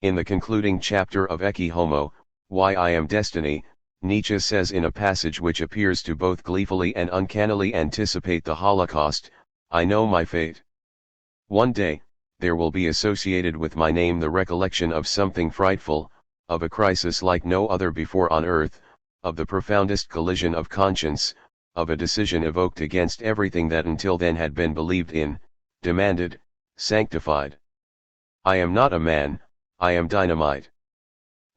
In the concluding chapter of Ecce Homo, Why I Am Destiny, Nietzsche says in a passage which appears to both gleefully and uncannily anticipate the Holocaust, "I know my fate. One day, there will be associated with my name the recollection of something frightful, of a crisis like no other before on earth, of the profoundest collision of conscience, of a decision evoked against everything that until then had been believed in, demanded, sanctified. I am not a man, I am dynamite."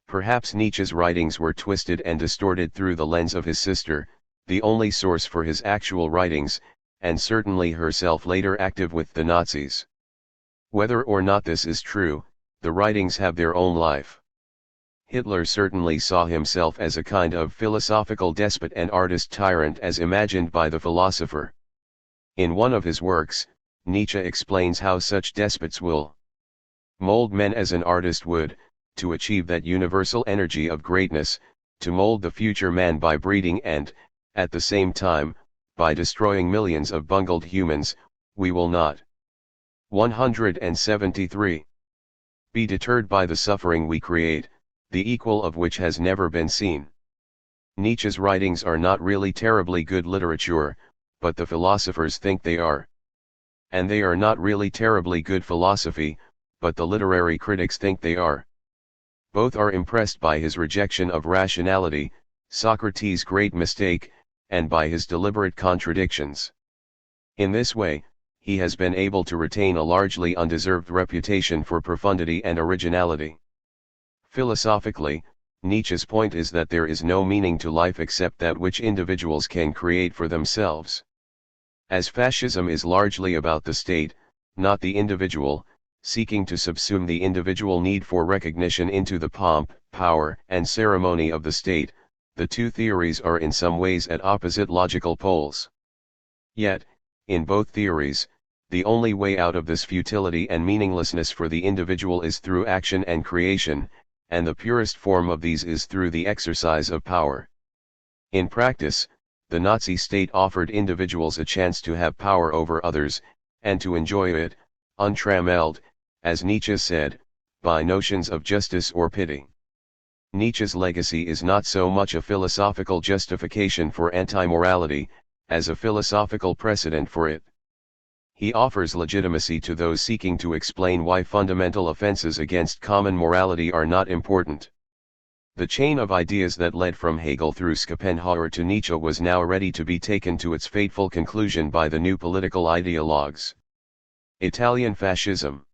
Perhaps Nietzsche's writings were twisted and distorted through the lens of his sister, the only source for his actual writings, and certainly herself later active with the Nazis. Whether or not this is true, the writings have their own life. Hitler certainly saw himself as a kind of philosophical despot and artist tyrant as imagined by the philosopher. In one of his works, Nietzsche explains how such despots will mold men as an artist would, to achieve that universal energy of greatness, to mold the future man by breeding and, at the same time, by destroying millions of bungled humans, we will not. 173. Be deterred by the suffering we create, the equal of which has never been seen. Nietzsche's writings are not really terribly good literature, but the philosophers think they are. And they are not really terribly good philosophy, but the literary critics think they are. Both are impressed by his rejection of rationality, Socrates' great mistake, and by his deliberate contradictions. In this way, he has been able to retain a largely undeserved reputation for profundity and originality. Philosophically, Nietzsche's point is that there is no meaning to life except that which individuals can create for themselves. As fascism is largely about the state, not the individual, seeking to subsume the individual need for recognition into the pomp, power, and ceremony of the state, the two theories are in some ways at opposite logical poles. Yet, in both theories, the only way out of this futility and meaninglessness for the individual is through action and creation, and the purest form of these is through the exercise of power. In practice, the Nazi state offered individuals a chance to have power over others, and to enjoy it, untrammeled, as Nietzsche said, by notions of justice or pity. Nietzsche's legacy is not so much a philosophical justification for anti-morality, as a philosophical precedent for it. He offers legitimacy to those seeking to explain why fundamental offenses against common morality are not important. The chain of ideas that led from Hegel through Schopenhauer to Nietzsche was now ready to be taken to its fateful conclusion by the new political ideologues. Italian fascism.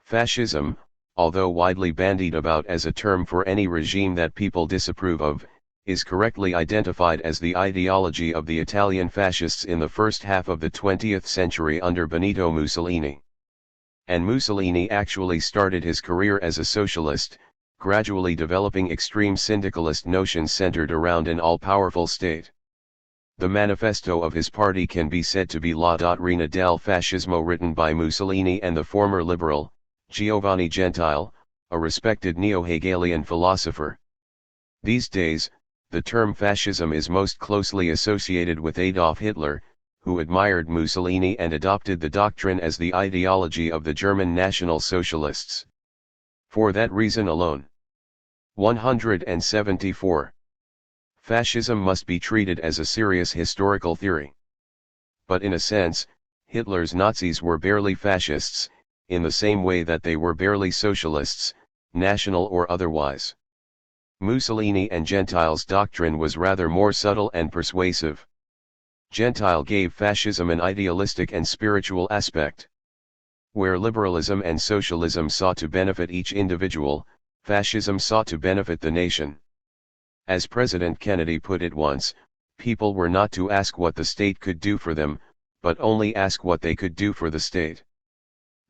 Fascism, although widely bandied about as a term for any regime that people disapprove of, is correctly identified as the ideology of the Italian fascists in the first half of the 20th century under Benito Mussolini. And Mussolini actually started his career as a socialist, gradually developing extreme syndicalist notions centered around an all-powerful state. The manifesto of his party can be said to be La Dottrina del Fascismo, written by Mussolini and the former liberal, Giovanni Gentile, a respected neo-Hegelian philosopher. These days, the term fascism is most closely associated with Adolf Hitler, who admired Mussolini and adopted the doctrine as the ideology of the German National Socialists. For that reason alone. 174. Fascism must be treated as a serious historical theory. But in a sense, Hitler's Nazis were barely fascists, in the same way that they were barely socialists, national or otherwise. Mussolini and Gentile's doctrine was rather more subtle and persuasive. Gentile gave fascism an idealistic and spiritual aspect. Where liberalism and socialism sought to benefit each individual, fascism sought to benefit the nation. As President Kennedy put it once, people were not to ask what the state could do for them, but only ask what they could do for the state.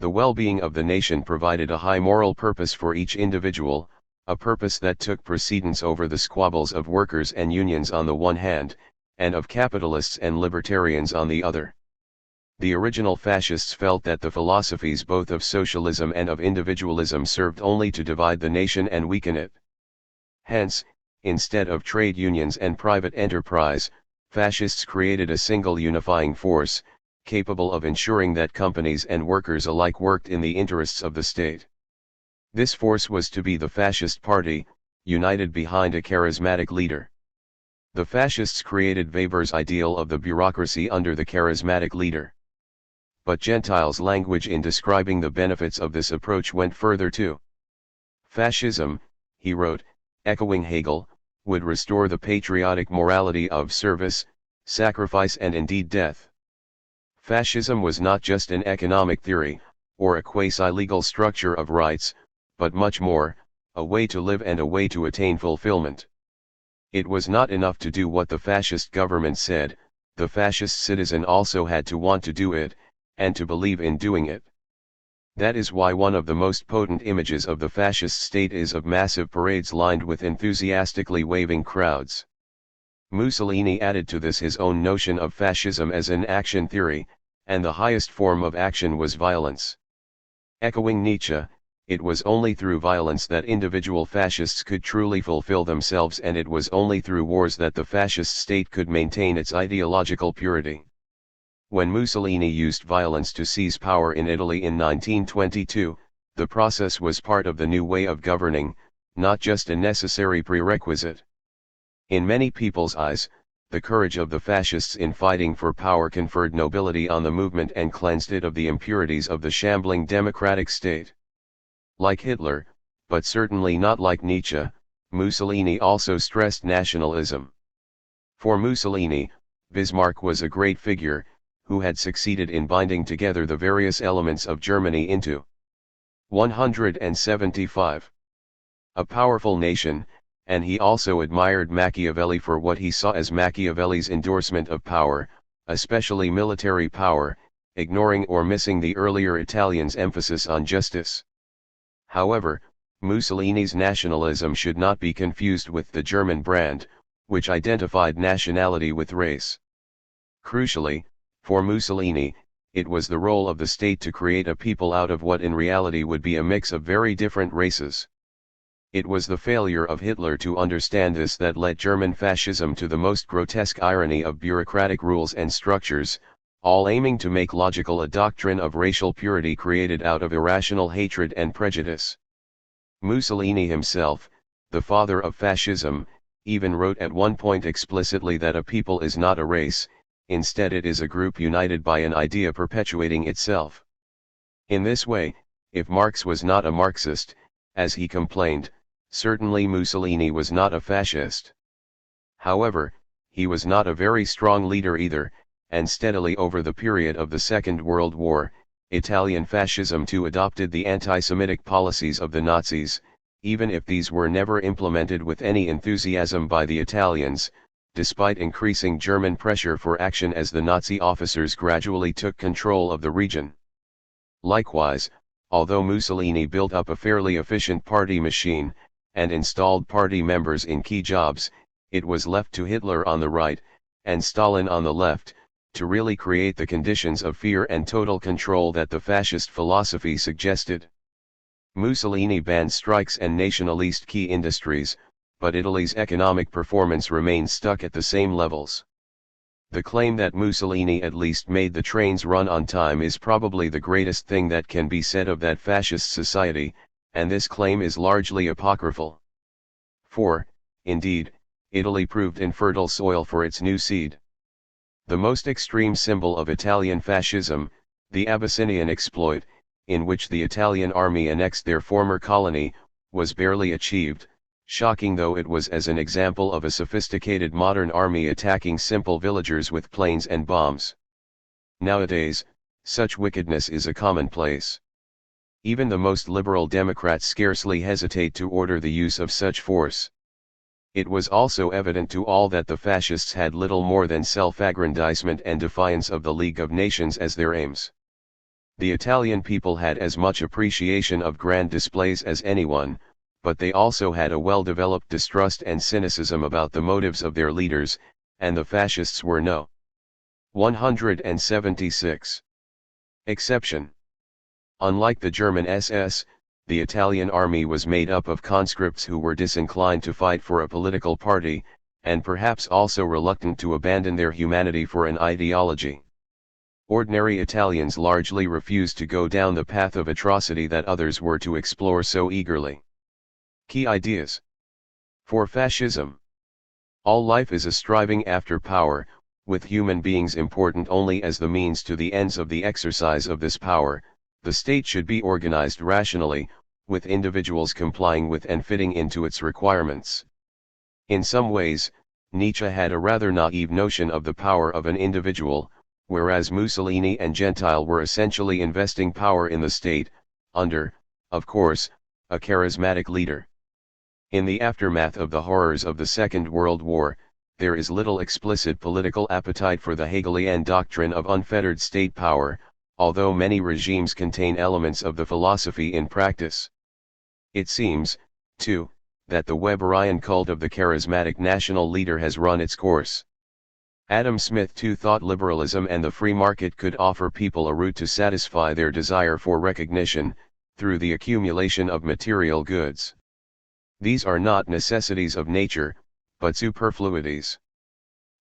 The well-being of the nation provided a high moral purpose for each individual, a purpose that took precedence over the squabbles of workers and unions on the one hand, and of capitalists and libertarians on the other. The original fascists felt that the philosophies both of socialism and of individualism served only to divide the nation and weaken it. Hence, instead of trade unions and private enterprise, fascists created a single unifying force, capable of ensuring that companies and workers alike worked in the interests of the state. This force was to be the Fascist Party, united behind a charismatic leader. The fascists created Weber's ideal of the bureaucracy under the charismatic leader. But Gentile's language in describing the benefits of this approach went further too. Fascism, he wrote, echoing Hegel, would restore the patriotic morality of service, sacrifice and indeed death. Fascism was not just an economic theory, or a quasi-legal structure of rights, but much more, a way to live and a way to attain fulfillment. It was not enough to do what the fascist government said, the fascist citizen also had to want to do it, and to believe in doing it. That is why one of the most potent images of the fascist state is of massive parades lined with enthusiastically waving crowds. Mussolini added to this his own notion of fascism as an action theory, and the highest form of action was violence. Echoing Nietzsche, it was only through violence that individual fascists could truly fulfill themselves, and it was only through wars that the fascist state could maintain its ideological purity. When Mussolini used violence to seize power in Italy in 1922, the process was part of the new way of governing, not just a necessary prerequisite. In many people's eyes, the courage of the fascists in fighting for power conferred nobility on the movement and cleansed it of the impurities of the shambling democratic state. Like Hitler, but certainly not like Nietzsche, Mussolini also stressed nationalism. For Mussolini, Bismarck was a great figure, who had succeeded in binding together the various elements of Germany into 175. A powerful nation, and he also admired Machiavelli for what he saw as Machiavelli's endorsement of power, especially military power, ignoring or missing the earlier Italians' emphasis on justice. However, Mussolini's nationalism should not be confused with the German brand, which identified nationality with race. Crucially, for Mussolini, it was the role of the state to create a people out of what in reality would be a mix of very different races. It was the failure of Hitler to understand this that led German fascism to the most grotesque irony of bureaucratic rules and structures, all aiming to make logical a doctrine of racial purity created out of irrational hatred and prejudice. Mussolini himself, the father of fascism, even wrote at one point explicitly that a people is not a race, instead it is a group united by an idea perpetuating itself. In this way, if Marx was not a Marxist, as he complained, certainly Mussolini was not a fascist. However, he was not a very strong leader either, and steadily over the period of the Second World War, Italian fascism too adopted the anti-Semitic policies of the Nazis, even if these were never implemented with any enthusiasm by the Italians, despite increasing German pressure for action as the Nazi officers gradually took control of the region. Likewise, although Mussolini built up a fairly efficient party machine, and installed party members in key jobs, it was left to Hitler on the right, and Stalin on the left, to really create the conditions of fear and total control that the fascist philosophy suggested. Mussolini banned strikes and nationalized key industries, but Italy's economic performance remained stuck at the same levels. The claim that Mussolini at least made the trains run on time is probably the greatest thing that can be said of that fascist society, and this claim is largely apocryphal. For, indeed, Italy proved infertile soil for its new seed. The most extreme symbol of Italian fascism, the Abyssinian exploit, in which the Italian army annexed their former colony, was barely achieved, shocking though it was as an example of a sophisticated modern army attacking simple villagers with planes and bombs. Nowadays, such wickedness is a commonplace. Even the most liberal Democrats scarcely hesitate to order the use of such force. It was also evident to all that the fascists had little more than self-aggrandizement and defiance of the League of Nations as their aims. The Italian people had as much appreciation of grand displays as anyone, but they also had a well-developed distrust and cynicism about the motives of their leaders, and the fascists were no 176 exception. Unlike the German SS, the Italian army was made up of conscripts who were disinclined to fight for a political party, and perhaps also reluctant to abandon their humanity for an ideology. Ordinary Italians largely refused to go down the path of atrocity that others were to explore so eagerly. Key ideas. For fascism, all life is a striving after power, with human beings important only as the means to the ends of the exercise of this power. The state should be organized rationally, with individuals complying with and fitting into its requirements. In some ways, Nietzsche had a rather naive notion of the power of an individual, whereas Mussolini and Gentile were essentially investing power in the state, under, of course, a charismatic leader. In the aftermath of the horrors of the Second World War, there is little explicit political appetite for the Hegelian doctrine of unfettered state power, although many regimes contain elements of the philosophy in practice. It seems, too, that the Weberian cult of the charismatic national leader has run its course. Adam Smith too thought liberalism and the free market could offer people a route to satisfy their desire for recognition, through the accumulation of material goods. These are not necessities of nature, but superfluities.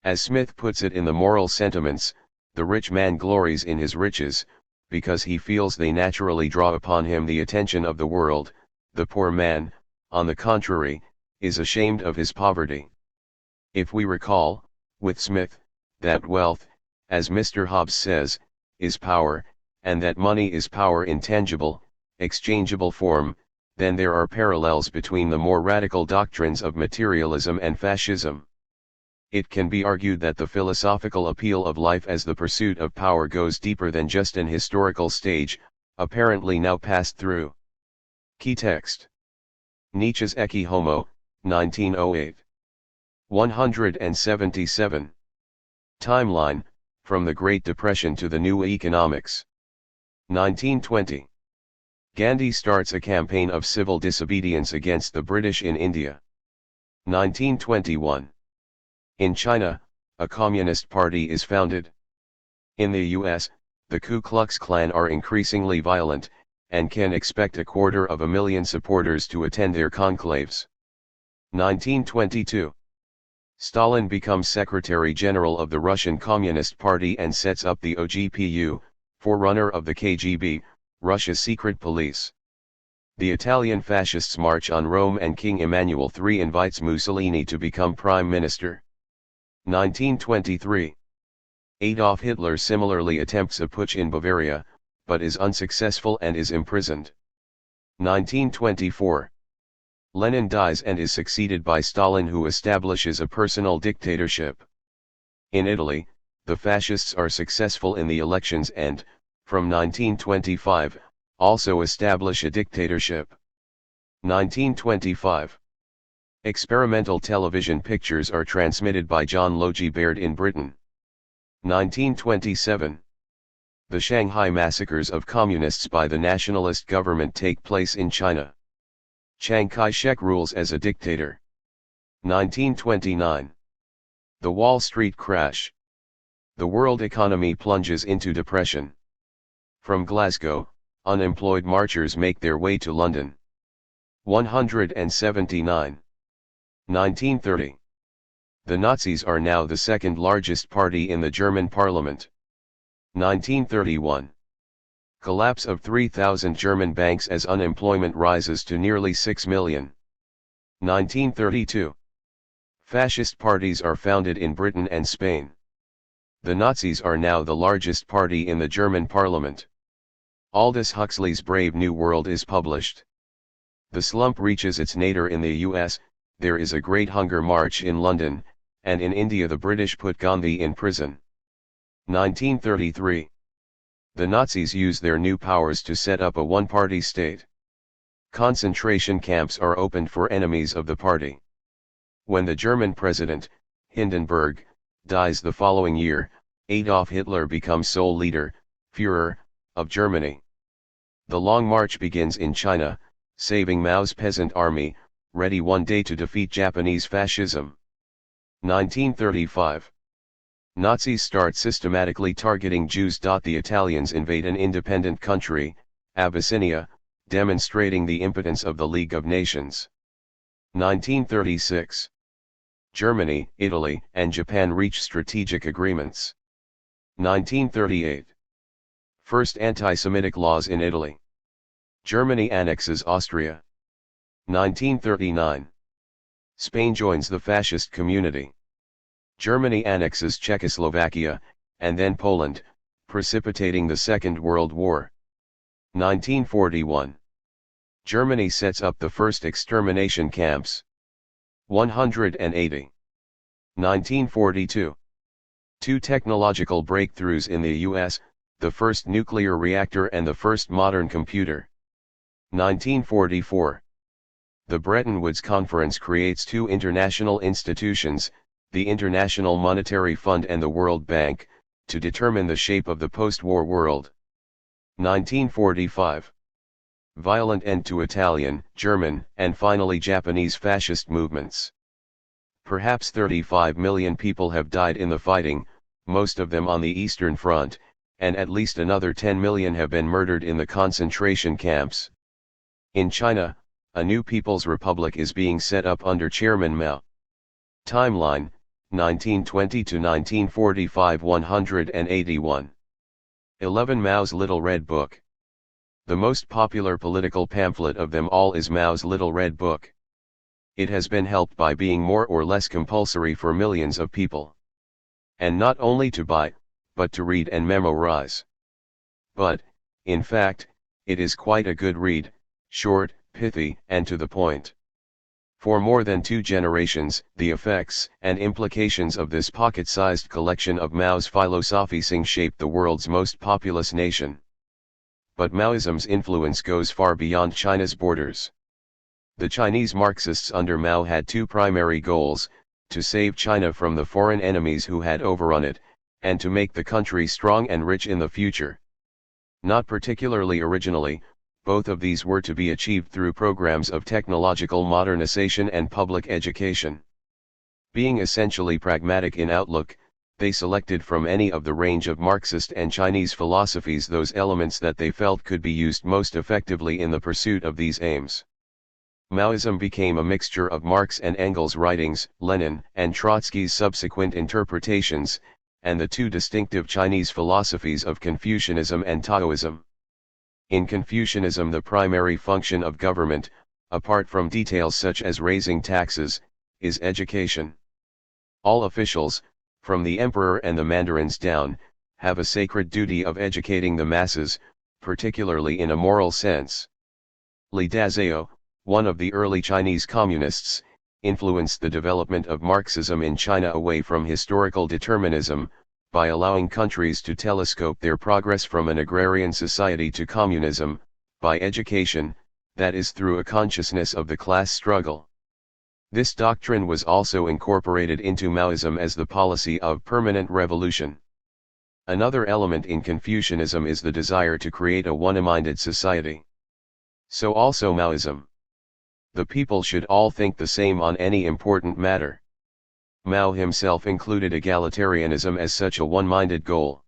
As Smith puts it in the Moral Sentiments, the rich man glories in his riches, because he feels they naturally draw upon him the attention of the world. The poor man, on the contrary, is ashamed of his poverty. If we recall, with Smith, that wealth, as Mr. Hobbes says, is power, and that money is power in tangible, exchangeable form, then there are parallels between the more radical doctrines of materialism and fascism. It can be argued that the philosophical appeal of life as the pursuit of power goes deeper than just an historical stage, apparently now passed through. Key text. Nietzsche's Ecce Homo, 1908. 177. Timeline, from the Great Depression to the New Economics. 1920. Gandhi starts a campaign of civil disobedience against the British in India. 1921. In China, a communist party is founded. In the US, the Ku Klux Klan are increasingly violent, and can expect 250,000 supporters to attend their conclaves. 1922. Stalin becomes Secretary General of the Russian Communist Party and sets up the OGPU, forerunner of the KGB, Russia's secret police. The Italian fascists march on Rome and King Emmanuel III invites Mussolini to become prime minister. 1923. Adolf Hitler similarly attempts a putsch in Bavaria, but is unsuccessful and is imprisoned. 1924. Lenin dies and is succeeded by Stalin, who establishes a personal dictatorship. In Italy, the fascists are successful in the elections and, from 1925, also establish a dictatorship. 1925. Experimental television pictures are transmitted by John Logie Baird in Britain. 1927. The Shanghai massacres of communists by the nationalist government take place in China. Chiang Kai-shek rules as a dictator. 1929. The Wall Street crash. The world economy plunges into depression. From Glasgow, unemployed marchers make their way to London. 179. 1930. The Nazis are now the second largest party in the German parliament. 1931. Collapse of 3,000 German banks as unemployment rises to nearly 6 million. 1932. Fascist parties are founded in Britain and Spain. The Nazis are now the largest party in the German parliament. Aldous Huxley's Brave New World is published. The slump reaches its nadir in the US, there is a great hunger march in London, and in India the British put Gandhi in prison. 1933. The Nazis use their new powers to set up a one-party state. Concentration camps are opened for enemies of the party. When the German president, Hindenburg, dies the following year, Adolf Hitler becomes sole leader, Führer, of Germany. The Long March begins in China, saving Mao's peasant army, ready one day to defeat Japanese fascism. 1935. Nazis start systematically targeting Jews. The Italians invade an independent country, Abyssinia, demonstrating the impotence of the League of Nations. 1936. Germany, Italy, and Japan reach strategic agreements. 1938. First anti-Semitic laws in Italy. Germany annexes Austria. 1939. Spain joins the fascist community. Germany annexes Czechoslovakia, and then Poland, precipitating the Second World War. 1941. Germany sets up the first extermination camps. 180. 1942. Two technological breakthroughs in the US, the first nuclear reactor and the first modern computer. 1944. The Bretton Woods Conference creates two international institutions, the International Monetary Fund and the World Bank, to determine the shape of the post-war world. 1945. Violent end to Italian, German, and finally Japanese fascist movements. Perhaps 35 million people have died in the fighting, most of them on the Eastern Front, and at least another 10 million have been murdered in the concentration camps. In China, a new People's Republic is being set up under Chairman Mao. Timeline, 1920 to 1945. 181. 11. Mao's Little Red Book. The most popular political pamphlet of them all is Mao's Little Red Book. It has been helped by being more or less compulsory for millions of people. And not only to buy, but to read and memorize. But, in fact, it is quite a good read, short, pithy, and to the point. For more than 2 generations, the effects and implications of this pocket-sized collection of Mao's philosophies shaped the world's most populous nation. But Maoism's influence goes far beyond China's borders. The Chinese Marxists under Mao had 2 primary goals: to save China from the foreign enemies who had overrun it, and to make the country strong and rich in the future. Not particularly originally, both of these were to be achieved through programs of technological modernization and public education. Being essentially pragmatic in outlook, they selected from any of the range of Marxist and Chinese philosophies those elements that they felt could be used most effectively in the pursuit of these aims. Maoism became a mixture of Marx and Engels' writings, Lenin and Trotsky's subsequent interpretations, and the two distinctive Chinese philosophies of Confucianism and Taoism. In Confucianism, the primary function of government, apart from details such as raising taxes, is education. All officials, from the emperor and the mandarins down, have a sacred duty of educating the masses, particularly in a moral sense. Li Dazhao, one of the early Chinese communists, influenced the development of Marxism in China away from historical determinism, by allowing countries to telescope their progress from an agrarian society to communism, by education, that is through a consciousness of the class struggle. This doctrine was also incorporated into Maoism as the policy of permanent revolution. Another element in Confucianism is the desire to create a one-minded society. So also Maoism. The people should all think the same on any important matter. Mao himself included egalitarianism as such a one-minded goal.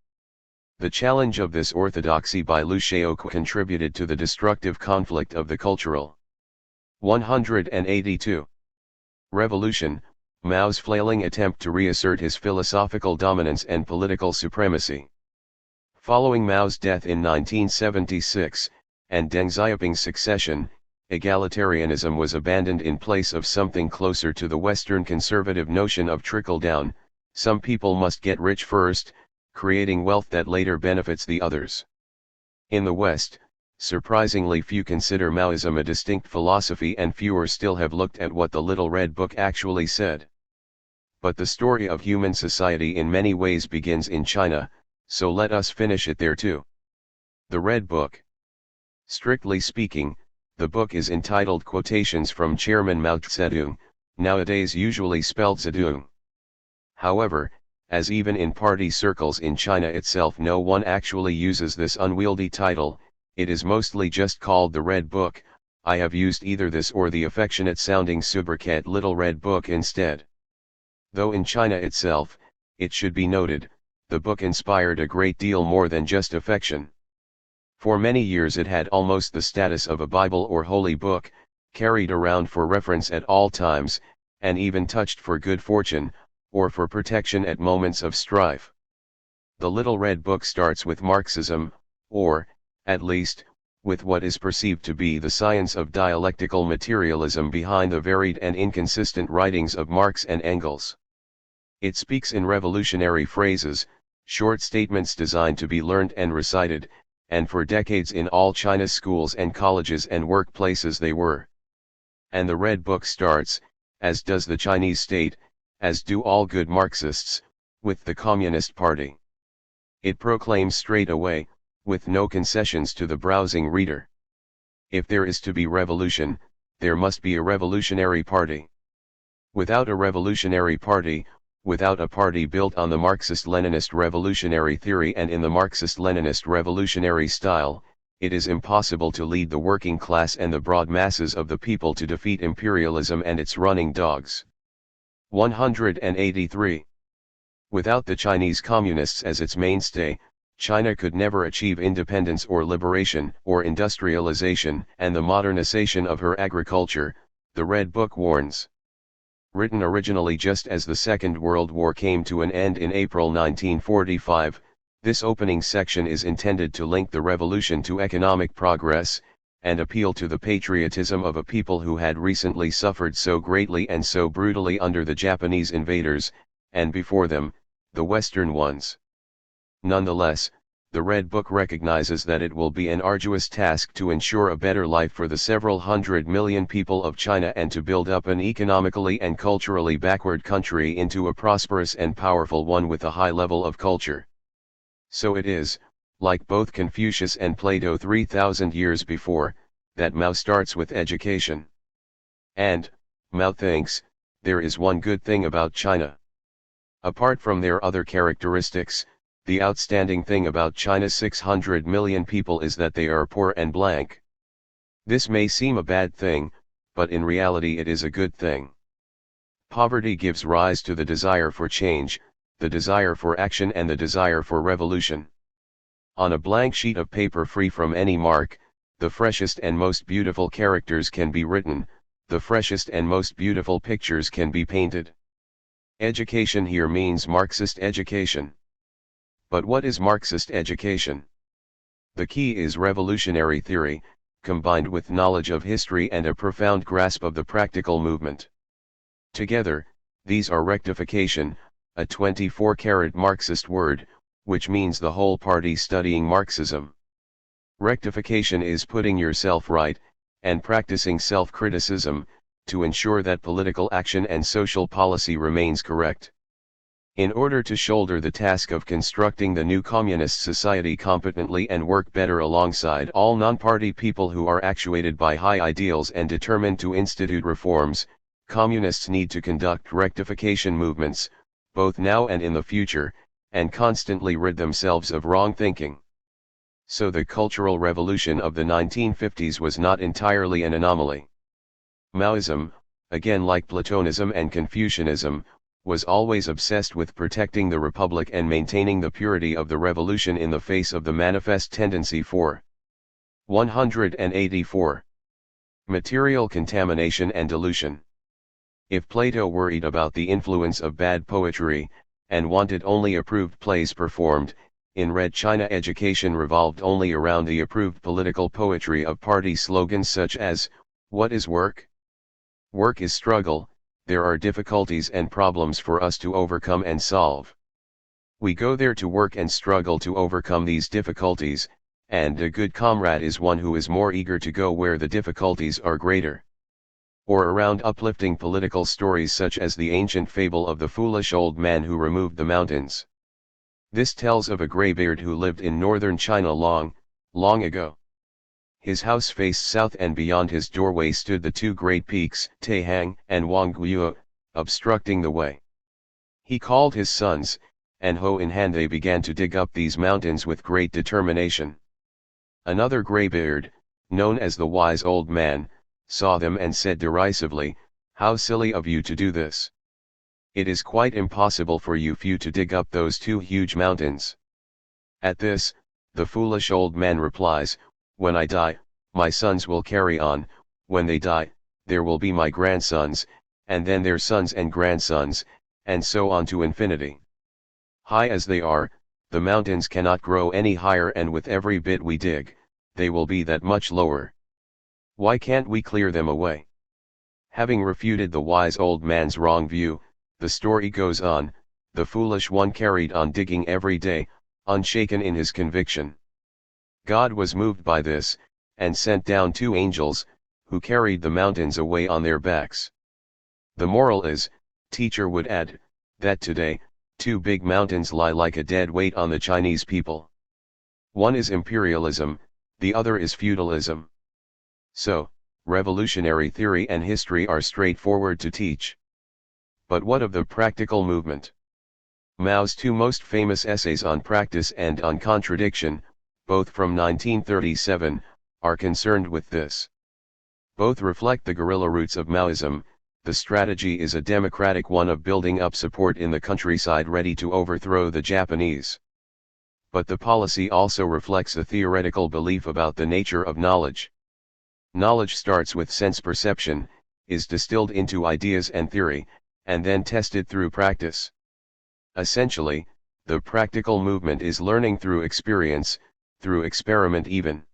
The challenge of this orthodoxy by Liu Shaoqi contributed to the destructive conflict of the cultural. 182. Revolution, Mao's flailing attempt to reassert his philosophical dominance and political supremacy. Following Mao's death in 1976, and Deng Xiaoping's succession, egalitarianism was abandoned in place of something closer to the Western conservative notion of trickle-down, some people must get rich first, creating wealth that later benefits the others. In the West, surprisingly few consider Maoism a distinct philosophy and fewer still have looked at what the Little Red Book actually said. But the story of human society in many ways begins in China, so let us finish it there too. The Red Book. Strictly speaking, the book is entitled Quotations from Chairman Mao Zedong, nowadays usually spelled Zedong. However, as even in party circles in China itself no one actually uses this unwieldy title, it is mostly just called the Red Book. I have used either this or the affectionate-sounding sobriquet Little Red Book instead. Though in China itself, it should be noted, the book inspired a great deal more than just affection. For many years it had almost the status of a Bible or holy book, carried around for reference at all times, and even touched for good fortune, or for protection at moments of strife. The Little Red Book starts with Marxism, or, at least, with what is perceived to be the science of dialectical materialism behind the varied and inconsistent writings of Marx and Engels. It speaks in revolutionary phrases, short statements designed to be learned and recited, and for decades in all China's schools and colleges and workplaces they were. And the Red Book starts, as does the Chinese state, as do all good Marxists, with the Communist Party. It proclaims straight away, with no concessions to the browsing reader. If there is to be revolution, there must be a revolutionary party. Without a revolutionary party, without a party built on the Marxist-Leninist revolutionary theory and in the Marxist-Leninist revolutionary style, it is impossible to lead the working class and the broad masses of the people to defeat imperialism and its running dogs. 183. Without the Chinese Communists as its mainstay, China could never achieve independence or liberation or industrialization and the modernization of her agriculture, the Red Book warns. Written originally just as the Second World War came to an end in April 1945, this opening section is intended to link the revolution to economic progress, and appeal to the patriotism of a people who had recently suffered so greatly and so brutally under the Japanese invaders, and before them, the Western ones. Nonetheless, the Red Book recognizes that it will be an arduous task to ensure a better life for the several 100 million people of China and to build up an economically and culturally backward country into a prosperous and powerful one with a high level of culture. So it is, like both Confucius and Plato 3,000 years before, that Mao starts with education. And, Mao thinks, there is one good thing about China. Apart from their other characteristics, the outstanding thing about China's 600 million people is that they are poor and blank. This may seem a bad thing, but in reality it is a good thing. Poverty gives rise to the desire for change, the desire for action and the desire for revolution. On a blank sheet of paper free from any mark, the freshest and most beautiful characters can be written, the freshest and most beautiful pictures can be painted. Education here means Marxist education. But what is Marxist education? The key is revolutionary theory, combined with knowledge of history and a profound grasp of the practical movement. Together, these are rectification, a 24-karat Marxist word, which means the whole party studying Marxism. Rectification is putting yourself right, and practicing self-criticism, to ensure that political action and social policy remains correct. In order to shoulder the task of constructing the new communist society competently and work better alongside all non-party people who are actuated by high ideals and determined to institute reforms, communists need to conduct rectification movements, both now and in the future, and constantly rid themselves of wrong thinking. So the Cultural Revolution of the 1950s was not entirely an anomaly. Maoism, again like Platonism and Confucianism, was always obsessed with protecting the republic and maintaining the purity of the revolution in the face of the manifest tendency for 184. Material contamination and dilution. If Plato worried about the influence of bad poetry, and wanted only approved plays performed, in Red China education revolved only around the approved political poetry of party slogans such as, "What is work? Work is struggle, there are difficulties and problems for us to overcome and solve. We go there to work and struggle to overcome these difficulties, and a good comrade is one who is more eager to go where the difficulties are greater." Or around uplifting political stories such as the ancient fable of the foolish old man who removed the mountains. This tells of a graybeard who lived in northern China long, long ago. His house faced south and beyond his doorway stood the two great peaks, Taihang and Wangguo, obstructing the way. He called his sons, and hoe in hand they began to dig up these mountains with great determination. Another graybeard, known as the wise old man, saw them and said derisively, "How silly of you to do this! It is quite impossible for you few to dig up those two huge mountains." At this, the foolish old man replies, "When I die, my sons will carry on, when they die, there will be my grandsons, and then their sons and grandsons, and so on to infinity. High as they are, the mountains cannot grow any higher, and with every bit we dig, they will be that much lower. Why can't we clear them away?" Having refuted the wise old man's wrong view, the story goes on, the foolish one carried on digging every day, unshaken in his conviction. God was moved by this, and sent down two angels, who carried the mountains away on their backs. The moral is, teacher would add, that today, two big mountains lie like a dead weight on the Chinese people. One is imperialism, the other is feudalism. So, revolutionary theory and history are straightforward to teach. But what of the practical movement? Mao's two most famous essays on practice and on contradiction, both from 1937, are concerned with this. Both reflect the guerrilla roots of Maoism. The strategy is a democratic one of building up support in the countryside ready to overthrow the Japanese. But the policy also reflects a theoretical belief about the nature of knowledge. Knowledge starts with sense perception, is distilled into ideas and theory, and then tested through practice. Essentially, the practical movement is learning through experience, through experiment even.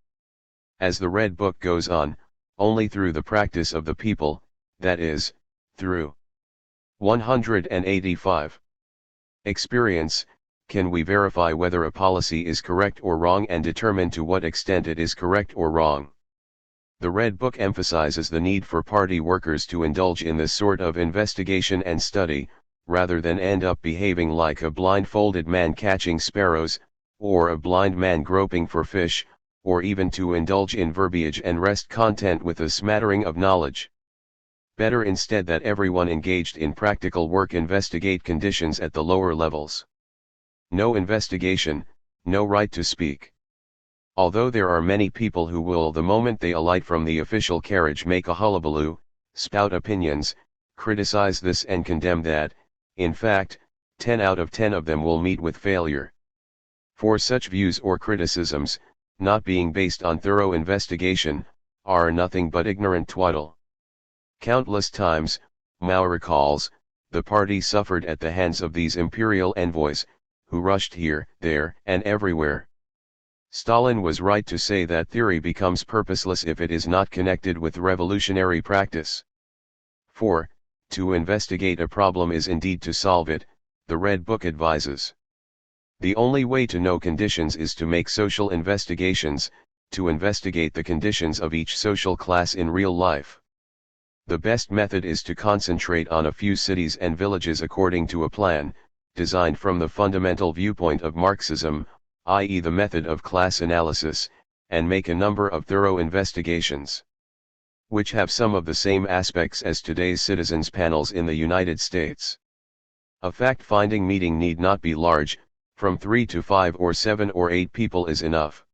As the Red Book goes on, only through the practice of the people, that is, through 185. Experience, can we verify whether a policy is correct or wrong and determine to what extent it is correct or wrong. The Red Book emphasizes the need for party workers to indulge in this sort of investigation and study, rather than end up behaving like a blindfolded man catching sparrows, or a blind man groping for fish, or even to indulge in verbiage and rest content with a smattering of knowledge. Better instead that everyone engaged in practical work investigate conditions at the lower levels. No investigation, no right to speak. Although there are many people who will the moment they alight from the official carriage make a hullabaloo, spout opinions, criticize this and condemn that, in fact, 10 out of 10 of them will meet with failure. For such views or criticisms, not being based on thorough investigation, are nothing but ignorant twaddle. Countless times, Mao recalls, the party suffered at the hands of these imperial envoys, who rushed here, there, and everywhere. Stalin was right to say that theory becomes purposeless if it is not connected with revolutionary practice. For, to investigate a problem is indeed to solve it, the Red Book advises. The only way to know conditions is to make social investigations, to investigate the conditions of each social class in real life. The best method is to concentrate on a few cities and villages according to a plan, designed from the fundamental viewpoint of Marxism, i.e. the method of class analysis, and make a number of thorough investigations, which have some of the same aspects as today's citizens' panels in the United States. A fact-finding meeting need not be large, from 3 to 5 or 7 or 8 people is enough.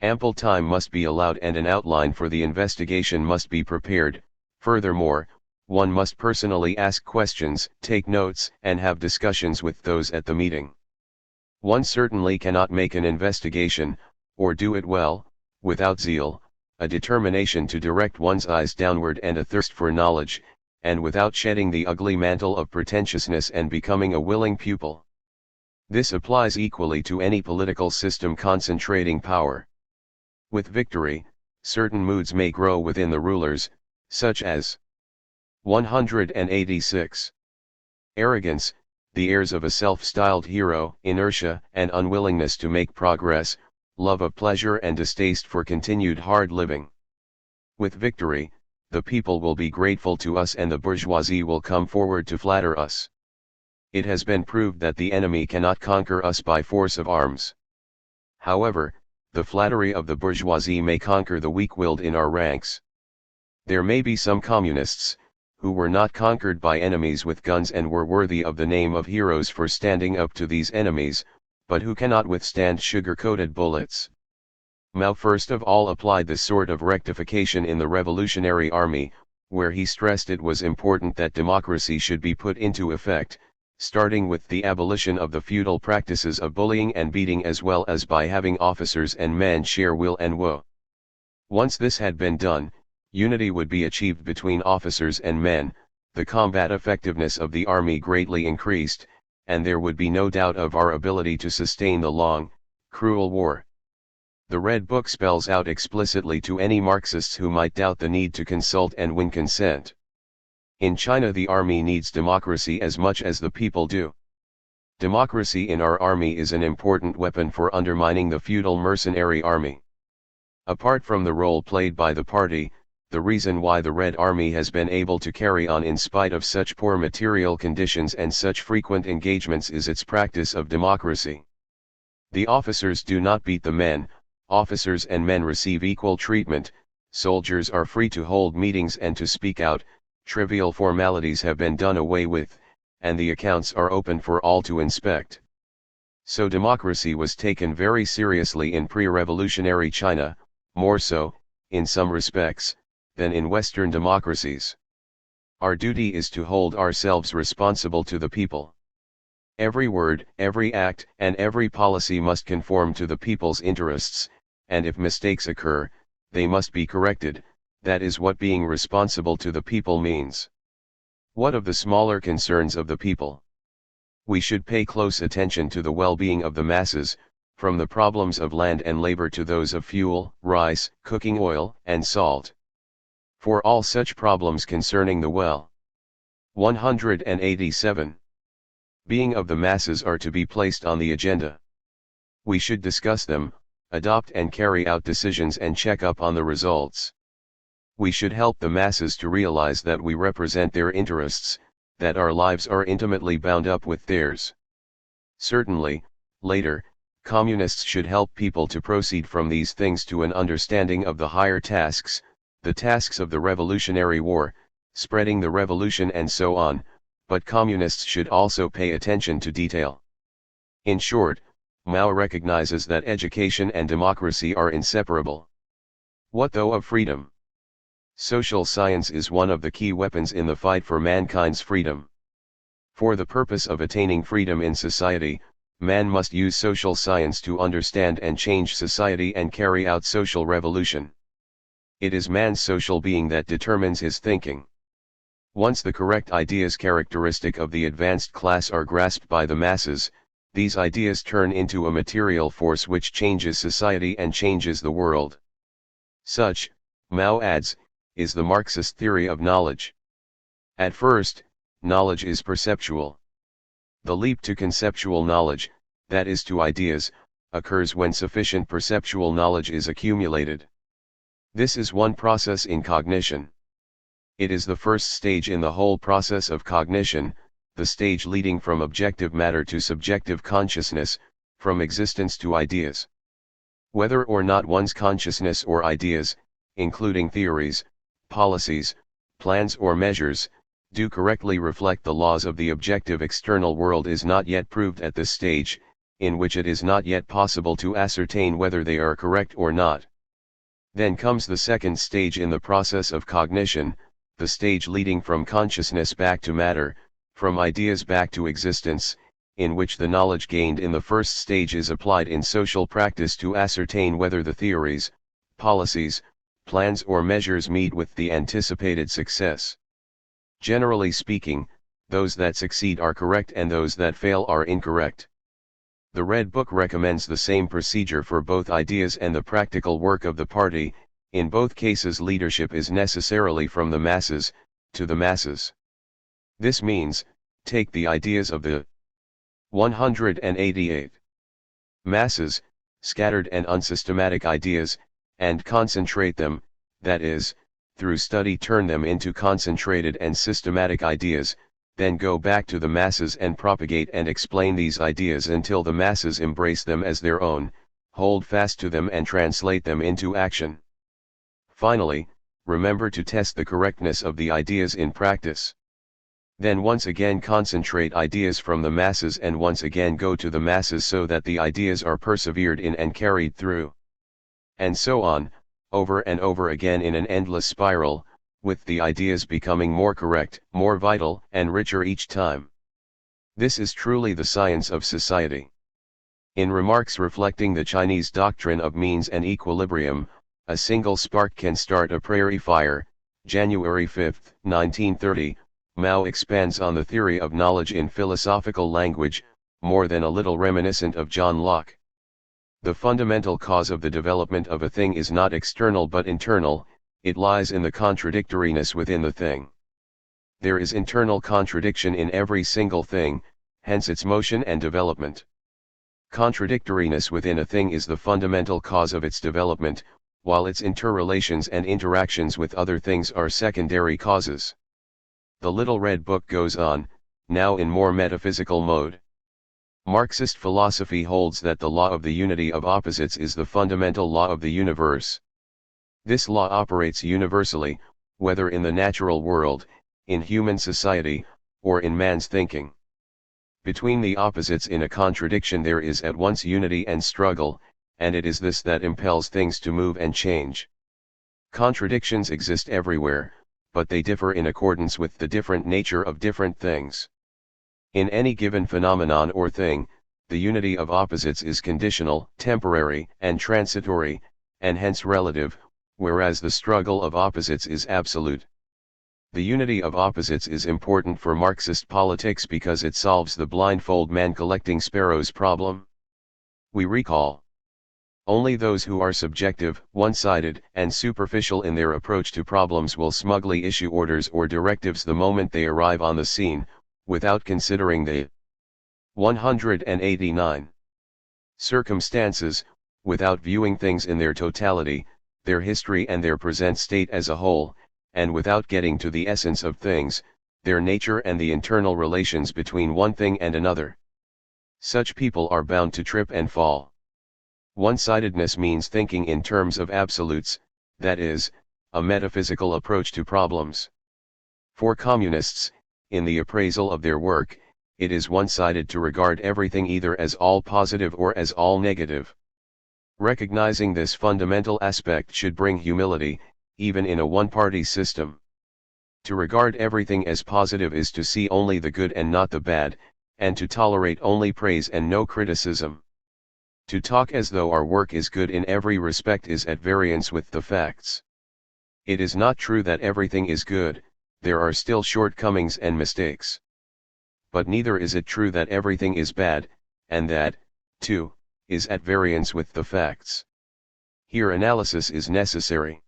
Ample time must be allowed and an outline for the investigation must be prepared. Furthermore, one must personally ask questions, take notes, and have discussions with those at the meeting. One certainly cannot make an investigation, or do it well, without zeal, a determination to direct one's eyes downward and a thirst for knowledge, and without shedding the ugly mantle of pretentiousness and becoming a willing pupil. This applies equally to any political system concentrating power. With victory, certain moods may grow within the rulers, such as 186. Arrogance, the airs of a self-styled hero, inertia and unwillingness to make progress, love of pleasure and distaste for continued hard living. With victory, the people will be grateful to us and the bourgeoisie will come forward to flatter us. It has been proved that the enemy cannot conquer us by force of arms. However, the flattery of the bourgeoisie may conquer the weak-willed in our ranks. There may be some communists, who were not conquered by enemies with guns and were worthy of the name of heroes for standing up to these enemies, but who cannot withstand sugar-coated bullets. Mao first of all applied this sort of rectification in the Revolutionary Army, where he stressed it was important that democracy should be put into effect, starting with the abolition of the feudal practices of bullying and beating as well as by having officers and men share will and woe. Once this had been done, unity would be achieved between officers and men, the combat effectiveness of the army greatly increased, and there would be no doubt of our ability to sustain the long, cruel war. The Red Book spells out explicitly to any Marxists who might doubt the need to consult and win consent. In China the army needs democracy as much as the people do. Democracy in our army is an important weapon for undermining the feudal mercenary army. Apart from the role played by the party, the reason why the Red Army has been able to carry on in spite of such poor material conditions and such frequent engagements is its practice of democracy. The officers do not beat the men, officers and men receive equal treatment, soldiers are free to hold meetings and to speak out, trivial formalities have been done away with, and the accounts are open for all to inspect. So democracy was taken very seriously in pre-revolutionary China, more so, in some respects, than in Western democracies. Our duty is to hold ourselves responsible to the people. Every word, every act, and every policy must conform to the people's interests, and if mistakes occur, they must be corrected. That is what being responsible to the people means. What of the smaller concerns of the people? We should pay close attention to the well-being of the masses, from the problems of land and labor to those of fuel, rice, cooking oil, and salt. For all such problems concerning the 187. Being of the masses are to be placed on the agenda. We should discuss them, adopt and carry out decisions and check up on the results. We should help the masses to realize that we represent their interests, that our lives are intimately bound up with theirs. Certainly, later, communists should help people to proceed from these things to an understanding of the higher tasks, the tasks of the Revolutionary War, spreading the revolution and so on, but communists should also pay attention to detail. In short, Mao recognizes that education and democracy are inseparable. What though of freedom? Social science is one of the key weapons in the fight for mankind's freedom. For the purpose of attaining freedom in society, man must use social science to understand and change society and carry out social revolution. It is man's social being that determines his thinking. Once the correct ideas characteristic of the advanced class are grasped by the masses, these ideas turn into a material force which changes society and changes the world. Such, Mao adds, is the Marxist theory of knowledge. At first, knowledge is perceptual. The leap to conceptual knowledge, that is to ideas, occurs when sufficient perceptual knowledge is accumulated. This is one process in cognition. It is the first stage in the whole process of cognition, the stage leading from objective matter to subjective consciousness, from existence to ideas. Whether or not one's consciousness or ideas, including theories, policies, plans or measures, do correctly reflect the laws of the objective external world is not yet proved at this stage, in which it is not yet possible to ascertain whether they are correct or not. Then comes the second stage in the process of cognition, the stage leading from consciousness back to matter, from ideas back to existence, in which the knowledge gained in the first stage is applied in social practice to ascertain whether the theories, policies, plans or measures meet with the anticipated success. Generally speaking, those that succeed are correct and those that fail are incorrect. The Red Book recommends the same procedure for both ideas and the practical work of the party. In both cases leadership is necessarily from the masses, to the masses. This means, take the ideas of the 188 masses, scattered and unsystematic ideas, and concentrate them, that is, through study turn them into concentrated and systematic ideas, then go back to the masses and propagate and explain these ideas until the masses embrace them as their own, hold fast to them and translate them into action. Finally, remember to test the correctness of the ideas in practice. Then once again concentrate ideas from the masses and once again go to the masses so that the ideas are persevered in and carried through. And so on, over and over again in an endless spiral, with the ideas becoming more correct, more vital, and richer each time. This is truly the science of society. In remarks reflecting the Chinese doctrine of means and equilibrium, a single spark can start a prairie fire, January 5, 1930, Mao expands on the theory of knowledge in philosophical language, more than a little reminiscent of John Locke. The fundamental cause of the development of a thing is not external but internal, it lies in the contradictoriness within the thing. There is internal contradiction in every single thing, hence its motion and development. Contradictoriness within a thing is the fundamental cause of its development, while its interrelations and interactions with other things are secondary causes. The Little Red Book goes on, now in more metaphysical mode. Marxist philosophy holds that the law of the unity of opposites is the fundamental law of the universe. This law operates universally, whether in the natural world, in human society, or in man's thinking. Between the opposites in a contradiction there is at once unity and struggle, and it is this that impels things to move and change. Contradictions exist everywhere, but they differ in accordance with the different nature of different things. In any given phenomenon or thing, the unity of opposites is conditional, temporary, and transitory, and hence relative, whereas the struggle of opposites is absolute. The unity of opposites is important for Marxist politics because it solves the blindfold man collecting sparrows problem. We recall, only those who are subjective, one-sided, and superficial in their approach to problems will smugly issue orders or directives the moment they arrive on the scene, without considering the 189 circumstances, without viewing things in their totality, their history and their present state as a whole, and without getting to the essence of things, their nature and the internal relations between one thing and another. Such people are bound to trip and fall. One-sidedness means thinking in terms of absolutes, that is, a metaphysical approach to problems. For communists, in the appraisal of their work, it is one-sided to regard everything either as all positive or as all negative. Recognizing this fundamental aspect should bring humility, even in a one-party system. To regard everything as positive is to see only the good and not the bad, and to tolerate only praise and no criticism. To talk as though our work is good in every respect is at variance with the facts. It is not true that everything is good, there are still shortcomings and mistakes. But neither is it true that everything is bad, and that, too, is at variance with the facts. Here analysis is necessary.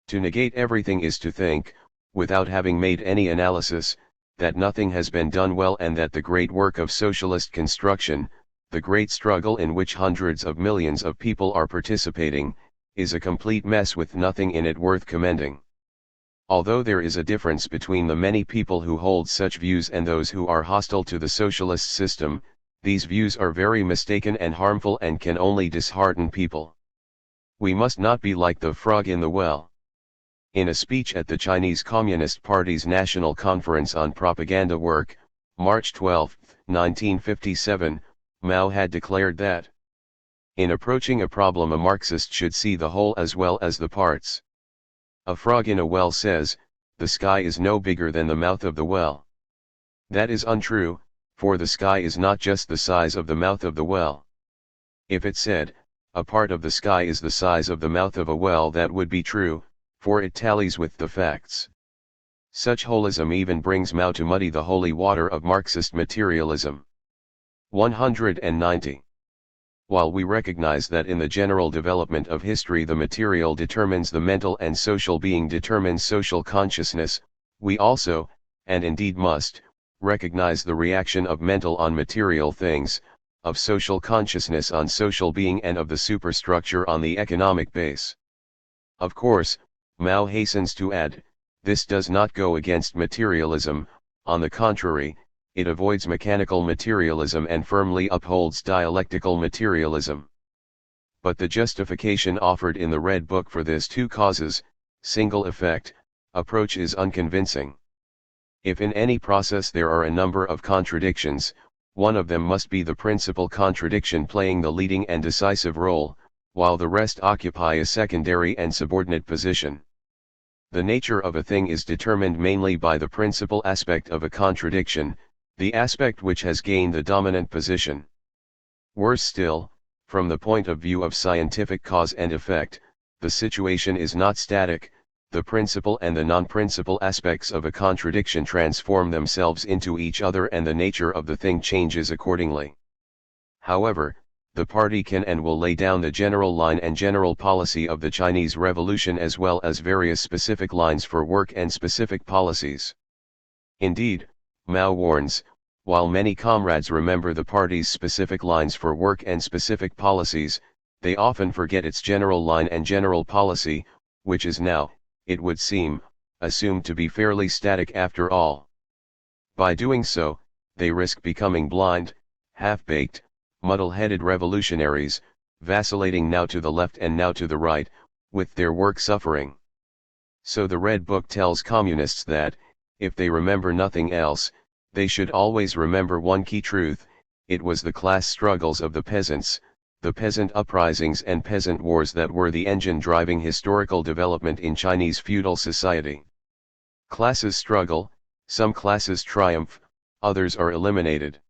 To negate everything is to think, without having made any analysis, that nothing has been done well and that the great work of socialist construction, the great struggle in which hundreds of millions of people are participating, is a complete mess with nothing in it worth commending. Although there is a difference between the many people who hold such views and those who are hostile to the socialist system, these views are very mistaken and harmful and can only dishearten people. We must not be like the frog in the well. In a speech at the Chinese Communist Party's National Conference on Propaganda Work, March 12, 1957, Mao had declared that, in approaching a problem a Marxist should see the whole as well as the parts. A frog in a well says, the sky is no bigger than the mouth of the well. That is untrue, for the sky is not just the size of the mouth of the well. If it said, a part of the sky is the size of the mouth of a well, that would be true, for it tallies with the facts. Such holism even brings Mao to muddy the holy water of Marxist materialism. 190. While we recognize that in the general development of history the material determines the mental and social being determines social consciousness, we also, and indeed must, recognize the reaction of mental on material things, of social consciousness on social being, and of the superstructure on the economic base. Of course, Mao hastens to add, this does not go against materialism, on the contrary, it avoids mechanical materialism and firmly upholds dialectical materialism. But the justification offered in the Red Book for this two causes, single effect, approach is unconvincing. If in any process there are a number of contradictions, one of them must be the principal contradiction playing the leading and decisive role, while the rest occupy a secondary and subordinate position. The nature of a thing is determined mainly by the principal aspect of a contradiction, the aspect which has gained the dominant position. Worse still, from the point of view of scientific cause and effect, the situation is not static, the principal and the non-principal aspects of a contradiction transform themselves into each other and the nature of the thing changes accordingly. However, the party can and will lay down the general line and general policy of the Chinese Revolution as well as various specific lines for work and specific policies. Indeed, Mao warns, while many comrades remember the party's specific lines for work and specific policies, they often forget its general line and general policy, which is now, it would seem, assumed to be fairly static after all. By doing so, they risk becoming blind, half-baked, muddle-headed revolutionaries, vacillating now to the left and now to the right, with their work suffering. So the Red Book tells communists that, if they remember nothing else, they should always remember one key truth: it was the class struggles of the peasants, the peasant uprisings and peasant wars that were the engine driving historical development in Chinese feudal society. Classes struggle, some classes triumph, others are eliminated.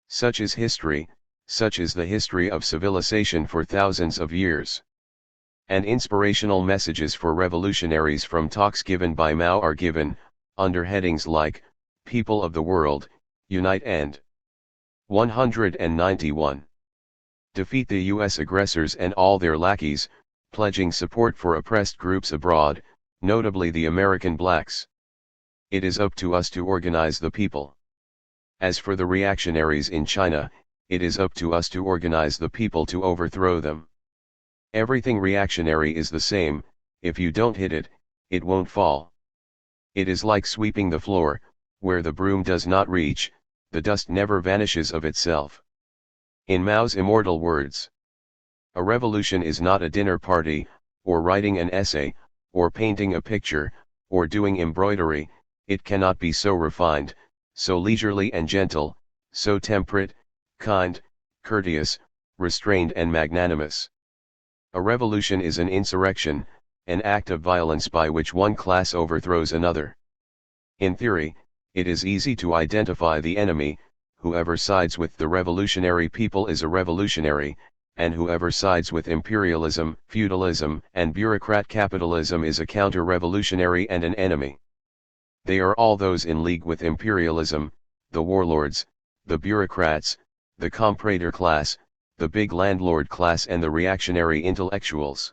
Such is history, such is the history of civilization for thousands of years. And inspirational messages for revolutionaries from talks given by Mao are given, under headings like, People of the World, Unite and 191. Defeat the U.S. aggressors and all their lackeys, pledging support for oppressed groups abroad, notably the American blacks. It is up to us to organize the people. As for the reactionaries in China, it is up to us to organize the people to overthrow them. Everything reactionary is the same: if you don't hit it, it won't fall. It is like sweeping the floor, where the broom does not reach, the dust never vanishes of itself. In Mao's immortal words, a revolution is not a dinner party, or writing an essay, or painting a picture, or doing embroidery. It cannot be so refined, so leisurely and gentle, so temperate, kind, courteous, restrained and magnanimous. A revolution is an insurrection, an act of violence by which one class overthrows another. In theory, it is easy to identify the enemy. Whoever sides with the revolutionary people is a revolutionary, and whoever sides with imperialism, feudalism, and bureaucrat capitalism is a counter-revolutionary and an enemy. They are all those in league with imperialism, the warlords, the bureaucrats, the comprador class, the big landlord class and the reactionary intellectuals.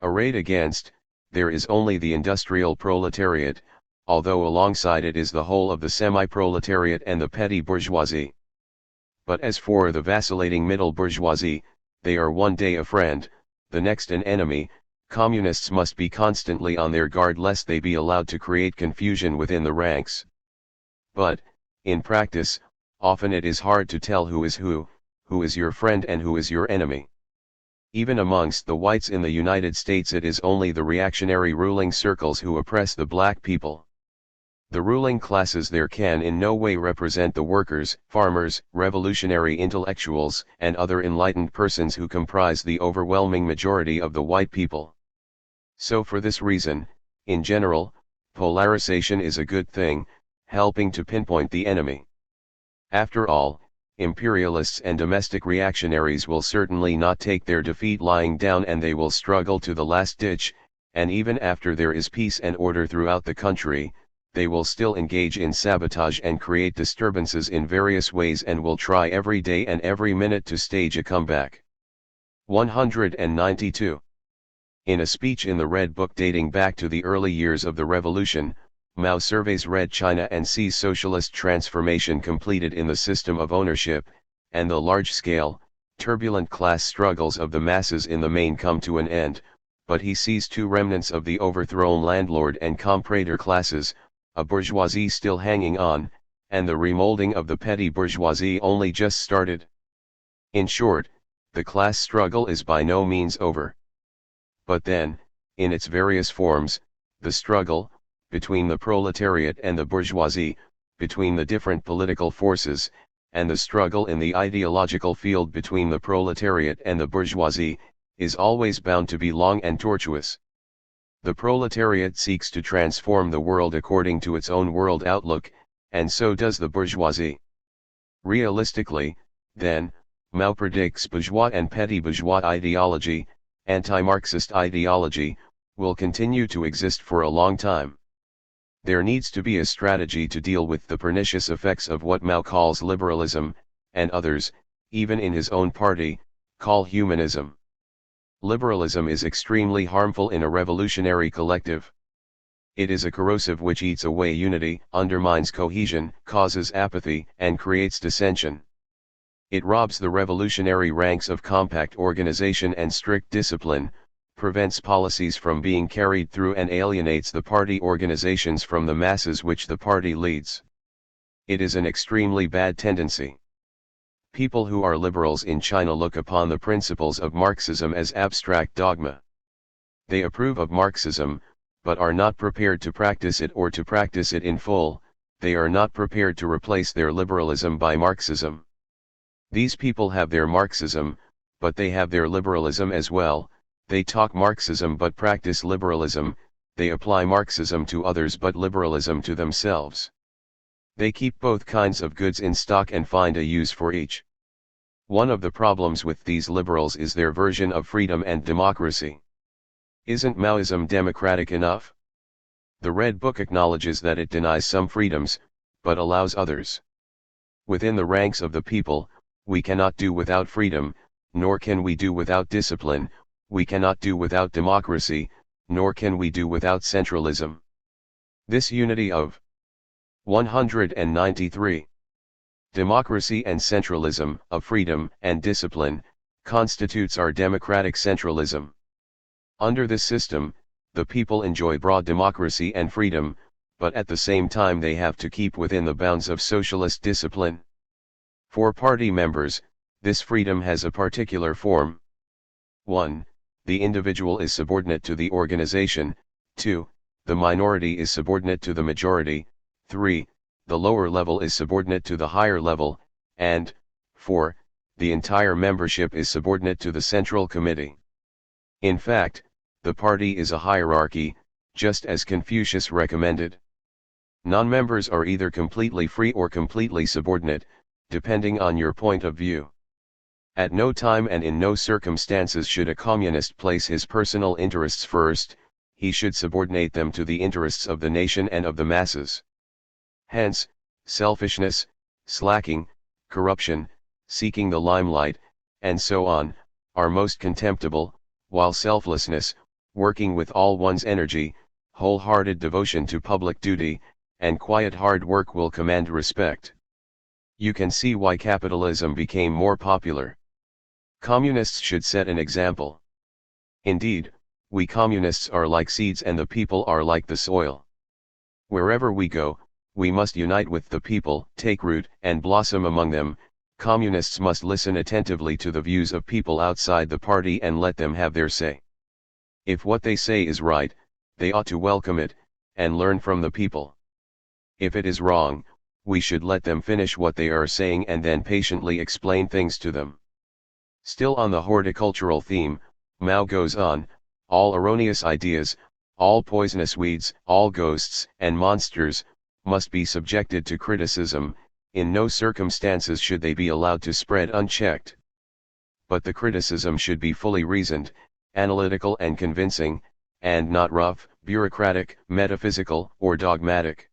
Arrayed against, there is only the industrial proletariat, although alongside it is the whole of the semi-proletariat and the petty bourgeoisie. But as for the vacillating middle bourgeoisie, they are one day a friend, the next an enemy. Communists must be constantly on their guard lest they be allowed to create confusion within the ranks. But, in practice, often it is hard to tell who is your friend and who is your enemy. Even amongst the whites in the United States it is only the reactionary ruling circles who oppress the black people. The ruling classes there can in no way represent the workers, farmers, revolutionary intellectuals, and other enlightened persons who comprise the overwhelming majority of the white people. So for this reason, in general, polarization is a good thing, helping to pinpoint the enemy. After all, imperialists and domestic reactionaries will certainly not take their defeat lying down and they will struggle to the last ditch, and even after there is peace and order throughout the country, they will still engage in sabotage and create disturbances in various ways and will try every day and every minute to stage a comeback. 192. In a speech in the Red Book dating back to the early years of the revolution, Mao surveys Red China and sees socialist transformation completed in the system of ownership, and the large-scale, turbulent class struggles of the masses in the main come to an end, but he sees two remnants of the overthrown landlord and comprador classes, a bourgeoisie still hanging on, and the remolding of the petty bourgeoisie only just started. In short, the class struggle is by no means over. But then, in its various forms, the struggle, between the proletariat and the bourgeoisie, between the different political forces, and the struggle in the ideological field between the proletariat and the bourgeoisie, is always bound to be long and tortuous. The proletariat seeks to transform the world according to its own world outlook, and so does the bourgeoisie. Realistically, then, Mao predicts bourgeois and petty bourgeois ideology, anti-Marxist ideology, will continue to exist for a long time. There needs to be a strategy to deal with the pernicious effects of what Mao calls liberalism, and others, even in his own party, call humanism. Liberalism is extremely harmful in a revolutionary collective. It is a corrosive which eats away unity, undermines cohesion, causes apathy, and creates dissension. It robs the revolutionary ranks of compact organization and strict discipline, prevents policies from being carried through and alienates the party organizations from the masses which the party leads. It is an extremely bad tendency. People who are liberals in China look upon the principles of Marxism as abstract dogma. They approve of Marxism, but are not prepared to practice it or to practice it in full. They are not prepared to replace their liberalism by Marxism. These people have their Marxism, but they have their liberalism as well. They talk Marxism but practice liberalism, they apply Marxism to others but liberalism to themselves. They keep both kinds of goods in stock and find a use for each. One of the problems with these liberals is their version of freedom and democracy. Isn't Maoism democratic enough? The Red Book acknowledges that it denies some freedoms, but allows others. Within the ranks of the people, we cannot do without freedom, nor can we do without discipline. We cannot do without democracy, nor can we do without centralism. This unity of 193. Democracy and centralism, of freedom and discipline, constitutes our democratic centralism. Under this system, the people enjoy broad democracy and freedom, but at the same time they have to keep within the bounds of socialist discipline. For party members, this freedom has a particular form. 1. The individual is subordinate to the organization. 2. The minority is subordinate to the majority. 3. The lower level is subordinate to the higher level. And 4. The entire membership is subordinate to the central committee. In fact, the party is a hierarchy, just as Confucius recommended. Non-members are either completely free or completely subordinate, depending on your point of view. At no time and in no circumstances should a communist place his personal interests first, he should subordinate them to the interests of the nation and of the masses. Hence, selfishness, slacking, corruption, seeking the limelight, and so on, are most contemptible, while selflessness, working with all one's energy, wholehearted devotion to public duty, and quiet hard work will command respect. You can see why capitalism became more popular. Communists should set an example. Indeed, we communists are like seeds and the people are like the soil. Wherever we go, we must unite with the people, take root and blossom among them. Communists must listen attentively to the views of people outside the party and let them have their say. If what they say is right, they ought to welcome it, and learn from the people. If it is wrong, we should let them finish what they are saying and then patiently explain things to them. Still on the horticultural theme, Mao goes on, all erroneous ideas, all poisonous weeds, all ghosts and monsters, must be subjected to criticism, in no circumstances should they be allowed to spread unchecked. But the criticism should be fully reasoned, analytical and convincing, and not rough, bureaucratic, metaphysical, or dogmatic.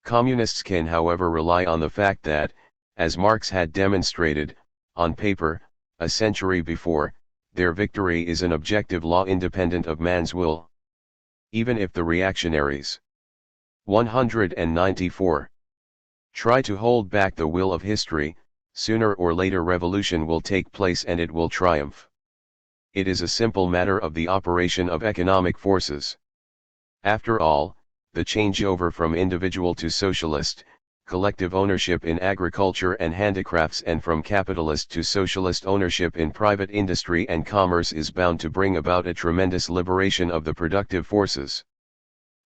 Communists can however rely on the fact that, as Marx had demonstrated, on paper, a century before, their victory is an objective law independent of man's will. Even if the reactionaries 194 try to hold back the will of history, sooner or later revolution will take place and it will triumph. It is a simple matter of the operation of economic forces. After all, the changeover from individual to socialist, collective ownership in agriculture and handicrafts and from capitalist to socialist ownership in private industry and commerce is bound to bring about a tremendous liberation of the productive forces.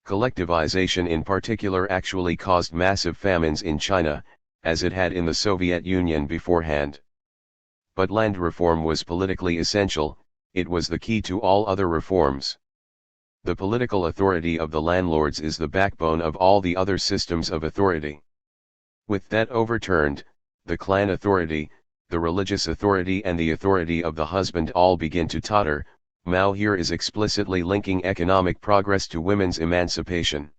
Collectivization in particular actually caused massive famines in China, as it had in the Soviet Union beforehand. But land reform was politically essential, it was the key to all other reforms. The political authority of the landlords is the backbone of all the other systems of authority. With that overturned, the clan authority, the religious authority and the authority of the husband all begin to totter. Mao here is explicitly linking economic progress to women's emancipation.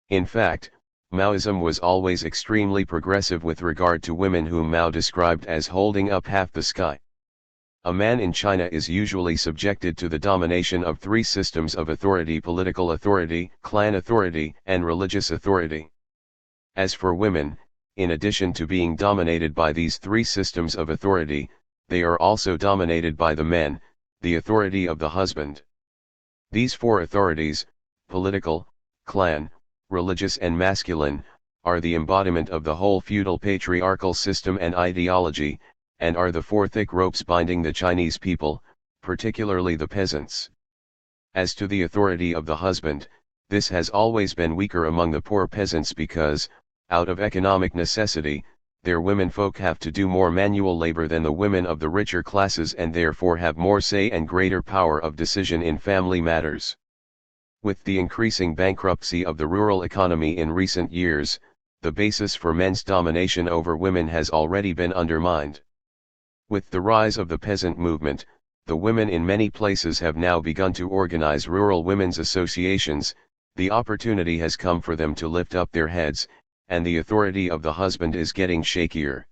In fact, Maoism was always extremely progressive with regard to women whom Mao described as holding up half the sky. A man in China is usually subjected to the domination of three systems of authority: political authority, clan authority, and religious authority. As for women, in addition to being dominated by these three systems of authority, they are also dominated by the men, the authority of the husband. These four authorities, political, clan, religious and masculine, are the embodiment of the whole feudal patriarchal system and ideology, and are the four thick ropes binding the Chinese people, particularly the peasants. As to the authority of the husband, this has always been weaker among the poor peasants because, out of economic necessity, their womenfolk have to do more manual labor than the women of the richer classes and therefore have more say and greater power of decision in family matters. With the increasing bankruptcy of the rural economy in recent years, the basis for men's domination over women has already been undermined. With the rise of the peasant movement, the women in many places have now begun to organize rural women's associations. The opportunity has come for them to lift up their heads, and the authority of the husband is getting shakier.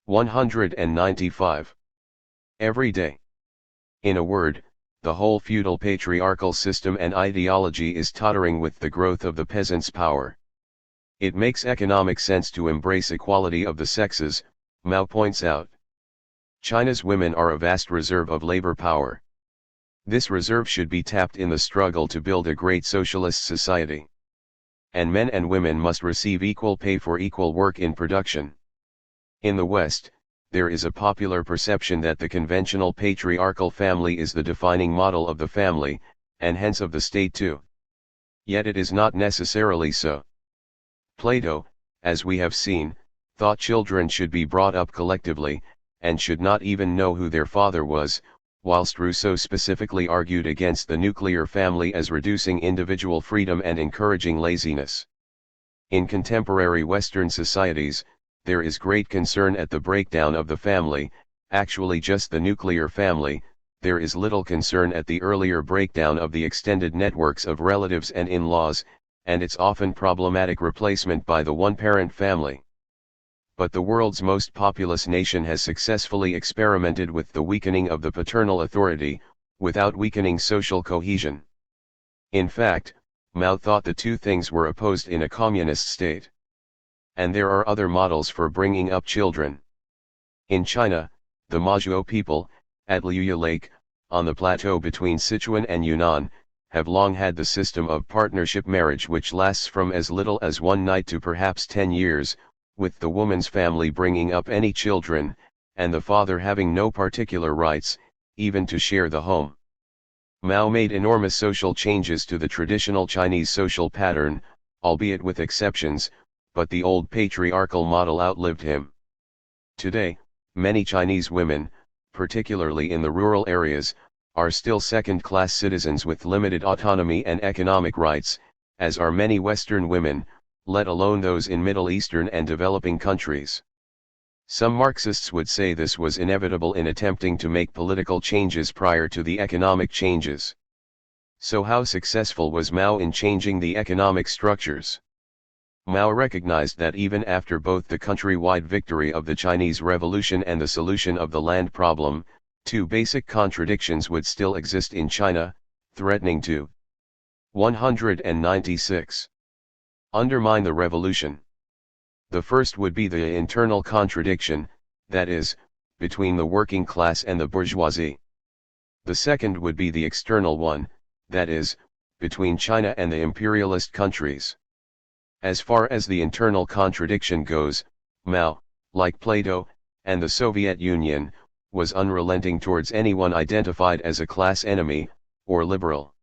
195. Every day. In a word, the whole feudal patriarchal system and ideology is tottering with the growth of the peasant's power. It makes economic sense to embrace equality of the sexes, Mao points out. China's women are a vast reserve of labor power. This reserve should be tapped in the struggle to build a great socialist society. And men and women must receive equal pay for equal work in production. In the West, there is a popular perception that the conventional patriarchal family is the defining model of the family, and hence of the state too. Yet it is not necessarily so. Plato, as we have seen, thought children should be brought up collectively, and should not even know who their father was, whilst Rousseau specifically argued against the nuclear family as reducing individual freedom and encouraging laziness. In contemporary Western societies, there is great concern at the breakdown of the family, actually just the nuclear family. There is little concern at the earlier breakdown of the extended networks of relatives and in-laws, and its often problematic replacement by the one-parent family. But the world's most populous nation has successfully experimented with the weakening of the paternal authority, without weakening social cohesion. In fact, Mao thought the two things were opposed in a communist state. And there are other models for bringing up children. In China, the Majuo people, at Liuya Lake, on the plateau between Sichuan and Yunnan, have long had the system of partnership marriage which lasts from as little as one night to perhaps 10 years, with the woman's family bringing up any children, and the father having no particular rights, even to share the home. Mao made enormous social changes to the traditional Chinese social pattern, albeit with exceptions, but the old patriarchal model outlived him. Today, many Chinese women, particularly in the rural areas, are still second-class citizens with limited autonomy and economic rights, as are many Western women, let alone those in Middle Eastern and developing countries. Some Marxists would say this was inevitable in attempting to make political changes prior to the economic changes. So how successful was Mao in changing the economic structures? Mao recognized that even after both the countrywide victory of the Chinese Revolution and the solution of the land problem, two basic contradictions would still exist in China, threatening to 196. Undermine the revolution. The first would be the internal contradiction, that is, between the working class and the bourgeoisie. The second would be the external one, that is, between China and the imperialist countries. As far as the internal contradiction goes, Mao, like Plato, and the Soviet Union, was unrelenting towards anyone identified as a class enemy, or liberal.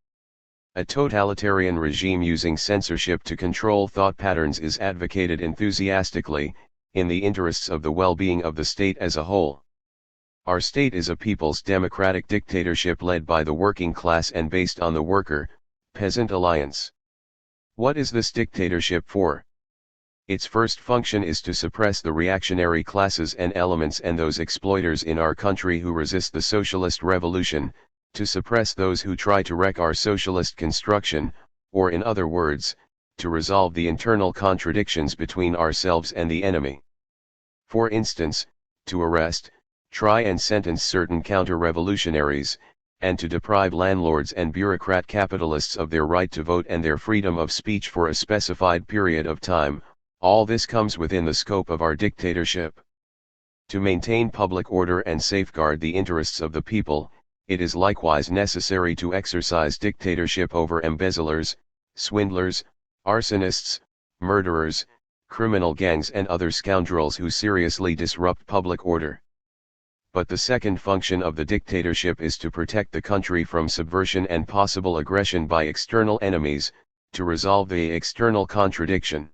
A totalitarian regime using censorship to control thought patterns is advocated enthusiastically, in the interests of the well-being of the state as a whole. Our state is a people's democratic dictatorship led by the working class and based on the worker-peasant alliance. What is this dictatorship for? Its first function is to suppress the reactionary classes and elements and those exploiters in our country who resist the socialist revolution, to suppress those who try to wreck our socialist construction, or in other words, to resolve the internal contradictions between ourselves and the enemy. For instance, to arrest, try and sentence certain counter-revolutionaries, and to deprive landlords and bureaucrat capitalists of their right to vote and their freedom of speech for a specified period of time. All this comes within the scope of our dictatorship. To maintain public order and safeguard the interests of the people, it is likewise necessary to exercise dictatorship over embezzlers, swindlers, arsonists, murderers, criminal gangs and other scoundrels who seriously disrupt public order. But the second function of the dictatorship is to protect the country from subversion and possible aggression by external enemies, to resolve the external contradiction.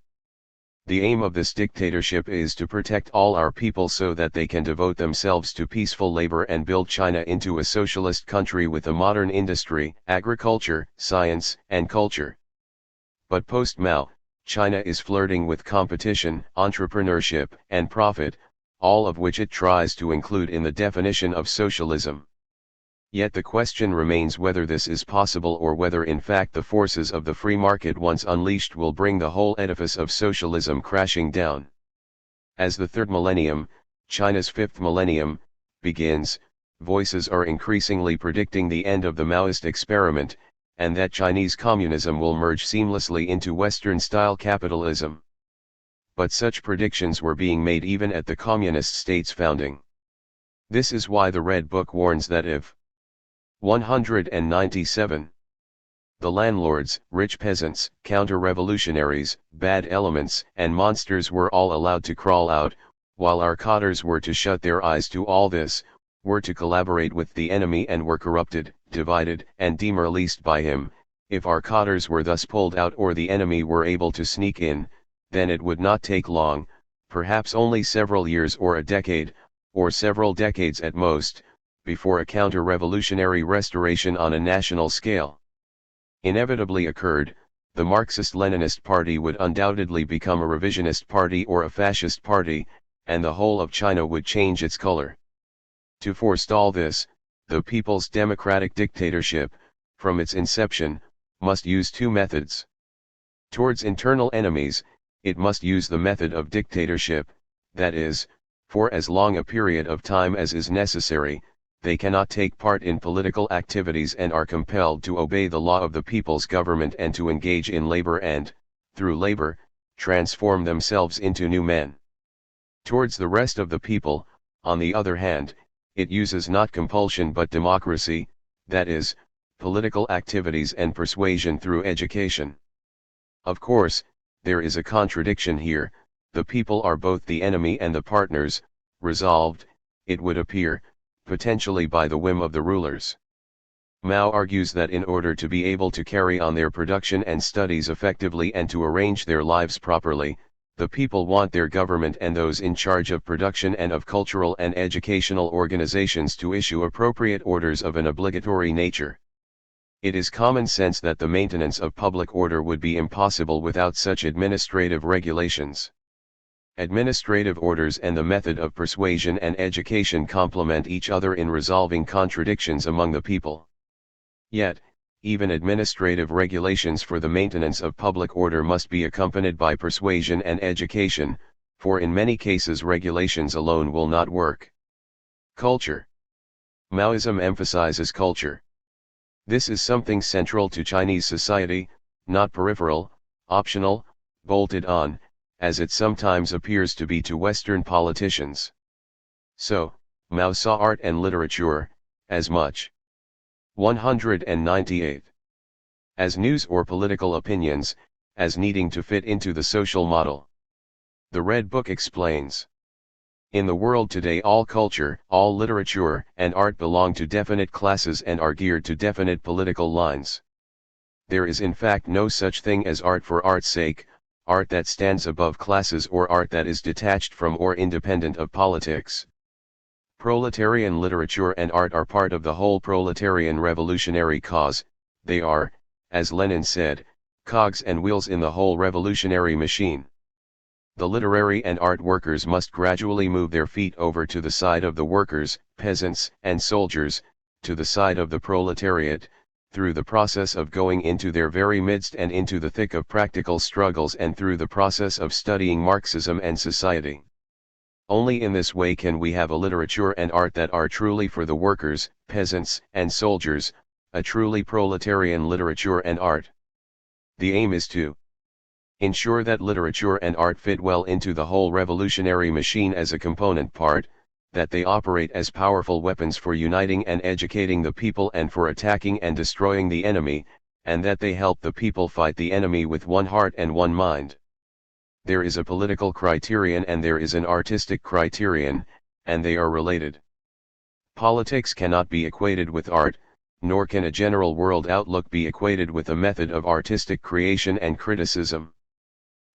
The aim of this dictatorship is to protect all our people so that they can devote themselves to peaceful labor and build China into a socialist country with a modern industry, agriculture, science, and culture. But post-Mao, China is flirting with competition, entrepreneurship, and profit, all of which it tries to include in the definition of socialism. Yet the question remains whether this is possible or whether in fact the forces of the free market once unleashed will bring the whole edifice of socialism crashing down. As the third millennium, China's fifth millennium, begins, voices are increasingly predicting the end of the Maoist experiment, and that Chinese communism will merge seamlessly into Western-style capitalism. But such predictions were being made even at the communist state's founding. This is why the Red Book warns that if 197. The landlords, rich peasants, counter-revolutionaries, bad elements, and monsters were all allowed to crawl out, while our cotters were to shut their eyes to all this, were to collaborate with the enemy and were corrupted, divided, and demoralized by him. If our cotters were thus pulled out or the enemy were able to sneak in, then it would not take long, perhaps only several years or a decade, or several decades at most, before a counter-revolutionary restoration on a national scale inevitably occurred, the Marxist-Leninist Party would undoubtedly become a revisionist party or a fascist party, and the whole of China would change its color. To forestall this, the People's Democratic Dictatorship, from its inception, must use two methods. Towards internal enemies, it must use the method of dictatorship, that is, for as long a period of time as is necessary, they cannot take part in political activities and are compelled to obey the law of the people's government and to engage in labor and, through labor, transform themselves into new men. Towards the rest of the people, on the other hand, it uses not compulsion but democracy, that is, political activities and persuasion through education. Of course, there is a contradiction here, the people are both the enemy and the partners, resolved, it would appear, potentially by the whim of the rulers. Mao argues that in order to be able to carry on their production and studies effectively and to arrange their lives properly, the people want their government and those in charge of production and of cultural and educational organizations to issue appropriate orders of an obligatory nature. It is common sense that the maintenance of public order would be impossible without such administrative regulations. Administrative orders and the method of persuasion and education complement each other in resolving contradictions among the people. Yet, even administrative regulations for the maintenance of public order must be accompanied by persuasion and education, for in many cases regulations alone will not work. Culture. Maoism emphasizes culture. This is something central to Chinese society, not peripheral, optional, bolted on, as it sometimes appears to be to Western politicians. So, Mao saw art and literature, as much. 198. As news or political opinions, as needing to fit into the social model. The Red Book explains. In the world today all culture, all literature and art belong to definite classes and are geared to definite political lines. There is in fact no such thing as art for art's sake, art that stands above classes or art that is detached from or independent of politics. Proletarian literature and art are part of the whole proletarian revolutionary cause, they are, as Lenin said, cogs and wheels in the whole revolutionary machine. The literary and art workers must gradually move their feet over to the side of the workers, peasants, and soldiers, to the side of the proletariat, through the process of going into their very midst and into the thick of practical struggles and through the process of studying Marxism and society. Only in this way can we have a literature and art that are truly for the workers, peasants, and soldiers, a truly proletarian literature and art. The aim is to ensure that literature and art fit well into the whole revolutionary machine as a component part, that they operate as powerful weapons for uniting and educating the people and for attacking and destroying the enemy, and that they help the people fight the enemy with one heart and one mind. There is a political criterion and there is an artistic criterion, and they are related. Politics cannot be equated with art, nor can a general world outlook be equated with a method of artistic creation and criticism.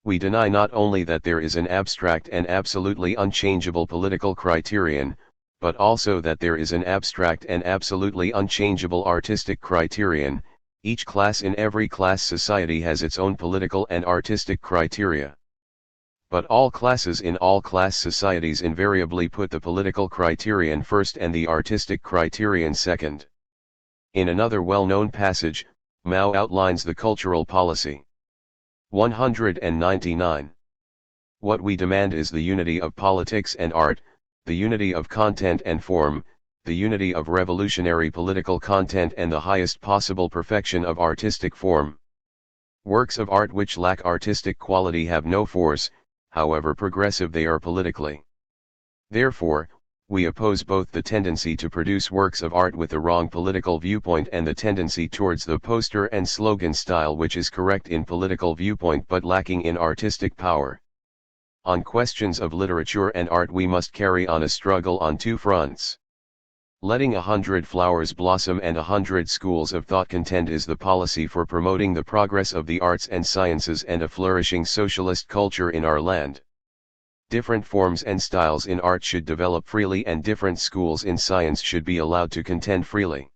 We deny not only that there is an abstract and absolutely unchangeable political criterion, but also that there is an abstract and absolutely unchangeable artistic criterion. Each class in every class society has its own political and artistic criteria. But all classes in all class societies invariably put the political criterion first and the artistic criterion second. In another well-known passage, Mao outlines the cultural policy. 199. What we demand is the unity of politics and art, the unity of content and form, the unity of revolutionary political content and the highest possible perfection of artistic form. Works of art which lack artistic quality have no force, however progressive they are politically. Therefore, we oppose both the tendency to produce works of art with the wrong political viewpoint and the tendency towards the poster and slogan style which is correct in political viewpoint but lacking in artistic power. On questions of literature and art we must carry on a struggle on two fronts. Letting 100 flowers blossom and 100 schools of thought contend is the policy for promoting the progress of the arts and sciences and a flourishing socialist culture in our land. Different forms and styles in art should develop freely and different schools in science should be allowed to contend freely.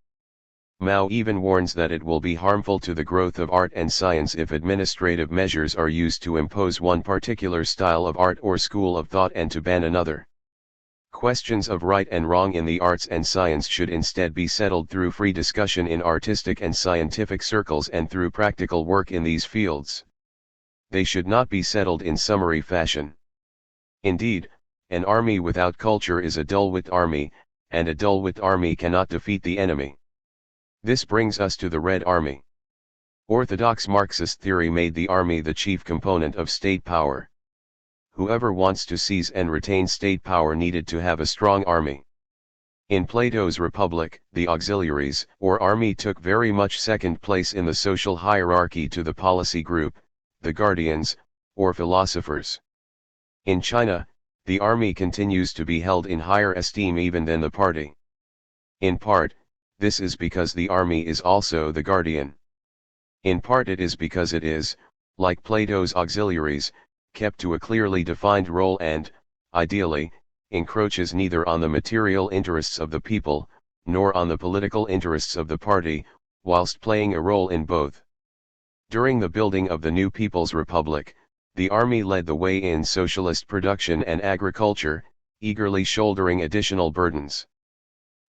Mao even warns that it will be harmful to the growth of art and science if administrative measures are used to impose one particular style of art or school of thought and to ban another. Questions of right and wrong in the arts and science should instead be settled through free discussion in artistic and scientific circles and through practical work in these fields. They should not be settled in summary fashion. Indeed, an army without culture is a dull-witted army, and a dull-witted army cannot defeat the enemy. This brings us to the Red Army. Orthodox Marxist theory made the army the chief component of state power. Whoever wants to seize and retain state power needed to have a strong army. In Plato's Republic, the auxiliaries, or army, took very much second place in the social hierarchy to the policy group, the guardians, or philosophers. In China, the army continues to be held in higher esteem even than the party. In part, this is because the army is also the guardian. In part it is because it is, like Plato's auxiliaries, kept to a clearly defined role and, ideally, encroaches neither on the material interests of the people, nor on the political interests of the party, whilst playing a role in both. During the building of the new People's Republic, the army led the way in socialist production and agriculture, eagerly shouldering additional burdens.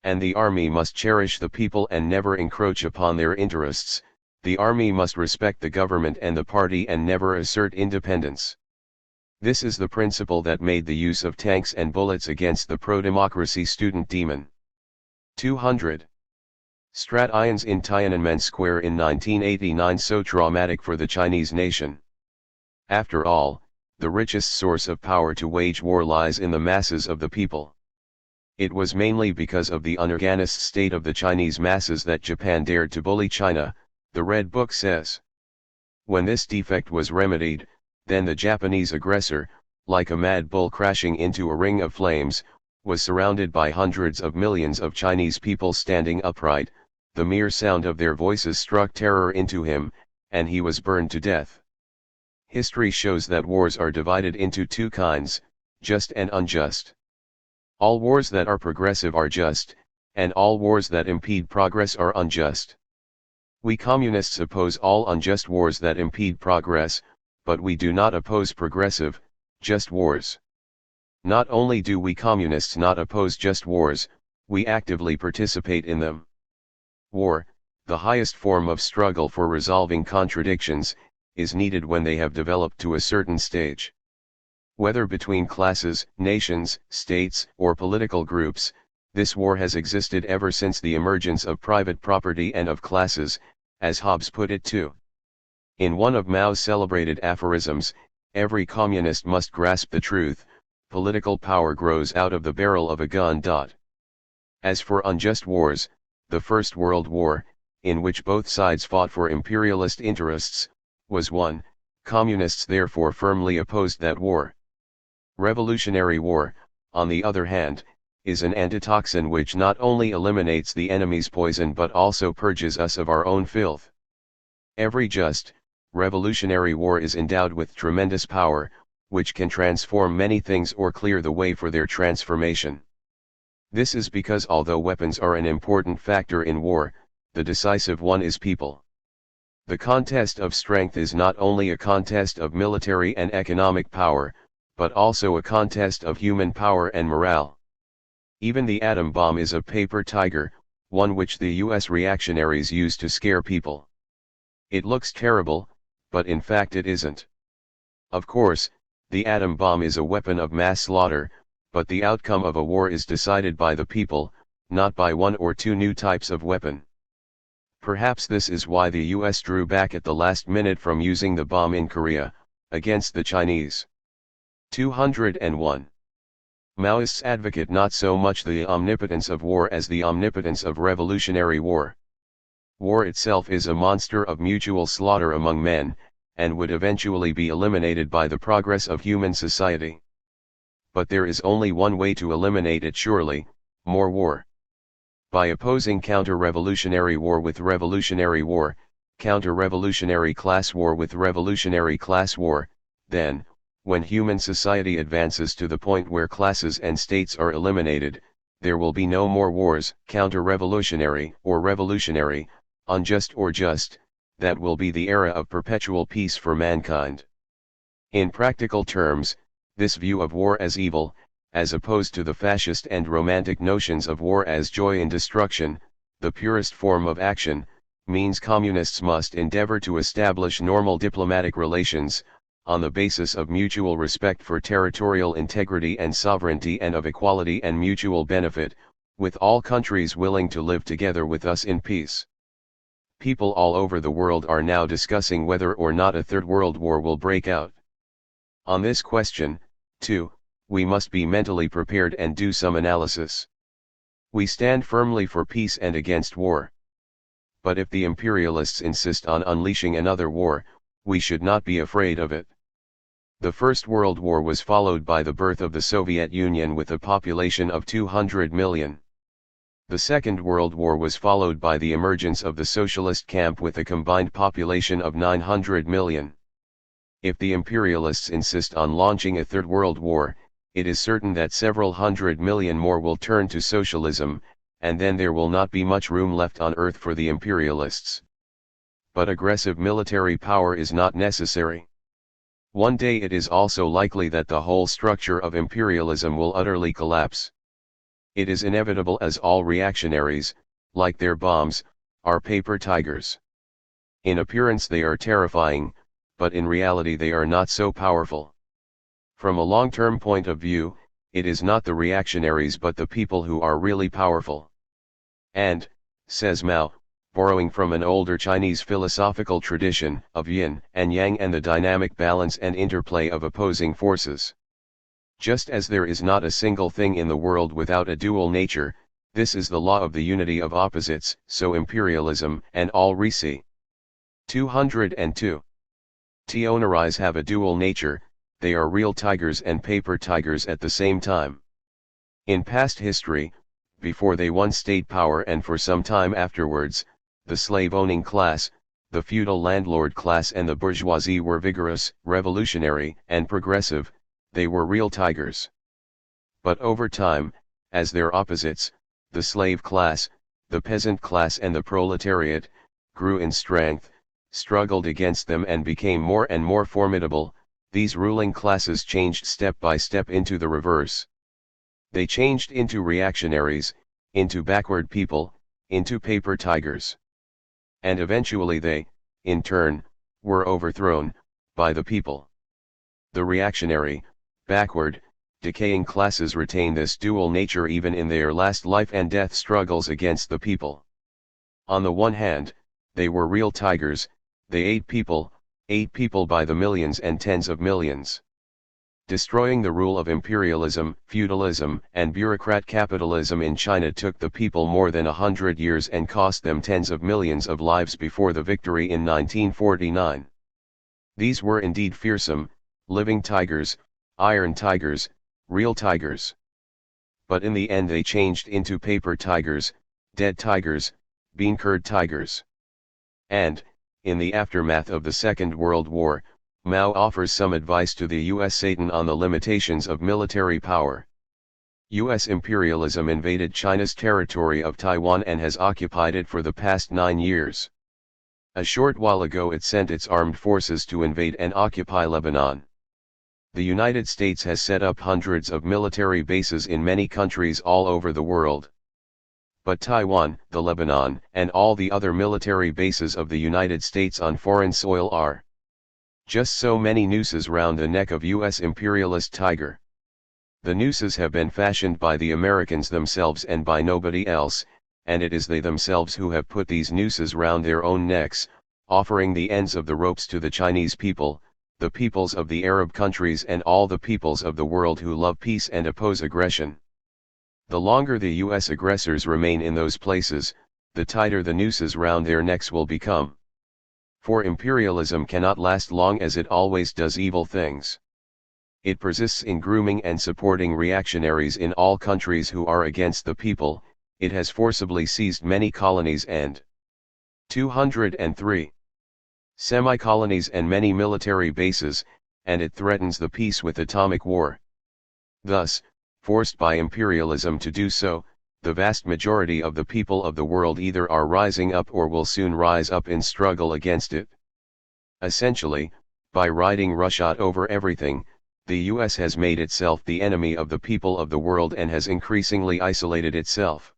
And the army must cherish the people and never encroach upon their interests. The army must respect the government and the party and never assert independence. This is the principle that made the use of tanks and bullets against the pro-democracy student demon. 200. Strat-ions in Tiananmen Square in 1989 so traumatic for the Chinese nation. After all, the richest source of power to wage war lies in the masses of the people. It was mainly because of the unorganized state of the Chinese masses that Japan dared to bully China, the Red Book says. When this defect was remedied, then the Japanese aggressor, like a mad bull crashing into a ring of flames, was surrounded by hundreds of millions of Chinese people standing upright. The mere sound of their voices struck terror into him, and he was burned to death. History shows that wars are divided into two kinds, just and unjust. All wars that are progressive are just, and all wars that impede progress are unjust. We communists oppose all unjust wars that impede progress, but we do not oppose progressive, just wars. Not only do we communists not oppose just wars, we actively participate in them. War, the highest form of struggle for resolving contradictions, is needed when they have developed to a certain stage. Whether between classes, nations, states, or political groups, this war has existed ever since the emergence of private property and of classes, as Hobbes put it too. In one of Mao's celebrated aphorisms, every communist must grasp the truth: political power grows out of the barrel of a gun. As for unjust wars, the First World War, in which both sides fought for imperialist interests, was won. Communists therefore firmly opposed that war. Revolutionary war, on the other hand, is an antitoxin which not only eliminates the enemy's poison but also purges us of our own filth. Every just, revolutionary war is endowed with tremendous power, which can transform many things or clear the way for their transformation. This is because although weapons are an important factor in war, the decisive one is people. The contest of strength is not only a contest of military and economic power, but also a contest of human power and morale. Even the atom bomb is a paper tiger, one which the US reactionaries use to scare people. It looks terrible, but in fact it isn't. Of course, the atom bomb is a weapon of mass slaughter, but the outcome of a war is decided by the people, not by one or two new types of weapon. Perhaps this is why the US drew back at the last minute from using the bomb in Korea, against the Chinese. 201. Maoists advocate not so much the omnipotence of war as the omnipotence of revolutionary war. War itself is a monster of mutual slaughter among men, and would eventually be eliminated by the progress of human society. But there is only one way to eliminate it surely: more war. By opposing counter-revolutionary war with revolutionary war, counter-revolutionary class war with revolutionary class war, then, when human society advances to the point where classes and states are eliminated, there will be no more wars, counter-revolutionary or revolutionary, unjust or just, that will be the era of perpetual peace for mankind. In practical terms, this view of war as evil, as opposed to the fascist and romantic notions of war as joy in destruction, the purest form of action, means communists must endeavor to establish normal diplomatic relations, on the basis of mutual respect for territorial integrity and sovereignty and of equality and mutual benefit, with all countries willing to live together with us in peace. People all over the world are now discussing whether or not a third world war will break out. On this question, too, we must be mentally prepared and do some analysis. We stand firmly for peace and against war. But if the imperialists insist on unleashing another war, we should not be afraid of it. The First World War was followed by the birth of the Soviet Union with a population of 200 million. The Second World War was followed by the emergence of the socialist camp with a combined population of 900 million. If the imperialists insist on launching a third world war, it is certain that several hundred million more will turn to socialism, and then there will not be much room left on earth for the imperialists. But aggressive military power is not necessary. One day it is also likely that the whole structure of imperialism will utterly collapse. It is inevitable, as all reactionaries, like their bombs, are paper tigers. In appearance they are terrifying, but in reality they are not so powerful. From a long-term point of view, it is not the reactionaries but the people who are really powerful. And, says Mao, borrowing from an older Chinese philosophical tradition of yin and yang and the dynamic balance and interplay of opposing forces. Just as there is not a single thing in the world without a dual nature, this is the law of the unity of opposites, so imperialism and all reci. 202. Tionaries have a dual nature, they are real tigers and paper tigers at the same time. In past history, before they won state power and for some time afterwards, the slave-owning class, the feudal landlord class and the bourgeoisie were vigorous, revolutionary, and progressive, they were real tigers. But over time, as their opposites, the slave class, the peasant class and the proletariat, grew in strength, struggled against them and became more and more formidable, these ruling classes changed step by step into the reverse. They changed into reactionaries, into backward people, into paper tigers. And eventually they, in turn, were overthrown, by the people. The reactionary, backward, decaying classes retain this dual nature even in their last life and death struggles against the people. On the one hand, they were real tigers, they ate people by the millions and tens of millions. Destroying the rule of imperialism, feudalism, and bureaucrat capitalism in China took the people more than 100 years and cost them tens of millions of lives before the victory in 1949. These were indeed fearsome, living tigers, iron tigers, real tigers. But in the end they changed into paper tigers, dead tigers, bean-curd tigers. And, in the aftermath of the Second World War, Mao offers some advice to the U.S. Satan on the limitations of military power. U.S. imperialism invaded China's territory of Taiwan and has occupied it for the past 9 years. A short while ago it sent its armed forces to invade and occupy Lebanon. The United States has set up hundreds of military bases in many countries all over the world. But Taiwan, the Lebanon, and all the other military bases of the United States on foreign soil are just so many nooses round the neck of U.S. imperialist tiger. The nooses have been fashioned by the Americans themselves and by nobody else, and it is they themselves who have put these nooses round their own necks, offering the ends of the ropes to the Chinese people, the peoples of the Arab countries and all the peoples of the world who love peace and oppose aggression. The longer the U.S. aggressors remain in those places, the tighter the nooses round their necks will become. For imperialism cannot last long as it always does evil things. It persists in grooming and supporting reactionaries in all countries who are against the people, it has forcibly seized many colonies and 203 semi-colonies and many military bases, and it threatens the peace with atomic war. Thus, forced by imperialism to do so, the vast majority of the people of the world either are rising up or will soon rise up in struggle against it. Essentially, by riding roughshod over everything, the US has made itself the enemy of the people of the world and has increasingly isolated itself.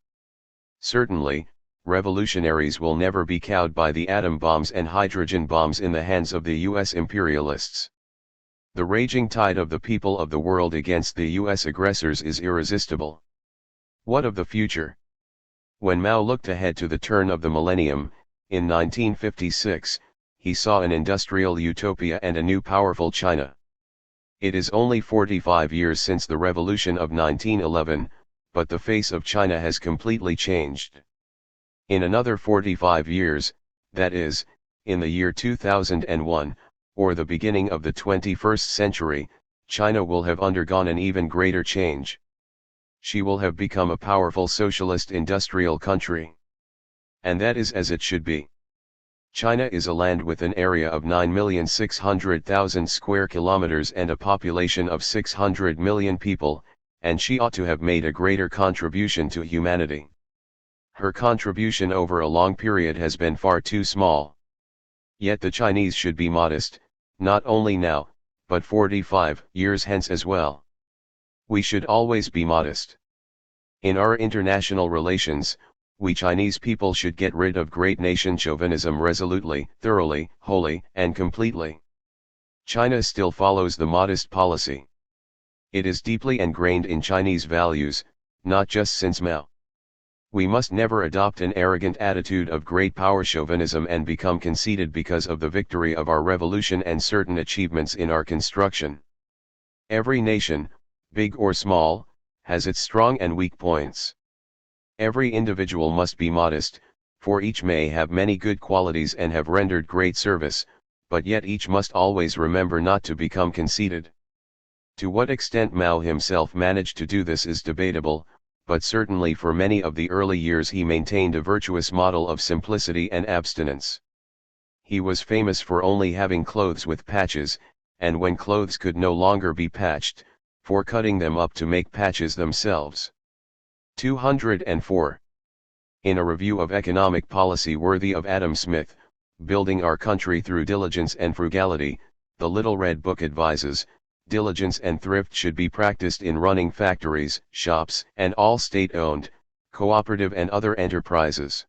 Certainly, revolutionaries will never be cowed by the atom bombs and hydrogen bombs in the hands of the US imperialists. The raging tide of the people of the world against the US aggressors is irresistible. What of the future? When Mao looked ahead to the turn of the millennium, in 1956, he saw an industrial utopia and a new powerful China. It is only 45 years since the revolution of 1911, but the face of China has completely changed. In another 45 years, that is, in the year 2001, or the beginning of the 21st century, China will have undergone an even greater change. She will have become a powerful socialist industrial country. And that is as it should be. China is a land with an area of 9,600,000 square kilometers and a population of 600 million people, and she ought to have made a greater contribution to humanity. Her contribution over a long period has been far too small. Yet the Chinese should be modest, not only now, but 45 years hence as well. We should always be modest. In our international relations, we Chinese people should get rid of great nation chauvinism resolutely, thoroughly, wholly, and completely. China still follows the modest policy. It is deeply ingrained in Chinese values, not just since Mao. We must never adopt an arrogant attitude of great power chauvinism and become conceited because of the victory of our revolution and certain achievements in our construction. Every nation, big or small, has its strong and weak points. Every individual must be modest, for each may have many good qualities and have rendered great service, but yet each must always remember not to become conceited. To what extent Mao himself managed to do this is debatable, but certainly for many of the early years he maintained a virtuous model of simplicity and abstinence. He was famous for only having clothes with patches, and when clothes could no longer be patched, for cutting them up to make patches themselves. 204. In a review of economic policy worthy of Adam Smith, Building Our Country Through Diligence and Frugality, the Little Red Book advises, diligence and thrift should be practiced in running factories, shops, and all state-owned, cooperative and other enterprises.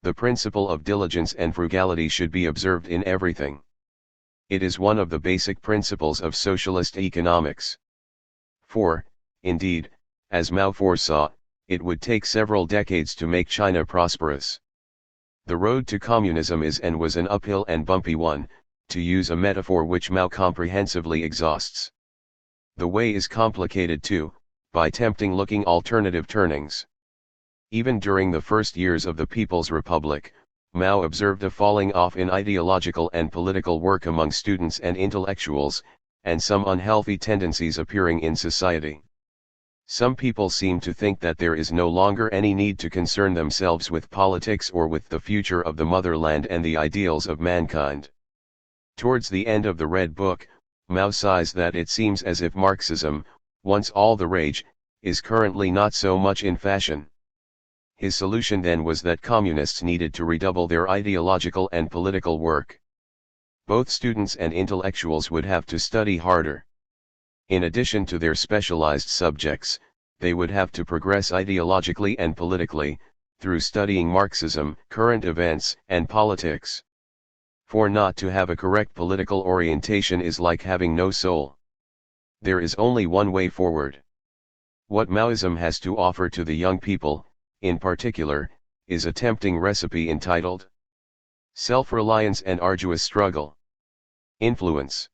The principle of diligence and frugality should be observed in everything. It is one of the basic principles of socialist economics. For, indeed, as Mao foresaw, it would take several decades to make China prosperous. The road to communism is and was an uphill and bumpy one, to use a metaphor which Mao comprehensively exhausts. The way is complicated too, by tempting-looking alternative turnings. Even during the first years of the People's Republic, Mao observed a falling off in ideological and political work among students and intellectuals, and some unhealthy tendencies appearing in society. Some people seem to think that there is no longer any need to concern themselves with politics or with the future of the motherland and the ideals of mankind. Towards the end of the Red Book, Mao says that it seems as if Marxism, once all the rage, is currently not so much in fashion. His solution then was that communists needed to redouble their ideological and political work. Both students and intellectuals would have to study harder. In addition to their specialized subjects, they would have to progress ideologically and politically, through studying Marxism, current events, and politics. For not to have a correct political orientation is like having no soul. There is only one way forward. What Maoism has to offer to the young people, in particular, is a tempting recipe entitled Self-Reliance and Arduous Struggle. Influence.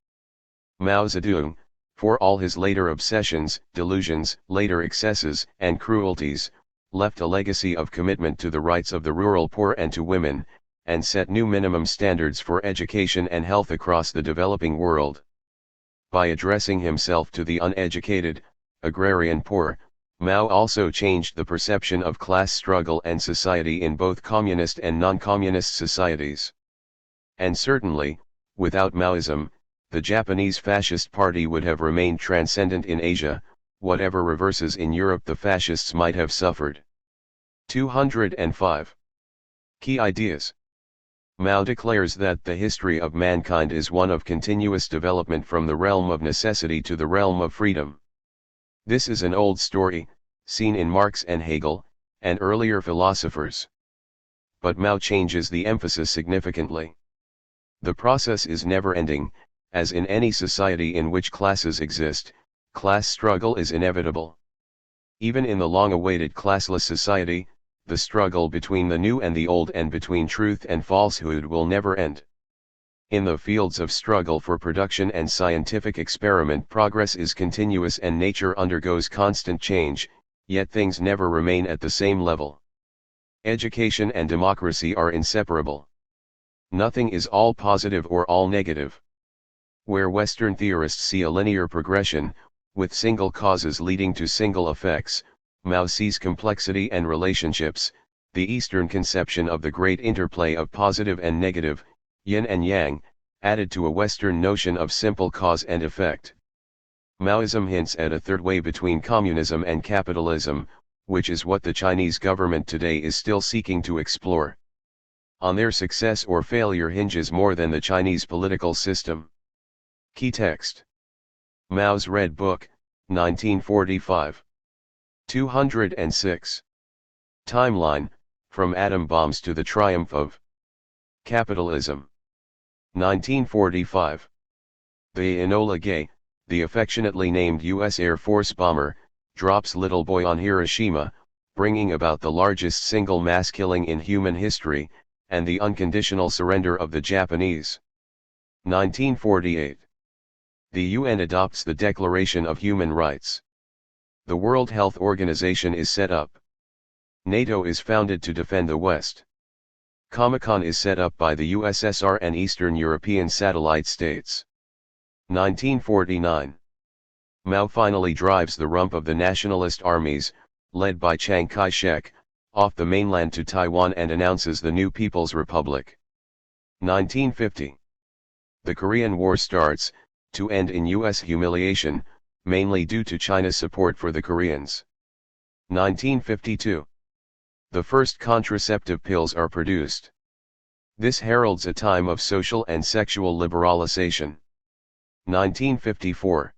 Mao Zedong, for all his later obsessions, delusions, later excesses, and cruelties, left a legacy of commitment to the rights of the rural poor and to women, and set new minimum standards for education and health across the developing world. By addressing himself to the uneducated, agrarian poor, Mao also changed the perception of class struggle and society in both communist and non-communist societies. And certainly, without Maoism, the Japanese Fascist Party would have remained transcendent in Asia, whatever reverses in Europe the fascists might have suffered. 205. Key ideas. Mao declares that the history of mankind is one of continuous development from the realm of necessity to the realm of freedom. This is an old story, seen in Marx and Hegel, and earlier philosophers. But Mao changes the emphasis significantly. The process is never-ending, as in any society in which classes exist, class struggle is inevitable. Even in the long-awaited classless society, the struggle between the new and the old and between truth and falsehood will never end. In the fields of struggle for production and scientific experiment, progress is continuous and nature undergoes constant change, yet things never remain at the same level. Education and democracy are inseparable. Nothing is all positive or all negative. Where Western theorists see a linear progression, with single causes leading to single effects, Mao sees complexity and relationships, the Eastern conception of the great interplay of positive and negative, yin and yang, added to a Western notion of simple cause and effect. Maoism hints at a third way between communism and capitalism, which is what the Chinese government today is still seeking to explore. On their success or failure hinges more than the Chinese political system. Key text. Mao's Red Book, 1945. 206. Timeline, From Atom Bombs to the Triumph of Capitalism. 1945. The Enola Gay, the affectionately named U.S. Air Force bomber, drops Little Boy on Hiroshima, bringing about the largest single mass killing in human history, and the unconditional surrender of the Japanese. 1948. The UN adopts the Declaration of Human Rights. The World Health Organization is set up. NATO is founded to defend the West. Comecon is set up by the USSR and Eastern European satellite states. 1949. Mao finally drives the rump of the nationalist armies, led by Chiang Kai-shek, off the mainland to Taiwan and announces the new People's Republic. 1950. The Korean War starts, to end in U.S. humiliation, mainly due to China's support for the Koreans. 1952. The first contraceptive pills are produced. This heralds a time of social and sexual liberalization. 1954.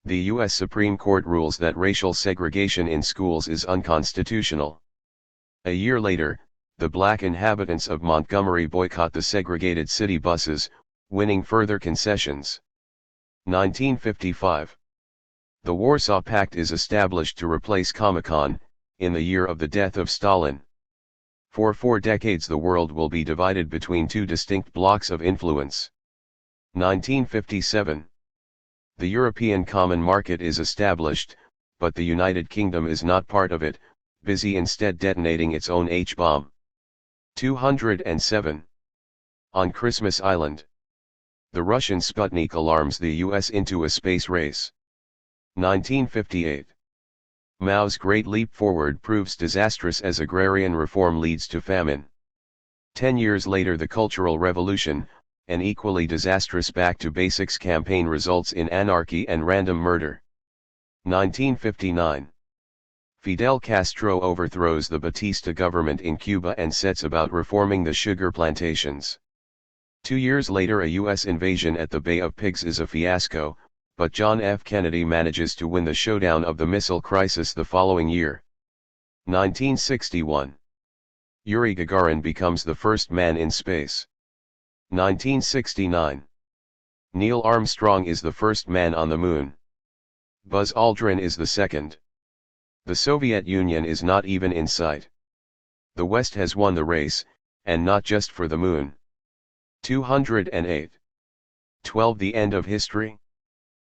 The U.S. Supreme Court rules that racial segregation in schools is unconstitutional. A year later, the black inhabitants of Montgomery boycott the segregated city buses, winning further concessions. 1955. The Warsaw Pact is established to replace Comecon, in the year of the death of Stalin. For 4 decades the world will be divided between two distinct blocks of influence. 1957. The European Common Market is established, but the United Kingdom is not part of it, busy instead detonating its own H-bomb. 207. On Christmas Island. The Russian Sputnik alarms the US into a space race. 1958. Mao's Great Leap Forward proves disastrous as agrarian reform leads to famine. 10 years later the Cultural Revolution, an equally disastrous Back to Basics campaign, results in anarchy and random murder. 1959. Fidel Castro overthrows the Batista government in Cuba and sets about reforming the sugar plantations. 2 years later a U.S. invasion at the Bay of Pigs is a fiasco, but John F. Kennedy manages to win the showdown of the missile crisis the following year. 1961. Yuri Gagarin becomes the first man in space. 1969. Neil Armstrong is the first man on the moon. Buzz Aldrin is the second. The Soviet Union is not even in sight. The West has won the race, and not just for the moon. 208. 12. The end of history?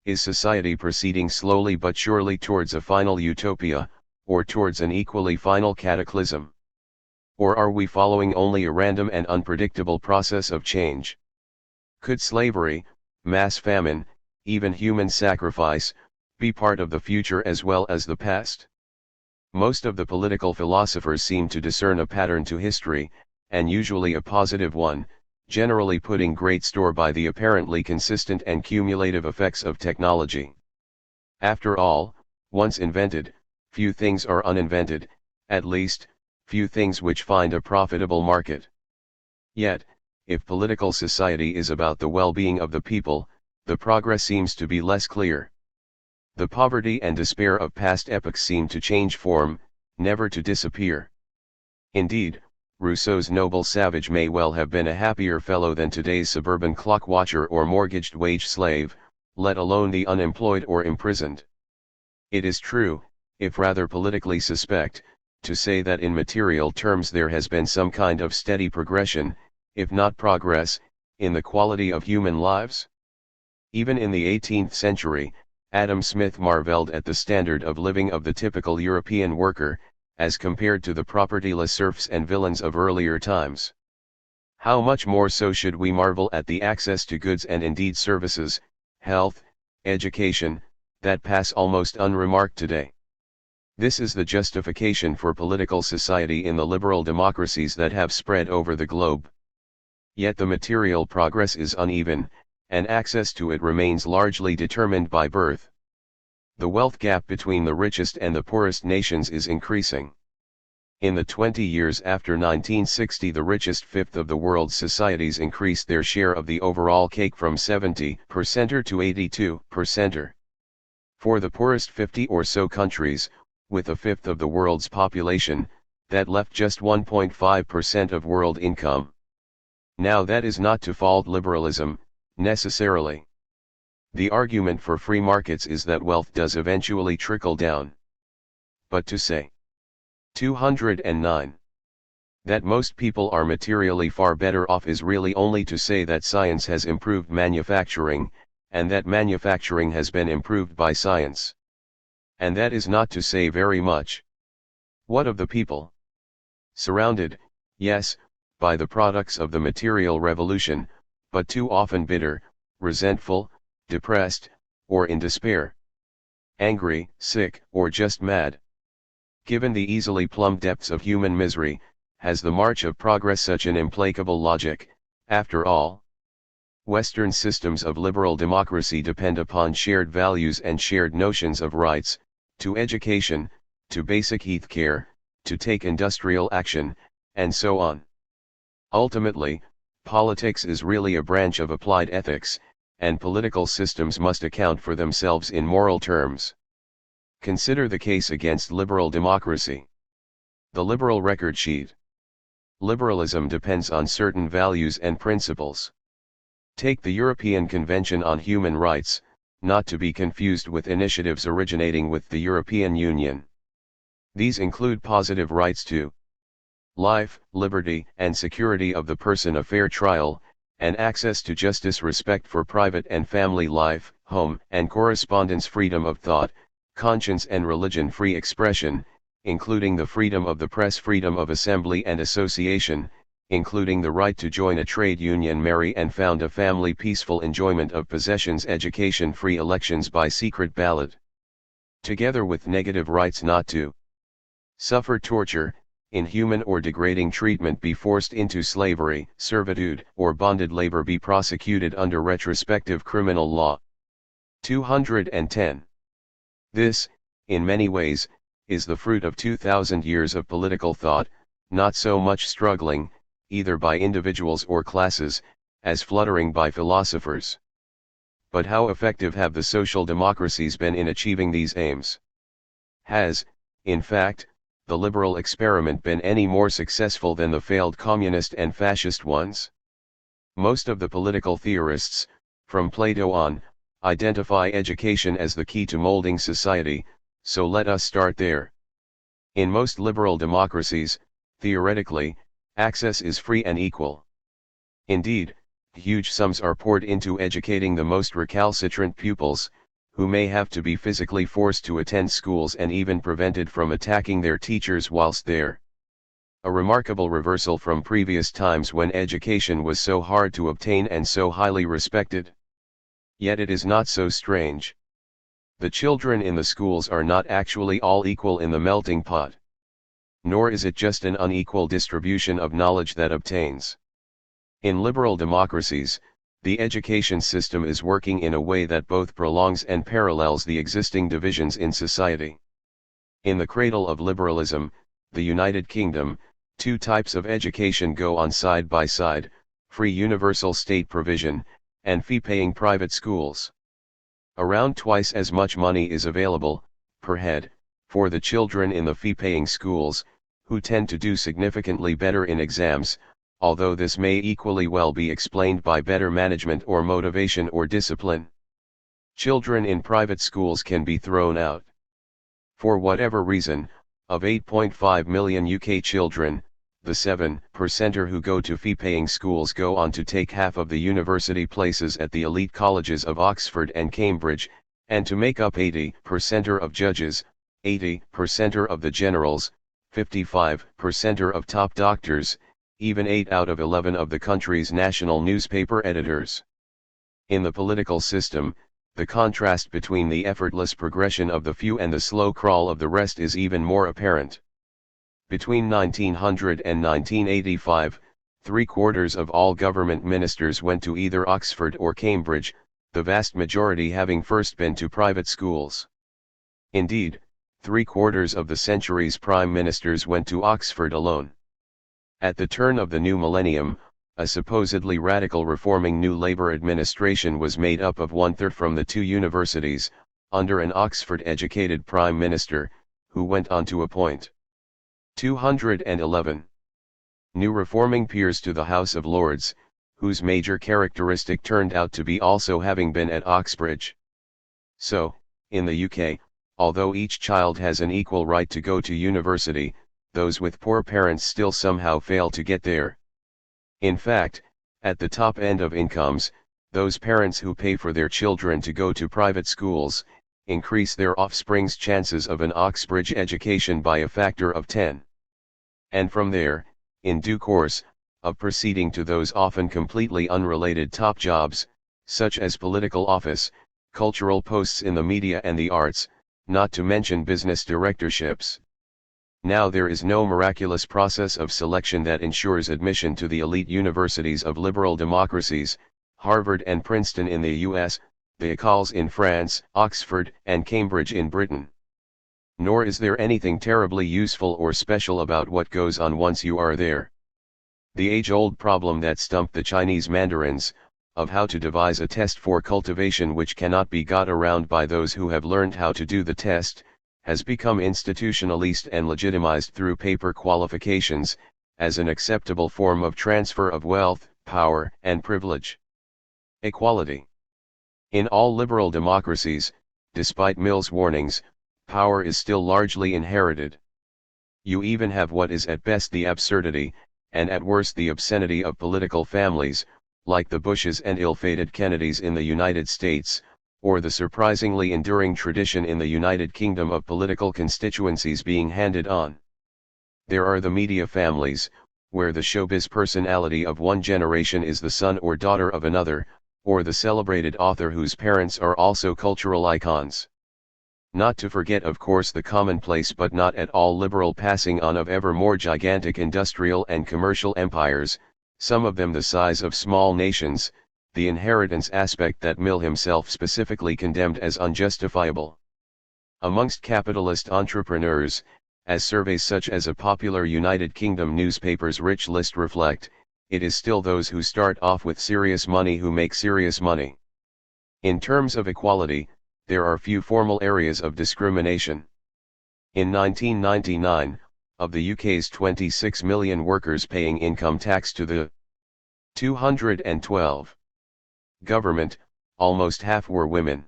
Is society proceeding slowly but surely towards a final utopia, or towards an equally final cataclysm? Or are we following only a random and unpredictable process of change? Could slavery, mass famine, even human sacrifice, be part of the future as well as the past? Most of the political philosophers seem to discern a pattern to history, and usually a positive one, generally putting great store by the apparently consistent and cumulative effects of technology. After all, once invented, few things are uninvented, at least, few things which find a profitable market. Yet, if political society is about the well-being of the people, the progress seems to be less clear. The poverty and despair of past epochs seem to change form, never to disappear. Indeed, Rousseau's noble savage may well have been a happier fellow than today's suburban clock watcher or mortgaged wage slave, let alone the unemployed or imprisoned. It is true, if rather politically suspect, to say that in material terms there has been some kind of steady progression, if not progress, in the quality of human lives. Even in the 18th century, Adam Smith marveled at the standard of living of the typical European worker, as compared to the propertyless serfs and villains of earlier times. How much more so should we marvel at the access to goods and indeed services, health, education, that pass almost unremarked today. This is the justification for political society in the liberal democracies that have spread over the globe. Yet the material progress is uneven, and access to it remains largely determined by birth. The wealth gap between the richest and the poorest nations is increasing. In the 20 years after 1960, the richest fifth of the world's societies increased their share of the overall cake from 70% to 82%. For the poorest 50 or so countries, with a fifth of the world's population, that left just 1.5% of world income. Now that is not to fault liberalism, necessarily. The argument for free markets is that wealth does eventually trickle down. But to say 209. That most people are materially far better off is really only to say that science has improved manufacturing, and that manufacturing has been improved by science. And that is not to say very much. What of the people? Surrounded, yes, by the products of the material revolution, but too often bitter, resentful, depressed, or in despair. Angry, sick, or just mad. Given the easily plumbed depths of human misery, has the march of progress such an implacable logic, after all? Western systems of liberal democracy depend upon shared values and shared notions of rights, to education, to basic health care, to take industrial action, and so on. Ultimately, politics is really a branch of applied ethics, and political systems must account for themselves in moral terms. Consider the case against liberal democracy. The liberal record sheet. Liberalism depends on certain values and principles. Take the European Convention on Human Rights, not to be confused with initiatives originating with the European Union. These include positive rights to life, liberty and security of the person, a fair trial, and access to justice, respect for private and family life, home and correspondence, freedom of thought, conscience and religion, free expression, including the freedom of the press, freedom of assembly and association, including the right to join a trade union, marry and found a family, peaceful enjoyment of possessions, education, free elections by secret ballot. Together with negative rights not to suffer torture, inhuman or degrading treatment, be forced into slavery, servitude, or bonded labor, be prosecuted under retrospective criminal law. 210. This, in many ways, is the fruit of 2,000 years of political thought, not so much struggling, either by individuals or classes, as fluttering by philosophers. But how effective have the social democracies been in achieving these aims? Has, in fact, the liberal experiment been any more successful than the failed communist and fascist ones? Most of the political theorists, from Plato on, identify education as the key to molding society, so let us start there. In most liberal democracies, theoretically, access is free and equal. Indeed, huge sums are poured into educating the most recalcitrant pupils, who may have to be physically forced to attend schools and even prevented from attacking their teachers whilst there. A remarkable reversal from previous times when education was so hard to obtain and so highly respected. Yet it is not so strange. The children in the schools are not actually all equal in the melting pot. Nor is it just an unequal distribution of knowledge that obtains. In liberal democracies, the education system is working in a way that both prolongs and parallels the existing divisions in society. In the cradle of liberalism, the United Kingdom, two types of education go on side by side: free universal state provision, and fee-paying private schools. Around twice as much money is available, per head, for the children in the fee-paying schools, who tend to do significantly better in exams, although this may equally well be explained by better management or motivation or discipline. Children in private schools can be thrown out. For whatever reason, of 8.5 million UK children, the 7% who go to fee-paying schools go on to take half of the university places at the elite colleges of Oxford and Cambridge, and to make up 80% of judges, 80% of the generals, 55% of top doctors, even 8 out of 11 of the country's national newspaper editors. In the political system, the contrast between the effortless progression of the few and the slow crawl of the rest is even more apparent. Between 1900 and 1985, 3/4 of all government ministers went to either Oxford or Cambridge, the vast majority having first been to private schools. Indeed, 3/4 of the century's prime ministers went to Oxford alone. At the turn of the new millennium, a supposedly radical reforming New Labour administration was made up of 1/3 from the two universities, under an Oxford-educated prime minister, who went on to appoint 211 new reforming peers to the House of Lords, whose major characteristic turned out to be also having been at Oxbridge. So, in the UK, although each child has an equal right to go to university, those with poor parents still somehow fail to get there. In fact, at the top end of incomes, those parents who pay for their children to go to private schools, increase their offspring's chances of an Oxbridge education by a factor of 10. And from there, in due course, of proceeding to those often completely unrelated top jobs, such as political office, cultural posts in the media and the arts, not to mention business directorships. Now there is no miraculous process of selection that ensures admission to the elite universities of liberal democracies, Harvard and Princeton in the US, the Écoles in France, Oxford and Cambridge in Britain. Nor is there anything terribly useful or special about what goes on once you are there. The age-old problem that stumped the Chinese mandarins, of how to devise a test for cultivation which cannot be got around by those who have learned how to do the test, has become institutionalized and legitimized through paper qualifications, as an acceptable form of transfer of wealth, power, and privilege. Equality. In all liberal democracies, despite Mill's warnings, power is still largely inherited. You even have what is at best the absurdity, and at worst the obscenity of political families, like the Bushes and ill-fated Kennedys in the United States, or the surprisingly enduring tradition in the United Kingdom of political constituencies being handed on. There are the media families, where the showbiz personality of one generation is the son or daughter of another, or the celebrated author whose parents are also cultural icons. Not to forget of course the commonplace but not at all liberal passing on of ever more gigantic industrial and commercial empires, some of them the size of small nations, the inheritance aspect that Mill himself specifically condemned as unjustifiable. Amongst capitalist entrepreneurs, as surveys such as a popular United Kingdom newspaper's rich list reflect, it is still those who start off with serious money who make serious money. In terms of equality, there are few formal areas of discrimination. In 1999, of the UK's 26 million workers paying income tax to the 212 government, almost half were women.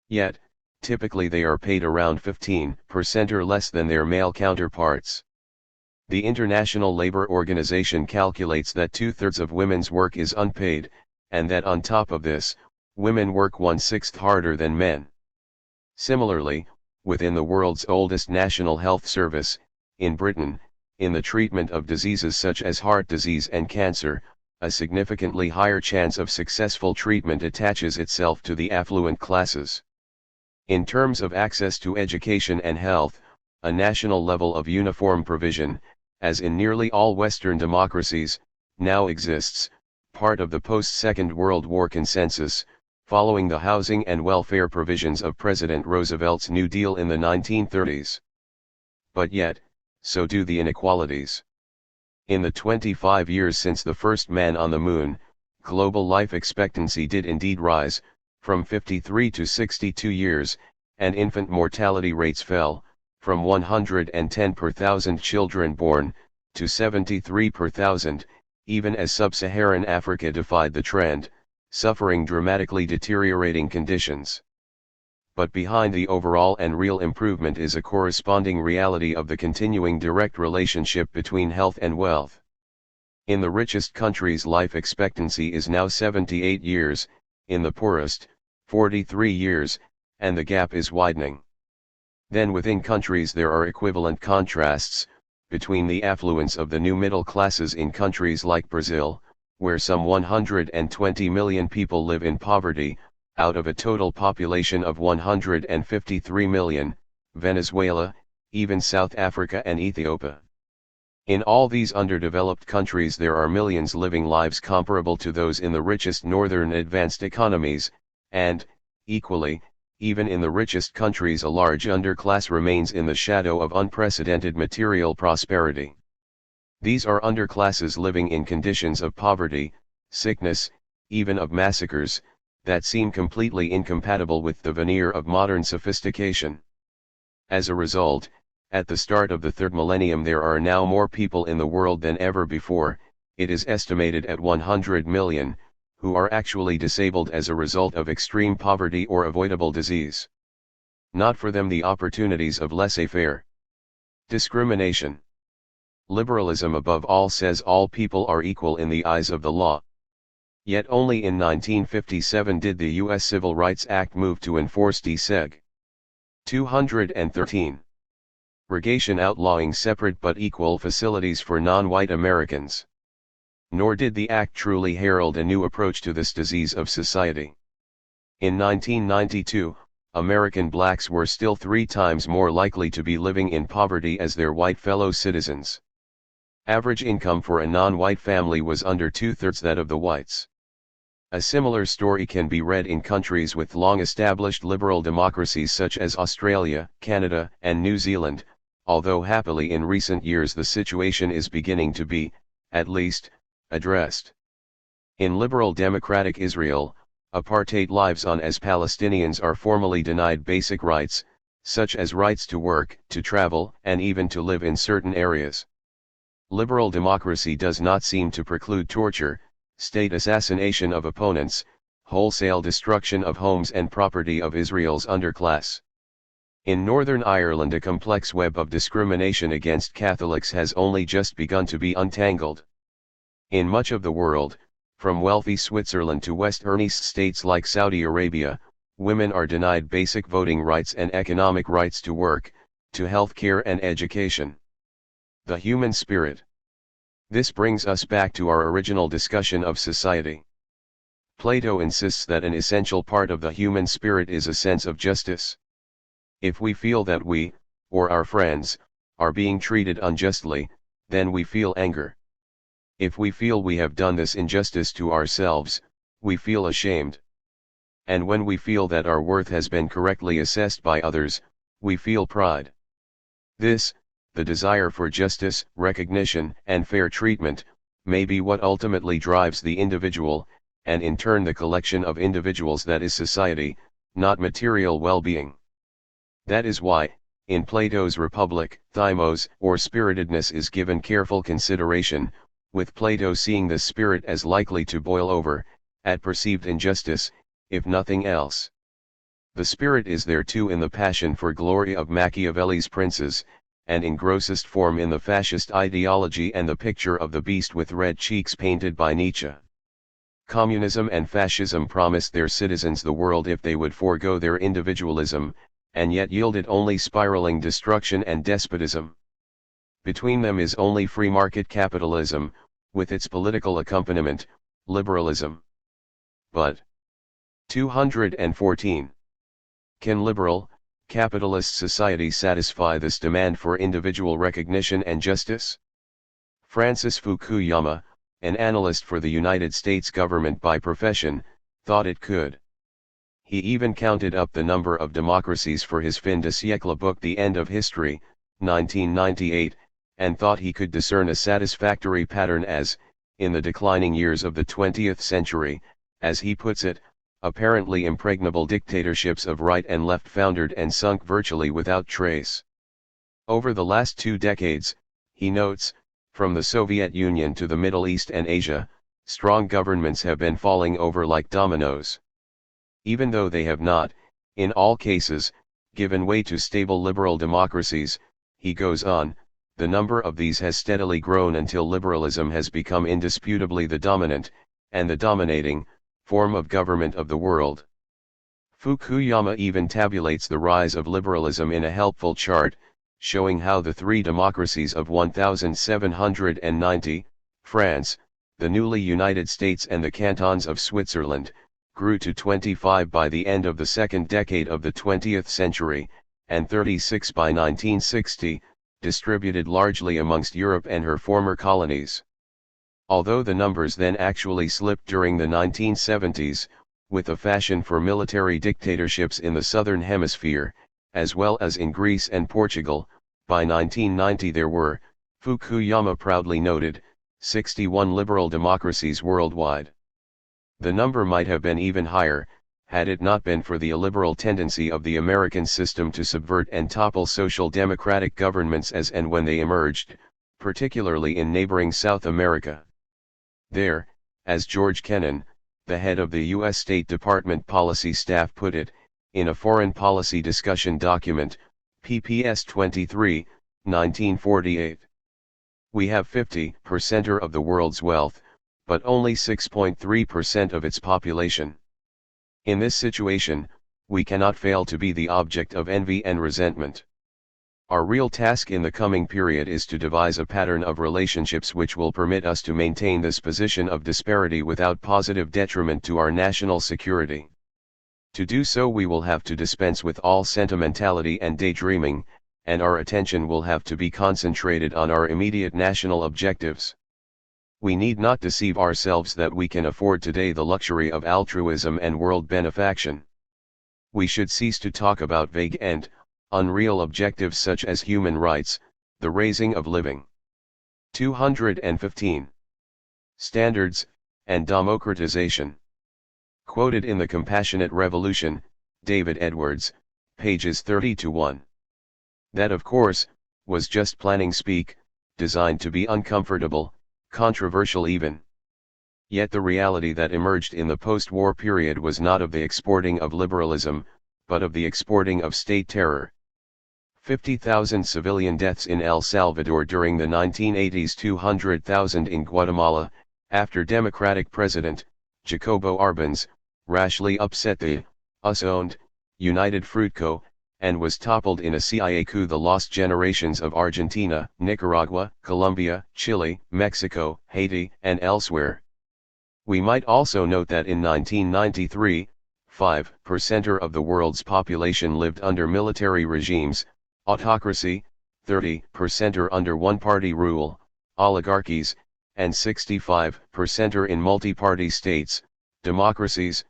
Yet, typically they are paid around 15% or less than their male counterparts. The International Labour Organization calculates that 2/3 of women's work is unpaid, and that on top of this, women work 1/6 harder than men. Similarly, within the world's oldest national health service, in Britain, in the treatment of diseases such as heart disease and cancer, a significantly higher chance of successful treatment attaches itself to the affluent classes. In terms of access to education and health, a national level of uniform provision, as in nearly all Western democracies, now exists, part of the post-Second World War consensus, following the housing and welfare provisions of President Roosevelt's New Deal in the 1930s. But yet, so do the inequalities. In the 25 years since the first man on the moon, global life expectancy did indeed rise, from 53 to 62 years, and infant mortality rates fell, from 110 per thousand children born, to 73 per thousand, even as sub-Saharan Africa defied the trend, suffering dramatically deteriorating conditions. But behind the overall and real improvement is a corresponding reality of the continuing direct relationship between health and wealth. In the richest countries, life expectancy is now 78 years, in the poorest, 43 years, and the gap is widening. Then within countries there are equivalent contrasts, between the affluence of the new middle classes in countries like Brazil, where some 120 million people live in poverty, out of a total population of 153 million, Venezuela, even South Africa and Ethiopia. In all these underdeveloped countries there are millions living lives comparable to those in the richest northern advanced economies, and, equally, even in the richest countries a large underclass remains in the shadow of unprecedented material prosperity. These are underclasses living in conditions of poverty, sickness, even of massacres, that seem completely incompatible with the veneer of modern sophistication. As a result, at the start of the third millennium there are now more people in the world than ever before, it is estimated at 100 million, who are actually disabled as a result of extreme poverty or avoidable disease. Not for them the opportunities of laissez-faire. Discrimination. Liberalism above all says all people are equal in the eyes of the law. Yet only in 1957 did the U.S. Civil Rights Act move to enforce D-Seg. 213. Segregation outlawing separate but equal facilities for non-white Americans. Nor did the act truly herald a new approach to this disease of society. In 1992, American blacks were still 3 times more likely to be living in poverty as their white fellow citizens. Average income for a non-white family was under 2/3 that of the whites. A similar story can be read in countries with long-established liberal democracies such as Australia, Canada, and New Zealand, although happily in recent years the situation is beginning to be, at least, addressed. In liberal democratic Israel, apartheid lives on as Palestinians are formally denied basic rights, such as rights to work, to travel, and even to live in certain areas. Liberal democracy does not seem to preclude torture, state assassination of opponents, wholesale destruction of homes and property of Israel's underclass. In Northern Ireland a complex web of discrimination against Catholics has only just begun to be untangled. In much of the world, from wealthy Switzerland to West East states like Saudi Arabia, women are denied basic voting rights and economic rights to work, to health care and education. The human spirit. This brings us back to our original discussion of society. Plato insists that an essential part of the human spirit is a sense of justice. If we feel that we, or our friends, are being treated unjustly, then we feel anger. If we feel we have done this injustice to ourselves, we feel ashamed. And when we feel that our worth has been correctly assessed by others, we feel pride. This, the desire for justice, recognition, and fair treatment, may be what ultimately drives the individual, and in turn the collection of individuals that is society, not material well-being. That is why, in Plato's Republic, thymos, or spiritedness is given careful consideration, with Plato seeing the spirit as likely to boil over, at perceived injustice, if nothing else. The spirit is there too in the passion for glory of Machiavelli's princes, and in grossest form in the fascist ideology and the picture of the beast with red cheeks painted by Nietzsche. Communism and fascism promised their citizens the world if they would forego their individualism, and yet yielded only spiraling destruction and despotism. Between them is only free market capitalism, with its political accompaniment, liberalism. But 214. Can liberal, capitalist society satisfy this demand for individual recognition and justice? Francis Fukuyama, an analyst for the United States government by profession, thought it could. He even counted up the number of democracies for his fin de siècle book The End of History, 1998, and thought he could discern a satisfactory pattern as, in the declining years of the 20th century, as he puts it, apparently impregnable dictatorships of right and left foundered and sunk virtually without trace. Over the last 2 decades, he notes, from the Soviet Union to the Middle East and Asia, strong governments have been falling over like dominoes. Even though they have not, in all cases, given way to stable liberal democracies, he goes on, the number of these has steadily grown until liberalism has become indisputably the dominant, and the dominating, form of government of the world. Fukuyama even tabulates the rise of liberalism in a helpful chart, showing how the 3 democracies of 1790, France, the newly United States and the cantons of Switzerland, grew to 25 by the end of the second decade of the 20th century, and 36 by 1960, distributed largely amongst Europe and her former colonies. Although the numbers then actually slipped during the 1970s, with a fashion for military dictatorships in the southern hemisphere, as well as in Greece and Portugal, by 1990 there were, Fukuyama proudly noted, 61 liberal democracies worldwide. The number might have been even higher, had it not been for the illiberal tendency of the American system to subvert and topple social democratic governments as and when they emerged, particularly in neighboring South America. There, as George Kennan, the head of the U.S. State Department policy staff put it, in a foreign policy discussion document, PPS 23, 1948. We have 50% of the world's wealth, but only 6.3% of its population. In this situation, we cannot fail to be the object of envy and resentment. Our real task in the coming period is to devise a pattern of relationships which will permit us to maintain this position of disparity without positive detriment to our national security. To do so we will have to dispense with all sentimentality and daydreaming, and our attention will have to be concentrated on our immediate national objectives. We need not deceive ourselves that we can afford today the luxury of altruism and world benefaction. We should cease to talk about vague and unreal objectives such as human rights, the raising of living 215 standards, and democratization. Quoted in The Compassionate Revolution, David Edwards, pages 30-1. That of course, was just planning speak, designed to be uncomfortable, controversial even. Yet the reality that emerged in the post-war period was not of the exporting of liberalism, but of the exporting of state terror. 50,000 civilian deaths in El Salvador during the 1980s, 200,000 in Guatemala, after Democratic President, Jacobo Arbenz, rashly upset the, US-owned, United Fruit Co., and was toppled in a CIA coup. The lost generations of Argentina, Nicaragua, Colombia, Chile, Mexico, Haiti, and elsewhere. We might also note that in 1993, 5% of the world's population lived under military regimes, autocracy, 30% under one-party rule, oligarchies, and 65% in multi-party states, democracies.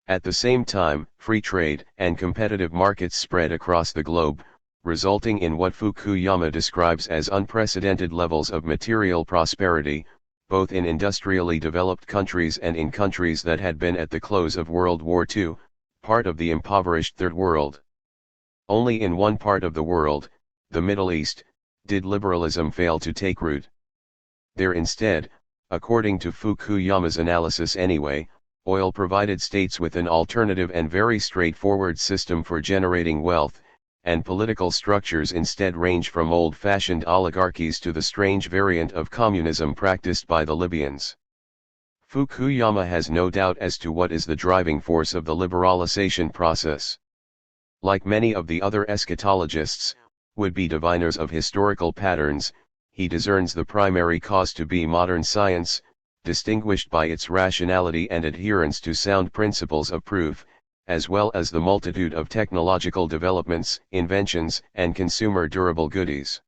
At the same time, free trade and competitive markets spread across the globe, resulting in what Fukuyama describes as unprecedented levels of material prosperity, both in industrially developed countries and in countries that had been at the close of World War II, part of the impoverished Third World. Only in one part of the world, the Middle East, did liberalism fail to take root. There instead, according to Fukuyama's analysis anyway, oil provided states with an alternative and very straightforward system for generating wealth, and political structures instead range from old-fashioned oligarchies to the strange variant of communism practiced by the Libyans. Fukuyama has no doubt as to what is the driving force of the liberalization process. Like many of the other eschatologists, would-be diviners of historical patterns, he discerns the primary cause to be modern science, distinguished by its rationality and adherence to sound principles of proof, as well as the multitude of technological developments, inventions, and consumer durable goodies.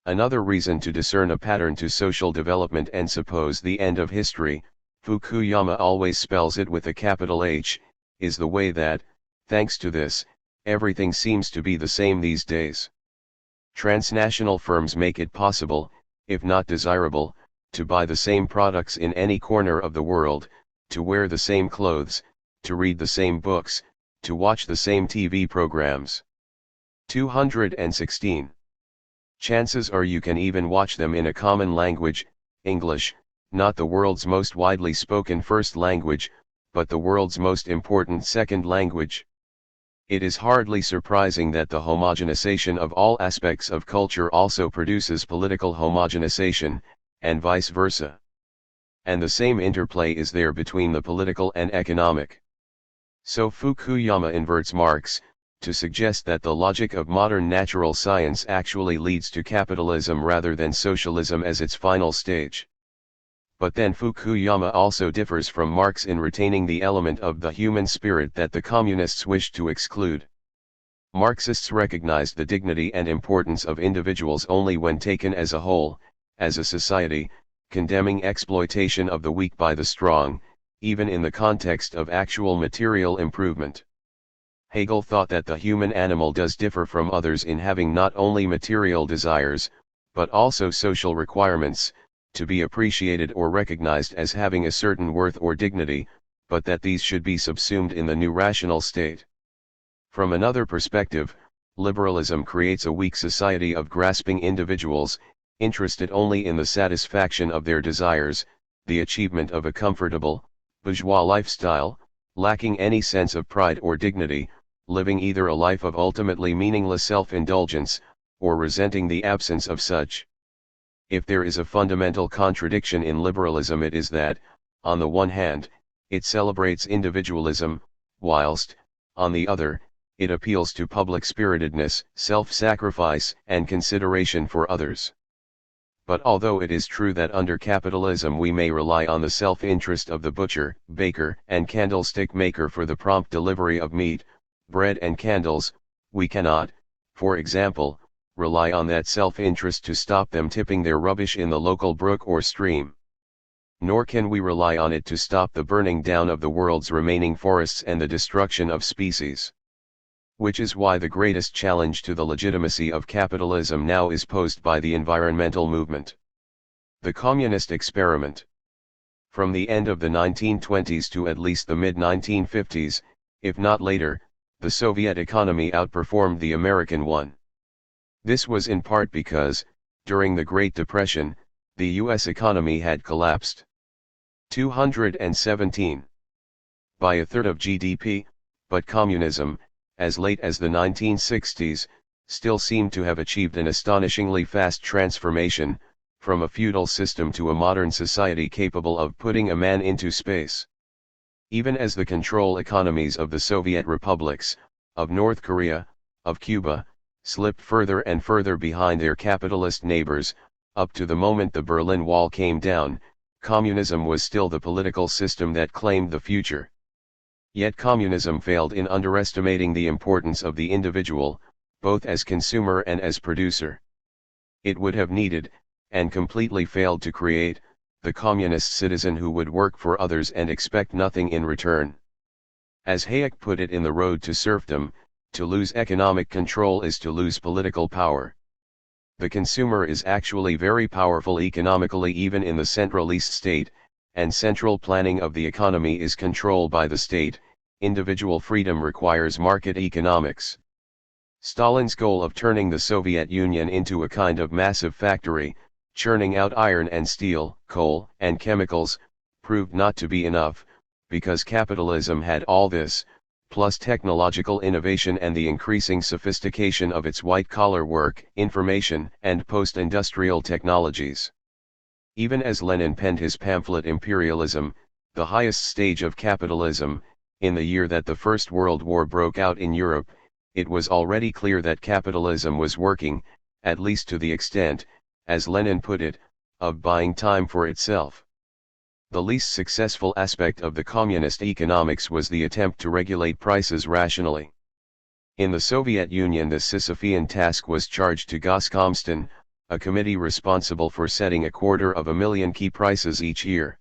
Another reason to discern a pattern to social development and suppose the end of history, Fukuyama always spells it with a capital H, is the way that, thanks to this, everything seems to be the same these days. Transnational firms make it possible, if not desirable, to buy the same products in any corner of the world, to wear the same clothes, to read the same books, to watch the same TV programs. 216. Chances are you can even watch them in a common language, English, not the world's most widely spoken first language, but the world's most important second language. It is hardly surprising that the homogenization of all aspects of culture also produces political homogenization, and vice versa. And the same interplay is there between the political and economic. So Fukuyama inverts Marx, to suggest that the logic of modern natural science actually leads to capitalism rather than socialism as its final stage. But then Fukuyama also differs from Marx in retaining the element of the human spirit that the communists wished to exclude. Marxists recognized the dignity and importance of individuals only when taken as a whole, as a society, condemning exploitation of the weak by the strong, even in the context of actual material improvement. Hegel thought that the human animal does differ from others in having not only material desires, but also social requirements, to be appreciated or recognized as having a certain worth or dignity, but that these should be subsumed in the new rational state. From another perspective, liberalism creates a weak society of grasping individuals, interested only in the satisfaction of their desires, the achievement of a comfortable, bourgeois lifestyle, lacking any sense of pride or dignity, living either a life of ultimately meaningless self-indulgence, or resenting the absence of such. If there is a fundamental contradiction in liberalism, it is that, on the one hand, it celebrates individualism, whilst, on the other, it appeals to public spiritedness, self-sacrifice, and consideration for others. But although it is true that under capitalism we may rely on the self-interest of the butcher, baker, and candlestick maker for the prompt delivery of meat, bread and candles, we cannot, for example, rely on that self-interest to stop them tipping their rubbish in the local brook or stream. Nor can we rely on it to stop the burning down of the world's remaining forests and the destruction of species. Which is why the greatest challenge to the legitimacy of capitalism now is posed by the environmental movement. The communist experiment. From the end of the 1920s to at least the mid-1950s, if not later, the Soviet economy outperformed the American one. This was in part because, during the Great Depression, the U.S. economy had collapsed. 217. By a third of GDP, but communism, as late as the 1960s, still seemed to have achieved an astonishingly fast transformation, from a feudal system to a modern society capable of putting a man into space. Even as the control economies of the Soviet republics, of North Korea, of Cuba, slipped further and further behind their capitalist neighbors, up to the moment the Berlin Wall came down, communism was still the political system that claimed the future. Yet communism failed in underestimating the importance of the individual, both as consumer and as producer. It would have needed, and completely failed to create, the communist citizen who would work for others and expect nothing in return. As Hayek put it in The Road to Serfdom, to lose economic control is to lose political power. The consumer is actually very powerful economically even in the centralist state, and central planning of the economy is controlled by the state. Individual freedom requires market economics. Stalin's goal of turning the Soviet Union into a kind of massive factory, churning out iron and steel, coal and chemicals, proved not to be enough, because capitalism had all this, plus technological innovation and the increasing sophistication of its white-collar work, information and post-industrial technologies. Even as Lenin penned his pamphlet Imperialism, the highest stage of capitalism, in the year that the First World War broke out in Europe, it was already clear that capitalism was working, at least to the extent, as Lenin put it, of buying time for itself. The least successful aspect of the communist economics was the attempt to regulate prices rationally. In the Soviet Union, the Sisyphean task was charged to Goskomstan, a committee responsible for setting 250,000 key prices each year.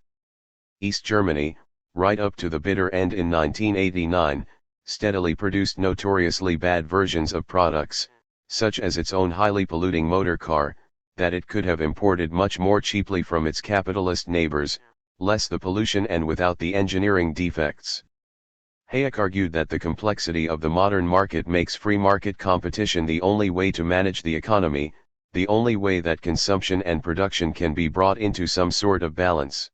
East Germany, right up to the bitter end in 1989, steadily produced notoriously bad versions of products, such as its own highly polluting motor car, that it could have imported much more cheaply from its capitalist neighbors, less the pollution and without the engineering defects. Hayek argued that the complexity of the modern market makes free market competition the only way to manage the economy, the only way that consumption and production can be brought into some sort of balance.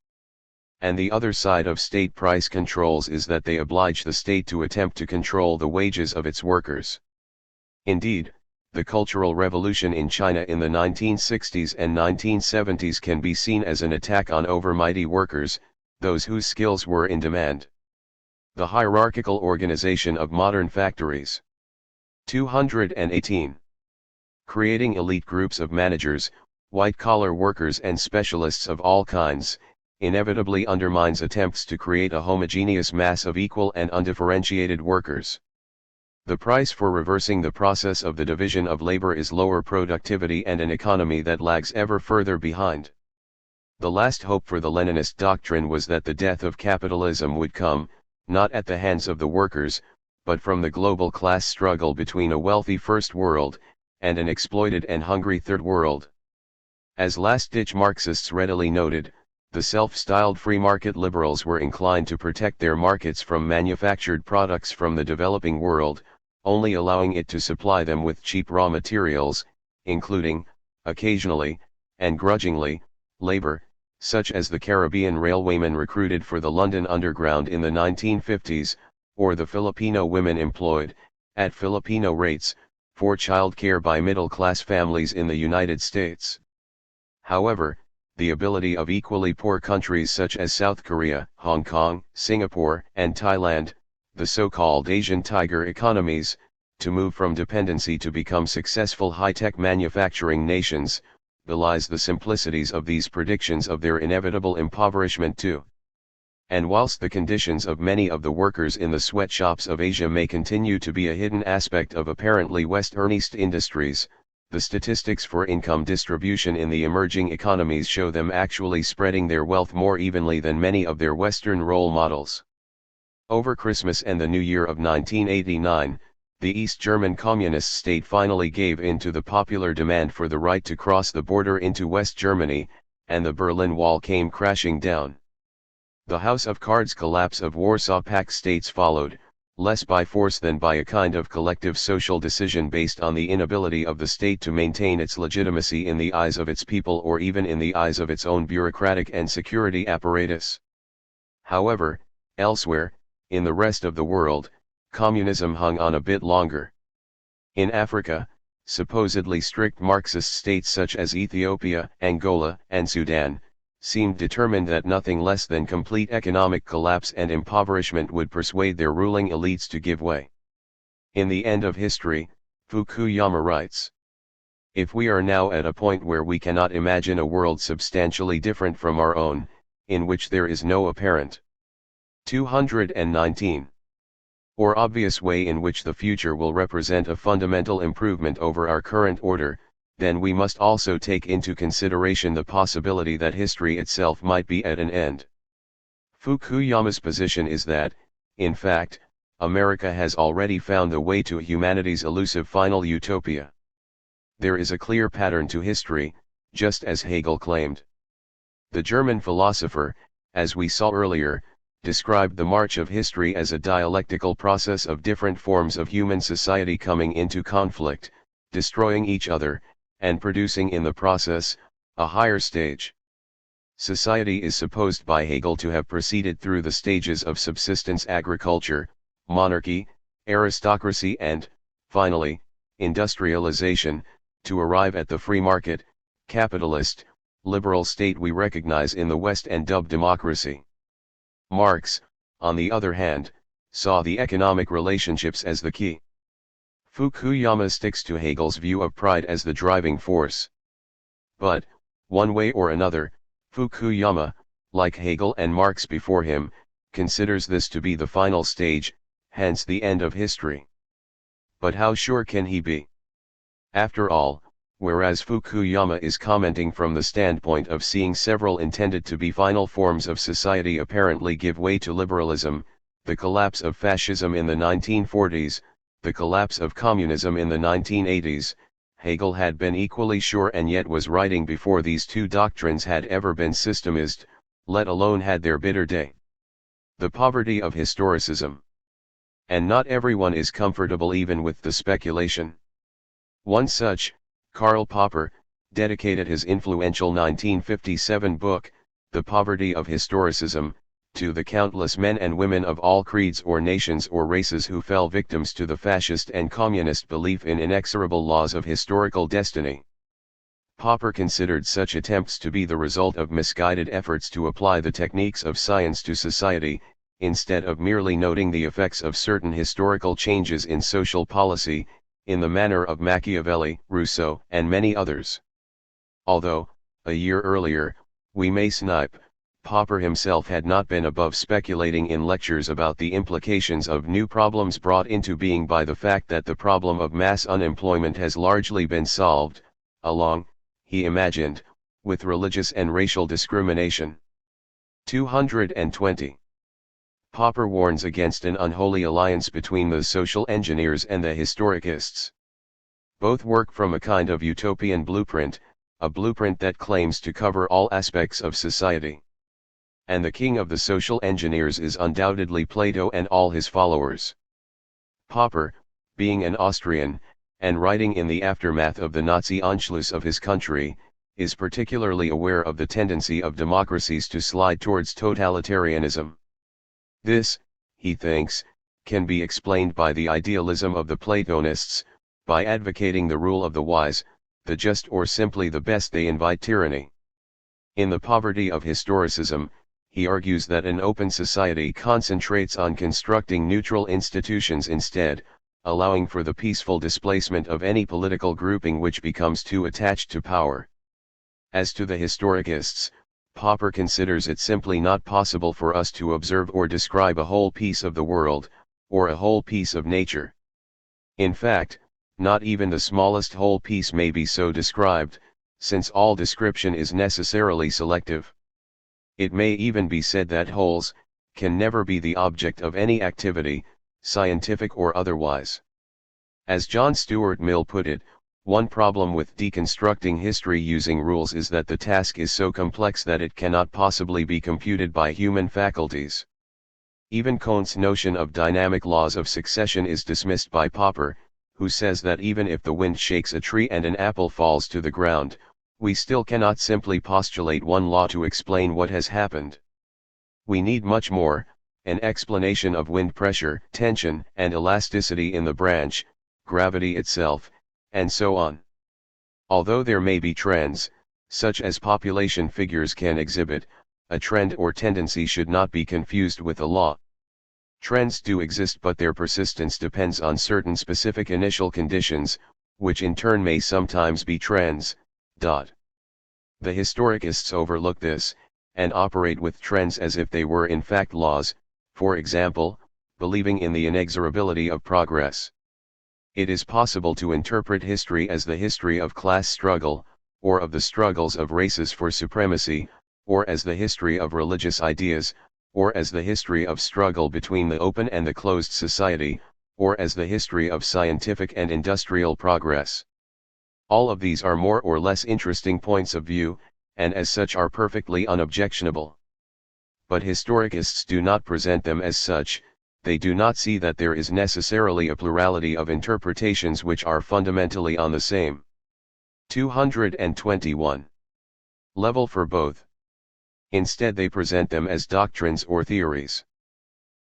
And the other side of state price controls is that they oblige the state to attempt to control the wages of its workers. Indeed, the Cultural Revolution in China in the 1960s and 1970s can be seen as an attack on overmighty workers, those whose skills were in demand. The hierarchical organization of modern factories. 218. Creating elite groups of managers, white-collar workers and specialists of all kinds, inevitably undermines attempts to create a homogeneous mass of equal and undifferentiated workers. The price for reversing the process of the division of labor is lower productivity and an economy that lags ever further behind. The last hope for the Leninist doctrine was that the death of capitalism would come, not at the hands of the workers, but from the global class struggle between a wealthy First World, and an exploited and hungry Third World. As last-ditch Marxists readily noted, the self-styled free market liberals were inclined to protect their markets from manufactured products from the developing world, only allowing it to supply them with cheap raw materials, including, occasionally, and grudgingly, labor, such as the Caribbean railwaymen recruited for the London Underground in the 1950s, or the Filipino women employed, at Filipino rates, for child care by middle-class families in the United States. However, the ability of equally poor countries such as South Korea, Hong Kong, Singapore, and Thailand, the so-called Asian tiger economies, to move from dependency to become successful high-tech manufacturing nations, belies the simplicities of these predictions of their inevitable impoverishment too. And whilst the conditions of many of the workers in the sweatshops of Asia may continue to be a hidden aspect of apparently Westernist industries, the statistics for income distribution in the emerging economies show them actually spreading their wealth more evenly than many of their Western role models. Over Christmas and the New Year of 1989, the East German Communist state finally gave in to the popular demand for the right to cross the border into West Germany, and the Berlin Wall came crashing down. The House of Cards collapse of Warsaw Pact states followed, less by force than by a kind of collective social decision based on the inability of the state to maintain its legitimacy in the eyes of its people or even in the eyes of its own bureaucratic and security apparatus. However, elsewhere, in the rest of the world, communism hung on a bit longer. In Africa, supposedly strict Marxist states such as Ethiopia, Angola, and Sudan, seemed determined that nothing less than complete economic collapse and impoverishment would persuade their ruling elites to give way. In The End of History, Fukuyama writes, "If we are now at a point where we cannot imagine a world substantially different from our own, in which there is no apparent 219 or obvious way in which the future will represent a fundamental improvement over our current order, then we must also take into consideration the possibility that history itself might be at an end." Fukuyama's position is that, in fact, America has already found the way to humanity's elusive final utopia. There is a clear pattern to history, just as Hegel claimed. The German philosopher, as we saw earlier, described the march of history as a dialectical process of different forms of human society coming into conflict, destroying each other, and producing in the process, a higher stage. Society is supposed by Hegel to have proceeded through the stages of subsistence agriculture, monarchy, aristocracy and, finally, industrialization, to arrive at the free market, capitalist, liberal state we recognize in the West and dub democracy. Marx, on the other hand, saw the economic relationships as the key. Fukuyama sticks to Hegel's view of pride as the driving force. But, one way or another, Fukuyama, like Hegel and Marx before him, considers this to be the final stage, hence the end of history. But how sure can he be? After all, whereas Fukuyama is commenting from the standpoint of seeing several intended to be final forms of society apparently give way to liberalism, the collapse of fascism in the 1940s, the collapse of communism in the 1980s, Hegel had been equally sure and yet was writing before these two doctrines had ever been systemized, let alone had their bitter day. The poverty of historicism. And not everyone is comfortable even with the speculation. One such, Karl Popper, dedicated his influential 1957 book, The Poverty of Historicism, to the countless men and women of all creeds or nations or races who fell victims to the fascist and communist belief in inexorable laws of historical destiny. Popper considered such attempts to be the result of misguided efforts to apply the techniques of science to society, instead of merely noting the effects of certain historical changes in social policy, in the manner of Machiavelli, Rousseau, and many others. Although, a year earlier, we may snipe, Popper himself had not been above speculating in lectures about the implications of new problems brought into being by the fact that the problem of mass unemployment has largely been solved, along, he imagined, with religious and racial discrimination. 220. Popper warns against an unholy alliance between the social engineers and the historicists. Both work from a kind of utopian blueprint, a blueprint that claims to cover all aspects of society. And the king of the social engineers is undoubtedly Plato and all his followers. Popper, being an Austrian, and writing in the aftermath of the Nazi Anschluss of his country, is particularly aware of the tendency of democracies to slide towards totalitarianism. This, he thinks, can be explained by the idealism of the Platonists, by advocating the rule of the wise, the just, or simply the best. They invite tyranny. In The Poverty of Historicism, he argues that an open society concentrates on constructing neutral institutions instead, allowing for the peaceful displacement of any political grouping which becomes too attached to power. As to the historicists, Popper considers it simply not possible for us to observe or describe a whole piece of the world, or a whole piece of nature. In fact, not even the smallest whole piece may be so described, since all description is necessarily selective. It may even be said that wholes can never be the object of any activity, scientific or otherwise. As John Stuart Mill put it, one problem with deconstructing history using rules is that the task is so complex that it cannot possibly be computed by human faculties. Even Cohen's notion of dynamic laws of succession is dismissed by Popper, who says that even if the wind shakes a tree and an apple falls to the ground, we still cannot simply postulate one law to explain what has happened. We need much more, an explanation of wind pressure, tension, and elasticity in the branch, gravity itself, and so on. Although there may be trends, such as population figures can exhibit, a trend or tendency should not be confused with a law. Trends do exist, but their persistence depends on certain specific initial conditions, which in turn may sometimes be trends. The historicists overlook this, and operate with trends as if they were in fact laws, for example, believing in the inexorability of progress. It is possible to interpret history as the history of class struggle, or of the struggles of races for supremacy, or as the history of religious ideas, or as the history of struggle between the open and the closed society, or as the history of scientific and industrial progress. All of these are more or less interesting points of view, and as such are perfectly unobjectionable. But historicists do not present them as such. They do not see that there is necessarily a plurality of interpretations which are fundamentally on the same 221 level for both. Instead they present them as doctrines or theories.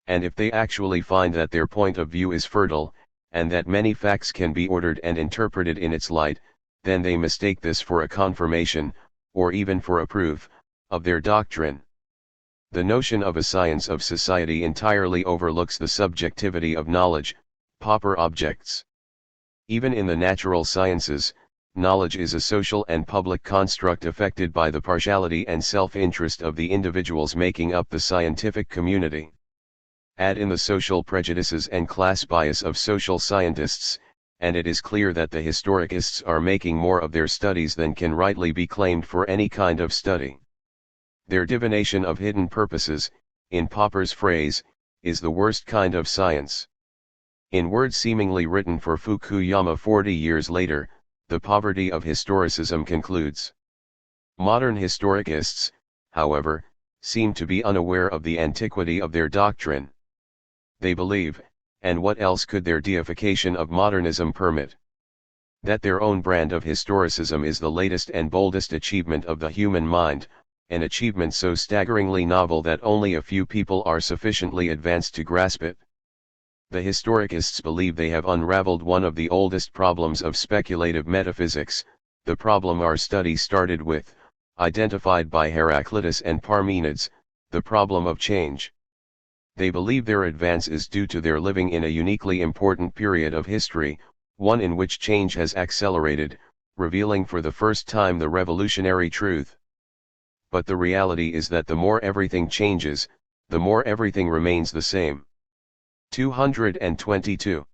And if they actually find that their point of view is fertile, and that many facts can be ordered and interpreted in its light, then they mistake this for a confirmation, or even for a proof, of their doctrine. The notion of a science of society entirely overlooks the subjectivity of knowledge, Popper objects. Even in the natural sciences, knowledge is a social and public construct affected by the partiality and self-interest of the individuals making up the scientific community. Add in the social prejudices and class bias of social scientists, and it is clear that the historicists are making more of their studies than can rightly be claimed for any kind of study. Their divination of hidden purposes, in Popper's phrase, is the worst kind of science. In words seemingly written for Fukuyama 40 years later, The Poverty of Historicism concludes. Modern historicists, however, seem to be unaware of the antiquity of their doctrine. They believe, and what else could their deification of modernism permit, that their own brand of historicism is the latest and boldest achievement of the human mind, an achievement so staggeringly novel that only a few people are sufficiently advanced to grasp it. The historicists believe they have unraveled one of the oldest problems of speculative metaphysics, the problem our study started with, identified by Heraclitus and Parmenides, the problem of change. They believe their advance is due to their living in a uniquely important period of history, one in which change has accelerated, revealing for the first time the revolutionary truth. But the reality is that the more everything changes, the more everything remains the same. 222.